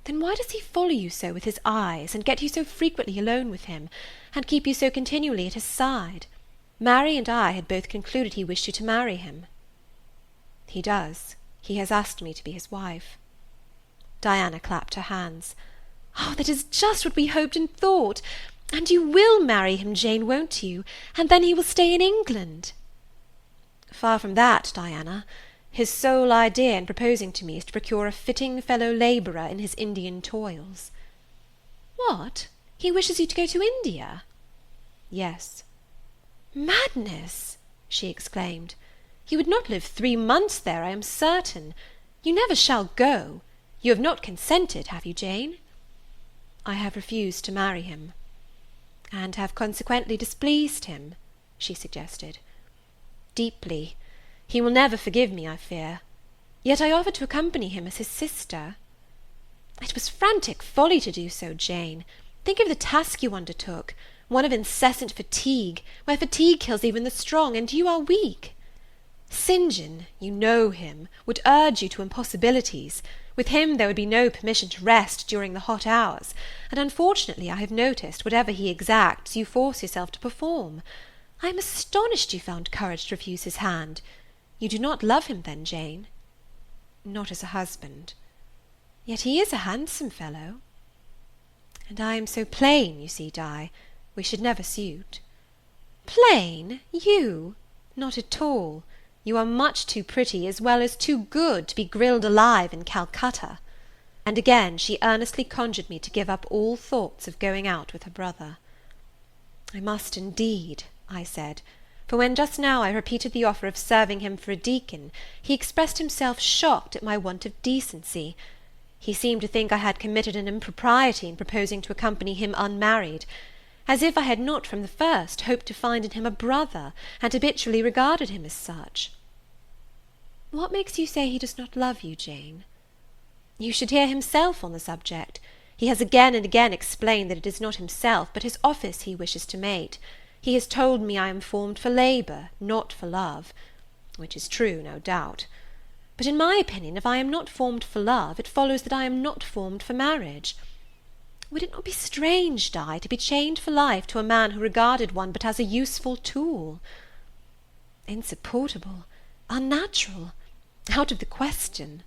"Then why does he follow you so with his eyes, and get you so frequently alone with him, and keep you so continually at his side? Mary and I had both concluded he wished you to marry him." "He does. He has asked me to be his wife." Diana clapped her hands. "Oh, that is just what we hoped and thought! And you will marry him, Jane, won't you? And then he will stay in England." "Far from that, Diana. His sole idea in proposing to me is to procure a fitting fellow-labourer in his Indian toils." "What? He wishes you to go to India?" "Yes." "Madness!" she exclaimed. "You would not live 3 months there, I am certain. You never shall go. You have not consented, have you, Jane?" "I have refused to marry him." "And have consequently displeased him?" she suggested. "Deeply. He will never forgive me, I fear. Yet I offered to accompany him as his sister." "It was frantic folly to do so, Jane. Think of the task you undertook, one of incessant fatigue, where fatigue kills even the strong, and you are weak. St. John, you know him, would urge you to impossibilities. With him there would be no permission to rest during the hot hours, and unfortunately I have noticed, whatever he exacts, you force yourself to perform. I am astonished you found courage to refuse his hand. You do not love him, then, Jane?" "Not as a husband." "Yet he is a handsome fellow." "And I am so plain, you see, Di. We should never suit." "Plain? You? Not at all. You are much too pretty as well as too good to be grilled alive in Calcutta." And again she earnestly conjured me to give up all thoughts of going out with her brother. "I must indeed," I said, for when just now I repeated the offer of serving him for a deacon, he expressed himself shocked at my want of decency. He seemed to think I had committed an impropriety in proposing to accompany him unmarried, as if I had not from the first hoped to find in him a brother, and habitually regarded him as such. "What makes you say he does not love you, Jane?" "You should hear himself on the subject. He has again and again explained that it is not himself, but his office he wishes to mate. He has told me I am formed for labour, not for love, which is true, no doubt. But in my opinion, if I am not formed for love, it follows that I am not formed for marriage. Would it not be strange, Di, to be chained for life to a man who regarded one but as a useful tool? Insupportable, unnatural, out of the question."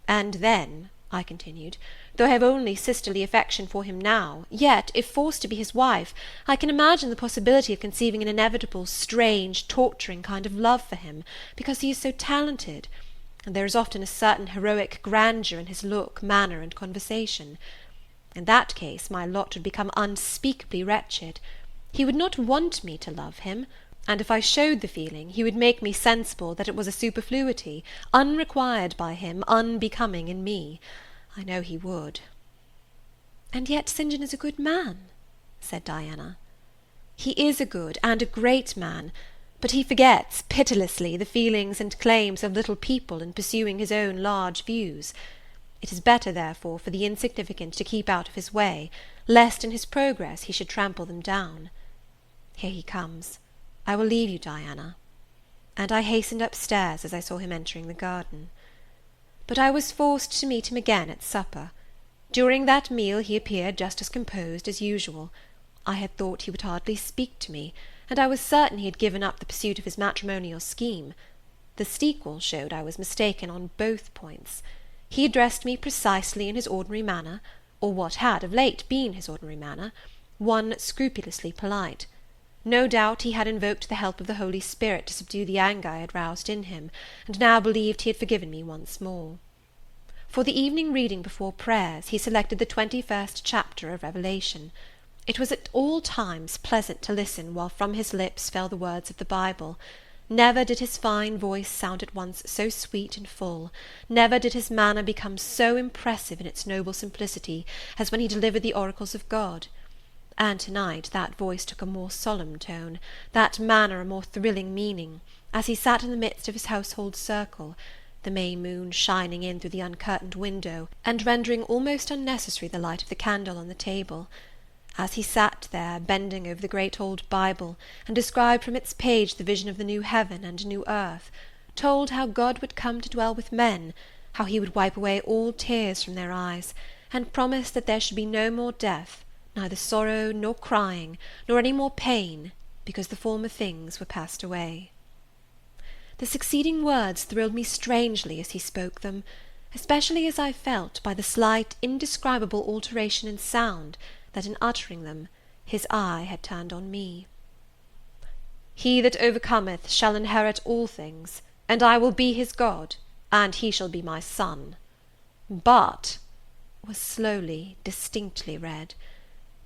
And then," I continued, "though I have only sisterly affection for him now, yet, if forced to be his wife, I can imagine the possibility of conceiving an inevitable, strange, torturing kind of love for him, because he is so talented, and there is often a certain heroic grandeur in his look, manner, and conversation. In that case my lot would become unspeakably wretched. He would not want me to love him, and if I showed the feeling, he would make me sensible that it was a superfluity, unrequired by him, unbecoming in me. I know he would." "And yet St. John is a good man," said Diana. "He is a good and a great man, but he forgets, pitilessly, the feelings and claims of little people in pursuing his own large views. It is better, therefore, for the insignificant to keep out of his way, lest in his progress he should trample them down. Here he comes. I will leave you, Diana." And I hastened upstairs as I saw him entering the garden. But I was forced to meet him again at supper. During that meal he appeared just as composed as usual. I had thought he would hardly speak to me, and I was certain he had given up the pursuit of his matrimonial scheme. The sequel showed I was mistaken on both points. He addressed me precisely in his ordinary manner, or what had of late been his ordinary manner, one scrupulously polite. No doubt he had invoked the help of the Holy Spirit to subdue the anger I had roused in him, and now believed he had forgiven me once more. For the evening reading before prayers he selected the 21st chapter of Revelation. It was at all times pleasant to listen while from his lips fell the words of the Bible. Never did his fine voice sound at once so sweet and full, never did his manner become so impressive in its noble simplicity, as when he delivered the oracles of God. And to-night that voice took a more solemn tone, that manner a more thrilling meaning, as he sat in the midst of his household circle, the May moon shining in through the uncurtained window, and rendering almost unnecessary the light of the candle on the table. As he sat there, bending over the great old Bible, and described from its page the vision of the new heaven and new earth, told how God would come to dwell with men, how he would wipe away all tears from their eyes, and promised that there should be no more death, neither sorrow nor crying, nor any more pain, because the former things were passed away. The succeeding words thrilled me strangely as he spoke them, especially as I felt, by the slight, indescribable alteration in sound, that in uttering them his eye had turned on me. "He that overcometh shall inherit all things, and I will be his God, and he shall be my son. But," was slowly, distinctly read,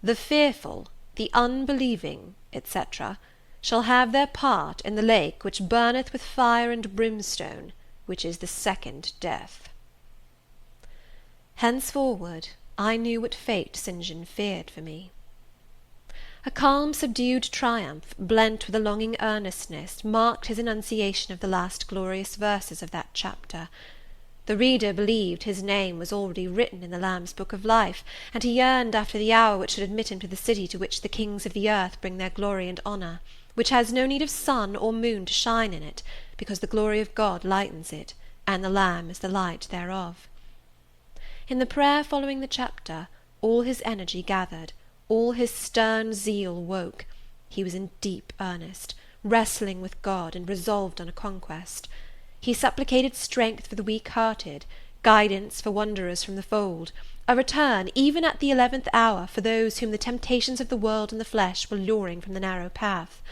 "the fearful, the unbelieving, etc., shall have their part in the lake which burneth with fire and brimstone, which is the second death." Henceforward I knew what fate St. John feared for me. A calm subdued triumph, blent with a longing earnestness, marked his enunciation of the last glorious verses of that chapter. The reader believed his name was already written in the Lamb's book of life, and he yearned after the hour which should admit him to the city to which the kings of the earth bring their glory and honour, which has no need of sun or moon to shine in it, because the glory of God lightens it, and the Lamb is the light thereof. In the prayer following the chapter, all his energy gathered, all his stern zeal woke. He was in deep earnest, wrestling with God, and resolved on a conquest. He supplicated strength for the weak-hearted, guidance for wanderers from the fold, a return, even at the 11th hour, for those whom the temptations of the world and the flesh were luring from the narrow path.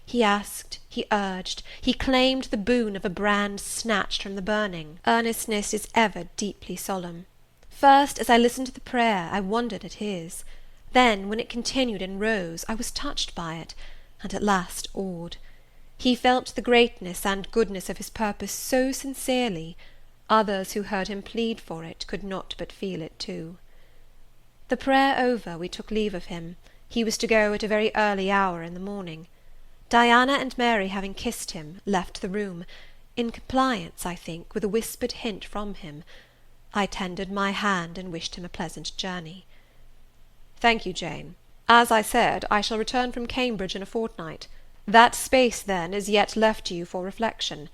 He asked, he urged, he claimed the boon of a brand snatched from the burning. Earnestness is ever deeply solemn. First, as I listened to the prayer, I wondered at his. Then, when it continued and rose, I was touched by it, and at last awed. He felt the greatness and goodness of his purpose so sincerely, others who heard him plead for it could not but feel it too. The prayer over, we took leave of him. He was to go at a very early hour in the morning. Diana and Mary, having kissed him, left the room, in compliance, I think, with a whispered hint from him. I tendered my hand, and wished him a pleasant journey. "Thank you, Jane. As I said, I shall return from Cambridge in a fortnight. That space, then, is yet left to you for reflection.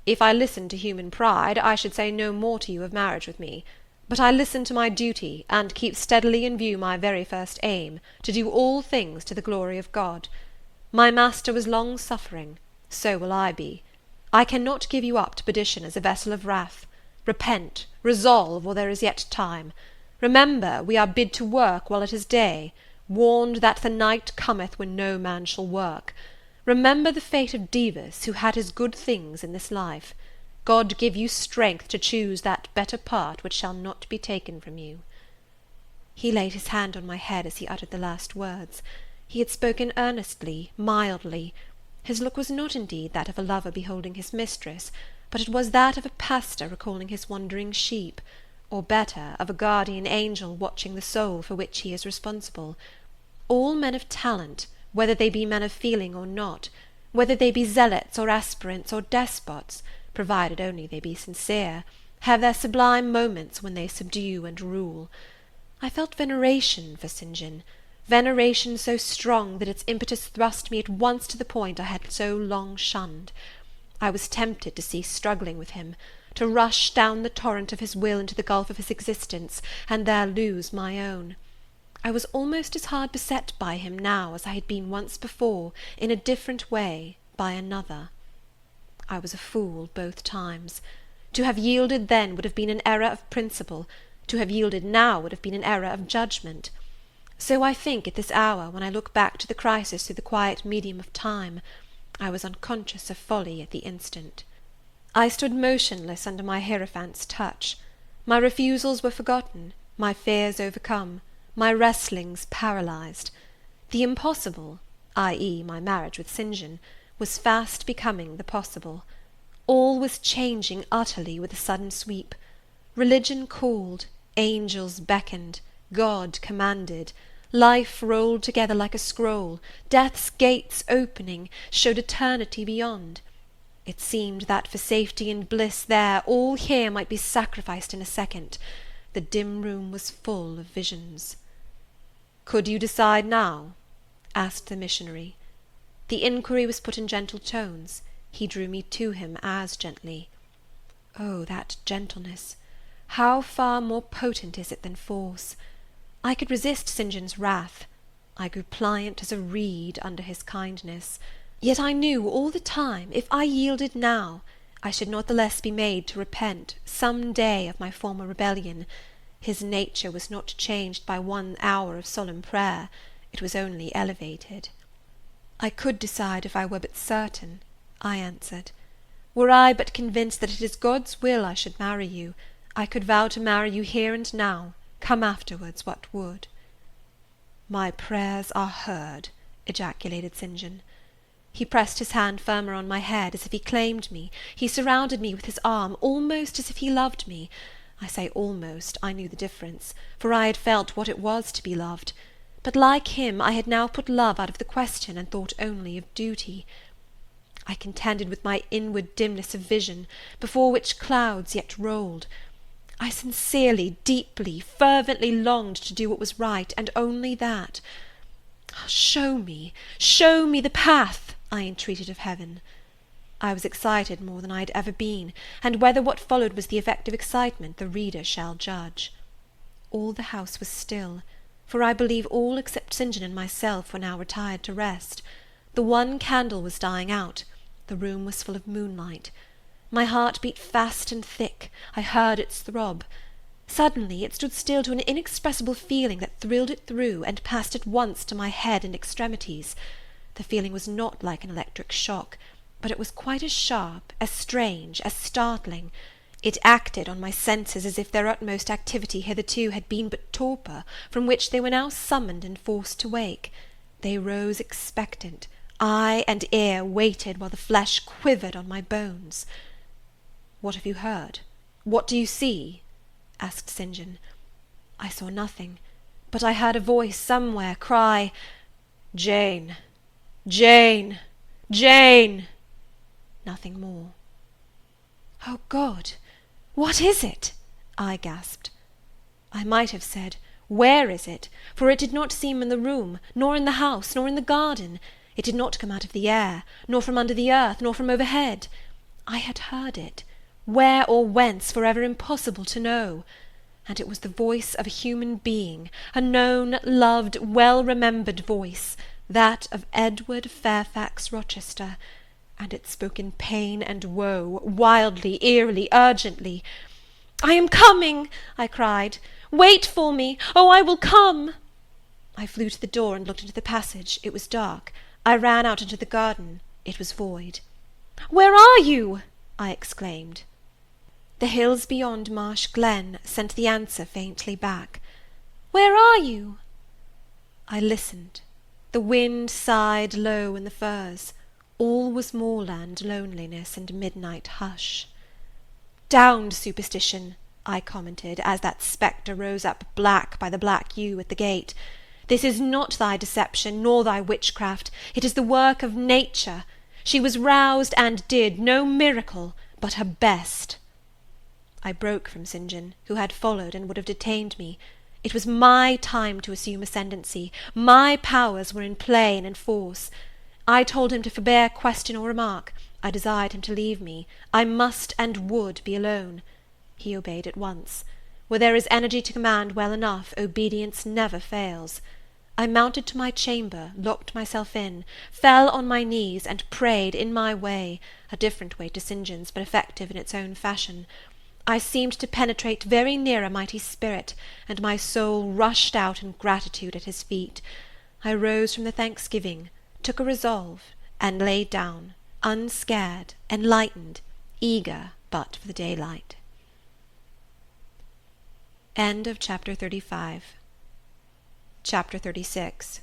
If I listened to human pride, I should say no more to you of marriage with me. But I listen to my duty, and keep steadily in view my very first aim, to do all things to the glory of God. My master was long-suffering, so will I be. I cannot give you up to perdition as a vessel of wrath. Repent, Resolve, while there is yet time. Remember, we are bid to work while it is day, warned that the night cometh when no man shall work. Remember the fate of Dives, who had his good things in this life. God give you strength to choose that better part which shall not be taken from you." He laid his hand on my head as he uttered the last words. He had spoken earnestly, mildly. His look was not indeed that of a lover beholding his mistress, but it was that of a pastor recalling his wandering sheep, or better, of a guardian angel watching the soul for which he is responsible. All men of talent, whether they be men of feeling or not, whether they be zealots or aspirants or despots, provided only they be sincere, have their sublime moments when they subdue and rule. I felt veneration for St. John, veneration so strong that its impetus thrust me at once to the point I had so long shunned. I was tempted to cease struggling with him, to rush down the torrent of his will into the gulf of his existence, and there lose my own. I was almost as hard beset by him now as I had been once before, in a different way, by another. I was a fool both times. To have yielded then would have been an error of principle, to have yielded now would have been an error of judgment. So I think at this hour, when I look back to the crisis through the quiet medium of time, I was unconscious of folly at the instant. I stood motionless under my hierophant's touch. My refusals were forgotten, my fears overcome, my wrestlings paralysed. The impossible, i.e. my marriage with St. John, was fast becoming the possible. All was changing utterly with a sudden sweep. Religion called, angels beckoned, God commanded, life rolled together like a scroll, death's gates opening, showed eternity beyond. It seemed that for safety and bliss there, all here might be sacrificed in a second. The dim room was full of visions. "Could you decide now?" asked the missionary. The inquiry was put in gentle tones. He drew me to him as gently. Oh, that gentleness! How far more potent is it than force! I could resist St. John's wrath. I grew pliant as a reed under his kindness. Yet I knew all the time, if I yielded now, I should not the less be made to repent, some day, of my former rebellion. His nature was not changed by 1 hour of solemn prayer, it was only elevated. "I could decide if I were but certain," I answered. "Were I but convinced that it is God's will I should marry you, I could vow to marry you here and now, come afterwards what would." "My prayers are heard," ejaculated St. John. He pressed his hand firmer on my head, as if he claimed me. He surrounded me with his arm, almost as if he loved me. I say almost, I knew the difference, for I had felt what it was to be loved. But like him, I had now put love out of the question, and thought only of duty. I contended with my inward dimness of vision, before which clouds yet rolled. I sincerely, deeply, fervently longed to do what was right, and only that. Show me the path," I entreated of heaven. I was excited more than I had ever been, and whether what followed was the effect of excitement the reader shall judge. All the house was still, for I believe all except St. John and myself were now retired to rest. The one candle was dying out. The room was full of moonlight. My heart beat fast and thick. I heard its throb. Suddenly it stood still to an inexpressible feeling that thrilled it through, and passed at once to my head and extremities. The feeling was not like an electric shock, but it was quite as sharp, as strange, as startling. It acted on my senses as if their utmost activity hitherto had been but torpor, from which they were now summoned and forced to wake. They rose expectant. Eye and ear waited while the flesh quivered on my bones. "What have you heard? What do you see?" asked St. John. I saw nothing, but I heard a voice somewhere cry, "Jane! Jane! Jane!" Nothing more. "Oh, God! What is it?" I gasped. I might have said, "Where is it?" for it did not seem in the room, nor in the house, nor in the garden. It did not come out of the air, nor from under the earth, nor from overhead. I had heard it. Where or whence, forever impossible to know. And it was the voice of a human being, a known, loved, well-remembered voice, that of Edward Fairfax Rochester, and it spoke in pain and woe, wildly, eerily, urgently. "I am coming," I cried. "Wait for me. Oh, I will come." I flew to the door and looked into the passage. It was dark. I ran out into the garden. It was void. "Where are you?" I exclaimed. The hills beyond Marsh Glen sent the answer faintly back. "Where are you?" I listened. The wind sighed low in the firs. All was moorland loneliness and midnight hush. "Downed superstition," I commented, as that spectre rose up black by the black yew at the gate. "This is not thy deception, nor thy witchcraft. It is the work of nature. She was roused and did no miracle, but her best." I broke from St. John, who had followed and would have detained me. It was my time to assume ascendancy. My powers were in play and in force. I told him to forbear question or remark. I desired him to leave me. I must and would be alone. He obeyed at once. Where there is energy to command well enough, obedience never fails. I mounted to my chamber, locked myself in, fell on my knees, and prayed in my way, a different way to St. John's, but effective in its own fashion. I seemed to penetrate very near a mighty spirit, and my soul rushed out in gratitude at his feet. I rose from the thanksgiving, took a resolve, and lay down, unscared, enlightened, eager but for the daylight. End of chapter 35. Chapter 36.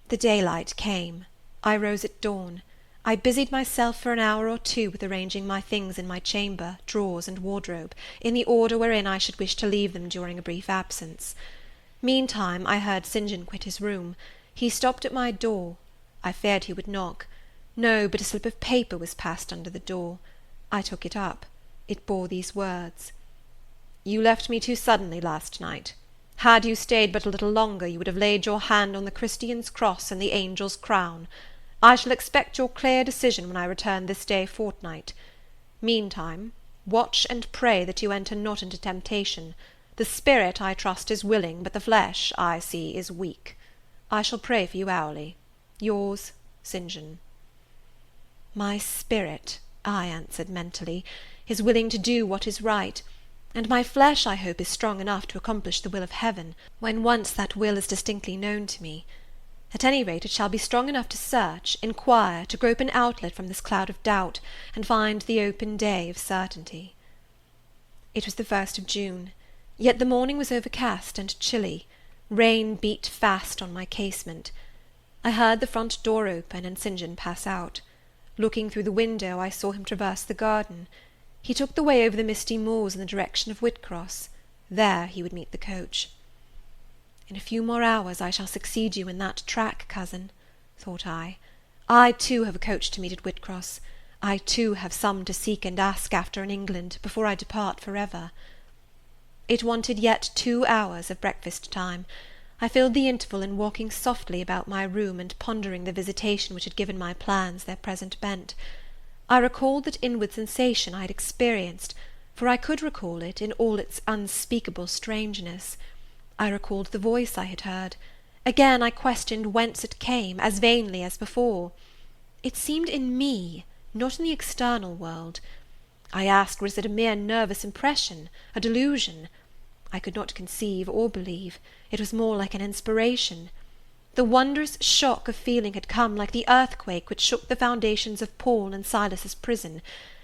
The daylight came. I rose at dawn. I busied myself for an hour or two with arranging my things in my chamber, drawers, and wardrobe, in the order wherein I should wish to leave them during a brief absence. Meantime I heard St. John quit his room. He stopped at my door. I feared he would knock. No, but a slip of paper was passed under the door. I took it up. It bore these words: "You left me too suddenly last night. Had you stayed but a little longer, you would have laid your hand on the Christian's cross and the angel's crown. I shall expect your clear decision when I return this day fortnight. Meantime, watch and pray that you enter not into temptation. The spirit, I trust, is willing, but the flesh, I see, is weak. I shall pray for you hourly. Yours, St. John." My spirit, I answered mentally, is willing to do what is right, and my flesh, I hope, is strong enough to accomplish the will of heaven, when once that will is distinctly known to me. At any rate, it shall be strong enough to search, inquire, to grope an outlet from this cloud of doubt, and find the open day of certainty. It was the 1st of June, yet the morning was overcast and chilly. Rain beat fast on my casement. I heard the front door open and St. John pass out. Looking through the window, I saw him traverse the garden. He took the way over the misty moors in the direction of Whitcross. There he would meet the coach. "In a few more hours I shall succeed you in that track, cousin," thought I. "I too have a coach to meet at Whitcross. I too have some to seek and ask after in England, before I depart for ever." It wanted yet 2 hours of breakfast time. I filled the interval in walking softly about my room, and pondering the visitation which had given my plans their present bent. I recalled that inward sensation I had experienced, for I could recall it in all its unspeakable strangeness. I recalled the voice I had heard. Again I questioned whence it came, as vainly as before. It seemed in me, not in the external world. I asked, was it a mere nervous impression, a delusion? I could not conceive or believe. It was more like an inspiration. The wondrous shock of feeling had come like the earthquake which shook the foundations of Paul and Silas's prison.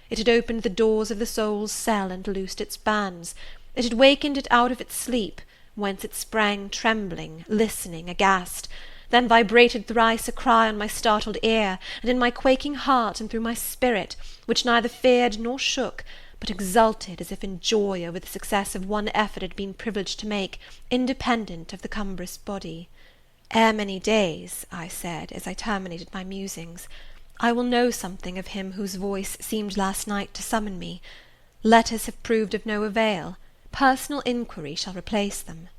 It had opened the doors of the soul's cell and loosed its bands. It had wakened it out of its sleep, whence it sprang trembling, listening, aghast, then vibrated thrice a cry on my startled ear, and in my quaking heart, and through my spirit, which neither feared nor shook, but exulted as if in joy over the success of one effort it had been privileged to make, independent of the cumbrous body. "Ere many days," I said, as I terminated my musings, "I will know something of him whose voice seemed last night to summon me. Letters have proved of no avail. Personal inquiry shall replace them."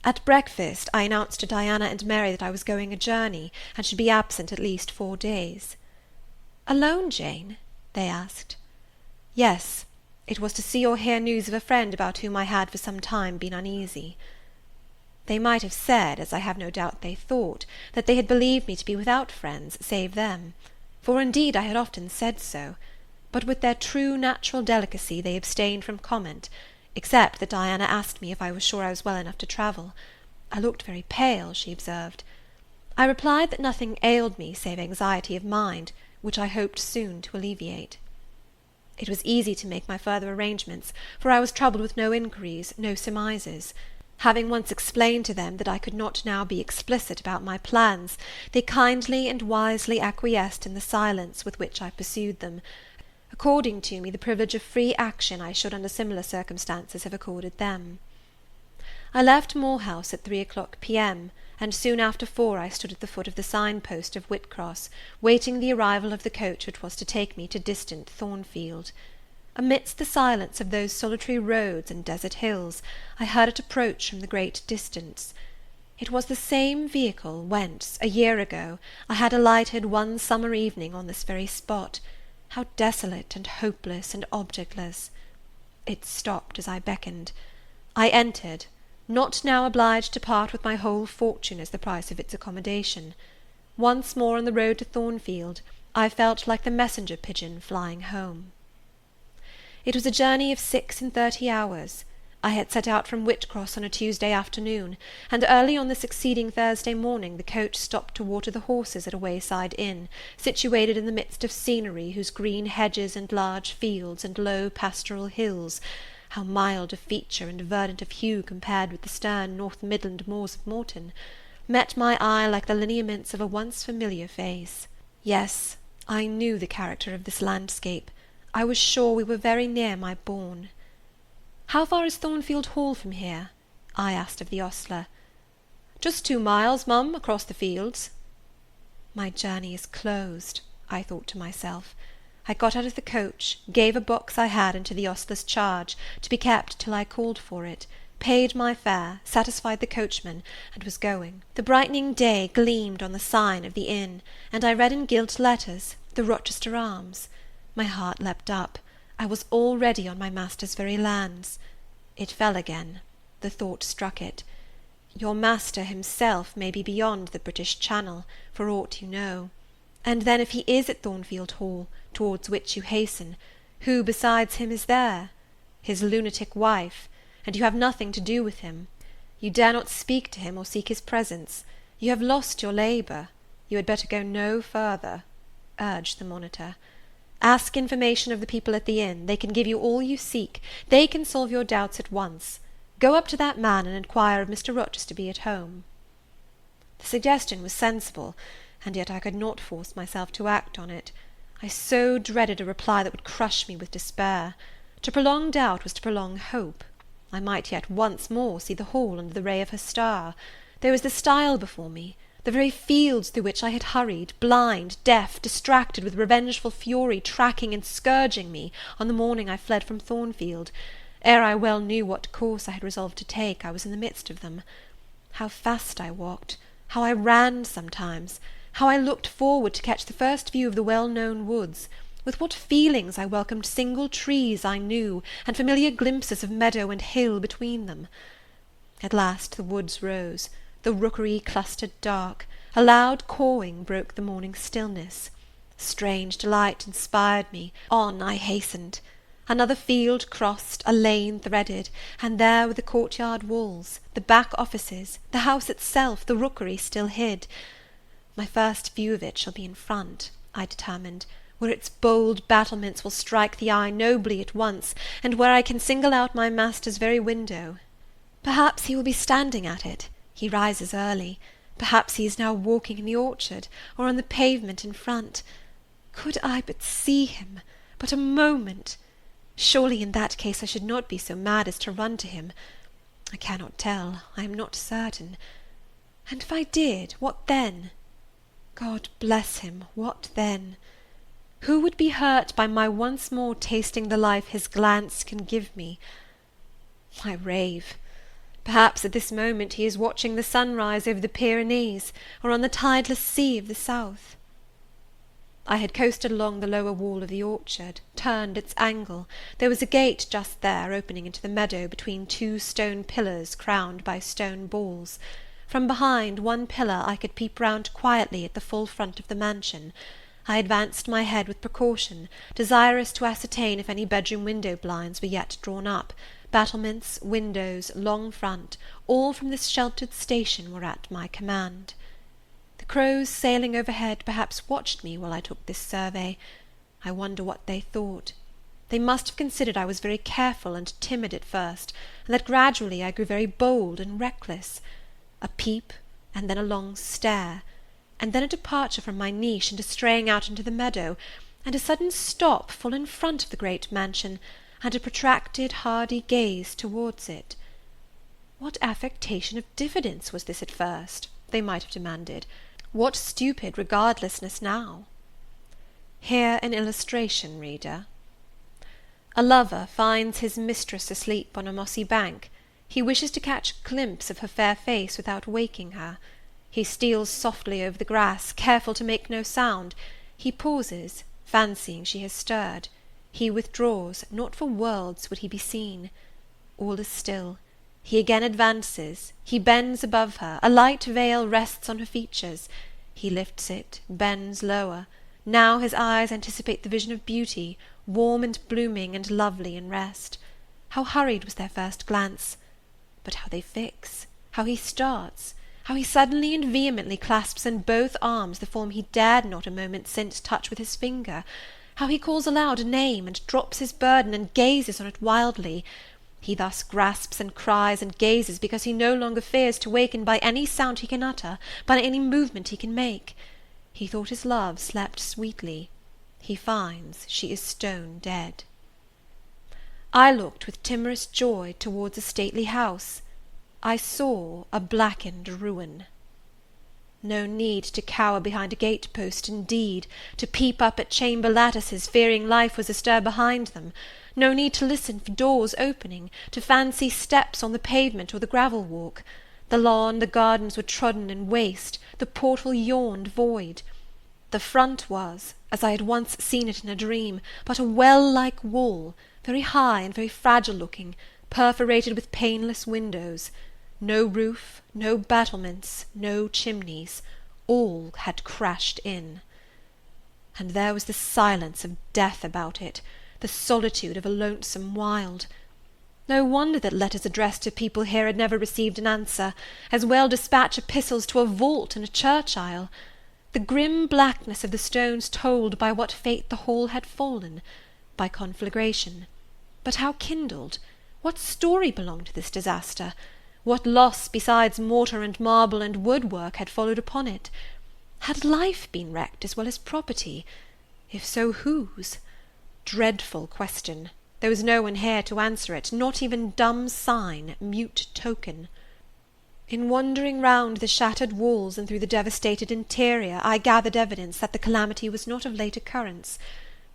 At breakfast I announced to Diana and Mary that I was going a journey, and should be absent at least 4 days. "Alone, Jane?" they asked. Yes, it was to see or hear news of a friend about whom I had for some time been uneasy. They might have said, as I have no doubt they thought, that they had believed me to be without friends, save them; for indeed I had often said so. but with their true natural delicacy they abstained from comment, except that Diana asked me if I was sure I was well enough to travel. I looked very pale, she observed. I replied that nothing ailed me save anxiety of mind, which I hoped soon to alleviate. It was easy to make my further arrangements, for I was troubled with no inquiries, no surmises. Having once explained to them that I could not now be explicit about my plans, they kindly and wisely acquiesced in the silence with which I pursued them, according to me the privilege of free action I should under similar circumstances have accorded them. I left Moor House at 3 o'clock p.m., and soon after 4 I stood at the foot of the sign-post of Whitcross, waiting the arrival of the coach which was to take me to distant Thornfield. Amidst the silence of those solitary roads and desert hills, I heard it approach from the great distance. It was the same vehicle whence, a year ago, I had alighted one summer evening on this very spot. How desolate and hopeless and objectless! It stopped as I beckoned. I entered, not now obliged to part with my whole fortune as the price of its accommodation. Once more on the road to Thornfield, I felt like the messenger pigeon flying home. It was a journey of 36 hours. I had set out from Whitcross on a Tuesday afternoon, and early on the succeeding Thursday morning the coach stopped to water the horses at a wayside inn, situated in the midst of scenery whose green hedges and large fields and low pastoral hills, how mild of feature and verdant of hue compared with the stern North Midland moors of Morton, met my eye like the lineaments of a once familiar face. Yes, I knew the character of this landscape. I was sure we were very near my bourne. "How far is Thornfield Hall from here?" I asked of the ostler. "Just 2 miles, mum, across the fields." My journey is closed, I thought to myself. I got out of the coach, gave a box I had into the ostler's charge, to be kept till I called for it, paid my fare, satisfied the coachman, and was going. The brightening day gleamed on the sign of the inn, and I read in gilt letters, "The Rochester Arms." My heart leapt up. I was already on my master's very lands. It fell again. The thought struck it. Your master himself may be beyond the British Channel, for aught you know. And then if he is at Thornfield Hall, towards which you hasten, who besides him is there? His lunatic wife, and you have nothing to do with him. You dare not speak to him or seek his presence. You have lost your labour. You had better go no further, urged the monitor. Ask information of the people at the inn. They can give you all you seek. They can solve your doubts at once. Go up to that man and inquire if Mr. Rochester be at home. The suggestion was sensible, and yet I could not force myself to act on it. I so dreaded a reply that would crush me with despair. To prolong doubt was to prolong hope. I might yet once more see the Hall under the ray of her star. There was the stile before me, the very fields through which I had hurried, blind, deaf, distracted with revengeful fury, tracking and scourging me on the morning I fled from Thornfield. Ere I well knew what course I had resolved to take, I was in the midst of them. How fast I walked, how I ran sometimes, how I looked forward to catch the first view of the well-known woods, with what feelings I welcomed single trees I knew, and familiar glimpses of meadow and hill between them. At last the woods rose, the rookery clustered dark, a loud cawing broke the morning stillness. Strange delight inspired me, on I hastened. Another field crossed, a lane threaded, and there were the courtyard walls, the back offices, the house itself, the rookery still hid. My first view of it shall be in front, I determined, where its bold battlements will strike the eye nobly at once, and where I can single out my master's very window. Perhaps he will be standing at it. He rises early. Perhaps he is now walking in the orchard, or on the pavement in front. Could I but see him, but a moment! Surely in that case I should not be so mad as to run to him. I cannot tell. I am not certain. And if I did, what then? God bless him, what then? Who would be hurt by my once more tasting the life his glance can give me? I rave. Perhaps at this moment he is watching the sunrise over the Pyrenees, or on the tideless sea of the south. I had coasted along the lower wall of the orchard, turned its angle. There was a gate just there, opening into the meadow between 2 stone pillars crowned by stone balls. From behind one pillar I could peep round quietly at the full front of the mansion. I advanced my head with precaution, desirous to ascertain if any bedroom window blinds were yet drawn up. Battlements, windows, long front, all from this sheltered station were at my command. The crows sailing overhead perhaps watched me while I took this survey. I wonder what they thought. They must have considered I was very careful and timid at first, and that gradually I grew very bold and reckless. A peep, and then a long stare, and then a departure from my niche and a straying out into the meadow, and a sudden stop full in front of the great mansion, and a protracted hardy gaze towards it. What affectation of diffidence was this at first? They might have demanded. What stupid regardlessness now? Here an illustration, reader. A lover finds his mistress asleep on a mossy bank. He wishes to catch a glimpse of her fair face without waking her. He steals softly over the grass, careful to make no sound. He pauses, fancying she has stirred. He withdraws, not for worlds would he be seen. All is still. He again advances, he bends above her, a light veil rests on her features. He lifts it, bends lower. Now his eyes anticipate the vision of beauty, warm and blooming and lovely in rest. How hurried was their first glance! But how they fix! How he starts! How he suddenly and vehemently clasps in both arms the form he dared not a moment since touch with his finger! How he calls aloud a name, and drops his burden, and gazes on it wildly! He thus grasps and cries and gazes because he no longer fears to waken by any sound he can utter, by any movement he can make. He thought his love slept sweetly. He finds she is stone dead. I looked with timorous joy towards a stately house. I saw a blackened ruin. No need to cower behind a gate-post, indeed, to peep up at chamber lattices, fearing life was astir behind them. No need to listen for doors opening, to fancy steps on the pavement or the gravel walk. The lawn, the gardens were trodden and waste, the portal yawned void. The front was, as I had once seen it in a dream, but a well-like wall, very high and very fragile-looking, perforated with paneless windows. No roof, no battlements, no chimneys, all had crashed in. And there was the silence of death about it, the solitude of a lonesome wild. No wonder that letters addressed to people here had never received an answer, as well dispatch epistles to a vault in a church aisle. The grim blackness of the stones told by what fate the hall had fallen, by conflagration. But how kindled? What story belonged to this disaster? What loss besides mortar and marble and woodwork had followed upon it? Had life been wrecked as well as property? If so, whose? Dreadful question! There was no one here to answer it, not even dumb sign, mute token. In wandering round the shattered walls and through the devastated interior, I gathered evidence that the calamity was not of late occurrence.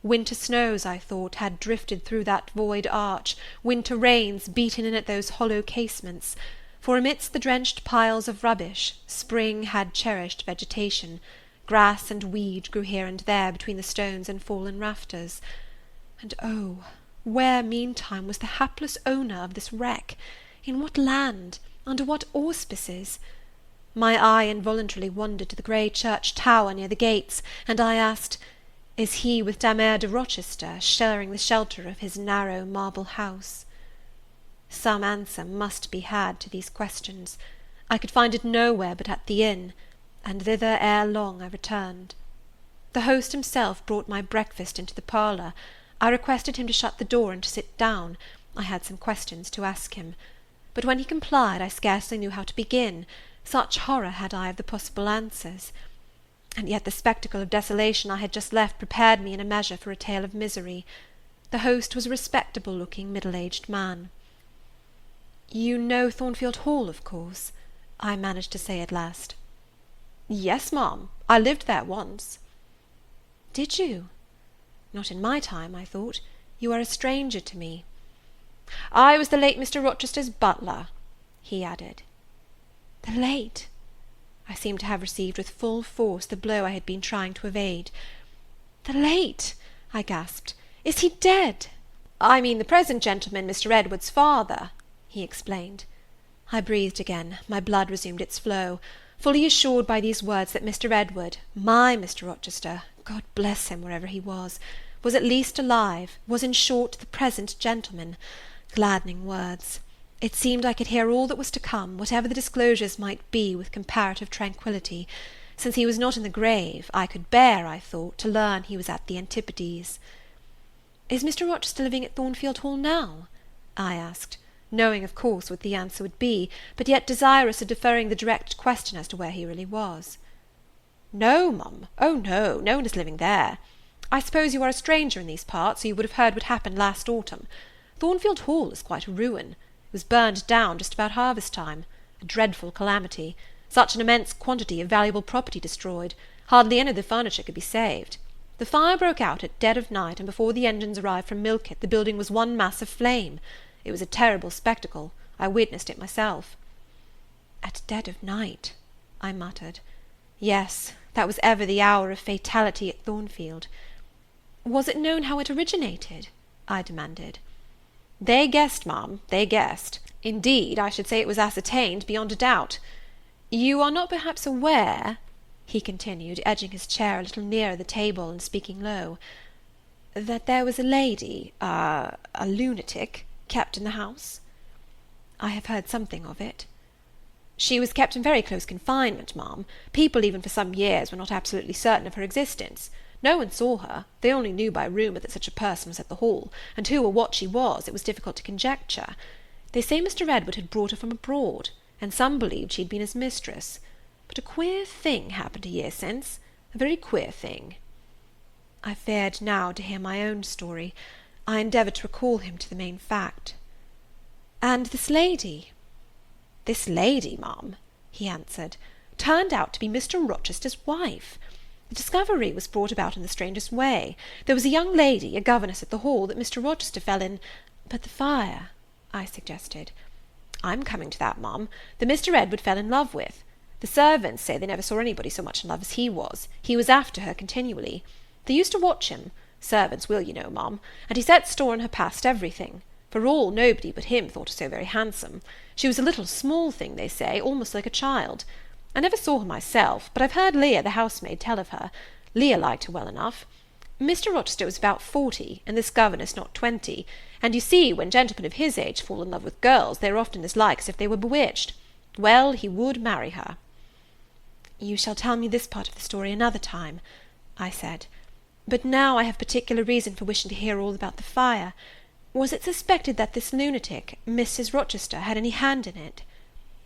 Winter snows, I thought, had drifted through that void arch, winter rains beaten in at those hollow casements, for amidst the drenched piles of rubbish, spring had cherished vegetation. Grass and weed grew here and there between the stones and fallen rafters. And oh, where, meantime, was the hapless owner of this wreck? In what land? Under what auspices? My eye involuntarily wandered to the grey church tower near the gates, and I asked, is he with Dame de Rochester sharing the shelter of his narrow marble house? Some answer must be had to these questions. I could find it nowhere but at the inn, and thither ere long I returned. The host himself brought my breakfast into the parlour. I requested him to shut the door and to sit down. I had some questions to ask him. But when he complied, I scarcely knew how to begin, such horror had I of the possible answers. And yet the spectacle of desolation I had just left prepared me in a measure for a tale of misery. The host was a respectable-looking, middle-aged man. "You know Thornfield Hall, of course?" I managed to say at last. "Yes, ma'am, I lived there once." "Did you? Not in my time, I thought. You are a stranger to me." "I was the late Mr. Rochester's butler," he added. The late! I seemed to have received with full force the blow I had been trying to evade. "The late!" I gasped. "Is he dead?" "I mean the present gentleman, Mr. Edward's father," he explained. I breathed again, my blood resumed its flow, fully assured by these words that Mr. Edward, my Mr. Rochester, God bless him wherever he was at least alive, was in short the present gentleman. Gladdening words! It seemed I could hear all that was to come, whatever the disclosures might be, with comparative tranquillity. Since he was not in the grave, I could bear, I thought, to learn he was at the antipodes. "Is Mr. Rochester living at Thornfield Hall now?" I asked, knowing, of course, what the answer would be, but yet desirous of deferring the direct question as to where he really was. "No, mum, oh no, no one is living there. I suppose you are a stranger in these parts, or you would have heard what happened last autumn. Thornfield Hall is quite a ruin. It was burned down just about harvest time. A dreadful calamity. Such an immense quantity of valuable property destroyed. Hardly any of the furniture could be saved. The fire broke out at dead of night, and before the engines arrived from Millcote the building was one mass of flame. It was a terrible spectacle. I witnessed it myself." "At dead of night," I muttered. Yes, that was ever the hour of fatality at Thornfield. "Was it known how it originated?" I demanded. "They guessed, ma'am, they guessed. Indeed, I should say it was ascertained beyond a doubt. You are not perhaps aware," he continued, edging his chair a little nearer the table and speaking low, "that there was a lady, a lunatic, kept in the house?" "I have heard something of it." "She was kept in very close confinement, ma'am. People even for some years were not absolutely certain of her existence. No one saw her. They only knew by rumour that such a person was at the Hall, and who or what she was it was difficult to conjecture. They say Mr. Edward had brought her from abroad, and some believed she had been his mistress. But a queer thing happened a year since, a very queer thing." I feared now to hear my own story. I endeavoured to recall him to the main fact. "And this lady?" "This lady, ma'am," he answered, "turned out to be Mr. Rochester's wife. The discovery was brought about in the strangest way. There was a young lady, a governess at the Hall, that Mr. Rochester fell in—" "But the fire," I suggested. "I'm coming to that, ma'am, that Mr. Edward fell in love with. The servants say they never saw anybody so much in love as he was. He was after her continually. They used to watch him. Servants will, you know, ma'am, and he set store on her past everything. For all, nobody but him thought her so very handsome. She was a little small thing, they say, almost like a child. I never saw her myself, but I've heard Leah, the housemaid, tell of her. Leah liked her well enough. Mr. Rochester was about 40, and this governess not 20, and you see, when gentlemen of his age fall in love with girls, they are often as like as if they were bewitched. Well, he would marry her." "You shall tell me this part of the story another time," I said. "But now I have particular reason for wishing to hear all about the fire. Was it suspected that this lunatic, Mrs. Rochester, had any hand in it?"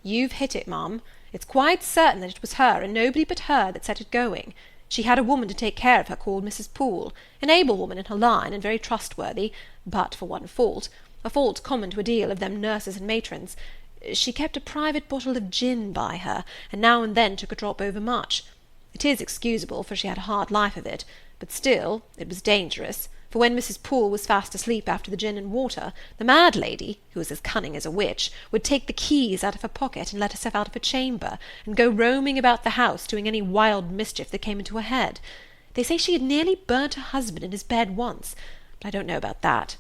"You've hit it, ma'am. It's quite certain that it was her, and nobody but her, that set it going. She had a woman to take care of her called Mrs. Poole, an able woman in her line, and very trustworthy, but for one fault, a fault common to a deal of them nurses and matrons. She kept a private bottle of gin by her, and now and then took a drop overmuch. It is excusable, for she had a hard life of it, but still it was dangerous, for when Mrs. Poole was fast asleep after the gin and water, the mad lady, who was as cunning as a witch, would take the keys out of her pocket and let herself out of her chamber, and go roaming about the house, doing any wild mischief that came into her head. They say she had nearly burnt her husband in his bed once, but I don't know about that.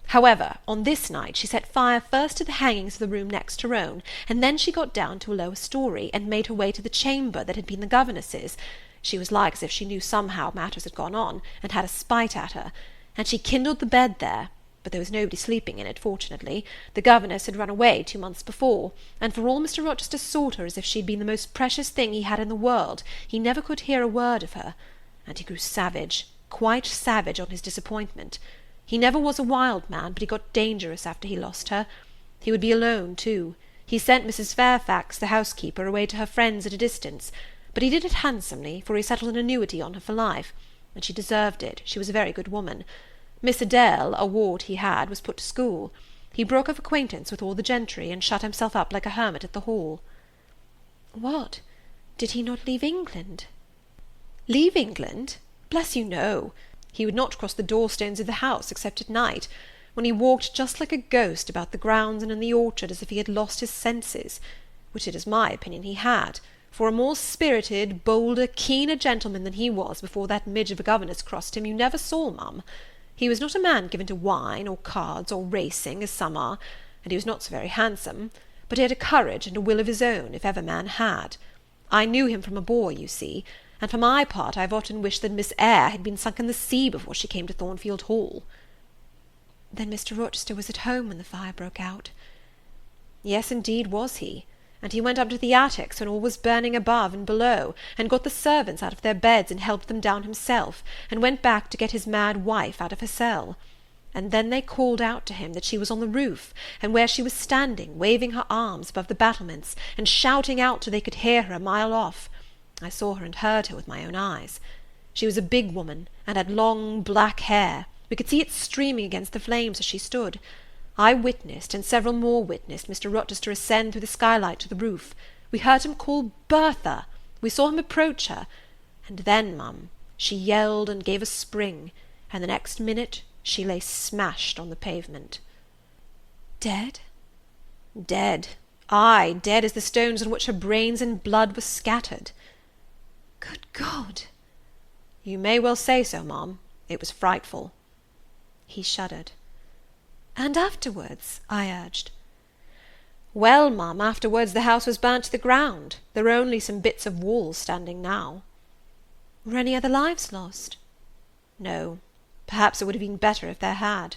However, on this night she set fire first to the hangings of the room next her own, and then she got down to a lower story, and made her way to the chamber that had been the governess's. She was like as if she knew somehow matters had gone on, and had a spite at her, and she kindled the bed there, but there was nobody sleeping in it, fortunately. The governess had run away 2 months before, and for all Mr. Rochester sought her as if she had been the most precious thing he had in the world, he never could hear a word of her, and he grew savage, quite savage on his disappointment. He never was a wild man, but he got dangerous after he lost her. He would be alone, too. He sent Mrs. Fairfax, the housekeeper, away to her friends at a distance, but he did it handsomely, for he settled an annuity on her for life, and she deserved it. She was a very good woman. Miss Adele, a ward he had, was put to school. He broke off acquaintance with all the gentry, and shut himself up like a hermit at the Hall." "What? Did he not leave England?" "Leave England? Bless you, no. He would not cross the door-stones of the house, except at night, when he walked just like a ghost about the grounds and in the orchard, as if he had lost his senses, which it is my opinion he had, for a more spirited, bolder, keener gentleman than he was before that midge of a governess crossed him you never saw, ma'am. He was not a man given to wine, or cards, or racing, as some are, and he was not so very handsome, but he had a courage and a will of his own, if ever man had. I knew him from a boy, you see, and for my part I have often wished that Miss Eyre had been sunk in the sea before she came to Thornfield Hall." "Then Mr. Rochester was at home when the fire broke out?" "Yes, indeed was he, and he went up to the attics when all was burning above and below, and got the servants out of their beds and helped them down himself, and went back to get his mad wife out of her cell. And then they called out to him that she was on the roof, and where she was standing, waving her arms above the battlements, and shouting out till they could hear her a mile off. I saw her and heard her with my own eyes. She was a big woman, and had long black hair. We could see it streaming against the flames as she stood. I witnessed, and several more witnessed, Mr. Rochester ascend through the skylight to the roof. We heard him call Bertha. We saw him approach her. And then, mum, she yelled and gave a spring, and the next minute she lay smashed on the pavement." "Dead?" "Dead. Ay, dead as the stones on which her brains and blood were scattered." "Good God!" "You may well say so, ma'am. It was frightful." He shuddered. "And afterwards?" I urged. "Well, ma'am, afterwards the house was burnt to the ground. There are only some bits of walls standing now." "Were any other lives lost?" "No. Perhaps it would have been better if there had."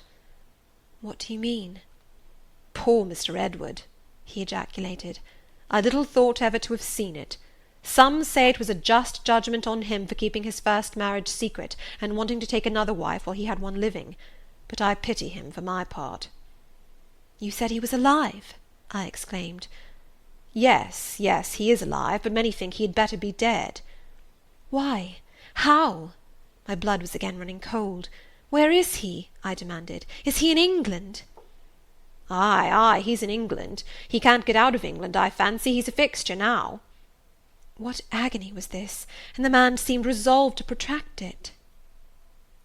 "What do you mean?" "Poor Mr. Edward!" he ejaculated. "I little thought ever to have seen it. Some say it was a just judgment on him for keeping his first marriage secret, and wanting to take another wife while he had one living. But I pity him for my part." "You said he was alive?" I exclaimed. Yes, yes, he is alive, but many think he had better be dead." "Why? How?" My blood was again running cold. "Where is he?" I demanded. "Is he in England?" "Ay, ay, he's in England. He can't get out of England, I fancy. He's a fixture now." What agony was this! And the man seemed resolved to protract it.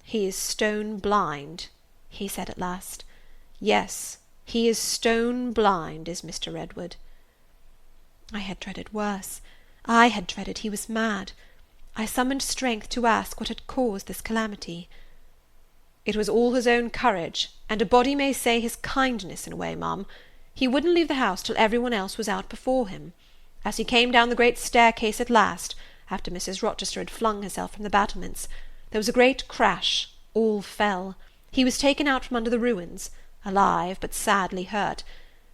"He is stone blind," he said at last. "Yes, he is stone blind, is Mr. Edward." I had dreaded worse. I had dreaded he was mad. I summoned strength to ask what had caused this calamity. "It was all his own courage, and a body may say his kindness in a way, ma'am. He wouldn't leave the house till every one else was out before him. As he came down the great staircase at last, after Mrs. Rochester had flung herself from the battlements, there was a great crash, all fell. He was taken out from under the ruins, alive, but sadly hurt.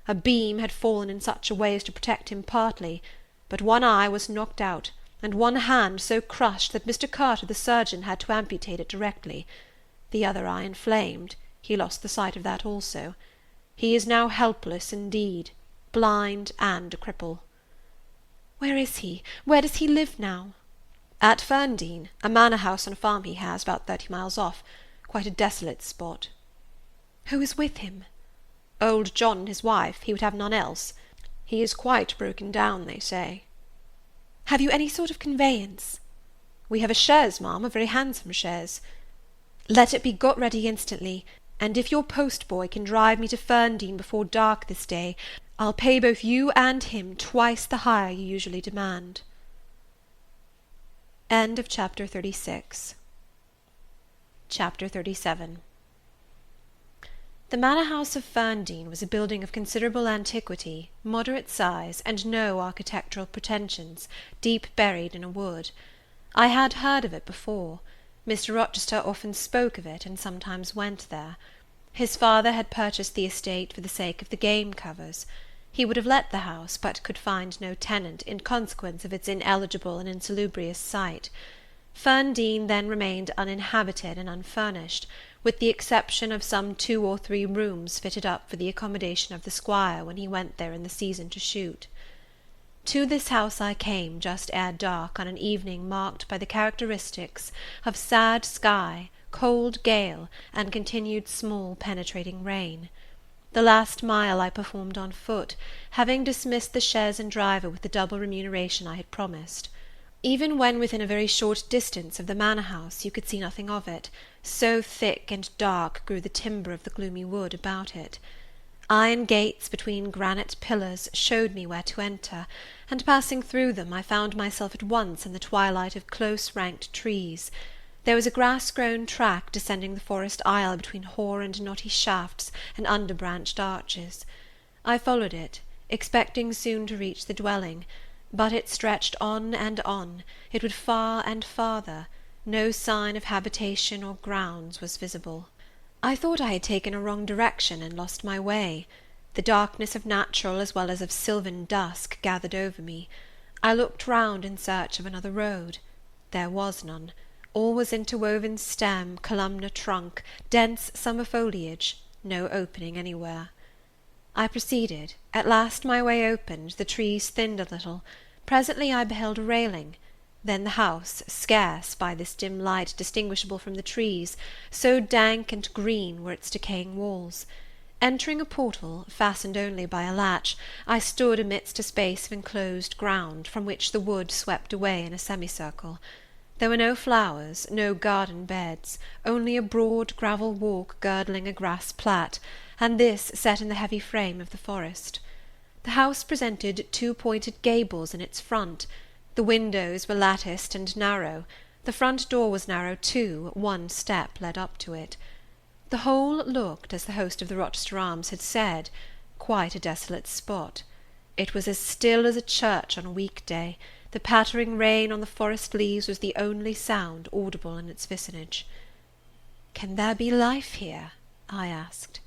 A beam had fallen in such a way as to protect him partly, but one eye was knocked out, and one hand so crushed that Mr. Carter the surgeon had to amputate it directly. The other eye inflamed, he lost the sight of that also. He is now helpless indeed, blind and a cripple." "Where is he? Where does he live now?" "At Ferndean, a manor house on a farm he has, about 30 miles off. Quite a desolate spot." "Who is with him?" "Old John and his wife. He would have none else. He is quite broken down, they say." "Have you any sort of conveyance?" "We have a chaise, ma'am, a very handsome chaise." "Let it be got ready instantly, and if your post-boy can drive me to Ferndean before dark this day, I'll pay both you and him twice the hire you usually demand." End of Chapter 36. Chapter 37. The manor house of Ferndean was a building of considerable antiquity, moderate size, and no architectural pretensions, deep buried in a wood. I had heard of it before. Mr. Rochester often spoke of it, and sometimes went there. His father had purchased the estate for the sake of the game covers. He would have let the house, but could find no tenant, in consequence of its ineligible and insalubrious site. Ferndean then remained uninhabited and unfurnished, with the exception of some 2 or 3 rooms fitted up for the accommodation of the squire when he went there in the season to shoot. To this house I came just ere dark on an evening marked by the characteristics of sad sky, cold gale, and continued small penetrating rain. The last mile I performed on foot, having dismissed the chaise and driver with the double remuneration I had promised. Even when within a very short distance of the manor house you could see nothing of it, so thick and dark grew the timber of the gloomy wood about it. Iron gates between granite pillars showed me where to enter, and passing through them I found myself at once in the twilight of close-ranked trees. There was a grass-grown track descending the forest aisle between hoar and knotty shafts and under-branched arches. I followed it. expecting soon to reach the dwelling, but it stretched on and on, it would far and farther, no sign of habitation or grounds was visible. I thought I had taken a wrong direction and lost my way. The darkness of natural as well as of sylvan dusk gathered over me. I looked round in search of another road. There was none. All was interwoven stem, columnar trunk, dense summer foliage, no opening anywhere. I proceeded. At last my way opened, the trees thinned a little. Presently I beheld a railing. Then the house, scarce, by this dim light, distinguishable from the trees, so dank and green were its decaying walls. Entering a portal, fastened only by a latch, I stood amidst a space of enclosed ground, from which the wood swept away in a semicircle. There were no flowers, no garden beds, only a broad gravel walk girdling a grass plat, and this set in the heavy frame of the forest. The house presented two pointed gables in its front. The windows were latticed and narrow. The front door was narrow too, one step led up to it. The whole looked, as the host of the Rochester Arms had said, quite a desolate spot. It was as still as a church on a week-day. The pattering rain on the forest leaves was the only sound audible in its vicinage. "Can there be life here?" I asked.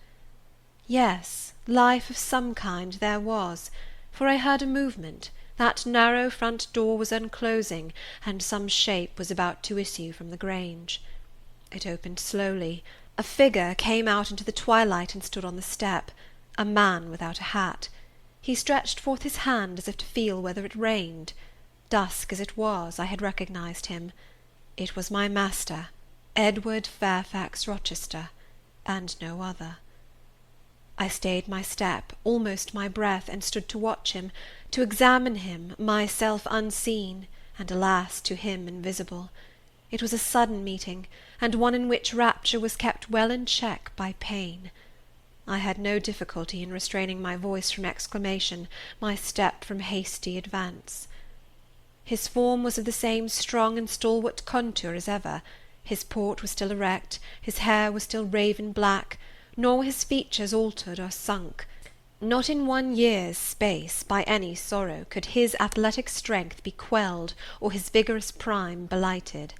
Yes, life of some kind there was, for I heard a movement. That narrow front door was unclosing, and some shape was about to issue from the grange. It opened slowly. A figure came out into the twilight and stood on the step, a man without a hat. He stretched forth his hand as if to feel whether it rained. Dusk as it was, I had recognized him. It was my master, Edward Fairfax Rochester, and no other. I stayed my step, almost my breath, and stood to watch him, to examine him, myself unseen, and, alas, to him invisible. It was a sudden meeting, and one in which rapture was kept well in check by pain. I had no difficulty in restraining my voice from exclamation, my step from hasty advance. His form was of the same strong and stalwart contour as ever. His port was still erect, his hair was still raven black, nor were his features altered or sunk. Not in 1 year's space, by any sorrow, could his athletic strength be quelled, or his vigorous prime blighted.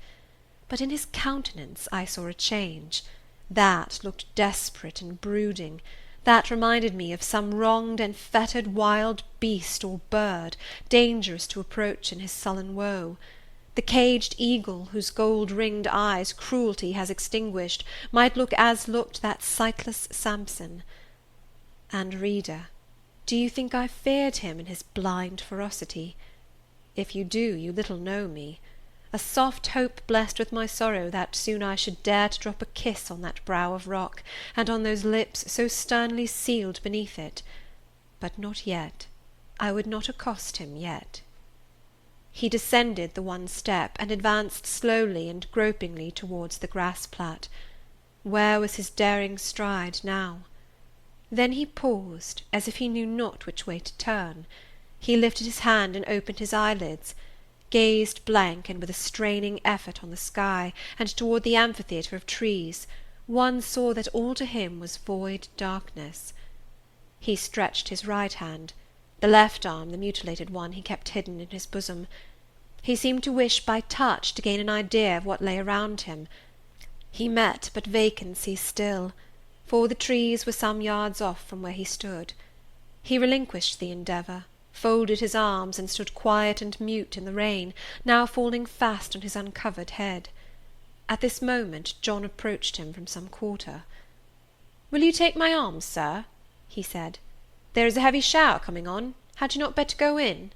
But in his countenance I saw a change. That looked desperate and brooding. That reminded me of some wronged and fettered wild beast or bird, dangerous to approach in his sullen woe. The caged eagle, whose gold-ringed eyes cruelty has extinguished, might look as looked that sightless Samson. And, reader, do you think I feared him in his blind ferocity? If you do, you little know me. A soft hope blessed with my sorrow that soon I should dare to drop a kiss on that brow of rock, and on those lips so sternly sealed beneath it. But not yet. I would not accost him yet. He descended the one step, and advanced slowly and gropingly towards the grass plat. Where was his daring stride now? Then he paused, as if he knew not which way to turn. He lifted his hand and opened his eyelids, gazed blank and with a straining effort on the sky, and toward the amphitheatre of trees. One saw that all to him was void darkness. He stretched his right hand. The left arm, the mutilated one, he kept hidden in his bosom. He seemed to wish by touch to gain an idea of what lay around him. He met but vacancy still, for the trees were some yards off from where he stood. He relinquished the endeavour, folded his arms, and stood quiet and mute in the rain, now falling fast on his uncovered head. At this moment John approached him from some quarter. "Will you take my arm, sir?" he said. "There is a heavy shower coming on. Had you not better go in?"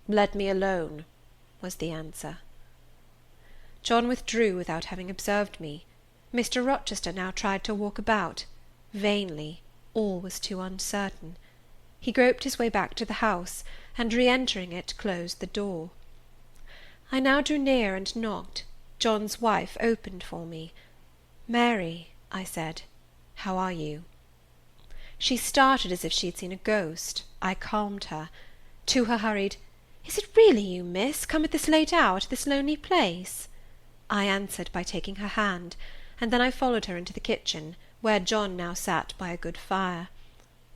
"Let me alone," was the answer. John withdrew without having observed me. Mr. Rochester now tried to walk about. Vainly. All was too uncertain. He groped his way back to the house, and re-entering it, closed the door. I now drew near and knocked. John's wife opened for me. "Mary," I said, "how are you?" She started as if she had seen a ghost. I calmed her. To her hurried, "Is it really you, miss, come at this late hour to this lonely place?" I answered by taking her hand, and then I followed her into the kitchen, where John now sat by a good fire.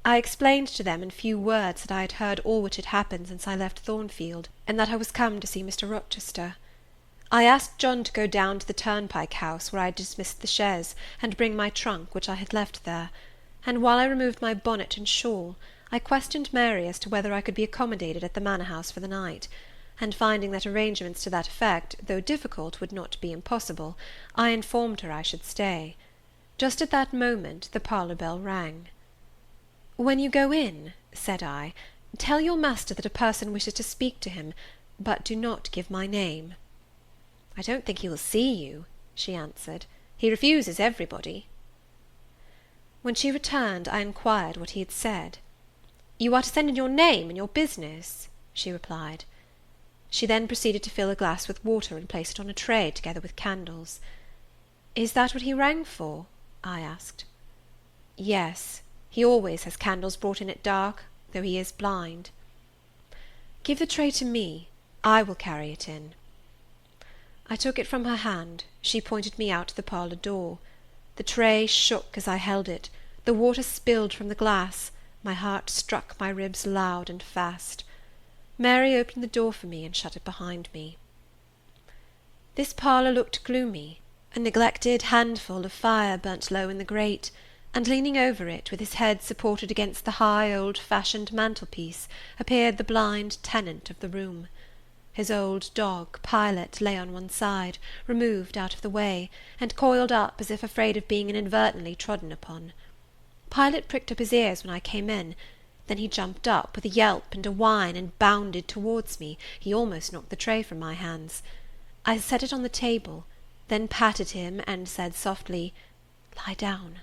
I explained to them in few words that I had heard all which had happened since I left Thornfield, and that I was come to see Mr. Rochester. I asked John to go down to the turnpike house where I had dismissed the chaise, and bring my trunk, which I had left there; and while I removed my bonnet and shawl, I questioned Mary as to whether I could be accommodated at the manor house for the night; and finding that arrangements to that effect, though difficult, would not be impossible, I informed her I should stay. Just at that moment the parlour bell rang. "When you go in," said I, "tell your master that a person wishes to speak to him, but do not give my name." "I don't think he will see you," she answered. "He refuses everybody." When she returned, I inquired what he had said. "You are to send in your name and your business," she replied. She then proceeded to fill a glass with water and place it on a tray, together with candles. "Is that what he rang for?" I asked. "Yes. He always has candles brought in at dark, though he is blind." "Give the tray to me. I will carry it in." I took it from her hand. She pointed me out to the parlour door. The tray shook as I held it. The water spilled from the glass. My heart struck my ribs loud and fast. Mary opened the door for me and shut it behind me. This parlour looked gloomy. A neglected handful of fire burnt low in the grate, and leaning over it, with his head supported against the high old-fashioned mantelpiece, appeared the blind tenant of the room. His old dog, Pilot, lay on one side, removed out of the way, and coiled up as if afraid of being inadvertently trodden upon. Pilot pricked up his ears when I came in. Then he jumped up, with a yelp and a whine, and bounded towards me. He almost knocked the tray from my hands. I set it on the table, then patted him, and said softly, "Lie down."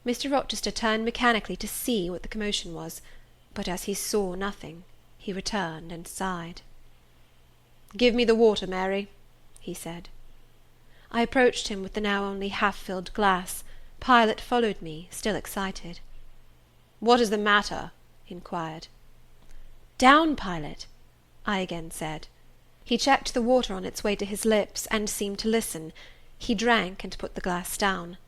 Mr. Rochester turned mechanically to see what the commotion was, but as he saw nothing, he returned and sighed. "Give me the water, Mary," he said. I approached him with the now only half-filled glass. Pilot followed me, still excited. "What is the matter?" he inquired. "Down, Pilot," I again said. He checked the water on its way to his lips, and seemed to listen. He drank, and put the glass down.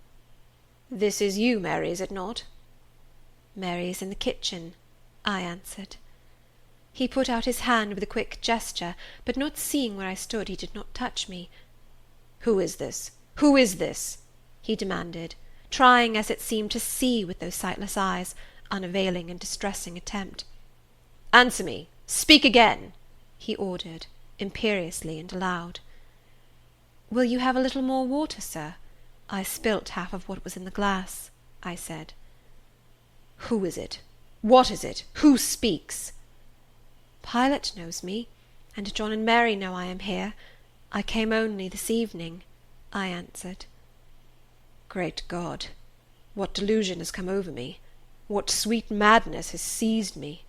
"This is you, Mary, is it not?" "Mary is in the kitchen," I answered. He put out his hand with a quick gesture, but not seeing where I stood, he did not touch me. "Who is this? Who is this?" he demanded, trying, as it seemed, to see with those sightless eyes, unavailing and distressing attempt. "Answer me! Speak again!" he ordered, imperiously and aloud. "Will you have a little more water, sir? I spilt half of what was in the glass," I said. "Who is it? What is it? Who speaks?" "Pilot knows me, and John and Mary know I am here. I came only this evening," I answered. Great God! What delusion has come over me? What sweet madness has seized me?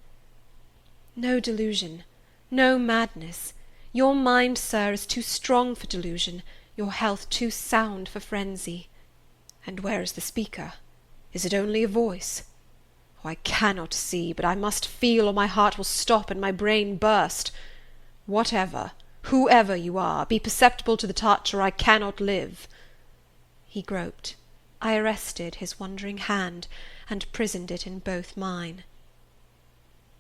No delusion, no madness. Your mind, sir, is too strong for delusion, your health too sound for frenzy. And where is the speaker? Is it only a voice? Oh, I cannot see, but I must feel, or my heart will stop and my brain burst. Whatever, whoever you are, be perceptible to the touch, or I cannot live. He groped. I arrested his wandering hand, and prisoned it in both mine.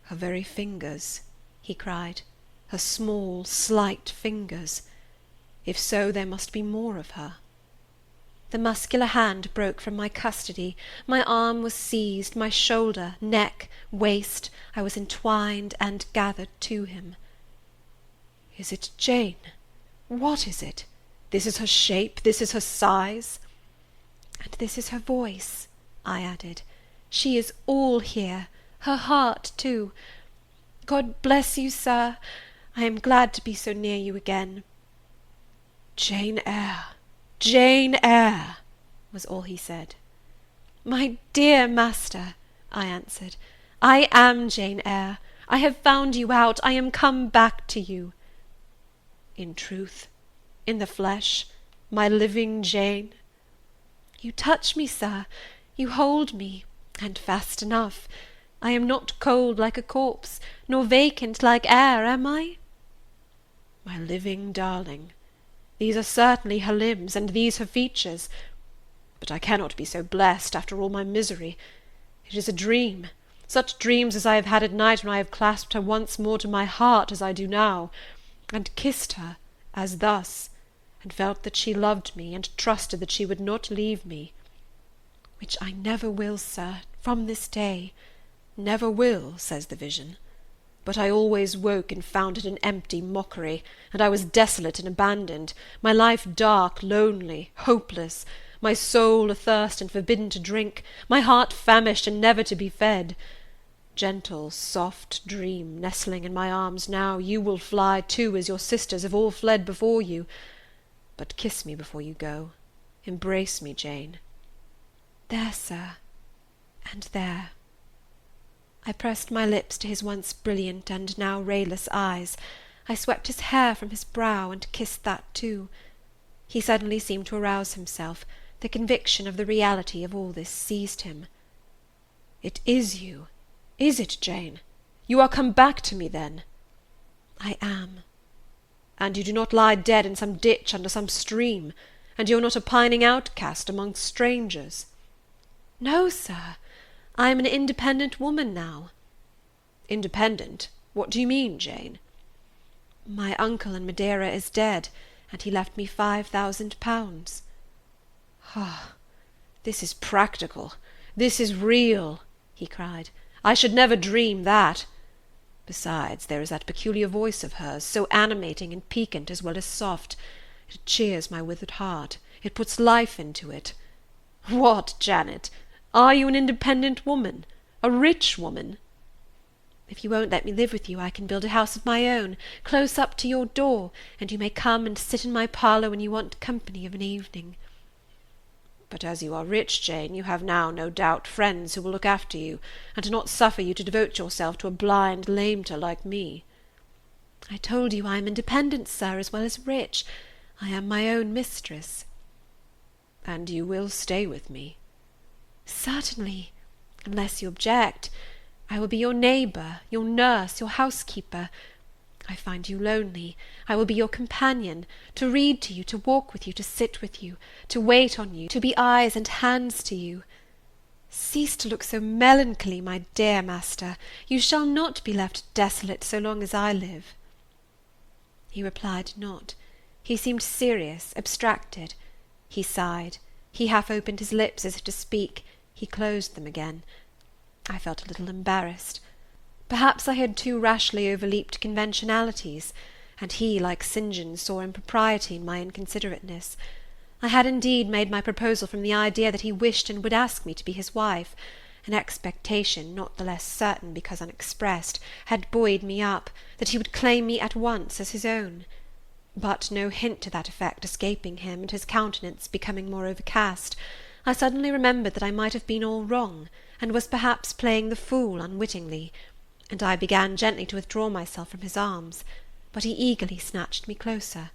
Her very fingers, he cried, her small, slight fingers. If so, there must be more of her. The muscular hand broke from my custody. My arm was seized, my shoulder, neck, waist. I was entwined and gathered to him. Is it Jane? What is it? This is her shape, this is her size. And this is her voice, I added. She is all here, her heart too. God bless you, sir. I am glad to be so near you again. Jane Eyre, Jane Eyre, was all he said. My dear master, I answered, I am Jane Eyre. I have found you out. I am come back to you. In truth, in the flesh, my living Jane? You touch me, sir. You hold me, and fast enough. I am not cold like a corpse, nor vacant like air, am I? My living darling, these are certainly her limbs, and these her features, but I cannot be so blessed after all my misery. It is a dream, such dreams as I have had at night when I have clasped her once more to my heart, as I do now, and kissed her, as thus, and felt that she loved me, and trusted that she would not leave me. Which I never will, sir, from this day. Never will, says the vision. But I always woke and found it an empty mockery, and I was desolate and abandoned, my life dark, lonely, hopeless, my soul athirst and forbidden to drink, my heart famished and never to be fed. Gentle, soft dream, nestling in my arms now, you will fly too, as your sisters have all fled before you. But kiss me before you go. Embrace me, Jane. There, sir, and there. I pressed my lips to his once brilliant and now rayless eyes. I swept his hair from his brow and kissed that too. He suddenly seemed to arouse himself. The conviction of the reality of all this seized him. It is you, is it, Jane? You are come back to me, then? I am. And you do not lie dead in some ditch under some stream, and you are not a pining outcast among strangers? No, sir. I am an independent woman now. Independent? What do you mean, Jane? My uncle in Madeira is dead, and he left me £5,000. Ah, this is practical, this is real, he cried. I should never dream that. Besides, there is that peculiar voice of hers, so animating and piquant as well as soft. It cheers my withered heart. It puts life into it. What, Janet? Are you an independent woman? A rich woman? If you won't let me live with you, I can build a house of my own, close up to your door, and you may come and sit in my parlour when you want company of an evening. But as you are rich, Jane, you have now, no doubt, friends who will look after you, and do not suffer you to devote yourself to a blind lamenter like me. I told you I am independent, sir, as well as rich. I am my own mistress. And you will stay with me? Certainly, unless you object. I will be your neighbour, your nurse, your housekeeper. I find you lonely. I will be your companion, to read to you, to walk with you, to sit with you, to wait on you, to be eyes and hands to you. Cease to look so melancholy, my dear master. You shall not be left desolate so long as I live. He replied not. He seemed serious, abstracted. He sighed. He half opened his lips as if to speak. He closed them again. I felt a little embarrassed. Perhaps I had too rashly overleaped conventionalities, and he, like St. John, saw impropriety in my inconsiderateness. I had indeed made my proposal from the idea that he wished and would ask me to be his wife. An expectation, not the less certain because unexpressed, had buoyed me up, that he would claim me at once as his own. But no hint to that effect escaping him, and his countenance becoming more overcast, I suddenly remembered that I might have been all wrong, and was perhaps playing the fool unwittingly, and I began gently to withdraw myself from his arms, but he eagerly snatched me closer.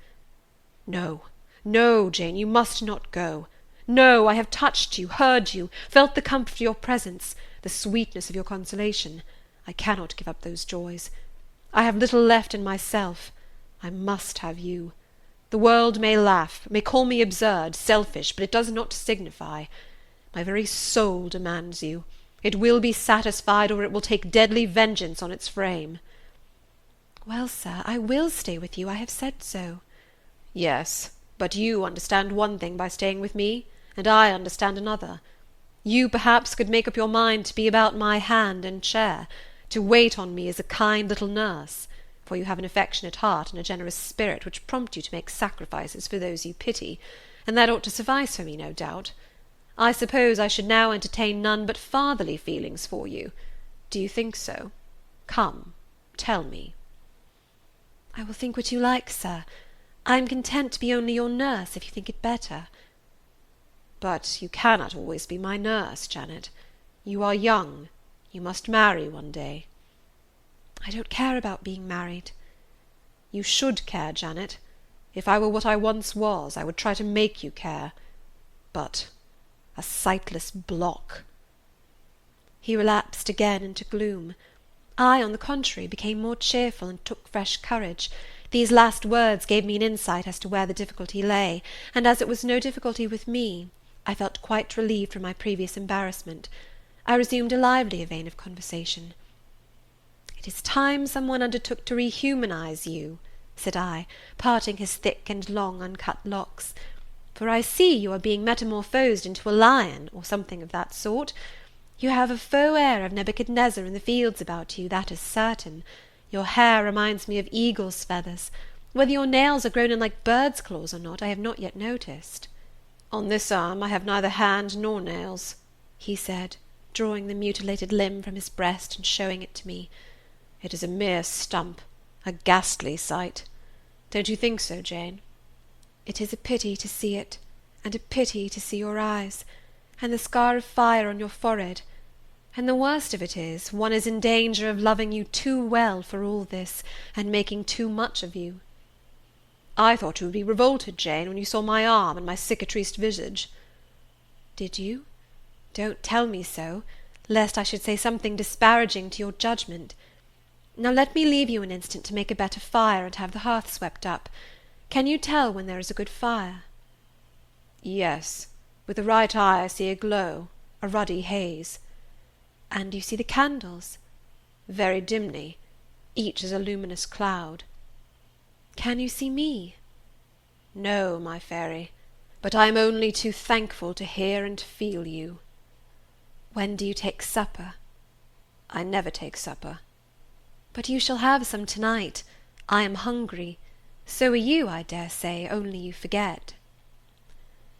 No, no, Jane, you must not go. No, I have touched you, heard you, felt the comfort of your presence, the sweetness of your consolation. I cannot give up those joys. I have little left in myself. I must have you. The world may laugh, may call me absurd, selfish, but it does not signify. My very soul demands you. It will be satisfied, or it will take deadly vengeance on its frame. Well, sir, I will stay with you. I have said so. Yes, but you understand one thing by staying with me, and I understand another. You, perhaps, could make up your mind to be about my hand and chair, to wait on me as a kind little nurse, for you have an affectionate heart and a generous spirit which prompt you to make sacrifices for those you pity, and that ought to suffice for me, no doubt. I suppose I should now entertain none but fatherly feelings for you. Do you think so? Come, tell me. I will think what you like, sir. I am content to be only your nurse, if you think it better. But you cannot always be my nurse, Janet. You are young. You must marry one day. I don't care about being married. You should care, Janet. If I were what I once was, I would try to make you care. But a sightless block. He relapsed again into gloom. I, on the contrary, became more cheerful and took fresh courage. These last words gave me an insight as to where the difficulty lay, and as it was no difficulty with me, I felt quite relieved from my previous embarrassment. I resumed a livelier vein of conversation. "It is time some one undertook to rehumanize you," said I, parting his thick and long uncut locks, "for I see you are being metamorphosed into a lion, or something of that sort. You have a faux air of Nebuchadnezzar in the fields about you, that is certain. Your hair reminds me of eagle's feathers. Whether your nails are grown in like bird's claws or not, I have not yet noticed." "On this arm I have neither hand nor nails," he said, drawing the mutilated limb from his breast and showing it to me. "It is a mere stump, a ghastly sight. Don't you think so, Jane?" "It is a pity to see it, and a pity to see your eyes, and the scar of fire on your forehead, and the worst of it is, one is in danger of loving you too well for all this, and making too much of you." "I thought you would be revolted, Jane, when you saw my arm and my cicatriced visage." "Did you? Don't tell me so, lest I should say something disparaging to your judgment. Now let me leave you an instant to make a better fire and have the hearth swept up. Can you tell when there is a good fire?" "Yes. With the right eye I see a glow, a ruddy haze." "And you see the candles?" "Very dimly. Each is a luminous cloud." "Can you see me?" "No, my fairy, but I am only too thankful to hear and feel you." "When do you take supper?" "I never take supper." "But you shall have some tonight. I am hungry. So are you, I dare say, only you forget."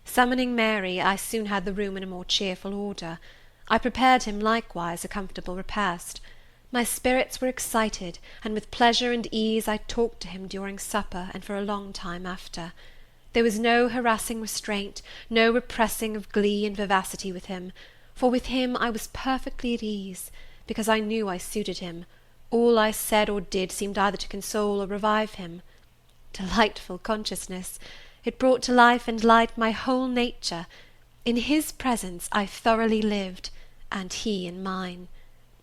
Summoning Mary, I soon had the room in a more cheerful order. I prepared him likewise a comfortable repast. My spirits were excited, and with pleasure and ease I talked to him during supper and for a long time after. There was no harassing restraint, no repressing of glee and vivacity with him, for with him I was perfectly at ease, because I knew I suited him. All I said or did seemed either to console or revive him. Delightful consciousness! It brought to life and light my whole nature. In his presence I thoroughly lived, and he in mine.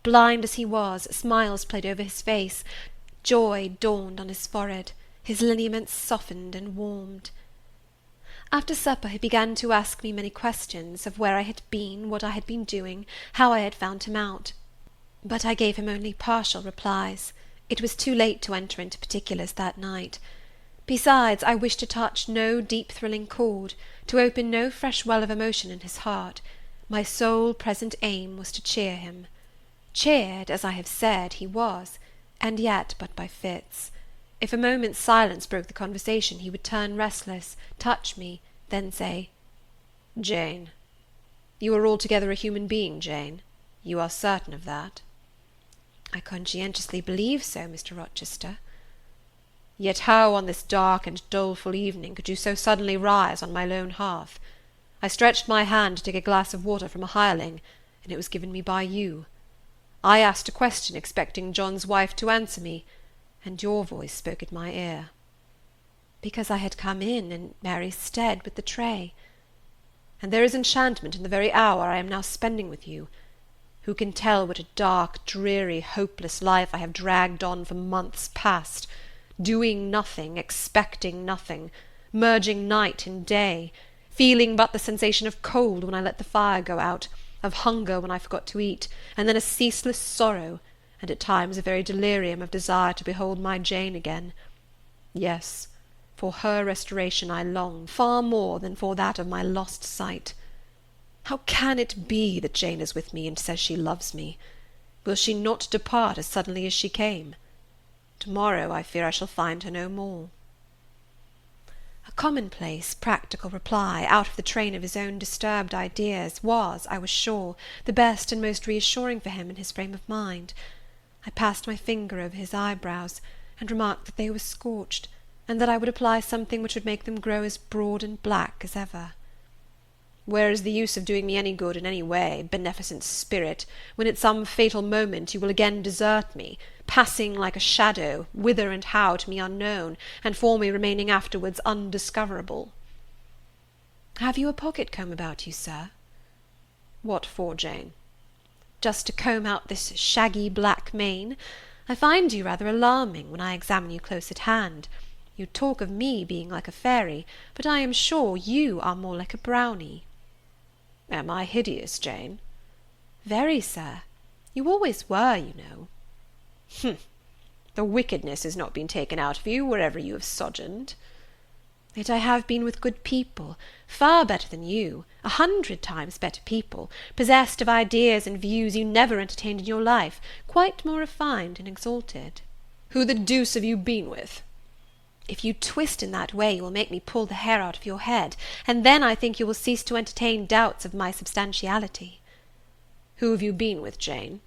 Blind as he was, smiles played over his face, joy dawned on his forehead, his lineaments softened and warmed. After supper he began to ask me many questions, of where I had been, what I had been doing, how I had found him out. But I gave him only partial replies. It was too late to enter into particulars that night. Besides, I wished to touch no deep thrilling chord, to open no fresh well of emotion in his heart. My sole present aim was to cheer him. Cheered, as I have said, he was, and yet but by fits. If a moment's silence broke the conversation, he would turn restless, touch me, then say, "Jane, you are altogether a human being, Jane? You are certain of that?" "I conscientiously believe so, Mr. Rochester." "Yet how on this dark and doleful evening could you so suddenly rise on my lone hearth? I stretched my hand to take a glass of water from a hireling, and it was given me by you. I asked a question, expecting John's wife to answer me, and your voice spoke at my ear." "Because I had come in Mary's stead with the tray." "And there is enchantment in the very hour I am now spending with you. Who can tell what a dark, dreary, hopeless life I have dragged on for months past, doing nothing, expecting nothing, merging night in day, feeling but the sensation of cold when I let the fire go out, of hunger when I forgot to eat, and then a ceaseless sorrow, and at times a very delirium of desire to behold my Jane again. Yes, for her restoration I long, far more than for that of my lost sight. How can it be that Jane is with me and says she loves me? Will she not depart as suddenly as she came? To-morrow I fear I shall find her no more." A commonplace, practical reply, out of the train of his own disturbed ideas, was, I was sure, the best and most reassuring for him in his frame of mind. I passed my finger over his eyebrows, and remarked that they were scorched, and that I would apply something which would make them grow as broad and black as ever. "Where is the use of doing me any good in any way, beneficent spirit, when at some fatal moment you will again desert me, passing like a shadow, whither and how to me unknown, and for me remaining afterwards undiscoverable?" "Have you a pocket-comb about you, sir?" "What for, Jane?" "Just to comb out this shaggy black mane. I find you rather alarming, when I examine you close at hand. You talk of me being like a fairy, but I am sure you are more like a brownie." "Am I hideous, Jane?" "Very, sir. You always were, you know." "Humph! The wickedness has not been taken out of you wherever you have sojourned." "Yet I have been with good people, far better than you, 100 times better people, possessed of ideas and views you never entertained in your life, quite more refined and exalted." "Who the deuce have you been with?" "If you twist in that way, you will make me pull the hair out of your head, and then I think you will cease to entertain doubts of my substantiality." "Who have you been with, Jane?"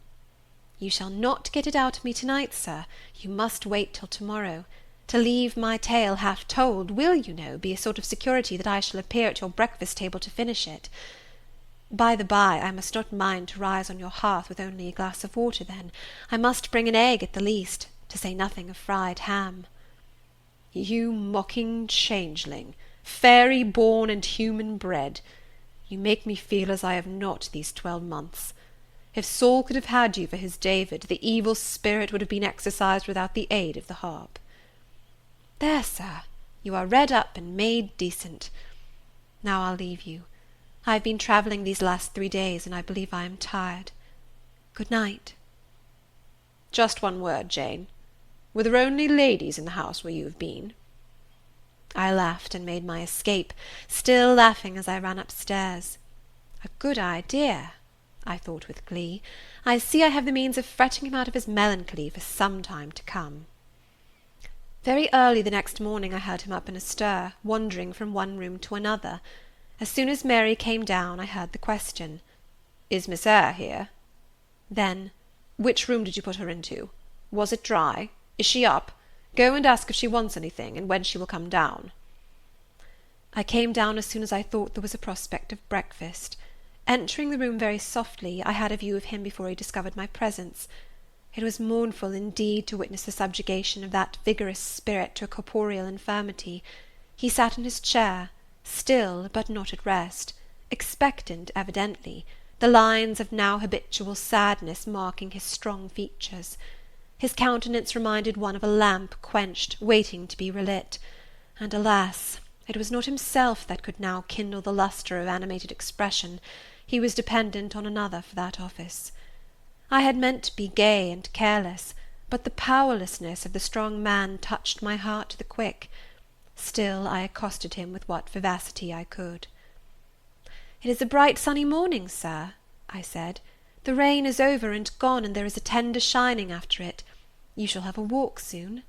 "You shall not get it out of me to-night, sir. You must wait till to-morrow. To leave my tale half told will, you know, be a sort of security that I shall appear at your breakfast-table to finish it. By the by, I must not mind to rise on your hearth with only a glass of water then. I must bring an egg at the least, to say nothing of fried ham." "You mocking changeling, fairy born and human bred, you make me feel as I have not these 12 months. If Saul could have had you for his David, the evil spirit would have been exorcised without the aid of the harp." "There, sir, you are read up and made decent. Now I'll leave you. I have been travelling these last 3 days, and I believe I am tired. Good night." "Just one word, Jane. Were there only ladies in the house where you have been?" I laughed and made my escape, still laughing as I ran upstairs. A good idea, I thought with glee. I see I have the means of fretting him out of his melancholy for some time to come. Very early the next morning I heard him up in a stir, wandering from one room to another. As soon as Mary came down, I heard the question, "Is Miss Eyre here?" Then, "Which room did you put her into? Was it dry? Is she up? Go and ask if she wants anything, and when she will come down." I came down as soon as I thought there was a prospect of breakfast. Entering the room very softly, I had a view of him before he discovered my presence. It was mournful indeed to witness the subjugation of that vigorous spirit to a corporeal infirmity. He sat in his chair, still, but not at rest, expectant evidently, the lines of now habitual sadness marking his strong features. His countenance reminded one of a lamp quenched, waiting to be relit, and alas! it was not himself that could now kindle the lustre of animated expression. He was dependent on another for that office. I had meant to be gay and careless, but the powerlessness of the strong man touched my heart to the quick. Still I accosted him with what vivacity I could. "It is a bright sunny morning, sir," I said. "The rain is over and gone, and there is a tender shining after it. You shall have a walk soon."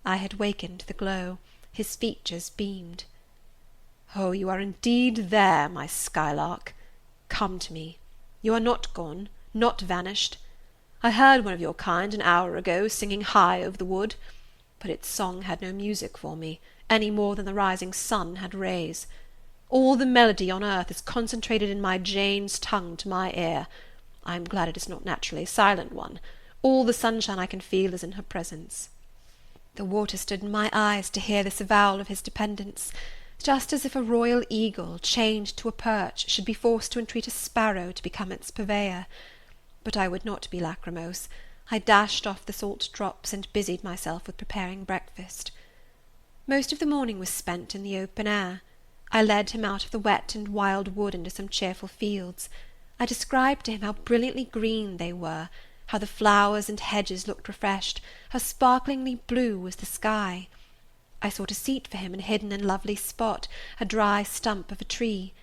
I had wakened the glow. His features beamed. "Oh, you are indeed there, my skylark. Come to me. You are not gone, not vanished. I heard one of your kind an hour ago singing high over the wood, but its song had no music for me, any more than the rising sun had rays. All the melody on earth is concentrated in my Jane's tongue to my ear. I am glad it is not naturally a silent one. All the sunshine I can feel is in her presence." The water stood in my eyes to hear this avowal of his dependence, just as if a royal eagle, chained to a perch, should be forced to entreat a sparrow to become its purveyor. But I would not be lachrymose. I dashed off the salt drops, and busied myself with preparing breakfast. Most of the morning was spent in the open air. I led him out of the wet and wild wood into some cheerful fields. I described to him how brilliantly green they were, how the flowers and hedges looked refreshed, how sparklingly blue was the sky. I sought a seat for him in a hidden and lovely spot, a dry stump of a tree.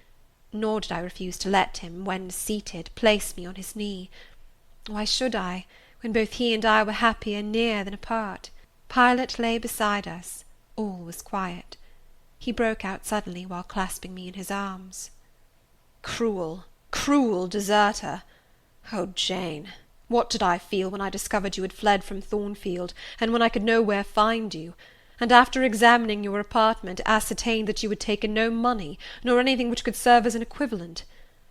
Nor did I refuse to let him, when seated, place me on his knee. Why should I, when both he and I were happier near than apart? Pilot lay beside us. All was quiet. He broke out suddenly while clasping me in his arms. "Cruel, cruel deserter! Oh, Jane, what did I feel when I discovered you had fled from Thornfield, and when I could nowhere find you, and after examining your apartment, ascertained that you had taken no money, nor anything which could serve as an equivalent.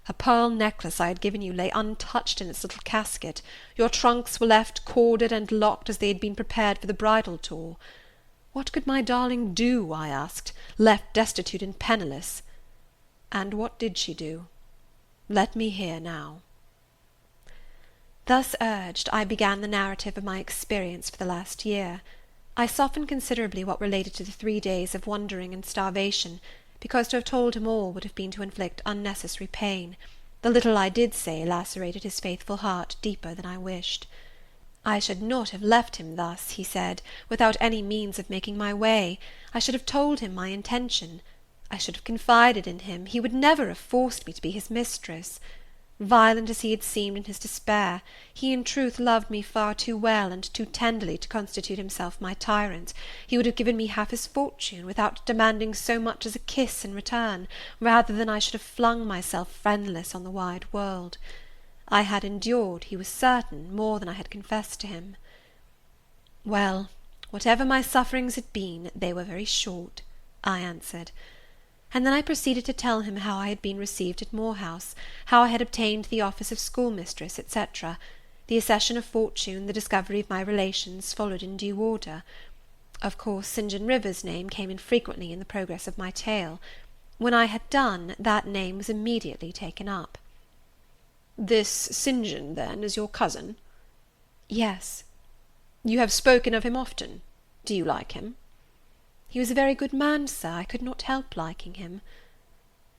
A pearl necklace I had given you lay untouched in its little casket. Your trunks were left corded and locked as they had been prepared for the bridal tour. What could my darling do, I asked, left destitute and penniless? And what did she do? Let me hear now." Thus urged, I began the narrative of my experience for the last year. I softened considerably what related to the 3 days of wandering and starvation, because to have told him all would have been to inflict unnecessary pain, The little I did say lacerated his faithful heart deeper than I wished. I should not have left him thus, he said, without any means of making my way. I should have told him my intention. I should have confided in him. He would never have forced me to be his mistress. Violent as he had seemed in his despair, he in truth loved me far too well and too tenderly to constitute himself my tyrant. He would have given me half his fortune, without demanding so much as a kiss in return, rather than I should have flung myself friendless on the wide world. I had endured, he was certain, more than I had confessed to him. Well, whatever my sufferings had been, they were very short, I answered. And then I proceeded to tell him how I had been received at Moor House, how I had obtained the office of schoolmistress, etc. The accession of fortune, the discovery of my relations, followed in due order. Of course, St. John Rivers' name came in frequently in the progress of my tale. When I had done, that name was immediately taken up. "This St. John, then, is your cousin?" "Yes." "You have spoken of him often. Do you like him?" "He was a very good man, sir. I could not help liking him."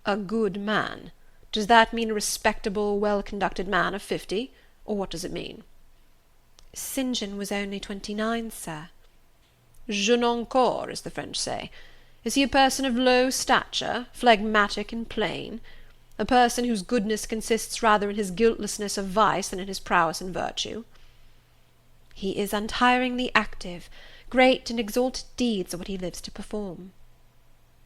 "A good man? Does that mean a respectable, well-conducted man of 50, or what does it mean?" "St. John was only 29, sir." "Jeune encore, as the French say. Is he a person of low stature, phlegmatic and plain? A person whose goodness consists rather in his guiltlessness of vice than in his prowess in virtue?" "He is untiringly active. Great and exalted deeds are what he lives to perform."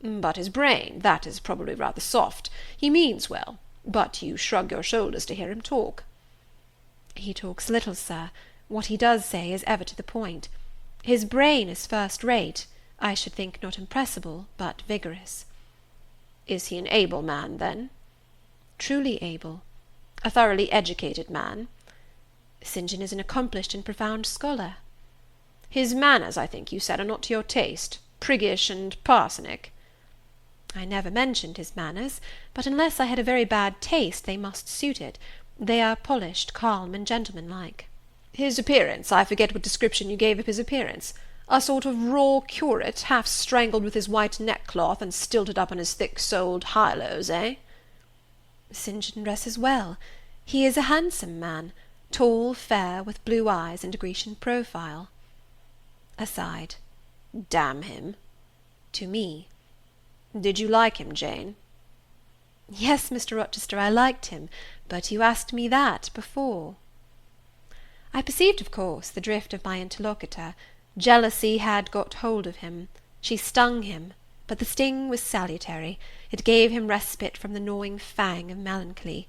"But his brain, that is probably rather soft. He means well, but you shrug your shoulders to hear him talk." "He talks little, sir. What he does say is ever to the point. His brain is first rate. I should think not impressible, but vigorous." "Is he an able man, then?" "Truly able." "A thoroughly educated man?" "St. John is an accomplished and profound scholar." "His manners, I think you said, are not to your taste, priggish and parsonic?" "I never mentioned his manners, but unless I had a very bad taste, they must suit it. They are polished, calm, and gentlemanlike." "His appearance, I forget what description you gave of his appearance. A sort of raw curate, half strangled with his white neckcloth, and stilted up on his thick-soled high-lows, eh?" "St. John dresses well. He is a handsome man, tall, fair, with blue eyes and a Grecian profile." Aside. "Damn him." "To me." "Did you like him, Jane?" "Yes, Mr. Rochester, I liked him, but you asked me that before." I perceived, of course, the drift of my interlocutor. Jealousy had got hold of him. She stung him, but the sting was salutary. It gave him respite from the gnawing fang of melancholy.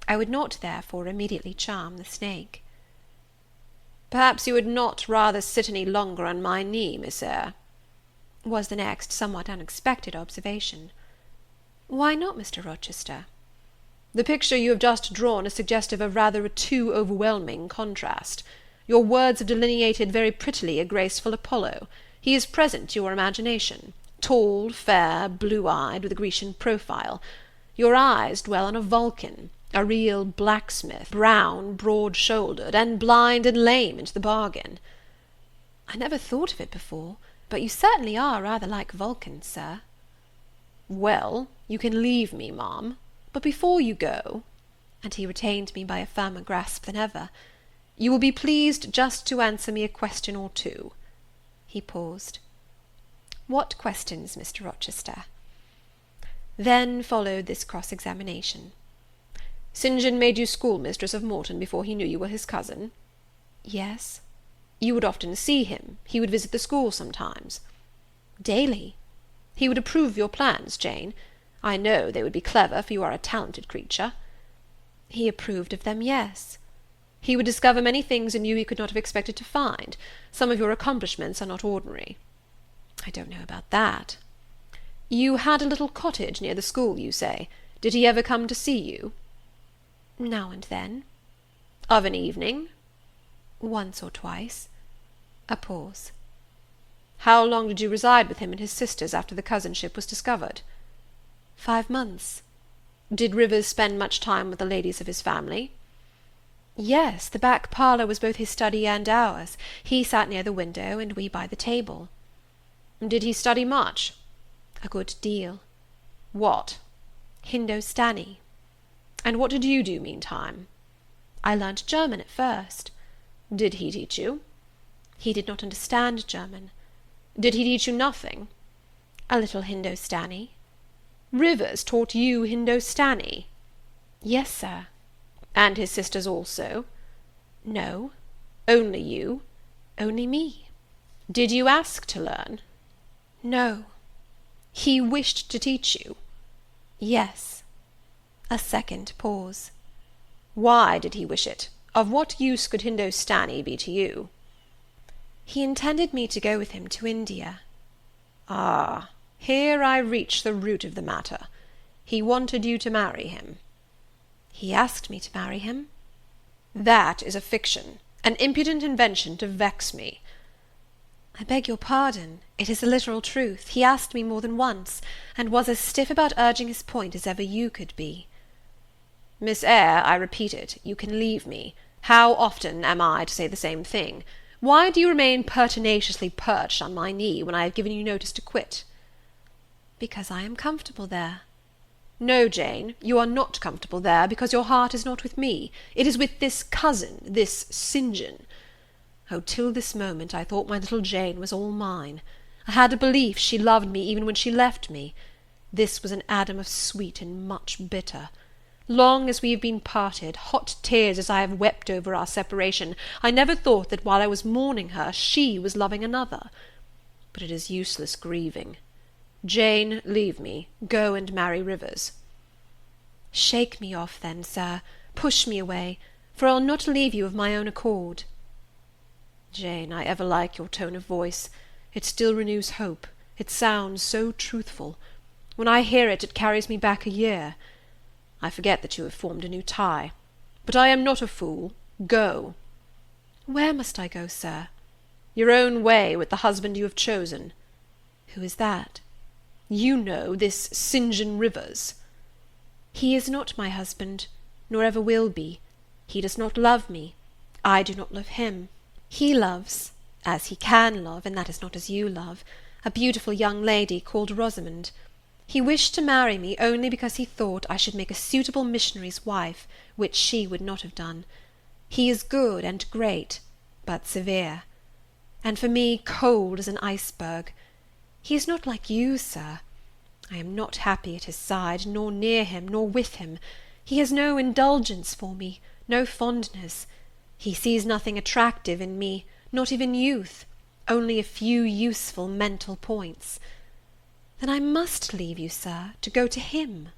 I would not, therefore, immediately charm the snake. "Perhaps you would not rather sit any longer on my knee, Miss Eyre?" was the next somewhat unexpected observation. "Why not, Mr. Rochester?" "The picture you have just drawn is suggestive of rather a too overwhelming contrast. Your words have delineated very prettily a graceful Apollo. He is present to your imagination, tall, fair, blue-eyed, with a Grecian profile. Your eyes dwell on a Vulcan, a real blacksmith, brown, broad-shouldered, and blind and lame into the bargain." "I never thought of it before, but you certainly are rather like Vulcan, sir." "Well, you can leave me, ma'am, but before you go," and he retained me by a firmer grasp than ever, "you will be pleased just to answer me a question or two." He paused. "What questions, Mr. Rochester?" Then followed this cross-examination. "St. John made you schoolmistress of Morton before he knew you were his cousin?" "Yes." "You would often see him? He would visit the school sometimes?" "Daily." "He would approve of your plans, Jane? I know they would be clever, for you are a talented creature." "He approved of them, yes." "He would discover many things in you he could not have expected to find. Some of your accomplishments are not ordinary." "I don't know about that." "You had a little cottage near the school, you say. Did he ever come to see you?" "Now and then." "Of an evening?" "Once or twice." A pause. "How long did you reside with him and his sisters after the cousinship was discovered?" 5 months. "Did Rivers spend much time with the ladies of his family?" "Yes, the back parlour was both his study and ours. He sat near the window, and we by the table." "Did he study much?" "A good deal." "What?" "Hindostani." And what did you do meantime?" "I learnt German at first." "Did he teach you?" "He did not understand German." "Did he teach you nothing?" "A little Hindostani." "Rivers taught you Hindostani?" "Yes, sir." "And his sisters also?" "No." "Only you?" "Only me." "Did you ask to learn?" "No." "He wished to teach you?" "Yes." A second pause. "Why did he wish it? Of what use could Hindostani be to you?" "He intended me to go with him to India." "Ah, here I reach the root of the matter. He wanted you to marry him." "He asked me to marry him." "That is a fiction, an impudent invention to vex me." "I beg your pardon. It is the literal truth. He asked me more than once, and was as stiff about urging his point as ever you could be." "Miss Eyre, I repeat it, you can leave me. How often am I to say the same thing? Why do you remain pertinaciously perched on my knee, when I have given you notice to quit?" "Because I am comfortable there." "No, Jane, you are not comfortable there, because your heart is not with me. It is with this cousin, this St. John. Oh, till this moment I thought my little Jane was all mine. I had a belief she loved me even when she left me. This was an Adam of sweet and much bitter. Long as we have been parted, hot tears as I have wept over our separation, I never thought that while I was mourning her, she was loving another. But it is useless grieving. Jane, leave me. Go and marry Rivers." "Shake me off, then, sir. Push me away, for I'll not leave you of my own accord." "Jane, I ever like your tone of voice. It still renews hope. It sounds so truthful. When I hear it, it carries me back a year. I forget that you have formed a new tie. But I am not a fool. Go." "Where must I go, sir?" "Your own way, with the husband you have chosen." "Who is that?" "You know, this St. John Rivers." "He is not my husband, nor ever will be. He does not love me. I do not love him. He loves, as he can love, and that is not as you love, a beautiful young lady called Rosamond. He wished to marry me only because he thought I should make a suitable missionary's wife, which she would not have done. He is good and great, but severe. And for me, cold as an iceberg. He is not like you, sir. I am not happy at his side, nor near him, nor with him. He has no indulgence for me, no fondness. He sees nothing attractive in me, not even youth, only a few useful mental points. Then I must leave you, sir, to go to him."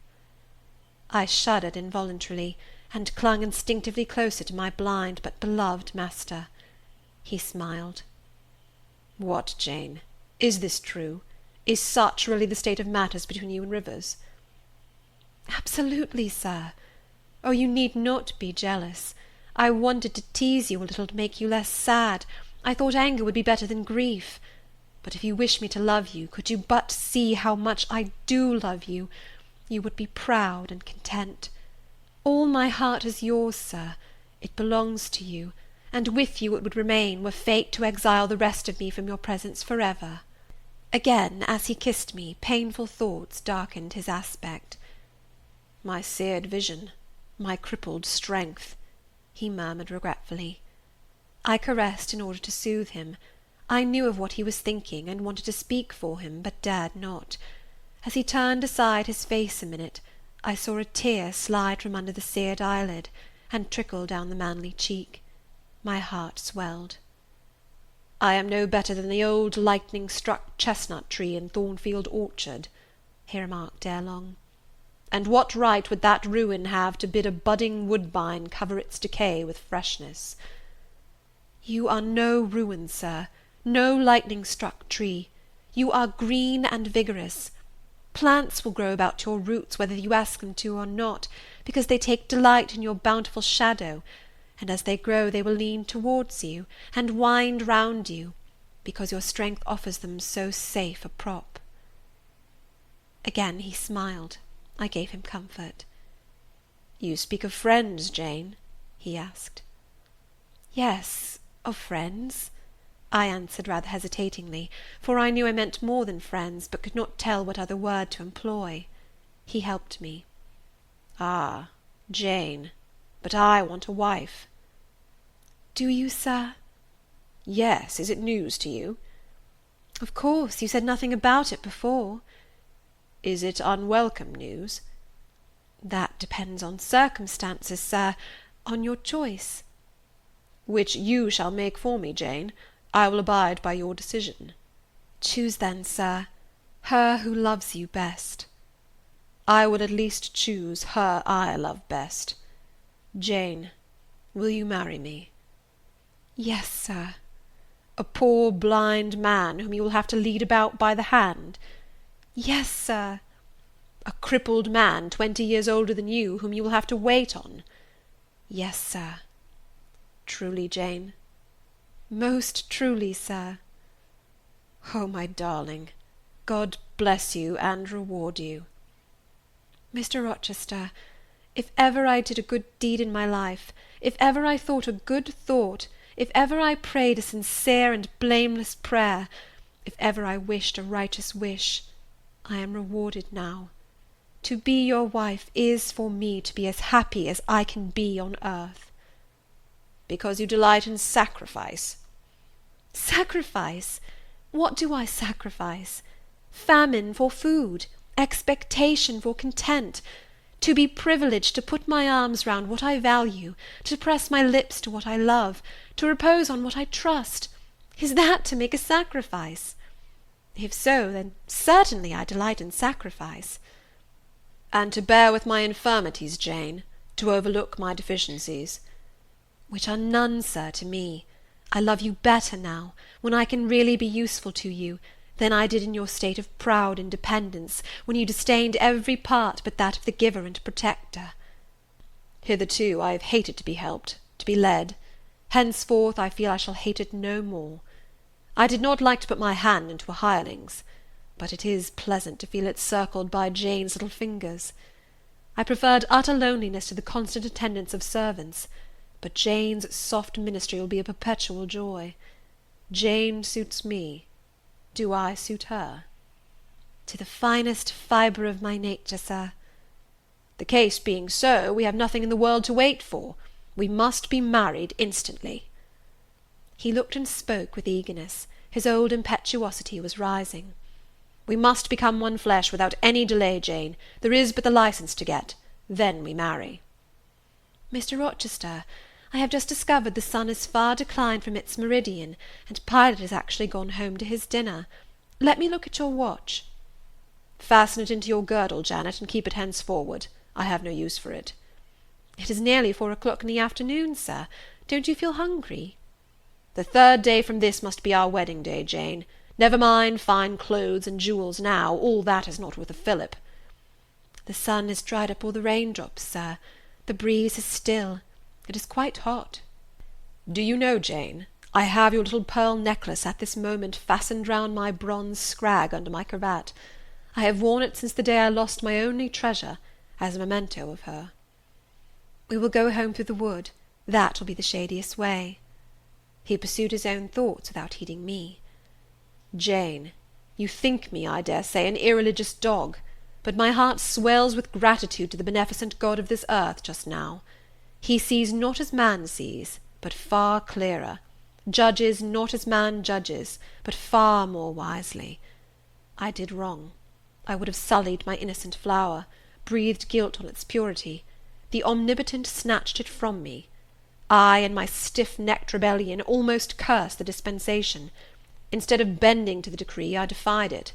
I shuddered involuntarily, and clung instinctively closer to my blind but beloved master. He smiled. "What, Jane? Is this true? Is such really the state of matters between you and Rivers?" "Absolutely, sir. Oh, you need not be jealous. I wanted to tease you a little to make you less sad. I thought anger would be better than grief. But if you wish me to love you, could you but see how much I do love you, you would be proud and content. All my heart is yours, sir. It belongs to you, and with you it would remain, were fate to exile the rest of me from your presence forever." Again, as he kissed me, painful thoughts darkened his aspect. "My seared vision, my crippled strength," he murmured regretfully. I caressed in order to soothe him. I knew of what he was thinking, and wanted to speak for him, but dared not. As he turned aside his face a minute, I saw a tear slide from under the seared eyelid, and trickle down the manly cheek. My heart swelled. "I am no better than the old lightning-struck chestnut tree in Thornfield orchard," he remarked ere long. "And what right would that ruin have to bid a budding woodbine cover its decay with freshness?" "You are no ruin, sir, no lightning-struck tree. You are green and vigorous. Plants will grow about your roots whether you ask them to or not, because they take delight in your bountiful shadow, and as they grow they will lean towards you, and wind round you, because your strength offers them so safe a prop." Again he smiled. I gave him comfort. "You speak of friends, Jane?" he asked. "Yes, of friends," I answered rather hesitatingly, for I knew I meant more than friends, but could not tell what other word to employ. He helped me. "Ah, Jane, but I want a wife." "Do you, sir?" "Yes. Is it news to you?" "Of course. You said nothing about it before." "Is it unwelcome news?" "That depends on circumstances, sir, on your choice." "Which you shall make for me, Jane. I will abide by your decision." "Choose then, sir, her who loves you best." "I will at least choose her I love best. Jane, will you marry me?" "Yes, sir." "A poor blind man whom you will have to lead about by the hand?" "Yes, sir." "A crippled man 20 years older than you, whom you will have to wait on?" "Yes, sir." "Truly, Jane?" "Most truly, sir." Oh, my darling, God bless you and reward you." "Mr. Rochester, if ever I did a good deed in my life, if ever I thought a good thought, if ever I prayed a sincere and blameless prayer, if ever I wished a righteous wish, I am rewarded now. To be your wife is for me to be as happy as I can be on earth." "Because you delight in sacrifice?" "Sacrifice? What do I sacrifice? Famine for food, expectation for content, to be privileged to put my arms round what I value, to press my lips to what I love, to repose on what I trust, is that to make a sacrifice? If so, then certainly I delight in sacrifice." "And to bear with my infirmities, Jane, to overlook my deficiencies?" "Which are none, sir, to me. I love you better now, when I can really be useful to you, than I did in your state of proud independence, when you disdained every part but that of the giver and protector." "Hitherto I have hated to be helped, to be led. Henceforth I feel I shall hate it no more. I did not like to put my hand into a hireling's, but it is pleasant to feel it circled by Jane's little fingers. I preferred utter loneliness to the constant attendance of servants, but Jane's soft ministry will be a perpetual joy. Jane suits me. Do I suit her?" "To the finest fibre of my nature, sir." "The case being so, we have nothing in the world to wait for. We must be married instantly." He looked and spoke with eagerness. His old impetuosity was rising. "We must become one flesh without any delay, Jane. There is but the licence to get. Then we marry." "Mr. Rochester, I have just discovered the sun is far declined from its meridian, and Pilot has actually gone home to his dinner. Let me look at your watch." "Fasten it into your girdle, Janet, and keep it henceforward. I have no use for it." "It is nearly 4 o'clock in the afternoon, sir. Don't you feel hungry?" "The 3rd day from this must be our wedding day, Jane. Never mind fine clothes and jewels now. All that is not worth a fillip." "The sun has dried up all the raindrops, sir. The breeze is still. It is quite hot." "Do you know, Jane, I have your little pearl necklace at this moment fastened round my bronze scrag under my cravat. I have worn it since the day I lost my only treasure, as a memento of her." "We will go home through the wood. That will be the shadiest way." He pursued his own thoughts without heeding me. "Jane, you think me, I dare say, an irreligious dog, but my heart swells with gratitude to the beneficent God of this earth just now. He sees not as man sees, but far clearer; judges not as man judges, but far more wisely. I did wrong. I would have sullied my innocent flower, breathed guilt on its purity. The Omnipotent snatched it from me. I, in my stiff-necked rebellion, almost cursed the dispensation. Instead of bending to the decree, I defied it.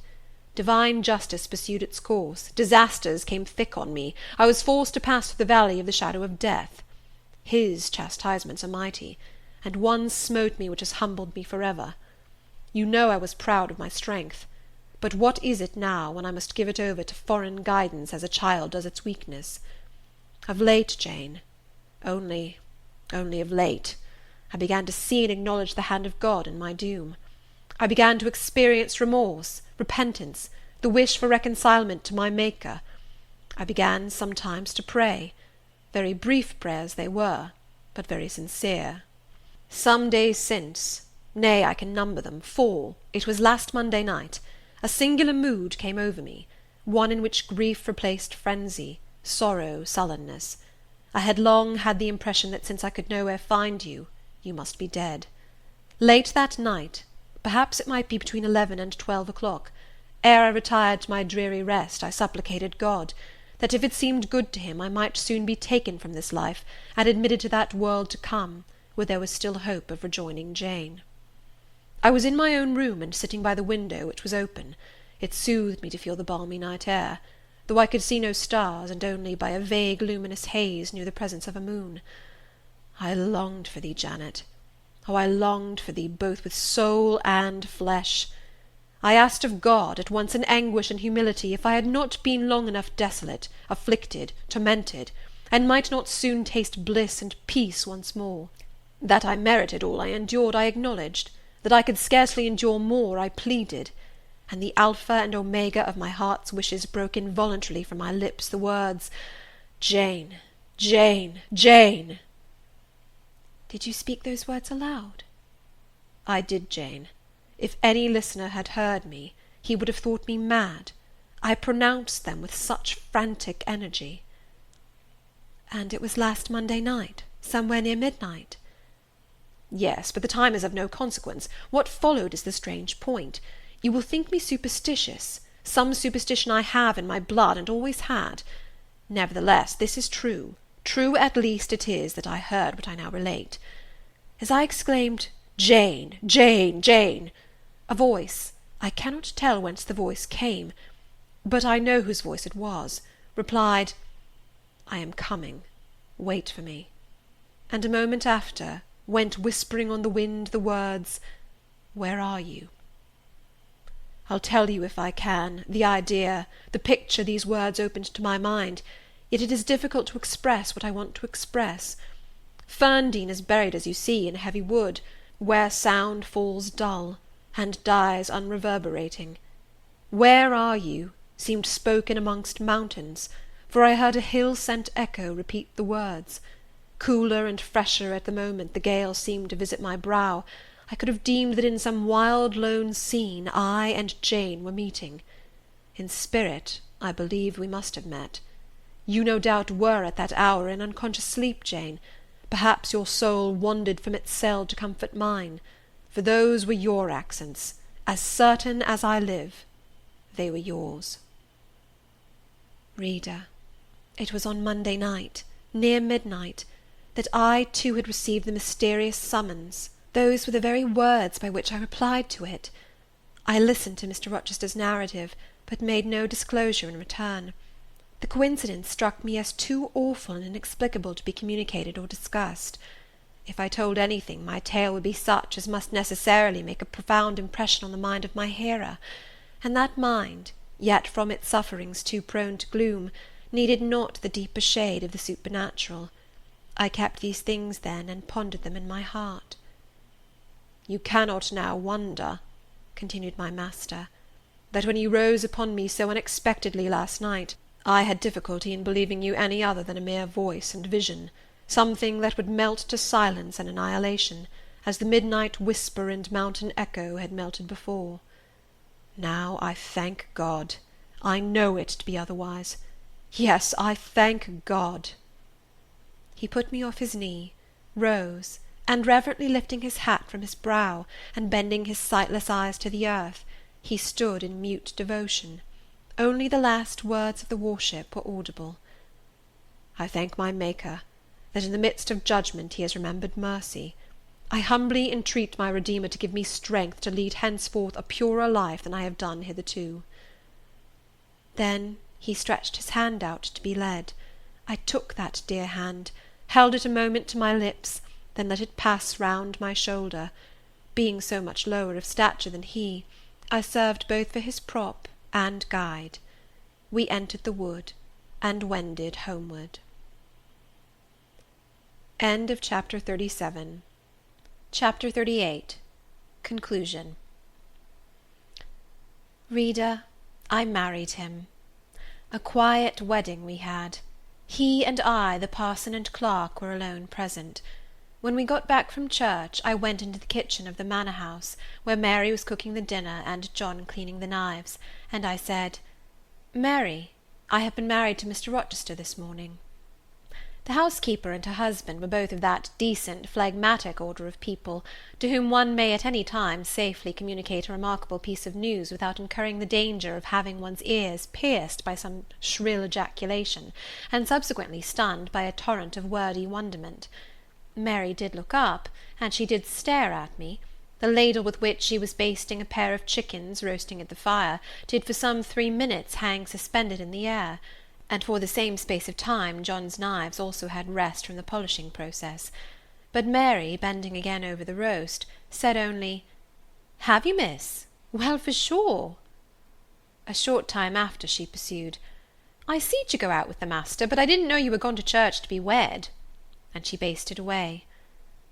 Divine justice pursued its course. Disasters came thick on me. I was forced to pass through the valley of the shadow of death. His chastisements are mighty, and one smote me which has humbled me forever. You know I was proud of my strength. But what is it now, when I must give it over to foreign guidance as a child does its weakness? Of late, Jane, only of late, I began to see and acknowledge the hand of God in my doom. I began to experience remorse, repentance, the wish for reconcilement to my Maker. I began sometimes to pray. Very brief prayers they were, but very sincere. Some days since, nay, I can number them, 4, it was last Monday night, a singular mood came over me, one in which grief replaced frenzy, sorrow sullenness. I had long had the impression that since I could nowhere find you, you must be dead. Late that night, perhaps it might be between 11 and 12 o'clock, ere I retired to my dreary rest, I supplicated God, that if it seemed good to him, I might soon be taken from this life, and admitted to that world to come, where there was still hope of rejoining Jane. I was in my own room, and sitting by the window, which was open. It soothed me to feel the balmy night air, though I could see no stars, and only by a vague luminous haze knew the presence of a moon. I longed for thee, Janet. Oh, I longed for thee both with soul and flesh. I asked of God, at once in anguish and humility, if I had not been long enough desolate, afflicted, tormented, and might not soon taste bliss and peace once more. That I merited all I endured, I acknowledged. That I could scarcely endure more, I pleaded. And the alpha and omega of my heart's wishes broke involuntarily from my lips the words, Jane, Jane, Jane. Did you speak those words aloud? I did, Jane. If any listener had heard me, he would have thought me mad. I pronounced them with such frantic energy. And it was last Monday night, somewhere near midnight? Yes, but the time is of no consequence. What followed is the strange point. You will think me superstitious. Some superstition I have in my blood, and always had. Nevertheless, this is true. True at least it is that I heard what I now relate. As I exclaimed, Jane, Jane, Jane, a voice, I cannot tell whence the voice came, but I know whose voice it was, replied, I am coming, wait for me, and a moment after went whispering on the wind the words, Where are you? I'll tell you, if I can, the idea, the picture these words opened to my mind, yet it is difficult to express what I want to express. Ferndean is buried, as you see, in a heavy wood, where sound falls dull, and dies unreverberating. Where are you seemed spoken amongst mountains, for I heard a hill-sent echo repeat the words. Cooler and fresher at the moment the gale seemed to visit my brow, I could have deemed that in some wild lone scene I and Jane were meeting. In spirit, I believe we must have met. You no doubt were at that hour in unconscious sleep, Jane. Perhaps your soul wandered from its cell to comfort mine, for those were your accents, as certain as I live, they were yours. Reader, it was on Monday night, near midnight, that I too had received the mysterious summons. Those were the very words by which I replied to it. I listened to Mr. Rochester's narrative, but made no disclosure in return. The coincidence struck me as too awful and inexplicable to be communicated or discussed. If I told anything, my tale would be such as must necessarily make a profound impression on the mind of my hearer, and that mind, yet from its sufferings too prone to gloom, needed not the deeper shade of the supernatural. I kept these things then, and pondered them in my heart. You cannot now wonder, continued my master, that when you rose upon me so unexpectedly last night, I had difficulty in believing you any other than a mere voice and vision, something that would melt to silence and annihilation, as the midnight whisper and mountain echo had melted before. Now I thank God, I know it to be otherwise. Yes, I thank God. He put me off his knee, rose, and reverently lifting his hat from his brow, and bending his sightless eyes to the earth, he stood in mute devotion. Only the last words of the worship were audible. I thank my Maker, that in the midst of judgment he has remembered mercy. I humbly entreat my Redeemer to give me strength to lead henceforth a purer life than I have done hitherto. Then he stretched his hand out to be led. I took that dear hand, held it a moment to my lips, then let it pass round my shoulder. Being so much lower of stature than he, I served both for his prop and guide. We entered the wood, and wended homeward. End of Chapter 37. Chapter 38. Conclusion. Reader, I married him. A quiet wedding we had. He and I, the parson and clerk, were alone present. When we got back from church, I went into the kitchen of the manor house, where Mary was cooking the dinner and John cleaning the knives, and I said, "Mary, I have been married to Mr. Rochester this morning." The housekeeper and her husband were both of that decent, phlegmatic order of people, to whom one may at any time safely communicate a remarkable piece of news without incurring the danger of having one's ears pierced by some shrill ejaculation, and subsequently stunned by a torrent of wordy wonderment. Mary did look up, and she did stare at me. The ladle with which she was basting a pair of chickens roasting at the fire did for some 3 minutes hang suspended in the air, and for the same space of time John's knives also had rest from the polishing process. But Mary, bending again over the roast, said only, "Have you, miss? Well, for sure." A short time after she pursued, "I seed you go out with the master, but I didn't know you were gone to church to be wed," and she basted away.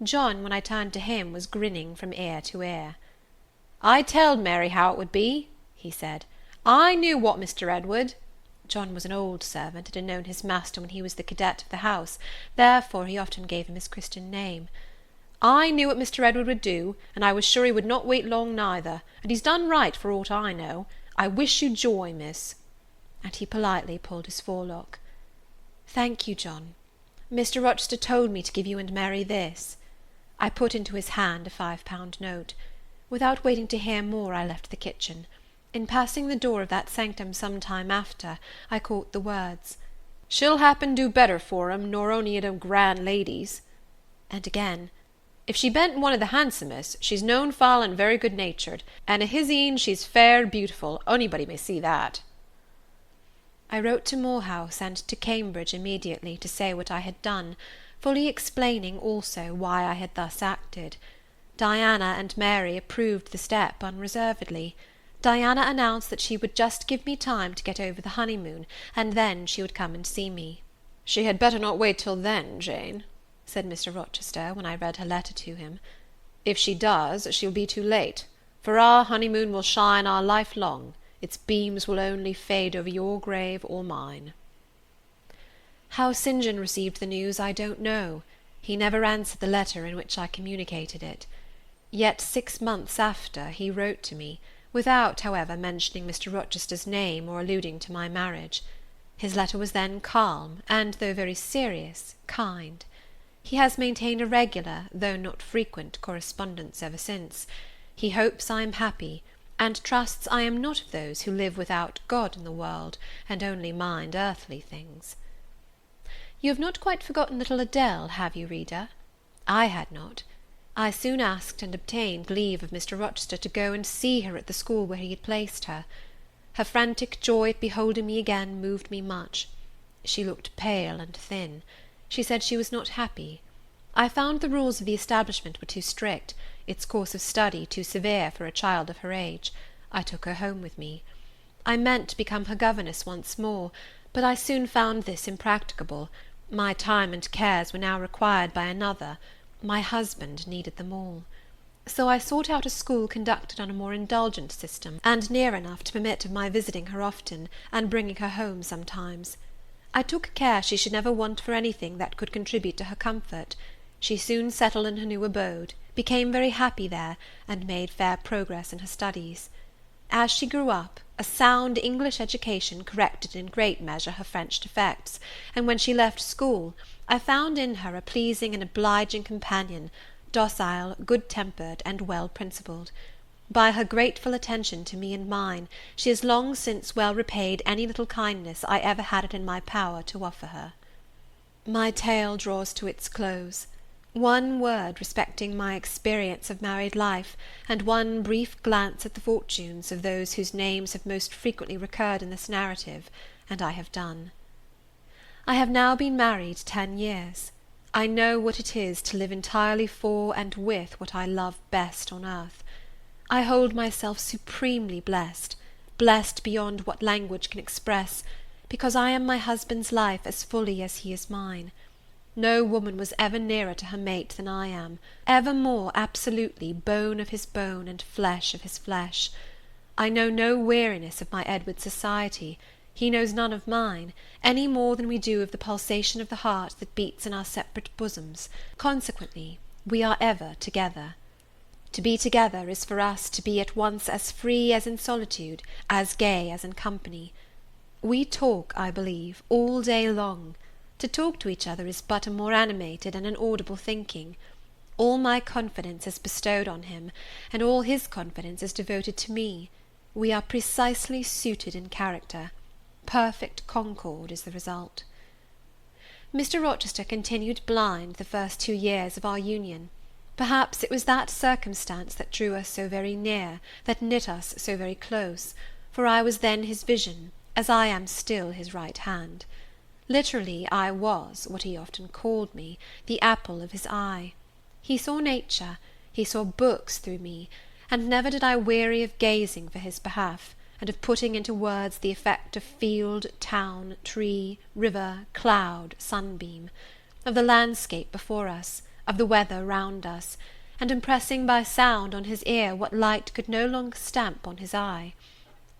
John, when I turned to him, was grinning from ear to ear. "I telled Mary how it would be," he said. "I knew what Mr. Edward—" John was an old servant, and had known his master when he was the cadet of the house, therefore he often gave him his Christian name. "I knew what Mr. Edward would do, and I was sure he would not wait long neither, and he's done right for aught I know. I wish you joy, miss." And he politely pulled his forelock. "Thank you, John. Mr. Rochester told me to give you and Mary this." I put into his hand a £5 note. Without waiting to hear more, I left the kitchen. In passing the door of that sanctum some time after, I caught the words, "She'll happen do better for 'em nor ony of them grand ladies." And again, "If she ben't one of the handsomest, she's known foul and very good-natured, and a his een she's fair beautiful, onybody may see that." I wrote to Moor House and to Cambridge immediately to say what I had done, fully explaining also why I had thus acted. Diana and Mary approved the step unreservedly. Diana announced that she would just give me time to get over the honeymoon, and then she would come and see me. "She had better not wait till then, Jane," said Mr. Rochester, when I read her letter to him. "If she does, she'll be too late, for our honeymoon will shine our life long. Its beams will only fade over your grave or mine." How St. John received the news I don't know. He never answered the letter in which I communicated it. Yet 6 months after he wrote to me, without, however, mentioning Mr. Rochester's name or alluding to my marriage. His letter was then calm, and, though very serious, kind. He has maintained a regular, though not frequent, correspondence ever since. He hopes I am happy, and trusts I am not of those who live without God in the world, and only mind earthly things. You have not quite forgotten little Adele, have you, reader? I had not. I soon asked and obtained leave of Mr. Rochester to go and see her at the school where he had placed her. Her frantic joy at beholding me again moved me much. She looked pale and thin. She said she was not happy. I found the rules of the establishment were too strict, its course of study too severe for a child of her age. I took her home with me. I meant to become her governess once more, but I soon found this impracticable. My time and cares were now required by another. My husband needed them all. So I sought out a school conducted on a more indulgent system, and near enough to permit of my visiting her often, and bringing her home sometimes. I took care she should never want for anything that could contribute to her comfort. She soon settled in her new abode, became very happy there, and made fair progress in her studies. As she grew up, a sound English education corrected in great measure her French defects, and when she left school, I found in her a pleasing and obliging companion, docile, good-tempered, and well-principled. By her grateful attention to me and mine, she has long since well repaid any little kindness I ever had it in my power to offer her. My tale draws to its close. One word respecting my experience of married life, and one brief glance at the fortunes of those whose names have most frequently recurred in this narrative, and I have done. I have now been married 10 years. I know what it is to live entirely for and with what I love best on earth. I hold myself supremely blessed, blessed beyond what language can express, because I am my husband's life as fully as he is mine. No woman was ever nearer to her mate than I am, ever more absolutely bone of his bone and flesh of his flesh. I know no weariness of my Edward's society. He knows none of mine, any more than we do of the pulsation of the heart that beats in our separate bosoms. Consequently, we are ever together. To be together is for us to be at once as free as in solitude, as gay as in company. We talk, I believe, all day long. To talk to each other is but a more animated and an audible thinking. All my confidence is bestowed on him, and all his confidence is devoted to me. We are precisely suited in character. Perfect concord is the result. Mr. Rochester continued blind the first 2 years of our union. Perhaps it was that circumstance that drew us so very near, that knit us so very close, for I was then his vision, as I am still his right hand. Literally, I was, what he often called me, the apple of his eye. He saw nature, he saw books through me, and never did I weary of gazing for his behalf, and of putting into words the effect of field, town, tree, river, cloud, sunbeam, of the landscape before us, of the weather round us, and impressing by sound on his ear what light could no longer stamp on his eye.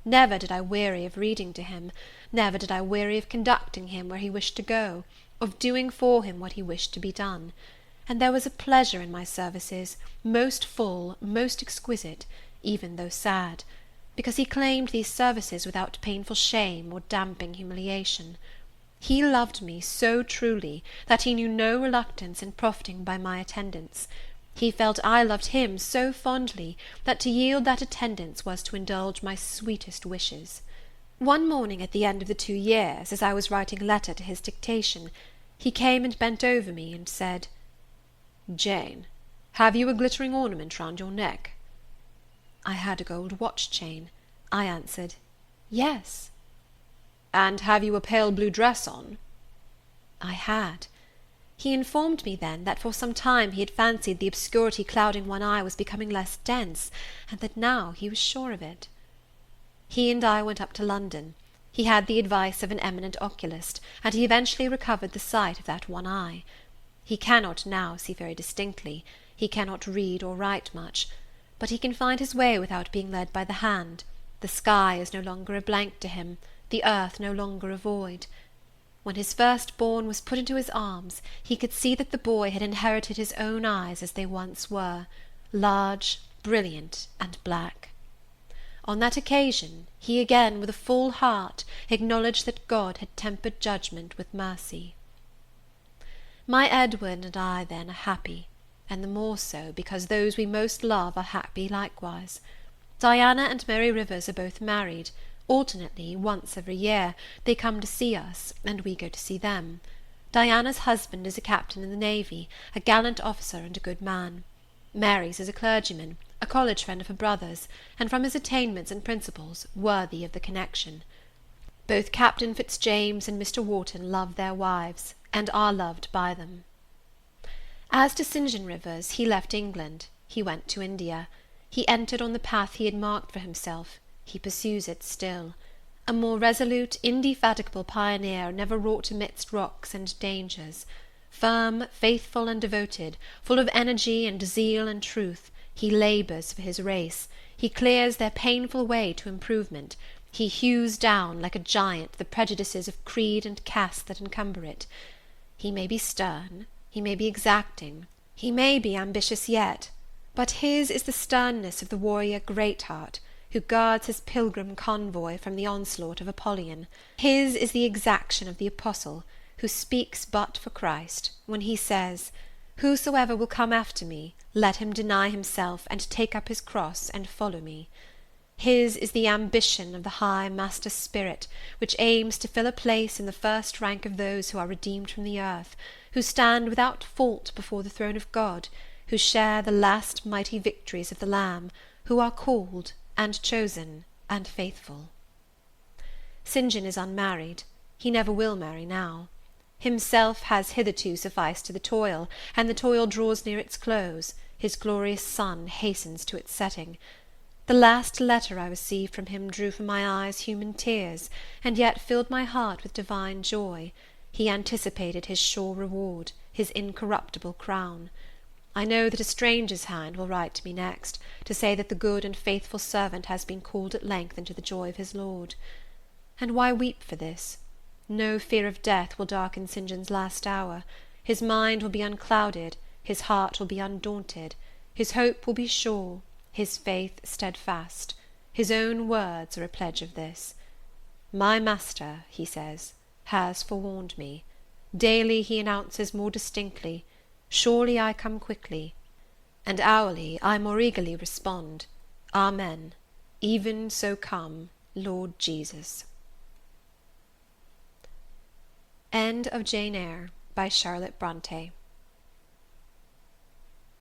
Never did I weary of reading to him, never did I weary of conducting him where he wished to go, of doing for him what he wished to be done; and there was a pleasure in my services, most full, most exquisite, even though sad, because he claimed these services without painful shame or damping humiliation. He loved me so truly, that he knew no reluctance in profiting by my attendance. He felt I loved him so fondly, that to yield that attendance was to indulge my sweetest wishes. One morning at the end of the 2 years, as I was writing a letter to his dictation, he came and bent over me, and said, "Jane, have you a glittering ornament round your neck?" I had a gold watch chain. I answered, "Yes." "And have you a pale blue dress on?" I had. He informed me then that for some time he had fancied the obscurity clouding one eye was becoming less dense, and that now he was sure of it. He and I went up to London. He had the advice of an eminent oculist, and he eventually recovered the sight of that one eye. He cannot now see very distinctly, he cannot read or write much, but he can find his way without being led by the hand. The sky is no longer a blank to him, the earth no longer a void. When his first-born was put into his arms, he could see that the boy had inherited his own eyes as they once were, large, brilliant, and black. On that occasion, he again, with a full heart, acknowledged that God had tempered judgment with mercy. My Edward and I then are happy, and the more so, because those we most love are happy likewise. Diana and Mary Rivers are both married. Alternately, once every year, they come to see us, and we go to see them. Diana's husband is a captain in the navy, a gallant officer and a good man. Mary's is a clergyman, a college friend of her brother's, and from his attainments and principles, worthy of the connection. Both Captain Fitzjames and Mr. Wharton love their wives, and are loved by them. As to St. John Rivers, he left England, he went to India. He entered on the path he had marked for himself. He pursues it still. A more resolute, indefatigable pioneer never wrought amidst rocks and dangers. Firm, faithful, and devoted, full of energy and zeal and truth, he labours for his race. He clears their painful way to improvement. He hews down, like a giant, the prejudices of creed and caste that encumber it. He may be stern, he may be exacting, he may be ambitious yet, but his is the sternness of the warrior Greatheart, who guards his pilgrim convoy from the onslaught of Apollyon. His is the exaction of the apostle, who speaks but for Christ, when he says, "Whosoever will come after me, let him deny himself, and take up his cross, and follow me." His is the ambition of the high master spirit, which aims to fill a place in the first rank of those who are redeemed from the earth, who stand without fault before the throne of God, who share the last mighty victories of the Lamb, who are called, and chosen, and faithful. St. John is unmarried. He never will marry now. Himself has hitherto sufficed to the toil, and the toil draws near its close. His glorious sun hastens to its setting. The last letter I received from him drew from my eyes human tears, and yet filled my heart with divine joy. He anticipated his sure reward, his incorruptible crown. I know that a stranger's hand will write to me next, to say that the good and faithful servant has been called at length into the joy of his Lord. And why weep for this? No fear of death will darken St. John's last hour. His mind will be unclouded, his heart will be undaunted, his hope will be sure, his faith steadfast. His own words are a pledge of this. "My master," he says, "has forewarned me. Daily he announces more distinctly, "Surely I come quickly," and hourly I more eagerly respond, "Amen, even so come, Lord Jesus." End of Jane Eyre, by Charlotte Brontë.